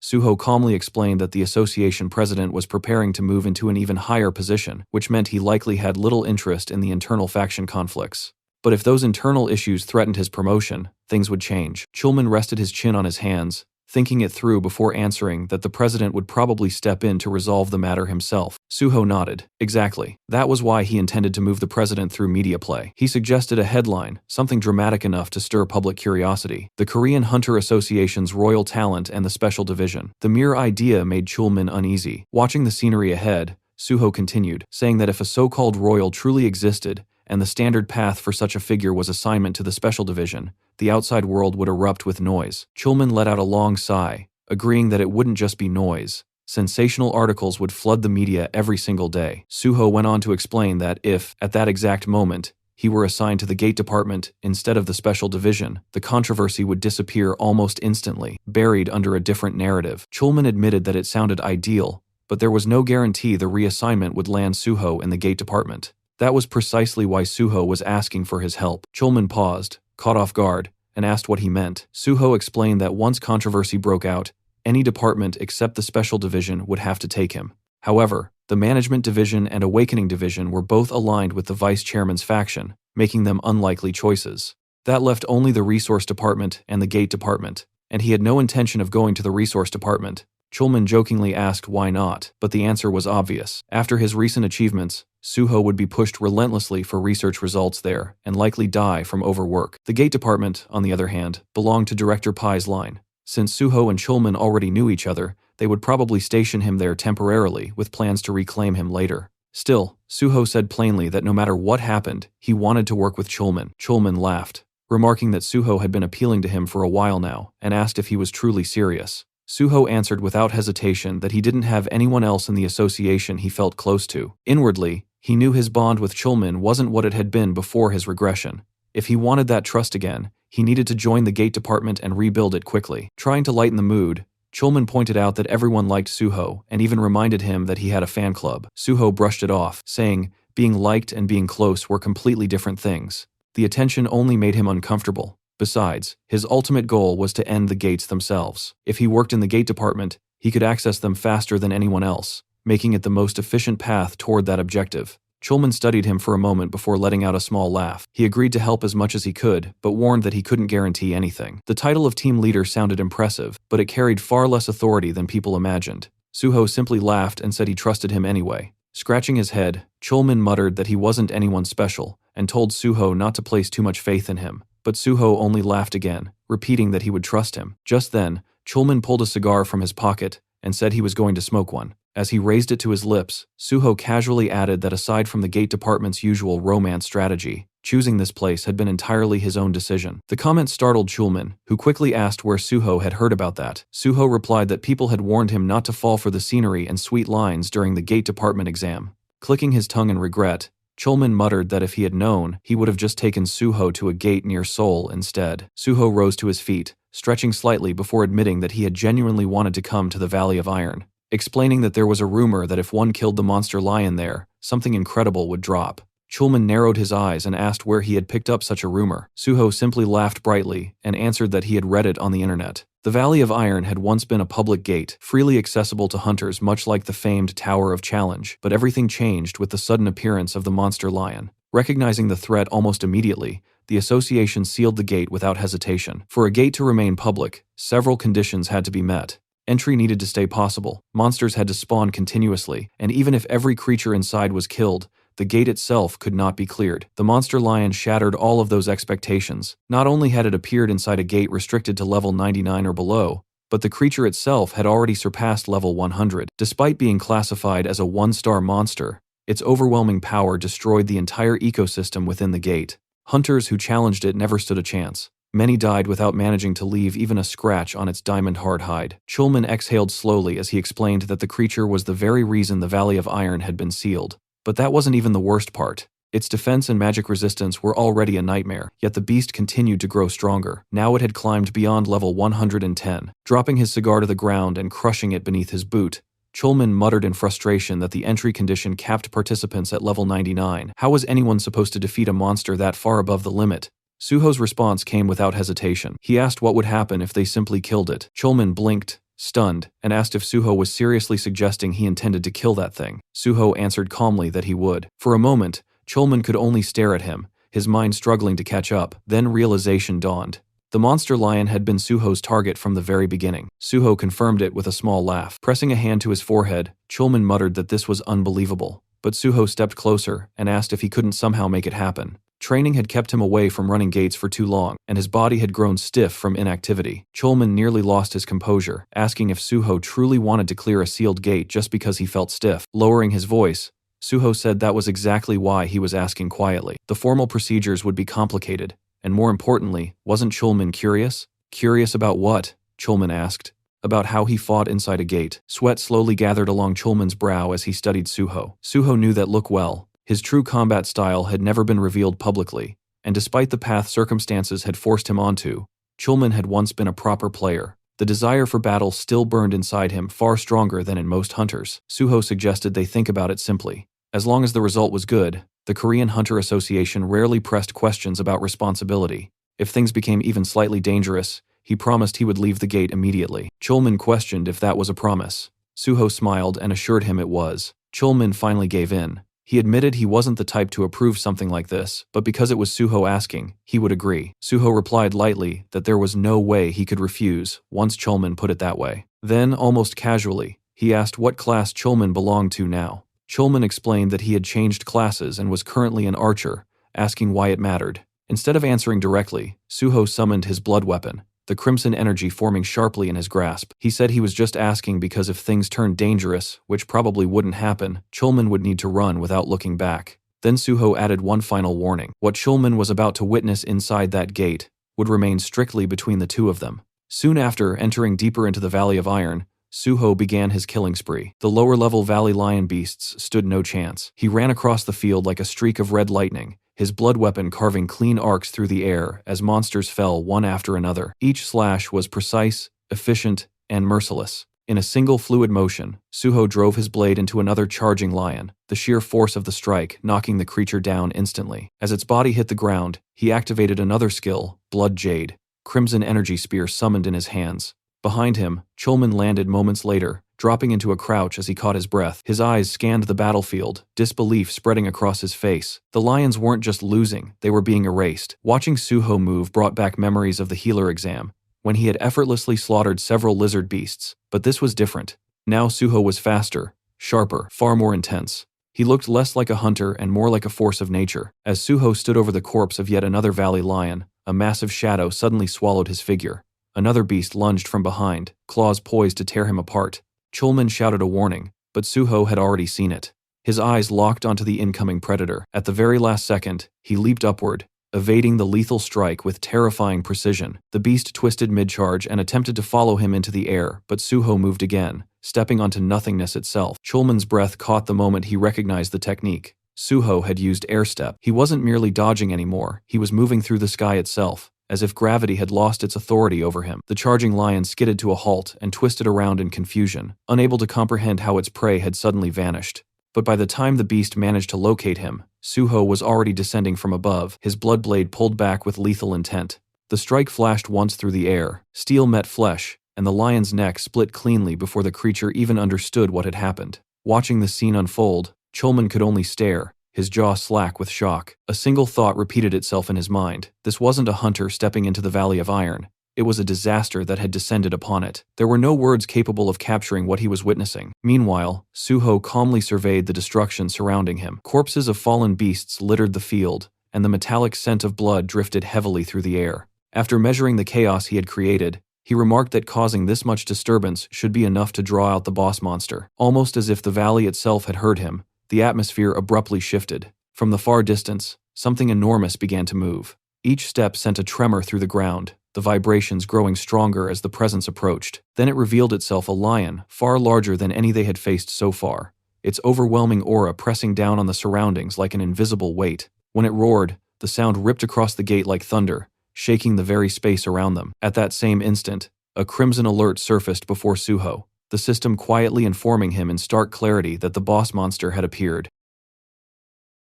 Suho calmly explained that the association president was preparing to move into an even higher position, which meant he likely had little interest in the internal faction conflicts. But if those internal issues threatened his promotion, things would change. Chulman rested his chin on his hands, thinking it through before answering that the president would probably step in to resolve the matter himself. Suho nodded. Exactly. That was why he intended to move the president through media play. He suggested a headline, something dramatic enough to stir public curiosity: the Korean Hunter Association's Royal Talent and the Special Division. The mere idea made Chulman uneasy. Watching the scenery ahead, Suho continued, saying that if a so-called royal truly existed, and the standard path for such a figure was assignment to the Special Division, the outside world would erupt with noise. Chulman let out a long sigh, agreeing that it wouldn't just be noise. Sensational articles would flood the media every single day. Suho went on to explain that if, at that exact moment, he were assigned to the Gate Department instead of the Special Division, the controversy would disappear almost instantly, buried under a different narrative. Chulman admitted that it sounded ideal, but there was no guarantee the reassignment would land Suho in the Gate Department. That was precisely why Suho was asking for his help. Chulman paused, caught off guard, and asked what he meant. Suho explained that once controversy broke out, any department except the Special Division would have to take him. However, the Management Division and Awakening Division were both aligned with the Vice Chairman's faction, making them unlikely choices. That left only the Resource Department and the Gate Department, and he had no intention of going to the Resource Department. Chulman jokingly asked why not, but the answer was obvious. After his recent achievements, Suho would be pushed relentlessly for research results there, and likely die from overwork. The Gate Department, on the other hand, belonged to Director Pai's line. Since Suho and Chulman already knew each other, they would probably station him there temporarily, with plans to reclaim him later. Still, Suho said plainly that no matter what happened, he wanted to work with Chulman. Chulman laughed, remarking that Suho had been appealing to him for a while now, and asked if he was truly serious. Suho answered without hesitation that he didn't have anyone else in the association he felt close to. Inwardly, he knew his bond with Chulman wasn't what it had been before his regression. If he wanted that trust again, he needed to join the Gate Department and rebuild it quickly. Trying to lighten the mood, Chulman pointed out that everyone liked Suho and even reminded him that he had a fan club. Suho brushed it off, saying, Being liked and being close were completely different things. The attention only made him uncomfortable. Besides, his ultimate goal was to end the gates themselves. If he worked in the gate department, he could access them faster than anyone else, making it the most efficient path toward that objective. Chulman studied him for a moment before letting out a small laugh. He agreed to help as much as he could, but warned that he couldn't guarantee anything. The title of team leader sounded impressive, but it carried far less authority than people imagined. Suho simply laughed and said he trusted him anyway. Scratching his head, Chulman muttered that he wasn't anyone special, and told Suho not to place too much faith in him. But Suho only laughed again, repeating that he would trust him. Just then, Chulman pulled a cigar from his pocket and said he was going to smoke one. As he raised it to his lips, Suho casually added that aside from the gate department's usual romance strategy, choosing this place had been entirely his own decision. The comment startled Chulman, who quickly asked where Suho had heard about that. Suho replied that people had warned him not to fall for the scenery and sweet lines during the gate department exam. Clicking his tongue in regret, Chulman muttered that if he had known, he would have just taken Suho to a gate near Seoul instead. Suho rose to his feet, stretching slightly before admitting that he had genuinely wanted to come to the Valley of Iron, explaining that there was a rumor that if one killed the monster lion there, something incredible would drop. Chulman narrowed his eyes and asked where he had picked up such a rumor. Suho simply laughed brightly and answered that he had read it on the internet. The Valley of Iron had once been a public gate, freely accessible to hunters much like the famed Tower of Challenge, but everything changed with the sudden appearance of the monster lion. Recognizing the threat almost immediately, the association sealed the gate without hesitation. For a gate to remain public, several conditions had to be met. Entry needed to stay possible, monsters had to spawn continuously, and even if every creature inside was killed, the gate itself could not be cleared. The monster lion shattered all of those expectations. Not only had it appeared inside a gate restricted to level 99 or below, but the creature itself had already surpassed level 100. Despite being classified as a 1-star monster, its overwhelming power destroyed the entire ecosystem within the gate. Hunters who challenged it never stood a chance. Many died without managing to leave even a scratch on its diamond-hard hide. Chulman exhaled slowly as he explained that the creature was the very reason the Valley of Iron had been sealed. But that wasn't even the worst part. Its defense and magic resistance were already a nightmare, yet the beast continued to grow stronger. Now it had climbed beyond level 110. Dropping his cigar to the ground and crushing it beneath his boot, Chulman muttered in frustration that the entry condition capped participants at level 99. How was anyone supposed to defeat a monster that far above the limit? Suho's response came without hesitation. He asked what would happen if they simply killed it. Chulman blinked, stunned, and asked if Suho was seriously suggesting he intended to kill that thing. Suho answered calmly that he would. For a moment, Chulman could only stare at him, his mind struggling to catch up. Then realization dawned. The monster lion had been Suho's target from the very beginning. Suho confirmed it with a small laugh. Pressing a hand to his forehead, Chulman muttered that this was unbelievable. But Suho stepped closer and asked if he couldn't somehow make it happen. Training had kept him away from running gates for too long, and his body had grown stiff from inactivity. Chulman nearly lost his composure, asking if Suho truly wanted to clear a sealed gate just because he felt stiff. Lowering his voice, Suho said that was exactly why he was asking quietly. The formal procedures would be complicated, and more importantly, wasn't Chulman curious? Curious about what? Chulman asked. About how he fought inside a gate. Sweat slowly gathered along Chulman's brow as he studied Suho. Suho knew that look well. His true combat style had never been revealed publicly, and despite the path circumstances had forced him onto, Chulman had once been a proper player. The desire for battle still burned inside him far stronger than in most hunters. Suho suggested they think about it simply. As long as the result was good, the Korean Hunter Association rarely pressed questions about responsibility. If things became even slightly dangerous, he promised he would leave the gate immediately. Chulman questioned if that was a promise. Suho smiled and assured him it was. Chulman finally gave in. He admitted he wasn't the type to approve something like this, but because it was Suho asking, he would agree. Suho replied lightly that there was no way he could refuse, once Chulman put it that way. Then, almost casually, he asked what class Chulman belonged to now. Chulman explained that he had changed classes and was currently an archer, asking why it mattered. Instead of answering directly, Suho summoned his blood weapon, the crimson energy forming sharply in his grasp. He said he was just asking because if things turned dangerous, which probably wouldn't happen, Chulman would need to run without looking back. Then Suho added one final warning. What Chulman was about to witness inside that gate would remain strictly between the two of them. Soon after entering deeper into the Valley of Iron, Suho began his killing spree. The lower-level valley lion beasts stood no chance. He ran across the field like a streak of red lightning, his blood weapon carving clean arcs through the air as monsters fell one after another. Each slash was precise, efficient, and merciless. In a single fluid motion, Suho drove his blade into another charging lion, the sheer force of the strike knocking the creature down instantly. As its body hit the ground, he activated another skill, Blood Jade, crimson energy spear summoned in his hands. Behind him, Chulman landed moments later, dropping into a crouch as he caught his breath. His eyes scanned the battlefield, disbelief spreading across his face. The lions weren't just losing, they were being erased. Watching Suho move brought back memories of the healer exam, when he had effortlessly slaughtered several lizard beasts. But this was different. Now Suho was faster, sharper, far more intense. He looked less like a hunter and more like a force of nature. As Suho stood over the corpse of yet another valley lion, a massive shadow suddenly swallowed his figure. Another beast lunged from behind, claws poised to tear him apart. Chulman shouted a warning, but Suho had already seen it. His eyes locked onto the incoming predator. At the very last second, he leaped upward, evading the lethal strike with terrifying precision. The beast twisted mid-charge and attempted to follow him into the air, but Suho moved again, stepping onto nothingness itself. Chulman's breath caught the moment he recognized the technique. Suho had used air step. He wasn't merely dodging anymore, he was moving through the sky itself, as if gravity had lost its authority over him. The charging lion skidded to a halt and twisted around in confusion, unable to comprehend how its prey had suddenly vanished. But by the time the beast managed to locate him, Suho was already descending from above, his blood blade pulled back with lethal intent. The strike flashed once through the air, steel met flesh, and the lion's neck split cleanly before the creature even understood what had happened. Watching the scene unfold, Chulman could only stare, his jaw slack with shock. A single thought repeated itself in his mind. This wasn't a hunter stepping into the Valley of Iron. It was a disaster that had descended upon it. There were no words capable of capturing what he was witnessing. Meanwhile, Suho calmly surveyed the destruction surrounding him. Corpses of fallen beasts littered the field, and the metallic scent of blood drifted heavily through the air. After measuring the chaos he had created, he remarked that causing this much disturbance should be enough to draw out the boss monster. Almost as if the valley itself had heard him, the atmosphere abruptly shifted. From the far distance, something enormous began to move. Each step sent a tremor through the ground, the vibrations growing stronger as the presence approached. Then it revealed itself a lion, far larger than any they had faced so far, its overwhelming aura pressing down on the surroundings like an invisible weight. When it roared, the sound ripped across the gate like thunder, shaking the very space around them. At that same instant, a crimson alert surfaced before Suho, the system quietly informing him in stark clarity that the boss monster had appeared.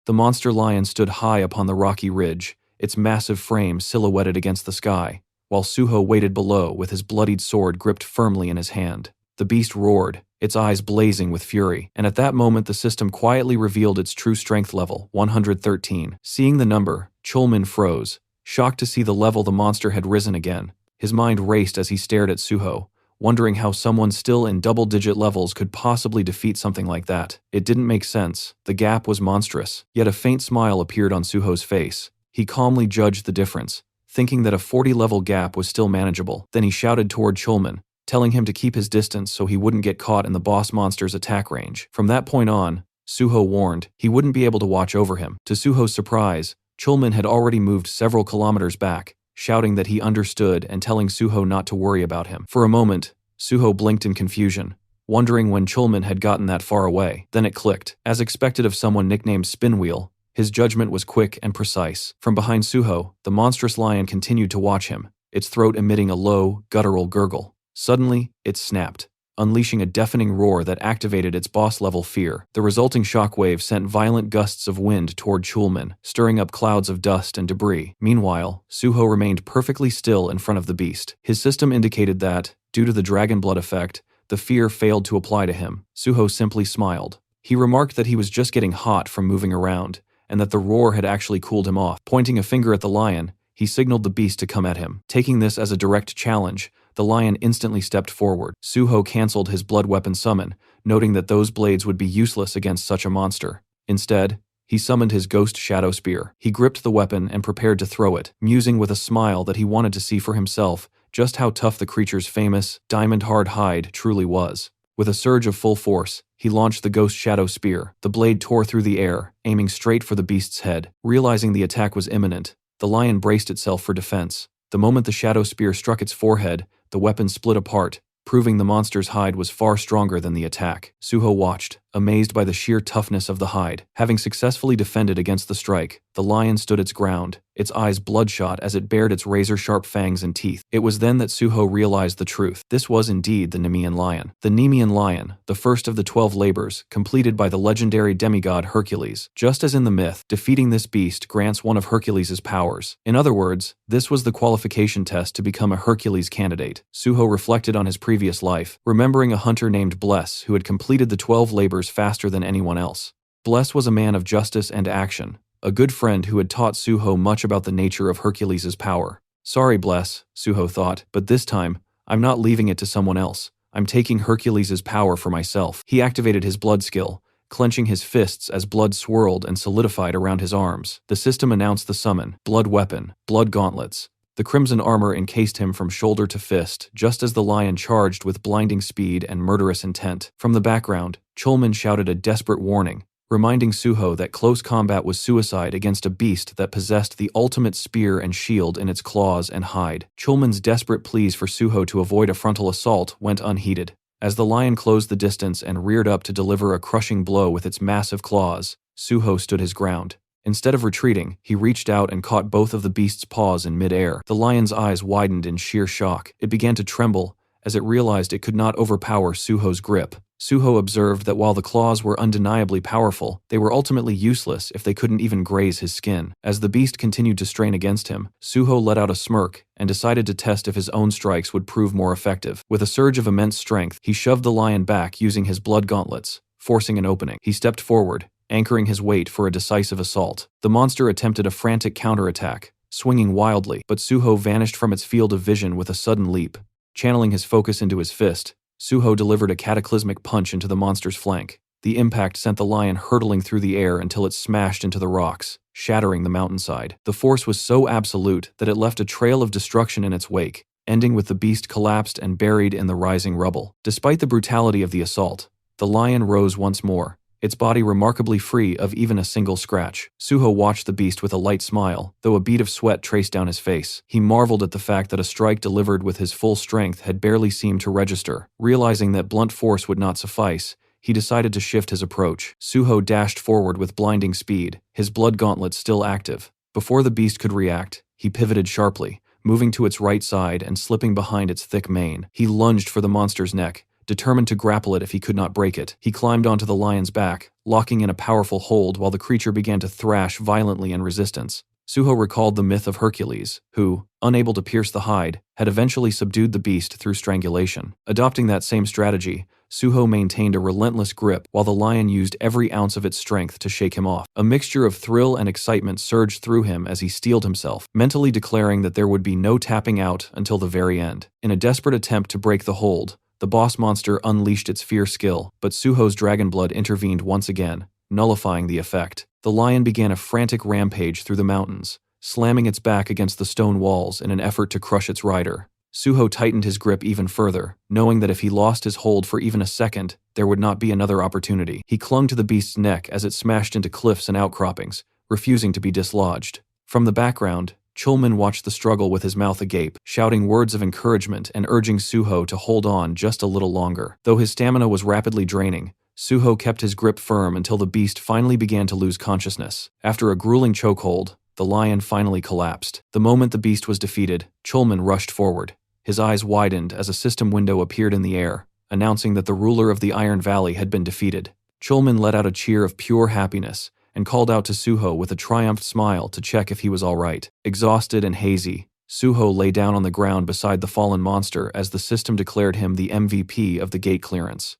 The monster lion stood high upon the rocky ridge, its massive frame silhouetted against the sky, while Suho waited below with his bloodied sword gripped firmly in his hand. The beast roared, its eyes blazing with fury, and at that moment the system quietly revealed its true strength level, 113. Seeing the number, Chulman froze, shocked to see the level the monster had risen again. His mind raced as he stared at Suho, wondering how someone still in double-digit levels could possibly defeat something like that. It didn't make sense. The gap was monstrous. Yet a faint smile appeared on Suho's face. He calmly judged the difference, thinking that a 40-level gap was still manageable. Then he shouted toward Chulman, telling him to keep his distance so he wouldn't get caught in the boss monster's attack range. From that point on, Suho warned he wouldn't be able to watch over him. To Suho's surprise, Chulman had already moved several kilometers back, shouting that he understood and telling Suho not to worry about him. For a moment, Suho blinked in confusion, wondering when Chulman had gotten that far away. Then it clicked. As expected of someone nicknamed Spinwheel, his judgment was quick and precise. From behind Suho, the monstrous lion continued to watch him, its throat emitting a low, guttural gurgle. Suddenly, it snapped, unleashing a deafening roar that activated its boss-level fear. The resulting shockwave sent violent gusts of wind toward Chulman, stirring up clouds of dust and debris. Meanwhile, Suho remained perfectly still in front of the beast. His system indicated that, due to the dragon blood effect, the fear failed to apply to him. Suho simply smiled. He remarked that he was just getting hot from moving around, and that the roar had actually cooled him off. Pointing a finger at the lion, he signaled the beast to come at him. Taking this as a direct challenge, the lion instantly stepped forward. Suho canceled his blood weapon summon, noting that those blades would be useless against such a monster. Instead, he summoned his ghost shadow spear. He gripped the weapon and prepared to throw it, musing with a smile that he wanted to see for himself just how tough the creature's famous, diamond-hard hide truly was. With a surge of full force, he launched the ghost shadow spear. The blade tore through the air, aiming straight for the beast's head. Realizing the attack was imminent, the lion braced itself for defense. The moment the shadow spear struck its forehead, the weapon split apart, proving the monster's hide was far stronger than the attack. Suho watched, amazed by the sheer toughness of the hide. Having successfully defended against the strike, the lion stood its ground, its eyes bloodshot as it bared its razor-sharp fangs and teeth. It was then that Suho realized the truth. This was indeed the Nemean lion. The Nemean lion, the first of the 12 labors, completed by the legendary demigod Hercules. Just as in the myth, defeating this beast grants one of Hercules' powers. In other words, this was the qualification test to become a Hercules candidate. Suho reflected on his previous life, remembering a hunter named Bless who had completed the 12 labors faster than anyone else. Bless was a man of justice and action, a good friend who had taught Suho much about the nature of Hercules' power. Sorry, Bless, Suho thought, but this time, I'm not leaving it to someone else. I'm taking Hercules' power for myself. He activated his blood skill, clenching his fists as blood swirled and solidified around his arms. The system announced the summon: blood weapon, blood gauntlets. The crimson armor encased him from shoulder to fist, just as the lion charged with blinding speed and murderous intent. From the background, Chulman shouted a desperate warning, reminding Suho that close combat was suicide against a beast that possessed the ultimate spear and shield in its claws and hide. Chulman's desperate pleas for Suho to avoid a frontal assault went unheeded. As the lion closed the distance and reared up to deliver a crushing blow with its massive claws, Suho stood his ground. Instead of retreating, he reached out and caught both of the beast's paws in mid-air. The lion's eyes widened in sheer shock. It began to tremble as it realized it could not overpower Suho's grip. Suho observed that while the claws were undeniably powerful, they were ultimately useless if they couldn't even graze his skin. As the beast continued to strain against him, Suho let out a smirk and decided to test if his own strikes would prove more effective. With a surge of immense strength, he shoved the lion back using his blood gauntlets, forcing an opening. He stepped forward, anchoring his weight for a decisive assault. The monster attempted a frantic counterattack, swinging wildly, but Suho vanished from its field of vision with a sudden leap. Channeling his focus into his fist, Suho delivered a cataclysmic punch into the monster's flank. The impact sent the lion hurtling through the air until it smashed into the rocks, shattering the mountainside. The force was so absolute that it left a trail of destruction in its wake, ending with the beast collapsed and buried in the rising rubble. Despite the brutality of the assault, the lion rose once more, its body remarkably free of even a single scratch. Suho watched the beast with a light smile, though a bead of sweat traced down his face. He marveled at the fact that a strike delivered with his full strength had barely seemed to register. Realizing that blunt force would not suffice, he decided to shift his approach. Suho dashed forward with blinding speed, his blood gauntlet still active. Before the beast could react, he pivoted sharply, moving to its right side and slipping behind its thick mane. He lunged for the monster's neck, determined to grapple it if he could not break it. He climbed onto the lion's back, locking in a powerful hold while the creature began to thrash violently in resistance. Suho recalled the myth of Hercules, who, unable to pierce the hide, had eventually subdued the beast through strangulation. Adopting that same strategy, Suho maintained a relentless grip while the lion used every ounce of its strength to shake him off. A mixture of thrill and excitement surged through him as he steeled himself, mentally declaring that there would be no tapping out until the very end. In a desperate attempt to break the hold, the boss monster unleashed its fierce skill, but Suho's dragon blood intervened once again, nullifying the effect. The lion began a frantic rampage through the mountains, slamming its back against the stone walls in an effort to crush its rider. Suho tightened his grip even further, knowing that if he lost his hold for even a second, there would not be another opportunity. He clung to the beast's neck as it smashed into cliffs and outcroppings, refusing to be dislodged. From the background, Chulman watched the struggle with his mouth agape, shouting words of encouragement and urging Suho to hold on just a little longer. Though his stamina was rapidly draining, Suho kept his grip firm until the beast finally began to lose consciousness. After a grueling chokehold, the lion finally collapsed. The moment the beast was defeated, Chulman rushed forward. His eyes widened as a system window appeared in the air, announcing that the ruler of the Iron Valley had been defeated. Chulman let out a cheer of pure happiness and called out to Suho with a triumphant smile to check if he was all right. Exhausted and hazy, Suho lay down on the ground beside the fallen monster as the system declared him the MVP of the gate clearance.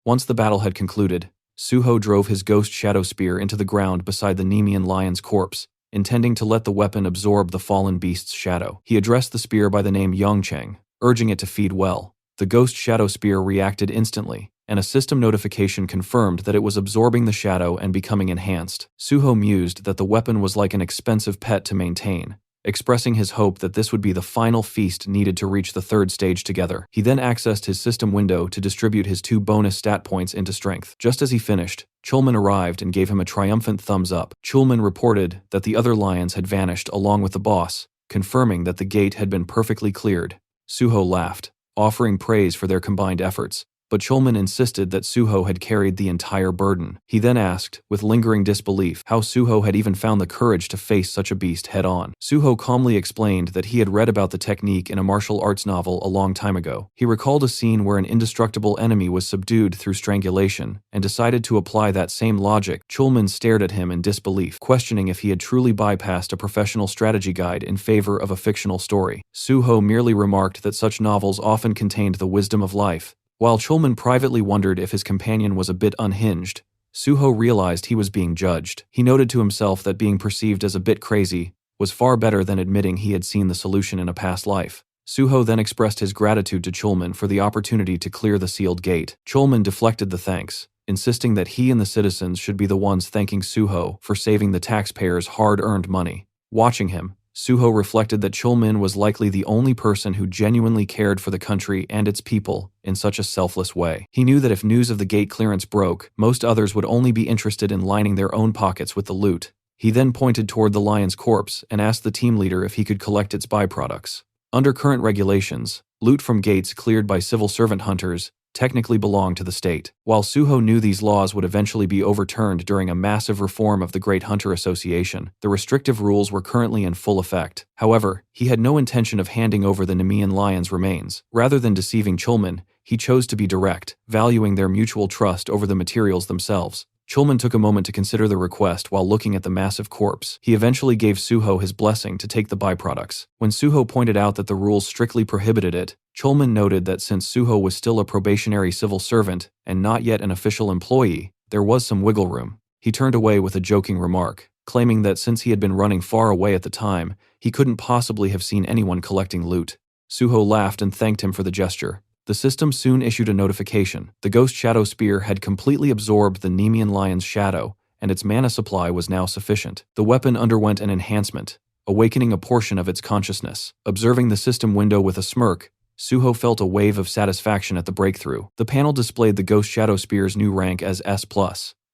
Once the battle had concluded, Suho drove his ghost shadow spear into the ground beside the Nemean lion's corpse, intending to let the weapon absorb the fallen beast's shadow. He addressed the spear by the name Yongcheng, urging it to feed well. The ghost shadow spear reacted instantly, and a system notification confirmed that it was absorbing the shadow and becoming enhanced. Suho mused that the weapon was like an expensive pet to maintain, expressing his hope that this would be the final feast needed to reach the third stage together. He then accessed his system window to distribute his 2 bonus stat points into strength. Just as he finished, Chulman arrived and gave him a triumphant thumbs up. Chulman reported that the other lions had vanished along with the boss, confirming that the gate had been perfectly cleared. Suho laughed, offering praise for their combined efforts. but Chulman insisted that Suho had carried the entire burden. He then asked, with lingering disbelief, how Suho had even found the courage to face such a beast head-on. Suho calmly explained that he had read about the technique in a martial arts novel a long time ago. He recalled a scene where an indestructible enemy was subdued through strangulation, and decided to apply that same logic. Chulman stared at him in disbelief, questioning if he had truly bypassed a professional strategy guide in favor of a fictional story. Suho merely remarked that such novels often contained the wisdom of life. While Chulman privately wondered if his companion was a bit unhinged, Suho realized he was being judged. He noted to himself that being perceived as a bit crazy was far better than admitting he had seen the solution in a past life. Suho then expressed his gratitude to Chulman for the opportunity to clear the sealed gate. Chulman deflected the thanks, insisting that he and the citizens should be the ones thanking Suho for saving the taxpayers' hard-earned money. Watching him, Suho reflected that Chulman was likely the only person who genuinely cared for the country and its people in such a selfless way. He knew that if news of the gate clearance broke, most others would only be interested in lining their own pockets with the loot. He then pointed toward the lion's corpse and asked the team leader if he could collect its byproducts. Under current regulations, loot from gates cleared by civil servant hunters technically belong to the state. While Suho knew these laws would eventually be overturned during a massive reform of the Great Hunter Association, the restrictive rules were currently in full effect. However, he had no intention of handing over the Nemean lion's remains. Rather than deceiving Chulman, he chose to be direct, valuing their mutual trust over the materials themselves. Chulman took a moment to consider the request while looking at the massive corpse. He eventually gave Suho his blessing to take the byproducts. When Suho pointed out that the rules strictly prohibited it, Chulman noted that since Suho was still a probationary civil servant and not yet an official employee, there was some wiggle room. He turned away with a joking remark, claiming that since he had been running far away at the time, he couldn't possibly have seen anyone collecting loot. Suho laughed and thanked him for the gesture. The system soon issued a notification. The Ghost Shadow Spear had completely absorbed the Nemean lion's shadow, and its mana supply was now sufficient. The weapon underwent an enhancement, awakening a portion of its consciousness. Observing the system window with a smirk, Suho felt a wave of satisfaction at the breakthrough. The panel displayed the Ghost Shadow Spear's new rank as S+,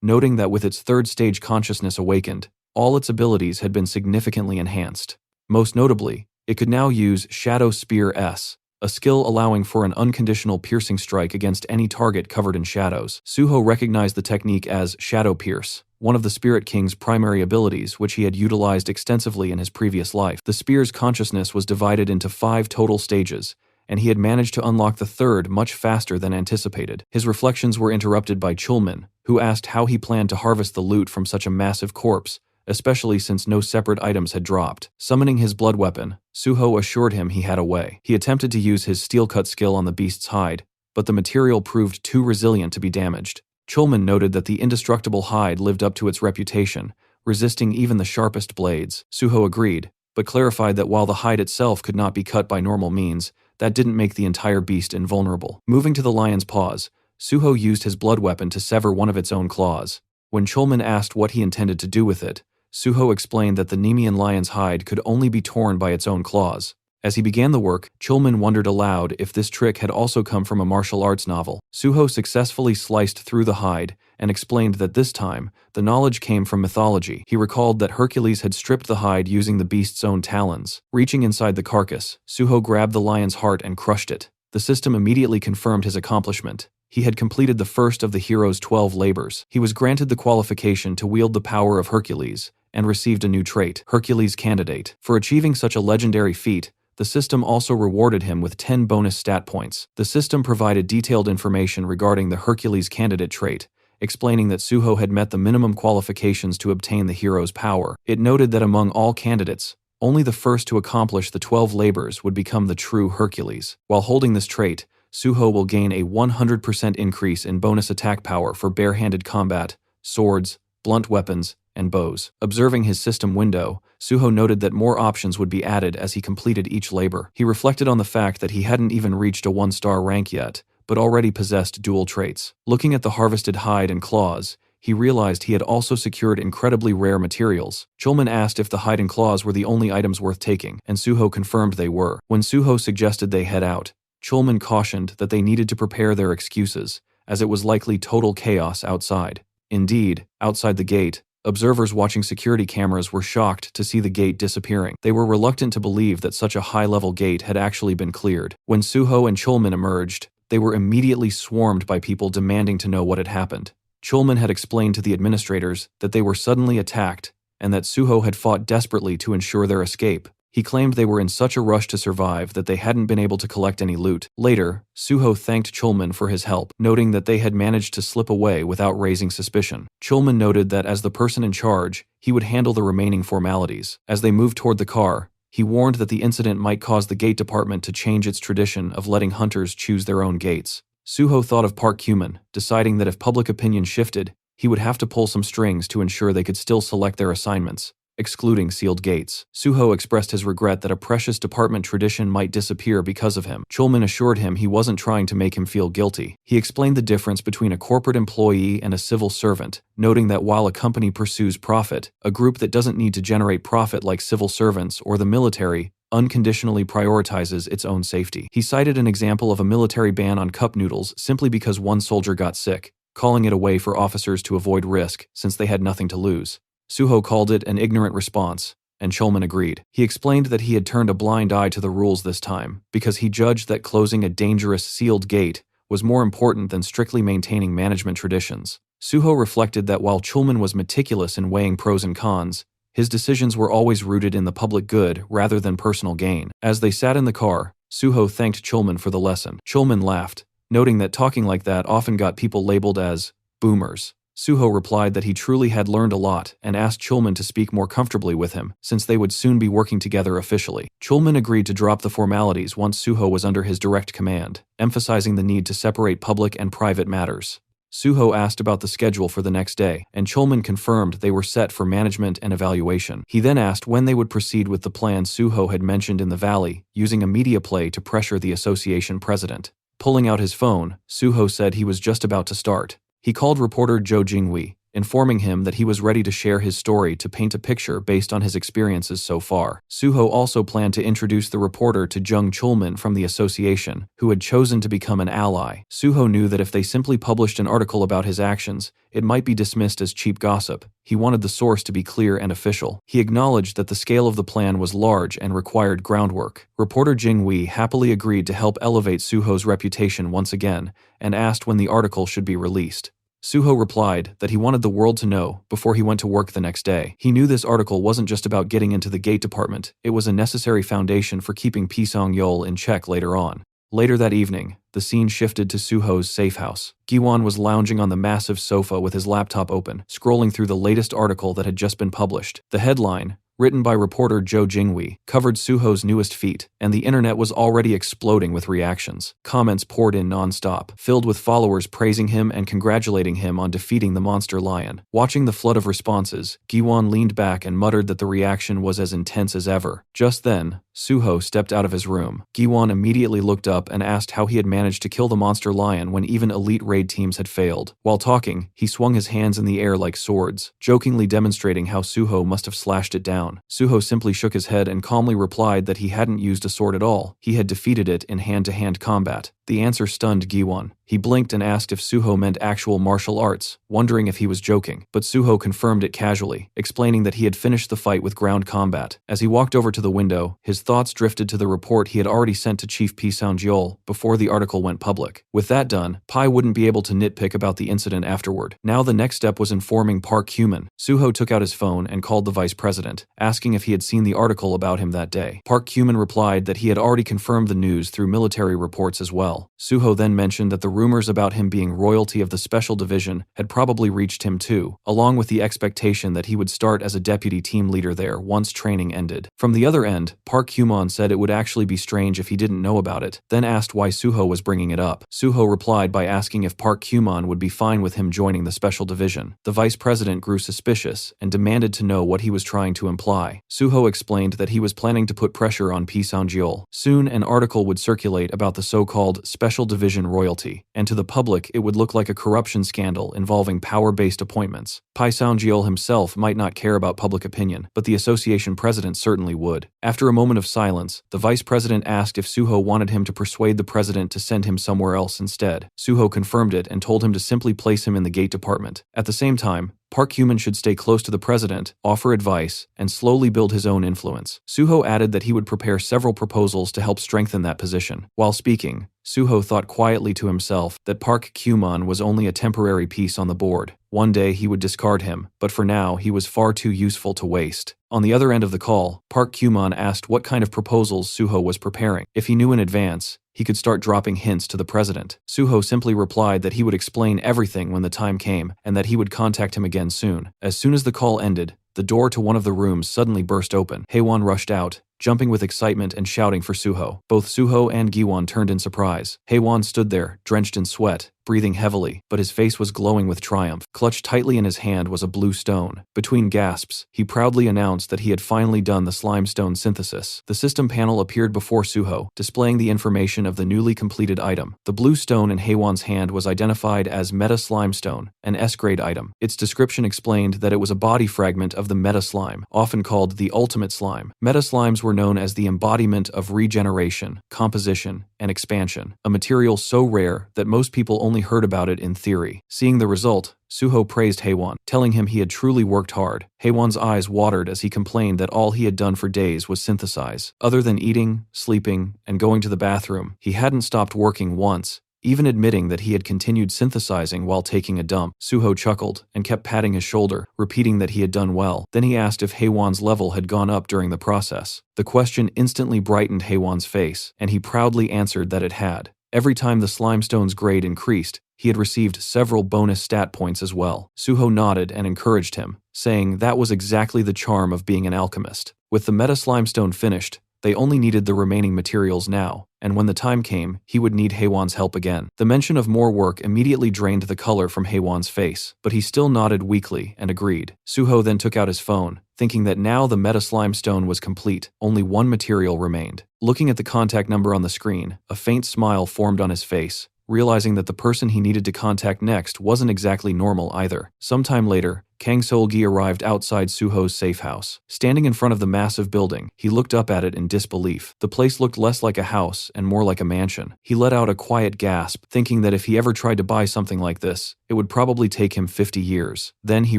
noting that with its third stage consciousness awakened, all its abilities had been significantly enhanced. Most notably, it could now use Shadow Spear S, a skill allowing for an unconditional piercing strike against any target covered in shadows. Suho recognized the technique as Shadow Pierce, one of the Spirit King's primary abilities which he had utilized extensively in his previous life. The spear's consciousness was divided into 5 total stages, and he had managed to unlock the third much faster than anticipated. His reflections were interrupted by Chulman, who asked how he planned to harvest the loot from such a massive corpse, especially since no separate items had dropped. Summoning his blood weapon, Suho assured him he had a way. He attempted to use his steel-cut skill on the beast's hide, but the material proved too resilient to be damaged. Chulman noted that the indestructible hide lived up to its reputation, resisting even the sharpest blades. Suho agreed, but clarified that while the hide itself could not be cut by normal means, that didn't make the entire beast invulnerable. Moving to the lion's paws, Suho used his blood weapon to sever one of its own claws. When Chulman asked what he intended to do with it, Suho explained that the Nemean lion's hide could only be torn by its own claws. As he began the work, Chulman wondered aloud if this trick had also come from a martial arts novel. Suho successfully sliced through the hide and explained that this time, the knowledge came from mythology. He recalled that Hercules had stripped the hide using the beast's own talons. Reaching inside the carcass, Suho grabbed the lion's heart and crushed it. The system immediately confirmed his accomplishment. He had completed the first of the hero's 12 labors. He was granted the qualification to wield the power of Hercules, and received a new trait, Hercules Candidate. For achieving such a legendary feat, the system also rewarded him with 10 bonus stat points. The system provided detailed information regarding the Hercules Candidate trait, explaining that Suho had met the minimum qualifications to obtain the hero's power. It noted that among all candidates, only the first to accomplish the 12 labors would become the true Hercules. While holding this trait, Suho will gain a 100% increase in bonus attack power for barehanded combat, swords, blunt weapons, and bows. Observing his system window, Suho noted that more options would be added as he completed each labor. He reflected on the fact that he hadn't even reached a 1-star rank yet, but already possessed dual traits. Looking at the harvested hide and claws, he realized he had also secured incredibly rare materials. Chulman asked if the hide and claws were the only items worth taking, and Suho confirmed they were. When Suho suggested they head out, Chulman cautioned that they needed to prepare their excuses, as it was likely total chaos outside. Indeed, outside the gate, observers watching security cameras were shocked to see the gate disappearing. They were reluctant to believe that such a high-level gate had actually been cleared. When Suho and Chulman emerged, They were immediately swarmed by people demanding to know what had happened. Chulman had explained to the administrators that they were suddenly attacked and that Suho had fought desperately to ensure their escape. He claimed they were in such a rush to survive that they hadn't been able to collect any loot. Later, Suho thanked Chulman for his help, noting that they had managed to slip away without raising suspicion. Chulman noted that as the person in charge, he would handle the remaining formalities. As they moved toward the car, he warned that the incident might cause the gate department to change its tradition of letting hunters choose their own gates. Suho thought of Park Kyuman, deciding that if public opinion shifted, he would have to pull some strings to ensure they could still select their assignments, excluding sealed gates. Suho expressed his regret that a precious department tradition might disappear because of him. Chulman assured him he wasn't trying to make him feel guilty. He explained the difference between a corporate employee and a civil servant, noting that while a company pursues profit, a group that doesn't need to generate profit like civil servants or the military unconditionally prioritizes its own safety. He cited an example of a military ban on cup noodles simply because one soldier got sick, calling it a way for officers to avoid risk since they had nothing to lose. Suho called it an ignorant response, and Chulman agreed. He explained that he had turned a blind eye to the rules this time, because he judged that closing a dangerous sealed gate was more important than strictly maintaining management traditions. Suho reflected that while Chulman was meticulous in weighing pros and cons, his decisions were always rooted in the public good rather than personal gain. As they sat in the car, Suho thanked Chulman for the lesson. Chulman laughed, noting that talking like that often got people labeled as boomers. Suho replied that he truly had learned a lot and asked Chulman to speak more comfortably with him, since they would soon be working together officially. Chulman agreed to drop the formalities once Suho was under his direct command, emphasizing the need to separate public and private matters. Suho asked about the schedule for the next day, and Chulman confirmed they were set for management and evaluation. He then asked when they would proceed with the plan Suho had mentioned in the valley, using a media play to pressure the association president. Pulling out his phone, Suho said he was just about to start. He called reporter Jo Jinghui, informing him that he was ready to share his story to paint a picture based on his experiences so far. Suho also planned to introduce the reporter to Jung Chulman from the association, who had chosen to become an ally. Suho knew that if they simply published an article about his actions, it might be dismissed as cheap gossip. He wanted the source to be clear and official. He acknowledged that the scale of the plan was large and required groundwork. Reporter Jinghui happily agreed to help elevate Suho's reputation once again, and asked when the article should be released. Suho replied that he wanted the world to know before he went to work the next day. He knew this article wasn't just about getting into the gate department, it was a necessary foundation for keeping Pisong-yeol in check later on. Later that evening, the scene shifted to Suho's safe house. Giwon was lounging on the massive sofa with his laptop open, scrolling through the latest article that had just been published. The headline, written by reporter Jo Jinghui, covered Suho's newest feat, and the internet was already exploding with reactions. Comments poured in non-stop, filled with followers praising him and congratulating him on defeating the monster lion. Watching the flood of responses, Giwon leaned back and muttered that the reaction was as intense as ever. Just then, Suho stepped out of his room. Giwon immediately looked up and asked how he had managed to kill the monster lion when even elite raid teams had failed. While talking, he swung his hands in the air like swords, jokingly demonstrating how Suho must have slashed it down. Suho simply shook his head and calmly replied that he hadn't used a sword at all. He had defeated it in hand-to-hand combat. The answer stunned Giwon. He blinked and asked if Suho meant actual martial arts, wondering if he was joking, but Suho confirmed it casually, explaining that he had finished the fight with ground combat. As he walked over to the window, his thoughts drifted to the report he had already sent to Chief Pisong-yeol before the article went public. With that done, Pai wouldn't be able to nitpick about the incident afterward. Now the next step was informing Park Kyuman. Suho took out his phone and called the vice president, asking if he had seen the article about him that day. Park Kyuman replied that he had already confirmed the news through military reports as well. Suho then mentioned that the rumors about him being royalty of the Special Division had probably reached him too, along with the expectation that he would start as a deputy team leader there once training ended. From the other end, Park Kyuman said it would actually be strange if he didn't know about it, then asked why Suho was bringing it up. Suho replied by asking if Park Kyuman would be fine with him joining the Special Division. The vice president grew suspicious and demanded to know what he was trying to imply. Suho explained that he was planning to put pressure on Pisong-yeol. Soon an article would circulate about the so-called Special Division royalty, and to the public it would look like a corruption scandal involving power-based appointments. Pisong-yeol himself might not care about public opinion, but the association president certainly would. After a moment of silence, the vice president asked if Suho wanted him to persuade the president to send him somewhere else instead. Suho confirmed it and told him to simply place him in the gate department. At the same time, Park Hyun should stay close to the president, offer advice, and slowly build his own influence. Suho added that he would prepare several proposals to help strengthen that position. While speaking, Suho thought quietly to himself that Park Kyumon was only a temporary piece on the board. One day he would discard him, but for now he was far too useful to waste. On the other end of the call, Park Kyumon asked what kind of proposals Suho was preparing. If he knew in advance, he could start dropping hints to the president. Suho simply replied that he would explain everything when the time came and that he would contact him again soon. As soon as the call ended, the door to one of the rooms suddenly burst open. Haewon rushed out, jumping with excitement and shouting for Suho. Both Suho and Giwon turned in surprise. Haewon stood there, drenched in sweat, breathing heavily, but his face was glowing with triumph. Clutched tightly in his hand was a blue stone. Between gasps, he proudly announced that he had finally done the slime stone synthesis. The system panel appeared before Suho, displaying the information of the newly completed item. The blue stone in Haewon's hand was identified as Meta Slime Stone, an S-grade item. Its description explained that it was a body fragment of the Meta Slime, often called the Ultimate Slime. Meta Slimes were known as the embodiment of regeneration, composition, and expansion, a material so rare that most people only heard about it in theory. Seeing the result, Suho praised Haewon, telling him he had truly worked hard. Haewon's eyes watered as he complained that all he had done for days was synthesize. Other than eating, sleeping, and going to the bathroom, he hadn't stopped working once, even admitting that he had continued synthesizing while taking a dump. Suho chuckled and kept patting his shoulder, repeating that he had done well. Then he asked if Haewon's level had gone up during the process. The question instantly brightened Haewon's face, and he proudly answered that it had. Every time the slime stone's grade increased, he had received several bonus stat points as well. Suho nodded and encouraged him, saying that was exactly the charm of being an alchemist. With the Meta Slime Stone finished, they only needed the remaining materials now, and when the time came, he would need Haewon's help again. The mention of more work immediately drained the color from Haewon's face, but he still nodded weakly and agreed. Suho then took out his phone, thinking that now the Meta Slime Stone was complete, only one material remained. Looking at the contact number on the screen, a faint smile formed on his face, realizing that the person he needed to contact next wasn't exactly normal either. Sometime later, Kang Seol-gi arrived outside Suho's safe house. Standing in front of the massive building, he looked up at it in disbelief. The place looked less like a house and more like a mansion. He let out a quiet gasp, thinking that if he ever tried to buy something like this, it would probably take him 50 years. Then he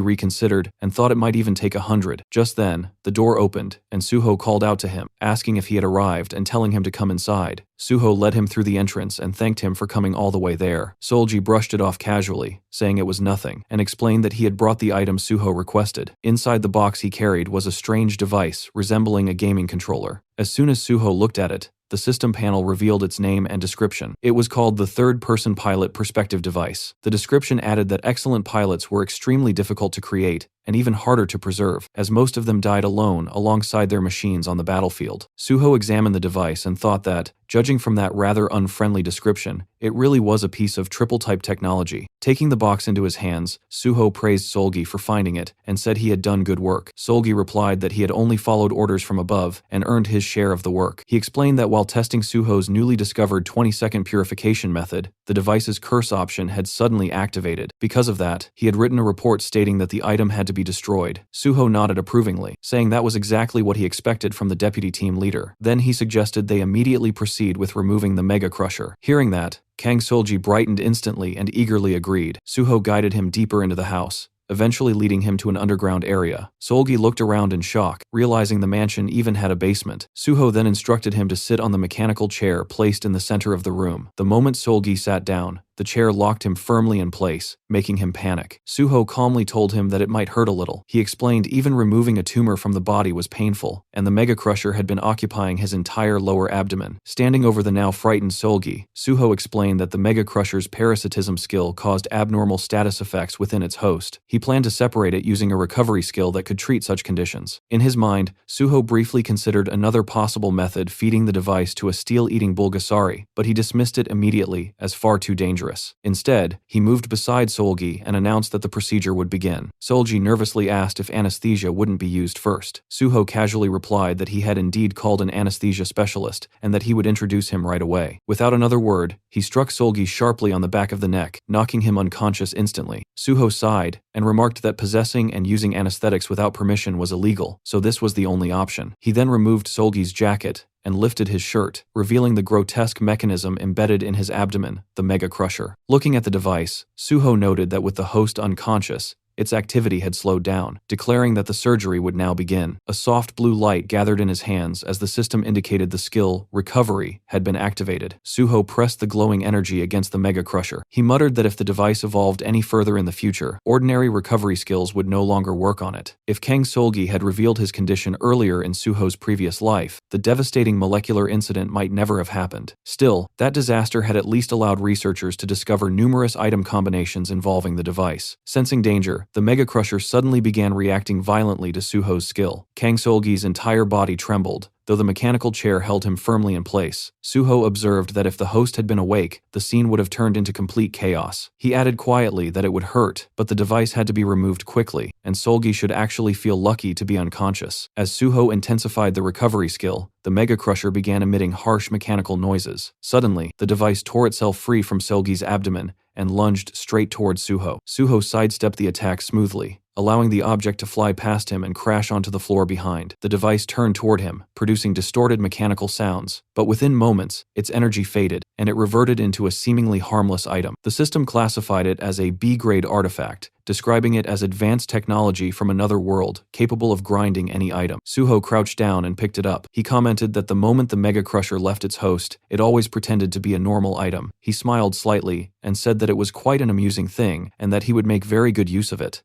reconsidered and thought it might even take 100. Just then, the door opened, and Suho called out to him, asking if he had arrived and telling him to come inside. Suho led him through the entrance and thanked him for coming all the way there. Seol-gi brushed it off casually, saying it was nothing, and explained that he had brought the item Suho requested. Inside the box he carried was a strange device resembling a gaming controller. As soon as Suho looked at it, the system panel revealed its name and description. It was called the Third-Person Pilot Perspective Device. The description added that excellent pilots were extremely difficult to create and even harder to preserve, as most of them died alone alongside their machines on the battlefield. Suho examined the device and thought that, judging from that rather unfriendly description, it really was a piece of triple-type technology. Taking the box into his hands, Suho praised Seol-gi for finding it and said he had done good work. Seol-gi replied that he had only followed orders from above and earned his share of the work. He explained that while testing Suho's newly discovered 20-second purification method, the device's curse option had suddenly activated. Because of that, he had written a report stating that the item had to be destroyed. Suho nodded approvingly, saying that was exactly what he expected from the deputy team leader. Then he suggested they immediately proceed with removing the Mega Crusher. Hearing that, Kang Seol-gi brightened instantly and eagerly agreed. Suho guided him deeper into the house, eventually leading him to an underground area. Seol-gi looked around in shock, realizing the mansion even had a basement. Suho then instructed him to sit on the mechanical chair placed in the center of the room. The moment Seol-gi sat down, the chair locked him firmly in place, making him panic. Suho calmly told him that it might hurt a little. He explained even removing a tumor from the body was painful, and the Mega Crusher had been occupying his entire lower abdomen. Standing over the now frightened Seol-gi, Suho explained that the Mega Crusher's parasitism skill caused abnormal status effects within its host. He planned to separate it using a recovery skill that could treat such conditions. In his mind, Suho briefly considered another possible method, feeding the device to a steel-eating Bulgasari, but he dismissed it immediately as far too dangerous. Instead, he moved beside Seol-gi and announced that the procedure would begin. Seol-gi nervously asked if anesthesia wouldn't be used first. Suho casually replied that he had indeed called an anesthesia specialist and that he would introduce him right away. Without another word, he struck Seol-gi sharply on the back of the neck, knocking him unconscious instantly. Suho sighed and remarked that possessing and using anesthetics without permission was illegal, so this was the only option. He then removed Seol-gi's jacket and lifted his shirt, revealing the grotesque mechanism embedded in his abdomen, the Mega Crusher. Looking at the device, Suho noted that with the host unconscious, its activity had slowed down, declaring that the surgery would now begin. A soft blue light gathered in his hands as the system indicated the skill, recovery, had been activated. Suho pressed the glowing energy against the Mega Crusher. He muttered that if the device evolved any further in the future, ordinary recovery skills would no longer work on it. If Kang Solgi had revealed his condition earlier in Suho's previous life, the devastating molecular incident might never have happened. Still, that disaster had at least allowed researchers to discover numerous item combinations involving the device. Sensing danger, the Mega Crusher suddenly began reacting violently to Suho's skill. Kang Solgi's entire body trembled, though the mechanical chair held him firmly in place. Suho observed that if the host had been awake, the scene would have turned into complete chaos. He added quietly that it would hurt, but the device had to be removed quickly, and Solgi should actually feel lucky to be unconscious. As Suho intensified the recovery skill, the Mega Crusher began emitting harsh mechanical noises. Suddenly, the device tore itself free from Solgi's abdomen and lunged straight towards Suho. Suho sidestepped the attack smoothly, allowing the object to fly past him and crash onto the floor behind. The device turned toward him, producing distorted mechanical sounds, but within moments, its energy faded, and it reverted into a seemingly harmless item. The system classified it as a B-grade artifact, describing it as advanced technology from another world, capable of grinding any item. Suho crouched down and picked it up. He commented that the moment the Mega Crusher left its host, it always pretended to be a normal item. He smiled slightly and said that it was quite an amusing thing and that he would make very good use of it.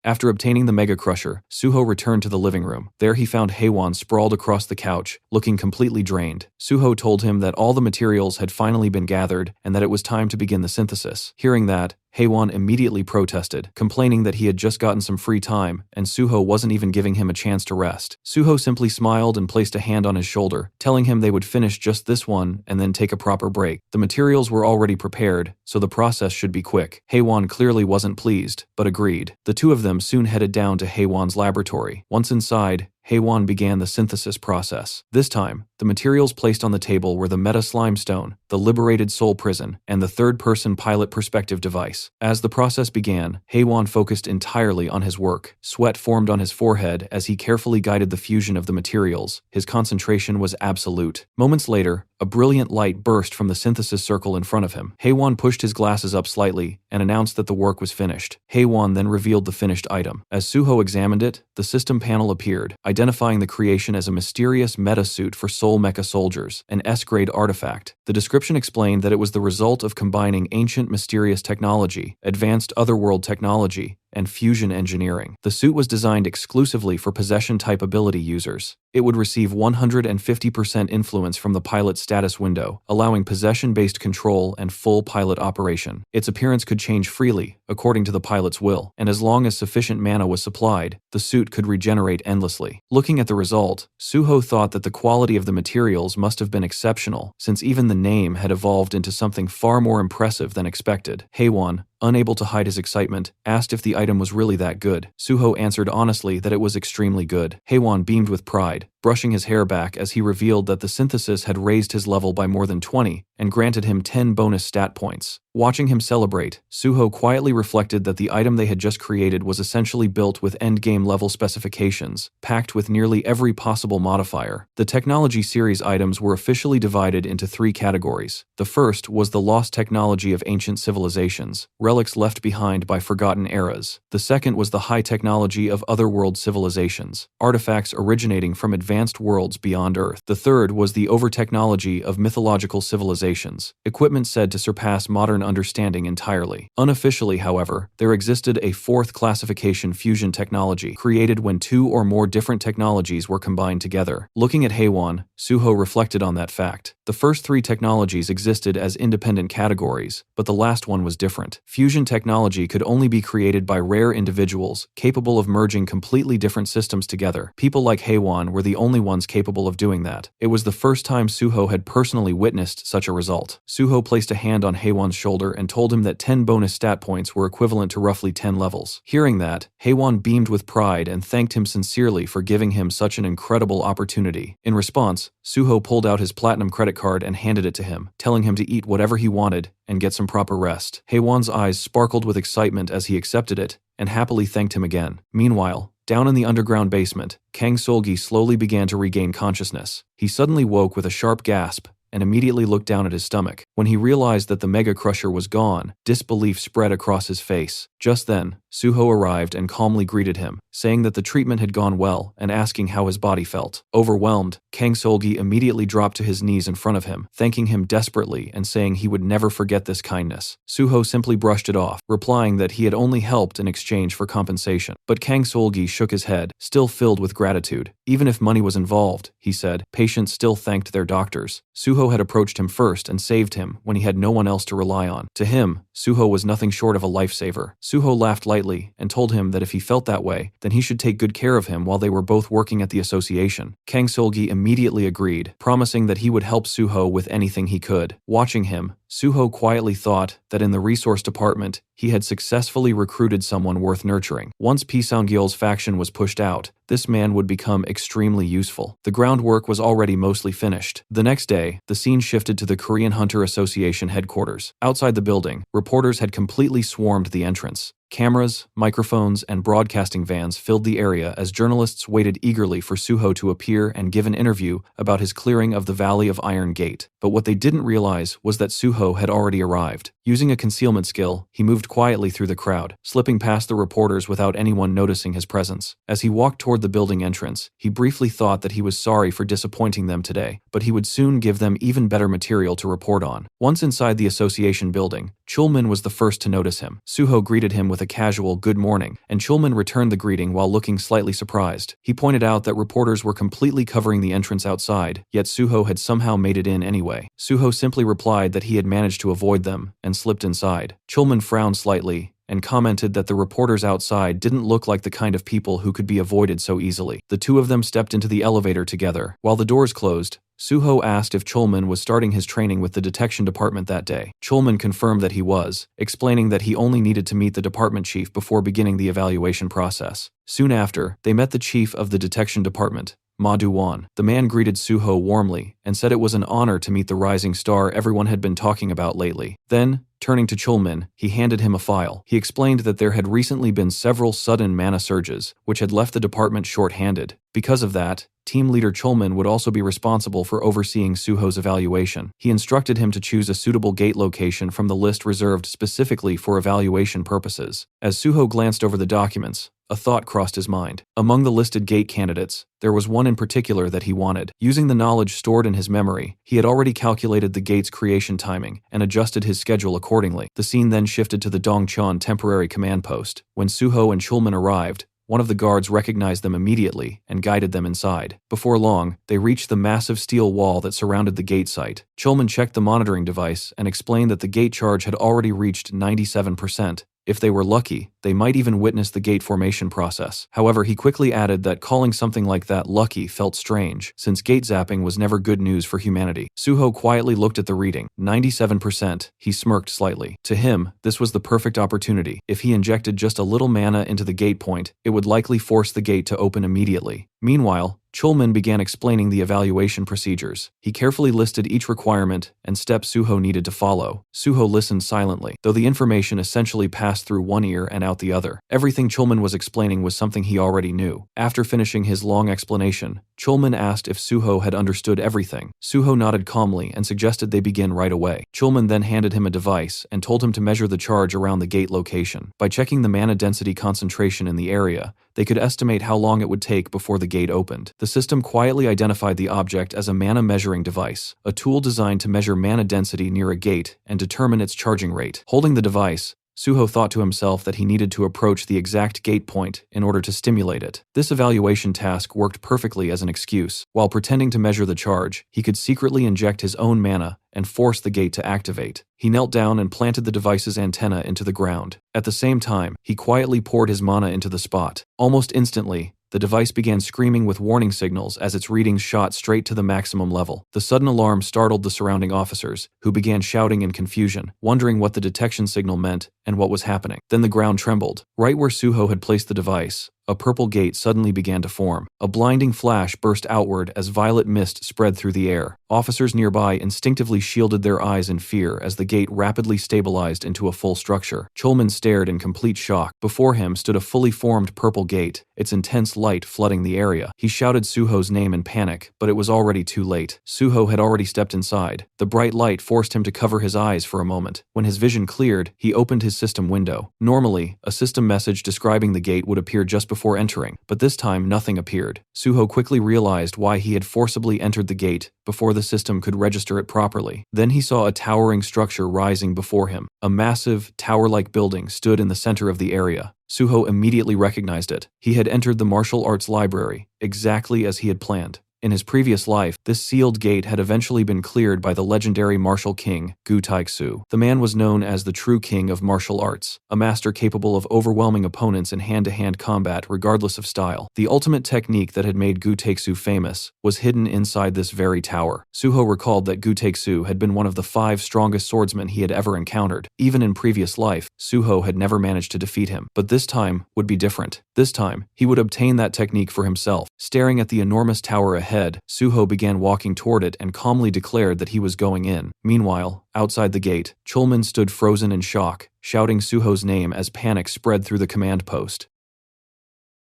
After obtaining the Mega Crusher, Suho returned to the living room. There he found Haewon sprawled across the couch, looking completely drained. Suho told him that all the materials had finally been gathered and that it was time to begin the synthesis. Hearing that, Haewon immediately protested, complaining that he had just gotten some free time, and Suho wasn't even giving him a chance to rest. Suho simply smiled and placed a hand on his shoulder, telling him they would finish just this one and then take a proper break. The materials were already prepared, so the process should be quick. Haewon clearly wasn't pleased, but agreed. The two of them soon headed down to Haewon's laboratory. Once inside, Haewon began the synthesis process. This time, the materials placed on the table were the Meta Slime Stone, the Liberated Soul Prison, and the third-person pilot perspective device. As the process began, Haewon focused entirely on his work. Sweat formed on his forehead as he carefully guided the fusion of the materials. His concentration was absolute. Moments later, a brilliant light burst from the synthesis circle in front of him. Haewon pushed his glasses up slightly and announced that the work was finished. Haewon then revealed the finished item. As Suho examined it, the system panel appeared, identifying the creation as a mysterious meta-suit for Soul Mecha soldiers, an S-grade artifact. The description explained that it was the result of combining ancient mysterious technology, advanced otherworld technology, and fusion engineering. The suit was designed exclusively for possession-type ability users. It would receive 150% influence from the pilot status window, allowing possession-based control and full pilot operation. Its appearance could change freely, according to the pilot's will, and as long as sufficient mana was supplied, the suit could regenerate endlessly. Looking at the result, Suho thought that the quality of the materials must have been exceptional, since even the name had evolved into something far more impressive than expected. Haewon, unable to hide his excitement, asked if the item was really that good. Suho answered honestly that it was extremely good. Haewon beamed with pride, brushing his hair back as he revealed that the synthesis had raised his level by more than 20 and granted him 10 bonus stat points. Watching him celebrate, Suho quietly reflected that the item they had just created was essentially built with endgame level specifications, packed with nearly every possible modifier. The technology series items were officially divided into 3 categories. The first was the lost technology of ancient civilizations, relics left behind by forgotten eras. The second was the high technology of otherworld civilizations, artifacts originating from advanced worlds beyond Earth. The third was the over-technology of mythological civilizations, equipment said to surpass modern understanding entirely. Unofficially, however, there existed a fourth classification, fusion technology, created when 2 or more different technologies were combined together. Looking at Haewon, Suho reflected on that fact. The first 3 technologies existed as independent categories, but the last one was different. Fusion technology could only be created by rare individuals capable of merging completely different systems together. People like Haewon were the only ones capable of doing that. It was the first time Suho had personally witnessed such a result. Suho placed a hand on Haewon's shoulder and told him that 10 bonus stat points were equivalent to roughly 10 levels. Hearing that, Haewon beamed with pride and thanked him sincerely for giving him such an incredible opportunity. In response, Suho pulled out his platinum credit card and handed it to him, telling him to eat whatever he wanted and get some proper rest. Haewon's eyes sparkled with excitement as he accepted it and happily thanked him again. Meanwhile, down in the underground basement, Kang Solgi slowly began to regain consciousness. He suddenly woke with a sharp gasp and immediately looked down at his stomach. When he realized that the Mega Crusher was gone, disbelief spread across his face. Just then, Suho arrived and calmly greeted him, saying that the treatment had gone well and asking how his body felt. Overwhelmed, Kang Solgi immediately dropped to his knees in front of him, thanking him desperately and saying he would never forget this kindness. Suho simply brushed it off, replying that he had only helped in exchange for compensation. But Kang Solgi shook his head, still filled with gratitude. Even if money was involved, he said, patients still thanked their doctors. Suho had approached him first and saved him when he had no one else to rely on. To him, Suho was nothing short of a lifesaver. Suho laughed lightly and told him that if he felt that way, then he should take good care of him while they were both working at the association. Kang Solgi immediately agreed, promising that he would help Suho with anything he could. Watching him, Suho quietly thought that in the resource department, he had successfully recruited someone worth nurturing. Once Pi Sang-gyeol's faction was pushed out, this man would become extremely useful. The groundwork was already mostly finished. The next day, the scene shifted to the Korean Hunter Association headquarters. Outside the building, reporters had completely swarmed the entrance. Cameras, microphones, and broadcasting vans filled the area as journalists waited eagerly for Suho to appear and give an interview about his clearing of the Valley of Iron Gate. But what they didn't realize was that Suho had already arrived. Using a concealment skill, he moved quietly through the crowd, slipping past the reporters without anyone noticing his presence. As he walked toward the building entrance, he briefly thought that he was sorry for disappointing them today, but he would soon give them even better material to report on. Once inside the association building, Chulman was the first to notice him. Suho greeted him with a casual "good morning," and Chulman returned the greeting while looking slightly surprised. He pointed out that reporters were completely covering the entrance outside, yet Suho had somehow made it in anyway. Suho simply replied that he had managed to avoid them and slipped inside. Chulman frowned slightly and commented that the reporters outside didn't look like the kind of people who could be avoided so easily. The two of them stepped into the elevator together. While the doors closed, Suho asked if Chulman was starting his training with the detection department that day. Chulman confirmed that he was, explaining that he only needed to meet the department chief before beginning the evaluation process. Soon after, they met the chief of the detection department, Ma Du-won. The man greeted Suho warmly and said it was an honor to meet the rising star everyone had been talking about lately. Then, turning to Chulman, he handed him a file. He explained that there had recently been several sudden mana surges, which had left the department short-handed. Because of that, team leader Chulman would also be responsible for overseeing Suho's evaluation. He instructed him to choose a suitable gate location from the list reserved specifically for evaluation purposes. As Suho glanced over the documents, a thought crossed his mind. Among the listed gate candidates, there was one in particular that he wanted. Using the knowledge stored in his memory, he had already calculated the gate's creation timing and adjusted his schedule accordingly. The scene then shifted to the Dongcheon temporary command post. When Suho and Chulman arrived, one of the guards recognized them immediately and guided them inside. Before long, they reached the massive steel wall that surrounded the gate site. Chulman checked the monitoring device and explained that the gate charge had already reached 97%. If they were lucky, they might even witness the gate formation process. However, he quickly added that calling something like that lucky felt strange, since gate zapping was never good news for humanity. Suho quietly looked at the reading, 97%. He smirked slightly. To him, this was the perfect opportunity. If he injected just a little mana into the gate point, it would likely force the gate to open immediately. Meanwhile, Chulman began explaining the evaluation procedures. He carefully listed each requirement and steps Suho needed to follow. Suho listened silently, though the information essentially passed through one ear and out the other. Everything Chulman was explaining was something he already knew. After finishing his long explanation, Chulman asked if Suho had understood everything. Suho nodded calmly and suggested they begin right away. Chulman then handed him a device and told him to measure the charge around the gate location. By checking the mana density concentration in the area, they could estimate how long it would take before the gate opened. The system quietly identified the object as a mana measuring device, a tool designed to measure mana density near a gate and determine its charging rate. Holding the device, Suho thought to himself that he needed to approach the exact gate point in order to stimulate it. This evaluation task worked perfectly as an excuse. While pretending to measure the charge, he could secretly inject his own mana and force the gate to activate. He knelt down and planted the device's antenna into the ground. At the same time, he quietly poured his mana into the spot. Almost instantly, the device began screaming with warning signals as its readings shot straight to the maximum level. The sudden alarm startled the surrounding officers, who began shouting in confusion, wondering what the detection signal meant and what was happening. Then the ground trembled. Right where Suho had placed the device, a purple gate suddenly began to form. A blinding flash burst outward as violet mist spread through the air. Officers nearby instinctively shielded their eyes in fear as the gate rapidly stabilized into a full structure. Chulman stared in complete shock. Before him stood a fully formed purple gate, its intense light flooding the area. He shouted Suho's name in panic, but it was already too late. Suho had already stepped inside. The bright light forced him to cover his eyes for a moment. When his vision cleared, he opened his system window. Normally, a system message describing the gate would appear just before entering, but this time nothing appeared. Suho quickly realized why he had forcibly entered the gate before the system could register it properly. Then he saw a towering structure rising before him. A massive, tower-like building stood in the center of the area. Suho immediately recognized it. He had entered the martial arts library, exactly as he had planned. In his previous life, this sealed gate had eventually been cleared by the legendary martial king, Gu Taixu. The man was known as the true king of martial arts, a master capable of overwhelming opponents in hand-to-hand combat regardless of style. The ultimate technique that had made Gu Taixu famous was hidden inside this very tower. Suho recalled that Gu Taixu had been one of the 5 strongest swordsmen he had ever encountered. Even in previous life, Suho had never managed to defeat him. But this time would be different. This time, he would obtain that technique for himself. Staring at the enormous tower ahead, Suho began walking toward it and calmly declared that he was going in. Meanwhile, outside the gate, Chulman stood frozen in shock, shouting Suho's name as panic spread through the command post.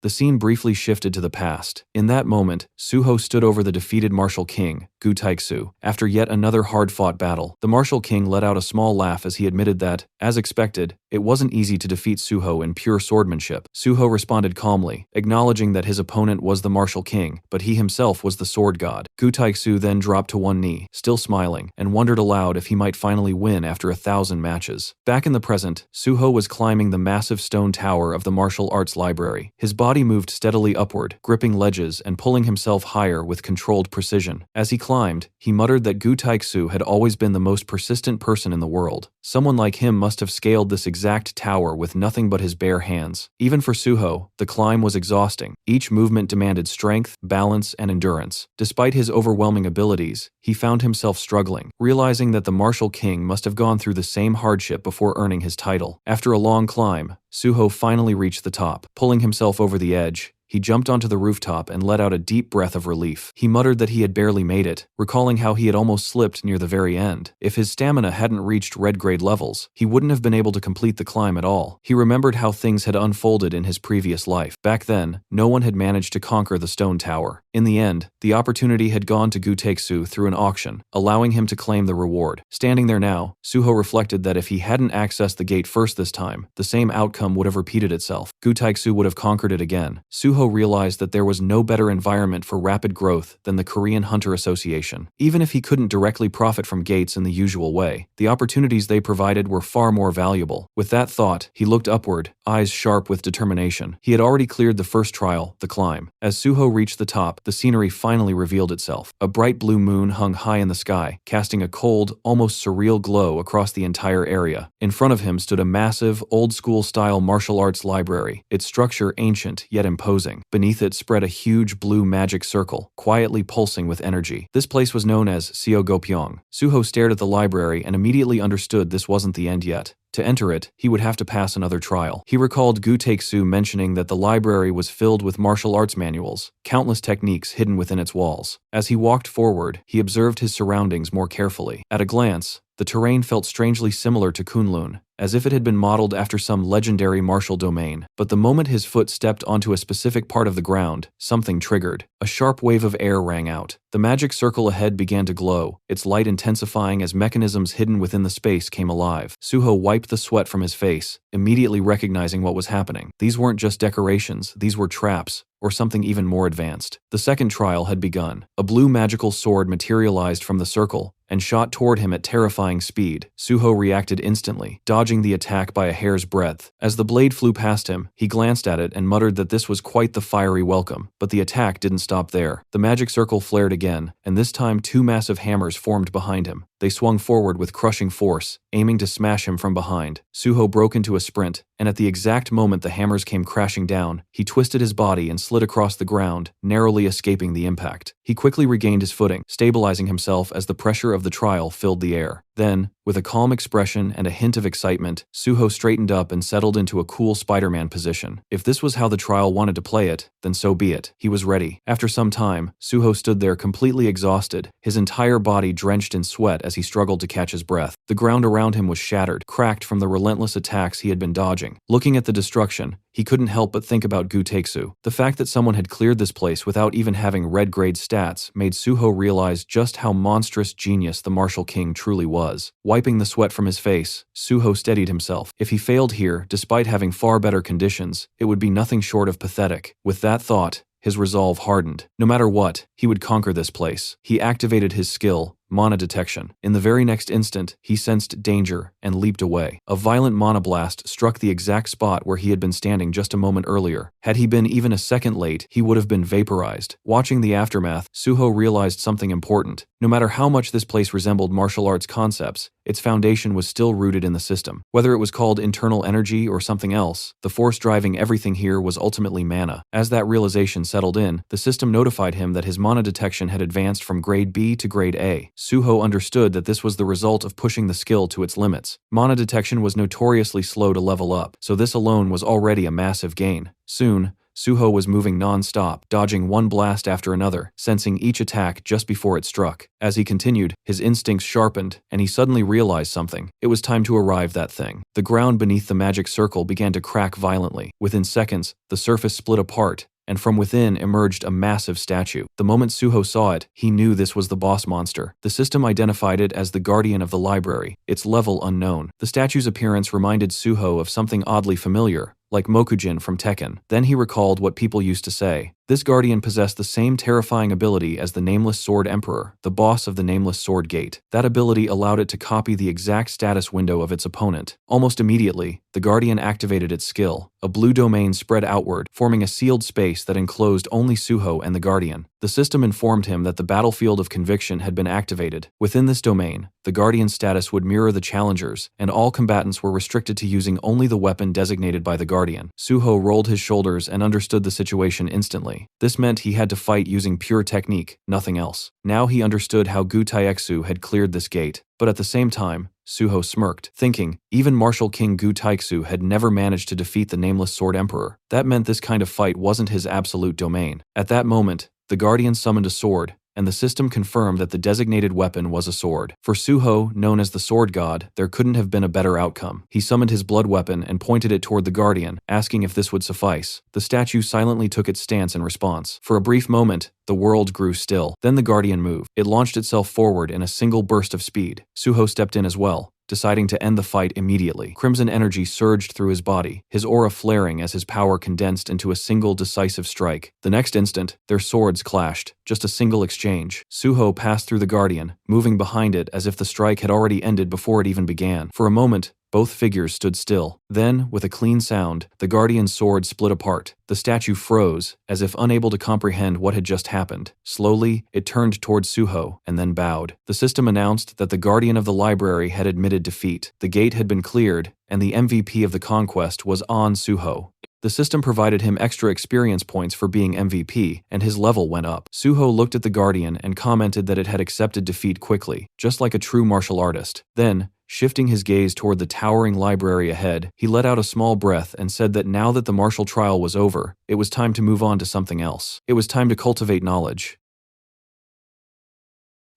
The scene briefly shifted to the past. In that moment, Suho stood over the defeated martial king, Gu Taixu. After yet another hard-fought battle, the martial king let out a small laugh as he admitted that, as expected, it wasn't easy to defeat Suho in pure swordsmanship. Suho responded calmly, acknowledging that his opponent was the martial king, but he himself was the sword god. Gu Taixu then dropped to one knee, still smiling, and wondered aloud if he might finally win after 1,000 matches. Back in the present, Suho was climbing the massive stone tower of the martial arts library. His body moved steadily upward, gripping ledges and pulling himself higher with controlled precision. As he climbed, he muttered that Gu Taixu had always been the most persistent person in the world. Someone like him must have scaled this exact tower with nothing but his bare hands. Even for Suho, the climb was exhausting. Each movement demanded strength, balance, and endurance. Despite his overwhelming abilities, he found himself struggling, realizing that the martial king must have gone through the same hardship before earning his title. After a long climb, Suho finally reached the top. Pulling himself over the edge, he jumped onto the rooftop and let out a deep breath of relief. He muttered that he had barely made it, recalling how he had almost slipped near the very end. If his stamina hadn't reached red grade levels, he wouldn't have been able to complete the climb at all. He remembered how things had unfolded in his previous life. Back then, no one had managed to conquer the stone tower. In the end, the opportunity had gone to Gu Taixu through an auction, allowing him to claim the reward. Standing there now, Suho reflected that if he hadn't accessed the gate first this time, the same outcome would have repeated itself. Gu Taixu would have conquered it again. Suho realized that there was no better environment for rapid growth than the Korean Hunter Association. Even if he couldn't directly profit from gates in the usual way, the opportunities they provided were far more valuable. With that thought, he looked upward, eyes sharp with determination. He had already cleared the first trial, the climb. As Suho reached the top, the scenery finally revealed itself. A bright blue moon hung high in the sky, casting a cold, almost surreal glow across the entire area. In front of him stood a massive, old-school-style martial arts library, its structure ancient yet imposing. Beneath it spread a huge blue magic circle, quietly pulsing with energy. This place was known as Seogopyeong. Suho stared at the library and immediately understood this wasn't the end yet. To enter it, he would have to pass another trial. He recalled Gu Taixu mentioning that the library was filled with martial arts manuals, countless techniques hidden within its walls. As he walked forward, he observed his surroundings more carefully. At a glance, the terrain felt strangely similar to Kunlun, as if it had been modeled after some legendary martial domain. But the moment his foot stepped onto a specific part of the ground, something triggered. A sharp wave of air rang out. The magic circle ahead began to glow, its light intensifying as mechanisms hidden within the space came alive. Suho wiped the sweat from his face, immediately recognizing what was happening. These weren't just decorations, these were traps, or something even more advanced. The second trial had begun. A blue magical sword materialized from the circle and shot toward him at terrifying speed. Suho reacted instantly, dodging the attack by a hair's breadth. As the blade flew past him, he glanced at it and muttered that this was quite the fiery welcome. But the attack didn't stop there. The magic circle flared again, and this time 2 massive hammers formed behind him. They swung forward with crushing force, aiming to smash him from behind. Suho broke into a sprint, and at the exact moment the hammers came crashing down, he twisted his body and slid across the ground, narrowly escaping the impact. He quickly regained his footing, stabilizing himself as the pressure of the trial filled the air. Then, with a calm expression and a hint of excitement, Suho straightened up and settled into a cool Spider-Man position. If this was how the trial wanted to play it, then so be it. He was ready. After some time, Suho stood there completely exhausted, his entire body drenched in sweat as he struggled to catch his breath. The ground around him was shattered, cracked from the relentless attacks he had been dodging. Looking at the destruction, he couldn't help but think about Gu Taeksu. The fact that someone had cleared this place without even having red grade stats made Suho realize just how monstrous genius the Martial King truly was. Wiping the sweat from his face, Suho steadied himself. If he failed here, despite having far better conditions, it would be nothing short of pathetic. With that thought, his resolve hardened. No matter what, he would conquer this place. He activated his skill, Mana Detection. In the very next instant, he sensed danger and leaped away. A violent mana blast struck the exact spot where he had been standing just a moment earlier. Had he been even a second late, he would have been vaporized. Watching the aftermath, Suho realized something important. No matter how much this place resembled martial arts concepts, its foundation was still rooted in the system. Whether it was called internal energy or something else, the force driving everything here was ultimately mana. As that realization settled in, the system notified him that his mana detection had advanced from grade B to grade A. Suho understood that this was the result of pushing the skill to its limits. Mana detection was notoriously slow to level up, so this alone was already a massive gain. Soon, Suho was moving non-stop, dodging one blast after another, sensing each attack just before it struck. As he continued, his instincts sharpened, and he suddenly realized something. It was time to arrive that thing. The ground beneath the magic circle began to crack violently. Within seconds, the surface split apart, and from within emerged a massive statue. The moment Suho saw it, he knew this was the boss monster. The system identified it as the guardian of the library, its level unknown. The statue's appearance reminded Suho of something oddly familiar, like Mokujin from Tekken. Then he recalled what people used to say. This guardian possessed the same terrifying ability as the Nameless Sword Emperor, the boss of the Nameless Sword Gate. That ability allowed it to copy the exact status window of its opponent. Almost immediately, the guardian activated its skill. A blue domain spread outward, forming a sealed space that enclosed only Suho and the guardian. The system informed him that the battlefield of conviction had been activated. Within this domain, the guardian's status would mirror the challenger's, and all combatants were restricted to using only the weapon designated by the guardian. Suho rolled his shoulders and understood the situation instantly. This meant he had to fight using pure technique, nothing else. Now he understood how Gu Taeksu had cleared this gate. But at the same time, Suho smirked, thinking, even Martial King Gu Taeksu had never managed to defeat the Nameless Sword Emperor. That meant this kind of fight wasn't his absolute domain. At that moment, the guardian summoned a sword, and the system confirmed that the designated weapon was a sword. For Suho, known as the Sword God, there couldn't have been a better outcome. He summoned his blood weapon and pointed it toward the guardian, asking if this would suffice. The statue silently took its stance in response. For a brief moment, the world grew still. Then the guardian moved. It launched itself forward in a single burst of speed. Suho stepped in as well, deciding to end the fight immediately. Crimson energy surged through his body, his aura flaring as his power condensed into a single decisive strike. The next instant, their swords clashed, just a single exchange. Suho passed through the guardian, moving behind it as if the strike had already ended before it even began. For a moment, both figures stood still. Then, with a clean sound, the guardian's sword split apart. The statue froze, as if unable to comprehend what had just happened. Slowly, it turned toward Suho, and then bowed. The system announced that the guardian of the library had admitted defeat. The gate had been cleared, and the MVP of the conquest was on Suho. The system provided him extra experience points for being MVP, and his level went up. Suho looked at the guardian and commented that it had accepted defeat quickly, just like a true martial artist. Then, shifting his gaze toward the towering library ahead, he let out a small breath and said that now that the martial trial was over, it was time to move on to something else. It was time to cultivate knowledge.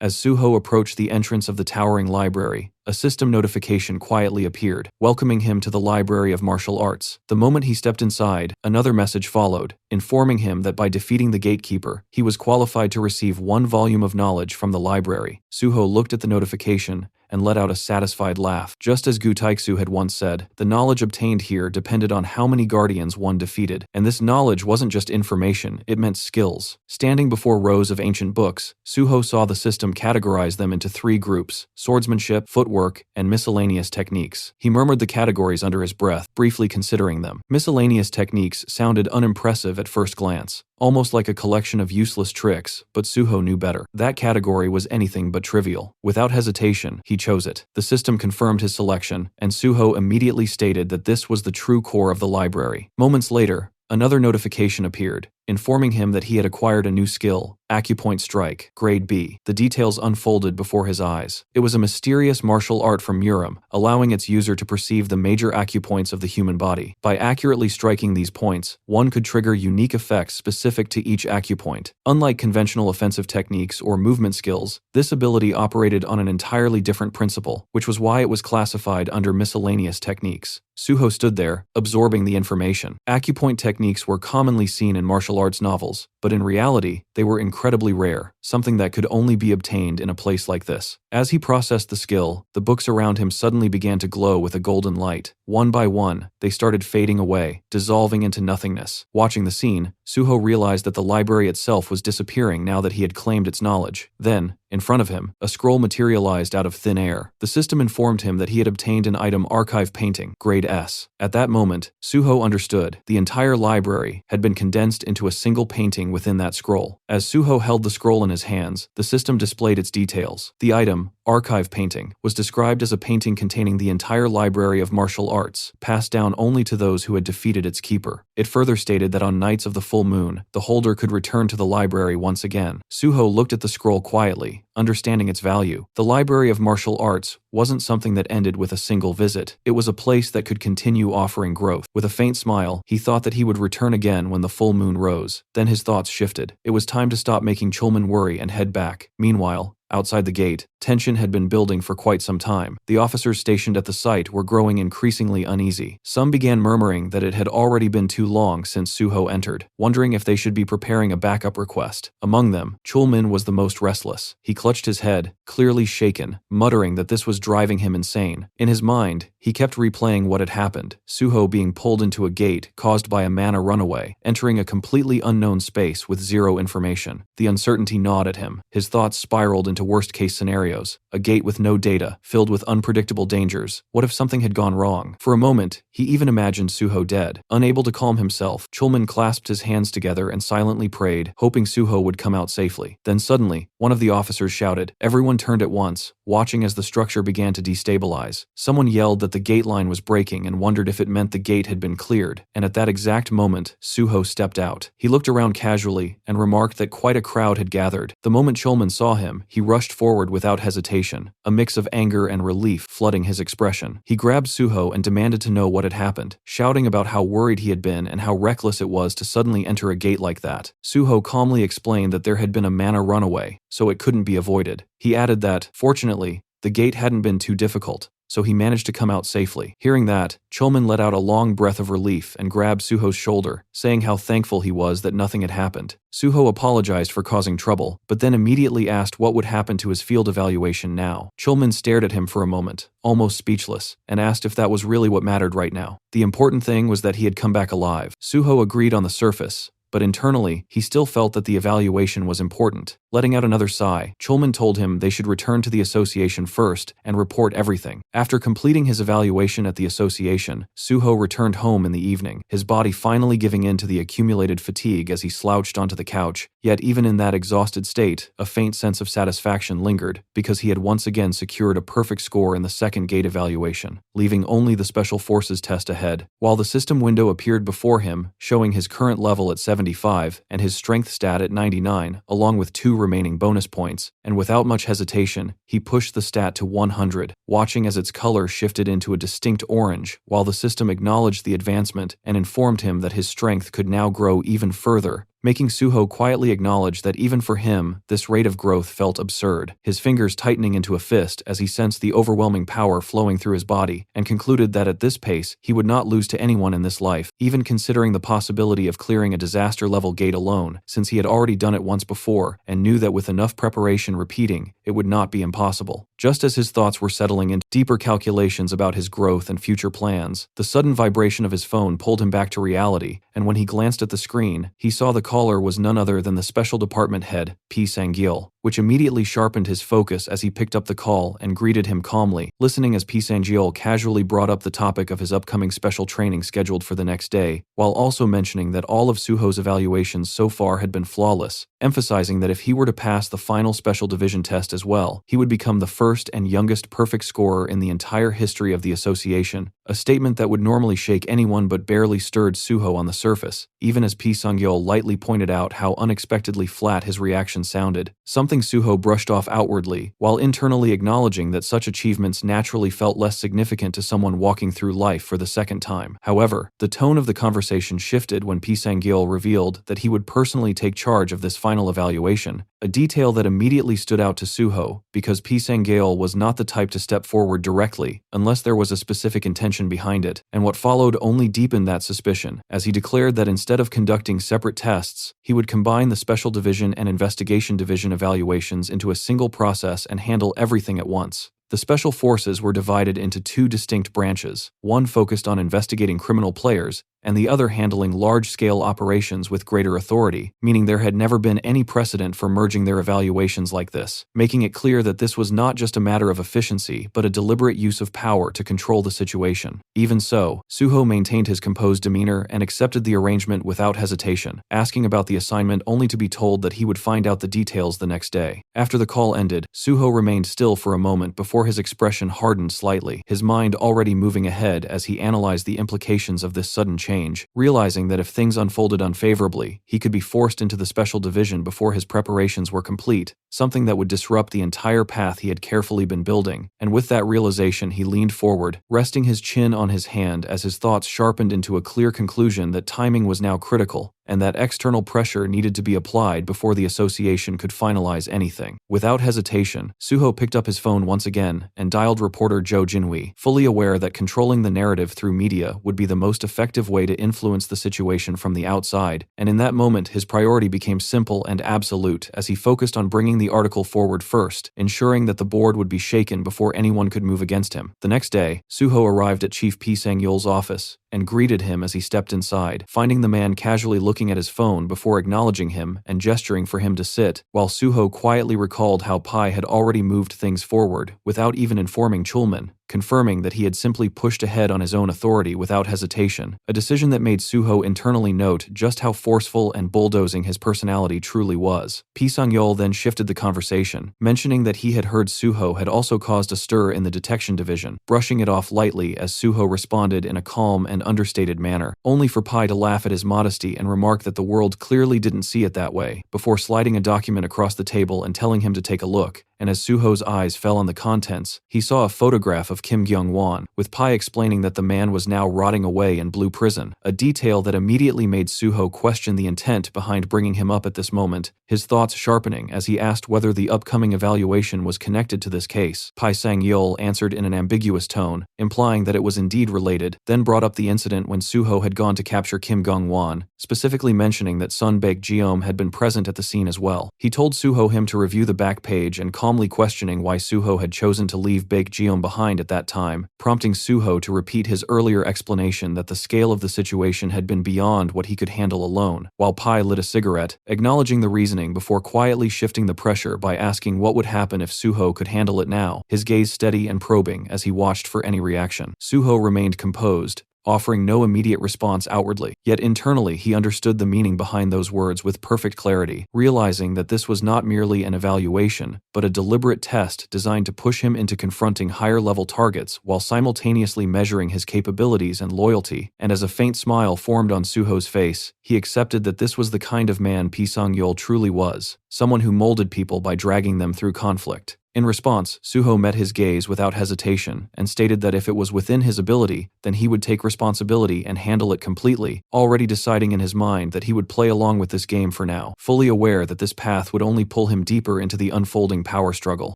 As Suho approached the entrance of the towering library, a system notification quietly appeared, welcoming him to the Library of Martial Arts. The moment he stepped inside, another message followed, informing him that by defeating the gatekeeper, he was qualified to receive 1 volume of knowledge from the library. Suho looked at the notification and let out a satisfied laugh. Just as Gu Taeksu had once said, the knowledge obtained here depended on how many guardians one defeated. And this knowledge wasn't just information, it meant skills. Standing before rows of ancient books, Suho saw the system categorize them into 3 groups: swordsmanship, footwork, and miscellaneous techniques. He murmured the categories under his breath, briefly considering them. Miscellaneous techniques sounded unimpressive at first glance, almost like a collection of useless tricks, but Suho knew better. That category was anything but trivial. Without hesitation, he chose it. The system confirmed his selection, and Suho immediately stated that this was the true core of the library. Moments later, another notification appeared, informing him that he had acquired a new skill, Acupoint Strike, Grade B. The details unfolded before his eyes. It was a mysterious martial art from Muram, allowing its user to perceive the major acupoints of the human body. By accurately striking these points, one could trigger unique effects specific to each acupoint. Unlike conventional offensive techniques or movement skills, this ability operated on an entirely different principle, which was why it was classified under miscellaneous techniques. Suho stood there, absorbing the information. Acupoint techniques were commonly seen in martial arts novels, but in reality, they were incredibly rare, something that could only be obtained in a place like this. As he processed the skill, the books around him suddenly began to glow with a golden light. One by one, they started fading away, dissolving into nothingness. Watching the scene, Suho realized that the library itself was disappearing now that he had claimed its knowledge. Then, in front of him, a scroll materialized out of thin air. The system informed him that he had obtained an item archive painting, Grade S. At that moment, Suho understood. The entire library had been condensed into a single painting within that scroll. As Suho held the scroll in his hands, the system displayed its details. The item, archive painting, was described as a painting containing the entire library of martial arts, passed down only to those who had defeated its keeper. It further stated that on nights of the full moon, the holder could return to the library once again. Suho looked at the scroll quietly, understanding its value. The library of martial arts wasn't something that ended with a single visit. It was a place that could continue offering growth. With a faint smile, he thought that he would return again when the full moon rose. Then his thoughts shifted. It was time to stop making Chulman worry and head back. Meanwhile, outside the gate, tension had been building for quite some time. The officers stationed at the site were growing increasingly uneasy. Some began murmuring that it had already been too long since Suho entered, wondering if they should be preparing a backup request. Among them, Chulman was the most restless. He clutched his head, clearly shaken, muttering that this was driving him insane. In his mind, he kept replaying what had happened, Suho being pulled into a gate caused by a mana runaway, entering a completely unknown space with zero information. The uncertainty gnawed at him. His thoughts spiraled into worst-case scenarios. A gate with no data, filled with unpredictable dangers. What if something had gone wrong? For a moment, he even imagined Suho dead. Unable to calm himself, Chulman clasped his hands together and silently prayed, hoping Suho would come out safely. Then suddenly, one of the officers shouted. Everyone turned at once, watching as the structure began to destabilize. Someone yelled that the gate line was breaking and wondered if it meant the gate had been cleared. And at that exact moment, Suho stepped out. He looked around casually and remarked that quite a crowd had gathered. The moment Chulman saw him, he rushed forward without hesitation, a mix of anger and relief flooding his expression. He grabbed Suho and demanded to know what had happened, shouting about how worried he had been and how reckless it was to suddenly enter a gate like that. Suho calmly explained that there had been a mana runaway, so it couldn't be avoided. He added that, fortunately, the gate hadn't been too difficult, so he managed to come out safely. Hearing that, Chulman let out a long breath of relief and grabbed Suho's shoulder, saying how thankful he was that nothing had happened. Suho apologized for causing trouble, but then immediately asked what would happen to his field evaluation now. Chulman stared at him for a moment, almost speechless, and asked if that was really what mattered right now. The important thing was that he had come back alive. Suho agreed on the surface, but internally, he still felt that the evaluation was important. Letting out another sigh, Chulman told him they should return to the association first and report everything. After completing his evaluation at the association, Suho returned home in the evening, his body finally giving in to the accumulated fatigue as he slouched onto the couch. Yet even in that exhausted state, a faint sense of satisfaction lingered, because he had once again secured a perfect score in the second gate evaluation, leaving only the Special Forces test ahead. While the system window appeared before him, showing his current level at 75 and his strength stat at 99, along with 2 remaining bonus points, and without much hesitation, he pushed the stat to 100, watching as its color shifted into a distinct orange, while the system acknowledged the advancement and informed him that his strength could now grow even further, making Suho quietly acknowledge that even for him, this rate of growth felt absurd, his fingers tightening into a fist as he sensed the overwhelming power flowing through his body, and concluded that at this pace, he would not lose to anyone in this life, even considering the possibility of clearing a disaster-level gate alone, since he had already done it once before, and knew that with enough preparation repeating, it would not be impossible. Just as his thoughts were settling into deeper calculations about his growth and future plans, the sudden vibration of his phone pulled him back to reality, and when he glanced at the screen, he saw the caller was none other than the Special Department head, P. Sangyil, which immediately sharpened his focus as he picked up the call and greeted him calmly, listening as P. Sangyil casually brought up the topic of his upcoming special training scheduled for the next day, while also mentioning that all of Suho's evaluations so far had been flawless, emphasizing that if he were to pass the final Special Division test as well, he would become the first and youngest perfect scorer in the entire history of the association, a statement that would normally shake anyone but barely stirred Suho on the surface, even as Lee Sang-yeol lightly pointed out how unexpectedly flat his reaction sounded, something Suho brushed off outwardly, while internally acknowledging that such achievements naturally felt less significant to someone walking through life for the second time. However, the tone of the conversation shifted when Lee Sang-yeol revealed that he would personally take charge of this final evaluation, a detail that immediately stood out to Suho, because Lee Sang-yeol was not the type to step forward directly, unless there was a specific intention behind it, and what followed only deepened that suspicion, as he declared that instead of conducting separate tests, he would combine the Special Division and Investigation Division evaluations into a single process and handle everything at once. The Special Forces were divided into two distinct branches, one focused on investigating criminal players, and the other handling large-scale operations with greater authority, meaning there had never been any precedent for merging their evaluations like this, making it clear that this was not just a matter of efficiency but a deliberate use of power to control the situation. Even so, Suho maintained his composed demeanor and accepted the arrangement without hesitation, asking about the assignment only to be told that he would find out the details the next day. After the call ended, Suho remained still for a moment before his expression hardened slightly, his mind already moving ahead as he analyzed the implications of this sudden change, realizing that if things unfolded unfavorably, he could be forced into the Special Division before his preparations were complete, something that would disrupt the entire path he had carefully been building. And with that realization, he leaned forward, resting his chin on his hand as his thoughts sharpened into a clear conclusion that timing was now critical, and that external pressure needed to be applied before the association could finalize anything. Without hesitation, Suho picked up his phone once again and dialed reporter Jo Jinhui, fully aware that controlling the narrative through media would be the most effective way to influence the situation from the outside, and in that moment his priority became simple and absolute as he focused on bringing the article forward first, ensuring that the board would be shaken before anyone could move against him. The next day, Suho arrived at Chief Lee Sang-yeol's office and greeted him as he stepped inside, finding the man casually looking at his phone before acknowledging him and gesturing for him to sit, while Suho quietly recalled how Pai had already moved things forward without even informing Chulman, confirming that he had simply pushed ahead on his own authority without hesitation, a decision that made Suho internally note just how forceful and bulldozing his personality truly was. Lee Sang-yeol then shifted the conversation, mentioning that he had heard Suho had also caused a stir in the detection division, brushing it off lightly as Suho responded in a calm and understated manner, only for Pai to laugh at his modesty and remark that the world clearly didn't see it that way, before sliding a document across the table and telling him to take a look. And as Suho's eyes fell on the contents, he saw a photograph of Kim Kyung-won, with Pai explaining that the man was now rotting away in Blue Prison, a detail that immediately made Suho question the intent behind bringing him up at this moment, his thoughts sharpening as he asked whether the upcoming evaluation was connected to this case. Pai Sang-yeol answered in an ambiguous tone, implying that it was indeed related, then brought up the incident when Suho had gone to capture Kim Kyung-won, specifically mentioning that Sun Baek-jeom had been present at the scene as well. He told Suho him to review the back page and calmly questioning why Suho had chosen to leave Baek-jeom behind at that time, prompting Suho to repeat his earlier explanation that the scale of the situation had been beyond what he could handle alone, while Pai lit a cigarette, acknowledging the reasoning before quietly shifting the pressure by asking what would happen if Suho could handle it now, his gaze steady and probing as he watched for any reaction. Suho remained composed, offering no immediate response outwardly, yet internally he understood the meaning behind those words with perfect clarity, realizing that this was not merely an evaluation, but a deliberate test designed to push him into confronting higher-level targets while simultaneously measuring his capabilities and loyalty, and as a faint smile formed on Suho's face, he accepted that this was the kind of man Lee Sang-yeol truly was, someone who molded people by dragging them through conflict. In response, Suho met his gaze without hesitation and stated that if it was within his ability, then he would take responsibility and handle it completely, already deciding in his mind that he would play along with this game for now, fully aware that this path would only pull him deeper into the unfolding power struggle.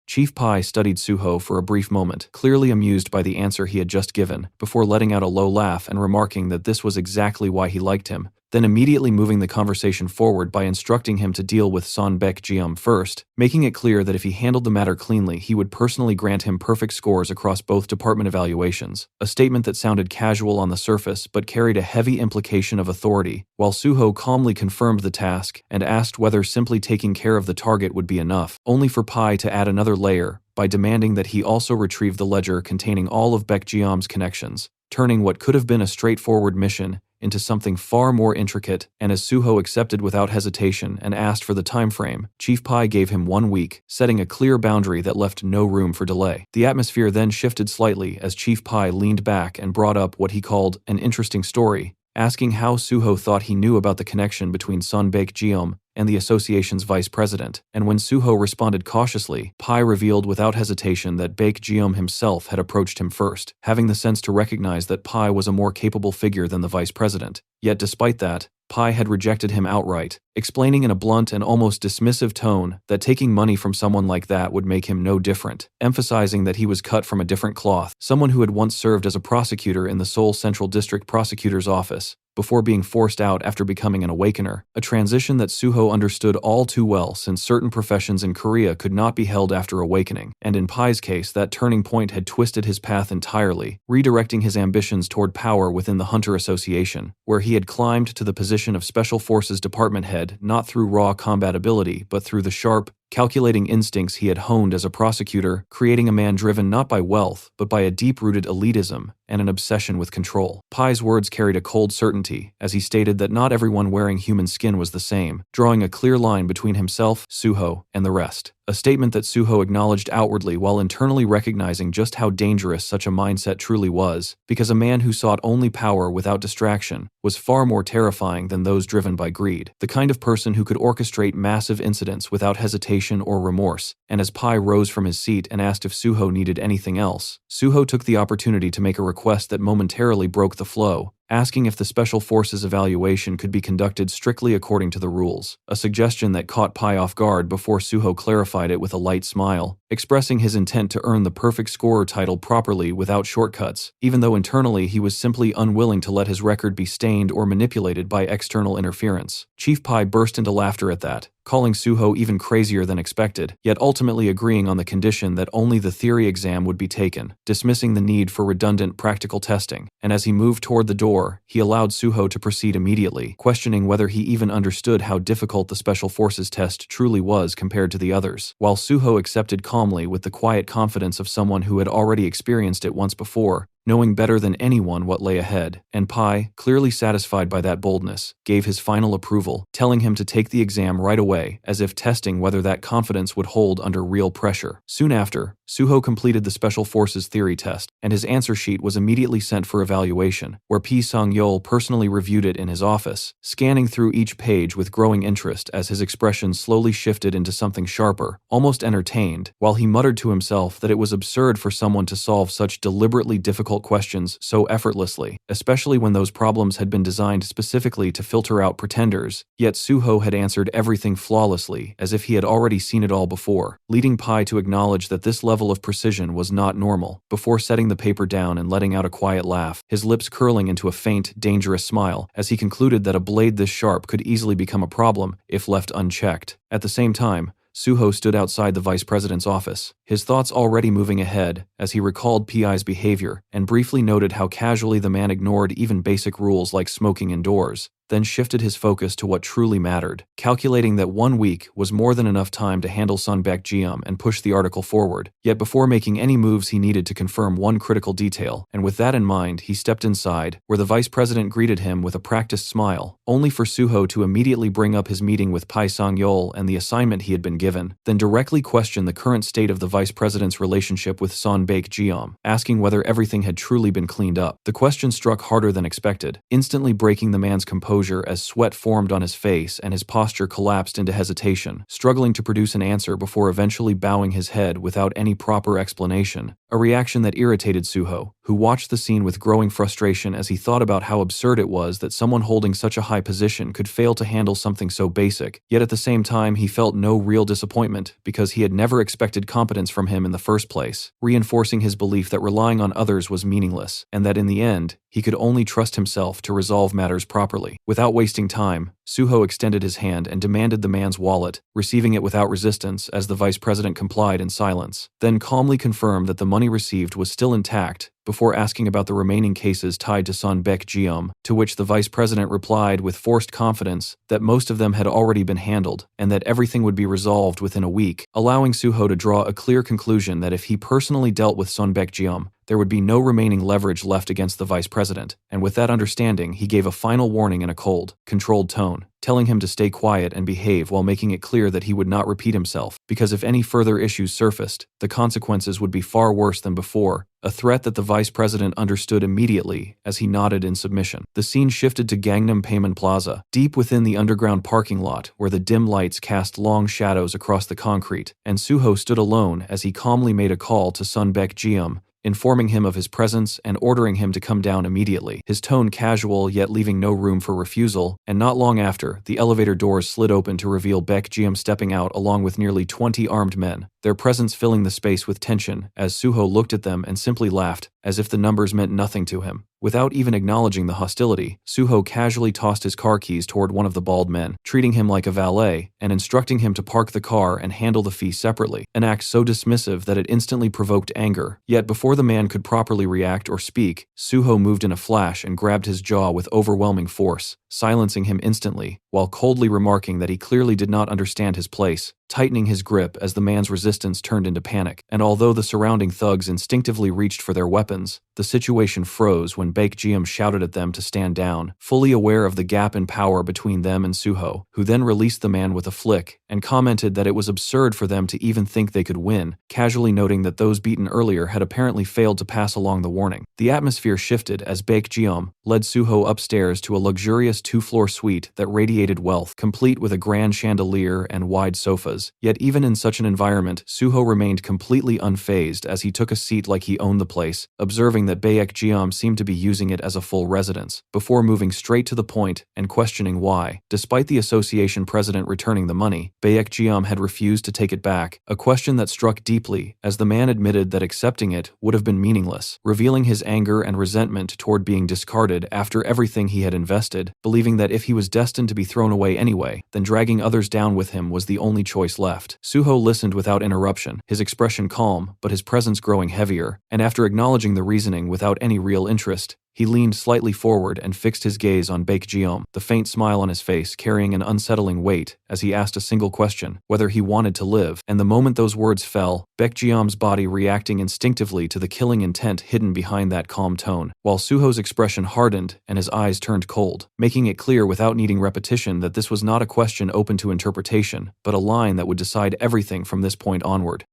Chief Pai studied Suho for a brief moment, clearly amused by the answer he had just given, before letting out a low laugh and remarking that this was exactly why he liked him, then immediately moving the conversation forward by instructing him to deal with Sun Baek-jeom first, making it clear that if he handled the matter cleanly he would personally grant him perfect scores across both department evaluations, a statement that sounded casual on the surface but carried a heavy implication of authority, while Suho calmly confirmed the task and asked whether simply taking care of the target would be enough, only for Pai to add another layer by demanding that he also retrieve the ledger containing all of Baek-jeom's connections, turning what could have been a straightforward mission into something far more intricate, and as Suho accepted without hesitation and asked for the time frame, Chief Pai gave him 1 week, setting a clear boundary that left no room for delay. The atmosphere then shifted slightly as Chief Pai leaned back and brought up what he called an interesting story, asking how Suho thought he knew about the connection between Son Baek-jeom and the association's vice president, and when Suho responded cautiously, Pai revealed without hesitation that Baek-jeom himself had approached him first, having the sense to recognize that Pai was a more capable figure than the vice president. Yet despite that, Pai had rejected him outright, explaining in a blunt and almost dismissive tone that taking money from someone like that would make him no different, emphasizing that he was cut from a different cloth, someone who had once served as a prosecutor in the Seoul Central District Prosecutor's Office, before being forced out after becoming an awakener, a transition that Suho understood all too well since certain professions in Korea could not be held after awakening, and in Pai's case that turning point had twisted his path entirely, redirecting his ambitions toward power within the Hunter Association, where he had climbed to the position of Special Forces Department head not through raw combat ability but through the sharp, calculating instincts he had honed as a prosecutor, creating a man driven not by wealth, but by a deep-rooted elitism and an obsession with control. Pai's words carried a cold certainty, as he stated that not everyone wearing human skin was the same, drawing a clear line between himself, Suho, and the rest. A statement that Suho acknowledged outwardly while internally recognizing just how dangerous such a mindset truly was, because a man who sought only power without distraction was far more terrifying than those driven by greed, the kind of person who could orchestrate massive incidents without hesitation or remorse. And as Pai rose from his seat and asked if Suho needed anything else, Suho took the opportunity to make a request that momentarily broke the flow, asking if the Special Forces evaluation could be conducted strictly according to the rules, a suggestion that caught Pai off guard before Suho clarified it with a light smile, expressing his intent to earn the perfect scorer title properly without shortcuts, even though internally he was simply unwilling to let his record be stained or manipulated by external interference. Chief Pai burst into laughter at that, calling Suho even crazier than expected, yet ultimately agreeing on the condition that only the theory exam would be taken, dismissing the need for redundant practical testing, and as he moved toward the door, he allowed Suho to proceed immediately, questioning whether he even understood how difficult the Special Forces test truly was compared to the others, while Suho accepted calmly with the quiet confidence of someone who had already experienced it once before, knowing better than anyone what lay ahead, and Pai, clearly satisfied by that boldness, gave his final approval, telling him to take the exam right away, as if testing whether that confidence would hold under real pressure. Soon after, Suho completed the Special Forces theory test, and his answer sheet was immediately sent for evaluation, where P. Song-yeol personally reviewed it in his office, scanning through each page with growing interest as his expression slowly shifted into something sharper, almost entertained, while he muttered to himself that it was absurd for someone to solve such deliberately difficult questions so effortlessly, especially when those problems had been designed specifically to filter out pretenders, yet Suho had answered everything flawlessly, as if he had already seen it all before, leading Pai to acknowledge that this level of precision was not normal, before setting the paper down and letting out a quiet laugh, his lips curling into a faint, dangerous smile, as he concluded that a blade this sharp could easily become a problem if left unchecked. At the same time, Suho stood outside the vice president's office, his thoughts already moving ahead as he recalled P.I.'s behavior and briefly noted how casually the man ignored even basic rules like smoking indoors, then shifted his focus to what truly mattered, calculating that 1 week was more than enough time to handle Son Baek-jeom and push the article forward. Yet before making any moves he needed to confirm one critical detail, and with that in mind he stepped inside, where the vice president greeted him with a practiced smile, only for Suho to immediately bring up his meeting with Pai Sang-yeol and the assignment he had been given, then directly question the current state of the vice president's relationship with Son Baek-jeom, asking whether everything had truly been cleaned up. The question struck harder than expected, instantly breaking the man's composure as sweat formed on his face and his posture collapsed into hesitation, struggling to produce an answer before eventually bowing his head without any proper explanation, a reaction that irritated Suho, who watched the scene with growing frustration as he thought about how absurd it was that someone holding such a high position could fail to handle something so basic, yet at the same time he felt no real disappointment because he had never expected competence from him in the first place, reinforcing his belief that relying on others was meaningless, and that in the end, he could only trust himself to resolve matters properly. Without wasting time, Suho extended his hand and demanded the man's wallet, receiving it without resistance as the vice president complied in silence, then calmly confirmed that the money received was still intact, before asking about the remaining cases tied to Son Baek-jeom, to which the vice president replied with forced confidence that most of them had already been handled and that everything would be resolved within a week, allowing Suho to draw a clear conclusion that if he personally dealt with Son Baek-jeom, there would be no remaining leverage left against the vice president, and with that understanding, he gave a final warning in a cold, controlled tone, telling him to stay quiet and behave while making it clear that he would not repeat himself, because if any further issues surfaced, the consequences would be far worse than before, a threat that the vice president understood immediately as he nodded in submission. The scene shifted to Gangnam Paemun Plaza, deep within the underground parking lot where the dim lights cast long shadows across the concrete, and Suho stood alone as he calmly made a call to Son Baek-jeom, informing him of his presence and ordering him to come down immediately, his tone casual yet leaving no room for refusal, and not long after, the elevator doors slid open to reveal Baek-jeom stepping out along with nearly 20 armed men, their presence filling the space with tension as Suho looked at them and simply laughed, as if the numbers meant nothing to him. Without even acknowledging the hostility, Suho casually tossed his car keys toward one of the bald men, treating him like a valet and instructing him to park the car and handle the fee separately, an act so dismissive that it instantly provoked anger. Yet before the man could properly react or speak, Suho moved in a flash and grabbed his jaw with overwhelming force, silencing him instantly, while coldly remarking that he clearly did not understand his place, tightening his grip as the man's resistance turned into panic. And although the surrounding thugs instinctively reached for their weapons, the situation froze when Baek-jeom shouted at them to stand down, fully aware of the gap in power between them and Suho, who then released the man with a flick and commented that it was absurd for them to even think they could win, casually noting that those beaten earlier had apparently failed to pass along the warning. The atmosphere shifted as Baek-jeom led Suho upstairs to a luxurious two-floor suite that radiated wealth, complete with a grand chandelier and wide sofas. Yet even in such an environment, Suho remained completely unfazed as he took a seat like he owned the place, observing that Baek-jeom seemed to be using it as a full residence, before moving straight to the point and questioning why, despite the association president returning the money, Baek-jeom had refused to take it back, a question that struck deeply as the man admitted that accepting it would have been meaningless, revealing his anger and resentment toward being discarded after everything he had invested, believing that if he was destined to be thrown away anyway, then dragging others down with him was the only choice left. Suho listened without interruption, his expression calm, but his presence growing heavier, and after acknowledging the reasoning without any real interest, he leaned slightly forward and fixed his gaze on Baek-jeom, the faint smile on his face carrying an unsettling weight as he asked a single question, whether he wanted to live, and the moment those words fell, Baek-jeom's body reacting instinctively to the killing intent hidden behind that calm tone, while Suho's expression hardened and his eyes turned cold, making it clear without needing repetition that this was not a question open to interpretation, but a line that would decide everything from this point onward.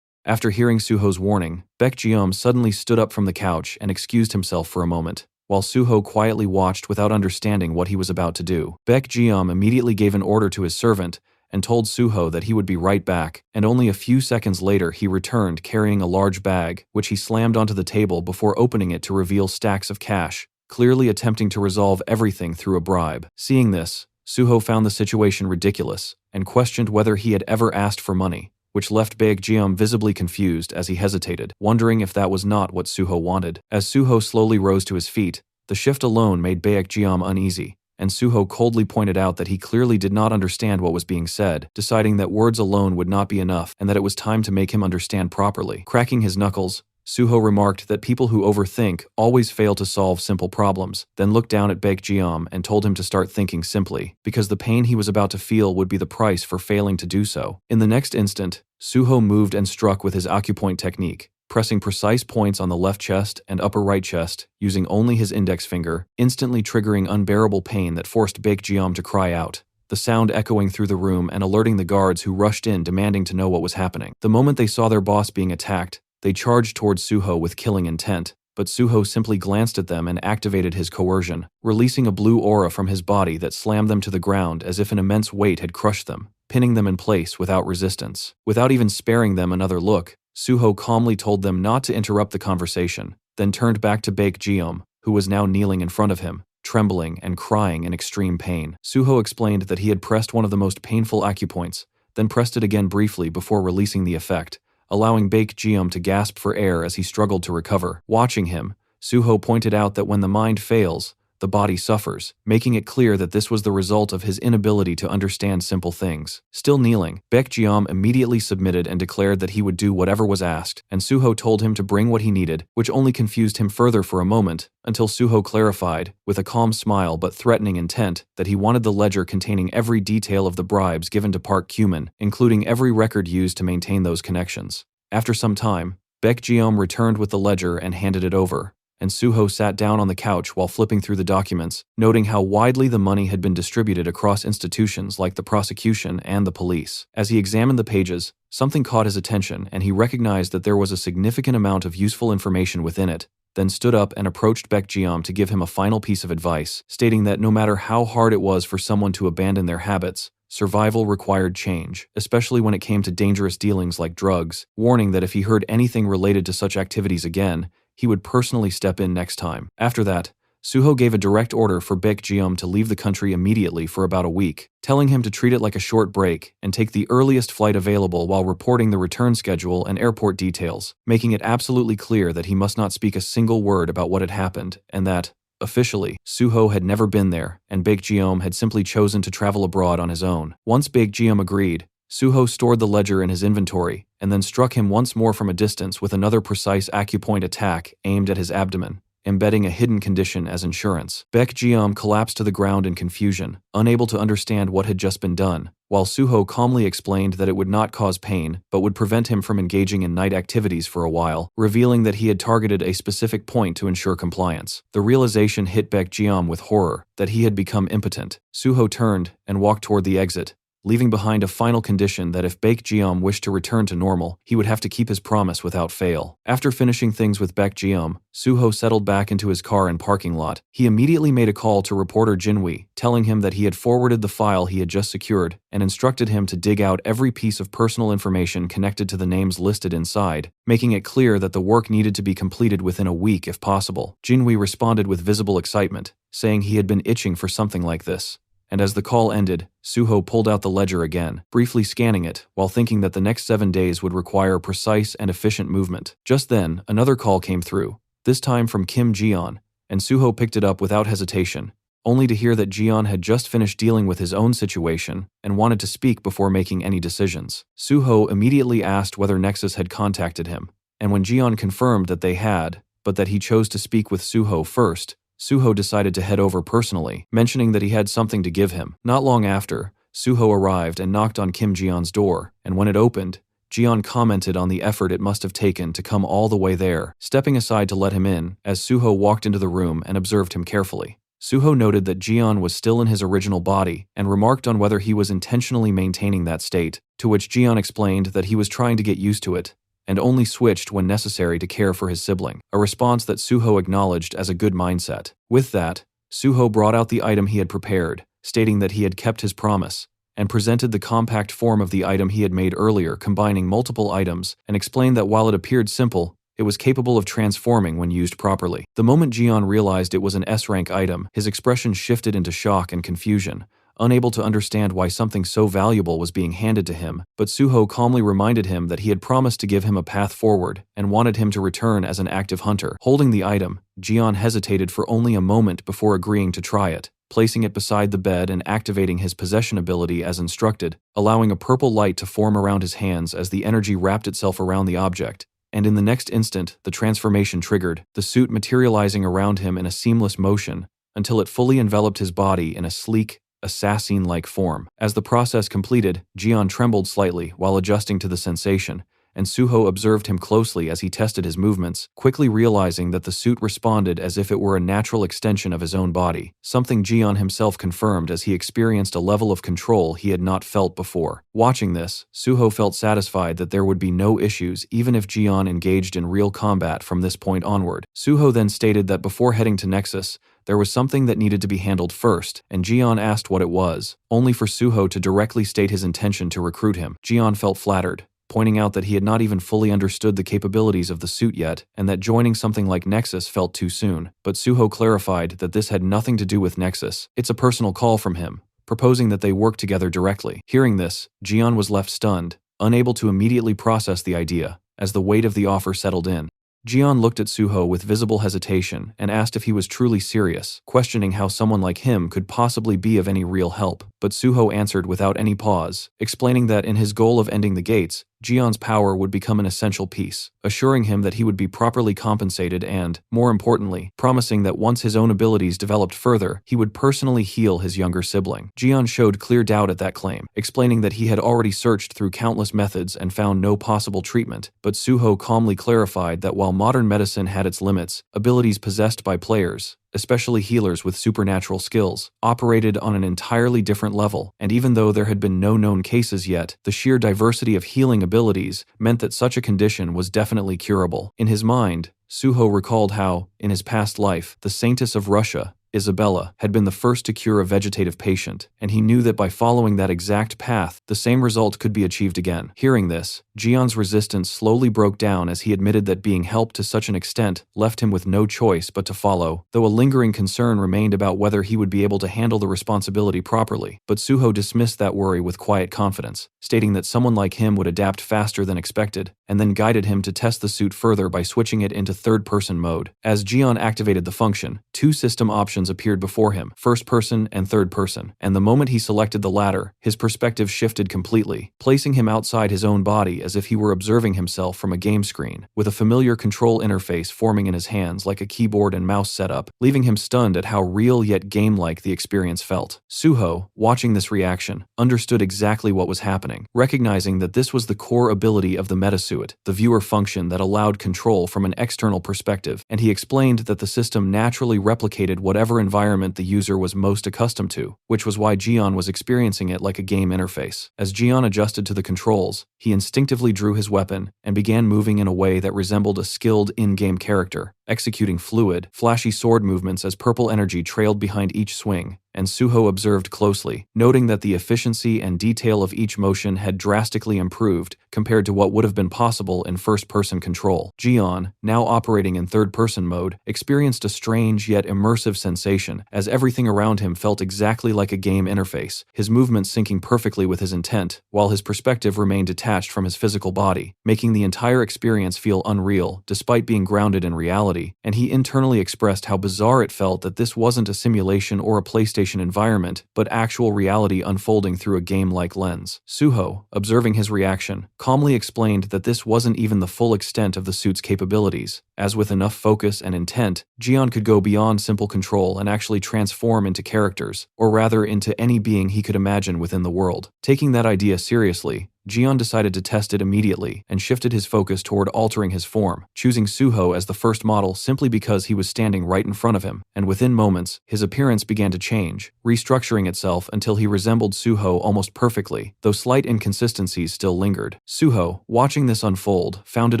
After hearing Suho's warning, Baek-jeom suddenly stood up from the couch and excused himself for a moment, while Suho quietly watched without understanding what he was about to do. Baek-jeom immediately gave an order to his servant and told Suho that he would be right back, and only a few seconds later he returned carrying a large bag, which he slammed onto the table before opening it to reveal stacks of cash, clearly attempting to resolve everything through a bribe. Seeing this, Suho found the situation ridiculous and questioned whether he had ever asked for money, which left Baek-jeom visibly confused as he hesitated, wondering if that was not what Suho wanted. As Suho slowly rose to his feet, the shift alone made Baek-jeom uneasy, and Suho coldly pointed out that he clearly did not understand what was being said, deciding that words alone would not be enough and that it was time to make him understand properly. Cracking his knuckles, Suho remarked that people who overthink always fail to solve simple problems, then looked down at Baek-jeom and told him to start thinking simply, because the pain he was about to feel would be the price for failing to do so. In the next instant, Suho moved and struck with his acupoint technique, pressing precise points on the left chest and upper right chest, using only his index finger, instantly triggering unbearable pain that forced Baek-jeom to cry out, the sound echoing through the room and alerting the guards who rushed in demanding to know what was happening. The moment they saw their boss being attacked, they charged towards Suho with killing intent, but Suho simply glanced at them and activated his coercion, releasing a blue aura from his body that slammed them to the ground as if an immense weight had crushed them, pinning them in place without resistance. Without even sparing them another look, Suho calmly told them not to interrupt the conversation, then turned back to Baek-jeom, who was now kneeling in front of him, trembling and crying in extreme pain. Suho explained that he had pressed one of the most painful acupoints, then pressed it again briefly before releasing the effect, allowing Baek-jeom to gasp for air as he struggled to recover. Watching him, Suho pointed out that when the mind fails, the body suffers, making it clear that this was the result of his inability to understand simple things. Still kneeling, Baekjeom immediately submitted and declared that he would do whatever was asked, and Suho told him to bring what he needed, which only confused him further for a moment, until Suho clarified, with a calm smile but threatening intent, that he wanted the ledger containing every detail of the bribes given to Park Kumin, including every record used to maintain those connections. After some time, Baekjeom returned with the ledger and handed it over, and Suho sat down on the couch while flipping through the documents, noting how widely the money had been distributed across institutions like the prosecution and the police. As he examined the pages, something caught his attention and he recognized that there was a significant amount of useful information within it, then stood up and approached Baekjeom to give him a final piece of advice, stating that no matter how hard it was for someone to abandon their habits, survival required change, especially when it came to dangerous dealings like drugs, warning that if he heard anything related to such activities again, he would personally step in next time. After that, Suho gave a direct order for Baekjeom to leave the country immediately for about a week, telling him to treat it like a short break and take the earliest flight available while reporting the return schedule and airport details, making it absolutely clear that he must not speak a single word about what had happened and that, officially, Suho had never been there and Baekjeom had simply chosen to travel abroad on his own. Once Baekjeom agreed, Suho stored the ledger in his inventory and then struck him once more from a distance with another precise acupoint attack aimed at his abdomen, embedding a hidden condition as insurance. Baekjeom collapsed to the ground in confusion, unable to understand what had just been done, while Suho calmly explained that it would not cause pain but would prevent him from engaging in night activities for a while, revealing that he had targeted a specific point to ensure compliance. The realization hit Baekjeom with horror that he had become impotent. Suho turned and walked toward the exit, leaving behind a final condition that if Baekjeom wished to return to normal, he would have to keep his promise without fail. After finishing things with Baekjeom, Suho settled back into his car and parking lot. He immediately made a call to reporter Jinwi, telling him that he had forwarded the file he had just secured and instructed him to dig out every piece of personal information connected to the names listed inside, making it clear that the work needed to be completed within a week if possible. Jinwi responded with visible excitement, saying he had been itching for something like this. And as the call ended, Suho pulled out the ledger again, briefly scanning it, while thinking that the next 7 days would require precise and efficient movement. Just then, another call came through, this time from Kim Jeon, and Suho picked it up without hesitation, only to hear that Jeon had just finished dealing with his own situation and wanted to speak before making any decisions. Suho immediately asked whether Nexus had contacted him, and when Jeon confirmed that they had, but that he chose to speak with Suho first, Suho decided to head over personally, mentioning that he had something to give him. Not long after, Suho arrived and knocked on Kim Jeon's door, and when it opened, Jeon commented on the effort it must have taken to come all the way there, stepping aside to let him in as Suho walked into the room and observed him carefully. Suho noted that Jeon was still in his original body and remarked on whether he was intentionally maintaining that state, to which Jeon explained that he was trying to get used to it and only switched when necessary to care for his sibling, a response that Suho acknowledged as a good mindset. With that, Suho brought out the item he had prepared, stating that he had kept his promise, and presented the compact form of the item he had made earlier, combining multiple items, and explained that while it appeared simple, it was capable of transforming when used properly. The moment Jeon realized it was an S-rank item, his expression shifted into shock and confusion, unable to understand why something so valuable was being handed to him, but Suho calmly reminded him that he had promised to give him a path forward and wanted him to return as an active hunter. Holding the item, Jeon hesitated for only a moment before agreeing to try it, placing it beside the bed and activating his possession ability as instructed, allowing a purple light to form around his hands as the energy wrapped itself around the object. And in the next instant, the transformation triggered, the suit materializing around him in a seamless motion until it fully enveloped his body in a sleek, assassin-like form. As the process completed, Jeon trembled slightly while adjusting to the sensation, and Suho observed him closely as he tested his movements, quickly realizing that the suit responded as if it were a natural extension of his own body, something Jeon himself confirmed as he experienced a level of control he had not felt before. Watching this, Suho felt satisfied that there would be no issues even if Jeon engaged in real combat from this point onward. Suho then stated that before heading to Nexus, there was something that needed to be handled first, and Jeon asked what it was, only for Suho to directly state his intention to recruit him. Jeon felt flattered, pointing out that he had not even fully understood the capabilities of the suit yet, and that joining something like Nexus felt too soon. But Suho clarified that this had nothing to do with Nexus. It's a personal call from him, proposing that they work together directly. Hearing this, Jeon was left stunned, unable to immediately process the idea, as the weight of the offer settled in. Jian looked at Suho with visible hesitation and asked if he was truly serious, questioning how someone like him could possibly be of any real help. But Suho answered without any pause, explaining that in his goal of ending the gates, Jian's power would become an essential piece, assuring him that he would be properly compensated and, more importantly, promising that once his own abilities developed further, he would personally heal his younger sibling. Jian showed clear doubt at that claim, explaining that he had already searched through countless methods and found no possible treatment, but Suho calmly clarified that while modern medicine had its limits, abilities possessed by players, especially healers with supernatural skills, operated on an entirely different level, and even though there had been no known cases yet, the sheer diversity of healing abilities meant that such a condition was definitely curable. In his mind, Suho recalled how, in his past life, the Saintess of Russia, Isabella, had been the first to cure a vegetative patient, and he knew that by following that exact path, the same result could be achieved again. Hearing this, Jian's resistance slowly broke down as he admitted that being helped to such an extent left him with no choice but to follow, though a lingering concern remained about whether he would be able to handle the responsibility properly. But Suho dismissed that worry with quiet confidence, stating that someone like him would adapt faster than expected, and then guided him to test the suit further by switching it into third-person mode. As Jian activated the function, two system options appeared before him, first person and third person, and the moment he selected the latter, his perspective shifted completely, placing him outside his own body as if he were observing himself from a game screen, with a familiar control interface forming in his hands like a keyboard and mouse setup, leaving him stunned at how real yet game-like the experience felt. Suho, watching this reaction, understood exactly what was happening, recognizing that this was the core ability of the metasuit, the viewer function that allowed control from an external perspective, and he explained that the system naturally replicated whatever environment the user was most accustomed to, which was why Jian was experiencing it like a game interface. As Jian adjusted to the controls, he instinctively drew his weapon and began moving in a way that resembled a skilled in-game character, executing fluid, flashy sword movements as purple energy trailed behind each swing, and Suho observed closely, noting that the efficiency and detail of each motion had drastically improved compared to what would have been possible in first-person control. Jian, now operating in third-person mode, experienced a strange yet immersive sensation as everything around him felt exactly like a game interface, his movements syncing perfectly with his intent, while his perspective remained detached from his physical body, making the entire experience feel unreal despite being grounded in reality, and he internally expressed how bizarre it felt that this wasn't a simulation or a PlayStation environment, but actual reality unfolding through a game-like lens. Suho, observing his reaction, calmly explained that this wasn't even the full extent of the suit's capabilities, as with enough focus and intent, Jian could go beyond simple control and actually transform into characters, or rather into any being he could imagine within the world. Taking that idea seriously, Jian decided to test it immediately and shifted his focus toward altering his form, choosing Suho as the first model simply because he was standing right in front of him, and within moments, his appearance began to change, restructuring itself until he resembled Suho almost perfectly, though slight inconsistencies still lingered. Suho, watching this unfold, found it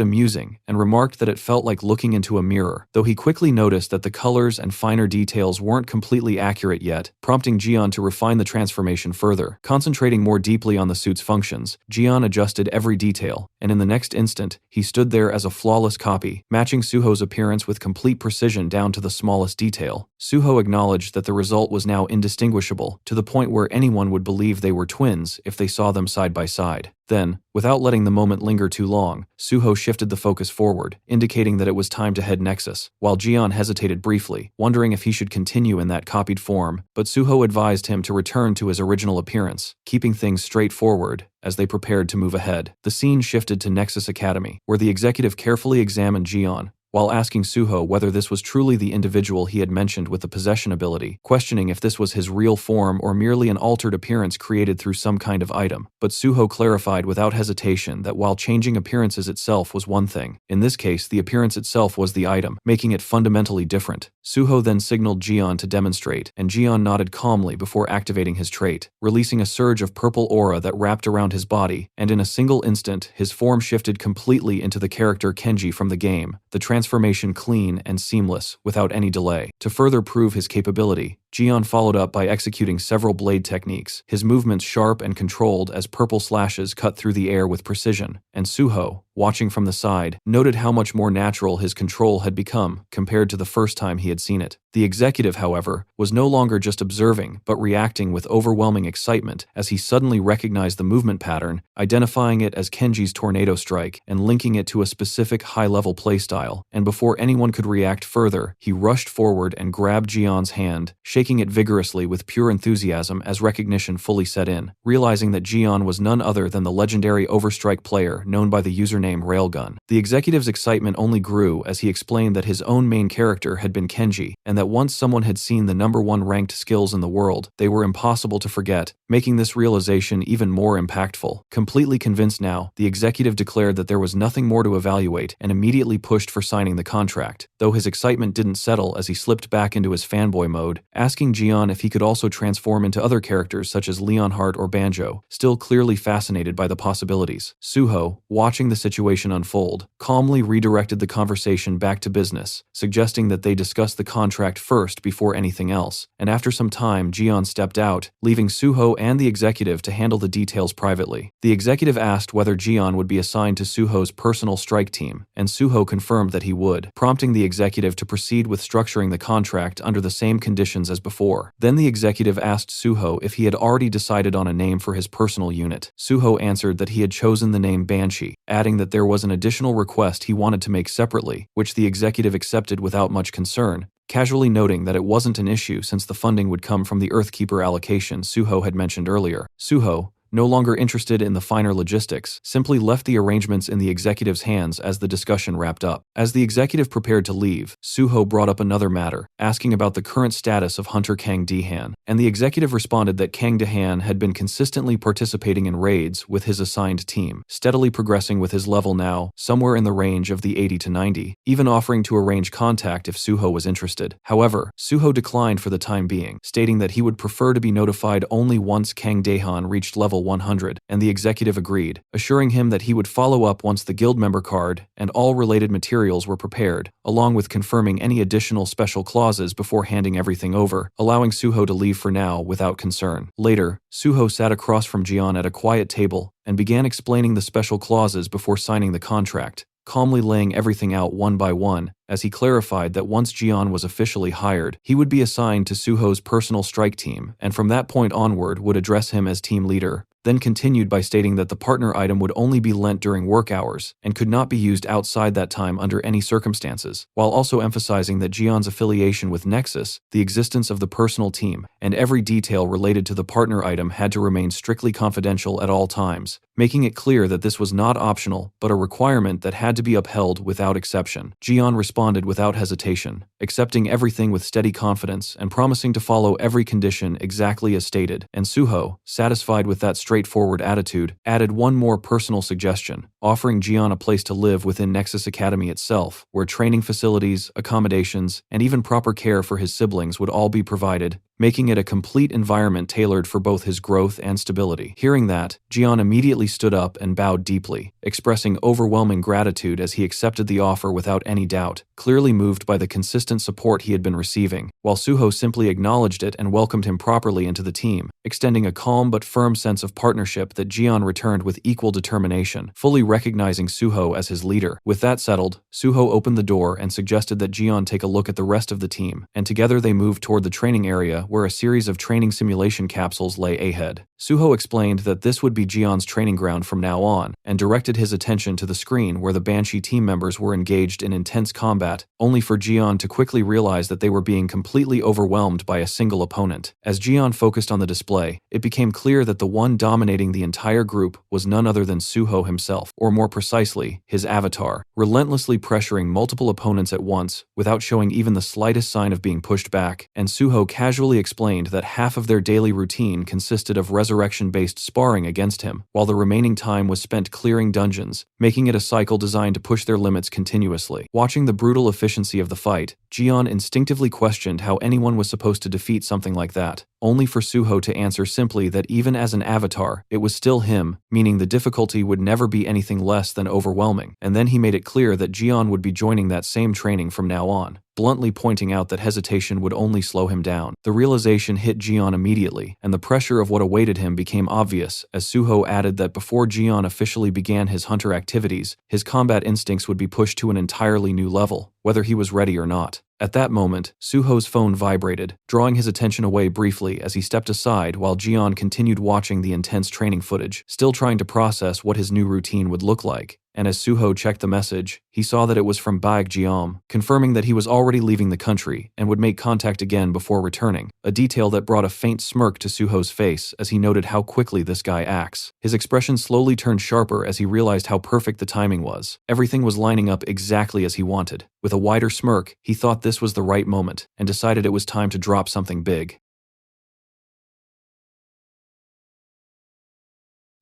amusing and remarked that it felt like looking into a mirror, though he quickly noticed that the colors and finer details weren't completely accurate yet, prompting Jian to refine the transformation further. Concentrating more deeply on the suit's functions, Jian adjusted every detail, and in the next instant, he stood there as a flawless copy, matching Suho's appearance with complete precision down to the smallest detail. Suho acknowledged that the result was now indistinguishable, to the point where anyone would believe they were twins if they saw them side by side. Then, without letting the moment linger too long, Suho shifted the focus forward, indicating that it was time to head Nexus, while Jian hesitated briefly, wondering if he should continue in that copied form, but Suho advised him to return to his original appearance, keeping things straightforward as they prepared to move ahead. The scene shifted to Nexus Academy, where the executive carefully examined Jian, while asking Suho whether this was truly the individual he had mentioned with the possession ability, questioning if this was his real form or merely an altered appearance created through some kind of item. But Suho clarified without hesitation that while changing appearances itself was one thing, in this case the appearance itself was the item, making it fundamentally different. Suho then signaled Jian to demonstrate, and Jian nodded calmly before activating his trait, releasing a surge of purple aura that wrapped around his body, and in a single instant, his form shifted completely into the character Kenji from the game, the transformation clean and seamless, without any delay. To further prove his capability, Jian followed up by executing several blade techniques, his movements sharp and controlled as purple slashes cut through the air with precision, and Suho, watching from the side, noted how much more natural his control had become compared to the first time he had seen it. The executive, however, was no longer just observing but reacting with overwhelming excitement as he suddenly recognized the movement pattern, identifying it as Kenji's tornado strike and linking it to a specific high-level playstyle. And before anyone could react further, he rushed forward and grabbed Jian's hand, shaking it vigorously with pure enthusiasm as recognition fully set in, realizing that Jian was none other than the legendary Overstrike player known by the username Railgun. The executive's excitement only grew as he explained that his own main character had been Kenji, and that once someone had seen the #1 ranked skills in the world, they were impossible to forget, making this realization even more impactful. Completely convinced now, the executive declared that there was nothing more to evaluate and immediately pushed for signing the contract, though his excitement didn't settle as he slipped back into his fanboy mode, asking Jian if he could also transform into other characters such as Leonhardt or Banjo, still clearly fascinated by the possibilities. Suho, watching the situation unfold, calmly redirected the conversation back to business, suggesting that they discuss the contract first before anything else, and after some time Jian stepped out, leaving Suho and the executive to handle the details privately. The executive asked whether Jian would be assigned to Suho's personal strike team, and Suho confirmed that he would, prompting the executive to proceed with structuring the contract under the same conditions as before. Then the executive asked Suho if he had already decided on a name for his personal unit. Suho answered that he had chosen the name Banshee, adding that there was an additional request he wanted to make separately, which the executive accepted without much concern, casually noting that it wasn't an issue since the funding would come from the Earthkeeper allocation Suho had mentioned earlier. Suho, no longer interested in the finer logistics, simply left the arrangements in the executive's hands as the discussion wrapped up. As the executive prepared to leave, Suho brought up another matter, asking about the current status of Hunter Kang Dehan, and the executive responded that Kang Dehan had been consistently participating in raids with his assigned team, steadily progressing with his level now somewhere in the range of the 80 to 90, even offering to arrange contact if Suho was interested. However, Suho declined for the time being, stating that he would prefer to be notified only once Kang Dehan reached level 100, and the executive agreed, assuring him that he would follow up once the guild member card and all related materials were prepared, along with confirming any additional special clauses before handing everything over, allowing Suho to leave for now without concern. Later, Suho sat across from Jian at a quiet table and began explaining the special clauses before signing the contract, calmly laying everything out one by one, as he clarified that once Jian was officially hired, he would be assigned to Suho's personal strike team, and from that point onward would address him as team leader, then continued by stating that the partner item would only be lent during work hours and could not be used outside that time under any circumstances, while also emphasizing that Jian's affiliation with Nexus, the existence of the personal team, and every detail related to the partner item had to remain strictly confidential at all times, making it clear that this was not optional but a requirement that had to be upheld without exception. Jian responded without hesitation, accepting everything with steady confidence and promising to follow every condition exactly as stated, and Suho, satisfied with that straightforward attitude, added one more personal suggestion, offering Jian a place to live within Nexus Academy itself, where training facilities, accommodations, and even proper care for his siblings would all be provided, making it a complete environment tailored for both his growth and stability. Hearing that, Jian immediately stood up and bowed deeply, expressing overwhelming gratitude as he accepted the offer without any doubt, clearly moved by the consistent support he had been receiving, while Suho simply acknowledged it and welcomed him properly into the team, extending a calm but firm sense of partnership that Jian returned with equal determination, fully recognizing Suho as his leader. With that settled, Suho opened the door and suggested that Jian take a look at the rest of the team, and together they moved toward the training area where a series of training simulation capsules lay ahead. Suho explained that this would be Jian's training ground from now on, and directed his attention to the screen where the Banshee team members were engaged in intense combat, only for Jian to quickly realize that they were being completely overwhelmed by a single opponent. As Jian focused on the display, it became clear that the one dominating the entire group was none other than Suho himself, or more precisely, his avatar, relentlessly pressuring multiple opponents at once, without showing even the slightest sign of being pushed back, and Suho casually explained that half of their daily routine consisted of resurrection-based sparring against him, while the remaining time was spent clearing dungeons, making it a cycle designed to push their limits continuously. Watching the brutal efficiency of the fight, Jian instinctively questioned how anyone was supposed to defeat something like that, only for Suho to answer simply that even as an avatar, it was still him, meaning the difficulty would never be anything less than overwhelming, and then he made it clear that Jian would be joining that same training from now on. bluntly pointing out that hesitation would only slow him down. The realization hit Jian immediately, and the pressure of what awaited him became obvious as Suho added that before Jian officially began his hunter activities, his combat instincts would be pushed to an entirely new level, whether he was ready or not. At that moment, Suho's phone vibrated, drawing his attention away briefly as he stepped aside while Jian continued watching the intense training footage, still trying to process what his new routine would look like. And as Suho checked the message, he saw that it was from Baek Jiam, confirming that he was already leaving the country and would make contact again before returning, a detail that brought a faint smirk to Suho's face as he noted how quickly this guy acts. His expression slowly turned sharper as he realized how perfect the timing was. Everything was lining up exactly as he wanted. With a wider smirk, he thought this was the right moment and decided it was time to drop something big.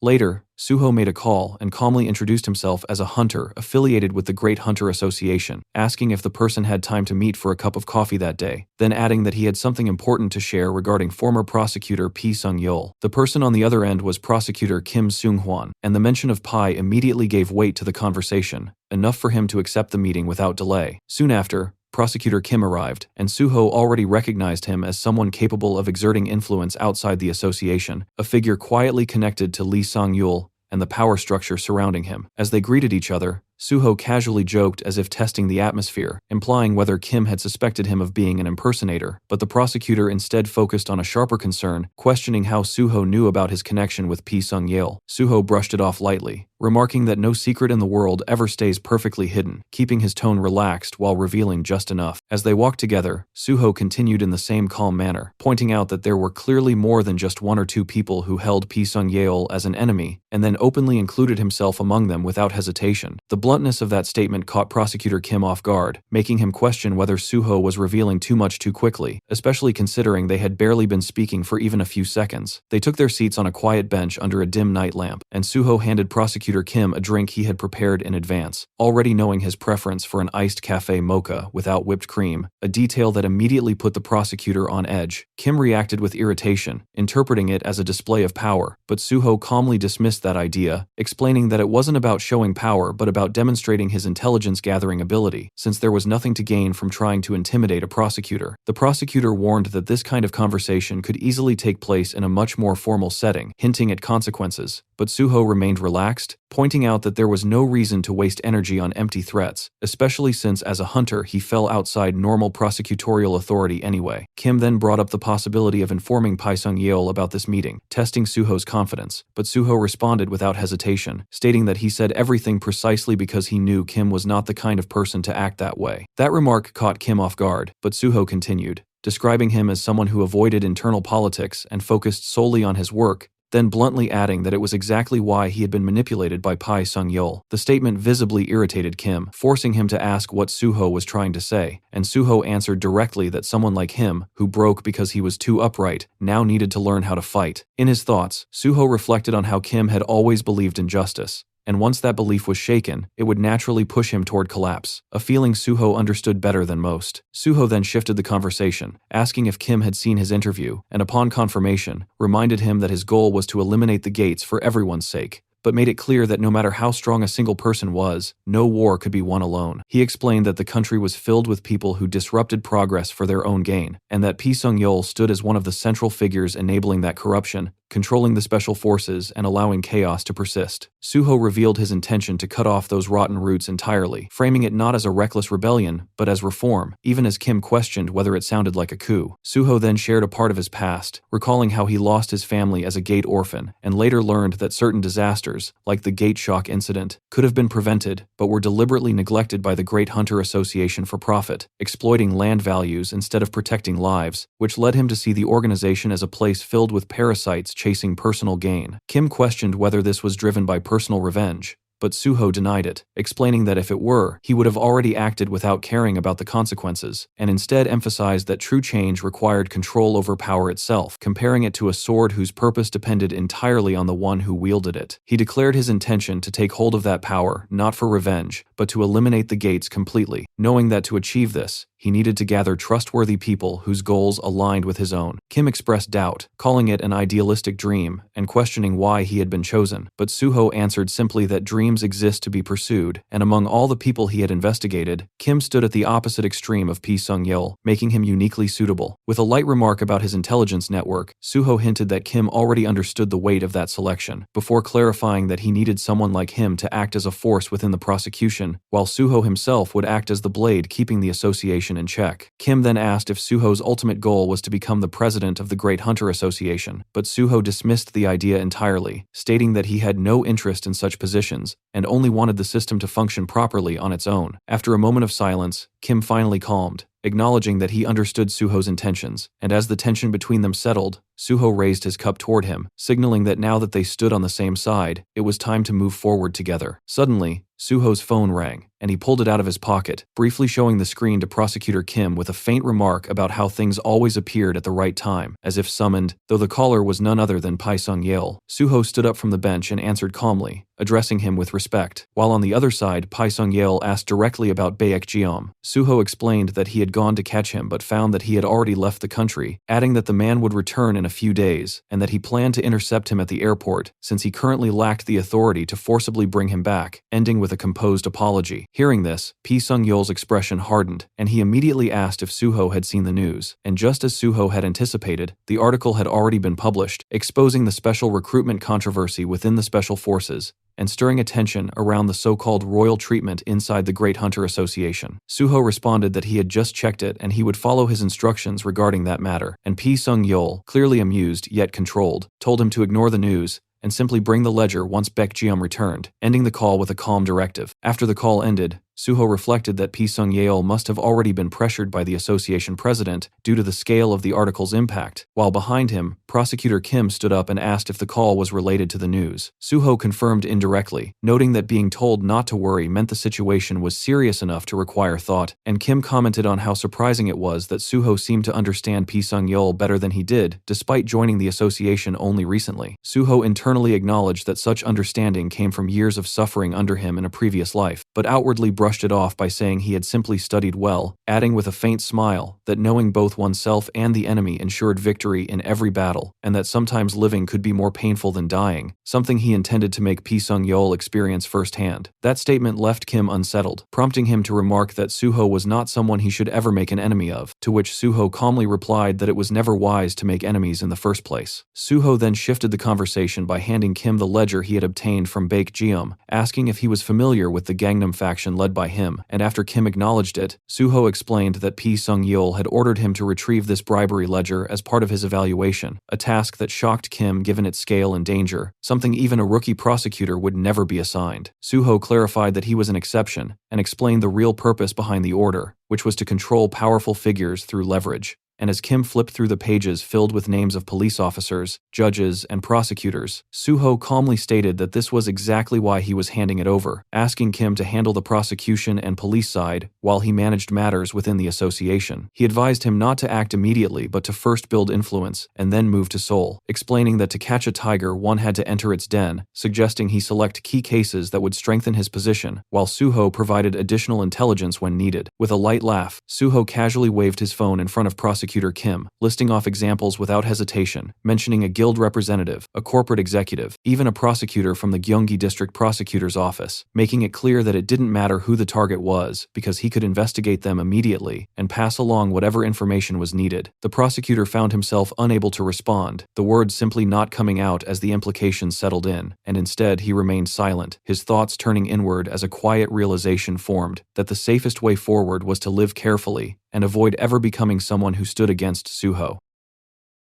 Later, Suho made a call and calmly introduced himself as a hunter affiliated with the Great Hunter Association, asking if the person had time to meet for a cup of coffee that day, then adding that he had something important to share regarding former prosecutor Pi Sung-yeol. The person on the other end was prosecutor Kim Seung-hwan, and the mention of Pi immediately gave weight to the conversation, enough for him to accept the meeting without delay. Soon after, Prosecutor Kim arrived, and Suho already recognized him as someone capable of exerting influence outside the association, a figure quietly connected to Lee Sang-yul and the power structure surrounding him. As they greeted each other, Suho casually joked as if testing the atmosphere, implying whether Kim had suspected him of being an impersonator, but the prosecutor instead focused on a sharper concern, questioning how Suho knew about his connection with Pi Sung-yeol. Suho brushed it off lightly, remarking that no secret in the world ever stays perfectly hidden, keeping his tone relaxed while revealing just enough. As they walked together, Suho continued in the same calm manner, pointing out that there were clearly more than just one or two people who held Pi Sung-yeol as an enemy, and then openly included himself among them without hesitation. The bluntness of that statement caught Prosecutor Kim off guard, making him question whether Suho was revealing too much too quickly, especially considering they had barely been speaking for even a few seconds. They took their seats on a quiet bench under a dim night lamp, and Suho handed Prosecutor Kim a drink he had prepared in advance, already knowing his preference for an iced cafe mocha without whipped cream, a detail that immediately put the prosecutor on edge. Kim reacted with irritation, interpreting it as a display of power, but Suho calmly dismissed that idea, explaining that it wasn't about showing power but about demonstrating his intelligence-gathering ability, since there was nothing to gain from trying to intimidate a prosecutor. The prosecutor warned that this kind of conversation could easily take place in a much more formal setting, hinting at consequences, but Suho remained relaxed, pointing out that there was no reason to waste energy on empty threats, especially since as a hunter he fell outside normal prosecutorial authority anyway. Kim then brought up the possibility of informing Pi Sung-yeol about this meeting, testing Suho's confidence, but Suho responded without hesitation, stating that he said everything precisely because he knew Kim was not the kind of person to act that way. That remark caught Kim off guard, but Suho continued, describing him as someone who avoided internal politics and focused solely on his work, then bluntly adding that it was exactly why he had been manipulated by Pi Sung-yeol. The statement visibly irritated Kim, forcing him to ask what Suho was trying to say, and Suho answered directly that someone like him, who broke because he was too upright, now needed to learn how to fight. In his thoughts, Suho reflected on how Kim had always believed in justice, and once that belief was shaken, it would naturally push him toward collapse, a feeling Suho understood better than most. Suho then shifted the conversation, asking if Kim had seen his interview, and upon confirmation, reminded him that his goal was to eliminate the gates for everyone's sake, but made it clear that no matter how strong a single person was, no war could be won alone. He explained that the country was filled with people who disrupted progress for their own gain, and that Pi Sung-yeol stood as one of the central figures enabling that corruption, controlling the special forces and allowing chaos to persist. Suho revealed his intention to cut off those rotten roots entirely, framing it not as a reckless rebellion, but as reform, even as Kim questioned whether it sounded like a coup. Suho then shared a part of his past, recalling how he lost his family as a gate orphan, and later learned that certain disasters, like the gate shock incident, could have been prevented, but were deliberately neglected by the Great Hunter Association for profit, exploiting land values instead of protecting lives, which led him to see the organization as a place filled with parasites chasing personal gain. Kim questioned whether this was driven by personal revenge, but Suho denied it, explaining that if it were, he would have already acted without caring about the consequences, and instead emphasized that true change required control over power itself, comparing it to a sword whose purpose depended entirely on the one who wielded it. He declared his intention to take hold of that power, not for revenge, but to eliminate the gates completely, knowing that to achieve this, he needed to gather trustworthy people whose goals aligned with his own. Kim expressed doubt, calling it an idealistic dream, and questioning why he had been chosen, but Suho answered simply that dreams claims exist to be pursued, and among all the people he had investigated, Kim stood at the opposite extreme of Pi Sung-yeol, making him uniquely suitable. With a light remark about his intelligence network, Suho hinted that Kim already understood the weight of that selection, before clarifying that he needed someone like him to act as a force within the prosecution, while Suho himself would act as the blade keeping the association in check. Kim then asked if Suho's ultimate goal was to become the president of the Great Hunter Association, but Suho dismissed the idea entirely, stating that he had no interest in such positions, and only wanted the system to function properly on its own. After a moment of silence, Kim finally calmed, acknowledging that he understood Suho's intentions, and as the tension between them settled, Suho raised his cup toward him, signaling that now that they stood on the same side, it was time to move forward together. Suddenly, Suho's phone rang, and he pulled it out of his pocket, briefly showing the screen to Prosecutor Kim with a faint remark about how things always appeared at the right time, as if summoned, though the caller was none other than Pi Sung-yeol. Suho stood up from the bench and answered calmly, addressing him with respect, while on the other side Pi Sung-yeol asked directly about Baek Jeom. Suho explained that he had gone to catch him but found that he had already left the country, adding that the man would return in a few days, and that he planned to intercept him at the airport, since he currently lacked the authority to forcibly bring him back, ending with a composed apology. Hearing this, Pi Sung-yeol's expression hardened, and he immediately asked if Suho had seen the news, and just as Suho had anticipated, the article had already been published, exposing the special recruitment controversy within the Special Forces, and stirring attention around the so-called royal treatment inside the Great Hunter Association. Suho responded that he had just checked it and he would follow his instructions regarding that matter, and Pi Sung-yeol, clearly amused yet controlled, told him to ignore the news and simply bring the ledger once Baek Jeom returned, ending the call with a calm directive. After the call ended, Suho reflected that Pi Sung-yeol must have already been pressured by the association president due to the scale of the article's impact, while behind him, Prosecutor Kim stood up and asked if the call was related to the news. Suho confirmed indirectly, noting that being told not to worry meant the situation was serious enough to require thought, and Kim commented on how surprising it was that Suho seemed to understand Pi Sung-yeol better than he did, despite joining the association only recently. Suho internally acknowledged that such understanding came from years of suffering under him in a previous life, but outwardly brushed it off by saying he had simply studied well, adding with a faint smile that knowing both oneself and the enemy ensured victory in every battle, and that sometimes living could be more painful than dying, something he intended to make Pi Sung-yeol experience firsthand. That statement left Kim unsettled, prompting him to remark that Suho was not someone he should ever make an enemy of, to which Suho calmly replied that it was never wise to make enemies in the first place. Suho then shifted the conversation by handing Kim the ledger he had obtained from Baek Jeom, asking if he was familiar with the Gangnam faction led by him, and after Kim acknowledged it, Suho explained that Pi Sung-yeol had ordered him to retrieve this bribery ledger as part of his evaluation, a task that shocked Kim given its scale and danger, something even a rookie prosecutor would never be assigned. Suho clarified that he was an exception, and explained the real purpose behind the order, which was to control powerful figures through leverage. And as Kim flipped through the pages filled with names of police officers, judges, and prosecutors, Suho calmly stated that this was exactly why he was handing it over, asking Kim to handle the prosecution and police side while he managed matters within the association. He advised him not to act immediately but to first build influence and then move to Seoul, explaining that to catch a tiger one had to enter its den, suggesting he select key cases that would strengthen his position, while Suho provided additional intelligence when needed. With a light laugh, Suho casually waved his phone in front of Prosecutor Kim, listing off examples without hesitation, mentioning a guild representative, a corporate executive, even a prosecutor from the Gyeonggi District Prosecutor's Office, making it clear that it didn't matter who the target was because he could investigate them immediately and pass along whatever information was needed. The prosecutor found himself unable to respond, the words simply not coming out as the implications settled in, and instead he remained silent, his thoughts turning inward as a quiet realization formed that the safest way forward was to live carefully and avoid ever becoming someone who stood against Suho.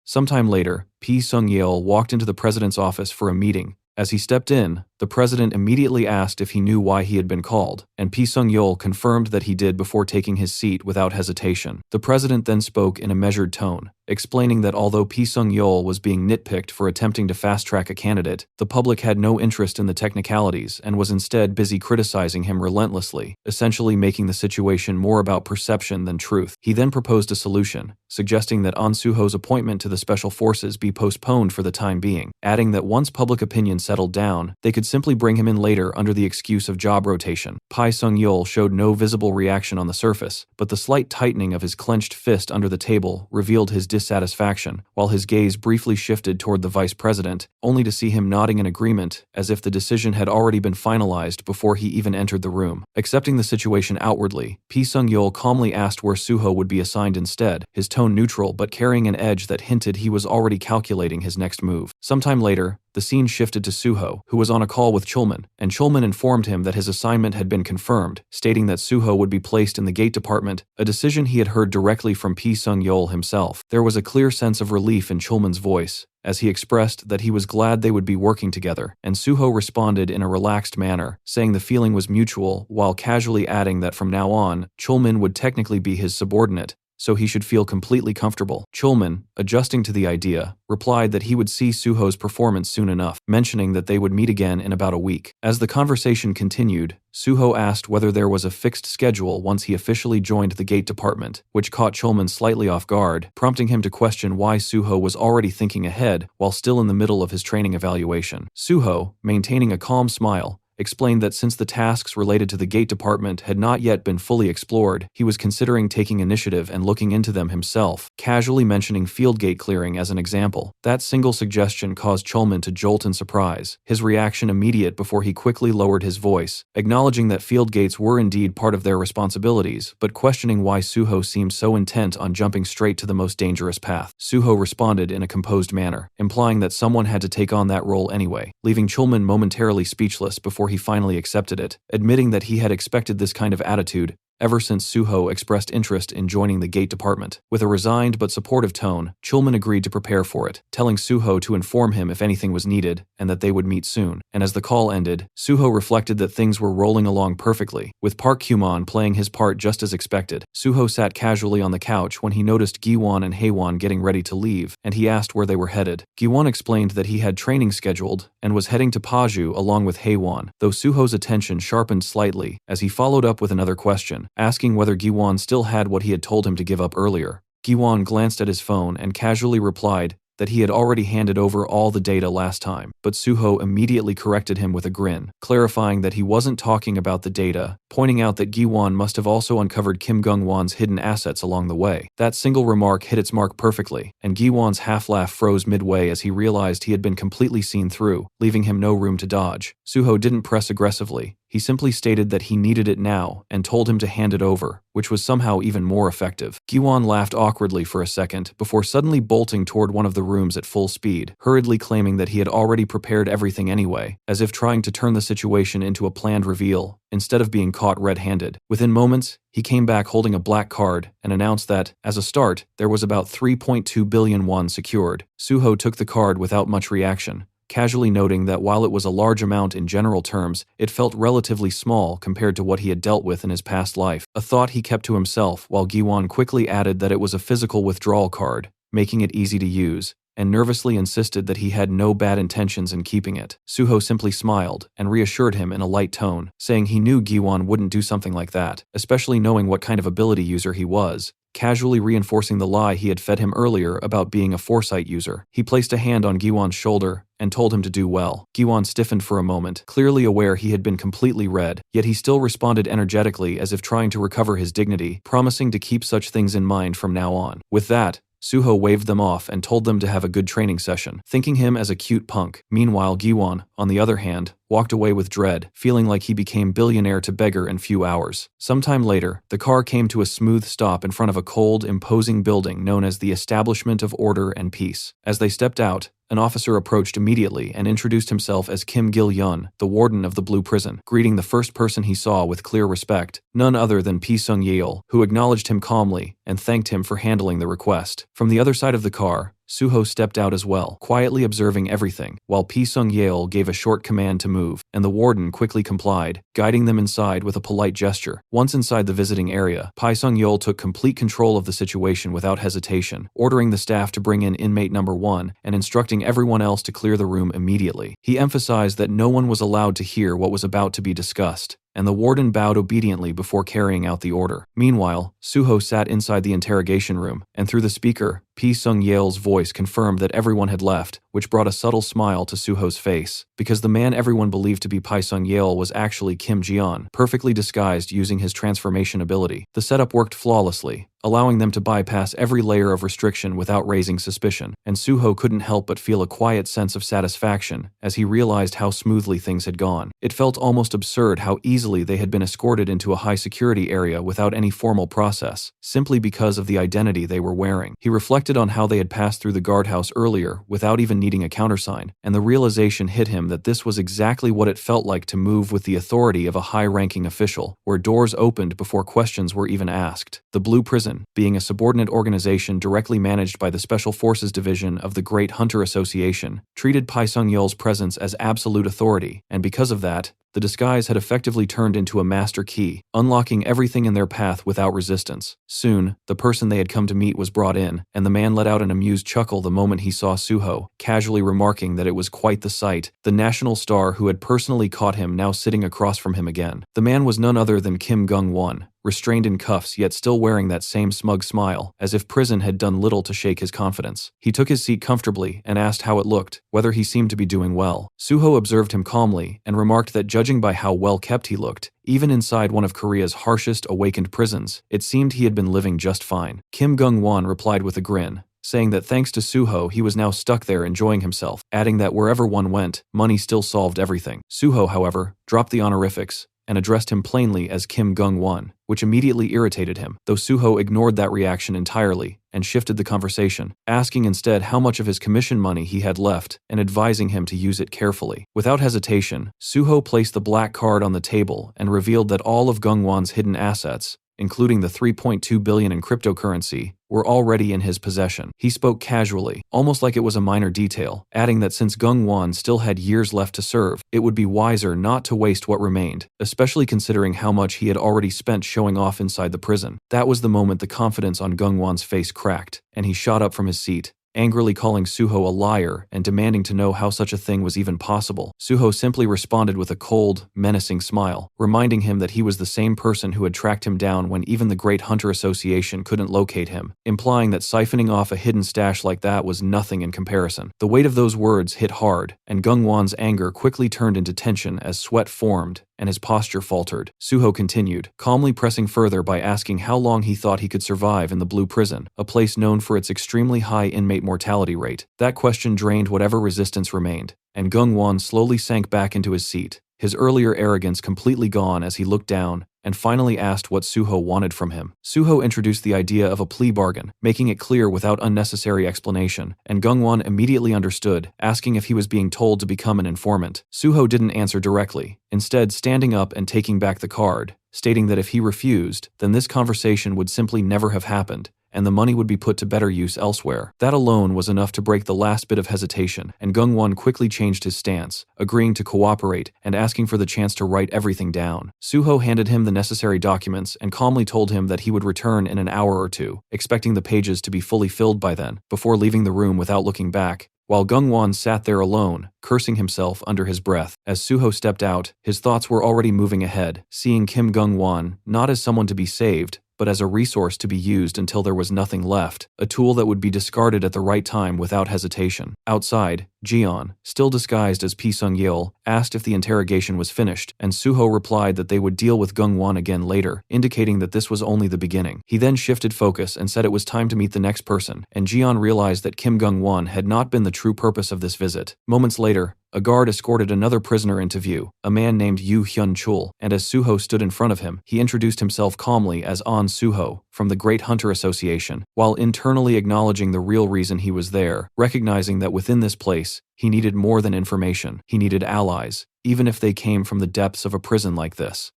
Sometime later, Pi Sung-yeol walked into the president's office for a meeting. As he stepped in, the president immediately asked if he knew why he had been called, and Pi Sung-yeol confirmed that he did before taking his seat without hesitation. The president then spoke in a measured tone, explaining that although Pi Sung-yeol was being nitpicked for attempting to fast-track a candidate, the public had no interest in the technicalities and was instead busy criticizing him relentlessly, essentially making the situation more about perception than truth. He then proposed a solution, suggesting that An Suho's appointment to the Special Forces be postponed for the time being, adding that once public opinion settled down, they could could simply bring him in later under the excuse of job rotation. Pai Sung-yeol showed no visible reaction on the surface, but the slight tightening of his clenched fist under the table revealed his dissatisfaction, while his gaze briefly shifted toward the vice president, only to see him nodding in agreement, as if the decision had already been finalized before he even entered the room. Accepting the situation outwardly, Pi Sung-yeol calmly asked where Suho would be assigned instead, his tone neutral but carrying an edge that hinted he was already calculating his next move. Sometime later, the scene shifted to Suho, who was on a call with Chulman, and Chulman informed him that his assignment had been confirmed, stating that Suho would be placed in the gate department, a decision he had heard directly from Pi Sung-yeol himself. There was a clear sense of relief in Chulman's voice, as he expressed that he was glad they would be working together, and Suho responded in a relaxed manner, saying the feeling was mutual, while casually adding that from now on, Chulman would technically be his subordinate, so he should feel completely comfortable. Chulman, adjusting to the idea, replied that he would see Suho's performance soon enough, mentioning that they would meet again in about a week. As the conversation continued, Suho asked whether there was a fixed schedule once he officially joined the gate department, which caught Chulman slightly off guard, prompting him to question why Suho was already thinking ahead while still in the middle of his training evaluation. Suho, maintaining a calm smile, explained that since the tasks related to the gate department had not yet been fully explored, he was considering taking initiative and looking into them himself, casually mentioning field gate clearing as an example. That single suggestion caused Chulman to jolt in surprise, his reaction immediate before he quickly lowered his voice, acknowledging that field gates were indeed part of their responsibilities, but questioning why Suho seemed so intent on jumping straight to the most dangerous path. Suho responded in a composed manner, implying that someone had to take on that role anyway, leaving Chulman momentarily speechless before he finally accepted it, admitting that he had expected this kind of attitude ever since Suho expressed interest in joining the gate department. With a resigned but supportive tone, Chulman agreed to prepare for it, telling Suho to inform him if anything was needed, and that they would meet soon. And as the call ended, Suho reflected that things were rolling along perfectly, with Park Kyumon playing his part just as expected. Suho sat casually on the couch when he noticed Giwon and Haewon getting ready to leave, and he asked where they were headed. Giwon explained that he had training scheduled, and was heading to Paju along with Haewon, though Suho's attention sharpened slightly, as he followed up with another question, asking whether Giwon still had what he had told him to give up earlier. Giwon glanced at his phone and casually replied that he had already handed over all the data last time, but Suho immediately corrected him with a grin, clarifying that he wasn't talking about the data, pointing out that Giwon must have also uncovered Kim Gung-won's hidden assets along the way. That single remark hit its mark perfectly, and Giwon's half-laugh froze midway as he realized he had been completely seen through, leaving him no room to dodge. Suho didn't press aggressively. He simply stated that he needed it now and told him to hand it over, which was somehow even more effective. Giwon laughed awkwardly for a second before suddenly bolting toward one of the rooms at full speed, hurriedly claiming that he had already prepared everything anyway, as if trying to turn the situation into a planned reveal, instead of being caught red-handed. Within moments, he came back holding a black card and announced that, as a start, there was about 3.2 billion won secured. Suho took the card without much reaction, casually noting that while it was a large amount in general terms, it felt relatively small compared to what he had dealt with in his past life, a thought he kept to himself while Giwon quickly added that it was a physical withdrawal card, making it easy to use, and nervously insisted that he had no bad intentions in keeping it. Suho simply smiled and reassured him in a light tone, saying he knew Giwon wouldn't do something like that, especially knowing what kind of ability user he was, casually reinforcing the lie he had fed him earlier about being a foresight user. He placed a hand on Giwon's shoulder and told him to do well. Giwon stiffened for a moment, clearly aware he had been completely red, yet he still responded energetically as if trying to recover his dignity, promising to keep such things in mind from now on. With that, Suho waved them off and told them to have a good training session, thinking him as a cute punk. Meanwhile, Giwon, on the other hand, walked away with dread, feeling like he became billionaire to beggar in few hours. Sometime later, the car came to a smooth stop in front of a cold, imposing building known as the Establishment of Order and Peace. As they stepped out, an officer approached immediately and introduced himself as Kim Gil-yeon, the warden of the Blue Prison, greeting the first person he saw with clear respect, none other than Pi Sung-yeol, who acknowledged him calmly and thanked him for handling the request. From the other side of the car, Suho stepped out as well, quietly observing everything, while Pi Sung-yeol gave a short command to move, and the warden quickly complied, guiding them inside with a polite gesture. Once inside the visiting area, Pi Sung-yeol took complete control of the situation without hesitation, ordering the staff to bring in inmate number 1 and instructing everyone else to clear the room immediately. He emphasized that no one was allowed to hear what was about to be discussed, and the warden bowed obediently before carrying out the order. Meanwhile, Suho sat inside the interrogation room, and through the speaker, Pi Sung-yeol's voice confirmed that everyone had left, which brought a subtle smile to Suho's face, because the man everyone believed to be Pi Sung-yeol was actually Kim Ji-yeon, perfectly disguised using his transformation ability. The setup worked flawlessly, allowing them to bypass every layer of restriction without raising suspicion, and Suho couldn't help but feel a quiet sense of satisfaction as he realized how smoothly things had gone. It felt almost absurd how easily they had been escorted into a high-security area without any formal process, simply because of the identity they were wearing. He reflected on how they had passed through the guardhouse earlier without even needing a countersign, and the realization hit him that this was exactly what it felt like to move with the authority of a high-ranking official, where doors opened before questions were even asked. The Blue Prison, being a subordinate organization directly managed by the Special Forces Division of the Great Hunter Association, treated Pi Sung-yeol's presence as absolute authority, and because of that, the disguise had effectively turned into a master key, unlocking everything in their path without resistance. Soon, the person they had come to meet was brought in, and the man let out an amused chuckle the moment he saw Suho, casually remarking that it was quite the sight, the national star who had personally caught him now sitting across from him again. The man was none other than Kim Gung-won, restrained in cuffs yet still wearing that same smug smile, as if prison had done little to shake his confidence. He took his seat comfortably and asked how it looked, whether he seemed to be doing well. Suho observed him calmly and remarked that judging by how well kept he looked, even inside one of Korea's harshest awakened prisons, it seemed he had been living just fine. Kim Gung-won replied with a grin, saying that thanks to Suho he was now stuck there enjoying himself, adding that wherever one went, money still solved everything. Suho, however, dropped the honorifics and addressed him plainly as Kim Gung-won, which immediately irritated him, though Suho ignored that reaction entirely and shifted the conversation, asking instead how much of his commission money he had left and advising him to use it carefully. Without hesitation, Suho placed the black card on the table and revealed that all of Gung-won's hidden assets, including the 3.2 billion in cryptocurrency, were already in his possession. He spoke casually, almost like it was a minor detail, adding that since Gung-won still had years left to serve, it would be wiser not to waste what remained, especially considering how much he had already spent showing off inside the prison. That was the moment the confidence on Gung-won's face cracked, and he shot up from his seat, angrily calling Suho a liar and demanding to know how such a thing was even possible. Suho simply responded with a cold, menacing smile, reminding him that he was the same person who had tracked him down when even the Great Hunter Association couldn't locate him, implying that siphoning off a hidden stash like that was nothing in comparison. The weight of those words hit hard, and Gung-won's anger quickly turned into tension as sweat formed and his posture faltered. Suho continued, calmly pressing further by asking how long he thought he could survive in the Blue Prison, a place known for its extremely high inmate mortality rate. That question drained whatever resistance remained, and Gung-won slowly sank back into his seat, his earlier arrogance completely gone as he looked down and finally asked what Suho wanted from him. Suho introduced the idea of a plea bargain, making it clear without unnecessary explanation, and Gung-won immediately understood, asking if he was being told to become an informant. Suho didn't answer directly, instead standing up and taking back the card, stating that if he refused, then this conversation would simply never have happened, and the money would be put to better use elsewhere. That alone was enough to break the last bit of hesitation, and Gung-won quickly changed his stance, agreeing to cooperate and asking for the chance to write everything down. Suho handed him the necessary documents and calmly told him that he would return in an hour or two, expecting the pages to be fully filled by then, before leaving the room without looking back, while Gung-won sat there alone, cursing himself under his breath. As Suho stepped out, his thoughts were already moving ahead, seeing Kim Gung-won not as someone to be saved, but as a resource to be used until there was nothing left, a tool that would be discarded at the right time without hesitation. Outside, Ji-yeon, still disguised as Pi Sung-yeol, asked if the interrogation was finished, and Suho replied that they would deal with Gung-won again later, indicating that this was only the beginning. He then shifted focus and said it was time to meet the next person, and Ji-yeon realized that Kim Gung-won had not been the true purpose of this visit. Moments later, a guard escorted another prisoner into view, a man named Yoo Hyun-chul, and as Suho stood in front of him, he introduced himself calmly as An Suho, from the Great Hunter Association, while internally acknowledging the real reason he was there, recognizing that within this place, he needed more than information. He needed allies, even if they came from the depths of a prison like this.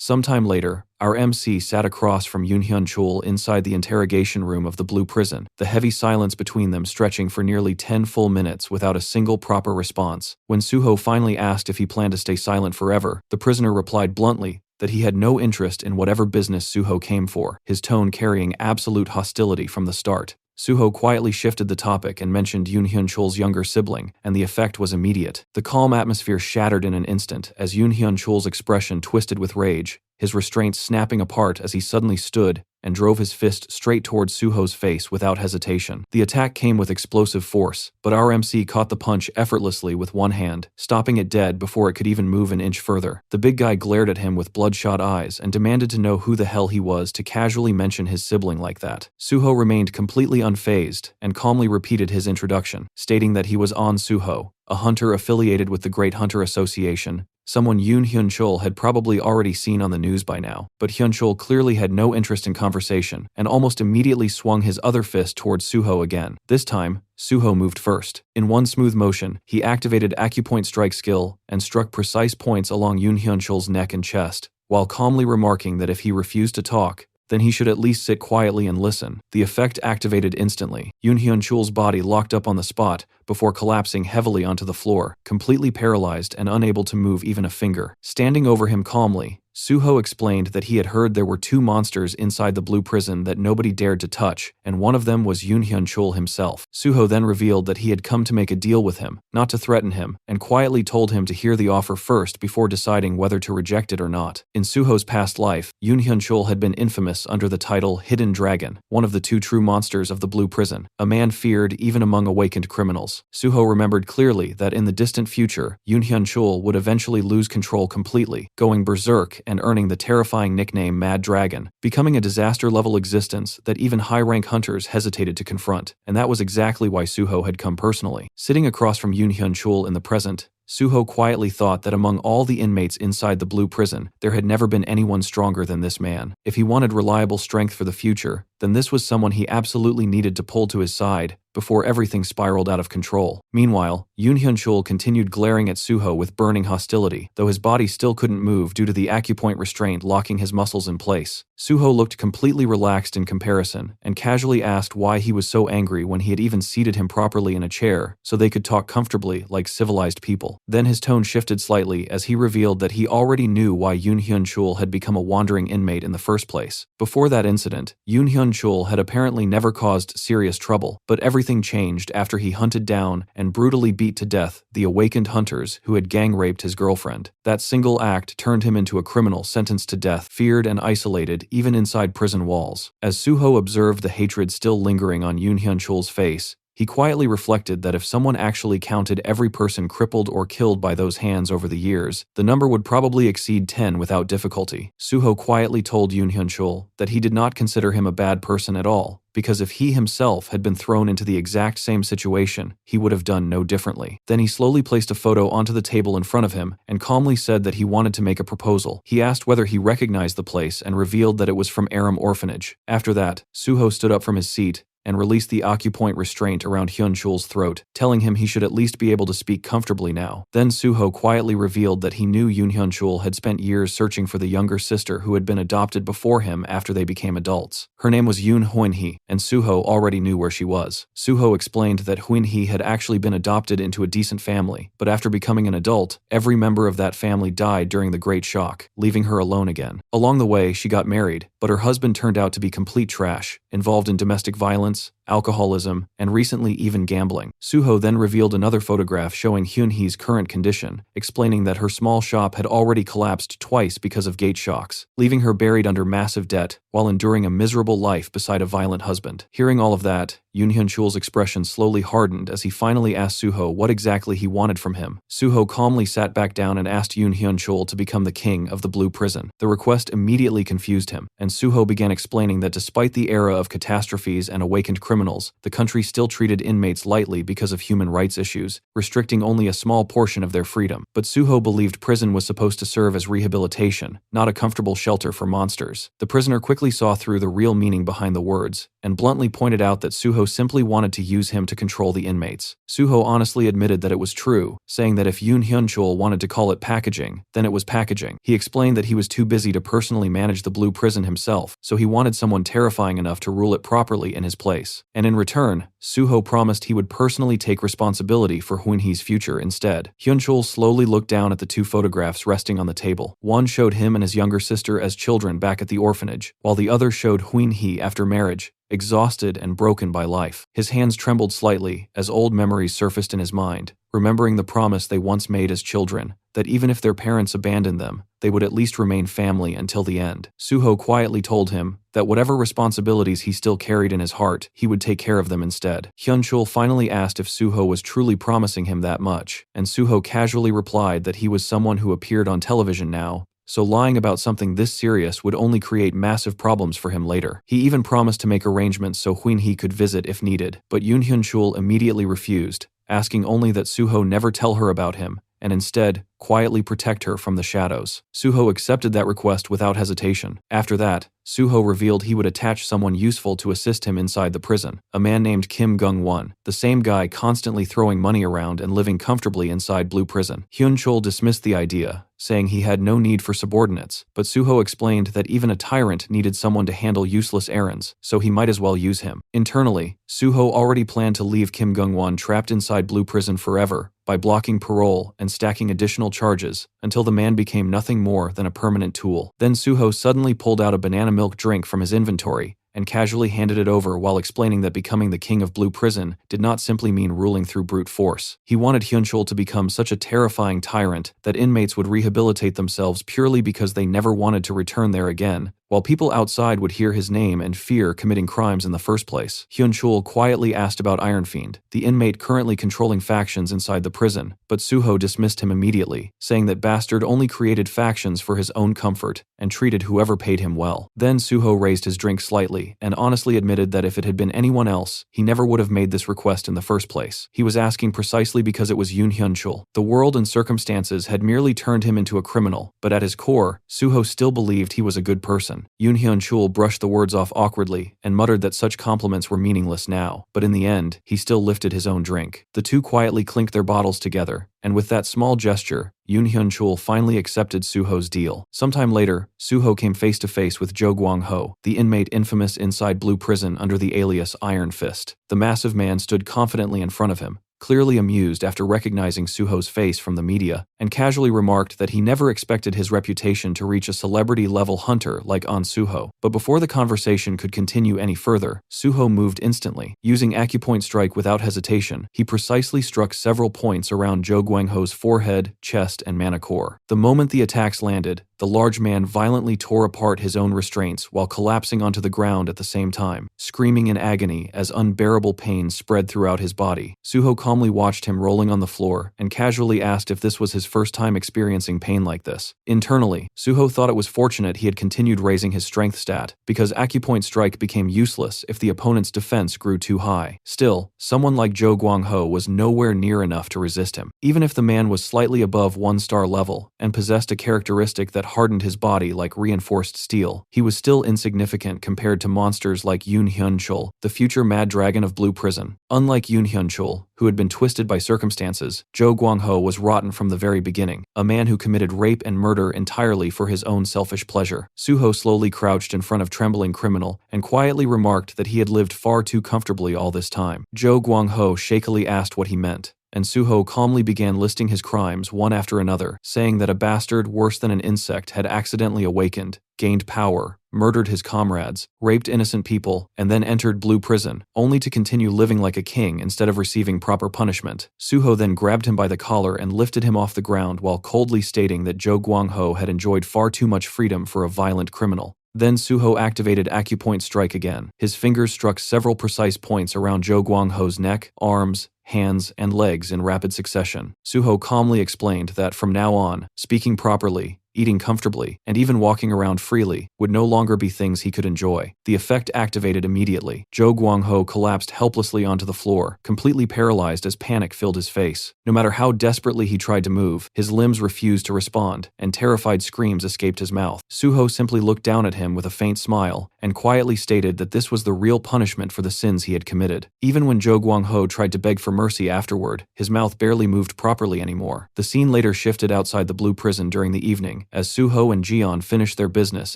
Sometime later, our MC sat across from Yoon Hyun-chul inside the interrogation room of the Blue Prison, the heavy silence between them stretching for nearly 10 full minutes without a single proper response. When Suho finally asked if he planned to stay silent forever, the prisoner replied bluntly that he had no interest in whatever business Suho came for, his tone carrying absolute hostility from the start. Suho quietly shifted the topic and mentioned Yoon Hyun-chul's younger sibling, and the effect was immediate. The calm atmosphere shattered in an instant as Yoon Hyun-chul's expression twisted with rage, his restraint snapping apart as he suddenly stood and drove his fist straight towards Suho's face without hesitation. The attack came with explosive force, but our MC caught the punch effortlessly with one hand, stopping it dead before it could even move an inch further. The big guy glared at him with bloodshot eyes and demanded to know who the hell he was to casually mention his sibling like that. Suho remained completely unfazed and calmly repeated his introduction, stating that he was An Suho, a hunter affiliated with the Great Hunter Association, someone Yoon Hyun-chul had probably already seen on the news by now. But Hyun-chul clearly had no interest in conversation and almost immediately swung his other fist towards Suho again. This time, Suho moved first. In one smooth motion, he activated acupoint strike skill and struck precise points along Yoon Hyun-chul's neck and chest, while calmly remarking that if he refused to talk, then he should at least sit quietly and listen. The effect activated instantly. Yoon Hyun-chul's body locked up on the spot before collapsing heavily onto the floor, completely paralyzed and unable to move even a finger. Standing over him calmly, Suho explained that he had heard there were two monsters inside the blue prison that nobody dared to touch, and one of them was Yoon Hyun-chul himself. Suho then revealed that he had come to make a deal with him, not to threaten him, and quietly told him to hear the offer first before deciding whether to reject it or not. In Suho's past life, Yoon Hyun-chul had been infamous under the title Hidden Dragon, one of the two true monsters of the blue prison, a man feared even among awakened criminals. Suho remembered clearly that in the distant future, Yoon Hyun-chul would eventually lose control completely, going berserk and earning the terrifying nickname Mad Dragon, becoming a disaster-level existence that even high-rank hunters hesitated to confront, and that was exactly why Suho had come personally. Sitting across from Yoon Hyun-chul in the present, Suho quietly thought that among all the inmates inside the blue prison, there had never been anyone stronger than this man. If he wanted reliable strength for the future, then this was someone he absolutely needed to pull to his side before everything spiraled out of control. Meanwhile, Yoon Hyun-chul continued glaring at Suho with burning hostility, though his body still couldn't move due to the acupoint restraint locking his muscles in place. Suho looked completely relaxed in comparison, and casually asked why he was so angry when he had even seated him properly in a chair so they could talk comfortably like civilized people. Then his tone shifted slightly as he revealed that he already knew why Yoon Hyun-chul had become a wandering inmate in the first place. Before that incident, Yoon Hyun-chul had apparently never caused serious trouble, but everything changed after he hunted down and brutally beat to death the awakened hunters who had gang-raped his girlfriend. That single act turned him into a criminal sentenced to death, feared and isolated even inside prison walls. As Suho observed the hatred still lingering on Yoon Hyun-chul's face, he quietly reflected that if someone actually counted every person crippled or killed by those hands over the years, the number would probably exceed 10 without difficulty. Suho quietly told Yoon Hyun-chul that he did not consider him a bad person at all, because if he himself had been thrown into the exact same situation, he would have done no differently. Then he slowly placed a photo onto the table in front of him and calmly said that he wanted to make a proposal. He asked whether he recognized the place and revealed that it was from Aram Orphanage. After that, Suho stood up from his seat and released the acupoint restraint around Hyun-chul's throat, telling him he should at least be able to speak comfortably now. Then Suho quietly revealed that he knew Yoon Hyun-chul had spent years searching for the younger sister who had been adopted before him after they became adults. Her name was Yoon Hoin-hee, and Suho already knew where she was. Suho explained that Hoin-hee had actually been adopted into a decent family, but after becoming an adult, every member of that family died during the Great Shock, leaving her alone again. Along the way, she got married, but her husband turned out to be complete trash, involved in domestic violence, alcoholism, and recently even gambling. Suho then revealed another photograph showing Hyun-hee's current condition, explaining that her small shop had already collapsed twice because of gate shocks, leaving her buried under massive debt while enduring a miserable life beside a violent husband. Hearing all of that, Yoon Hyun-chul's expression slowly hardened as he finally asked Suho what exactly he wanted from him. Suho calmly sat back down and asked Yoon Hyun-chul to become the king of the Blue Prison. The request immediately confused him, and Suho began explaining that despite the era of catastrophes and awakened criminals, the country still treated inmates lightly because of human rights issues, restricting only a small portion of their freedom. But Suho believed prison was supposed to serve as rehabilitation, not a comfortable shelter for monsters. The prisoner quickly saw through the real meaning behind the words, and bluntly pointed out that Suho simply wanted to use him to control the inmates. Suho honestly admitted that it was true, saying that if Yoon Hyun-chul wanted to call it packaging, then it was packaging. He explained that he was too busy to personally manage the Blue Prison himself, so he wanted someone terrifying enough to rule it properly in his place. And in return, Suho promised he would personally take responsibility for Hoin-hee's future instead. Hyun-chul slowly looked down at the two photographs resting on the table. One showed him and his younger sister as children back at the orphanage, while the other showed Hoin-hee after marriage, exhausted and broken by life. His hands trembled slightly as old memories surfaced in his mind, remembering the promise they once made as children, that even if their parents abandoned them, they would at least remain family until the end. Suho quietly told him that whatever responsibilities he still carried in his heart, he would take care of them instead. Hyunchul finally asked if Suho was truly promising him that much, and Suho casually replied that he was someone who appeared on television now, so lying about something this serious would only create massive problems for him later. He even promised to make arrangements so Huinhee could visit if needed, but Yoon Hyun-chul immediately refused, asking only that Suho never tell her about him, and instead, quietly protect her from the shadows. Suho accepted that request without hesitation. After that, Suho revealed he would attach someone useful to assist him inside the prison, a man named Kim Gung-won, the same guy constantly throwing money around and living comfortably inside Blue Prison. Hyun-chul dismissed the idea, saying he had no need for subordinates, but Suho explained that even a tyrant needed someone to handle useless errands, so he might as well use him. Internally, Suho already planned to leave Kim Gung-won trapped inside Blue Prison forever, by blocking parole and stacking additional charges, until the man became nothing more than a permanent tool. Then Suho suddenly pulled out a banana milk drink from his inventory, and casually handed it over while explaining that becoming the king of Blue Prison did not simply mean ruling through brute force. He wanted Hyunchul to become such a terrifying tyrant that inmates would rehabilitate themselves purely because they never wanted to return there again, while people outside would hear his name and fear committing crimes in the first place. Hyunchul quietly asked about Iron Fiend, the inmate currently controlling factions inside the prison, but Suho dismissed him immediately, saying that bastard only created factions for his own comfort and treated whoever paid him well. Then Suho raised his drink slightly and honestly admitted that if it had been anyone else, he never would have made this request in the first place. He was asking precisely because it was Yoon Hyunchul. The world and circumstances had merely turned him into a criminal, but at his core, Suho still believed he was a good person. Yoon Hyun-chul brushed the words off awkwardly and muttered that such compliments were meaningless now, but in the end, he still lifted his own drink. The two quietly clinked their bottles together, and with that small gesture, Yoon Hyun-chul finally accepted Suho's deal. Sometime later, Suho came face to face with Jo Gwang-ho, the inmate infamous inside Blue Prison under the alias Iron Fist. The massive man stood confidently in front of him, clearly amused after recognizing Suho's face from the media, and casually remarked that he never expected his reputation to reach a celebrity-level hunter like An Suho. But before the conversation could continue any further, Suho moved instantly. Using acupoint strike without hesitation, he precisely struck several points around Jo Gwang-ho's forehead, chest, and manicore. The moment the attacks landed, the large man violently tore apart his own restraints while collapsing onto the ground at the same time, screaming in agony as unbearable pain spread throughout his body. Suho calmly watched him rolling on the floor and casually asked if this was his first time experiencing pain like this. Internally, Suho thought it was fortunate he had continued raising his strength stat, because acupoint strike became useless if the opponent's defense grew too high. Still, someone like Jo Gwang-ho was nowhere near enough to resist him. Even if the man was slightly above 1-star level and possessed a characteristic that hardened his body like reinforced steel, he was still insignificant compared to monsters like Yoon Hyun-chul, the future Mad Dragon of Blue Prison. Unlike Yoon Hyun-chul, who had been twisted by circumstances, Jo Gwang-ho was rotten from the very beginning, a man who committed rape and murder entirely for his own selfish pleasure. Suho slowly crouched in front of trembling criminal and quietly remarked that he had lived far too comfortably all this time. Jo Gwang-ho shakily asked what he meant, and Suho calmly began listing his crimes one after another, saying that a bastard worse than an insect had accidentally awakened, gained power, murdered his comrades, raped innocent people, and then entered Blue Prison, only to continue living like a king instead of receiving proper punishment. Suho then grabbed him by the collar and lifted him off the ground while coldly stating that Jo Gwang-ho had enjoyed far too much freedom for a violent criminal. Then Suho activated acupoint strike again. His fingers struck several precise points around Jo Gwang-ho's neck, arms, hands, and legs in rapid succession. Suho calmly explained that from now on, speaking properly, eating comfortably, and even walking around freely would no longer be things he could enjoy. The effect activated immediately. Jo Gwang-ho collapsed helplessly onto the floor, completely paralyzed as panic filled his face. No matter how desperately he tried to move, his limbs refused to respond, and terrified screams escaped his mouth. Suho simply looked down at him with a faint smile, and quietly stated that this was the real punishment for the sins he had committed. Even when Jo Gwang-ho tried to beg for mercy afterward, his mouth barely moved properly anymore. The scene later shifted outside the Blue Prison during the evening, as Suho and Jeon finished their business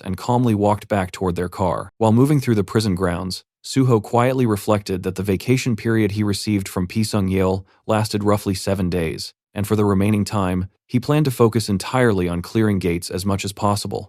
and calmly walked back toward their car. While moving through the prison grounds, Suho quietly reflected that the vacation period he received from Pisung-yeol lasted roughly 7 days, and for the remaining time, he planned to focus entirely on clearing gates as much as possible.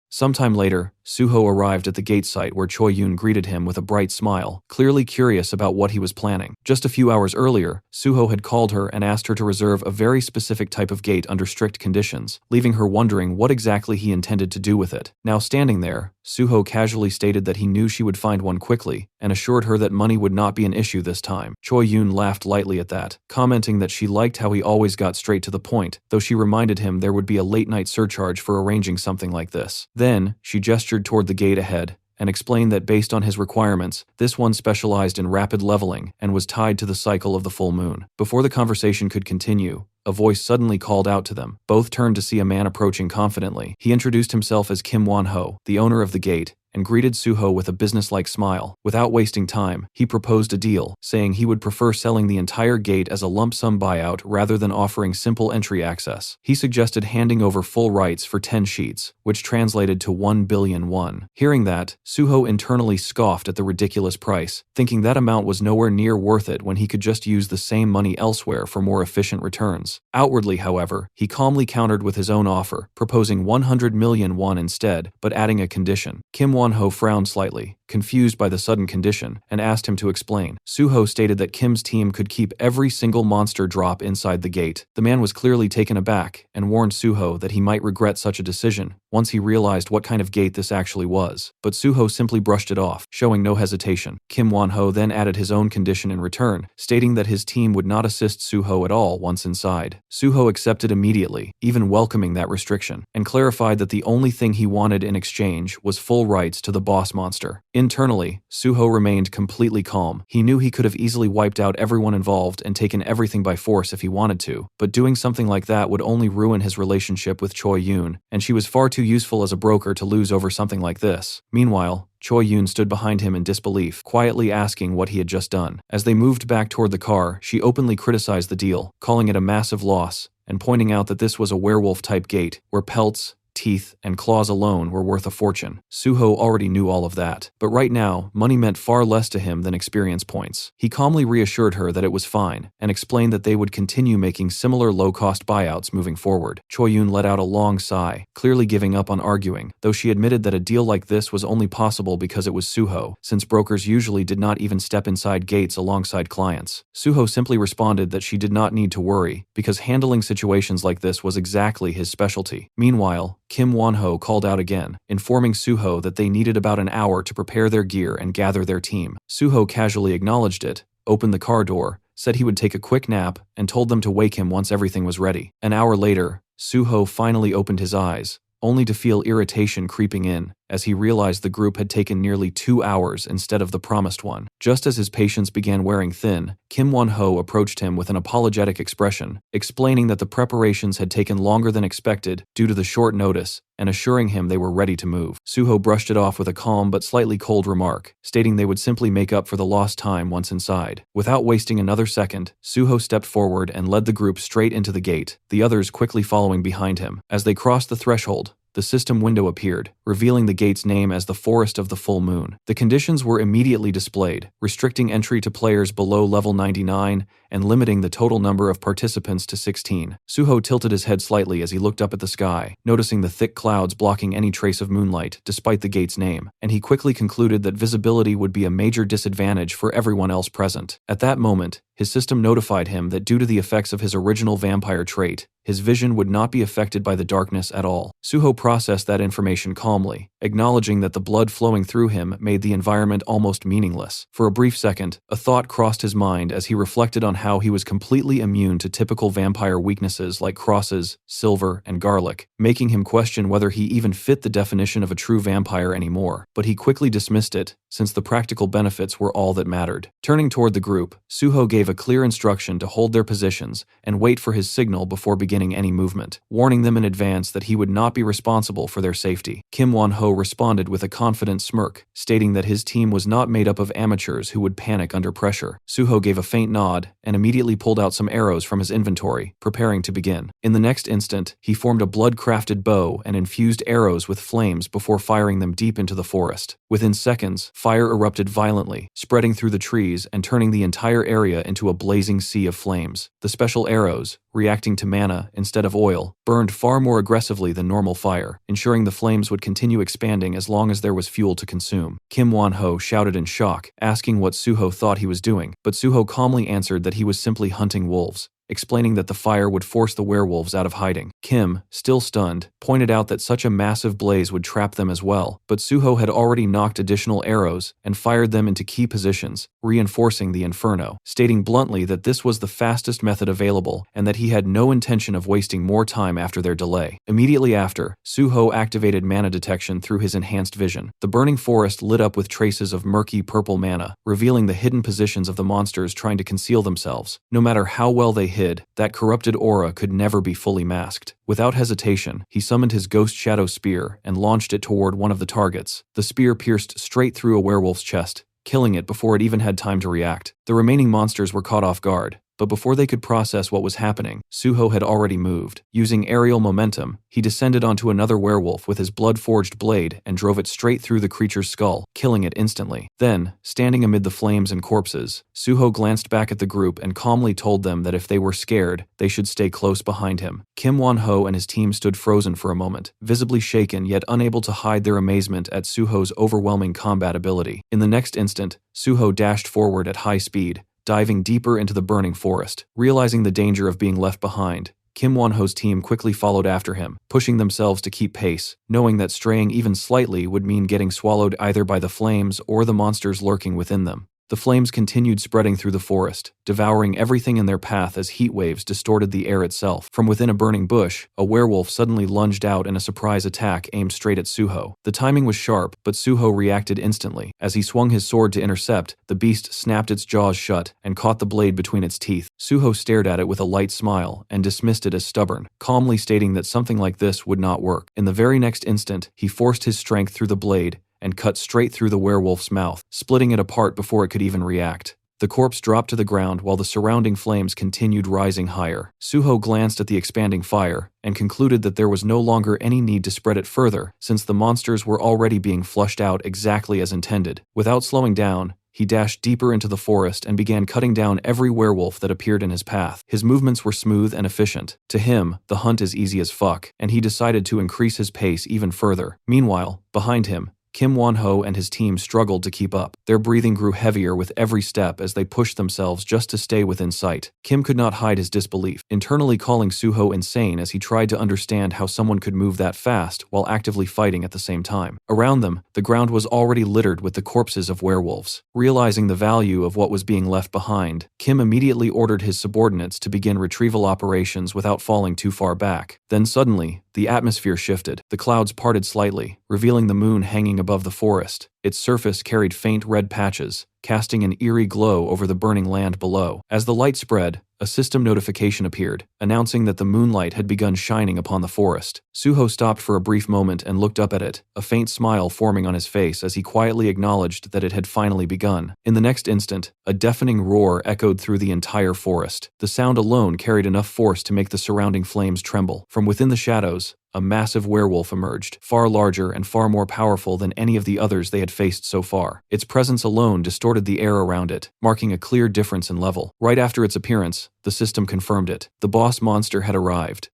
Sometime later, Suho arrived at the gate site where Choi Yoon greeted him with a bright smile, clearly curious about what he was planning. Just a few hours earlier, Suho had called her and asked her to reserve a very specific type of gate under strict conditions, leaving her wondering what exactly he intended to do with it. Now standing there, Suho casually stated that he knew she would find one quickly, and assured her that money would not be an issue this time. Choi Yoon laughed lightly at that, commenting that she liked how he always got straight to the point, though she reminded him there would be a late-night surcharge for arranging something like this. Then, she gestured toward the gate ahead, and explained that based on his requirements, this one specialized in rapid leveling and was tied to the cycle of the full moon. Before the conversation could continue, a voice suddenly called out to them. Both turned to see a man approaching confidently. He introduced himself as Kim Won-ho, the owner of the gate, and greeted Suho with a businesslike smile. Without wasting time, he proposed a deal, saying he would prefer selling the entire gate as a lump sum buyout rather than offering simple entry access. He suggested handing over full rights for 10 sheets, which translated to 1 billion won. Hearing that, Suho internally scoffed at the ridiculous price, thinking that amount was nowhere near worth it when he could just use the same money elsewhere for more efficient returns. Outwardly, however, he calmly countered with his own offer, proposing 100 million won instead, but adding a condition. Kim Won-ho frowned slightly, confused by the sudden condition, and asked him to explain. Suho stated that Kim's team could keep every single monster drop inside the gate. The man was clearly taken aback, and warned Suho that he might regret such a decision once he realized what kind of gate this actually was. But Suho simply brushed it off, showing no hesitation. Kim Won-ho then added his own condition in return, stating that his team would not assist Suho at all once inside. Suho accepted immediately, even welcoming that restriction, and clarified that the only thing he wanted in exchange was full rights to the boss monster. Internally, Suho remained completely calm. He knew he could have easily wiped out everyone involved and taken everything by force if he wanted to, but doing something like that would only ruin his relationship with Choi Yoon, and she was far too useful as a broker to lose over something like this. Meanwhile, Choi Yoon stood behind him in disbelief, quietly asking what he had just done. As they moved back toward the car, she openly criticized the deal, calling it a massive loss, and pointing out that this was a werewolf-type gate, where pelts, teeth, and claws alone were worth a fortune. Suho already knew all of that, but right now, money meant far less to him than experience points. He calmly reassured her that it was fine, and explained that they would continue making similar low-cost buyouts moving forward. Choi Yoon let out a long sigh, clearly giving up on arguing, though she admitted that a deal like this was only possible because it was Suho, since brokers usually did not even step inside gates alongside clients. Suho simply responded that she did not need to worry, because handling situations like this was exactly his specialty. Meanwhile, Kim Won-ho called out again, informing Suho that they needed about an hour to prepare their gear and gather their team. Suho casually acknowledged it, opened the car door, said he would take a quick nap, and told them to wake him once everything was ready. An hour later, Suho finally opened his eyes, only to feel irritation creeping in, as he realized the group had taken nearly 2 hours instead of the promised one. Just as his patience began wearing thin, Kim Won-ho approached him with an apologetic expression, explaining that the preparations had taken longer than expected due to the short notice, and assuring him they were ready to move. Suho brushed it off with a calm but slightly cold remark, stating they would simply make up for the lost time once inside. Without wasting another second, Suho stepped forward and led the group straight into the gate, the others quickly following behind him. As they crossed the threshold, the system window appeared, revealing the gate's name as the Forest of the Full Moon. The conditions were immediately displayed, restricting entry to players below level 99 and limiting the total number of participants to 16. Suho tilted his head slightly as he looked up at the sky, noticing the thick clouds blocking any trace of moonlight despite the gate's name, and he quickly concluded that visibility would be a major disadvantage for everyone else present. At that moment, his system notified him that due to the effects of his original vampire trait, his vision would not be affected by the darkness at all. Suho processed that information calmly, acknowledging that the blood flowing through him made the environment almost meaningless. For a brief second, a thought crossed his mind as he reflected on how he was completely immune to typical vampire weaknesses like crosses, silver, and garlic, making him question whether he even fit the definition of a true vampire anymore. But he quickly dismissed it, since the practical benefits were all that mattered. Turning toward the group, Suho gave a clear instruction to hold their positions and wait for his signal before beginning any movement, warning them in advance that he would not be responsible for their safety. Kim Won-ho responded with a confident smirk, stating that his team was not made up of amateurs who would panic under pressure. Suho gave a faint nod and immediately pulled out some arrows from his inventory, preparing to begin. In the next instant, he formed a blood-crafted bow and infused arrows with flames before firing them deep into the forest. Within seconds, fire erupted violently, spreading through the trees and turning the entire area into a blazing sea of flames. The special arrows, reacting to mana instead of oil, burned far more aggressively than normal fire, ensuring the flames would continue expanding as long as there was fuel to consume. Kim Won-ho shouted in shock, asking what Suho thought he was doing, but Suho calmly answered that he was simply hunting wolves, explaining that the fire would force the werewolves out of hiding. Kim, still stunned, pointed out that such a massive blaze would trap them as well, but Suho had already knocked additional arrows and fired them into key positions, reinforcing the inferno, stating bluntly that this was the fastest method available and that he had no intention of wasting more time after their delay. Immediately after, Suho activated mana detection through his enhanced vision. The burning forest lit up with traces of murky purple mana, revealing the hidden positions of the monsters trying to conceal themselves. No matter how well they hid, that corrupted aura could never be fully masked. Without hesitation, he summoned his Ghost Shadow Spear and launched it toward one of the targets. The spear pierced straight through a werewolf's chest, killing it before it even had time to react. The remaining monsters were caught off guard, but before they could process what was happening, Suho had already moved. Using aerial momentum, he descended onto another werewolf with his blood-forged blade and drove it straight through the creature's skull, killing it instantly. Then, standing amid the flames and corpses, Suho glanced back at the group and calmly told them that if they were scared, they should stay close behind him. Kim Won-ho and his team stood frozen for a moment, visibly shaken yet unable to hide their amazement at Suho's overwhelming combat ability. In the next instant, Suho dashed forward at high speed, diving deeper into the burning forest. Realizing the danger of being left behind, Kim Won-ho's team quickly followed after him, pushing themselves to keep pace, knowing that straying even slightly would mean getting swallowed either by the flames or the monsters lurking within them. The flames continued spreading through the forest, devouring everything in their path as heat waves distorted the air itself. From within a burning bush, a werewolf suddenly lunged out in a surprise attack aimed straight at Suho. The timing was sharp, but Suho reacted instantly. As he swung his sword to intercept, the beast snapped its jaws shut and caught the blade between its teeth. Suho stared at it with a light smile and dismissed it as stubborn, calmly stating that something like this would not work. In the very next instant, he forced his strength through the blade and cut straight through the werewolf's mouth, splitting it apart before it could even react. The corpse dropped to the ground while the surrounding flames continued rising higher. Suho glanced at the expanding fire and concluded that there was no longer any need to spread it further, since the monsters were already being flushed out exactly as intended. Without slowing down, he dashed deeper into the forest and began cutting down every werewolf that appeared in his path. His movements were smooth and efficient. To him, the hunt is easy as fuck, and he decided to increase his pace even further. Meanwhile, behind him, Kim Won-ho and his team struggled to keep up. Their breathing grew heavier with every step as they pushed themselves just to stay within sight. Kim could not hide his disbelief, internally calling Suho insane as he tried to understand how someone could move that fast while actively fighting at the same time. Around them, the ground was already littered with the corpses of werewolves. Realizing the value of what was being left behind, Kim immediately ordered his subordinates to begin retrieval operations without falling too far back. Then suddenly, the atmosphere shifted. The clouds parted slightly, revealing the moon hanging above the forest. Its surface carried faint red patches, casting an eerie glow over the burning land below. As the light spread, a system notification appeared, announcing that the moonlight had begun shining upon the forest. Suho stopped for a brief moment and looked up at it, a faint smile forming on his face as he quietly acknowledged that it had finally begun. In the next instant, a deafening roar echoed through the entire forest. The sound alone carried enough force to make the surrounding flames tremble. From within the shadows, a massive werewolf emerged, far larger and far more powerful than any of the others they had faced so far. Its presence alone distorted the air around it, marking a clear difference in level. Right after its appearance, the system confirmed it. The boss monster had arrived,